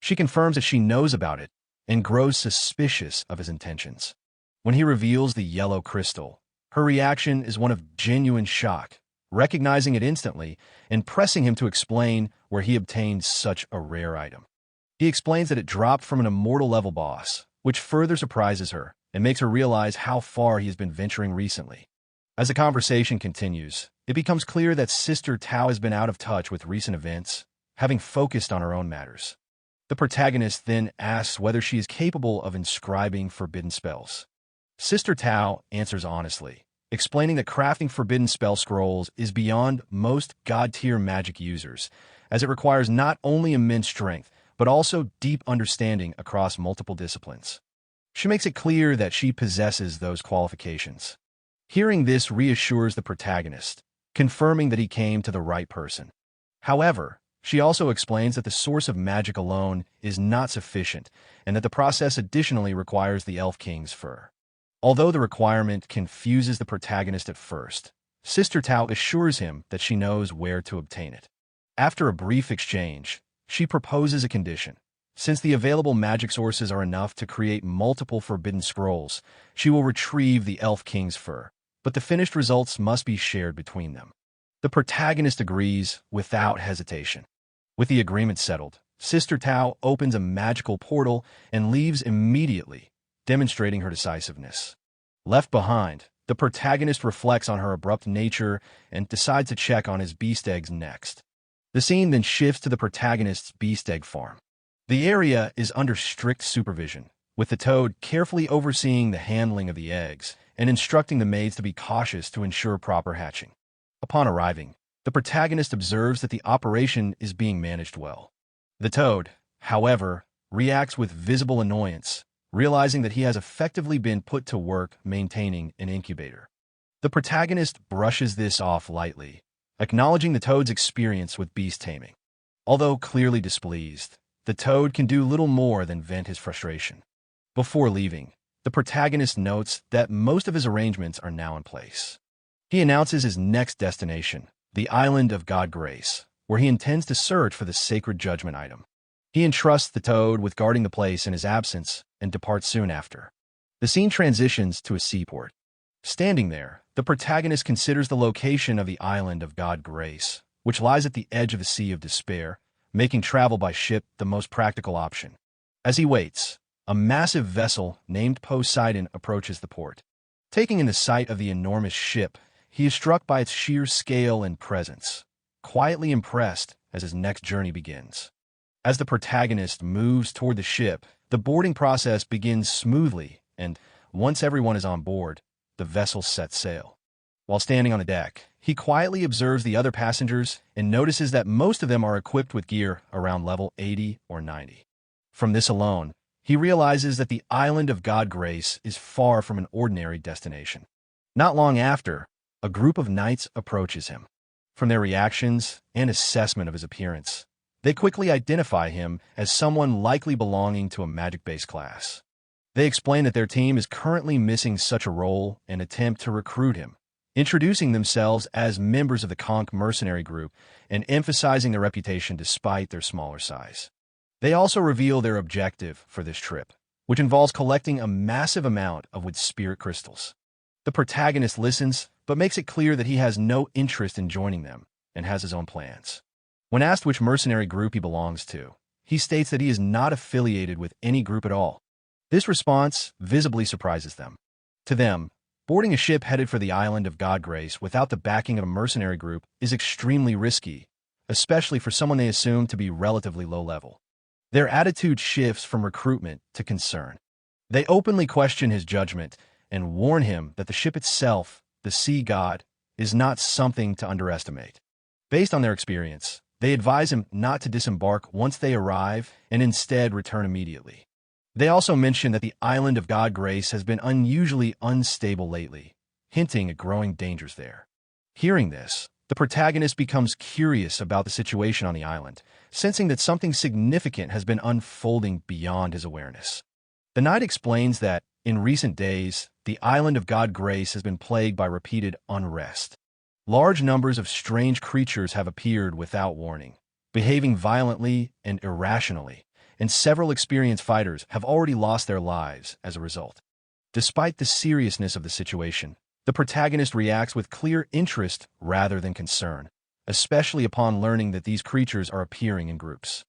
She confirms that she knows about it and grows suspicious of his intentions. When he reveals the yellow crystal, her reaction is one of genuine shock, recognizing it instantly and pressing him to explain where he obtained such a rare item. He explains that it dropped from an immortal level boss, which further surprises her and makes her realize how far he has been venturing recently. As the conversation continues, it becomes clear that Sister Tao has been out of touch with recent events, having focused on her own matters. The protagonist then asks whether she is capable of inscribing forbidden spells. Sister Tao answers honestly, explaining that crafting forbidden spell scrolls is beyond most god-tier magic users, as it requires not only immense strength, but also deep understanding across multiple disciplines. She makes it clear that she possesses those qualifications. Hearing this reassures the protagonist, confirming that he came to the right person. However, she also explains that the source of magic alone is not sufficient, and that the process additionally requires the Elf King's fur. Although the requirement confuses the protagonist at first, Sister Tao assures him that she knows where to obtain it. After a brief exchange, she proposes a condition. Since the available magic sources are enough to create multiple forbidden scrolls, she will retrieve the Elf King's fur, but the finished results must be shared between them. The protagonist agrees without hesitation. With the agreement settled, Sister Tao opens a magical portal and leaves immediately, demonstrating her decisiveness. Left behind, the protagonist reflects on her abrupt nature and decides to check on his beast eggs next. The scene then shifts to the protagonist's beast egg farm. The area is under strict supervision, with the toad carefully overseeing the handling of the eggs and instructing the maids to be cautious to ensure proper hatching. Upon arriving, the protagonist observes that the operation is being managed well. The toad, however, reacts with visible annoyance, realizing that he has effectively been put to work maintaining an incubator. The protagonist brushes this off lightly, acknowledging the toad's experience with beast taming. Although clearly displeased, the toad can do little more than vent his frustration. Before leaving, the protagonist notes that most of his arrangements are now in place. He announces his next destination, the island of God Grace, where he intends to search for the sacred judgment item. He entrusts the toad with guarding the place in his absence and departs soon after. The scene transitions to a seaport. Standing there, the protagonist considers the location of the island of God Grace, which lies at the edge of the Sea of Despair, making travel by ship the most practical option. As he waits, a massive vessel named Poseidon approaches the port. Taking in the sight of the enormous ship, he is struck by its sheer scale and presence, quietly impressed as his next journey begins. As the protagonist moves toward the ship, the boarding process begins smoothly, and once everyone is on board, the vessel sets sail. While standing on the deck, he quietly observes the other passengers and notices that most of them are equipped with gear around level 80 or 90. From this alone, he realizes that the island of God Grace is far from an ordinary destination. Not long after, a group of knights approaches him. From their reactions and assessment of his appearance, they quickly identify him as someone likely belonging to a magic-based class. They explain that their team is currently missing such a role and attempt to recruit him, introducing themselves as members of the Conch mercenary group and emphasizing their reputation despite their smaller size. They also reveal their objective for this trip, which involves collecting a massive amount of wood spirit crystals. The protagonist listens, but makes it clear that he has no interest in joining them and has his own plans. When asked which mercenary group he belongs to, he states that he is not affiliated with any group at all. This response visibly surprises them. To them, boarding a ship headed for the island of God Grace without the backing of a mercenary group is extremely risky, especially for someone they assume to be relatively low level. Their attitude shifts from recruitment to concern. They openly question his judgment and warn him that the ship itself, the sea god, is not something to underestimate. Based on their experience, they advise him not to disembark once they arrive and instead return immediately. They also mention that the island of God Grace has been unusually unstable lately, hinting at growing dangers there. Hearing this, the protagonist becomes curious about the situation on the island, sensing that something significant has been unfolding beyond his awareness. The knight explains that, in recent days, the island of God Grace has been plagued by repeated unrest. Large numbers of strange creatures have appeared without warning, behaving violently and irrationally, and several experienced fighters have already lost their lives as a result. Despite the seriousness of the situation, the protagonist reacts with clear interest rather than concern, especially upon learning that these creatures are appearing in groups.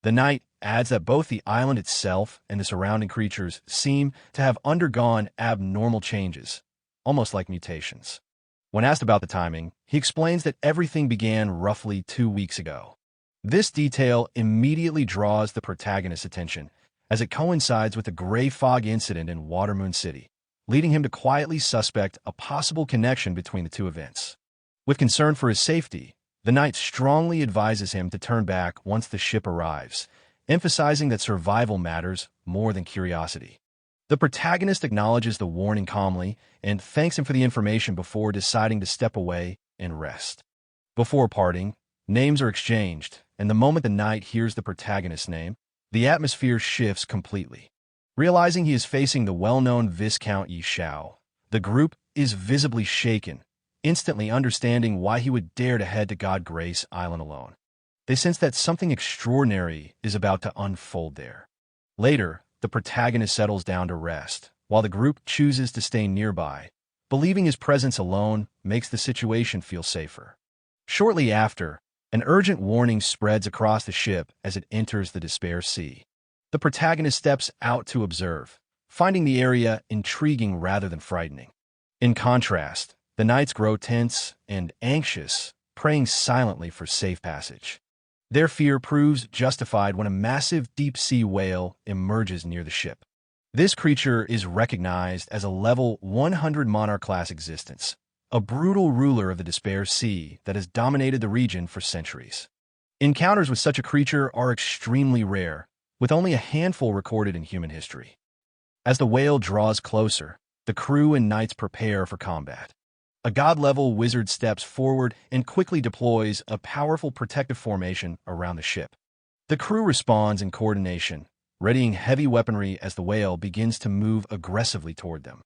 The knight adds that both the island itself and the surrounding creatures seem to have undergone abnormal changes, almost like mutations. When asked about the timing, he explains that everything began roughly 2 weeks ago. This detail immediately draws the protagonist's attention, as it coincides with the gray fog incident in Watermoon City, leading him to quietly suspect a possible connection between the two events. With concern for his safety, the knight strongly advises him to turn back once the ship arrives, emphasizing that survival matters more than curiosity. The protagonist acknowledges the warning calmly and thanks him for the information before deciding to step away and rest. Before parting, names are exchanged, and the moment the knight hears the protagonist's name, the atmosphere shifts completely. Realizing he is facing the well-known Viscount Xiao, the group is visibly shaken, instantly understanding why he would dare to head to God Grace Island alone. They sense that something extraordinary is about to unfold there. Later, the protagonist settles down to rest, while the group chooses to stay nearby, believing his presence alone makes the situation feel safer. Shortly after, an urgent warning spreads across the ship as it enters the Despair Sea. The protagonist steps out to observe, finding the area intriguing rather than frightening. In contrast, the knights grow tense and anxious, praying silently for safe passage. Their fear proves justified when a massive deep-sea whale emerges near the ship. This creature is recognized as a level 100 monarch-class existence, a brutal ruler of the Despair Sea that has dominated the region for centuries. Encounters with such a creature are extremely rare, with only a handful recorded in human history. As the whale draws closer, the crew and knights prepare for combat. A god-level wizard steps forward and quickly deploys a powerful protective formation around the ship. The crew responds in coordination, readying heavy weaponry as the whale begins to move aggressively toward them.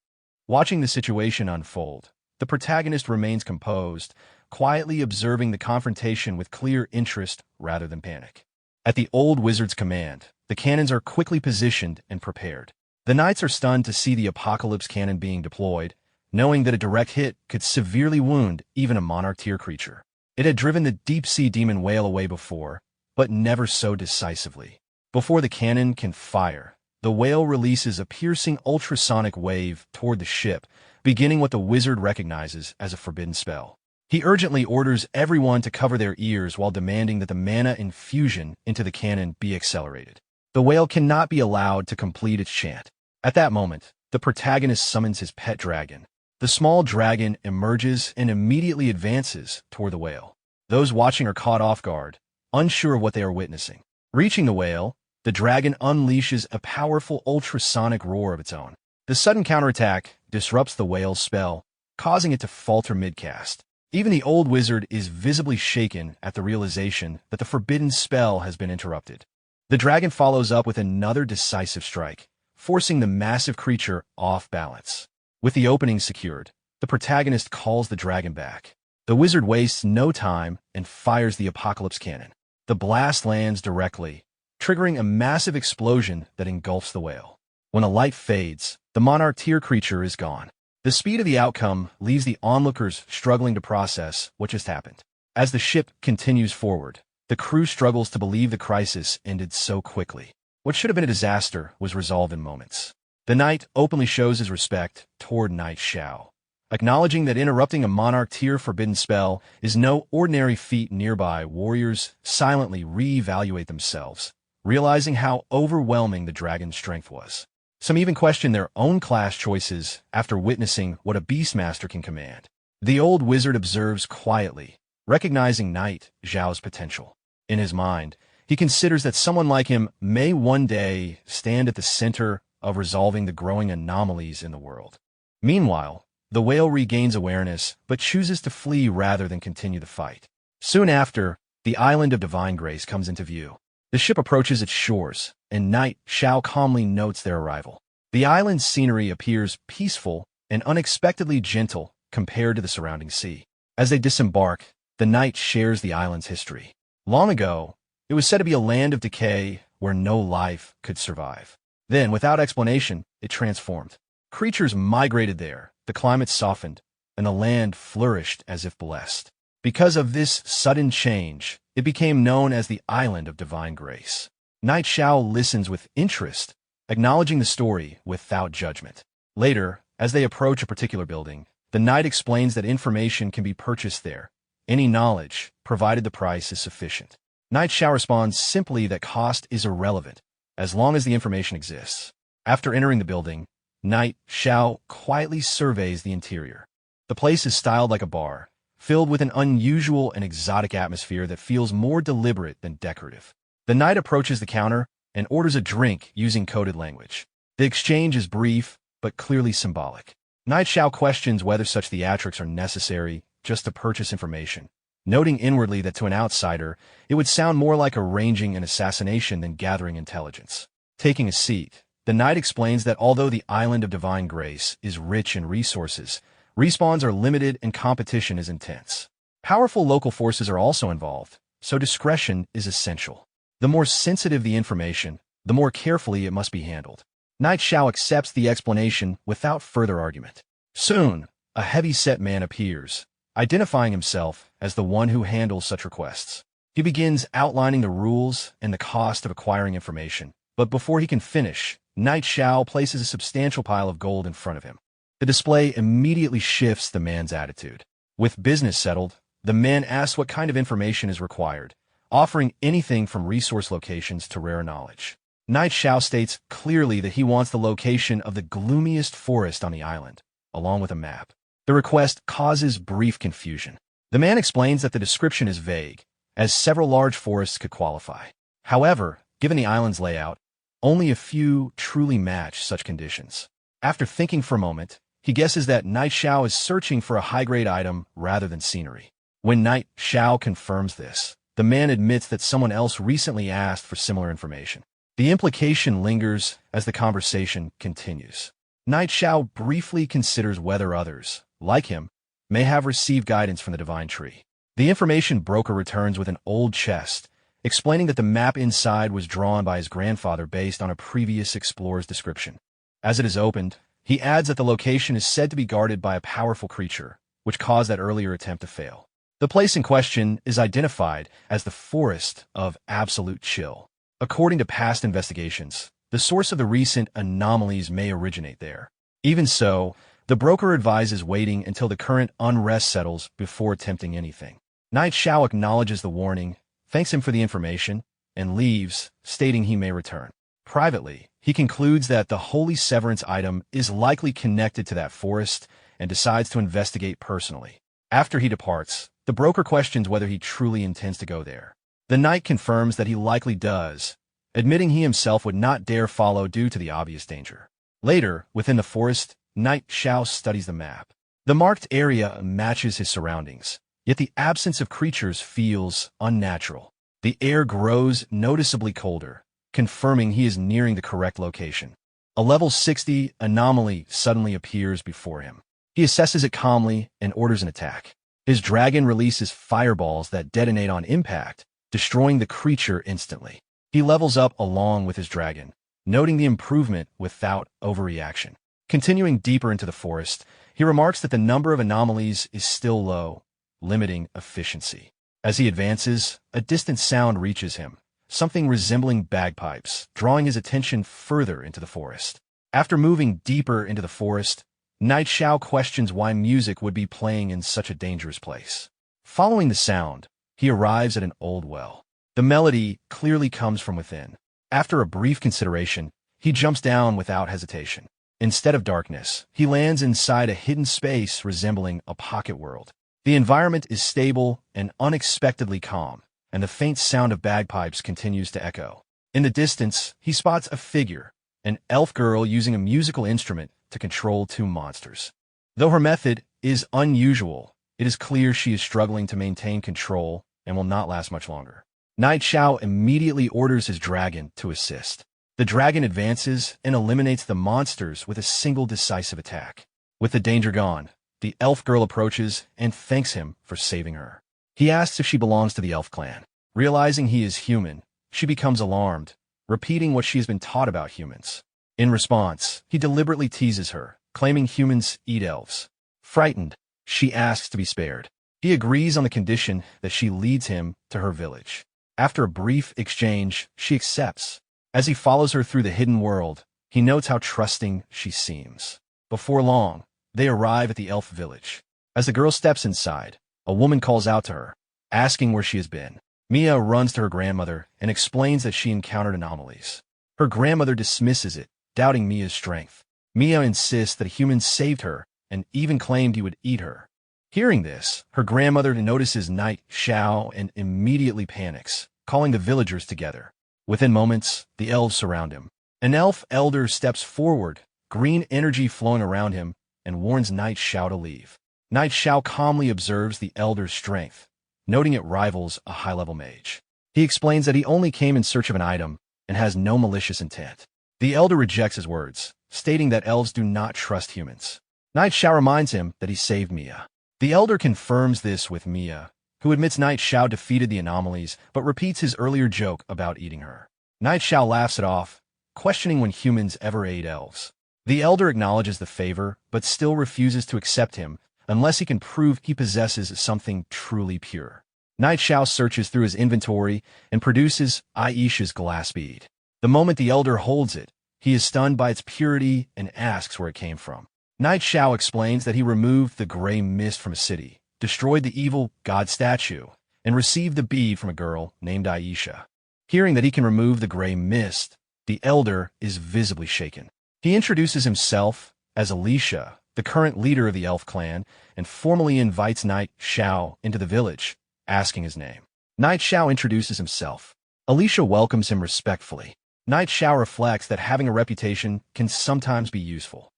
Watching the situation unfold, the protagonist remains composed, quietly observing the confrontation with clear interest rather than panic. At the old wizard's command, the cannons are quickly positioned and prepared. The knights are stunned to see the apocalypse cannon being deployed, knowing that a direct hit could severely wound even a monarch-tier creature. It had driven the deep-sea demon whale away before, but never so decisively. Before the cannon can fire, the whale releases a piercing ultrasonic wave toward the ship, beginning what the wizard recognizes as a forbidden spell. He urgently orders everyone to cover their ears while demanding that the mana infusion into the cannon be accelerated. The whale cannot be allowed to complete its chant. At that moment, the protagonist summons his pet dragon. The small dragon emerges and immediately advances toward the whale. Those watching are caught off guard, unsure of what they are witnessing. Reaching the whale, the dragon unleashes a powerful ultrasonic roar of its own. The sudden counterattack disrupts the whale's spell, causing it to falter mid-cast. Even the old wizard is visibly shaken at the realization that the forbidden spell has been interrupted. The dragon follows up with another decisive strike, forcing the massive creature off balance. With the opening secured, the protagonist calls the dragon back. The wizard wastes no time and fires the apocalypse cannon. The blast lands directly, triggering a massive explosion that engulfs the whale. When the light fades, the monarch tier creature is gone. The speed of the outcome leaves the onlookers struggling to process what just happened. As the ship continues forward, the crew struggles to believe the crisis ended so quickly. What should have been a disaster was resolved in moments. The knight openly shows his respect toward Knight Xiao, acknowledging that interrupting a monarch tier forbidden spell is no ordinary feat. Nearby warriors silently re-evaluate themselves, realizing how overwhelming the dragon's strength was. Some even question their own class choices after witnessing what a beastmaster can command. The old wizard observes quietly, recognizing Knight Xiao's potential. In his mind, he considers that someone like him may one day stand at the center of resolving the growing anomalies in the world. Meanwhile, the whale regains awareness but chooses to flee rather than continue the fight. Soon after, the island of Divine Grace comes into view. The ship approaches its shores, and Knight Xiao calmly notes their arrival. The island's scenery appears peaceful and unexpectedly gentle compared to the surrounding sea. As they disembark, the knight shares the island's history. Long ago, it was said to be a land of decay where no life could survive. Then, without explanation, it transformed. Creatures migrated there, the climate softened, and the land flourished as if blessed. Because of this sudden change, it became known as the Island of Divine Grace. Knight Xiao listens with interest, acknowledging the story without judgment. Later, as they approach a particular building, the knight explains that information can be purchased there, any knowledge, provided the price is sufficient. Knight Xiao responds simply that cost is irrelevant, as long as the information exists. After entering the building, Knight Xiao quietly surveys the interior. The place is styled like a bar, filled with an unusual and exotic atmosphere that feels more deliberate than decorative. The knight approaches the counter and orders a drink using coded language. The exchange is brief, but clearly symbolic. Knight Xiao questions whether such theatrics are necessary just to purchase information, noting inwardly that to an outsider, it would sound more like arranging an assassination than gathering intelligence. Taking a seat, the knight explains that although the Island of Divine Grace is rich in resources, respawns are limited and competition is intense. Powerful local forces are also involved, so discretion is essential. The more sensitive the information, the more carefully it must be handled. Knight Xiao accepts the explanation without further argument. Soon, a heavy-set man appears, identifying himself as the one who handles such requests. He begins outlining the rules and the cost of acquiring information, but before he can finish, Knight Xiao places a substantial pile of gold in front of him. The display immediately shifts the man's attitude. With business settled, the man asks what kind of information is required, offering anything from resource locations to rare knowledge. Knight Xiao states clearly that he wants the location of the gloomiest forest on the island, along with a map. The request causes brief confusion. The man explains that the description is vague, as several large forests could qualify. However, given the island's layout, only a few truly match such conditions. After thinking for a moment, he guesses that Knight Xiao is searching for a high-grade item rather than scenery. When Knight Xiao confirms this, the man admits that someone else recently asked for similar information. The implication lingers as the conversation continues. Knight Xiao briefly considers whether others, like him, may have received guidance from the Divine Tree. The information broker returns with an old chest, explaining that the map inside was drawn by his grandfather based on a previous explorer's description. As it is opened, he adds that the location is said to be guarded by a powerful creature, which caused that earlier attempt to fail. The place in question is identified as the Forest of Absolute Chill. According to past investigations, the source of the recent anomalies may originate there. Even so, the broker advises waiting until the current unrest settles before attempting anything. Knight Xiao acknowledges the warning, thanks him for the information, and leaves, stating he may return. Privately, he concludes that the Holy Severance item is likely connected to that forest and decides to investigate personally. After he departs, the broker questions whether he truly intends to go there. The knight confirms that he likely does, admitting he himself would not dare follow due to the obvious danger. Later, within the forest, Knight Xiao studies the map. The marked area matches his surroundings, yet the absence of creatures feels unnatural. The air grows noticeably colder, confirming he is nearing the correct location. A level 60 anomaly suddenly appears before him. He assesses it calmly and orders an attack. His dragon releases fireballs that detonate on impact, destroying the creature instantly. He levels up along with his dragon, noting the improvement without overreaction. Continuing deeper into the forest, he remarks that the number of anomalies is still low, limiting efficiency. As he advances, a distant sound reaches him, something resembling bagpipes, drawing his attention further into the forest. After moving deeper into the forest, Knight Xiao questions why music would be playing in such a dangerous place. Following the sound, he arrives at an old well. The melody clearly comes from within. After a brief consideration, he jumps down without hesitation. Instead of darkness, he lands inside a hidden space resembling a pocket world. The environment is stable and unexpectedly calm, and the faint sound of bagpipes continues to echo. In the distance, he spots a figure, an elf girl using a musical instrument to control two monsters. Though her method is unusual, it is clear she is struggling to maintain control and will not last much longer. Knight Xiao immediately orders his dragon to assist. The dragon advances and eliminates the monsters with a single decisive attack. With the danger gone, the elf girl approaches and thanks him for saving her. He asks if she belongs to the elf clan. Realizing he is human, she becomes alarmed, repeating what she has been taught about humans. In response, he deliberately teases her, claiming humans eat elves. Frightened, she asks to be spared. He agrees on the condition that she leads him to her village. After a brief exchange, she accepts. As he follows her through the hidden world, he notes how trusting she seems. Before long, they arrive at the elf village. As the girl steps inside, a woman calls out to her, asking where she has been. Mia runs to her grandmother and explains that she encountered anomalies. Her grandmother dismisses it, doubting Mia's strength. Mia insists that humans saved her and even claimed he would eat her. Hearing this, her grandmother notices Knight Xiao and immediately panics, calling the villagers together. Within moments, the elves surround him. An elf elder steps forward, green energy flowing around him, and warns Knight Xiao to leave. Knight Xiao calmly observes the elder's strength, noting it rivals a high-level mage. He explains that he only came in search of an item and has no malicious intent. The elder rejects his words, stating that elves do not trust humans. Knight Xiao reminds him that he saved Mia. The elder confirms this with Mia, who admits Knight Xiao defeated the anomalies but repeats his earlier joke about eating her. Knight Xiao laughs it off, questioning when humans ever ate elves. The elder acknowledges the favor, but still refuses to accept him unless he can prove he possesses something truly pure. Knight Xiao searches through his inventory and produces Aisha's glass bead. The moment the elder holds it, he is stunned by its purity and asks where it came from. Knight Xiao explains that he removed the gray mist from a city, destroyed the evil god statue, and received the bead from a girl named Aisha. Hearing that he can remove the gray mist, the elder is visibly shaken. He introduces himself as Alicia, the current leader of the elf clan, and formally invites Knight Xiao into the village, asking his name. Knight Xiao introduces himself. Alicia welcomes him respectfully. Knight Xiao reflects that having a reputation can sometimes be useful.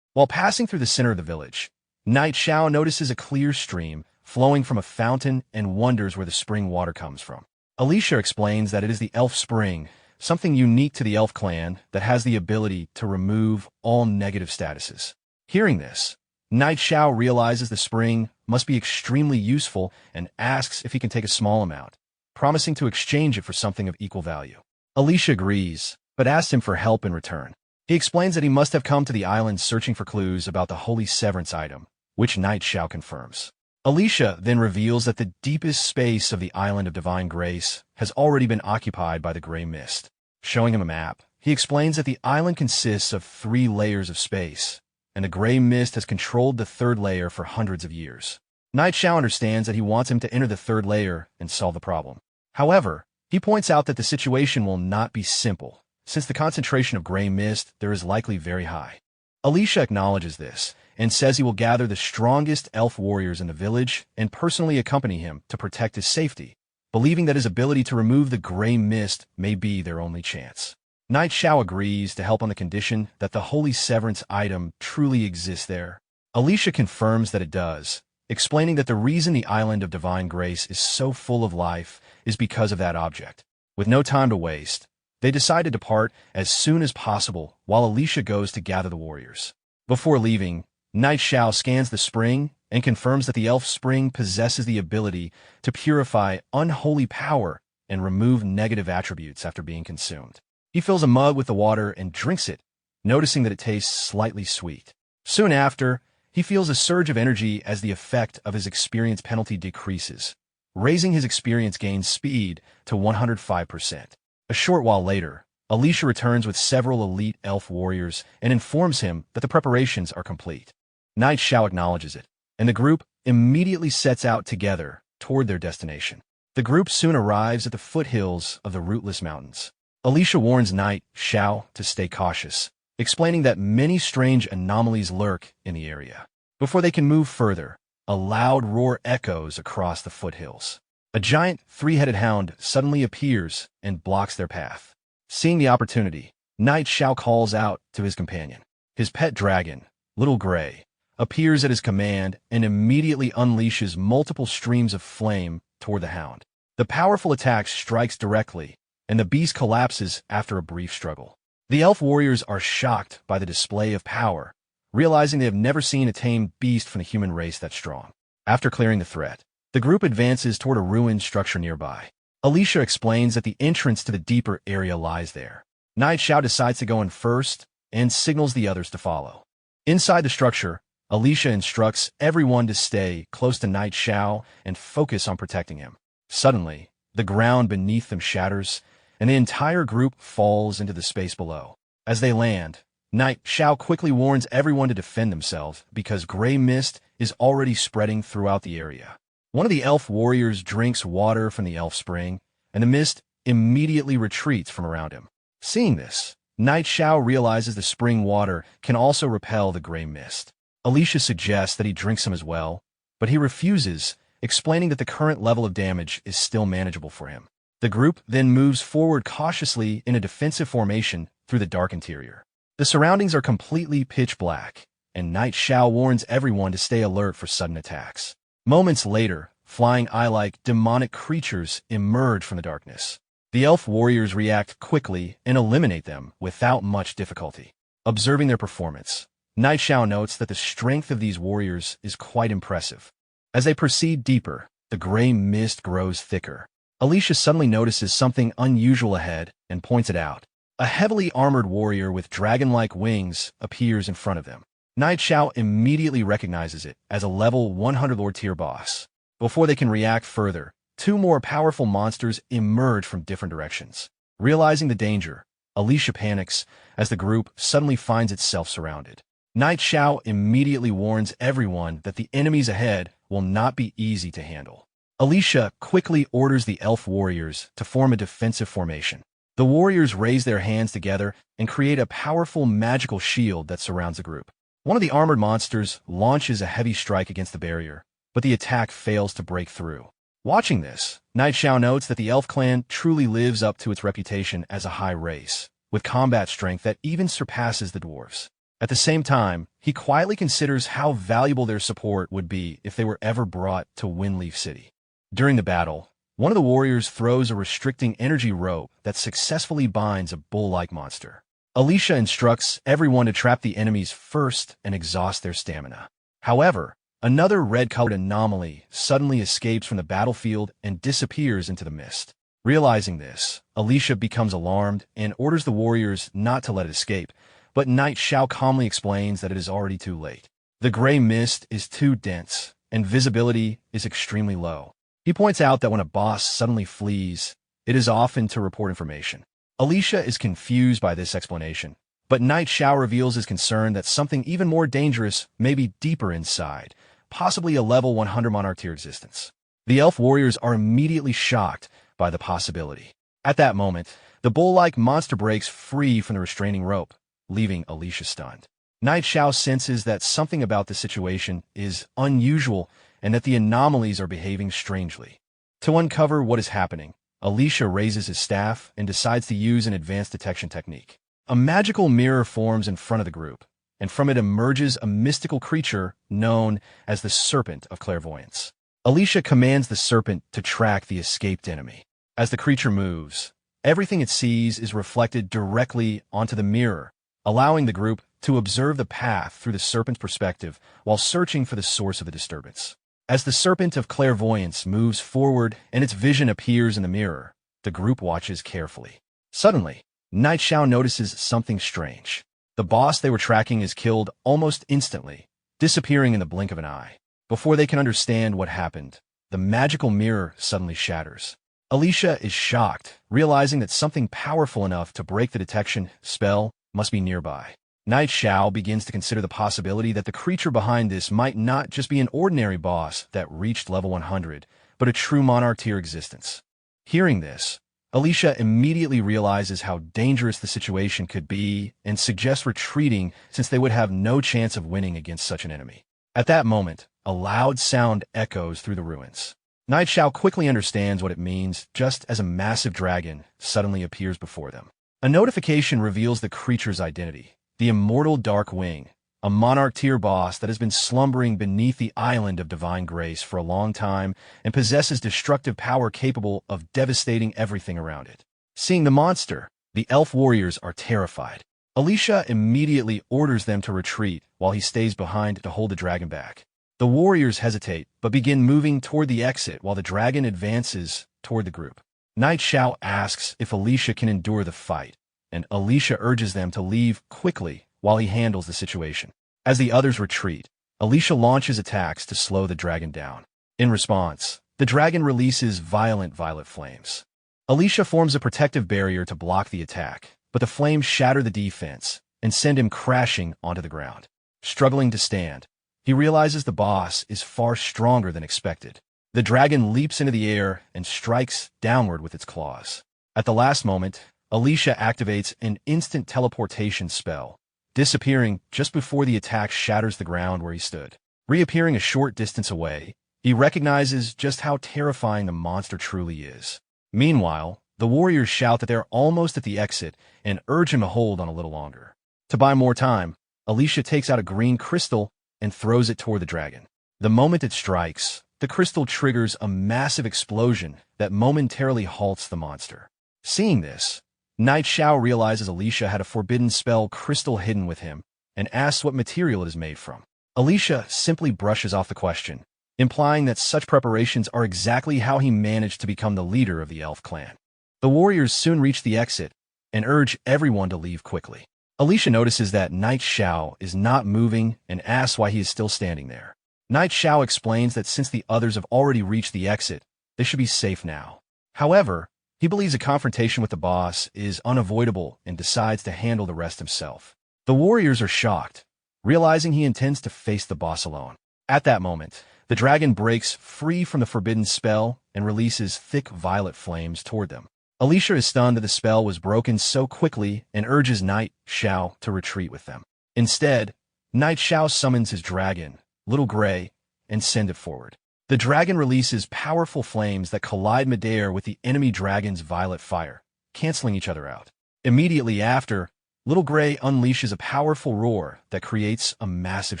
While passing through the center of the village, Knight Xiao notices a clear stream flowing from a fountain and wonders where the spring water comes from. Alicia explains that it is the elf spring, something unique to the elf clan that has the ability to remove all negative statuses. Hearing this, Knight Xiao realizes the spring must be extremely useful and asks if he can take a small amount, promising to exchange it for something of equal value. Alicia agrees, but asks him for help in return. He explains that he must have come to the island searching for clues about the holy severance item, which Knight Xiao confirms. Alicia then reveals that the deepest space of the island of divine grace has already been occupied by the gray mist. Showing him a map, he explains that the island consists of 3 layers of space, and the gray mist has controlled the 3rd layer for hundreds of years. Knight Xiao understands that he wants him to enter the 3rd layer and solve the problem. However, he points out that the situation will not be simple, since the concentration of gray mist there is likely very high. Alicia acknowledges this, and says he will gather the strongest elf warriors in the village and personally accompany him to protect his safety, believing that his ability to remove the gray mist may be their only chance. Knight Xiao agrees to help on the condition that the holy severance item truly exists there. Alicia confirms that it does, explaining that the reason the island of divine grace is so full of life is because of that object. With no time to waste, they decide to depart as soon as possible while Alicia goes to gather the warriors. Before leaving, Knight Xiao scans the spring and confirms that the elf spring possesses the ability to purify unholy power and remove negative attributes after being consumed. He fills a mug with the water and drinks it, noticing that it tastes slightly sweet. Soon after, he feels a surge of energy as the effect of his experience penalty decreases, raising his experience gain speed to 105%. A short while later, Alicia returns with several elite elf warriors and informs him that the preparations are complete. Knight Xiao acknowledges it, and the group immediately sets out together toward their destination. The group soon arrives at the foothills of the Rootless Mountains. Alicia warns Knight Xiao to stay cautious, explaining that many strange anomalies lurk in the area. Before they can move further, a loud roar echoes across the foothills. A giant three-headed hound suddenly appears and blocks their path. Seeing the opportunity, Knight Xiao calls out to his companion. His pet dragon, Little Gray, appears at his command and immediately unleashes multiple streams of flame toward the hound. The powerful attack strikes directly, and the beast collapses after a brief struggle. The elf warriors are shocked by the display of power, realizing they have never seen a tamed beast from the human race that strong. After clearing the threat, the group advances toward a ruined structure nearby. Alicia explains that the entrance to the deeper area lies there. Knight Xiao decides to go in first and signals the others to follow. Inside the structure, Alicia instructs everyone to stay close to Knight Xiao and focus on protecting him. Suddenly, the ground beneath them shatters, and the entire group falls into the space below. As they land, Knight Xiao quickly warns everyone to defend themselves because gray mist is already spreading throughout the area. One of the elf warriors drinks water from the elf spring, and the mist immediately retreats from around him. Seeing this, Knight Xiao realizes the spring water can also repel the gray mist. Alicia suggests that he drink some as well, but he refuses, explaining that the current level of damage is still manageable for him. The group then moves forward cautiously in a defensive formation through the dark interior. The surroundings are completely pitch black, and Knight Xiao warns everyone to stay alert for sudden attacks. Moments later, flying eye-like demonic creatures emerge from the darkness. The elf warriors react quickly and eliminate them without much difficulty. Observing their performance, Knight Xiao notes that the strength of these warriors is quite impressive. As they proceed deeper, the gray mist grows thicker. Alicia suddenly notices something unusual ahead and points it out. A heavily armored warrior with dragon-like wings appears in front of them. Knight Xiao immediately recognizes it as a level 100 Lord tier boss. Before they can react further, two more powerful monsters emerge from different directions. Realizing the danger, Alicia panics as the group suddenly finds itself surrounded. Knight Xiao immediately warns everyone that the enemies ahead will not be easy to handle. Alicia quickly orders the elf warriors to form a defensive formation. The warriors raise their hands together and create a powerful magical shield that surrounds the group. One of the armored monsters launches a heavy strike against the barrier, but the attack fails to break through. Watching this, Knight Xiao notes that the elf clan truly lives up to its reputation as a high race, with combat strength that even surpasses the dwarves. At the same time, he quietly considers how valuable their support would be if they were ever brought to Windleaf City. During the battle, one of the warriors throws a restricting energy rope that successfully binds a bull-like monster. Alicia instructs everyone to trap the enemies first and exhaust their stamina. However, another red-colored anomaly suddenly escapes from the battlefield and disappears into the mist. Realizing this, Alicia becomes alarmed and orders the warriors not to let it escape, but Knight Xiao calmly explains that it is already too late. The gray mist is too dense, and visibility is extremely low. He points out that when a boss suddenly flees, it is often to report information. Alicia is confused by this explanation, but Knight Xiao reveals his concern that something even more dangerous may be deeper inside, possibly a level 100 monarch tier existence. The elf warriors are immediately shocked by the possibility. At that moment, the bull-like monster breaks free from the restraining rope, leaving Alicia stunned. Knight Xiao senses that something about the situation is unusual and that the anomalies are behaving strangely. To uncover what is happening, Alicia raises his staff and decides to use an advanced detection technique. A magical mirror forms in front of the group, and from it emerges a mystical creature known as the Serpent of Clairvoyance. Alicia commands the serpent to track the escaped enemy. As the creature moves, everything it sees is reflected directly onto the mirror, allowing the group to observe the path through the serpent's perspective while searching for the source of the disturbance. As the serpent of clairvoyance moves forward and its vision appears in the mirror, the group watches carefully. Suddenly, Night Xiao notices something strange. The boss they were tracking is killed almost instantly, disappearing in the blink of an eye. Before they can understand what happened, the magical mirror suddenly shatters. Alicia is shocked, realizing that something powerful enough to break the detection spell must be nearby. Night Xiao begins to consider the possibility that the creature behind this might not just be an ordinary boss that reached level 100, but a true monarch tier existence. Hearing this, Alicia immediately realizes how dangerous the situation could be and suggests retreating since they would have no chance of winning against such an enemy. At that moment, a loud sound echoes through the ruins. Night Xiao quickly understands what it means just as a massive dragon suddenly appears before them. A notification reveals the creature's identity, the immortal Dark Wing, a monarch tier boss that has been slumbering beneath the island of divine grace for a long time and possesses destructive power capable of devastating everything around it. Seeing the monster, the elf warriors are terrified. Alicia immediately orders them to retreat while he stays behind to hold the dragon back. The warriors hesitate, but begin moving toward the exit while the dragon advances toward the group. Night Xiao asks if Alicia can endure the fight, and Alicia urges them to leave quickly while he handles the situation. As the others retreat, Alicia launches attacks to slow the dragon down. In response, the dragon releases violent violet flames. Alicia forms a protective barrier to block the attack, but the flames shatter the defense and send him crashing onto the ground. Struggling to stand, he realizes the boss is far stronger than expected. The dragon leaps into the air and strikes downward with its claws. At the last moment, Alicia activates an instant teleportation spell, disappearing just before the attack shatters the ground where he stood. Reappearing a short distance away, he recognizes just how terrifying the monster truly is. Meanwhile, the warriors shout that they're almost at the exit and urge him to hold on a little longer. To buy more time, Alicia takes out a green crystal and throws it toward the dragon. The moment it strikes, the crystal triggers a massive explosion that momentarily halts the monster. Seeing this, Night Xiao realizes Alicia had a forbidden spell crystal hidden with him and asks what material it is made from. Alicia simply brushes off the question, implying that such preparations are exactly how he managed to become the leader of the elf clan. The warriors soon reach the exit and urge everyone to leave quickly. Alicia notices that Night Xiao is not moving and asks why he is still standing there. Night Xiao explains that since the others have already reached the exit, they should be safe now. However, he believes a confrontation with the boss is unavoidable and decides to handle the rest himself. The warriors are shocked, realizing he intends to face the boss alone. At that moment, the dragon breaks free from the forbidden spell and releases thick violet flames toward them. Alicia is stunned that the spell was broken so quickly and urges Night Xiao to retreat with them. Instead, Night Xiao summons his dragon, Little Gray, and sends it forward. The dragon releases powerful flames that collide midair with the enemy dragon's violet fire, canceling each other out. Immediately after, Little Gray unleashes a powerful roar that creates a massive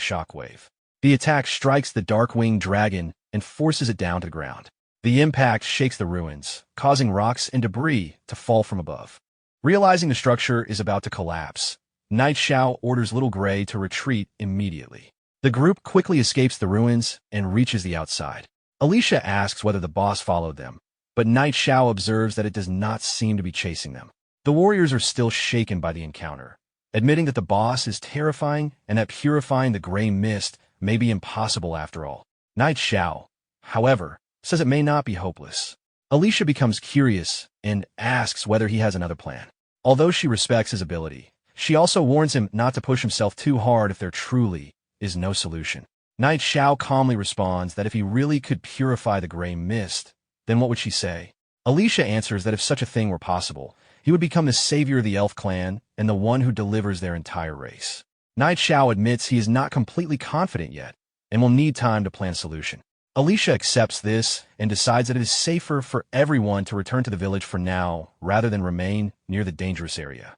shockwave. The attack strikes the dark-winged dragon and forces it down to the ground. The impact shakes the ruins, causing rocks and debris to fall from above. Realizing the structure is about to collapse, Night Xiao orders Little Gray to retreat immediately. The group quickly escapes the ruins and reaches the outside. Alicia asks whether the boss followed them, but Night Xiao observes that it does not seem to be chasing them. The warriors are still shaken by the encounter, admitting that the boss is terrifying and that purifying the gray mist may be impossible after all. Night Xiao, however, says it may not be hopeless. Alicia becomes curious and asks whether he has another plan. Although she respects his ability, she also warns him not to push himself too hard if there truly is no solution. Night Xiao calmly responds that if he really could purify the gray mist, then what would she say? Alicia answers that if such a thing were possible, he would become the savior of the elf clan and the one who delivers their entire race. Night Xiao admits he is not completely confident yet and will need time to plan a solution. Alicia accepts this and decides that it is safer for everyone to return to the village for now rather than remain near the dangerous area.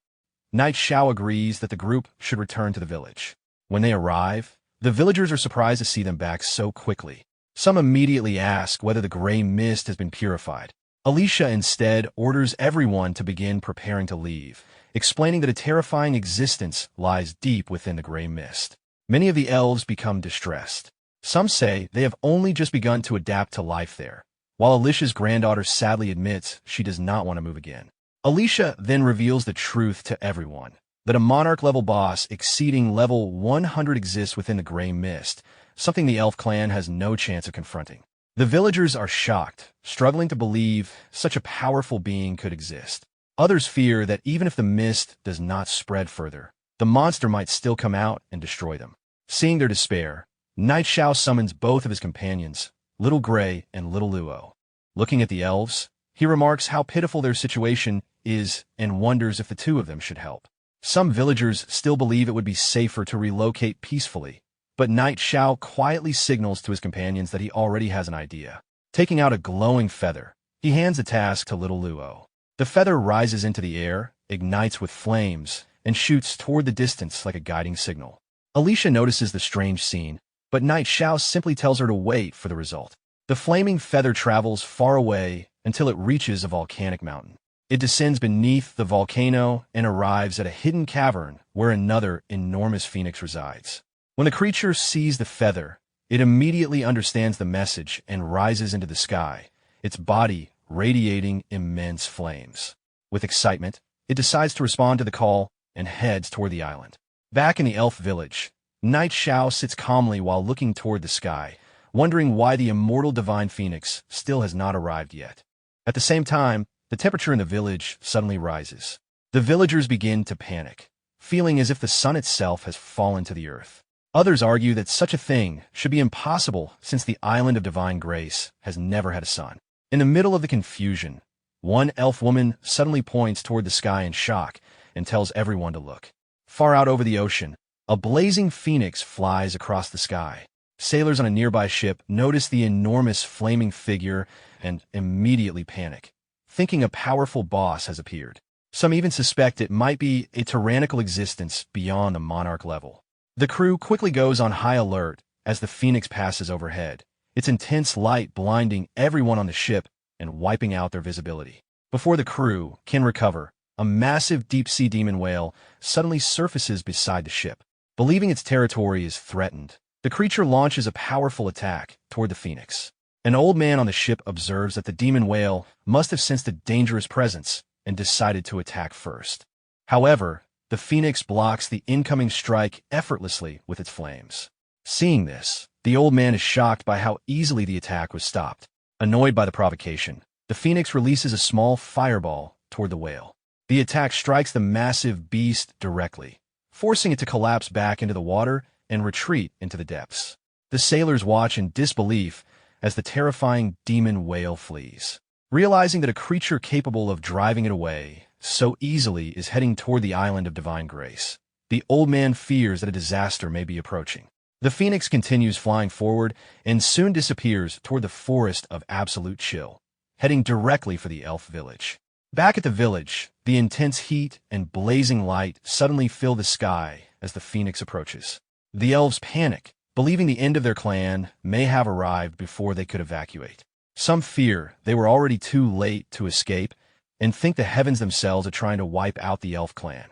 Night Xiao agrees that the group should return to the village. When they arrive, the villagers are surprised to see them back so quickly. Some immediately ask whether the gray mist has been purified, Alicia instead orders everyone to begin preparing to leave, explaining that a terrifying existence lies deep within the gray mist. Many of the elves become distressed. Some say they have only just begun to adapt to life there, while Alicia's granddaughter sadly admits she does not want to move again. Alicia then reveals the truth to everyone, that a monarch-level boss exceeding level 100 exists within the gray mist, something the elf clan has no chance of confronting. The villagers are shocked, struggling to believe such a powerful being could exist. Others fear that even if the mist does not spread further, the monster might still come out and destroy them. Seeing their despair, Knight Xiao summons both of his companions, Little Gray and Little Luo. Looking at the elves, he remarks how pitiful their situation is and wonders if the two of them should help. Some villagers still believe it would be safer to relocate peacefully, but Knight Xiao quietly signals to his companions that he already has an idea. Taking out a glowing feather, he hands a task to Little Luo. The feather rises into the air, ignites with flames, and shoots toward the distance like a guiding signal. Alicia notices the strange scene, but Knight Xiao simply tells her to wait for the result. The flaming feather travels far away until it reaches a volcanic mountain. It descends beneath the volcano and arrives at a hidden cavern where another enormous phoenix resides. When the creature sees the feather, it immediately understands the message and rises into the sky, its body radiating immense flames. With excitement, it decides to respond to the call and heads toward the island. Back in the elf village, Knight Xiao sits calmly while looking toward the sky, wondering why the immortal divine phoenix still has not arrived yet. At the same time, the temperature in the village suddenly rises. The villagers begin to panic, feeling as if the sun itself has fallen to the earth. Others argue that such a thing should be impossible since the island of divine grace has never had a sun. In the middle of the confusion, one elf woman suddenly points toward the sky in shock and tells everyone to look. Far out over the ocean, a blazing phoenix flies across the sky. Sailors on a nearby ship notice the enormous flaming figure and immediately panic, thinking a powerful boss has appeared. Some even suspect it might be a tyrannical existence beyond the monarch level. The crew quickly goes on high alert as the phoenix passes overhead, its intense light blinding everyone on the ship and wiping out their visibility. Before the crew can recover, a massive deep-sea demon whale suddenly surfaces beside the ship. Believing its territory is threatened, the creature launches a powerful attack toward the phoenix. An old man on the ship observes that the demon whale must have sensed a dangerous presence and decided to attack first. However, the phoenix blocks the incoming strike effortlessly with its flames. Seeing this, the old man is shocked by how easily the attack was stopped. Annoyed by the provocation, the phoenix releases a small fireball toward the whale. The attack strikes the massive beast directly, forcing it to collapse back into the water and retreat into the depths. The sailors watch in disbelief as the terrifying demon whale flees. Realizing that a creature capable of driving it away so easily is heading toward the island of divine grace, the old man fears that a disaster may be approaching. The phoenix continues flying forward and soon disappears toward the forest of absolute chill, heading directly for the elf village. Back at the village, the intense heat and blazing light suddenly fill the sky as the phoenix approaches. The elves panic, believing the end of their clan may have arrived before they could evacuate. Some fear they were already too late to escape and think the heavens themselves are trying to wipe out the elf clan.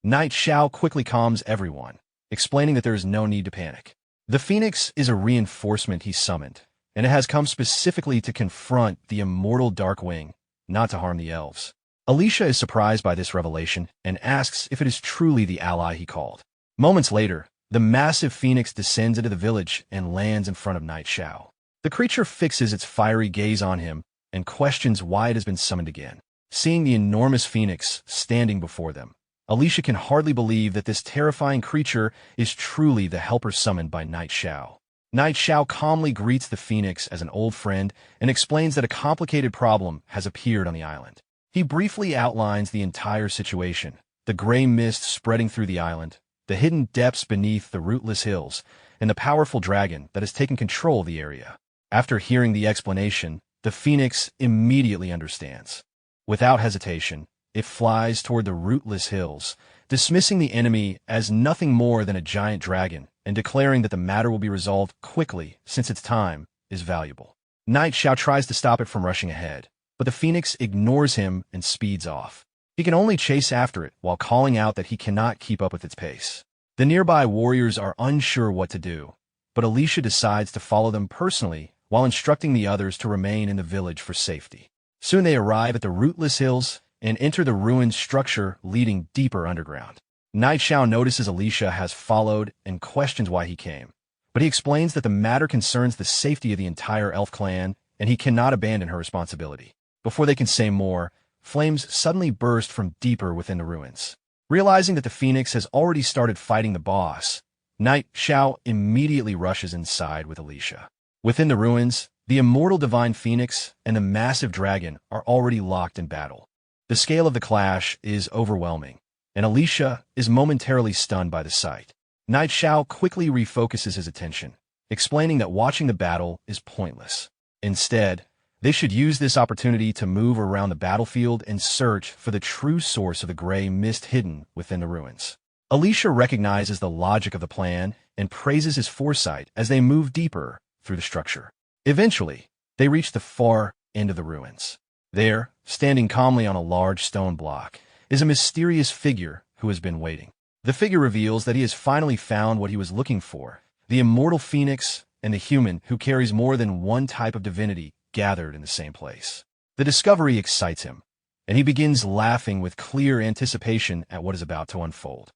Knight Xiao quickly calms everyone, explaining that there is no need to panic. The phoenix is a reinforcement he summoned, and it has come specifically to confront the immortal Darkwing, not to harm the elves. Alicia is surprised by this revelation and asks if it is truly the ally he called. Moments later, the massive phoenix descends into the village and lands in front of Knight Xiao. The creature fixes its fiery gaze on him and questions why it has been summoned again. Seeing the enormous phoenix standing before them, Alicia can hardly believe that this terrifying creature is truly the helper summoned by Knight Xiao. Knight Xiao calmly greets the phoenix as an old friend and explains that a complicated problem has appeared on the island. He briefly outlines the entire situation, the gray mist spreading through the island, the hidden depths beneath the rootless hills, and the powerful dragon that has taken control of the area. After hearing the explanation, the phoenix immediately understands. Without hesitation, it flies toward the rootless hills, dismissing the enemy as nothing more than a giant dragon and declaring that the matter will be resolved quickly since its time is valuable. Knight Xiao tries to stop it from rushing ahead, but the phoenix ignores him and speeds off. He can only chase after it while calling out that he cannot keep up with its pace. The nearby warriors are unsure what to do, but Alicia decides to follow them personally while instructing the others to remain in the village for safety. Soon they arrive at the rootless hills and enter the ruined structure leading deeper underground. Knight Xiao notices Alicia has followed and questions why he came, but he explains that the matter concerns the safety of the entire elf clan and he cannot abandon her responsibility. Before they can say more, flames suddenly burst from deeper within the ruins. Realizing that the phoenix has already started fighting the boss, Knight Xiao immediately rushes inside with Alicia. Within the ruins, the immortal divine phoenix and the massive dragon are already locked in battle. The scale of the clash is overwhelming, and Alicia is momentarily stunned by the sight. Knight Xiao quickly refocuses his attention, explaining that watching the battle is pointless. Instead, they should use this opportunity to move around the battlefield and search for the true source of the gray mist hidden within the ruins. Alicia recognizes the logic of the plan and praises his foresight as they move deeper through the structure. Eventually, they reach the far end of the ruins. There, standing calmly on a large stone block, is a mysterious figure who has been waiting. The figure reveals that he has finally found what he was looking for, the immortal phoenix and the human who carries more than one type of divinity gathered in the same place. The discovery excites him, and he begins laughing with clear anticipation at what is about to unfold.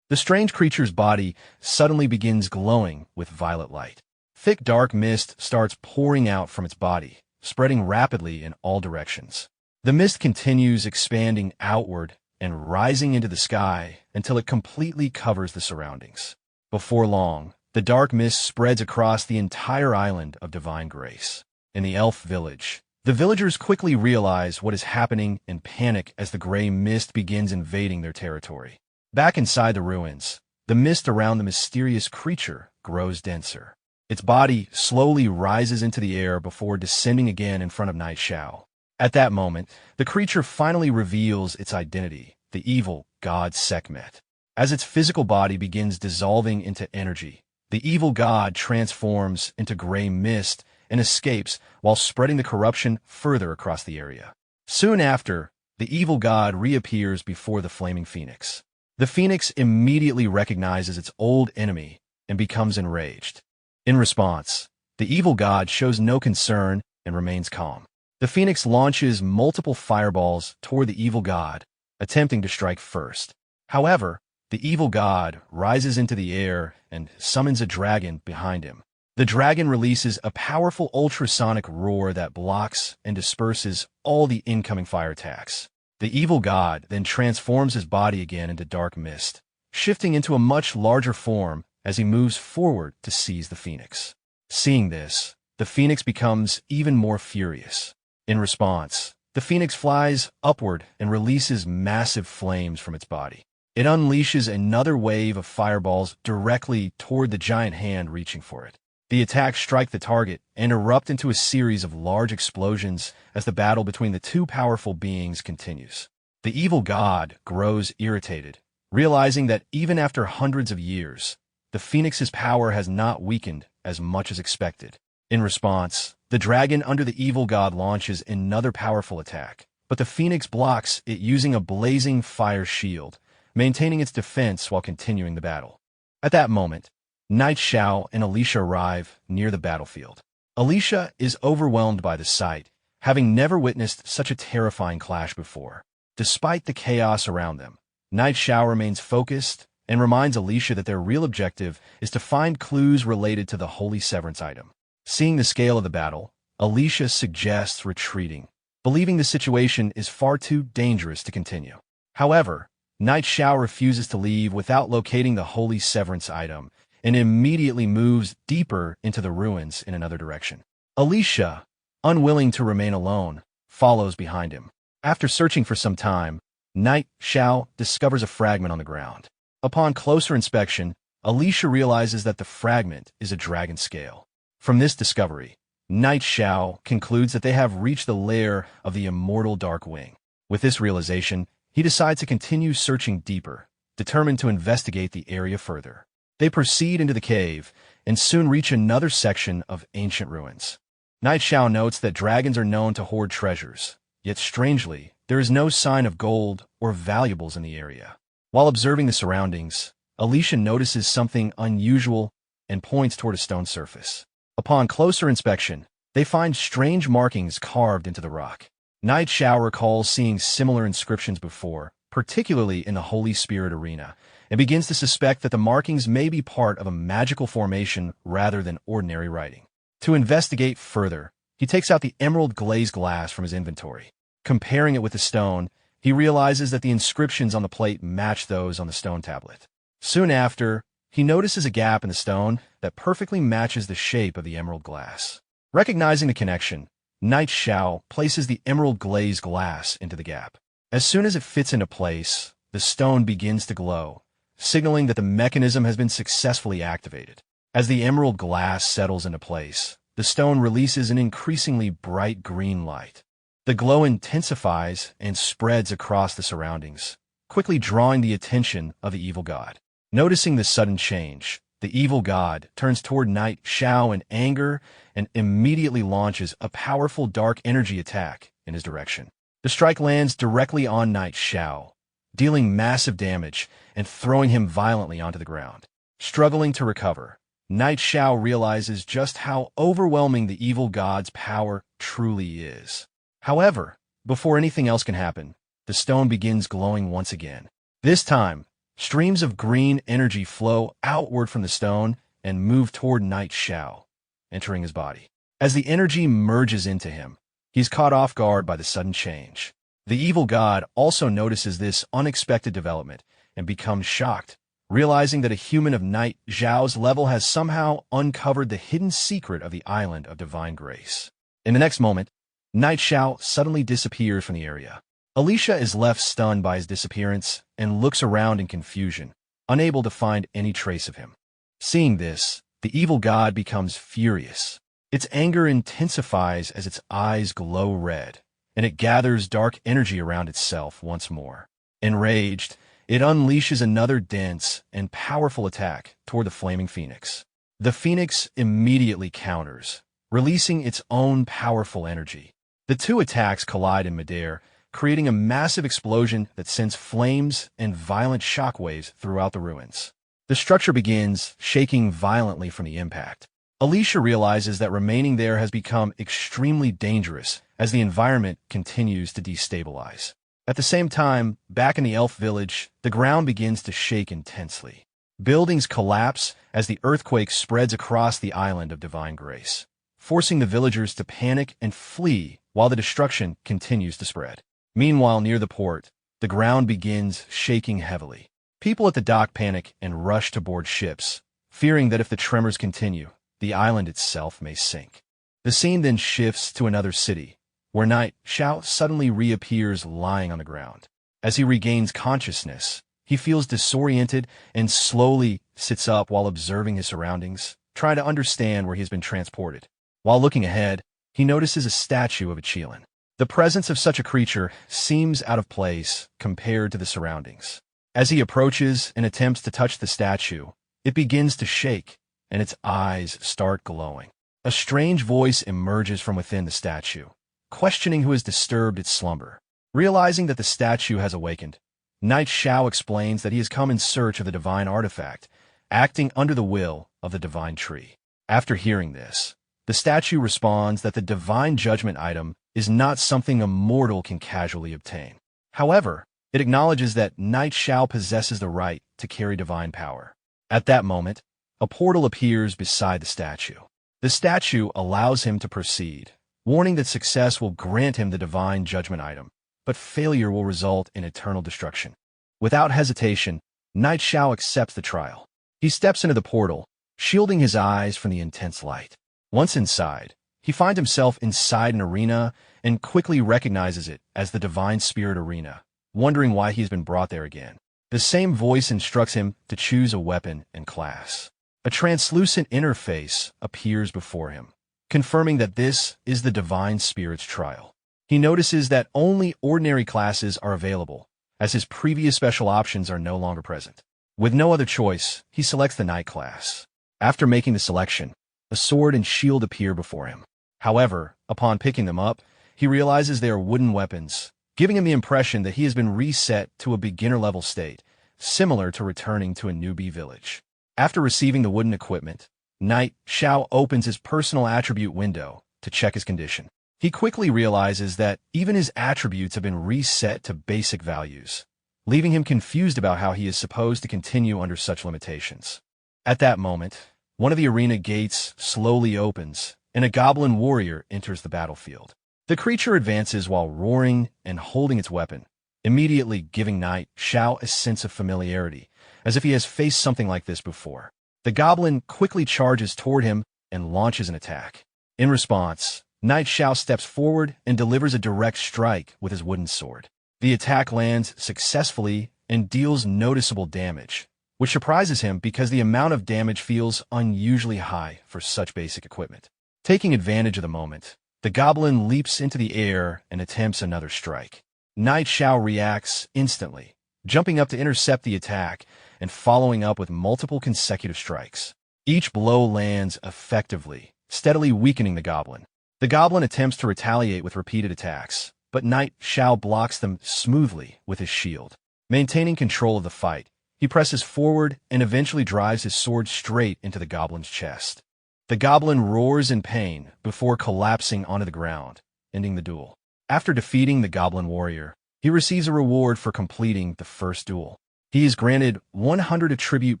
The strange creature's body suddenly begins glowing with violet light. Thick dark mist starts pouring out from its body, spreading rapidly in all directions. The mist continues expanding outward and rising into the sky until it completely covers the surroundings. Before long, the dark mist spreads across the entire island of divine grace. In the elf village, the villagers quickly realize what is happening and panic as the gray mist begins invading their territory. Back inside the ruins, the mist around the mysterious creature grows denser. Its body slowly rises into the air before descending again in front of Knight Xiao. At that moment, the creature finally reveals its identity, the evil god Sekhmet. As its physical body begins dissolving into energy, the evil god transforms into gray mist and escapes while spreading the corruption further across the area. Soon after, the evil god reappears before the flaming phoenix. The phoenix immediately recognizes its old enemy and becomes enraged. In response, the evil god shows no concern and remains calm. The phoenix launches multiple fireballs toward the evil god, attempting to strike first. However, the evil god rises into the air and summons a dragon behind him. The dragon releases a powerful ultrasonic roar that blocks and disperses all the incoming fire attacks. The evil god then transforms his body again into dark mist, shifting into a much larger form as he moves forward to seize the phoenix. Seeing this, the phoenix becomes even more furious. In response, the phoenix flies upward and releases massive flames from its body. It unleashes another wave of fireballs directly toward the giant hand reaching for it. The attacks strike the target and erupt into a series of large explosions as the battle between the two powerful beings continues. The evil god grows irritated, realizing that even after hundreds of years, the phoenix's power has not weakened as much as expected. In response, the dragon under the evil god launches another powerful attack, but the phoenix blocks it using a blazing fire shield, maintaining its defense while continuing the battle. At that moment, Knight Xiao and Alicia arrive near the battlefield. Alicia is overwhelmed by the sight, having never witnessed such a terrifying clash before. Despite the chaos around them, Knight Xiao remains focused and reminds Alicia that their real objective is to find clues related to the Holy Severance item. Seeing the scale of the battle, Alicia suggests retreating, believing the situation is far too dangerous to continue. However, Knight Xiao refuses to leave without locating the Holy Severance item and immediately moves deeper into the ruins in another direction. Alicia, unwilling to remain alone, follows behind him. After searching for some time, Knight Xiao discovers a fragment on the ground. Upon closer inspection, Alicia realizes that the fragment is a dragon scale. From this discovery, Knight Xiao concludes that they have reached the lair of the immortal Dark Wing. With this realization, he decides to continue searching deeper, determined to investigate the area further. They proceed into the cave and soon reach another section of ancient ruins. Knight Xiao notes that dragons are known to hoard treasures, Yet strangely, there is no sign of gold or valuables in the area. While observing the surroundings, Alicia notices something unusual and points toward a stone surface. Upon closer inspection, they find strange markings carved into the rock. Knight Xiao recalls seeing similar inscriptions before, particularly in the Holy Spirit arena, and begins to suspect that the markings may be part of a magical formation rather than ordinary writing. To investigate further, he takes out the emerald glazed glass from his inventory. Comparing it with the stone, he realizes that the inscriptions on the plate match those on the stone tablet. Soon after, he notices a gap in the stone that perfectly matches the shape of the emerald glass. Recognizing the connection, Knight Xiao places the emerald glazed glass into the gap. As soon as it fits into place, the stone begins to glow, signaling that the mechanism has been successfully activated. As the emerald glass settles into place, the stone releases an increasingly bright green light. The glow intensifies and spreads across the surroundings, quickly drawing the attention of the evil god. Noticing this sudden change, the evil god turns toward Knight Xiao in anger and immediately launches a powerful dark energy attack in his direction. The strike lands directly on Knight Xiao, dealing massive damage and throwing him violently onto the ground. Struggling to recover, Knight Xiao realizes just how overwhelming the evil god's power truly is. However, before anything else can happen, the stone begins glowing once again. This time, streams of green energy flow outward from the stone and move toward Knight Xiao, entering his body. As the energy merges into him, he's caught off guard by the sudden change. The evil god also notices this unexpected development and becomes shocked, realizing that a human of Knight Xiao's level has somehow uncovered the hidden secret of the Island of Divine Grace. In the next moment, Knight Xiao suddenly disappears from the area. Alicia is left stunned by his disappearance and looks around in confusion, unable to find any trace of him. Seeing this, the evil god becomes furious. Its anger intensifies as its eyes glow red, and it gathers dark energy around itself once more. Enraged, it unleashes another dense and powerful attack toward the flaming phoenix. The phoenix immediately counters, releasing its own powerful energy. The two attacks collide in midair, creating a massive explosion that sends flames and violent shockwaves throughout the ruins. The structure begins shaking violently from the impact. Alicia realizes that remaining there has become extremely dangerous as the environment continues to destabilize. At the same time, back in the elf village, the ground begins to shake intensely. Buildings collapse as the earthquake spreads across the Island of Divine Grace, forcing the villagers to panic and flee while the destruction continues to spread. Meanwhile, near the port, the ground begins shaking heavily. People at the dock panic and rush to board ships, fearing that if the tremors continue, the island itself may sink. The scene then shifts to another city, where Knight Xiao suddenly reappears lying on the ground. As he regains consciousness, he feels disoriented and slowly sits up while observing his surroundings, trying to understand where he has been transported. While looking ahead, he notices a statue of a Qilin. The presence of such a creature seems out of place compared to the surroundings. As he approaches and attempts to touch the statue, it begins to shake, and its eyes start glowing. A strange voice emerges from within the statue, questioning who has disturbed its slumber. Realizing that the statue has awakened, Knight Xiao explains that he has come in search of the divine artifact, acting under the will of the divine tree. After hearing this, the statue responds that the divine judgment item is not something a mortal can casually obtain. However, it acknowledges that Knight Xiao possesses the right to carry divine power. At that moment, a portal appears beside the statue. The statue allows him to proceed, warning that success will grant him the divine judgment item, but failure will result in eternal destruction. Without hesitation, Knight Xiao accepts the trial. He steps into the portal, shielding his eyes from the intense light. Once inside, he finds himself inside an arena and quickly recognizes it as the Divine Spirit Arena, wondering why he's been brought there again. The same voice instructs him to choose a weapon and class. A translucent interface appears before him, confirming that this is the Divine Spirit's trial. He notices that only ordinary classes are available, as his previous special options are no longer present. With no other choice, he selects the Knight class. After making the selection, a sword and shield appear before him. However, upon picking them up, he realizes they are wooden weapons, giving him the impression that he has been reset to a beginner-level state, similar to returning to a newbie village. After receiving the wooden equipment, Knight Xiao opens his personal attribute window to check his condition. He quickly realizes that even his attributes have been reset to basic values, leaving him confused about how he is supposed to continue under such limitations. At that moment, one of the arena gates slowly opens, and a goblin warrior enters the battlefield. The creature advances while roaring and holding its weapon, immediately giving Knight Xiao a sense of familiarity, as if he has faced something like this before. The goblin quickly charges toward him and launches an attack. In response, Knight Xiao steps forward and delivers a direct strike with his wooden sword. The attack lands successfully and deals noticeable damage, which surprises him because the amount of damage feels unusually high for such basic equipment. Taking advantage of the moment, the goblin leaps into the air and attempts another strike. Knight Xiao reacts instantly, jumping up to intercept the attack and following up with multiple consecutive strikes. Each blow lands effectively, steadily weakening the goblin. The goblin attempts to retaliate with repeated attacks, but Knight Xiao blocks them smoothly with his shield. Maintaining control of the fight, he presses forward and eventually drives his sword straight into the goblin's chest. The goblin roars in pain before collapsing onto the ground, ending the duel. After defeating the goblin warrior, he receives a reward for completing the first duel. He is granted 100 attribute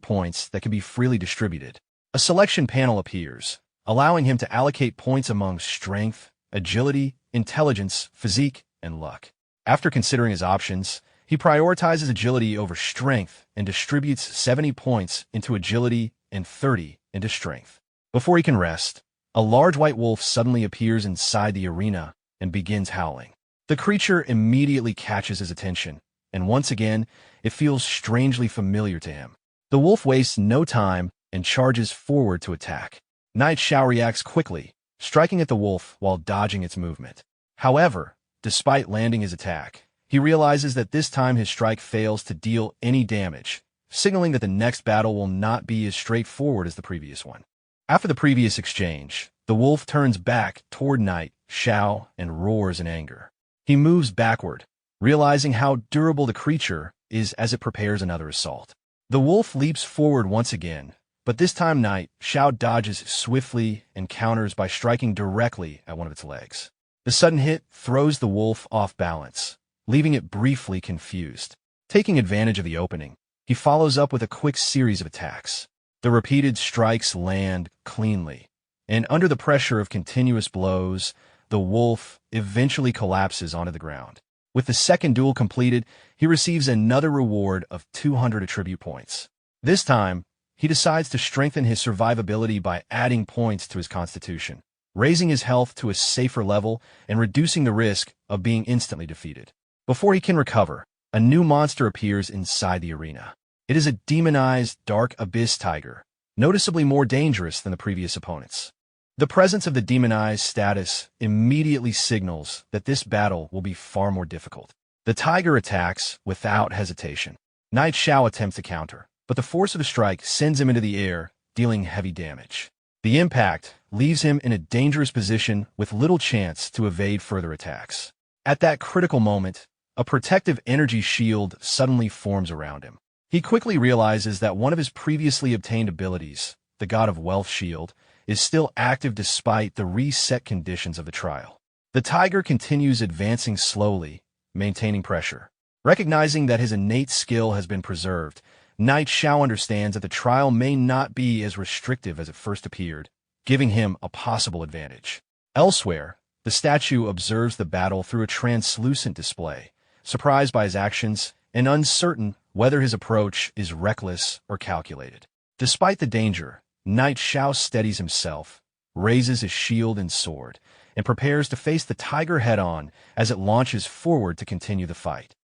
points that can be freely distributed. A selection panel appears, allowing him to allocate points among strength, agility, intelligence, physique, and luck. After considering his options, he prioritizes agility over strength and distributes 70 points into agility and 30 into strength. Before he can rest, a large white wolf suddenly appears inside the arena and begins howling. The creature immediately catches his attention, and once again, it feels strangely familiar to him. The wolf wastes no time and charges forward to attack. Knight Xiao reacts quickly, striking at the wolf while dodging its movement. However, despite landing his attack, he realizes that this time his strike fails to deal any damage, signaling that the next battle will not be as straightforward as the previous one. After the previous exchange, the wolf turns back toward Knight Xiao and roars in anger. He moves backward, realizing how durable the creature is as it prepares another assault. The wolf leaps forward once again, but this time Knight Xiao dodges swiftly and counters by striking directly at one of its legs. The sudden hit throws the wolf off balance, leaving it briefly confused. Taking advantage of the opening, he follows up with a quick series of attacks. The repeated strikes land cleanly, and under the pressure of continuous blows, the wolf eventually collapses onto the ground. With the second duel completed, he receives another reward of 200 attribute points. This time, he decides to strengthen his survivability by adding points to his constitution, raising his health to a safer level and reducing the risk of being instantly defeated. Before he can recover, a new monster appears inside the arena. It is a demonized dark abyss tiger, noticeably more dangerous than the previous opponents. The presence of the demonized status immediately signals that this battle will be far more difficult. The tiger attacks without hesitation. Knight Xiao attempts to counter, but the force of the strike sends him into the air, dealing heavy damage. The impact leaves him in a dangerous position with little chance to evade further attacks. At that critical moment, a protective energy shield suddenly forms around him. He quickly realizes that one of his previously obtained abilities, the God of Wealth Shield, is still active despite the reset conditions of the trial. The tiger continues advancing slowly, maintaining pressure. Recognizing that his innate skill has been preserved, Knight Xiao understands that the trial may not be as restrictive as it first appeared, giving him a possible advantage. Elsewhere, the statue observes the battle through a translucent display, surprised by his actions and uncertain whether his approach is reckless or calculated. Despite the danger, Knight Xiao steadies himself, raises his shield and sword, and prepares to face the tiger head-on as it launches forward to continue the fight.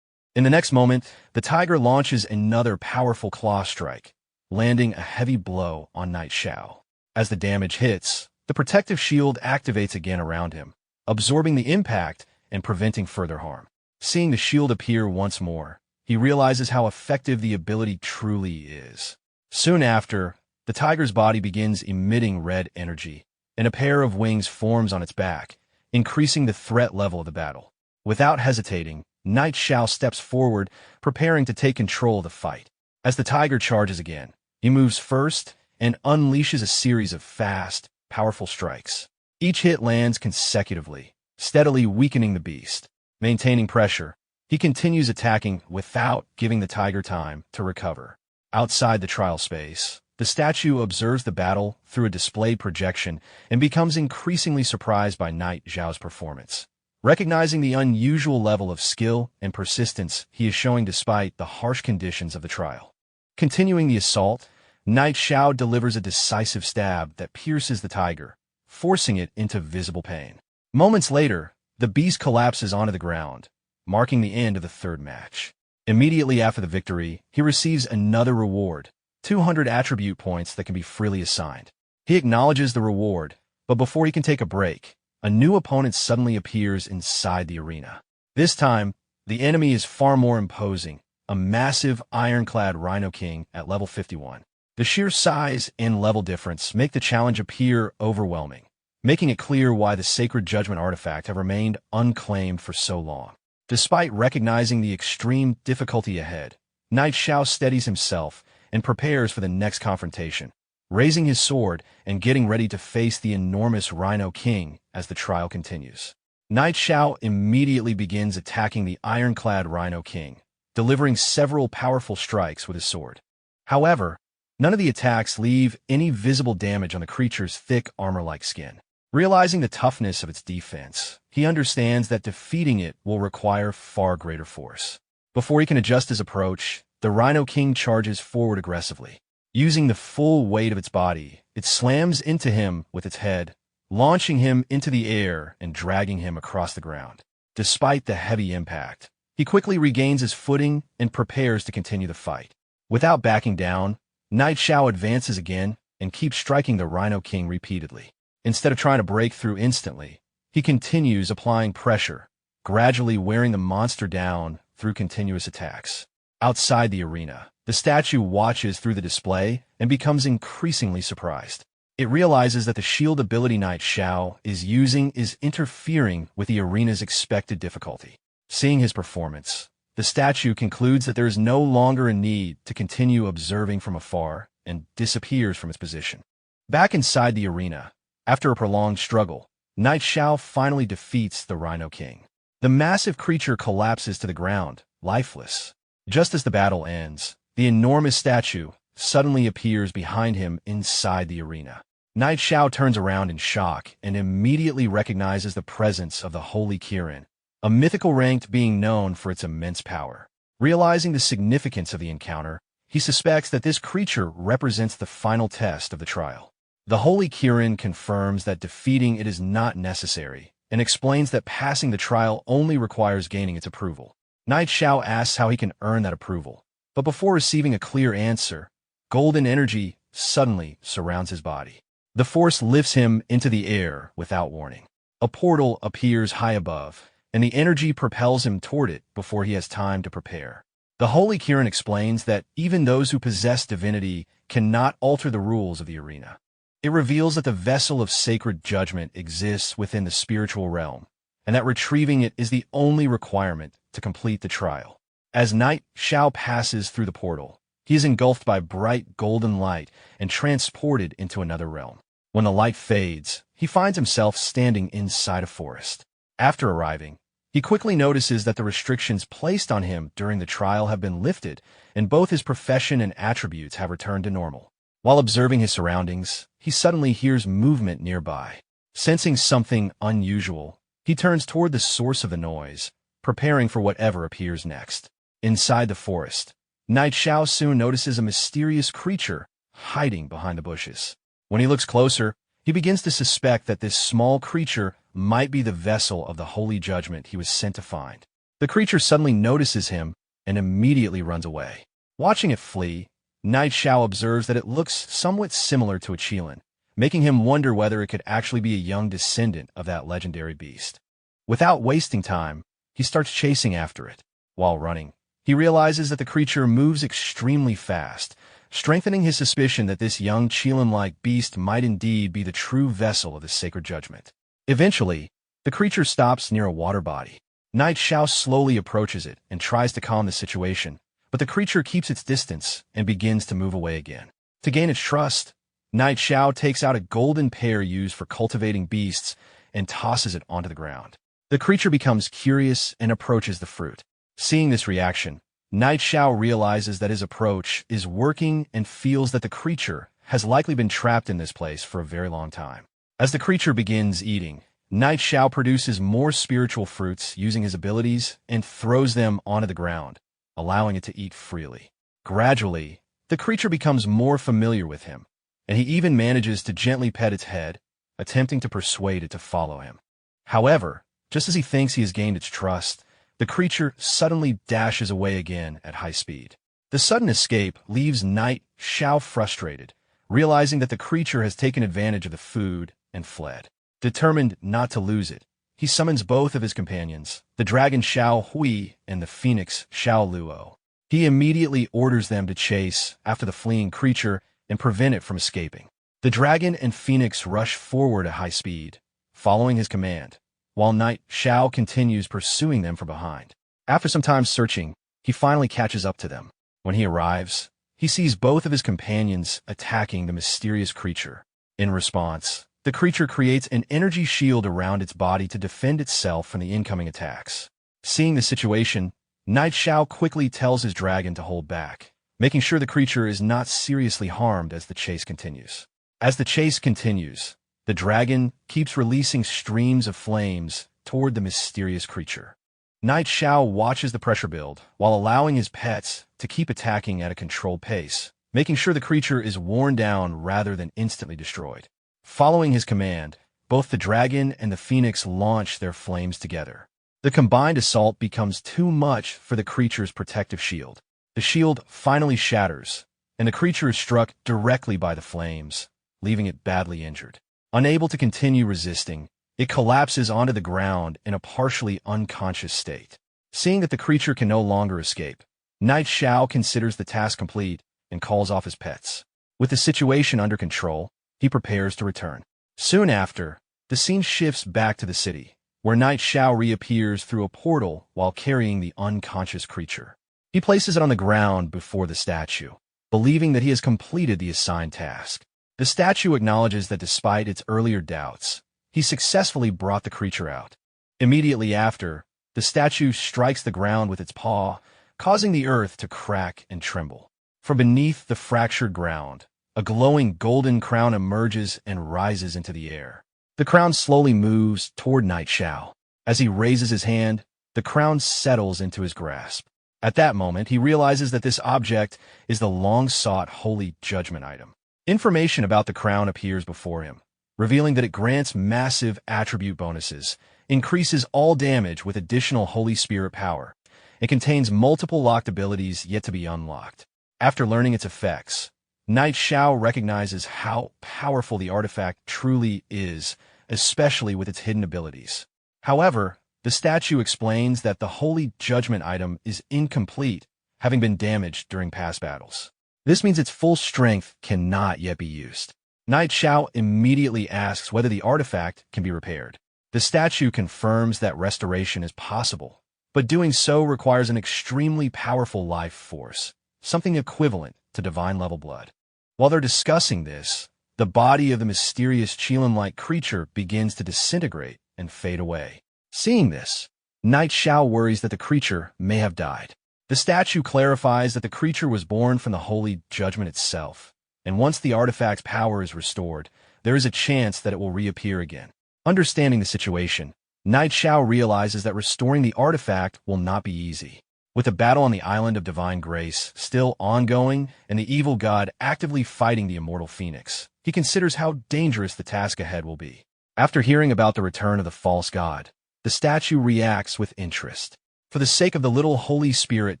In the next moment, the tiger launches another powerful claw strike, landing a heavy blow on Knight Xiao. As the damage hits, the protective shield activates again around him, absorbing the impact and preventing further harm. Seeing the shield appear once more, he realizes how effective the ability truly is. Soon after, the tiger's body begins emitting red energy, and a pair of wings forms on its back, increasing the threat level of the battle. Without hesitating, Knight Xiao steps forward, preparing to take control of the fight. As the tiger charges again, he moves first and unleashes a series of fast, powerful strikes. Each hit lands consecutively, steadily weakening the beast. Maintaining pressure, he continues attacking without giving the tiger time to recover. Outside the trial space, the statue observes the battle through a displayed projection and becomes increasingly surprised by Knight Xiao's performance. Recognizing the unusual level of skill and persistence he is showing despite the harsh conditions of the trial. Continuing the assault, Knight Xiao delivers a decisive stab that pierces the tiger, forcing it into visible pain. Moments later, the beast collapses onto the ground, marking the end of the third match. Immediately after the victory, he receives another reward, 200 attribute points that can be freely assigned. He acknowledges the reward, but before he can take a break, a new opponent suddenly appears inside the arena. This time, the enemy is far more imposing, a massive ironclad Rhino King at level 51. The sheer size and level difference make the challenge appear overwhelming, making it clear why the Sacred Judgment artifact have remained unclaimed for so long. Despite recognizing the extreme difficulty ahead, Knight Xiao steadies himself and prepares for the next confrontation, raising his sword and getting ready to face the enormous Rhino King as the trial continues. Knight Xiao immediately begins attacking the ironclad Rhino King, delivering several powerful strikes with his sword. However, none of the attacks leave any visible damage on the creature's thick armor-like skin. Realizing the toughness of its defense, he understands that defeating it will require far greater force. Before he can adjust his approach, the Rhino King charges forward aggressively. Using the full weight of its body, it slams into him with its head, launching him into the air and dragging him across the ground. Despite the heavy impact, he quickly regains his footing and prepares to continue the fight. Without backing down, Knight Xiao advances again and keeps striking the Rhino King repeatedly. Instead of trying to break through instantly, he continues applying pressure, gradually wearing the monster down through continuous attacks. Outside the arena, the statue watches through the display and becomes increasingly surprised. It realizes that the shield ability Knight Xiao is using is interfering with the arena's expected difficulty. Seeing his performance, the statue concludes that there is no longer a need to continue observing from afar and disappears from its position. Back inside the arena, after a prolonged struggle, Knight Xiao finally defeats the Rhino King. The massive creature collapses to the ground, lifeless. Just as the battle ends, the enormous statue suddenly appears behind him inside the arena. Knight Xiao turns around in shock and immediately recognizes the presence of the Holy Kirin, a mythical ranked being known for its immense power. Realizing the significance of the encounter, he suspects that this creature represents the final test of the trial. The Holy Kirin confirms that defeating it is not necessary and explains that passing the trial only requires gaining its approval. Knight Xiao asks how he can earn that approval, but before receiving a clear answer, golden energy suddenly surrounds his body. The force lifts him into the air without warning. A portal appears high above, and the energy propels him toward it before he has time to prepare. The Holy Kirin explains that even those who possess divinity cannot alter the rules of the arena. It reveals that the vessel of sacred judgment exists within the spiritual realm, and that retrieving it is the only requirement to complete the trial. As Knight Xiao passes through the portal, he is engulfed by bright golden light and transported into another realm. When the light fades, he finds himself standing inside a forest. After arriving, he quickly notices that the restrictions placed on him during the trial have been lifted, and both his profession and attributes have returned to normal. While observing his surroundings, he suddenly hears movement nearby. Sensing something unusual, he turns toward the source of the noise, preparing for whatever appears next. Inside the forest, Knight Xiao soon notices a mysterious creature hiding behind the bushes. When he looks closer, he begins to suspect that this small creature might be the vessel of the holy judgment he was sent to find. The creature suddenly notices him and immediately runs away. Watching it flee, Knight Xiao observes that it looks somewhat similar to a Qilin, making him wonder whether it could actually be a young descendant of that legendary beast. Without wasting time, he starts chasing after it. While running, he realizes that the creature moves extremely fast, strengthening his suspicion that this young Qilin-like beast might indeed be the true vessel of the sacred judgment. Eventually, The creature stops near a water body. Knight Xiao slowly approaches it and tries to calm the situation, but the creature keeps its distance and begins to move away again. To gain its trust, Knight Xiao takes out a golden pear used for cultivating beasts and tosses it onto the ground. The creature becomes curious and approaches the fruit. Seeing this reaction, Knight Xiao realizes that his approach is working and feels that the creature has likely been trapped in this place for a very long time. As the creature begins eating, Knight Xiao produces more spiritual fruits using his abilities and throws them onto the ground, allowing it to eat freely. Gradually, the creature becomes more familiar with him, and he even manages to gently pet its head, attempting to persuade it to follow him. However, just as he thinks he has gained its trust, the creature suddenly dashes away again at high speed. The sudden escape leaves Knight Xiao frustrated, realizing that the creature has taken advantage of the food and fled. Determined not to lose it, he summons both of his companions, the dragon Xiao Hui and the phoenix Xiao Luo. He immediately orders them to chase after the fleeing creature and prevent it from escaping. The dragon and phoenix rush forward at high speed, following his command, while Knight Xiao continues pursuing them from behind. After some time searching, he finally catches up to them. When he arrives, he sees both of his companions attacking the mysterious creature. In response, the creature creates an energy shield around its body to defend itself from the incoming attacks. Seeing the situation, Knight Xiao quickly tells his dragon to hold back, making sure the creature is not seriously harmed as the chase continues. As the chase continues, the dragon keeps releasing streams of flames toward the mysterious creature. Knight Xiao watches the pressure build while allowing his pets to keep attacking at a controlled pace, making sure the creature is worn down rather than instantly destroyed. Following his command, both the dragon and the phoenix launch their flames together. The combined assault becomes too much for the creature's protective shield. The shield finally shatters, and the creature is struck directly by the flames, leaving it badly injured. Unable to continue resisting, it collapses onto the ground in a partially unconscious state. Seeing that the creature can no longer escape, Knight Xiao considers the task complete and calls off his pets. With the situation under control, he prepares to return. Soon after, the scene shifts back to the city, where Knight Xiao reappears through a portal while carrying the unconscious creature. He places it on the ground before the statue, believing that he has completed the assigned task. The statue acknowledges that despite its earlier doubts, he successfully brought the creature out. Immediately after, the statue strikes the ground with its paw, causing the earth to crack and tremble. From beneath the fractured ground, a glowing golden crown emerges and rises into the air. The crown slowly moves toward Knight Xiao. As he raises his hand, the crown settles into his grasp. At that moment, he realizes that this object is the long-sought holy judgment item. Information about the crown appears before him, revealing that it grants massive attribute bonuses, increases all damage with additional Holy Spirit power, and contains multiple locked abilities yet to be unlocked. After learning its effects, Knight Xiao recognizes how powerful the artifact truly is, especially with its hidden abilities. However, the statue explains that the holy judgment item is incomplete, having been damaged during past battles. This means its full strength cannot yet be used. Knight Xiao immediately asks whether the artifact can be repaired. The statue confirms that restoration is possible, but doing so requires an extremely powerful life force, something equivalent to divine-level blood. While they're discussing this, the body of the mysterious Qilin-like creature begins to disintegrate and fade away. Seeing this, Knight Xiao worries that the creature may have died. The statue clarifies that the creature was born from the holy judgment itself, and once the artifact's power is restored, there is a chance that it will reappear again. Understanding the situation, Knight Xiao realizes that restoring the artifact will not be easy. With the battle on the island of Divine Grace still ongoing and the evil god actively fighting the immortal phoenix, he considers how dangerous the task ahead will be. After hearing about the return of the false god, the statue reacts with interest. For the sake of the little holy spirit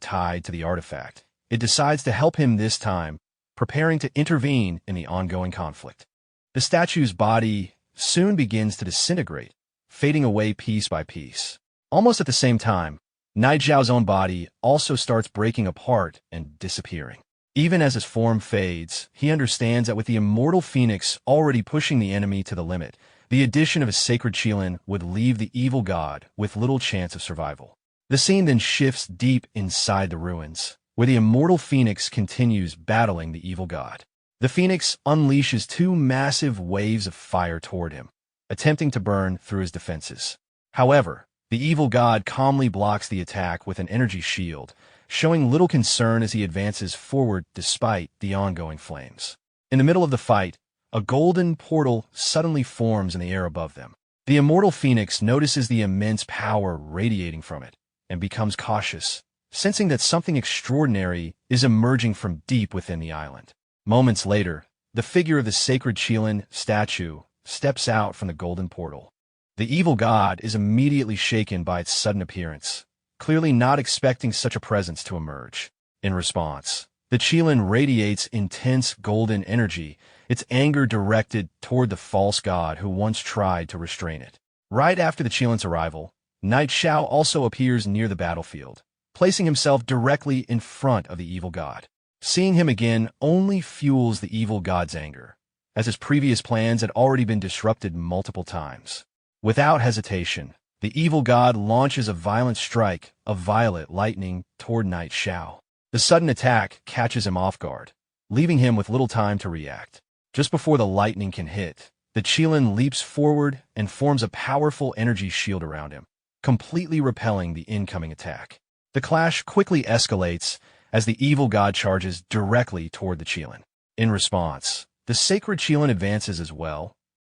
tied to the artifact, it decides to help him this time, preparing to intervene in the ongoing conflict. The statue's body soon begins to disintegrate, fading away piece by piece. Almost at the same time, Knight Xiao's own body also starts breaking apart and disappearing. Even as his form fades, he understands that with the immortal phoenix already pushing the enemy to the limit, The addition of a sacred Qilin would leave the evil god with little chance of survival. The scene then shifts deep inside the ruins, where the immortal phoenix continues battling the evil god. The phoenix unleashes two massive waves of fire toward him, attempting to burn through his defenses. However, the evil god calmly blocks the attack with an energy shield, showing little concern as he advances forward despite the ongoing flames. In the middle of the fight, a golden portal suddenly forms in the air above them. The immortal phoenix notices the immense power radiating from it and becomes cautious, sensing that something extraordinary is emerging from deep within the island. Moments later, the figure of the sacred Qilin statue steps out from the golden portal. The evil god is immediately shaken by its sudden appearance, clearly not expecting such a presence to emerge. In response, the Qilin radiates intense golden energy, its anger directed toward the false god who once tried to restrain it. Right after the Qilin's arrival, Knight Xiao also appears near the battlefield, placing himself directly in front of the evil god. Seeing him again only fuels the evil god's anger, as his previous plans had already been disrupted multiple times. Without hesitation, the evil god launches a violent strike of violet lightning toward Knight Xiao. The sudden attack catches him off guard, leaving him with little time to react. Just before the lightning can hit, the Qilin leaps forward and forms a powerful energy shield around him, completely repelling the incoming attack. The clash quickly escalates as the evil god charges directly toward the Qilin. In response, the sacred Qilin advances as well.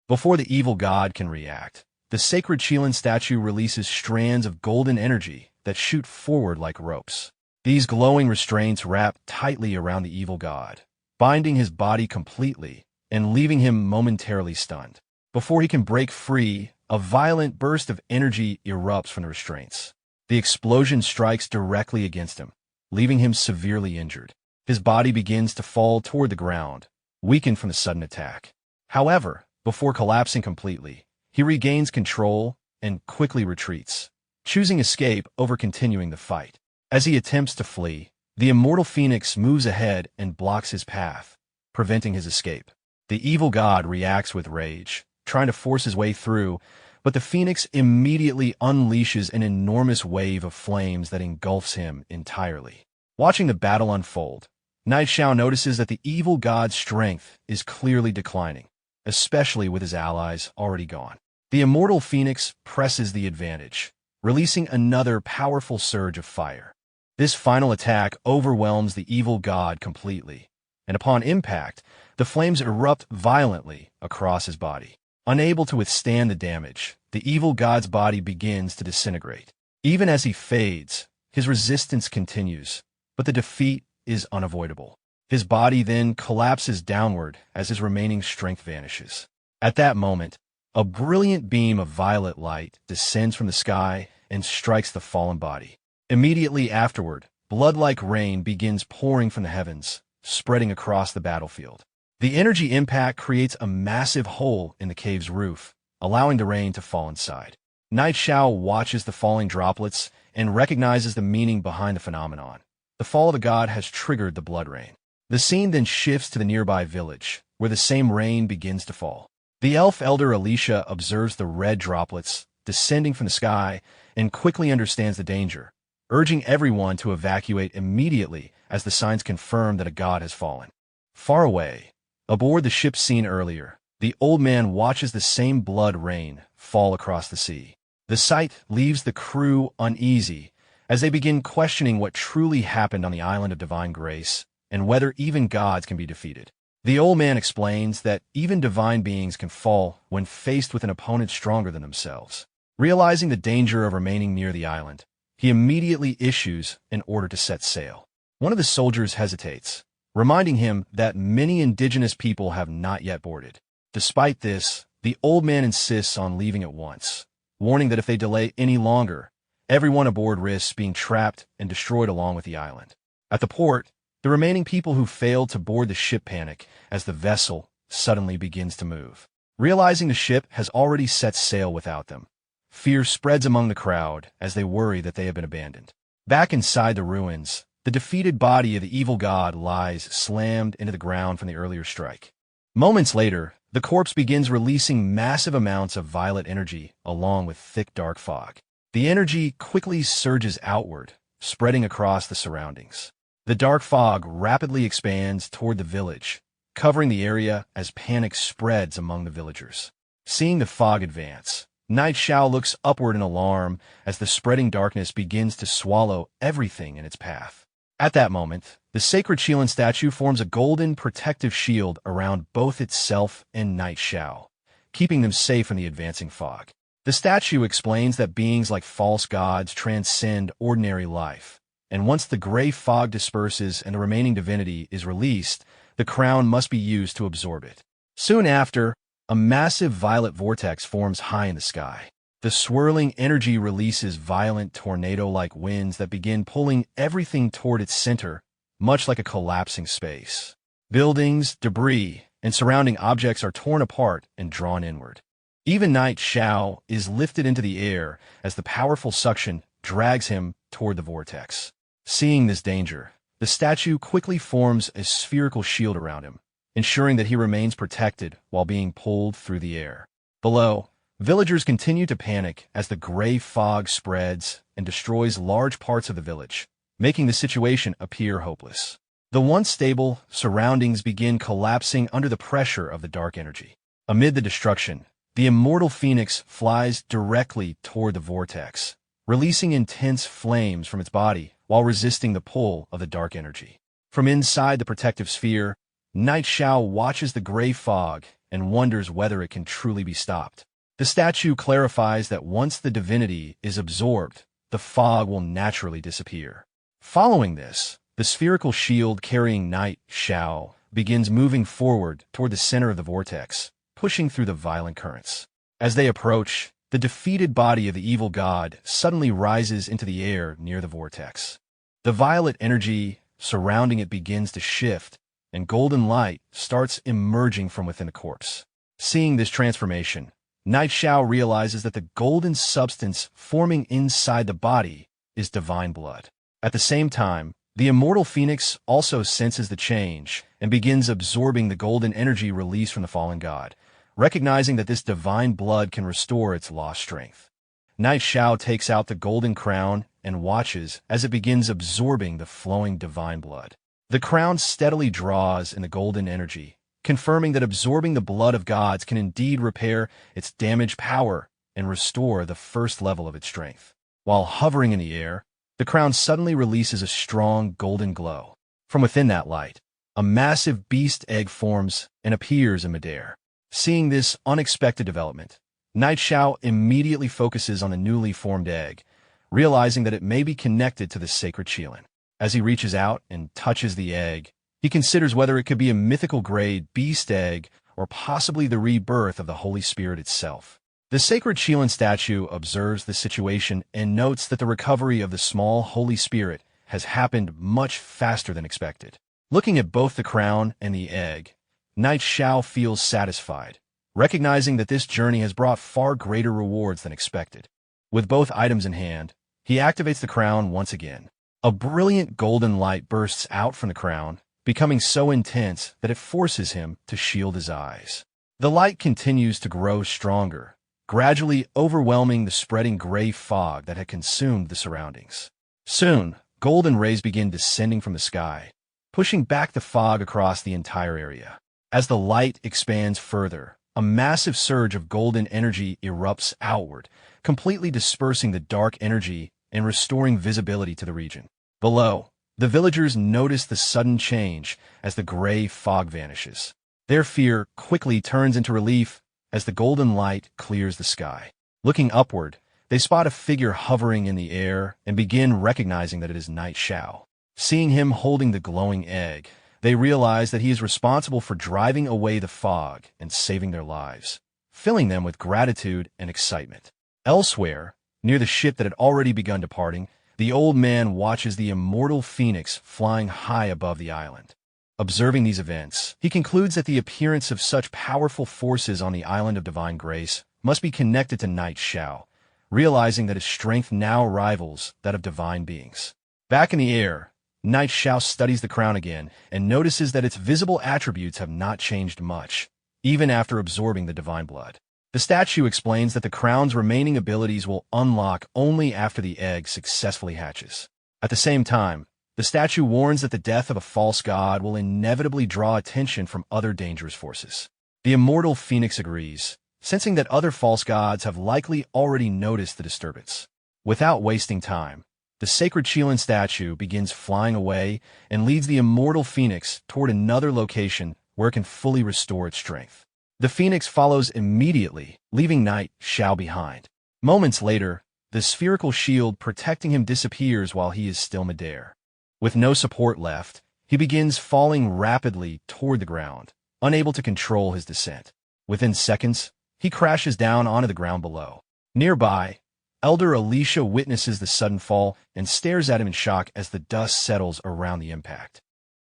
Before the evil god can react, the sacred Qilin statue releases strands of golden energy that shoot forward like ropes. These glowing restraints wrap tightly around the evil god, binding his body completely and leaving him momentarily stunned. Before he can break free, a violent burst of energy erupts from the restraints. The explosion strikes directly against him, leaving him severely injured. His body begins to fall toward the ground, weakened from the sudden attack. However, before collapsing completely, he regains control and quickly retreats, choosing escape over continuing the fight. As he attempts to flee, the immortal phoenix moves ahead and blocks his path, preventing his escape. The evil god reacts with rage, trying to force his way through, but the phoenix immediately unleashes an enormous wave of flames that engulfs him entirely. Watching the battle unfold, Knight Xiao notices that the evil god's strength is clearly declining, especially with his allies already gone. The immortal phoenix presses the advantage, releasing another powerful surge of fire. This final attack overwhelms the evil god completely, and upon impact, the flames erupt violently across his body. Unable to withstand the damage, the evil god's body begins to disintegrate. Even as he fades, his resistance continues, but the defeat is unavoidable. His body then collapses downward as his remaining strength vanishes. At that moment, a brilliant beam of violet light descends from the sky and strikes the fallen body. Immediately afterward, blood-like rain begins pouring from the heavens, spreading across the battlefield. The energy impact creates a massive hole in the cave's roof, allowing the rain to fall inside. Knight Xiao watches the falling droplets and recognizes the meaning behind the phenomenon. The fall of the god has triggered the blood rain. The scene then shifts to the nearby village, where the same rain begins to fall. The elf elder Alicia observes the red droplets descending from the sky and quickly understands the danger, urging everyone to evacuate immediately as the signs confirm that a god has fallen. Far away, aboard the ship seen earlier, the old man watches the same blood rain fall across the sea. The sight leaves the crew uneasy as they begin questioning what truly happened on the island of divine grace and whether even gods can be defeated. The old man explains that even divine beings can fall when faced with an opponent stronger than themselves. Realizing the danger of remaining near the island, he immediately issues an order to set sail. One of the soldiers hesitates, reminding him that many indigenous people have not yet boarded. Despite this, the old man insists on leaving at once, warning that if they delay any longer, everyone aboard risks being trapped and destroyed along with the island. At the port, the remaining people who failed to board the ship panic as the vessel suddenly begins to move. Realizing the ship has already set sail without them, fear spreads among the crowd as they worry that they have been abandoned. Back inside the ruins, the defeated body of the evil god lies slammed into the ground from the earlier strike. Moments later, the corpse begins releasing massive amounts of violet energy along with thick dark fog. The energy quickly surges outward, spreading across the surroundings. The dark fog rapidly expands toward the village, covering the area as panic spreads among the villagers. Seeing the fog advance, Night Xiao looks upward in alarm as the spreading darkness begins to swallow everything in its path. At that moment, the sacred Qilin statue forms a golden protective shield around both itself and Night Xiao, keeping them safe in the advancing fog. The statue explains that beings like false gods transcend ordinary life, and once the gray fog disperses and the remaining divinity is released, the crown must be used to absorb it. Soon after, a massive violet vortex forms high in the sky. The swirling energy releases violent tornado-like winds that begin pulling everything toward its center, much like a collapsing space. Buildings, debris, and surrounding objects are torn apart and drawn inward. Even Night Xiao is lifted into the air as the powerful suction drags him toward the vortex. Seeing this danger, the statue quickly forms a spherical shield around him, ensuring that he remains protected while being pulled through the air. Below, villagers continue to panic as the gray fog spreads and destroys large parts of the village, making the situation appear hopeless. The once stable surroundings begin collapsing under the pressure of the dark energy. Amid the destruction, the immortal phoenix flies directly toward the vortex, releasing intense flames from its body while resisting the pull of the dark energy. From inside the protective sphere, Night Xiao watches the gray fog and wonders whether it can truly be stopped. The statue clarifies that once the divinity is absorbed, the fog will naturally disappear. Following this, the spherical shield carrying Night Xiao begins moving forward toward the center of the vortex, pushing through the violent currents. As they approach, the defeated body of the evil god suddenly rises into the air near the vortex. The violet energy surrounding it begins to shift, and golden light starts emerging from within the corpse. Seeing this transformation, Night Xiao realizes that the golden substance forming inside the body is divine blood. At the same time, the immortal phoenix also senses the change and begins absorbing the golden energy released from the fallen god, recognizing that this divine blood can restore its lost strength. Night Xiao takes out the golden crown and watches as it begins absorbing the flowing divine blood. The crown steadily draws in the golden energy, confirming that absorbing the blood of gods can indeed repair its damaged power and restore the first level of its strength. While hovering in the air, the crown suddenly releases a strong golden glow. From within that light, a massive beast egg forms and appears in midair. Seeing this unexpected development, Night Xiao immediately focuses on the newly formed egg, realizing that it may be connected to the sacred Qilin. As he reaches out and touches the egg, he considers whether it could be a mythical-grade beast egg or possibly the rebirth of the Holy Spirit itself. The sacred Qilin statue observes the situation and notes that the recovery of the small Holy Spirit has happened much faster than expected. Looking at both the crown and the egg, Night Xiao feels satisfied, recognizing that this journey has brought far greater rewards than expected. With both items in hand, he activates the crown once again. A brilliant golden light bursts out from the crown, becoming so intense that it forces him to shield his eyes. The light continues to grow stronger, gradually overwhelming the spreading gray fog that had consumed the surroundings. Soon, golden rays begin descending from the sky, pushing back the fog across the entire area. As the light expands further, a massive surge of golden energy erupts outward, completely dispersing the dark energy and restoring visibility to the region. Below, the villagers notice the sudden change as the gray fog vanishes. Their fear quickly turns into relief as the golden light clears the sky. Looking upward, they spot a figure hovering in the air and begin recognizing that it is Night Xiao. Seeing him holding the glowing egg, they realize that he is responsible for driving away the fog and saving their lives, filling them with gratitude and excitement. Elsewhere, near the ship that had already begun departing, the old man watches the immortal phoenix flying high above the island. Observing these events, he concludes that the appearance of such powerful forces on the island of divine grace must be connected to Night Xiao, realizing that his strength now rivals that of divine beings. Back in the air, Night Xiao studies the crown again and notices that its visible attributes have not changed much, even after absorbing the divine blood. The statue explains that the crown's remaining abilities will unlock only after the egg successfully hatches. At the same time, the statue warns that the death of a false god will inevitably draw attention from other dangerous forces. The immortal phoenix agrees, sensing that other false gods have likely already noticed the disturbance. Without wasting time, the sacred Qilin statue begins flying away and leads the immortal phoenix toward another location where it can fully restore its strength. The phoenix follows immediately, leaving Knight Xiao behind. Moments later, the spherical shield protecting him disappears while he is still midair. With no support left, he begins falling rapidly toward the ground, unable to control his descent. Within seconds, he crashes down onto the ground below. Nearby, Elder Alicia witnesses the sudden fall and stares at him in shock as the dust settles around the impact.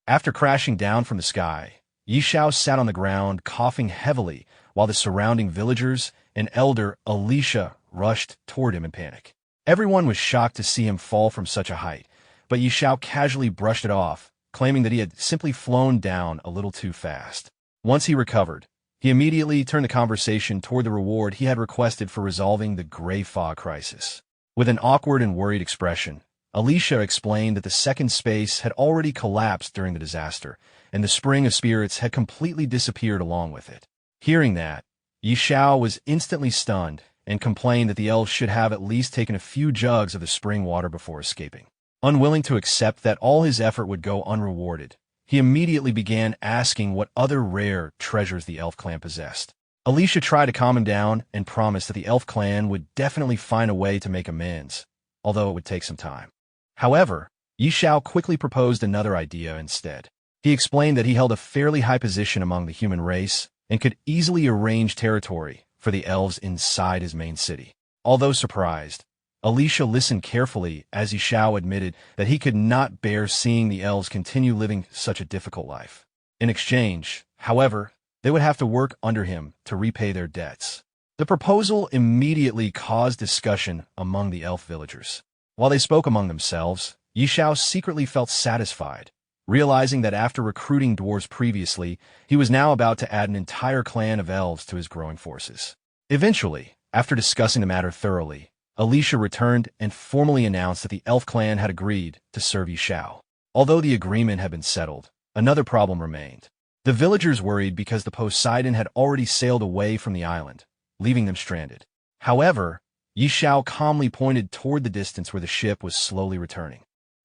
After crashing down from the sky, Xiao sat on the ground, coughing heavily, while the surrounding villagers and Elder Alicia rushed toward him in panic. Everyone was shocked to see him fall from such a height, but Xiao casually brushed it off, claiming that he had simply flown down a little too fast. Once he recovered, he immediately turned the conversation toward the reward he had requested for resolving the gray fog crisis. With an awkward and worried expression, Alicia explained that the second space had already collapsed during the disaster, and the spring of spirits had completely disappeared along with it. Hearing that, Xiao was instantly stunned and complained that the elves should have at least taken a few jugs of the spring water before escaping. Unwilling to accept that all his effort would go unrewarded, he immediately began asking what other rare treasures the elf clan possessed. Alicia tried to calm him down and promised that the elf clan would definitely find a way to make amends, although it would take some time. However, Xiao quickly proposed another idea instead. He explained that he held a fairly high position among the human race and could easily arrange territory for the elves inside his main city. Although surprised, Alicia listened carefully as Xiao admitted that he could not bear seeing the elves continue living such a difficult life. In exchange, however, they would have to work under him to repay their debts. The proposal immediately caused discussion among the elf villagers. While they spoke among themselves, Xiao secretly felt satisfied, realizing that after recruiting dwarves previously, he was now about to add an entire clan of elves to his growing forces. Eventually, after discussing the matter thoroughly, Alicia returned and formally announced that the elf clan had agreed to serve Xiao. Although the agreement had been settled, another problem remained. The villagers worried because the Poseidon had already sailed away from the island, leaving them stranded. However, Xiao calmly pointed toward the distance where the ship was slowly returning.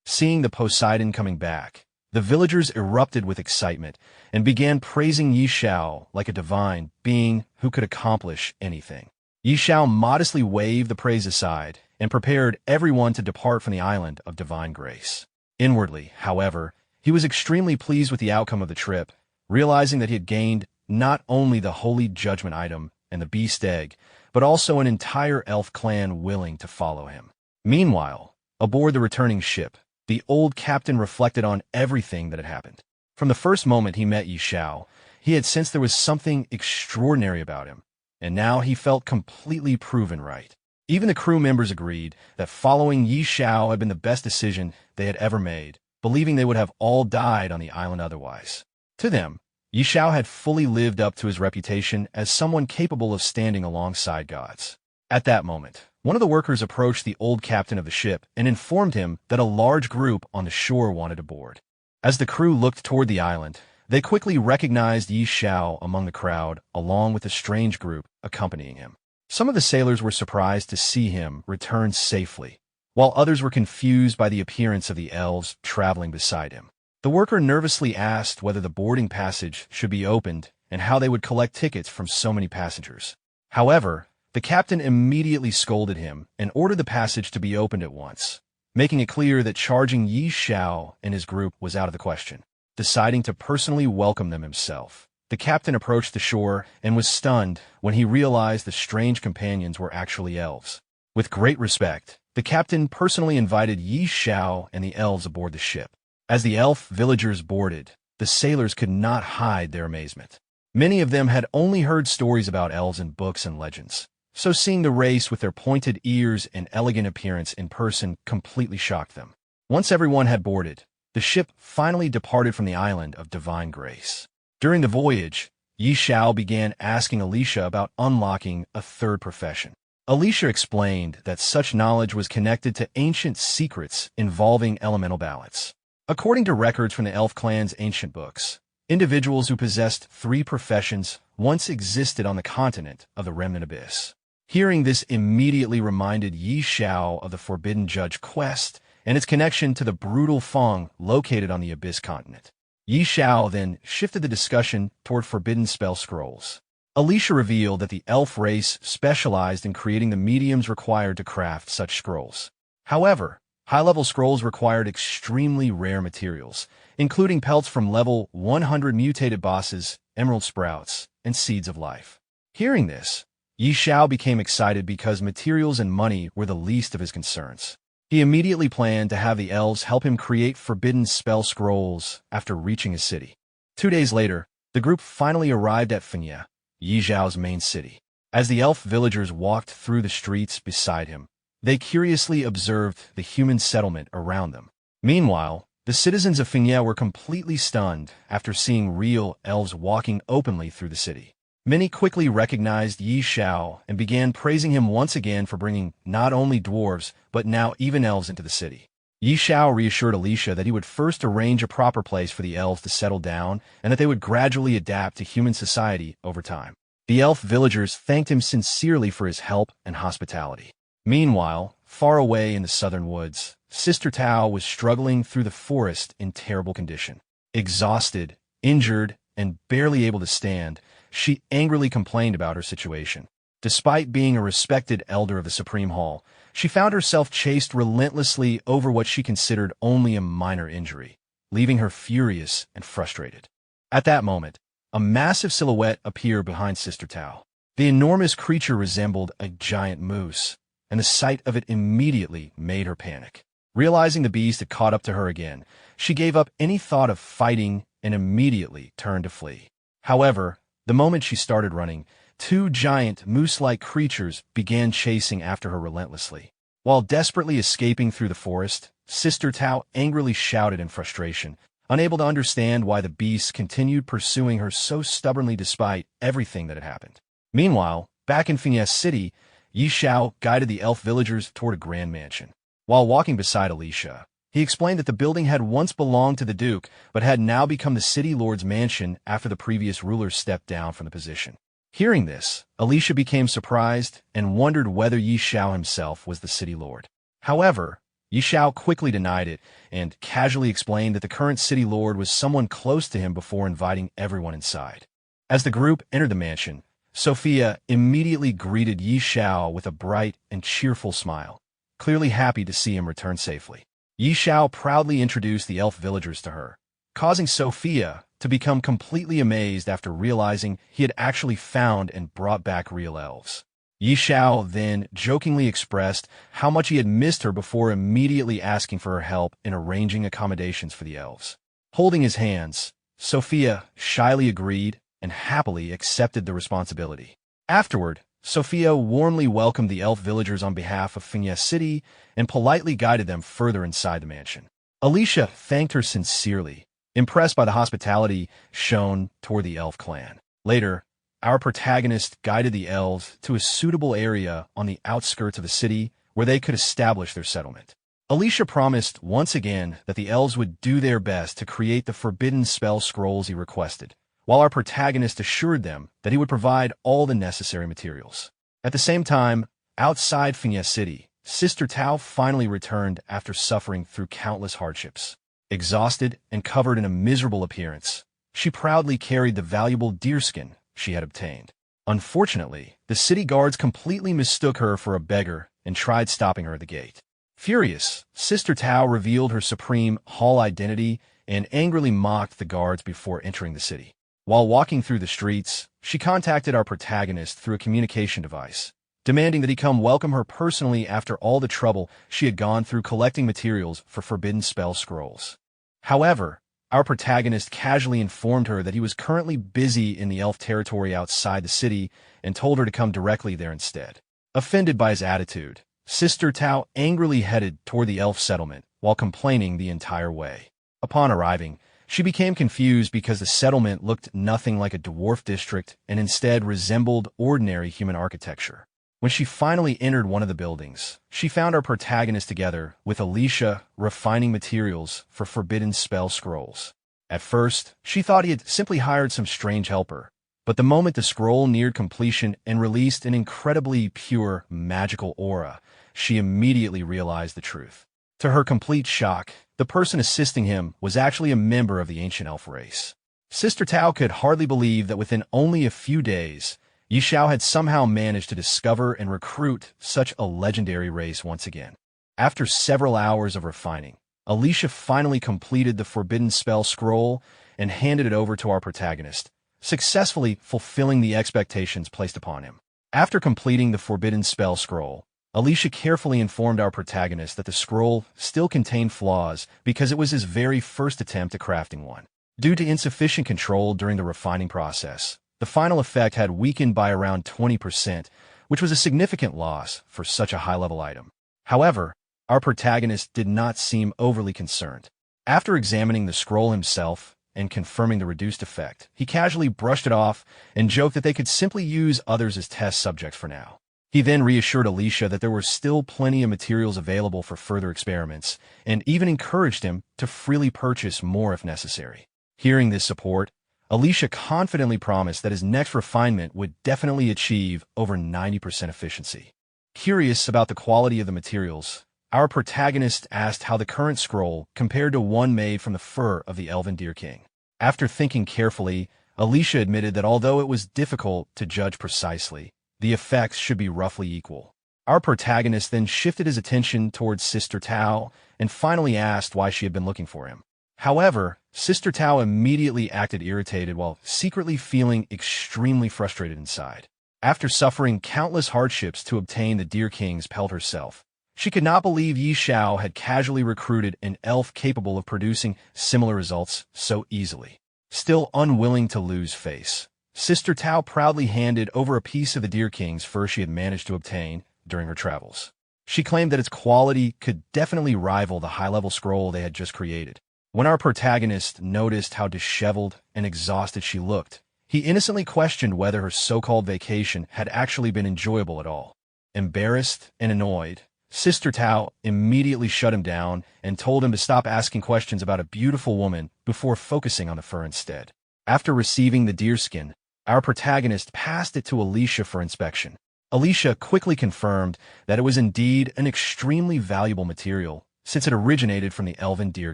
Seeing the Poseidon coming back, the villagers erupted with excitement and began praising Xiao like a divine being who could accomplish anything. Xiao modestly waved the praise aside and prepared everyone to depart from the island of divine grace. Inwardly, however, he was extremely pleased with the outcome of the trip, realizing that he had gained not only the holy judgment item and the beast egg, but also an entire elf clan willing to follow him. Meanwhile, aboard the returning ship, the old captain reflected on everything that had happened. From the first moment he met Xiao, he had sensed there was something extraordinary about him, and now he felt completely proven right. Even the crew members agreed that following Xiao had been the best decision they had ever made, believing they would have all died on the island otherwise. To them, Xiao had fully lived up to his reputation as someone capable of standing alongside gods. At that moment, one of the workers approached the old captain of the ship and informed him that a large group on the shore wanted to board. As the crew looked toward the island, they quickly recognized Xiao among the crowd, along with a strange group accompanying him. Some of the sailors were surprised to see him return safely, while others were confused by the appearance of the elves traveling beside him. The worker nervously asked whether the boarding passage should be opened and how they would collect tickets from so many passengers. However, the captain immediately scolded him and ordered the passage to be opened at once, making it clear that charging Xiao and his group was out of the question. Deciding to personally welcome them himself, the captain approached the shore and was stunned when he realized the strange companions were actually elves. With great respect, the captain personally invited Xiao and the elves aboard the ship. As the elf villagers boarded, the sailors could not hide their amazement. Many of them had only heard stories about elves in books and legends, so seeing the race with their pointed ears and elegant appearance in person completely shocked them. Once everyone had boarded, the ship finally departed from the island of divine grace. During the voyage, Yi Xiao began asking Alicia about unlocking a third profession. Alicia explained that such knowledge was connected to ancient secrets involving elemental balance. According to records from the elf clan's ancient books, individuals who possessed 3 professions once existed on the continent of the Remnant Abyss. Hearing this immediately reminded Yi Xiao of the Forbidden Judge quest and its connection to the brutal Feng located on the Abyss continent. Yi Xiao then shifted the discussion toward forbidden spell scrolls. Alicia revealed that the elf race specialized in creating the mediums required to craft such scrolls. However, high-level scrolls required extremely rare materials, including pelts from level 100 mutated bosses, emerald sprouts, and seeds of life. Hearing this, Yi Xiao became excited because materials and money were the least of his concerns. He immediately planned to have the elves help him create forbidden spell scrolls after reaching his city. 2 days later, the group finally arrived at Fenya, Yi Xiao's main city. As the elf villagers walked through the streets beside him, they curiously observed the human settlement around them. Meanwhile, the citizens of Fenya were completely stunned after seeing real elves walking openly through the city. Many quickly recognized Yi Xiao and began praising him once again for bringing not only dwarves, but now even elves into the city. Yi Xiao reassured Alicia that he would first arrange a proper place for the elves to settle down and that they would gradually adapt to human society over time. The elf villagers thanked him sincerely for his help and hospitality. Meanwhile, far away in the southern woods, Sister Tao was struggling through the forest in terrible condition. Exhausted, injured, and barely able to stand, she angrily complained about her situation. Despite being a respected elder of the Supreme Hall, she found herself chased relentlessly over what she considered only a minor injury, leaving her furious and frustrated. At that moment, a massive silhouette appeared behind Sister Tao. The enormous creature resembled a giant moose, and the sight of it immediately made her panic. Realizing the beast had caught up to her again, she gave up any thought of fighting and immediately turned to flee. However, the moment she started running, 2 giant moose-like creatures began chasing after her relentlessly. While desperately escaping through the forest, Sister Tao angrily shouted in frustration, unable to understand why the beasts continued pursuing her so stubbornly despite everything that had happened. Meanwhile, back in Fenya City, Yi Xiao guided the elf villagers toward a grand mansion. While walking beside Alicia, he explained that the building had once belonged to the Duke, but had now become the city lord's mansion after the previous ruler stepped down from the position. Hearing this, Alicia became surprised and wondered whether Yi Xiao himself was the city lord. However, Yi Xiao quickly denied it and casually explained that the current city lord was someone close to him before inviting everyone inside. As the group entered the mansion, Sophia immediately greeted Yi Xiao with a bright and cheerful smile, clearly happy to see him return safely. Yi Xiao proudly introduced the elf villagers to her, causing Sophia to become completely amazed after realizing he had actually found and brought back real elves. Yi Xiao then jokingly expressed how much he had missed her before immediately asking for her help in arranging accommodations for the elves. Holding his hands, Sophia shyly agreed and happily accepted the responsibility. Afterward, Sophia warmly welcomed the elf villagers on behalf of Fenya City and politely guided them further inside the mansion. Alicia thanked her sincerely, impressed by the hospitality shown toward the elf clan. Later, our protagonist guided the elves to a suitable area on the outskirts of the city where they could establish their settlement. Alicia promised once again that the elves would do their best to create the forbidden spell scrolls he requested, while our protagonist assured them that he would provide all the necessary materials. At the same time, outside Fenya City, Sister Tao finally returned after suffering through countless hardships. Exhausted and covered in a miserable appearance, she proudly carried the valuable deerskin she had obtained. Unfortunately, the city guards completely mistook her for a beggar and tried stopping her at the gate. Furious, Sister Tao revealed her Supreme Hall identity and angrily mocked the guards before entering the city. While walking through the streets, she contacted our protagonist through a communication device, demanding that he come welcome her personally after all the trouble she had gone through collecting materials for forbidden spell scrolls. However, our protagonist casually informed her that he was currently busy in the elf territory outside the city and told her to come directly there instead. Offended by his attitude, Sister Tao angrily headed toward the elf settlement while complaining the entire way. Upon arriving, She became confused because the settlement looked nothing like a dwarf district and instead resembled ordinary human architecture. When she finally entered one of the buildings, she found our protagonist together with Alicia refining materials for forbidden spell scrolls. At first, she thought he had simply hired some strange helper, but the moment the scroll neared completion and released an incredibly pure, magical aura, she immediately realized the truth. To her complete shock, the person assisting him was actually a member of the ancient elf race. Sister Tao could hardly believe that within only a few days, Xiao had somehow managed to discover and recruit such a legendary race once again. After several hours of refining, Alicia finally completed the forbidden spell scroll and handed it over to our protagonist, successfully fulfilling the expectations placed upon him. After completing the forbidden spell scroll, Alicia carefully informed our protagonist that the scroll still contained flaws because it was his very first attempt at crafting one. Due to insufficient control during the refining process, the final effect had weakened by around 20%, which was a significant loss for such a high-level item. However, our protagonist did not seem overly concerned. After examining the scroll himself and confirming the reduced effect, he casually brushed it off and joked that they could simply use others as test subjects for now. He then reassured Alicia that there were still plenty of materials available for further experiments, and even encouraged him to freely purchase more if necessary. Hearing this support, Alicia confidently promised that his next refinement would definitely achieve over 90% efficiency. Curious about the quality of the materials, our protagonist asked how the current scroll compared to one made from the fur of the elven deer king. After thinking carefully, Alicia admitted that although it was difficult to judge precisely, the effects should be roughly equal. Our protagonist then shifted his attention towards Sister Tao and finally asked why she had been looking for him. However, Sister Tao immediately acted irritated while secretly feeling extremely frustrated inside. After suffering countless hardships to obtain the Deer King's pelt herself, she could not believe Xiao had casually recruited an elf capable of producing similar results so easily. Still unwilling to lose face, Sister Tao proudly handed over a piece of the Deer King's fur she had managed to obtain during her travels. She claimed that its quality could definitely rival the high-level scroll they had just created. When our protagonist noticed how disheveled and exhausted she looked, he innocently questioned whether her so-called vacation had actually been enjoyable at all. Embarrassed and annoyed, Sister Tao immediately shut him down and told him to stop asking questions about a beautiful woman before focusing on the fur instead. After receiving the deerskin, our protagonist passed it to Alicia for inspection. Alicia quickly confirmed that it was indeed an extremely valuable material since it originated from the elven Deer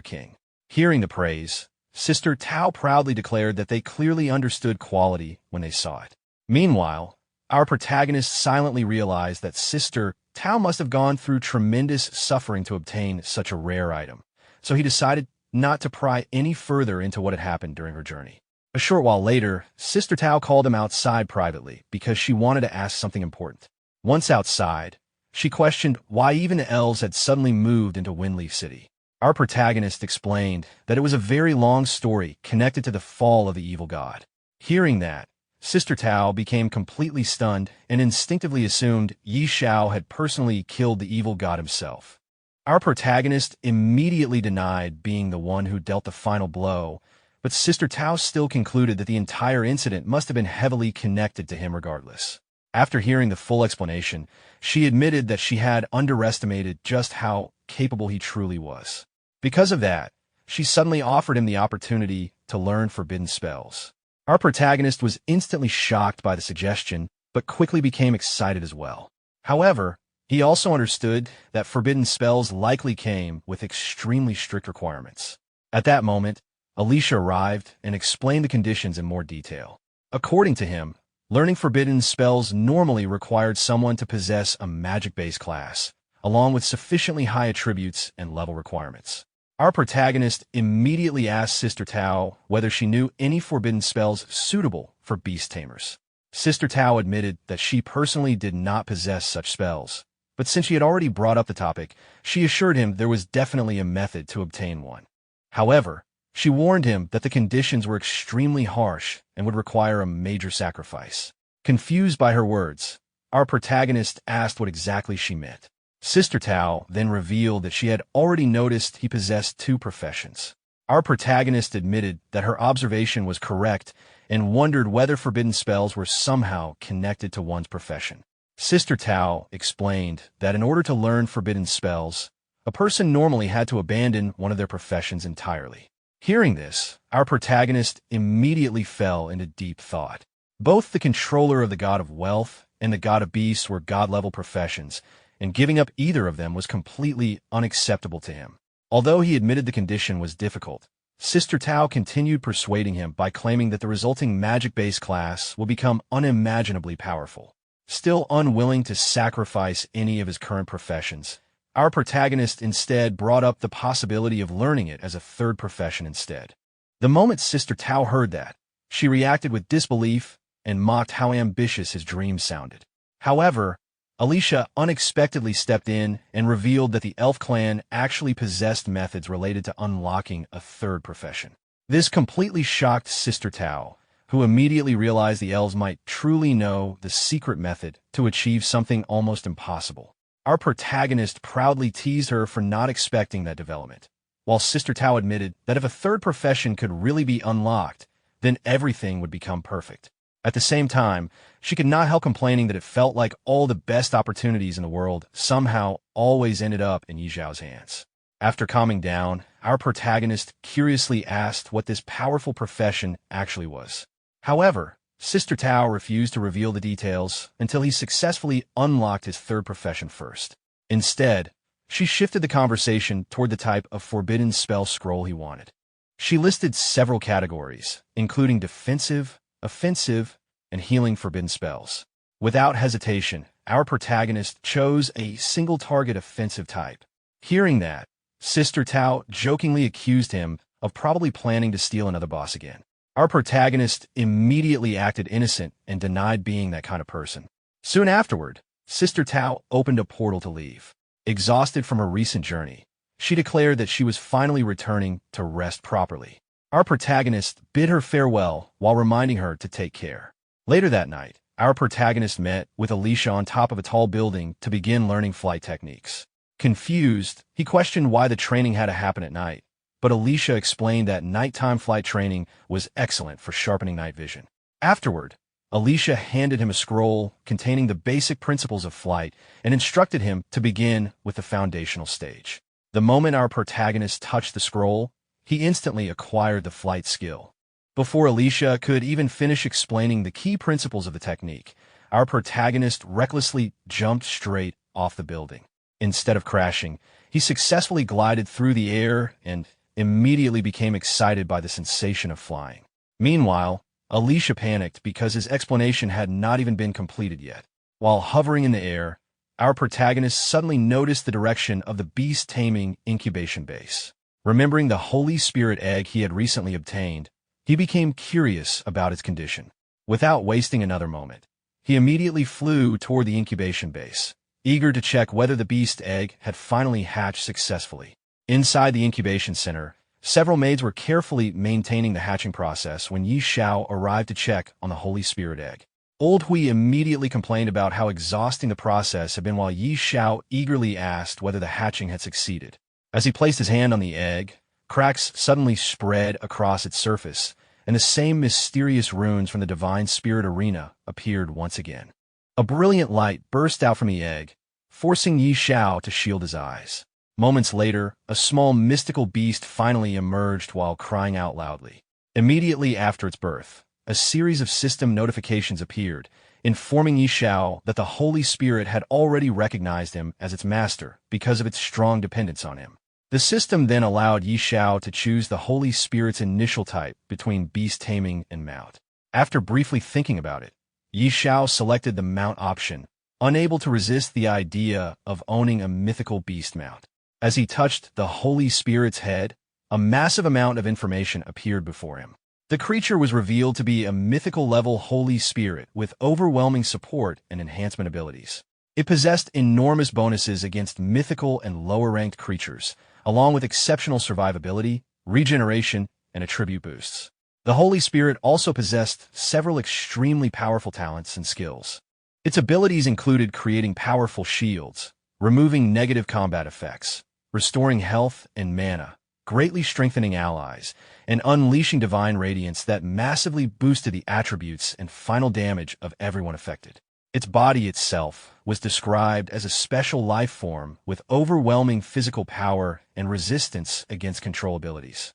King. Hearing the praise, Sister Tao proudly declared that they clearly understood quality when they saw it. Meanwhile, our protagonist silently realized that Sister Tao must have gone through tremendous suffering to obtain such a rare item, so he decided not to pry any further into what had happened during her journey. A short while later, Sister Tao called him outside privately because she wanted to ask something important. Once outside, she questioned why even the elves had suddenly moved into Windleaf City. Our protagonist explained that it was a very long story connected to the fall of the evil god. Hearing that, Sister Tao became completely stunned and instinctively assumed Xiao had personally killed the evil god himself. Our protagonist immediately denied being the one who dealt the final blow, but Sister Tao still concluded that the entire incident must have been heavily connected to him regardless. After hearing the full explanation, she admitted that she had underestimated just how capable he truly was. Because of that, she suddenly offered him the opportunity to learn forbidden spells. Our protagonist was instantly shocked by the suggestion, but quickly became excited as well. However, he also understood that forbidden spells likely came with extremely strict requirements. At that moment, Alicia arrived and explained the conditions in more detail. According to him, learning forbidden spells normally required someone to possess a magic-based class, along with sufficiently high attributes and level requirements. Our protagonist immediately asked Sister Tao whether she knew any forbidden spells suitable for beast tamers. Sister Tao admitted that she personally did not possess such spells, but since she had already brought up the topic, she assured him there was definitely a method to obtain one. However, she warned him that the conditions were extremely harsh and would require a major sacrifice. Confused by her words, our protagonist asked what exactly she meant. Sister Tao then revealed that she had already noticed he possessed two professions. Our protagonist admitted that her observation was correct and wondered whether forbidden spells were somehow connected to one's profession. Sister Tao explained that in order to learn forbidden spells, a person normally had to abandon one of their professions entirely. Hearing this, our protagonist immediately fell into deep thought. Both the controller of the god of wealth and the god of beasts were god-level professions, and giving up either of them was completely unacceptable to him. Although he admitted the condition was difficult, Sister Tao continued persuading him by claiming that the resulting magic-based class will become unimaginably powerful. Still unwilling to sacrifice any of his current professions, our protagonist instead brought up the possibility of learning it as a third profession instead. The moment Sister Tao heard that, she reacted with disbelief and mocked how ambitious his dream sounded. However, Alicia unexpectedly stepped in and revealed that the elf clan actually possessed methods related to unlocking a third profession. This completely shocked Sister Tao, who immediately realized the elves might truly know the secret method to achieve something almost impossible. Our protagonist proudly teased her for not expecting that development, while Sister Tao admitted that if a third profession could really be unlocked, then everything would become perfect. At the same time, she could not help complaining that it felt like all the best opportunities in the world somehow always ended up in Yi Xiao's hands. After calming down, our protagonist curiously asked what this powerful profession actually was. However, Sister Tao refused to reveal the details until he successfully unlocked his third profession first. Instead, she shifted the conversation toward the type of forbidden spell scroll he wanted. She listed several categories, including defensive, offensive, and healing forbidden spells. Without hesitation, our protagonist chose a single-target offensive type. Hearing that, Sister Tao jokingly accused him of probably planning to steal another boss again. Our protagonist immediately acted innocent and denied being that kind of person. Soon afterward, Sister Tao opened a portal to leave. Exhausted from her recent journey, she declared that she was finally returning to rest properly. Our protagonist bid her farewell while reminding her to take care. Later that night, our protagonist met with Alicia on top of a tall building to begin learning flight techniques. Confused, he questioned why the training had to happen at night, but Alicia explained that nighttime flight training was excellent for sharpening night vision. Afterward, Alicia handed him a scroll containing the basic principles of flight and instructed him to begin with the foundational stage. The moment our protagonist touched the scroll, he instantly acquired the flight skill. Before Alicia could even finish explaining the key principles of the technique, our protagonist recklessly jumped straight off the building. Instead of crashing, he successfully glided through the air and immediately became excited by the sensation of flying. Meanwhile, Alicia panicked because his explanation had not even been completed yet. While hovering in the air, our protagonist suddenly noticed the direction of the beast taming incubation base. Remembering the Holy Spirit egg he had recently obtained, he became curious about its condition. Without wasting another moment, he immediately flew toward the incubation base, eager to check whether the beast egg had finally hatched successfully. Inside the incubation center, several maids were carefully maintaining the hatching process when Yi Xiao arrived to check on the Holy Spirit egg. Old Hui immediately complained about how exhausting the process had been while Yi Xiao eagerly asked whether the hatching had succeeded. As he placed his hand on the egg, cracks suddenly spread across its surface, and the same mysterious runes from the Divine Spirit Arena appeared once again. A brilliant light burst out from the egg, forcing Yi Xiao to shield his eyes. Moments later, a small mystical beast finally emerged while crying out loudly. Immediately after its birth, a series of system notifications appeared, informing Yi Xiao that the Holy Spirit had already recognized him as its master because of its strong dependence on him. The system then allowed Yi Xiao to choose the Holy Spirit's initial type between beast taming and mount. After briefly thinking about it, Yi Xiao selected the mount option, unable to resist the idea of owning a mythical beast mount. As he touched the Holy Spirit's head, a massive amount of information appeared before him. The creature was revealed to be a mythical-level Holy Spirit with overwhelming support and enhancement abilities. It possessed enormous bonuses against mythical and lower-ranked creatures, along with exceptional survivability, regeneration, and attribute boosts. The Holy Spirit also possessed several extremely powerful talents and skills. Its abilities included creating powerful shields, removing negative combat effects, restoring health and mana, greatly strengthening allies, and unleashing divine radiance that massively boosted the attributes and final damage of everyone affected. Its body itself was described as a special life form with overwhelming physical power and resistance against control abilities.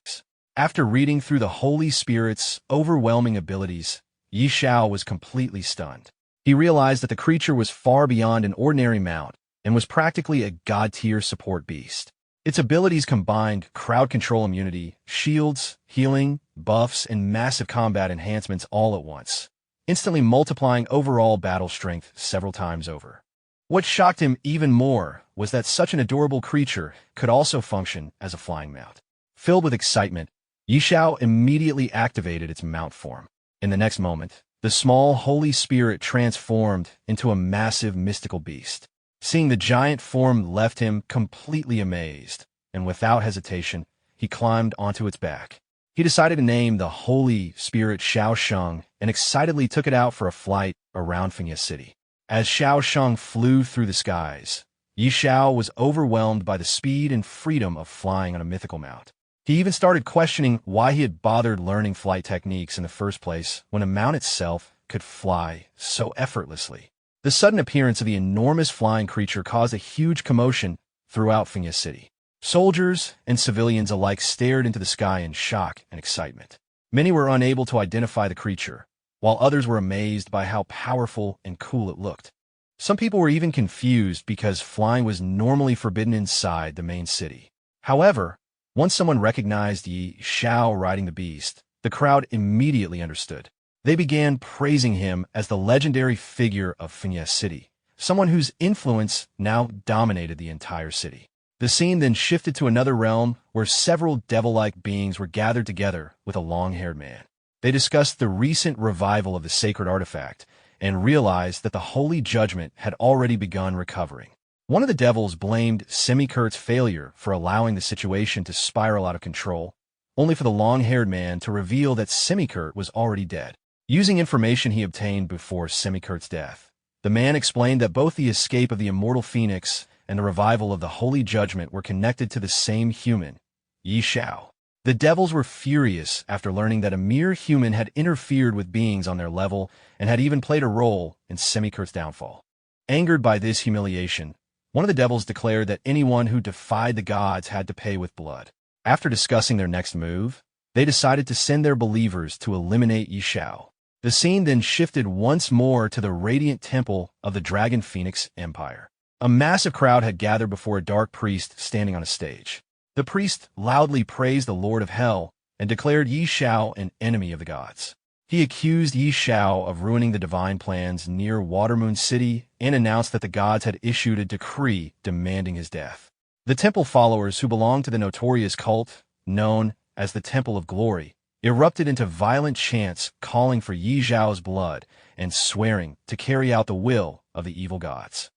After reading through the Holy Spirit's overwhelming abilities, Xiao was completely stunned. He realized that the creature was far beyond an ordinary mount and was practically a god-tier support beast. Its abilities combined crowd control immunity, shields, healing, buffs, and massive combat enhancements all at once, instantly multiplying overall battle strength several times over. What shocked him even more was that such an adorable creature could also function as a flying mount. Filled with excitement, Xiao immediately activated its mount form. In the next moment, the small Holy Spirit transformed into a massive mystical beast. Seeing the giant form left him completely amazed, and without hesitation, he climbed onto its back. He decided to name the Holy Spirit Xiao Sheng and excitedly took it out for a flight around Fengye City. As Xiao Sheng flew through the skies, Xiao was overwhelmed by the speed and freedom of flying on a mythical mount. He even started questioning why he had bothered learning flight techniques in the first place when a mount itself could fly so effortlessly. The sudden appearance of the enormous flying creature caused a huge commotion throughout Fengye City. Soldiers and civilians alike stared into the sky in shock and excitement. Many were unable to identify the creature, while others were amazed by how powerful and cool it looked. Some people were even confused because flying was normally forbidden inside the main city. However, once someone recognized Xiao riding the beast, the crowd immediately understood. They began praising him as the legendary figure of Fengye City, someone whose influence now dominated the entire city. The scene then shifted to another realm where several devil-like beings were gathered together with a long-haired man. They discussed the recent revival of the sacred artifact and realized that the holy judgment had already begun recovering. One of the devils blamed Semikurt's failure for allowing the situation to spiral out of control, only for the long-haired man to reveal that Semikurt was already dead. Using information he obtained before Semikurt's death, the man explained that both the escape of the immortal phoenix and the revival of the holy judgment were connected to the same human, Xiao. The devils were furious after learning that a mere human had interfered with beings on their level and had even played a role in Semikurt's downfall. Angered by this humiliation, one of the devils declared that anyone who defied the gods had to pay with blood. After discussing their next move, they decided to send their believers to eliminate Xiao. The scene then shifted once more to the radiant temple of the Dragon Phoenix Empire. A massive crowd had gathered before a dark priest standing on a stage. The priest loudly praised the Lord of Hell and declared Xiao an enemy of the gods. He accused Xiao of ruining the divine plans near Watermoon City and announced that the gods had issued a decree demanding his death. The temple followers who belonged to the notorious cult, known as the Temple of Glory, erupted into violent chants calling for Xiao's blood and swearing to carry out the will of the evil gods.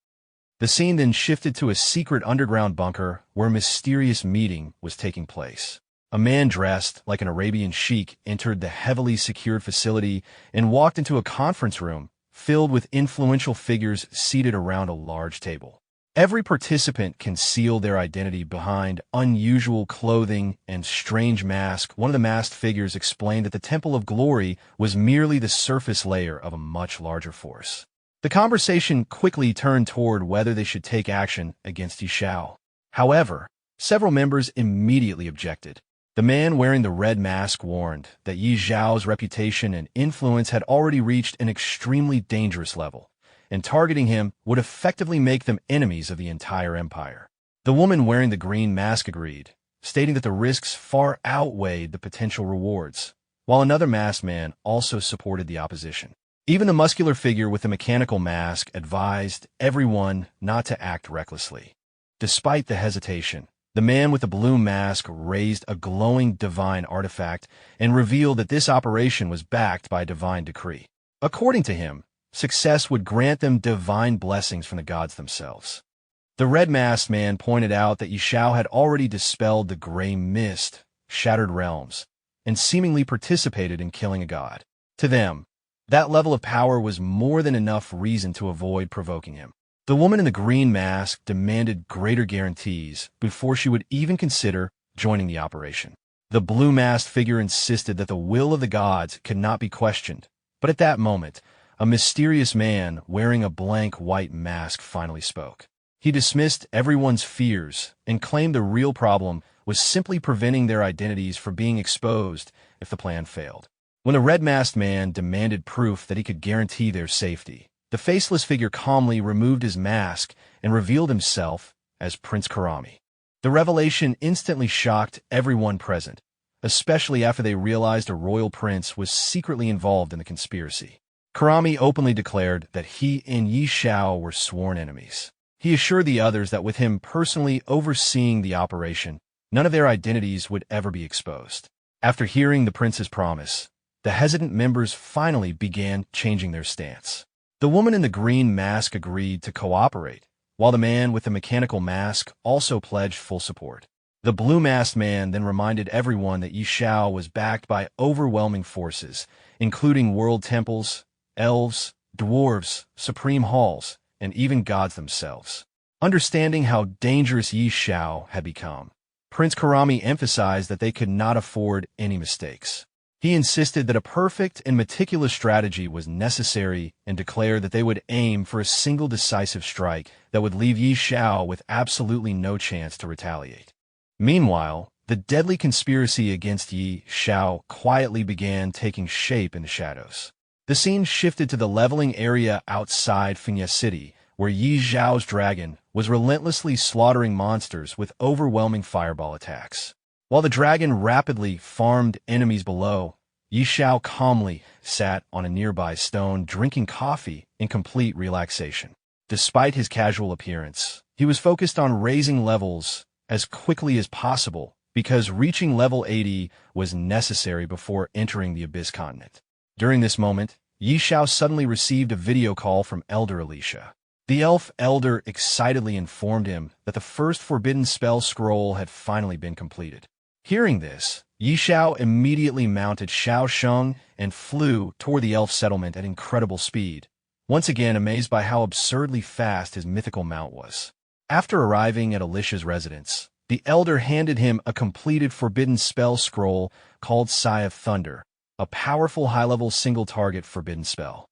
The scene then shifted to a secret underground bunker where a mysterious meeting was taking place. A man dressed like an Arabian sheik entered the heavily secured facility and walked into a conference room filled with influential figures seated around a large table. Every participant concealed their identity behind unusual clothing and strange masks. One of the masked figures explained that the Temple of Glory was merely the surface layer of a much larger force. The conversation quickly turned toward whether they should take action against Xiao. However, several members immediately objected. The man wearing the red mask warned that Xiao's reputation and influence had already reached an extremely dangerous level, and targeting him would effectively make them enemies of the entire empire. The woman wearing the green mask agreed, stating that the risks far outweighed the potential rewards, while another masked man also supported the opposition. Even the muscular figure with the mechanical mask advised everyone not to act recklessly. Despite the hesitation, the man with the blue mask raised a glowing divine artifact and revealed that this operation was backed by a divine decree. According to him, success would grant them divine blessings from the gods themselves. The red-masked man pointed out that Xiao had already dispelled the gray mist, shattered realms, and seemingly participated in killing a god. To them, that level of power was more than enough reason to avoid provoking him. The woman in the green mask demanded greater guarantees before she would even consider joining the operation. The blue-masked figure insisted that the will of the gods could not be questioned, but at that moment, a mysterious man wearing a blank white mask finally spoke. He dismissed everyone's fears and claimed the real problem was simply preventing their identities from being exposed if the plan failed. When the red-masked man demanded proof that he could guarantee their safety, the faceless figure calmly removed his mask and revealed himself as Prince Karami. The revelation instantly shocked everyone present, especially after they realized a royal prince was secretly involved in the conspiracy. Karami openly declared that he and Xiao were sworn enemies. He assured the others that with him personally overseeing the operation, none of their identities would ever be exposed. After hearing the prince's promise, the hesitant members finally began changing their stance. The woman in the green mask agreed to cooperate, while the man with the mechanical mask also pledged full support. The blue-masked man then reminded everyone that Xiao was backed by overwhelming forces, including world temples, elves, dwarves, supreme halls, and even gods themselves. Understanding how dangerous Xiao had become, Prince Karami emphasized that they could not afford any mistakes. He insisted that a perfect and meticulous strategy was necessary and declared that they would aim for a single decisive strike that would leave Xiao with absolutely no chance to retaliate. Meanwhile, the deadly conspiracy against Xiao quietly began taking shape in the shadows. The scene shifted to the leveling area outside Finya City, where Xiao's dragon was relentlessly slaughtering monsters with overwhelming fireball attacks. While the dragon rapidly farmed enemies below, Xiao calmly sat on a nearby stone drinking coffee in complete relaxation. Despite his casual appearance, he was focused on raising levels as quickly as possible because reaching level 80 was necessary before entering the Abyss continent. During this moment, Xiao suddenly received a video call from Elder Alicia. The elf elder excitedly informed him that the first forbidden spell scroll had finally been completed. Hearing this, Xiao immediately mounted Xiao Sheng and flew toward the elf settlement at incredible speed, once again amazed by how absurdly fast his mythical mount was. After arriving at Alicia's residence, the elder handed him a completed forbidden spell scroll called Sigh of Thunder, a powerful high-level single-target forbidden spell.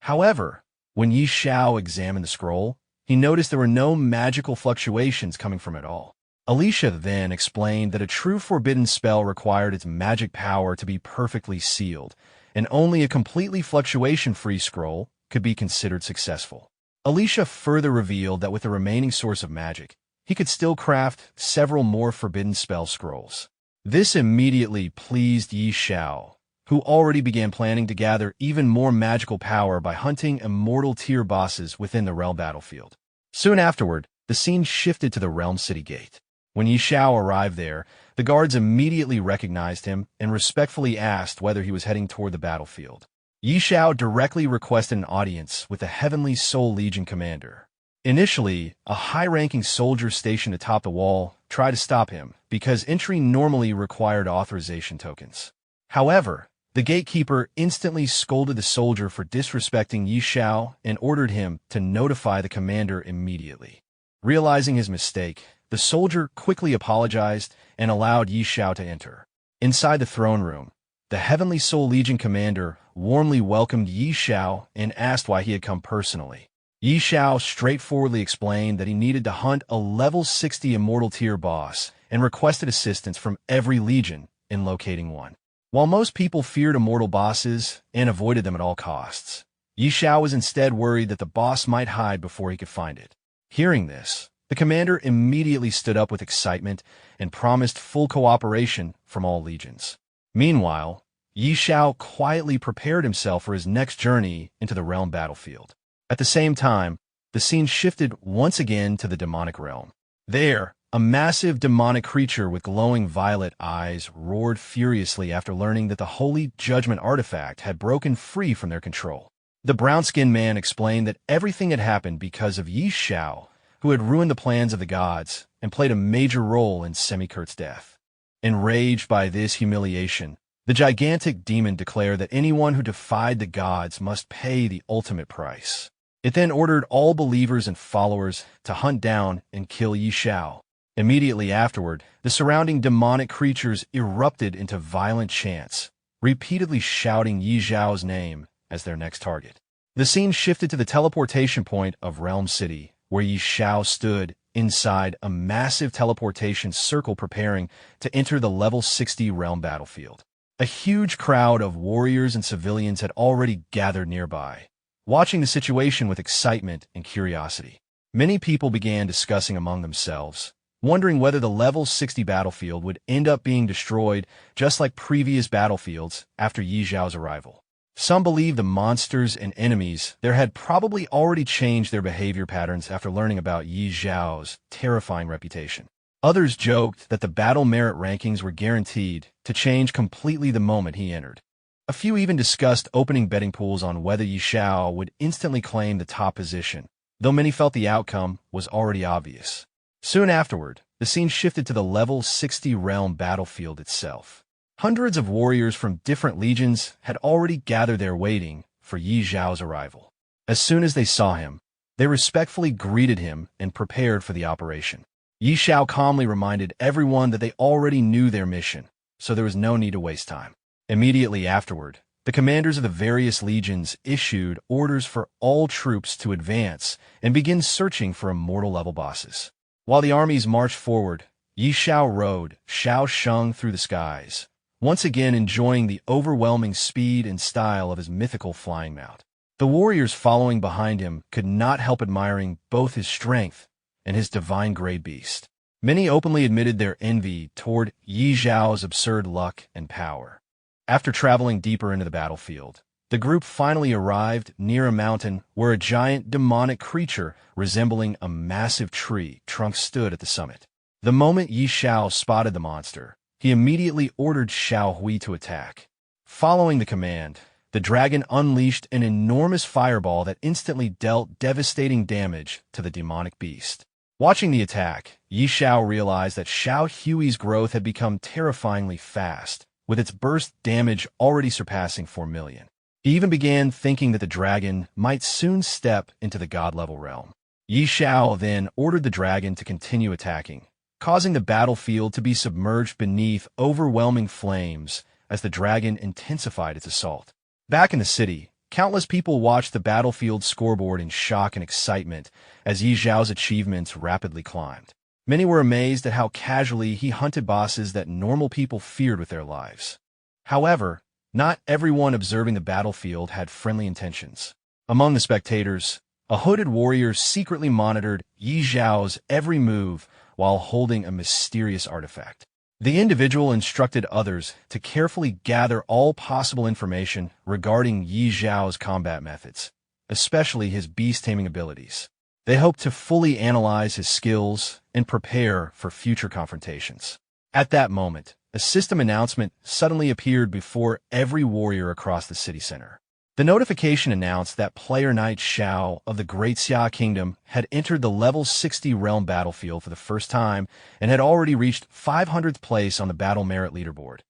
However, when Xiao examined the scroll, he noticed there were no magical fluctuations coming from it all. Alicia then explained that a true forbidden spell required its magic power to be perfectly sealed, and only a completely fluctuation-free scroll could be considered successful. Alicia further revealed that with the remaining source of magic, he could still craft several more forbidden spell scrolls. This immediately pleased Xiao, who already began planning to gather even more magical power by hunting immortal tier bosses within the realm battlefield. Soon afterward, the scene shifted to the realm city gate. When Xiao arrived there, the guards immediately recognized him and respectfully asked whether he was heading toward the battlefield. Xiao directly requested an audience with the Heavenly Soul Legion commander. Initially, a high-ranking soldier stationed atop the wall tried to stop him because entry normally required authorization tokens. However, the gatekeeper instantly scolded the soldier for disrespecting Xiao and ordered him to notify the commander immediately. Realizing his mistake, the soldier quickly apologized and allowed Xiao to enter. Inside the throne room, the Heavenly Soul Legion commander warmly welcomed Xiao and asked why he had come personally. Xiao straightforwardly explained that he needed to hunt a level 60 immortal tier boss and requested assistance from every legion in locating one. While most people feared immortal bosses and avoided them at all costs, Xiao was instead worried that the boss might hide before he could find it. Hearing this, the commander immediately stood up with excitement and promised full cooperation from all legions. Meanwhile, Xiao quietly prepared himself for his next journey into the realm battlefield. At the same time, the scene shifted once again to the demonic realm. There, a massive demonic creature with glowing violet eyes roared furiously after learning that the Holy Judgment artifact had broken free from their control. The brown-skinned man explained that everything had happened because of Xiao, who had ruined the plans of the gods and played a major role in Semikurt's death. Enraged by this humiliation, the gigantic demon declared that anyone who defied the gods must pay the ultimate price. It then ordered all believers and followers to hunt down and kill Xiao. Immediately afterward, the surrounding demonic creatures erupted into violent chants, repeatedly shouting Yi Zhao's name as their next target. The scene shifted to the teleportation point of Realm City, where Yi Zhao stood inside a massive teleportation circle preparing to enter the level 60 realm battlefield. A huge crowd of warriors and civilians had already gathered nearby, watching the situation with excitement and curiosity. Many people began discussing among themselves, wondering whether the level 60 battlefield would end up being destroyed just like previous battlefields after Yi Zhao's arrival. Some believed the monsters and enemies there had probably already changed their behavior patterns after learning about Yi Zhao's terrifying reputation. Others joked that the battle merit rankings were guaranteed to change completely the moment he entered. A few even discussed opening betting pools on whether Yi Zhao would instantly claim the top position, though many felt the outcome was already obvious. Soon afterward, the scene shifted to the level 60 realm battlefield itself. Hundreds of warriors from different legions had already gathered there waiting for Yi Zhao's arrival. As soon as they saw him, they respectfully greeted him and prepared for the operation. Yi Zhao calmly reminded everyone that they already knew their mission, so there was no need to waste time. Immediately afterward, the commanders of the various legions issued orders for all troops to advance and begin searching for immortal level bosses. While the armies marched forward, Yi Zhao rode Xiao Sheng through the skies, once again enjoying the overwhelming speed and style of his mythical flying mount. The warriors following behind him could not help admiring both his strength and his divine grade beast. Many openly admitted their envy toward Yi Zhao's absurd luck and power. After traveling deeper into the battlefield, the group finally arrived near a mountain where a giant demonic creature resembling a massive tree trunk stood at the summit. The moment Yi Zhao spotted the monster, he immediately ordered Xiao Hui to attack. Following the command, the dragon unleashed an enormous fireball that instantly dealt devastating damage to the demonic beast. Watching the attack, Yi Zhao realized that Xiao Hui's growth had become terrifyingly fast, with its burst damage already surpassing 4 million. He even began thinking that the dragon might soon step into the god-level realm. Yi Zhao then ordered the dragon to continue attacking, causing the battlefield to be submerged beneath overwhelming flames as the dragon intensified its assault. Back in the city, countless people watched the battlefield scoreboard in shock and excitement as Yi Zhao's achievements rapidly climbed. Many were amazed at how casually he hunted bosses that normal people feared with their lives. However, not everyone observing the battlefield had friendly intentions. Among the spectators, a hooded warrior secretly monitored Yi Zhao's every move while holding a mysterious artifact. The individual instructed others to carefully gather all possible information regarding Yi Zhao's combat methods, especially his beast-taming abilities. They hoped to fully analyze his skills and prepare for future confrontations. At that moment, a system announcement suddenly appeared before every warrior across the city center. The notification announced that player knight Xiao of the Great Xia Kingdom had entered the level 60 realm battlefield for the first time and had already reached 500th place on the battle merit leaderboard,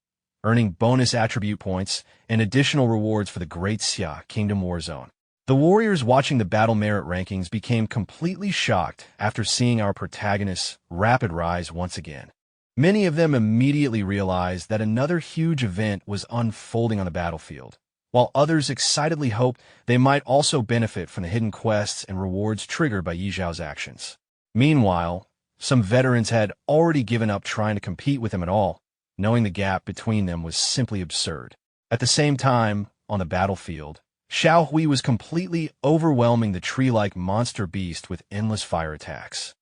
earning bonus attribute points and additional rewards for the Great Xia Kingdom war zone. The warriors watching the battle merit rankings became completely shocked after seeing our protagonist's rapid rise once again. Many of them immediately realized that another huge event was unfolding on the battlefield, while others excitedly hoped they might also benefit from the hidden quests and rewards triggered by Yi Zhao's actions. Meanwhile, some veterans had already given up trying to compete with him at all, knowing the gap between them was simply absurd. At the same time, on the battlefield, Xiao Hui was completely overwhelming the tree-like monster beast with endless fire attacks.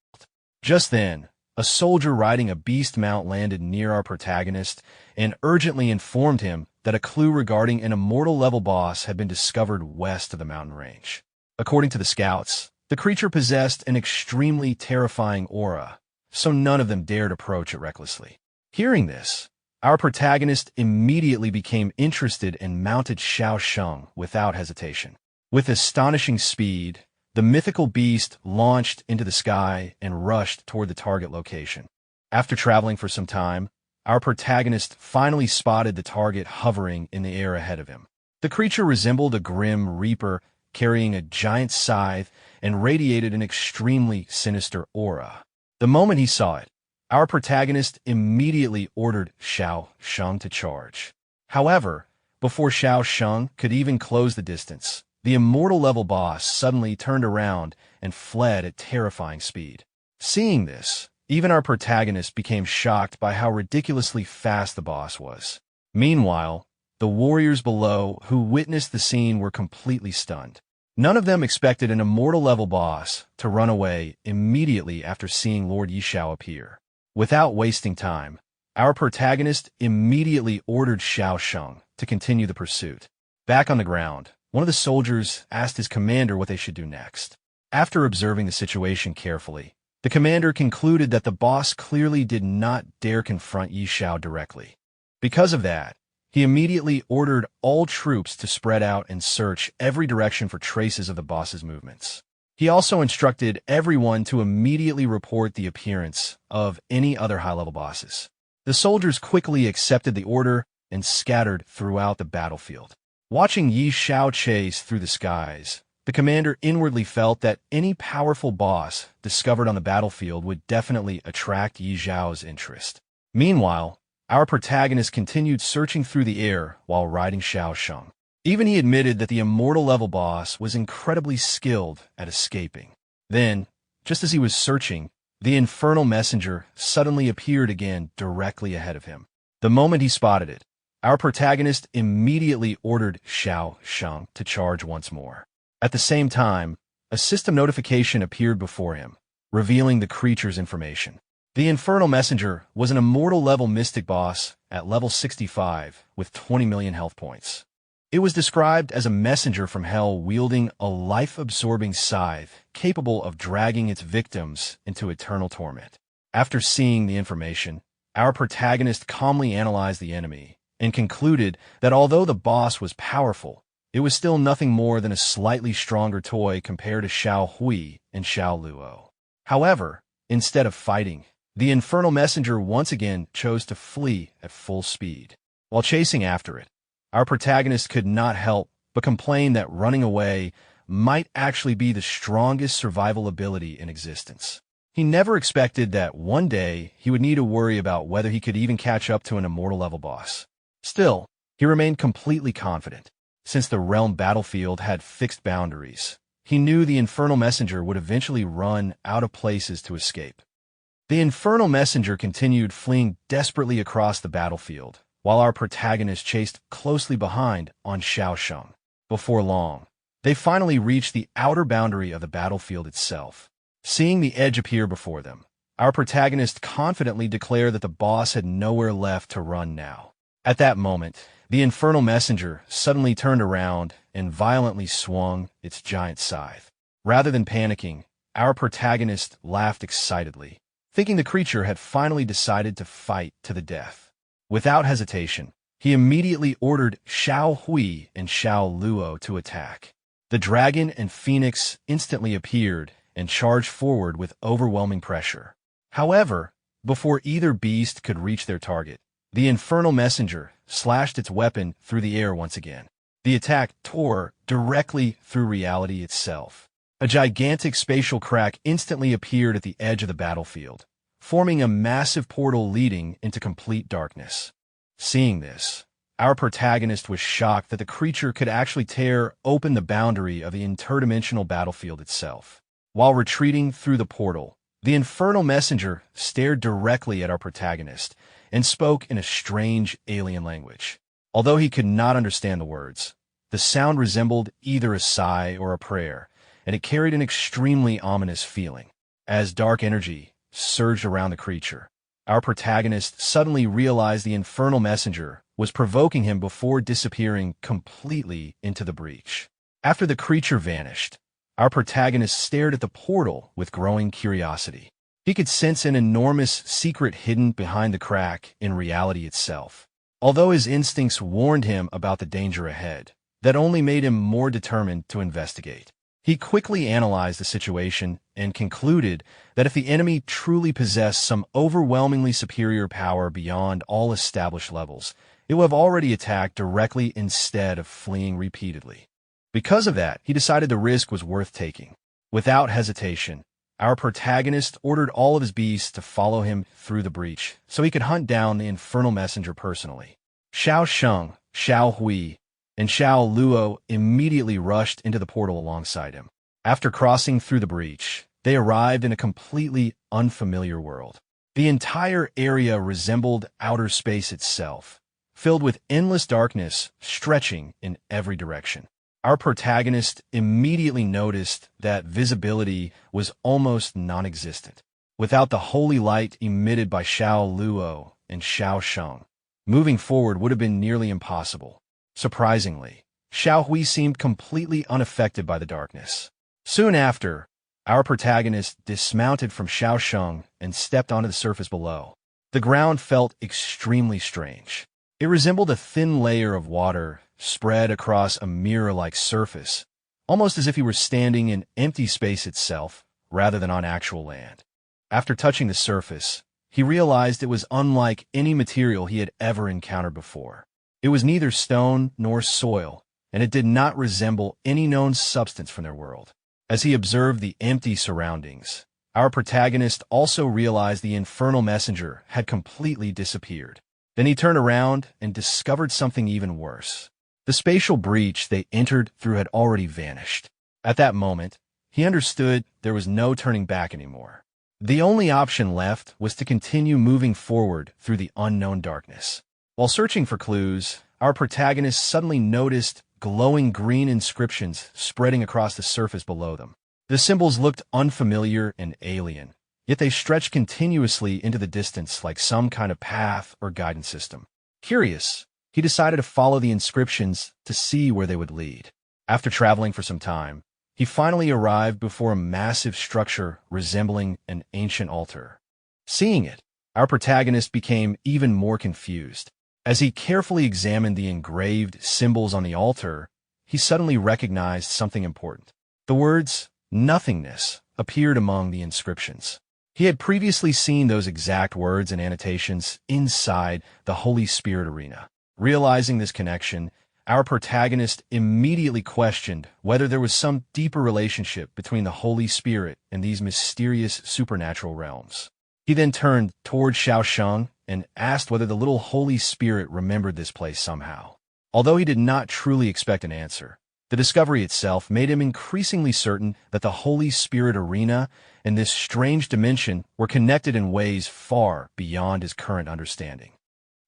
Just then, a soldier riding a beast mount landed near our protagonist and urgently informed him that a clue regarding an immortal-level boss had been discovered west of the mountain range. According to the scouts, the creature possessed an extremely terrifying aura, so none of them dared approach it recklessly. Hearing this, our protagonist immediately became interested and mounted Xiao Sheng without hesitation. With astonishing speed, the mythical beast launched into the sky and rushed toward the target location. After traveling for some time, our protagonist finally spotted the target hovering in the air ahead of him. The creature resembled a grim reaper carrying a giant scythe and radiated an extremely sinister aura. The moment he saw it, our protagonist immediately ordered Xiao Sheng to charge. However, before Xiao Sheng could even close the distance, the immortal-level boss suddenly turned around and fled at terrifying speed. Seeing this, even our protagonist became shocked by how ridiculously fast the boss was. Meanwhile, the warriors below who witnessed the scene were completely stunned. None of them expected an immortal-level boss to run away immediately after seeing Lord Yixiao appear. Without wasting time, our protagonist immediately ordered Xiao Sheng to continue the pursuit. Back on the ground, one of the soldiers asked his commander what they should do next. After observing the situation carefully, the commander concluded that the boss clearly did not dare confront Yixiao directly. Because of that, he immediately ordered all troops to spread out and search every direction for traces of the boss's movements. He also instructed everyone to immediately report the appearance of any other high-level bosses. The soldiers quickly accepted the order and scattered throughout the battlefield. Watching Yixiao chase through the skies, the commander inwardly felt that any powerful boss discovered on the battlefield would definitely attract Yixiao's interest. Meanwhile, our protagonist continued searching through the air while riding Xiao Sheng. Even he admitted that the immortal-level boss was incredibly skilled at escaping. Then, just as he was searching, the infernal messenger suddenly appeared again directly ahead of him. The moment he spotted it, our protagonist immediately ordered Xiao Sheng to charge once more. At the same time, a system notification appeared before him, revealing the creature's information. The infernal messenger was an immortal-level mystic boss at level 65 with 20 million health points. It was described as a messenger from hell wielding a life-absorbing scythe capable of dragging its victims into eternal torment. After seeing the information, our protagonist calmly analyzed the enemy and concluded that although the boss was powerful, it was still nothing more than a slightly stronger toy compared to Xiao Hui and Xiao Luo. However, instead of fighting, the infernal messenger once again chose to flee at full speed. While chasing after it, our protagonist could not help but complain that running away might actually be the strongest survival ability in existence. He never expected that one day he would need to worry about whether he could even catch up to an immortal-level boss. Still, he remained completely confident. Since the realm battlefield had fixed boundaries, he knew the infernal messenger would eventually run out of places to escape. The infernal messenger continued fleeing desperately across the battlefield, while our protagonist chased closely behind on Xiao Sheng. Before long, they finally reached the outer boundary of the battlefield itself. Seeing the edge appear before them, our protagonist confidently declared that the boss had nowhere left to run now. At that moment, the infernal messenger suddenly turned around and violently swung its giant scythe. Rather than panicking, our protagonist laughed excitedly, thinking the creature had finally decided to fight to the death. Without hesitation, he immediately ordered Xiao Hui and Xiao Luo to attack. The dragon and phoenix instantly appeared and charged forward with overwhelming pressure. However, before either beast could reach their target, the infernal messenger slashed its weapon through the air once again. The attack tore directly through reality itself. A gigantic spatial crack instantly appeared at the edge of the battlefield, forming a massive portal leading into complete darkness. Seeing this, our protagonist was shocked that the creature could actually tear open the boundary of the interdimensional battlefield itself. While retreating through the portal, the infernal messenger stared directly at our protagonist and spoke in a strange alien language. Although he could not understand the words, the sound resembled either a sigh or a prayer, and it carried an extremely ominous feeling. As dark energy surged around the creature, our protagonist suddenly realized the infernal messenger was provoking him before disappearing completely into the breach. After the creature vanished, our protagonist stared at the portal with growing curiosity. He could sense an enormous secret hidden behind the crack in reality itself. Although his instincts warned him about the danger ahead, that only made him more determined to investigate. He quickly analyzed the situation and concluded that if the enemy truly possessed some overwhelmingly superior power beyond all established levels, it would have already attacked directly instead of fleeing repeatedly. Because of that, he decided the risk was worth taking. Without hesitation, our protagonist ordered all of his beasts to follow him through the breach so he could hunt down the infernal messenger personally. Xiao Sheng, Xiao Hui, and Xiao Luo immediately rushed into the portal alongside him. After crossing through the breach, they arrived in a completely unfamiliar world. The entire area resembled outer space itself, filled with endless darkness stretching in every direction. Our protagonist immediately noticed that visibility was almost non-existent. Without the holy light emitted by Xiao Luo and Xiao Sheng, moving forward would have been nearly impossible. Surprisingly, Xiao Hui seemed completely unaffected by the darkness. Soon after, our protagonist dismounted from Xiao Sheng and stepped onto the surface below. The ground felt extremely strange. It resembled a thin layer of water spread across a mirror-like surface, almost as if he were standing in empty space itself rather than on actual land. After touching the surface, he realized it was unlike any material he had ever encountered before. It was neither stone nor soil, and it did not resemble any known substance from their world. As he observed the empty surroundings, our protagonist also realized the infernal messenger had completely disappeared. Then he turned around and discovered something even worse. The spatial breach they entered through had already vanished. At that moment, he understood there was no turning back anymore. The only option left was to continue moving forward through the unknown darkness. While searching for clues, our protagonist suddenly noticed glowing green inscriptions spreading across the surface below them. The symbols looked unfamiliar and alien, yet they stretched continuously into the distance like some kind of path or guidance system. Curious, he decided to follow the inscriptions to see where they would lead. After traveling for some time, he finally arrived before a massive structure resembling an ancient altar. Seeing it, our protagonist became even more confused. As he carefully examined the engraved symbols on the altar, he suddenly recognized something important. The words, "nothingness," appeared among the inscriptions. He had previously seen those exact words and annotations inside the Holy Spirit arena. Realizing this connection, our protagonist immediately questioned whether there was some deeper relationship between the Holy Spirit and these mysterious supernatural realms. He then turned toward Xiao Sheng and asked whether the little Holy Spirit remembered this place somehow. Although he did not truly expect an answer, the discovery itself made him increasingly certain that the Holy Spirit arena and this strange dimension were connected in ways far beyond his current understanding.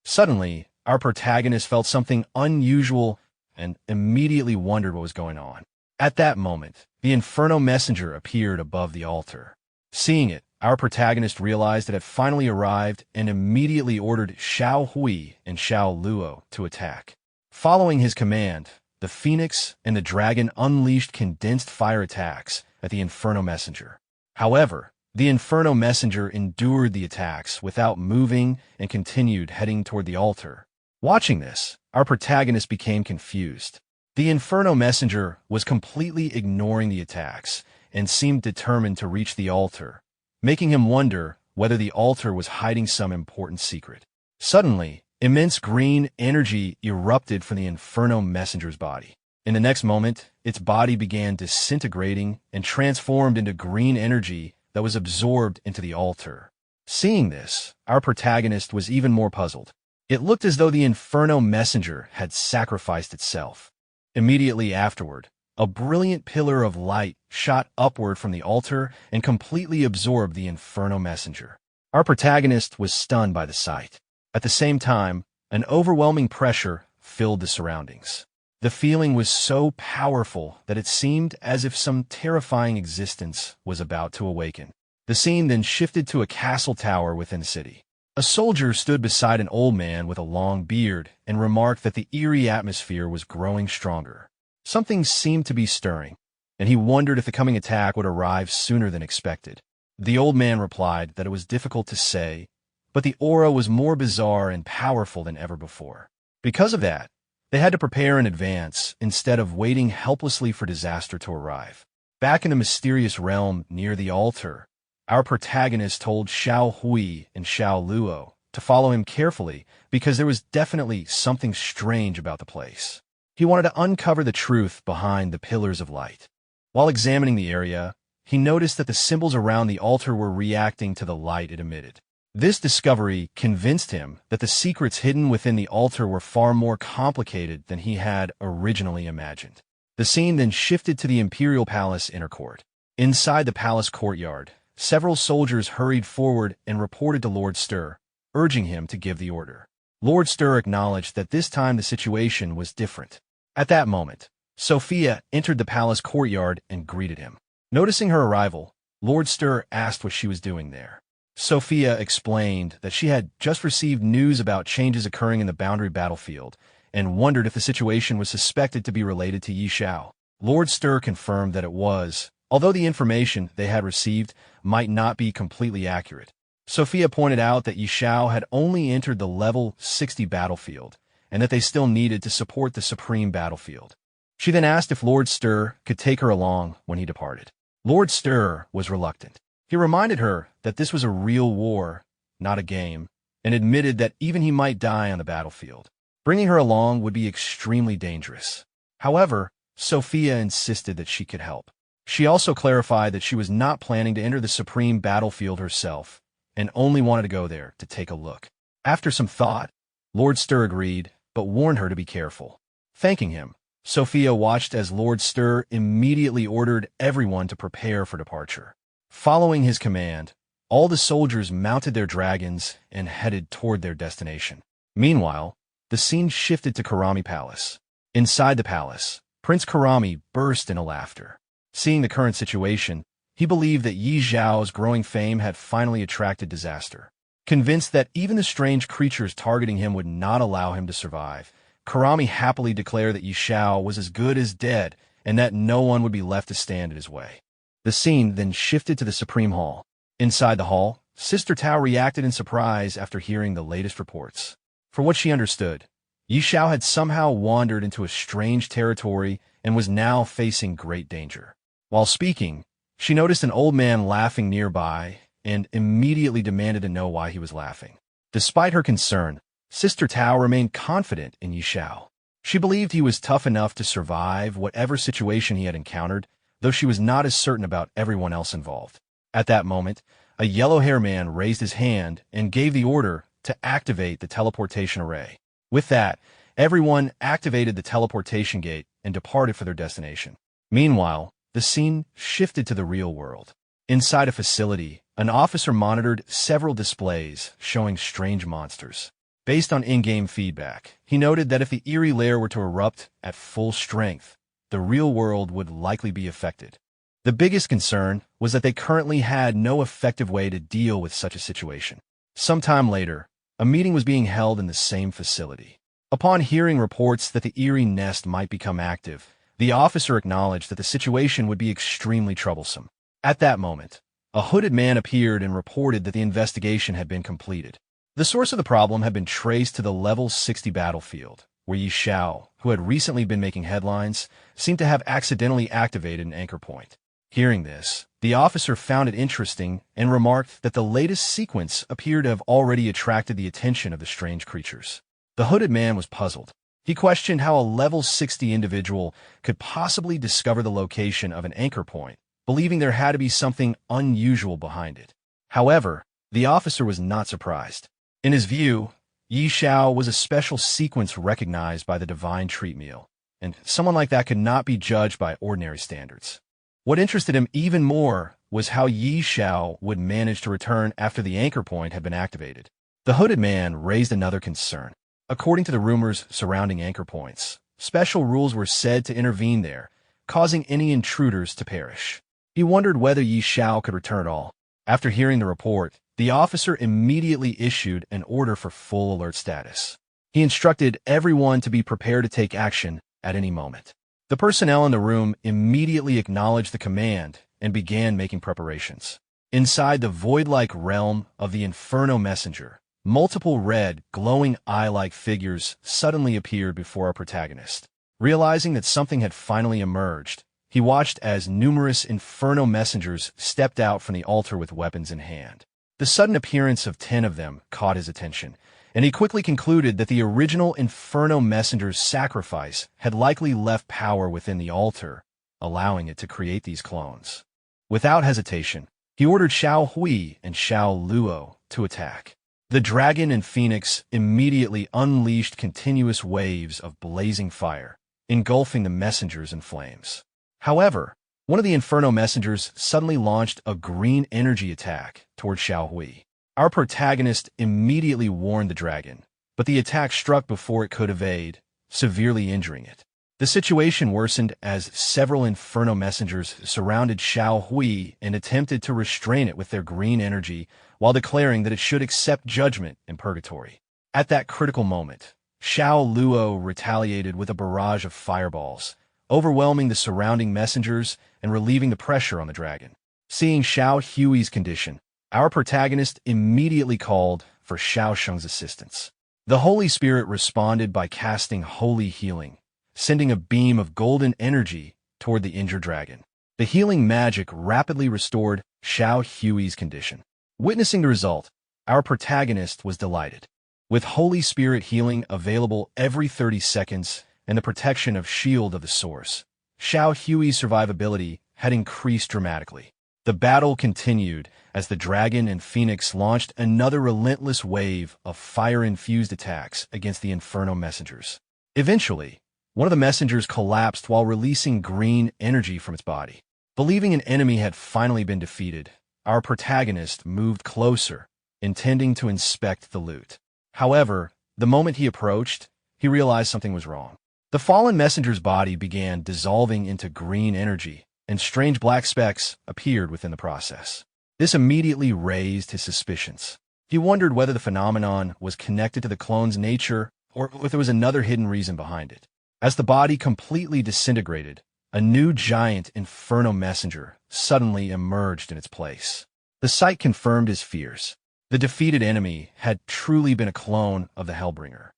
Suddenly, our protagonist felt something unusual and immediately wondered what was going on. At that moment, the Inferno Messenger appeared above the altar. Seeing it, our protagonist realized it had finally arrived and immediately ordered Xiao Hui and Xiao Luo to attack. Following his command, the Phoenix and the Dragon unleashed condensed fire attacks at the Inferno Messenger. However, the Inferno Messenger endured the attacks without moving and continued heading toward the altar. Watching this, our protagonist became confused. The Inferno Messenger was completely ignoring the attacks and seemed determined to reach the altar, making him wonder whether the altar was hiding some important secret. Suddenly, immense green energy erupted from the Inferno Messenger's body. In the next moment, its body began disintegrating and transformed into green energy that was absorbed into the altar. Seeing this, our protagonist was even more puzzled. It looked as though the Inferno Messenger had sacrificed itself. Immediately afterward, a brilliant pillar of light shot upward from the altar and completely absorbed the Inferno Messenger. Our protagonist was stunned by the sight. At the same time, an overwhelming pressure filled the surroundings. The feeling was so powerful that it seemed as if some terrifying existence was about to awaken. The scene then shifted to a castle tower within the city. A soldier stood beside an old man with a long beard and remarked that the eerie atmosphere was growing stronger. Something seemed to be stirring, and he wondered if the coming attack would arrive sooner than expected. The old man replied that it was difficult to say, but the aura was more bizarre and powerful than ever before. Because of that, they had to prepare in advance instead of waiting helplessly for disaster to arrive. Back in the mysterious realm near the altar, our protagonist told Xiao Hui and Xiao Luo to follow him carefully because there was definitely something strange about the place. He wanted to uncover the truth behind the pillars of light. While examining the area, he noticed that the symbols around the altar were reacting to the light it emitted. This discovery convinced him that the secrets hidden within the altar were far more complicated than he had originally imagined. The scene then shifted to the imperial palace inner court. Inside the palace courtyard, several soldiers hurried forward and reported to Lord Stir, urging him to give the order. Lord Stir acknowledged that this time the situation was different. At that moment, Sophia entered the palace courtyard and greeted him. Noticing her arrival, Lord Stir asked what she was doing there. Sophia explained that she had just received news about changes occurring in the boundary battlefield and wondered if the situation was suspected to be related to Xiao. Lord Stir confirmed that it was, although the information they had received might not be completely accurate. Sophia pointed out that Xiao had only entered the level 60 battlefield and that they still needed to support the supreme battlefield. She then asked if Lord Stir could take her along when he departed. Lord Stir was reluctant. He reminded her that this was a real war, not a game, and admitted that even he might die on the battlefield. Bringing her along would be extremely dangerous. However, Sophia insisted that she could help. She also clarified that she was not planning to enter the supreme battlefield herself, and only wanted to go there to take a look. After some thought, Lord Stir agreed, but warned her to be careful. Thanking him, Sophia watched as Lord Stir immediately ordered everyone to prepare for departure. Following his command, all the soldiers mounted their dragons and headed toward their destination. Meanwhile, the scene shifted to Karami Palace. Inside the palace, Prince Karami burst into laughter. Seeing the current situation, he believed that Yi Zhao's growing fame had finally attracted disaster. Convinced that even the strange creatures targeting him would not allow him to survive, Karami happily declared that Yi Zhao was as good as dead and that no one would be left to stand in his way. The scene then shifted to the Supreme Hall. Inside the hall, Sister Tao reacted in surprise after hearing the latest reports. For what she understood, Yi Zhao had somehow wandered into a strange territory and was now facing great danger. While speaking, she noticed an old man laughing nearby and immediately demanded to know why he was laughing. Despite her concern, Sister Tao remained confident in Yi Zhao. She believed he was tough enough to survive whatever situation he had encountered, though she was not as certain about everyone else involved. At that moment, a yellow-haired man raised his hand and gave the order to activate the teleportation array. With that, everyone activated the teleportation gate and departed for their destination. Meanwhile, the scene shifted to the real world. Inside a facility, an officer monitored several displays showing strange monsters. Based on in-game feedback, he noted that if the eerie lair were to erupt at full strength, the real world would likely be affected. The biggest concern was that they currently had no effective way to deal with such a situation. Sometime later, a meeting was being held in the same facility. Upon hearing reports that the eerie nest might become active, the officer acknowledged that the situation would be extremely troublesome. At that moment, a hooded man appeared and reported that the investigation had been completed. The source of the problem had been traced to the level 60 battlefield, where Yi Xiao, who had recently been making headlines, seemed to have accidentally activated an anchor point. Hearing this, the officer found it interesting and remarked that the latest sequence appeared to have already attracted the attention of the strange creatures. The hooded man was puzzled. He questioned how a level 60 individual could possibly discover the location of an anchor point, believing there had to be something unusual behind it. However, the officer was not surprised. In his view, Yi Xiao was a special sequence recognized by the divine treat meal, and someone like that could not be judged by ordinary standards. What interested him even more was how Yi Xiao would manage to return after the anchor point had been activated. The hooded man raised another concern. According to the rumors surrounding anchor points, special rules were said to intervene there, causing any intruders to perish. He wondered whether Yi Xiao could return at all. After hearing the report, the officer immediately issued an order for full alert status. He instructed everyone to be prepared to take action at any moment. The personnel in the room immediately acknowledged the command and began making preparations. Inside the void-like realm of the Inferno Messenger, multiple red, glowing eye-like figures suddenly appeared before our protagonist. Realizing that something had finally emerged, he watched as numerous Inferno Messengers stepped out from the altar with weapons in hand. The sudden appearance of 10 of them caught his attention, and he quickly concluded that the original Inferno Messenger's sacrifice had likely left power within the altar, allowing it to create these clones. Without hesitation, he ordered Xiao Hui and Xiao Luo to attack. The dragon and phoenix immediately unleashed continuous waves of blazing fire, engulfing the messengers in flames. However, one of the Inferno messengers suddenly launched a green energy attack toward Xiao Hui. Our protagonist immediately warned the dragon, but the attack struck before it could evade, severely injuring it. The situation worsened as several Inferno messengers surrounded Xiao Hui and attempted to restrain it with their green energy while declaring that it should accept judgment in purgatory. At that critical moment, Xiao Luo retaliated with a barrage of fireballs, overwhelming the surrounding messengers and relieving the pressure on the dragon. Seeing Xiao Hui's condition, our protagonist immediately called for Xiao Sheng's assistance. The Holy Spirit responded by casting Holy Healing, sending a beam of golden energy toward the injured dragon. The healing magic rapidly restored Xiao Hui's condition. Witnessing the result, our protagonist was delighted. With Holy Spirit healing available every 30 seconds and the protection of Shield of the Source, Xiao Hui's survivability had increased dramatically. The battle continued as the dragon and phoenix launched another relentless wave of fire-infused attacks against the Inferno messengers. Eventually, one of the messengers collapsed while releasing green energy from its body. Believing an enemy had finally been defeated, our protagonist moved closer, intending to inspect the loot. However, the moment he approached, he realized something was wrong. The fallen messenger's body began dissolving into green energy, and strange black specks appeared within the process. This immediately raised his suspicions. He wondered whether the phenomenon was connected to the clone's nature or if there was another hidden reason behind it. As the body completely disintegrated, a new giant Inferno messenger suddenly emerged in its place. The sight confirmed his fears. The defeated enemy had truly been a clone of the Hellbringer.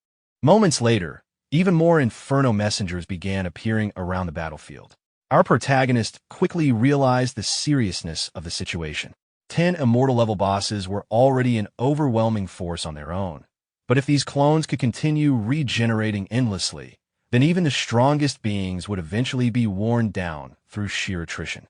Moments later, even more Inferno messengers began appearing around the battlefield. Our protagonist quickly realized the seriousness of the situation. 10 immortal-level bosses were already an overwhelming force on their own. But if these clones could continue regenerating endlessly, then even the strongest beings would eventually be worn down through sheer attrition.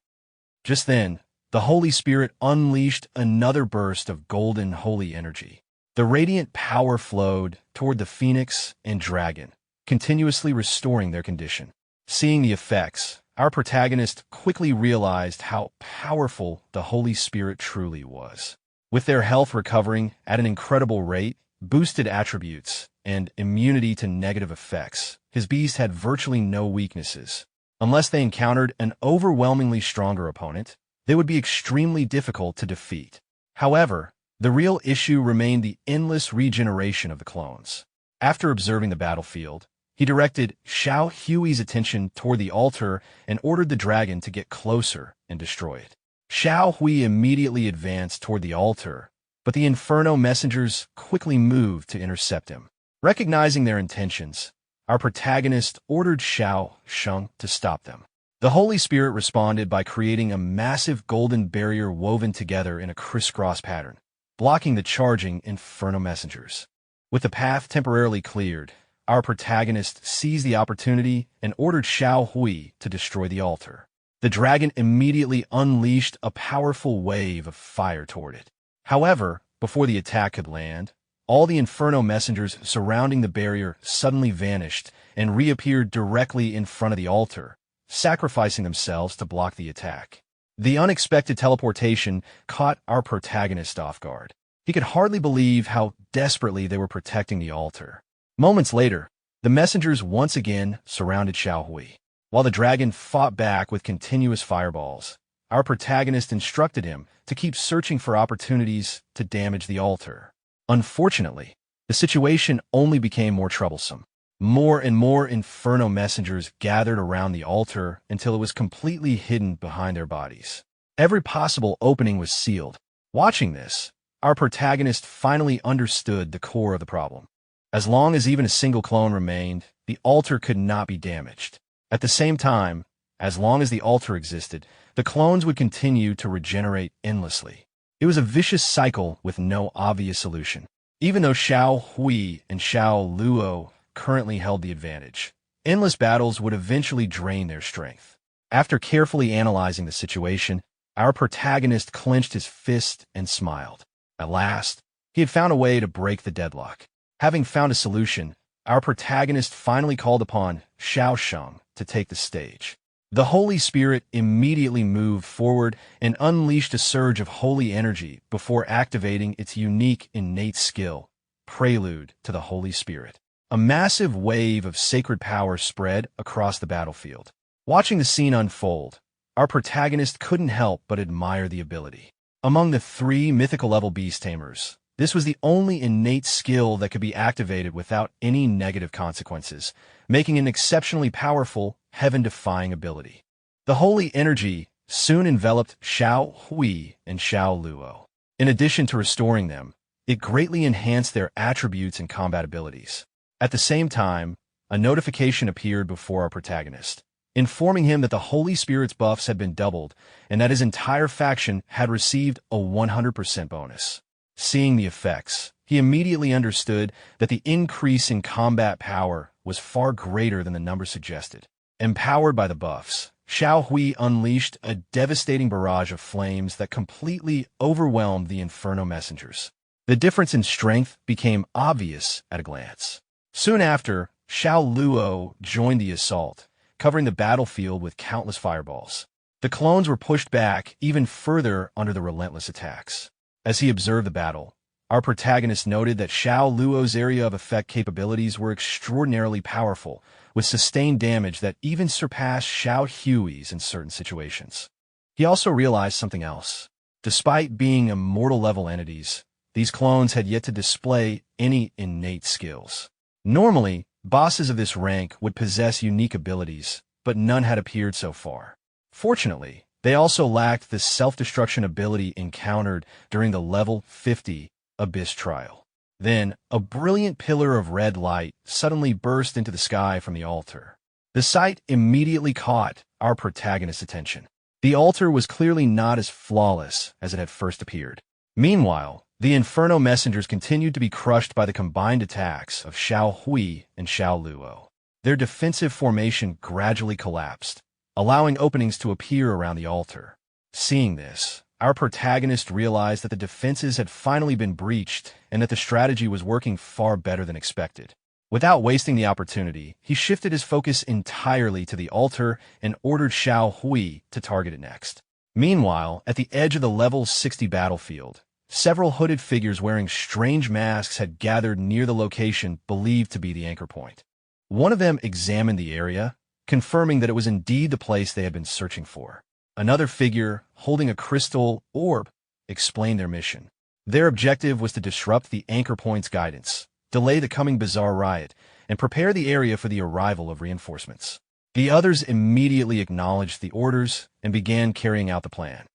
Just then, the Holy Spirit unleashed another burst of golden holy energy. The radiant power flowed toward the phoenix and dragon, continuously restoring their condition. Seeing the effects, our protagonist quickly realized how powerful the Holy Spirit truly was. With their health recovering at an incredible rate, boosted attributes, and immunity to negative effects, his beast had virtually no weaknesses. Unless they encountered an overwhelmingly stronger opponent, they would be extremely difficult to defeat. However, the real issue remained the endless regeneration of the clones. After observing the battlefield, he directed Xiao Hui's attention toward the altar and ordered the dragon to get closer and destroy it. Xiao Hui immediately advanced toward the altar, but the Inferno messengers quickly moved to intercept him. Recognizing their intentions, our protagonist ordered Xiao Sheng to stop them. The Holy Spirit responded by creating a massive golden barrier woven together in a crisscross pattern, blocking the charging Inferno messengers. With the path temporarily cleared, our protagonist seized the opportunity and ordered Xiao Hui to destroy the altar. The dragon immediately unleashed a powerful wave of fire toward it. However, before the attack could land, all the Inferno messengers surrounding the barrier suddenly vanished and reappeared directly in front of the altar, sacrificing themselves to block the attack. The unexpected teleportation caught our protagonist off guard. He could hardly believe how desperately they were protecting the altar. Moments later, the messengers once again surrounded Xiao Hui. While the dragon fought back with continuous fireballs, our protagonist instructed him to keep searching for opportunities to damage the altar. Unfortunately, the situation only became more troublesome. More and more Inferno messengers gathered around the altar until it was completely hidden behind their bodies. Every possible opening was sealed. Watching this, our protagonist finally understood the core of the problem. As long as even a single clone remained, the altar could not be damaged. At the same time, as long as the altar existed, the clones would continue to regenerate endlessly. It was a vicious cycle with no obvious solution. Even though Xiao Hui and Xiao Luo currently held the advantage, endless battles would eventually drain their strength. After carefully analyzing the situation, Our protagonist clenched his fist and smiled. At last, he had found a way to break the deadlock. Having found a solution, our protagonist finally called upon Xiao to take the stage. The Holy Spirit immediately moved forward and unleashed a surge of holy energy before activating its unique innate skill, Prelude to the Holy Spirit. A massive wave of sacred power spread across the battlefield. Watching the scene unfold, our protagonist couldn't help but admire the ability. Among the 3 mythical-level beast tamers, this was the only innate skill that could be activated without any negative consequences, making it an exceptionally powerful, heaven-defying ability. The holy energy soon enveloped Xiao Hui and Xiao Luo. In addition to restoring them, it greatly enhanced their attributes and combat abilities. At the same time, a notification appeared before our protagonist, informing him that the Holy Spirit's buffs had been doubled and that his entire faction had received a 100% bonus. Seeing the effects, he immediately understood that the increase in combat power was far greater than the number suggested. Empowered by the buffs, Xiao Hui unleashed a devastating barrage of flames that completely overwhelmed the Inferno messengers. The difference in strength became obvious at a glance. Soon after, Xiao Luo joined the assault, covering the battlefield with countless fireballs. The clones were pushed back even further under the relentless attacks. As he observed the battle, our protagonist noted that Xiao Luo's area of effect capabilities were extraordinarily powerful, with sustained damage that even surpassed Xiao Hui's in certain situations. He also realized something else. Despite being immortal-level entities, these clones had yet to display any innate skills. Normally, bosses of this rank would possess unique abilities, but none had appeared so far. Fortunately, they also lacked the self-destruction ability encountered during the level 50 Abyss trial. Then, a brilliant pillar of red light suddenly burst into the sky from the altar. The sight immediately caught our protagonist's attention. The altar was clearly not as flawless as it had first appeared. Meanwhile, the Inferno messengers continued to be crushed by the combined attacks of Xiao Hui and Xiao Luo. Their defensive formation gradually collapsed, allowing openings to appear around the altar. Seeing this, our protagonist realized that the defenses had finally been breached and that the strategy was working far better than expected. Without wasting the opportunity, he shifted his focus entirely to the altar and ordered Xiao Hui to target it next. Meanwhile, at the edge of the level 60 battlefield, several hooded figures wearing strange masks had gathered near the location believed to be the anchor point. One of them examined the area, confirming that it was indeed the place they had been searching for. Another figure, holding a crystal orb, explained their mission. Their objective was to disrupt the anchor point's guidance, delay the coming bizarre riot, and prepare the area for the arrival of reinforcements. The others immediately acknowledged the orders and began carrying out the plan.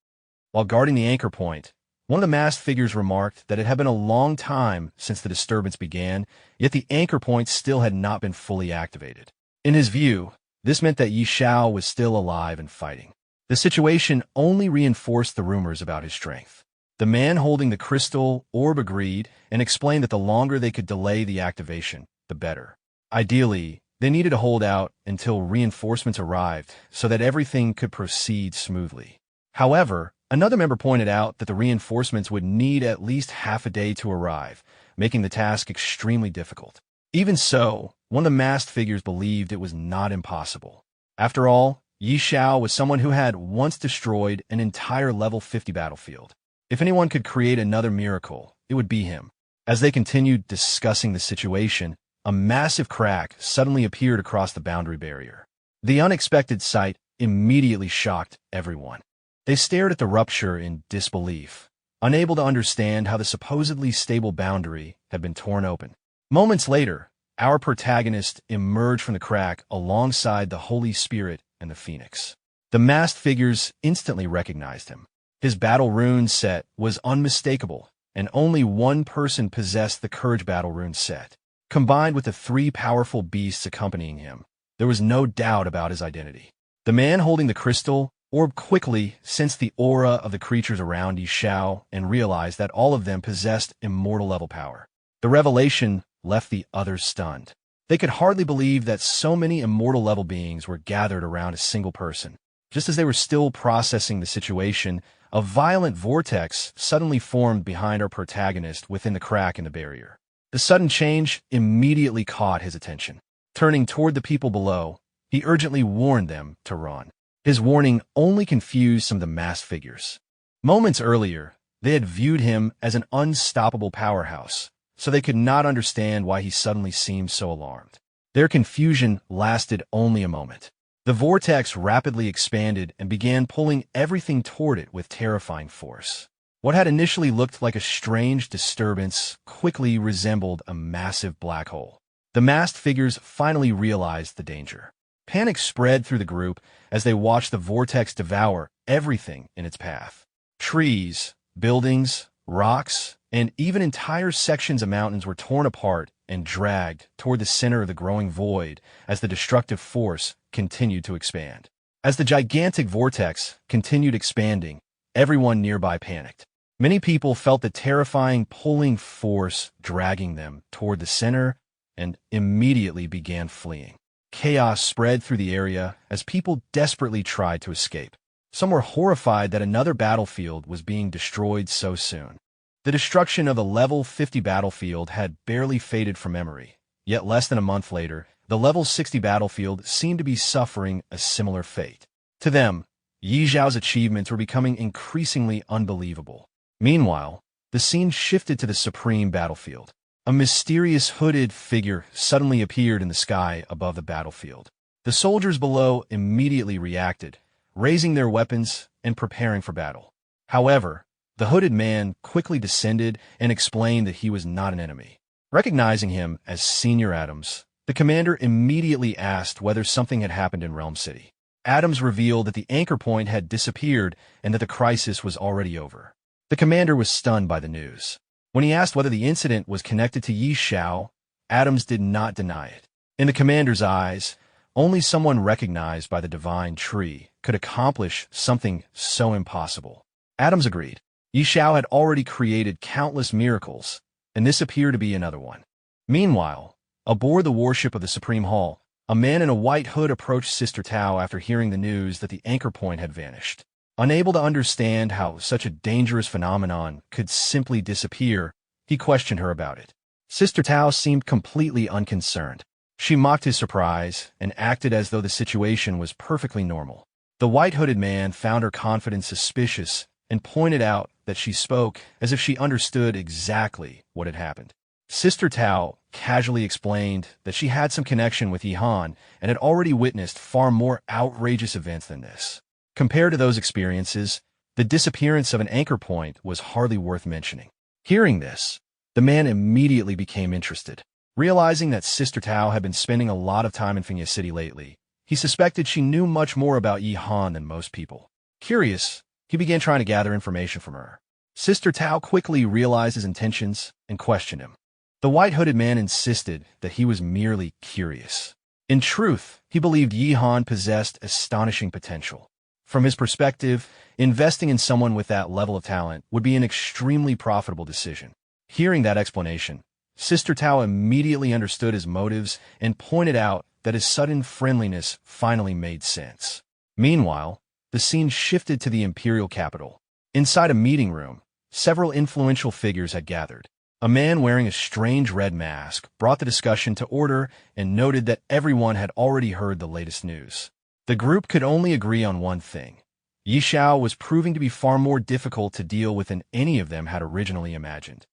While guarding the anchor point, one of the masked figures remarked that it had been a long time since the disturbance began, yet the anchor point still had not been fully activated. In his view, this meant that Yi Xiao was still alive and fighting. The situation only reinforced the rumors about his strength. The man holding the crystal orb agreed and explained that the longer they could delay the activation, the better. Ideally, they needed to hold out until reinforcements arrived so that everything could proceed smoothly. However, another member pointed out that the reinforcements would need at least half a day to arrive, making the task extremely difficult. Even so, one of the masked figures believed it was not impossible. After all, Yi Xiao was someone who had once destroyed an entire level 50 battlefield. If anyone could create another miracle, it would be him. As they continued discussing the situation, a massive crack suddenly appeared across the boundary barrier. The unexpected sight immediately shocked everyone. They stared at the rupture in disbelief, unable to understand how the supposedly stable boundary had been torn open. Moments later, our protagonist emerged from the crack alongside the Holy Spirit and the Phoenix. The masked figures instantly recognized him. His battle rune set was unmistakable, and only one person possessed the Courage battle rune set. Combined with the 3 powerful beasts accompanying him, there was no doubt about his identity. The man holding the crystal orb quickly sensed the aura of the creatures around Yi Xiao and realized that all of them possessed immortal-level power. The revelation left the others stunned. They could hardly believe that so many immortal-level beings were gathered around a single person. Just as they were still processing the situation, a violent vortex suddenly formed behind our protagonist within the crack in the barrier. The sudden change immediately caught his attention. Turning toward the people below, he urgently warned them to run. His warning only confused some of the masked figures. Moments earlier, they had viewed him as an unstoppable powerhouse, so they could not understand why he suddenly seemed so alarmed. Their confusion lasted only a moment. The vortex rapidly expanded and began pulling everything toward it with terrifying force. What had initially looked like a strange disturbance quickly resembled a massive black hole. The masked figures finally realized the danger. Panic spread through the group as they watched the vortex devour everything in its path. Trees, buildings, rocks, and even entire sections of mountains were torn apart and dragged toward the center of the growing void as the destructive force continued to expand. As the gigantic vortex continued expanding, everyone nearby panicked. Many people felt the terrifying pulling force dragging them toward the center and immediately began fleeing. Chaos spread through the area as people desperately tried to escape. Some were horrified that another battlefield was being destroyed so soon. The destruction of a level 50 battlefield had barely faded from memory, yet less than a month later, the level 60 battlefield seemed to be suffering a similar fate. To them, Yi Zhao's achievements were becoming increasingly unbelievable. Meanwhile, the scene shifted to the supreme battlefield. A mysterious hooded figure suddenly appeared in the sky above the battlefield. The soldiers below immediately reacted, raising their weapons and preparing for battle. However, the hooded man quickly descended and explained that he was not an enemy. Recognizing him as Senior Adams, the commander immediately asked whether something had happened in Realm City. Adams revealed that the anchor point had disappeared and that the crisis was already over. The commander was stunned by the news. When he asked whether the incident was connected to Yi Xiao, Adams did not deny it. In the commander's eyes, only someone recognized by the divine tree could accomplish something so impossible. Adams agreed. Yi Xiao had already created countless miracles, and this appeared to be another one. Meanwhile, aboard the warship of the Supreme Hall, a man in a white hood approached Sister Tao after hearing the news that the anchor point had vanished. Unable to understand how such a dangerous phenomenon could simply disappear, he questioned her about it. Sister Tao seemed completely unconcerned. She mocked his surprise and acted as though the situation was perfectly normal. The white-hooded man found her confidence suspicious and pointed out that she spoke as if she understood exactly what had happened. Sister Tao casually explained that she had some connection with Yihan and had already witnessed far more outrageous events than this. Compared to those experiences, the disappearance of an anchor point was hardly worth mentioning. Hearing this, the man immediately became interested. Realizing that Sister Tao had been spending a lot of time in Fiancée City lately, he suspected she knew much more about Yihan than most people. Curious, he began trying to gather information from her. Sister Tao quickly realized his intentions and questioned him. The white-hooded man insisted that he was merely curious. In truth, he believed Yihan possessed astonishing potential. From his perspective, investing in someone with that level of talent would be an extremely profitable decision. Hearing that explanation, Sister Tao immediately understood his motives and pointed out that his sudden friendliness finally made sense. Meanwhile, the scene shifted to the imperial capital. Inside a meeting room, several influential figures had gathered. A man wearing a strange red mask brought the discussion to order and noted that everyone had already heard the latest news. The group could only agree on one thing. Yi Xiao was proving to be far more difficult to deal with than any of them had originally imagined.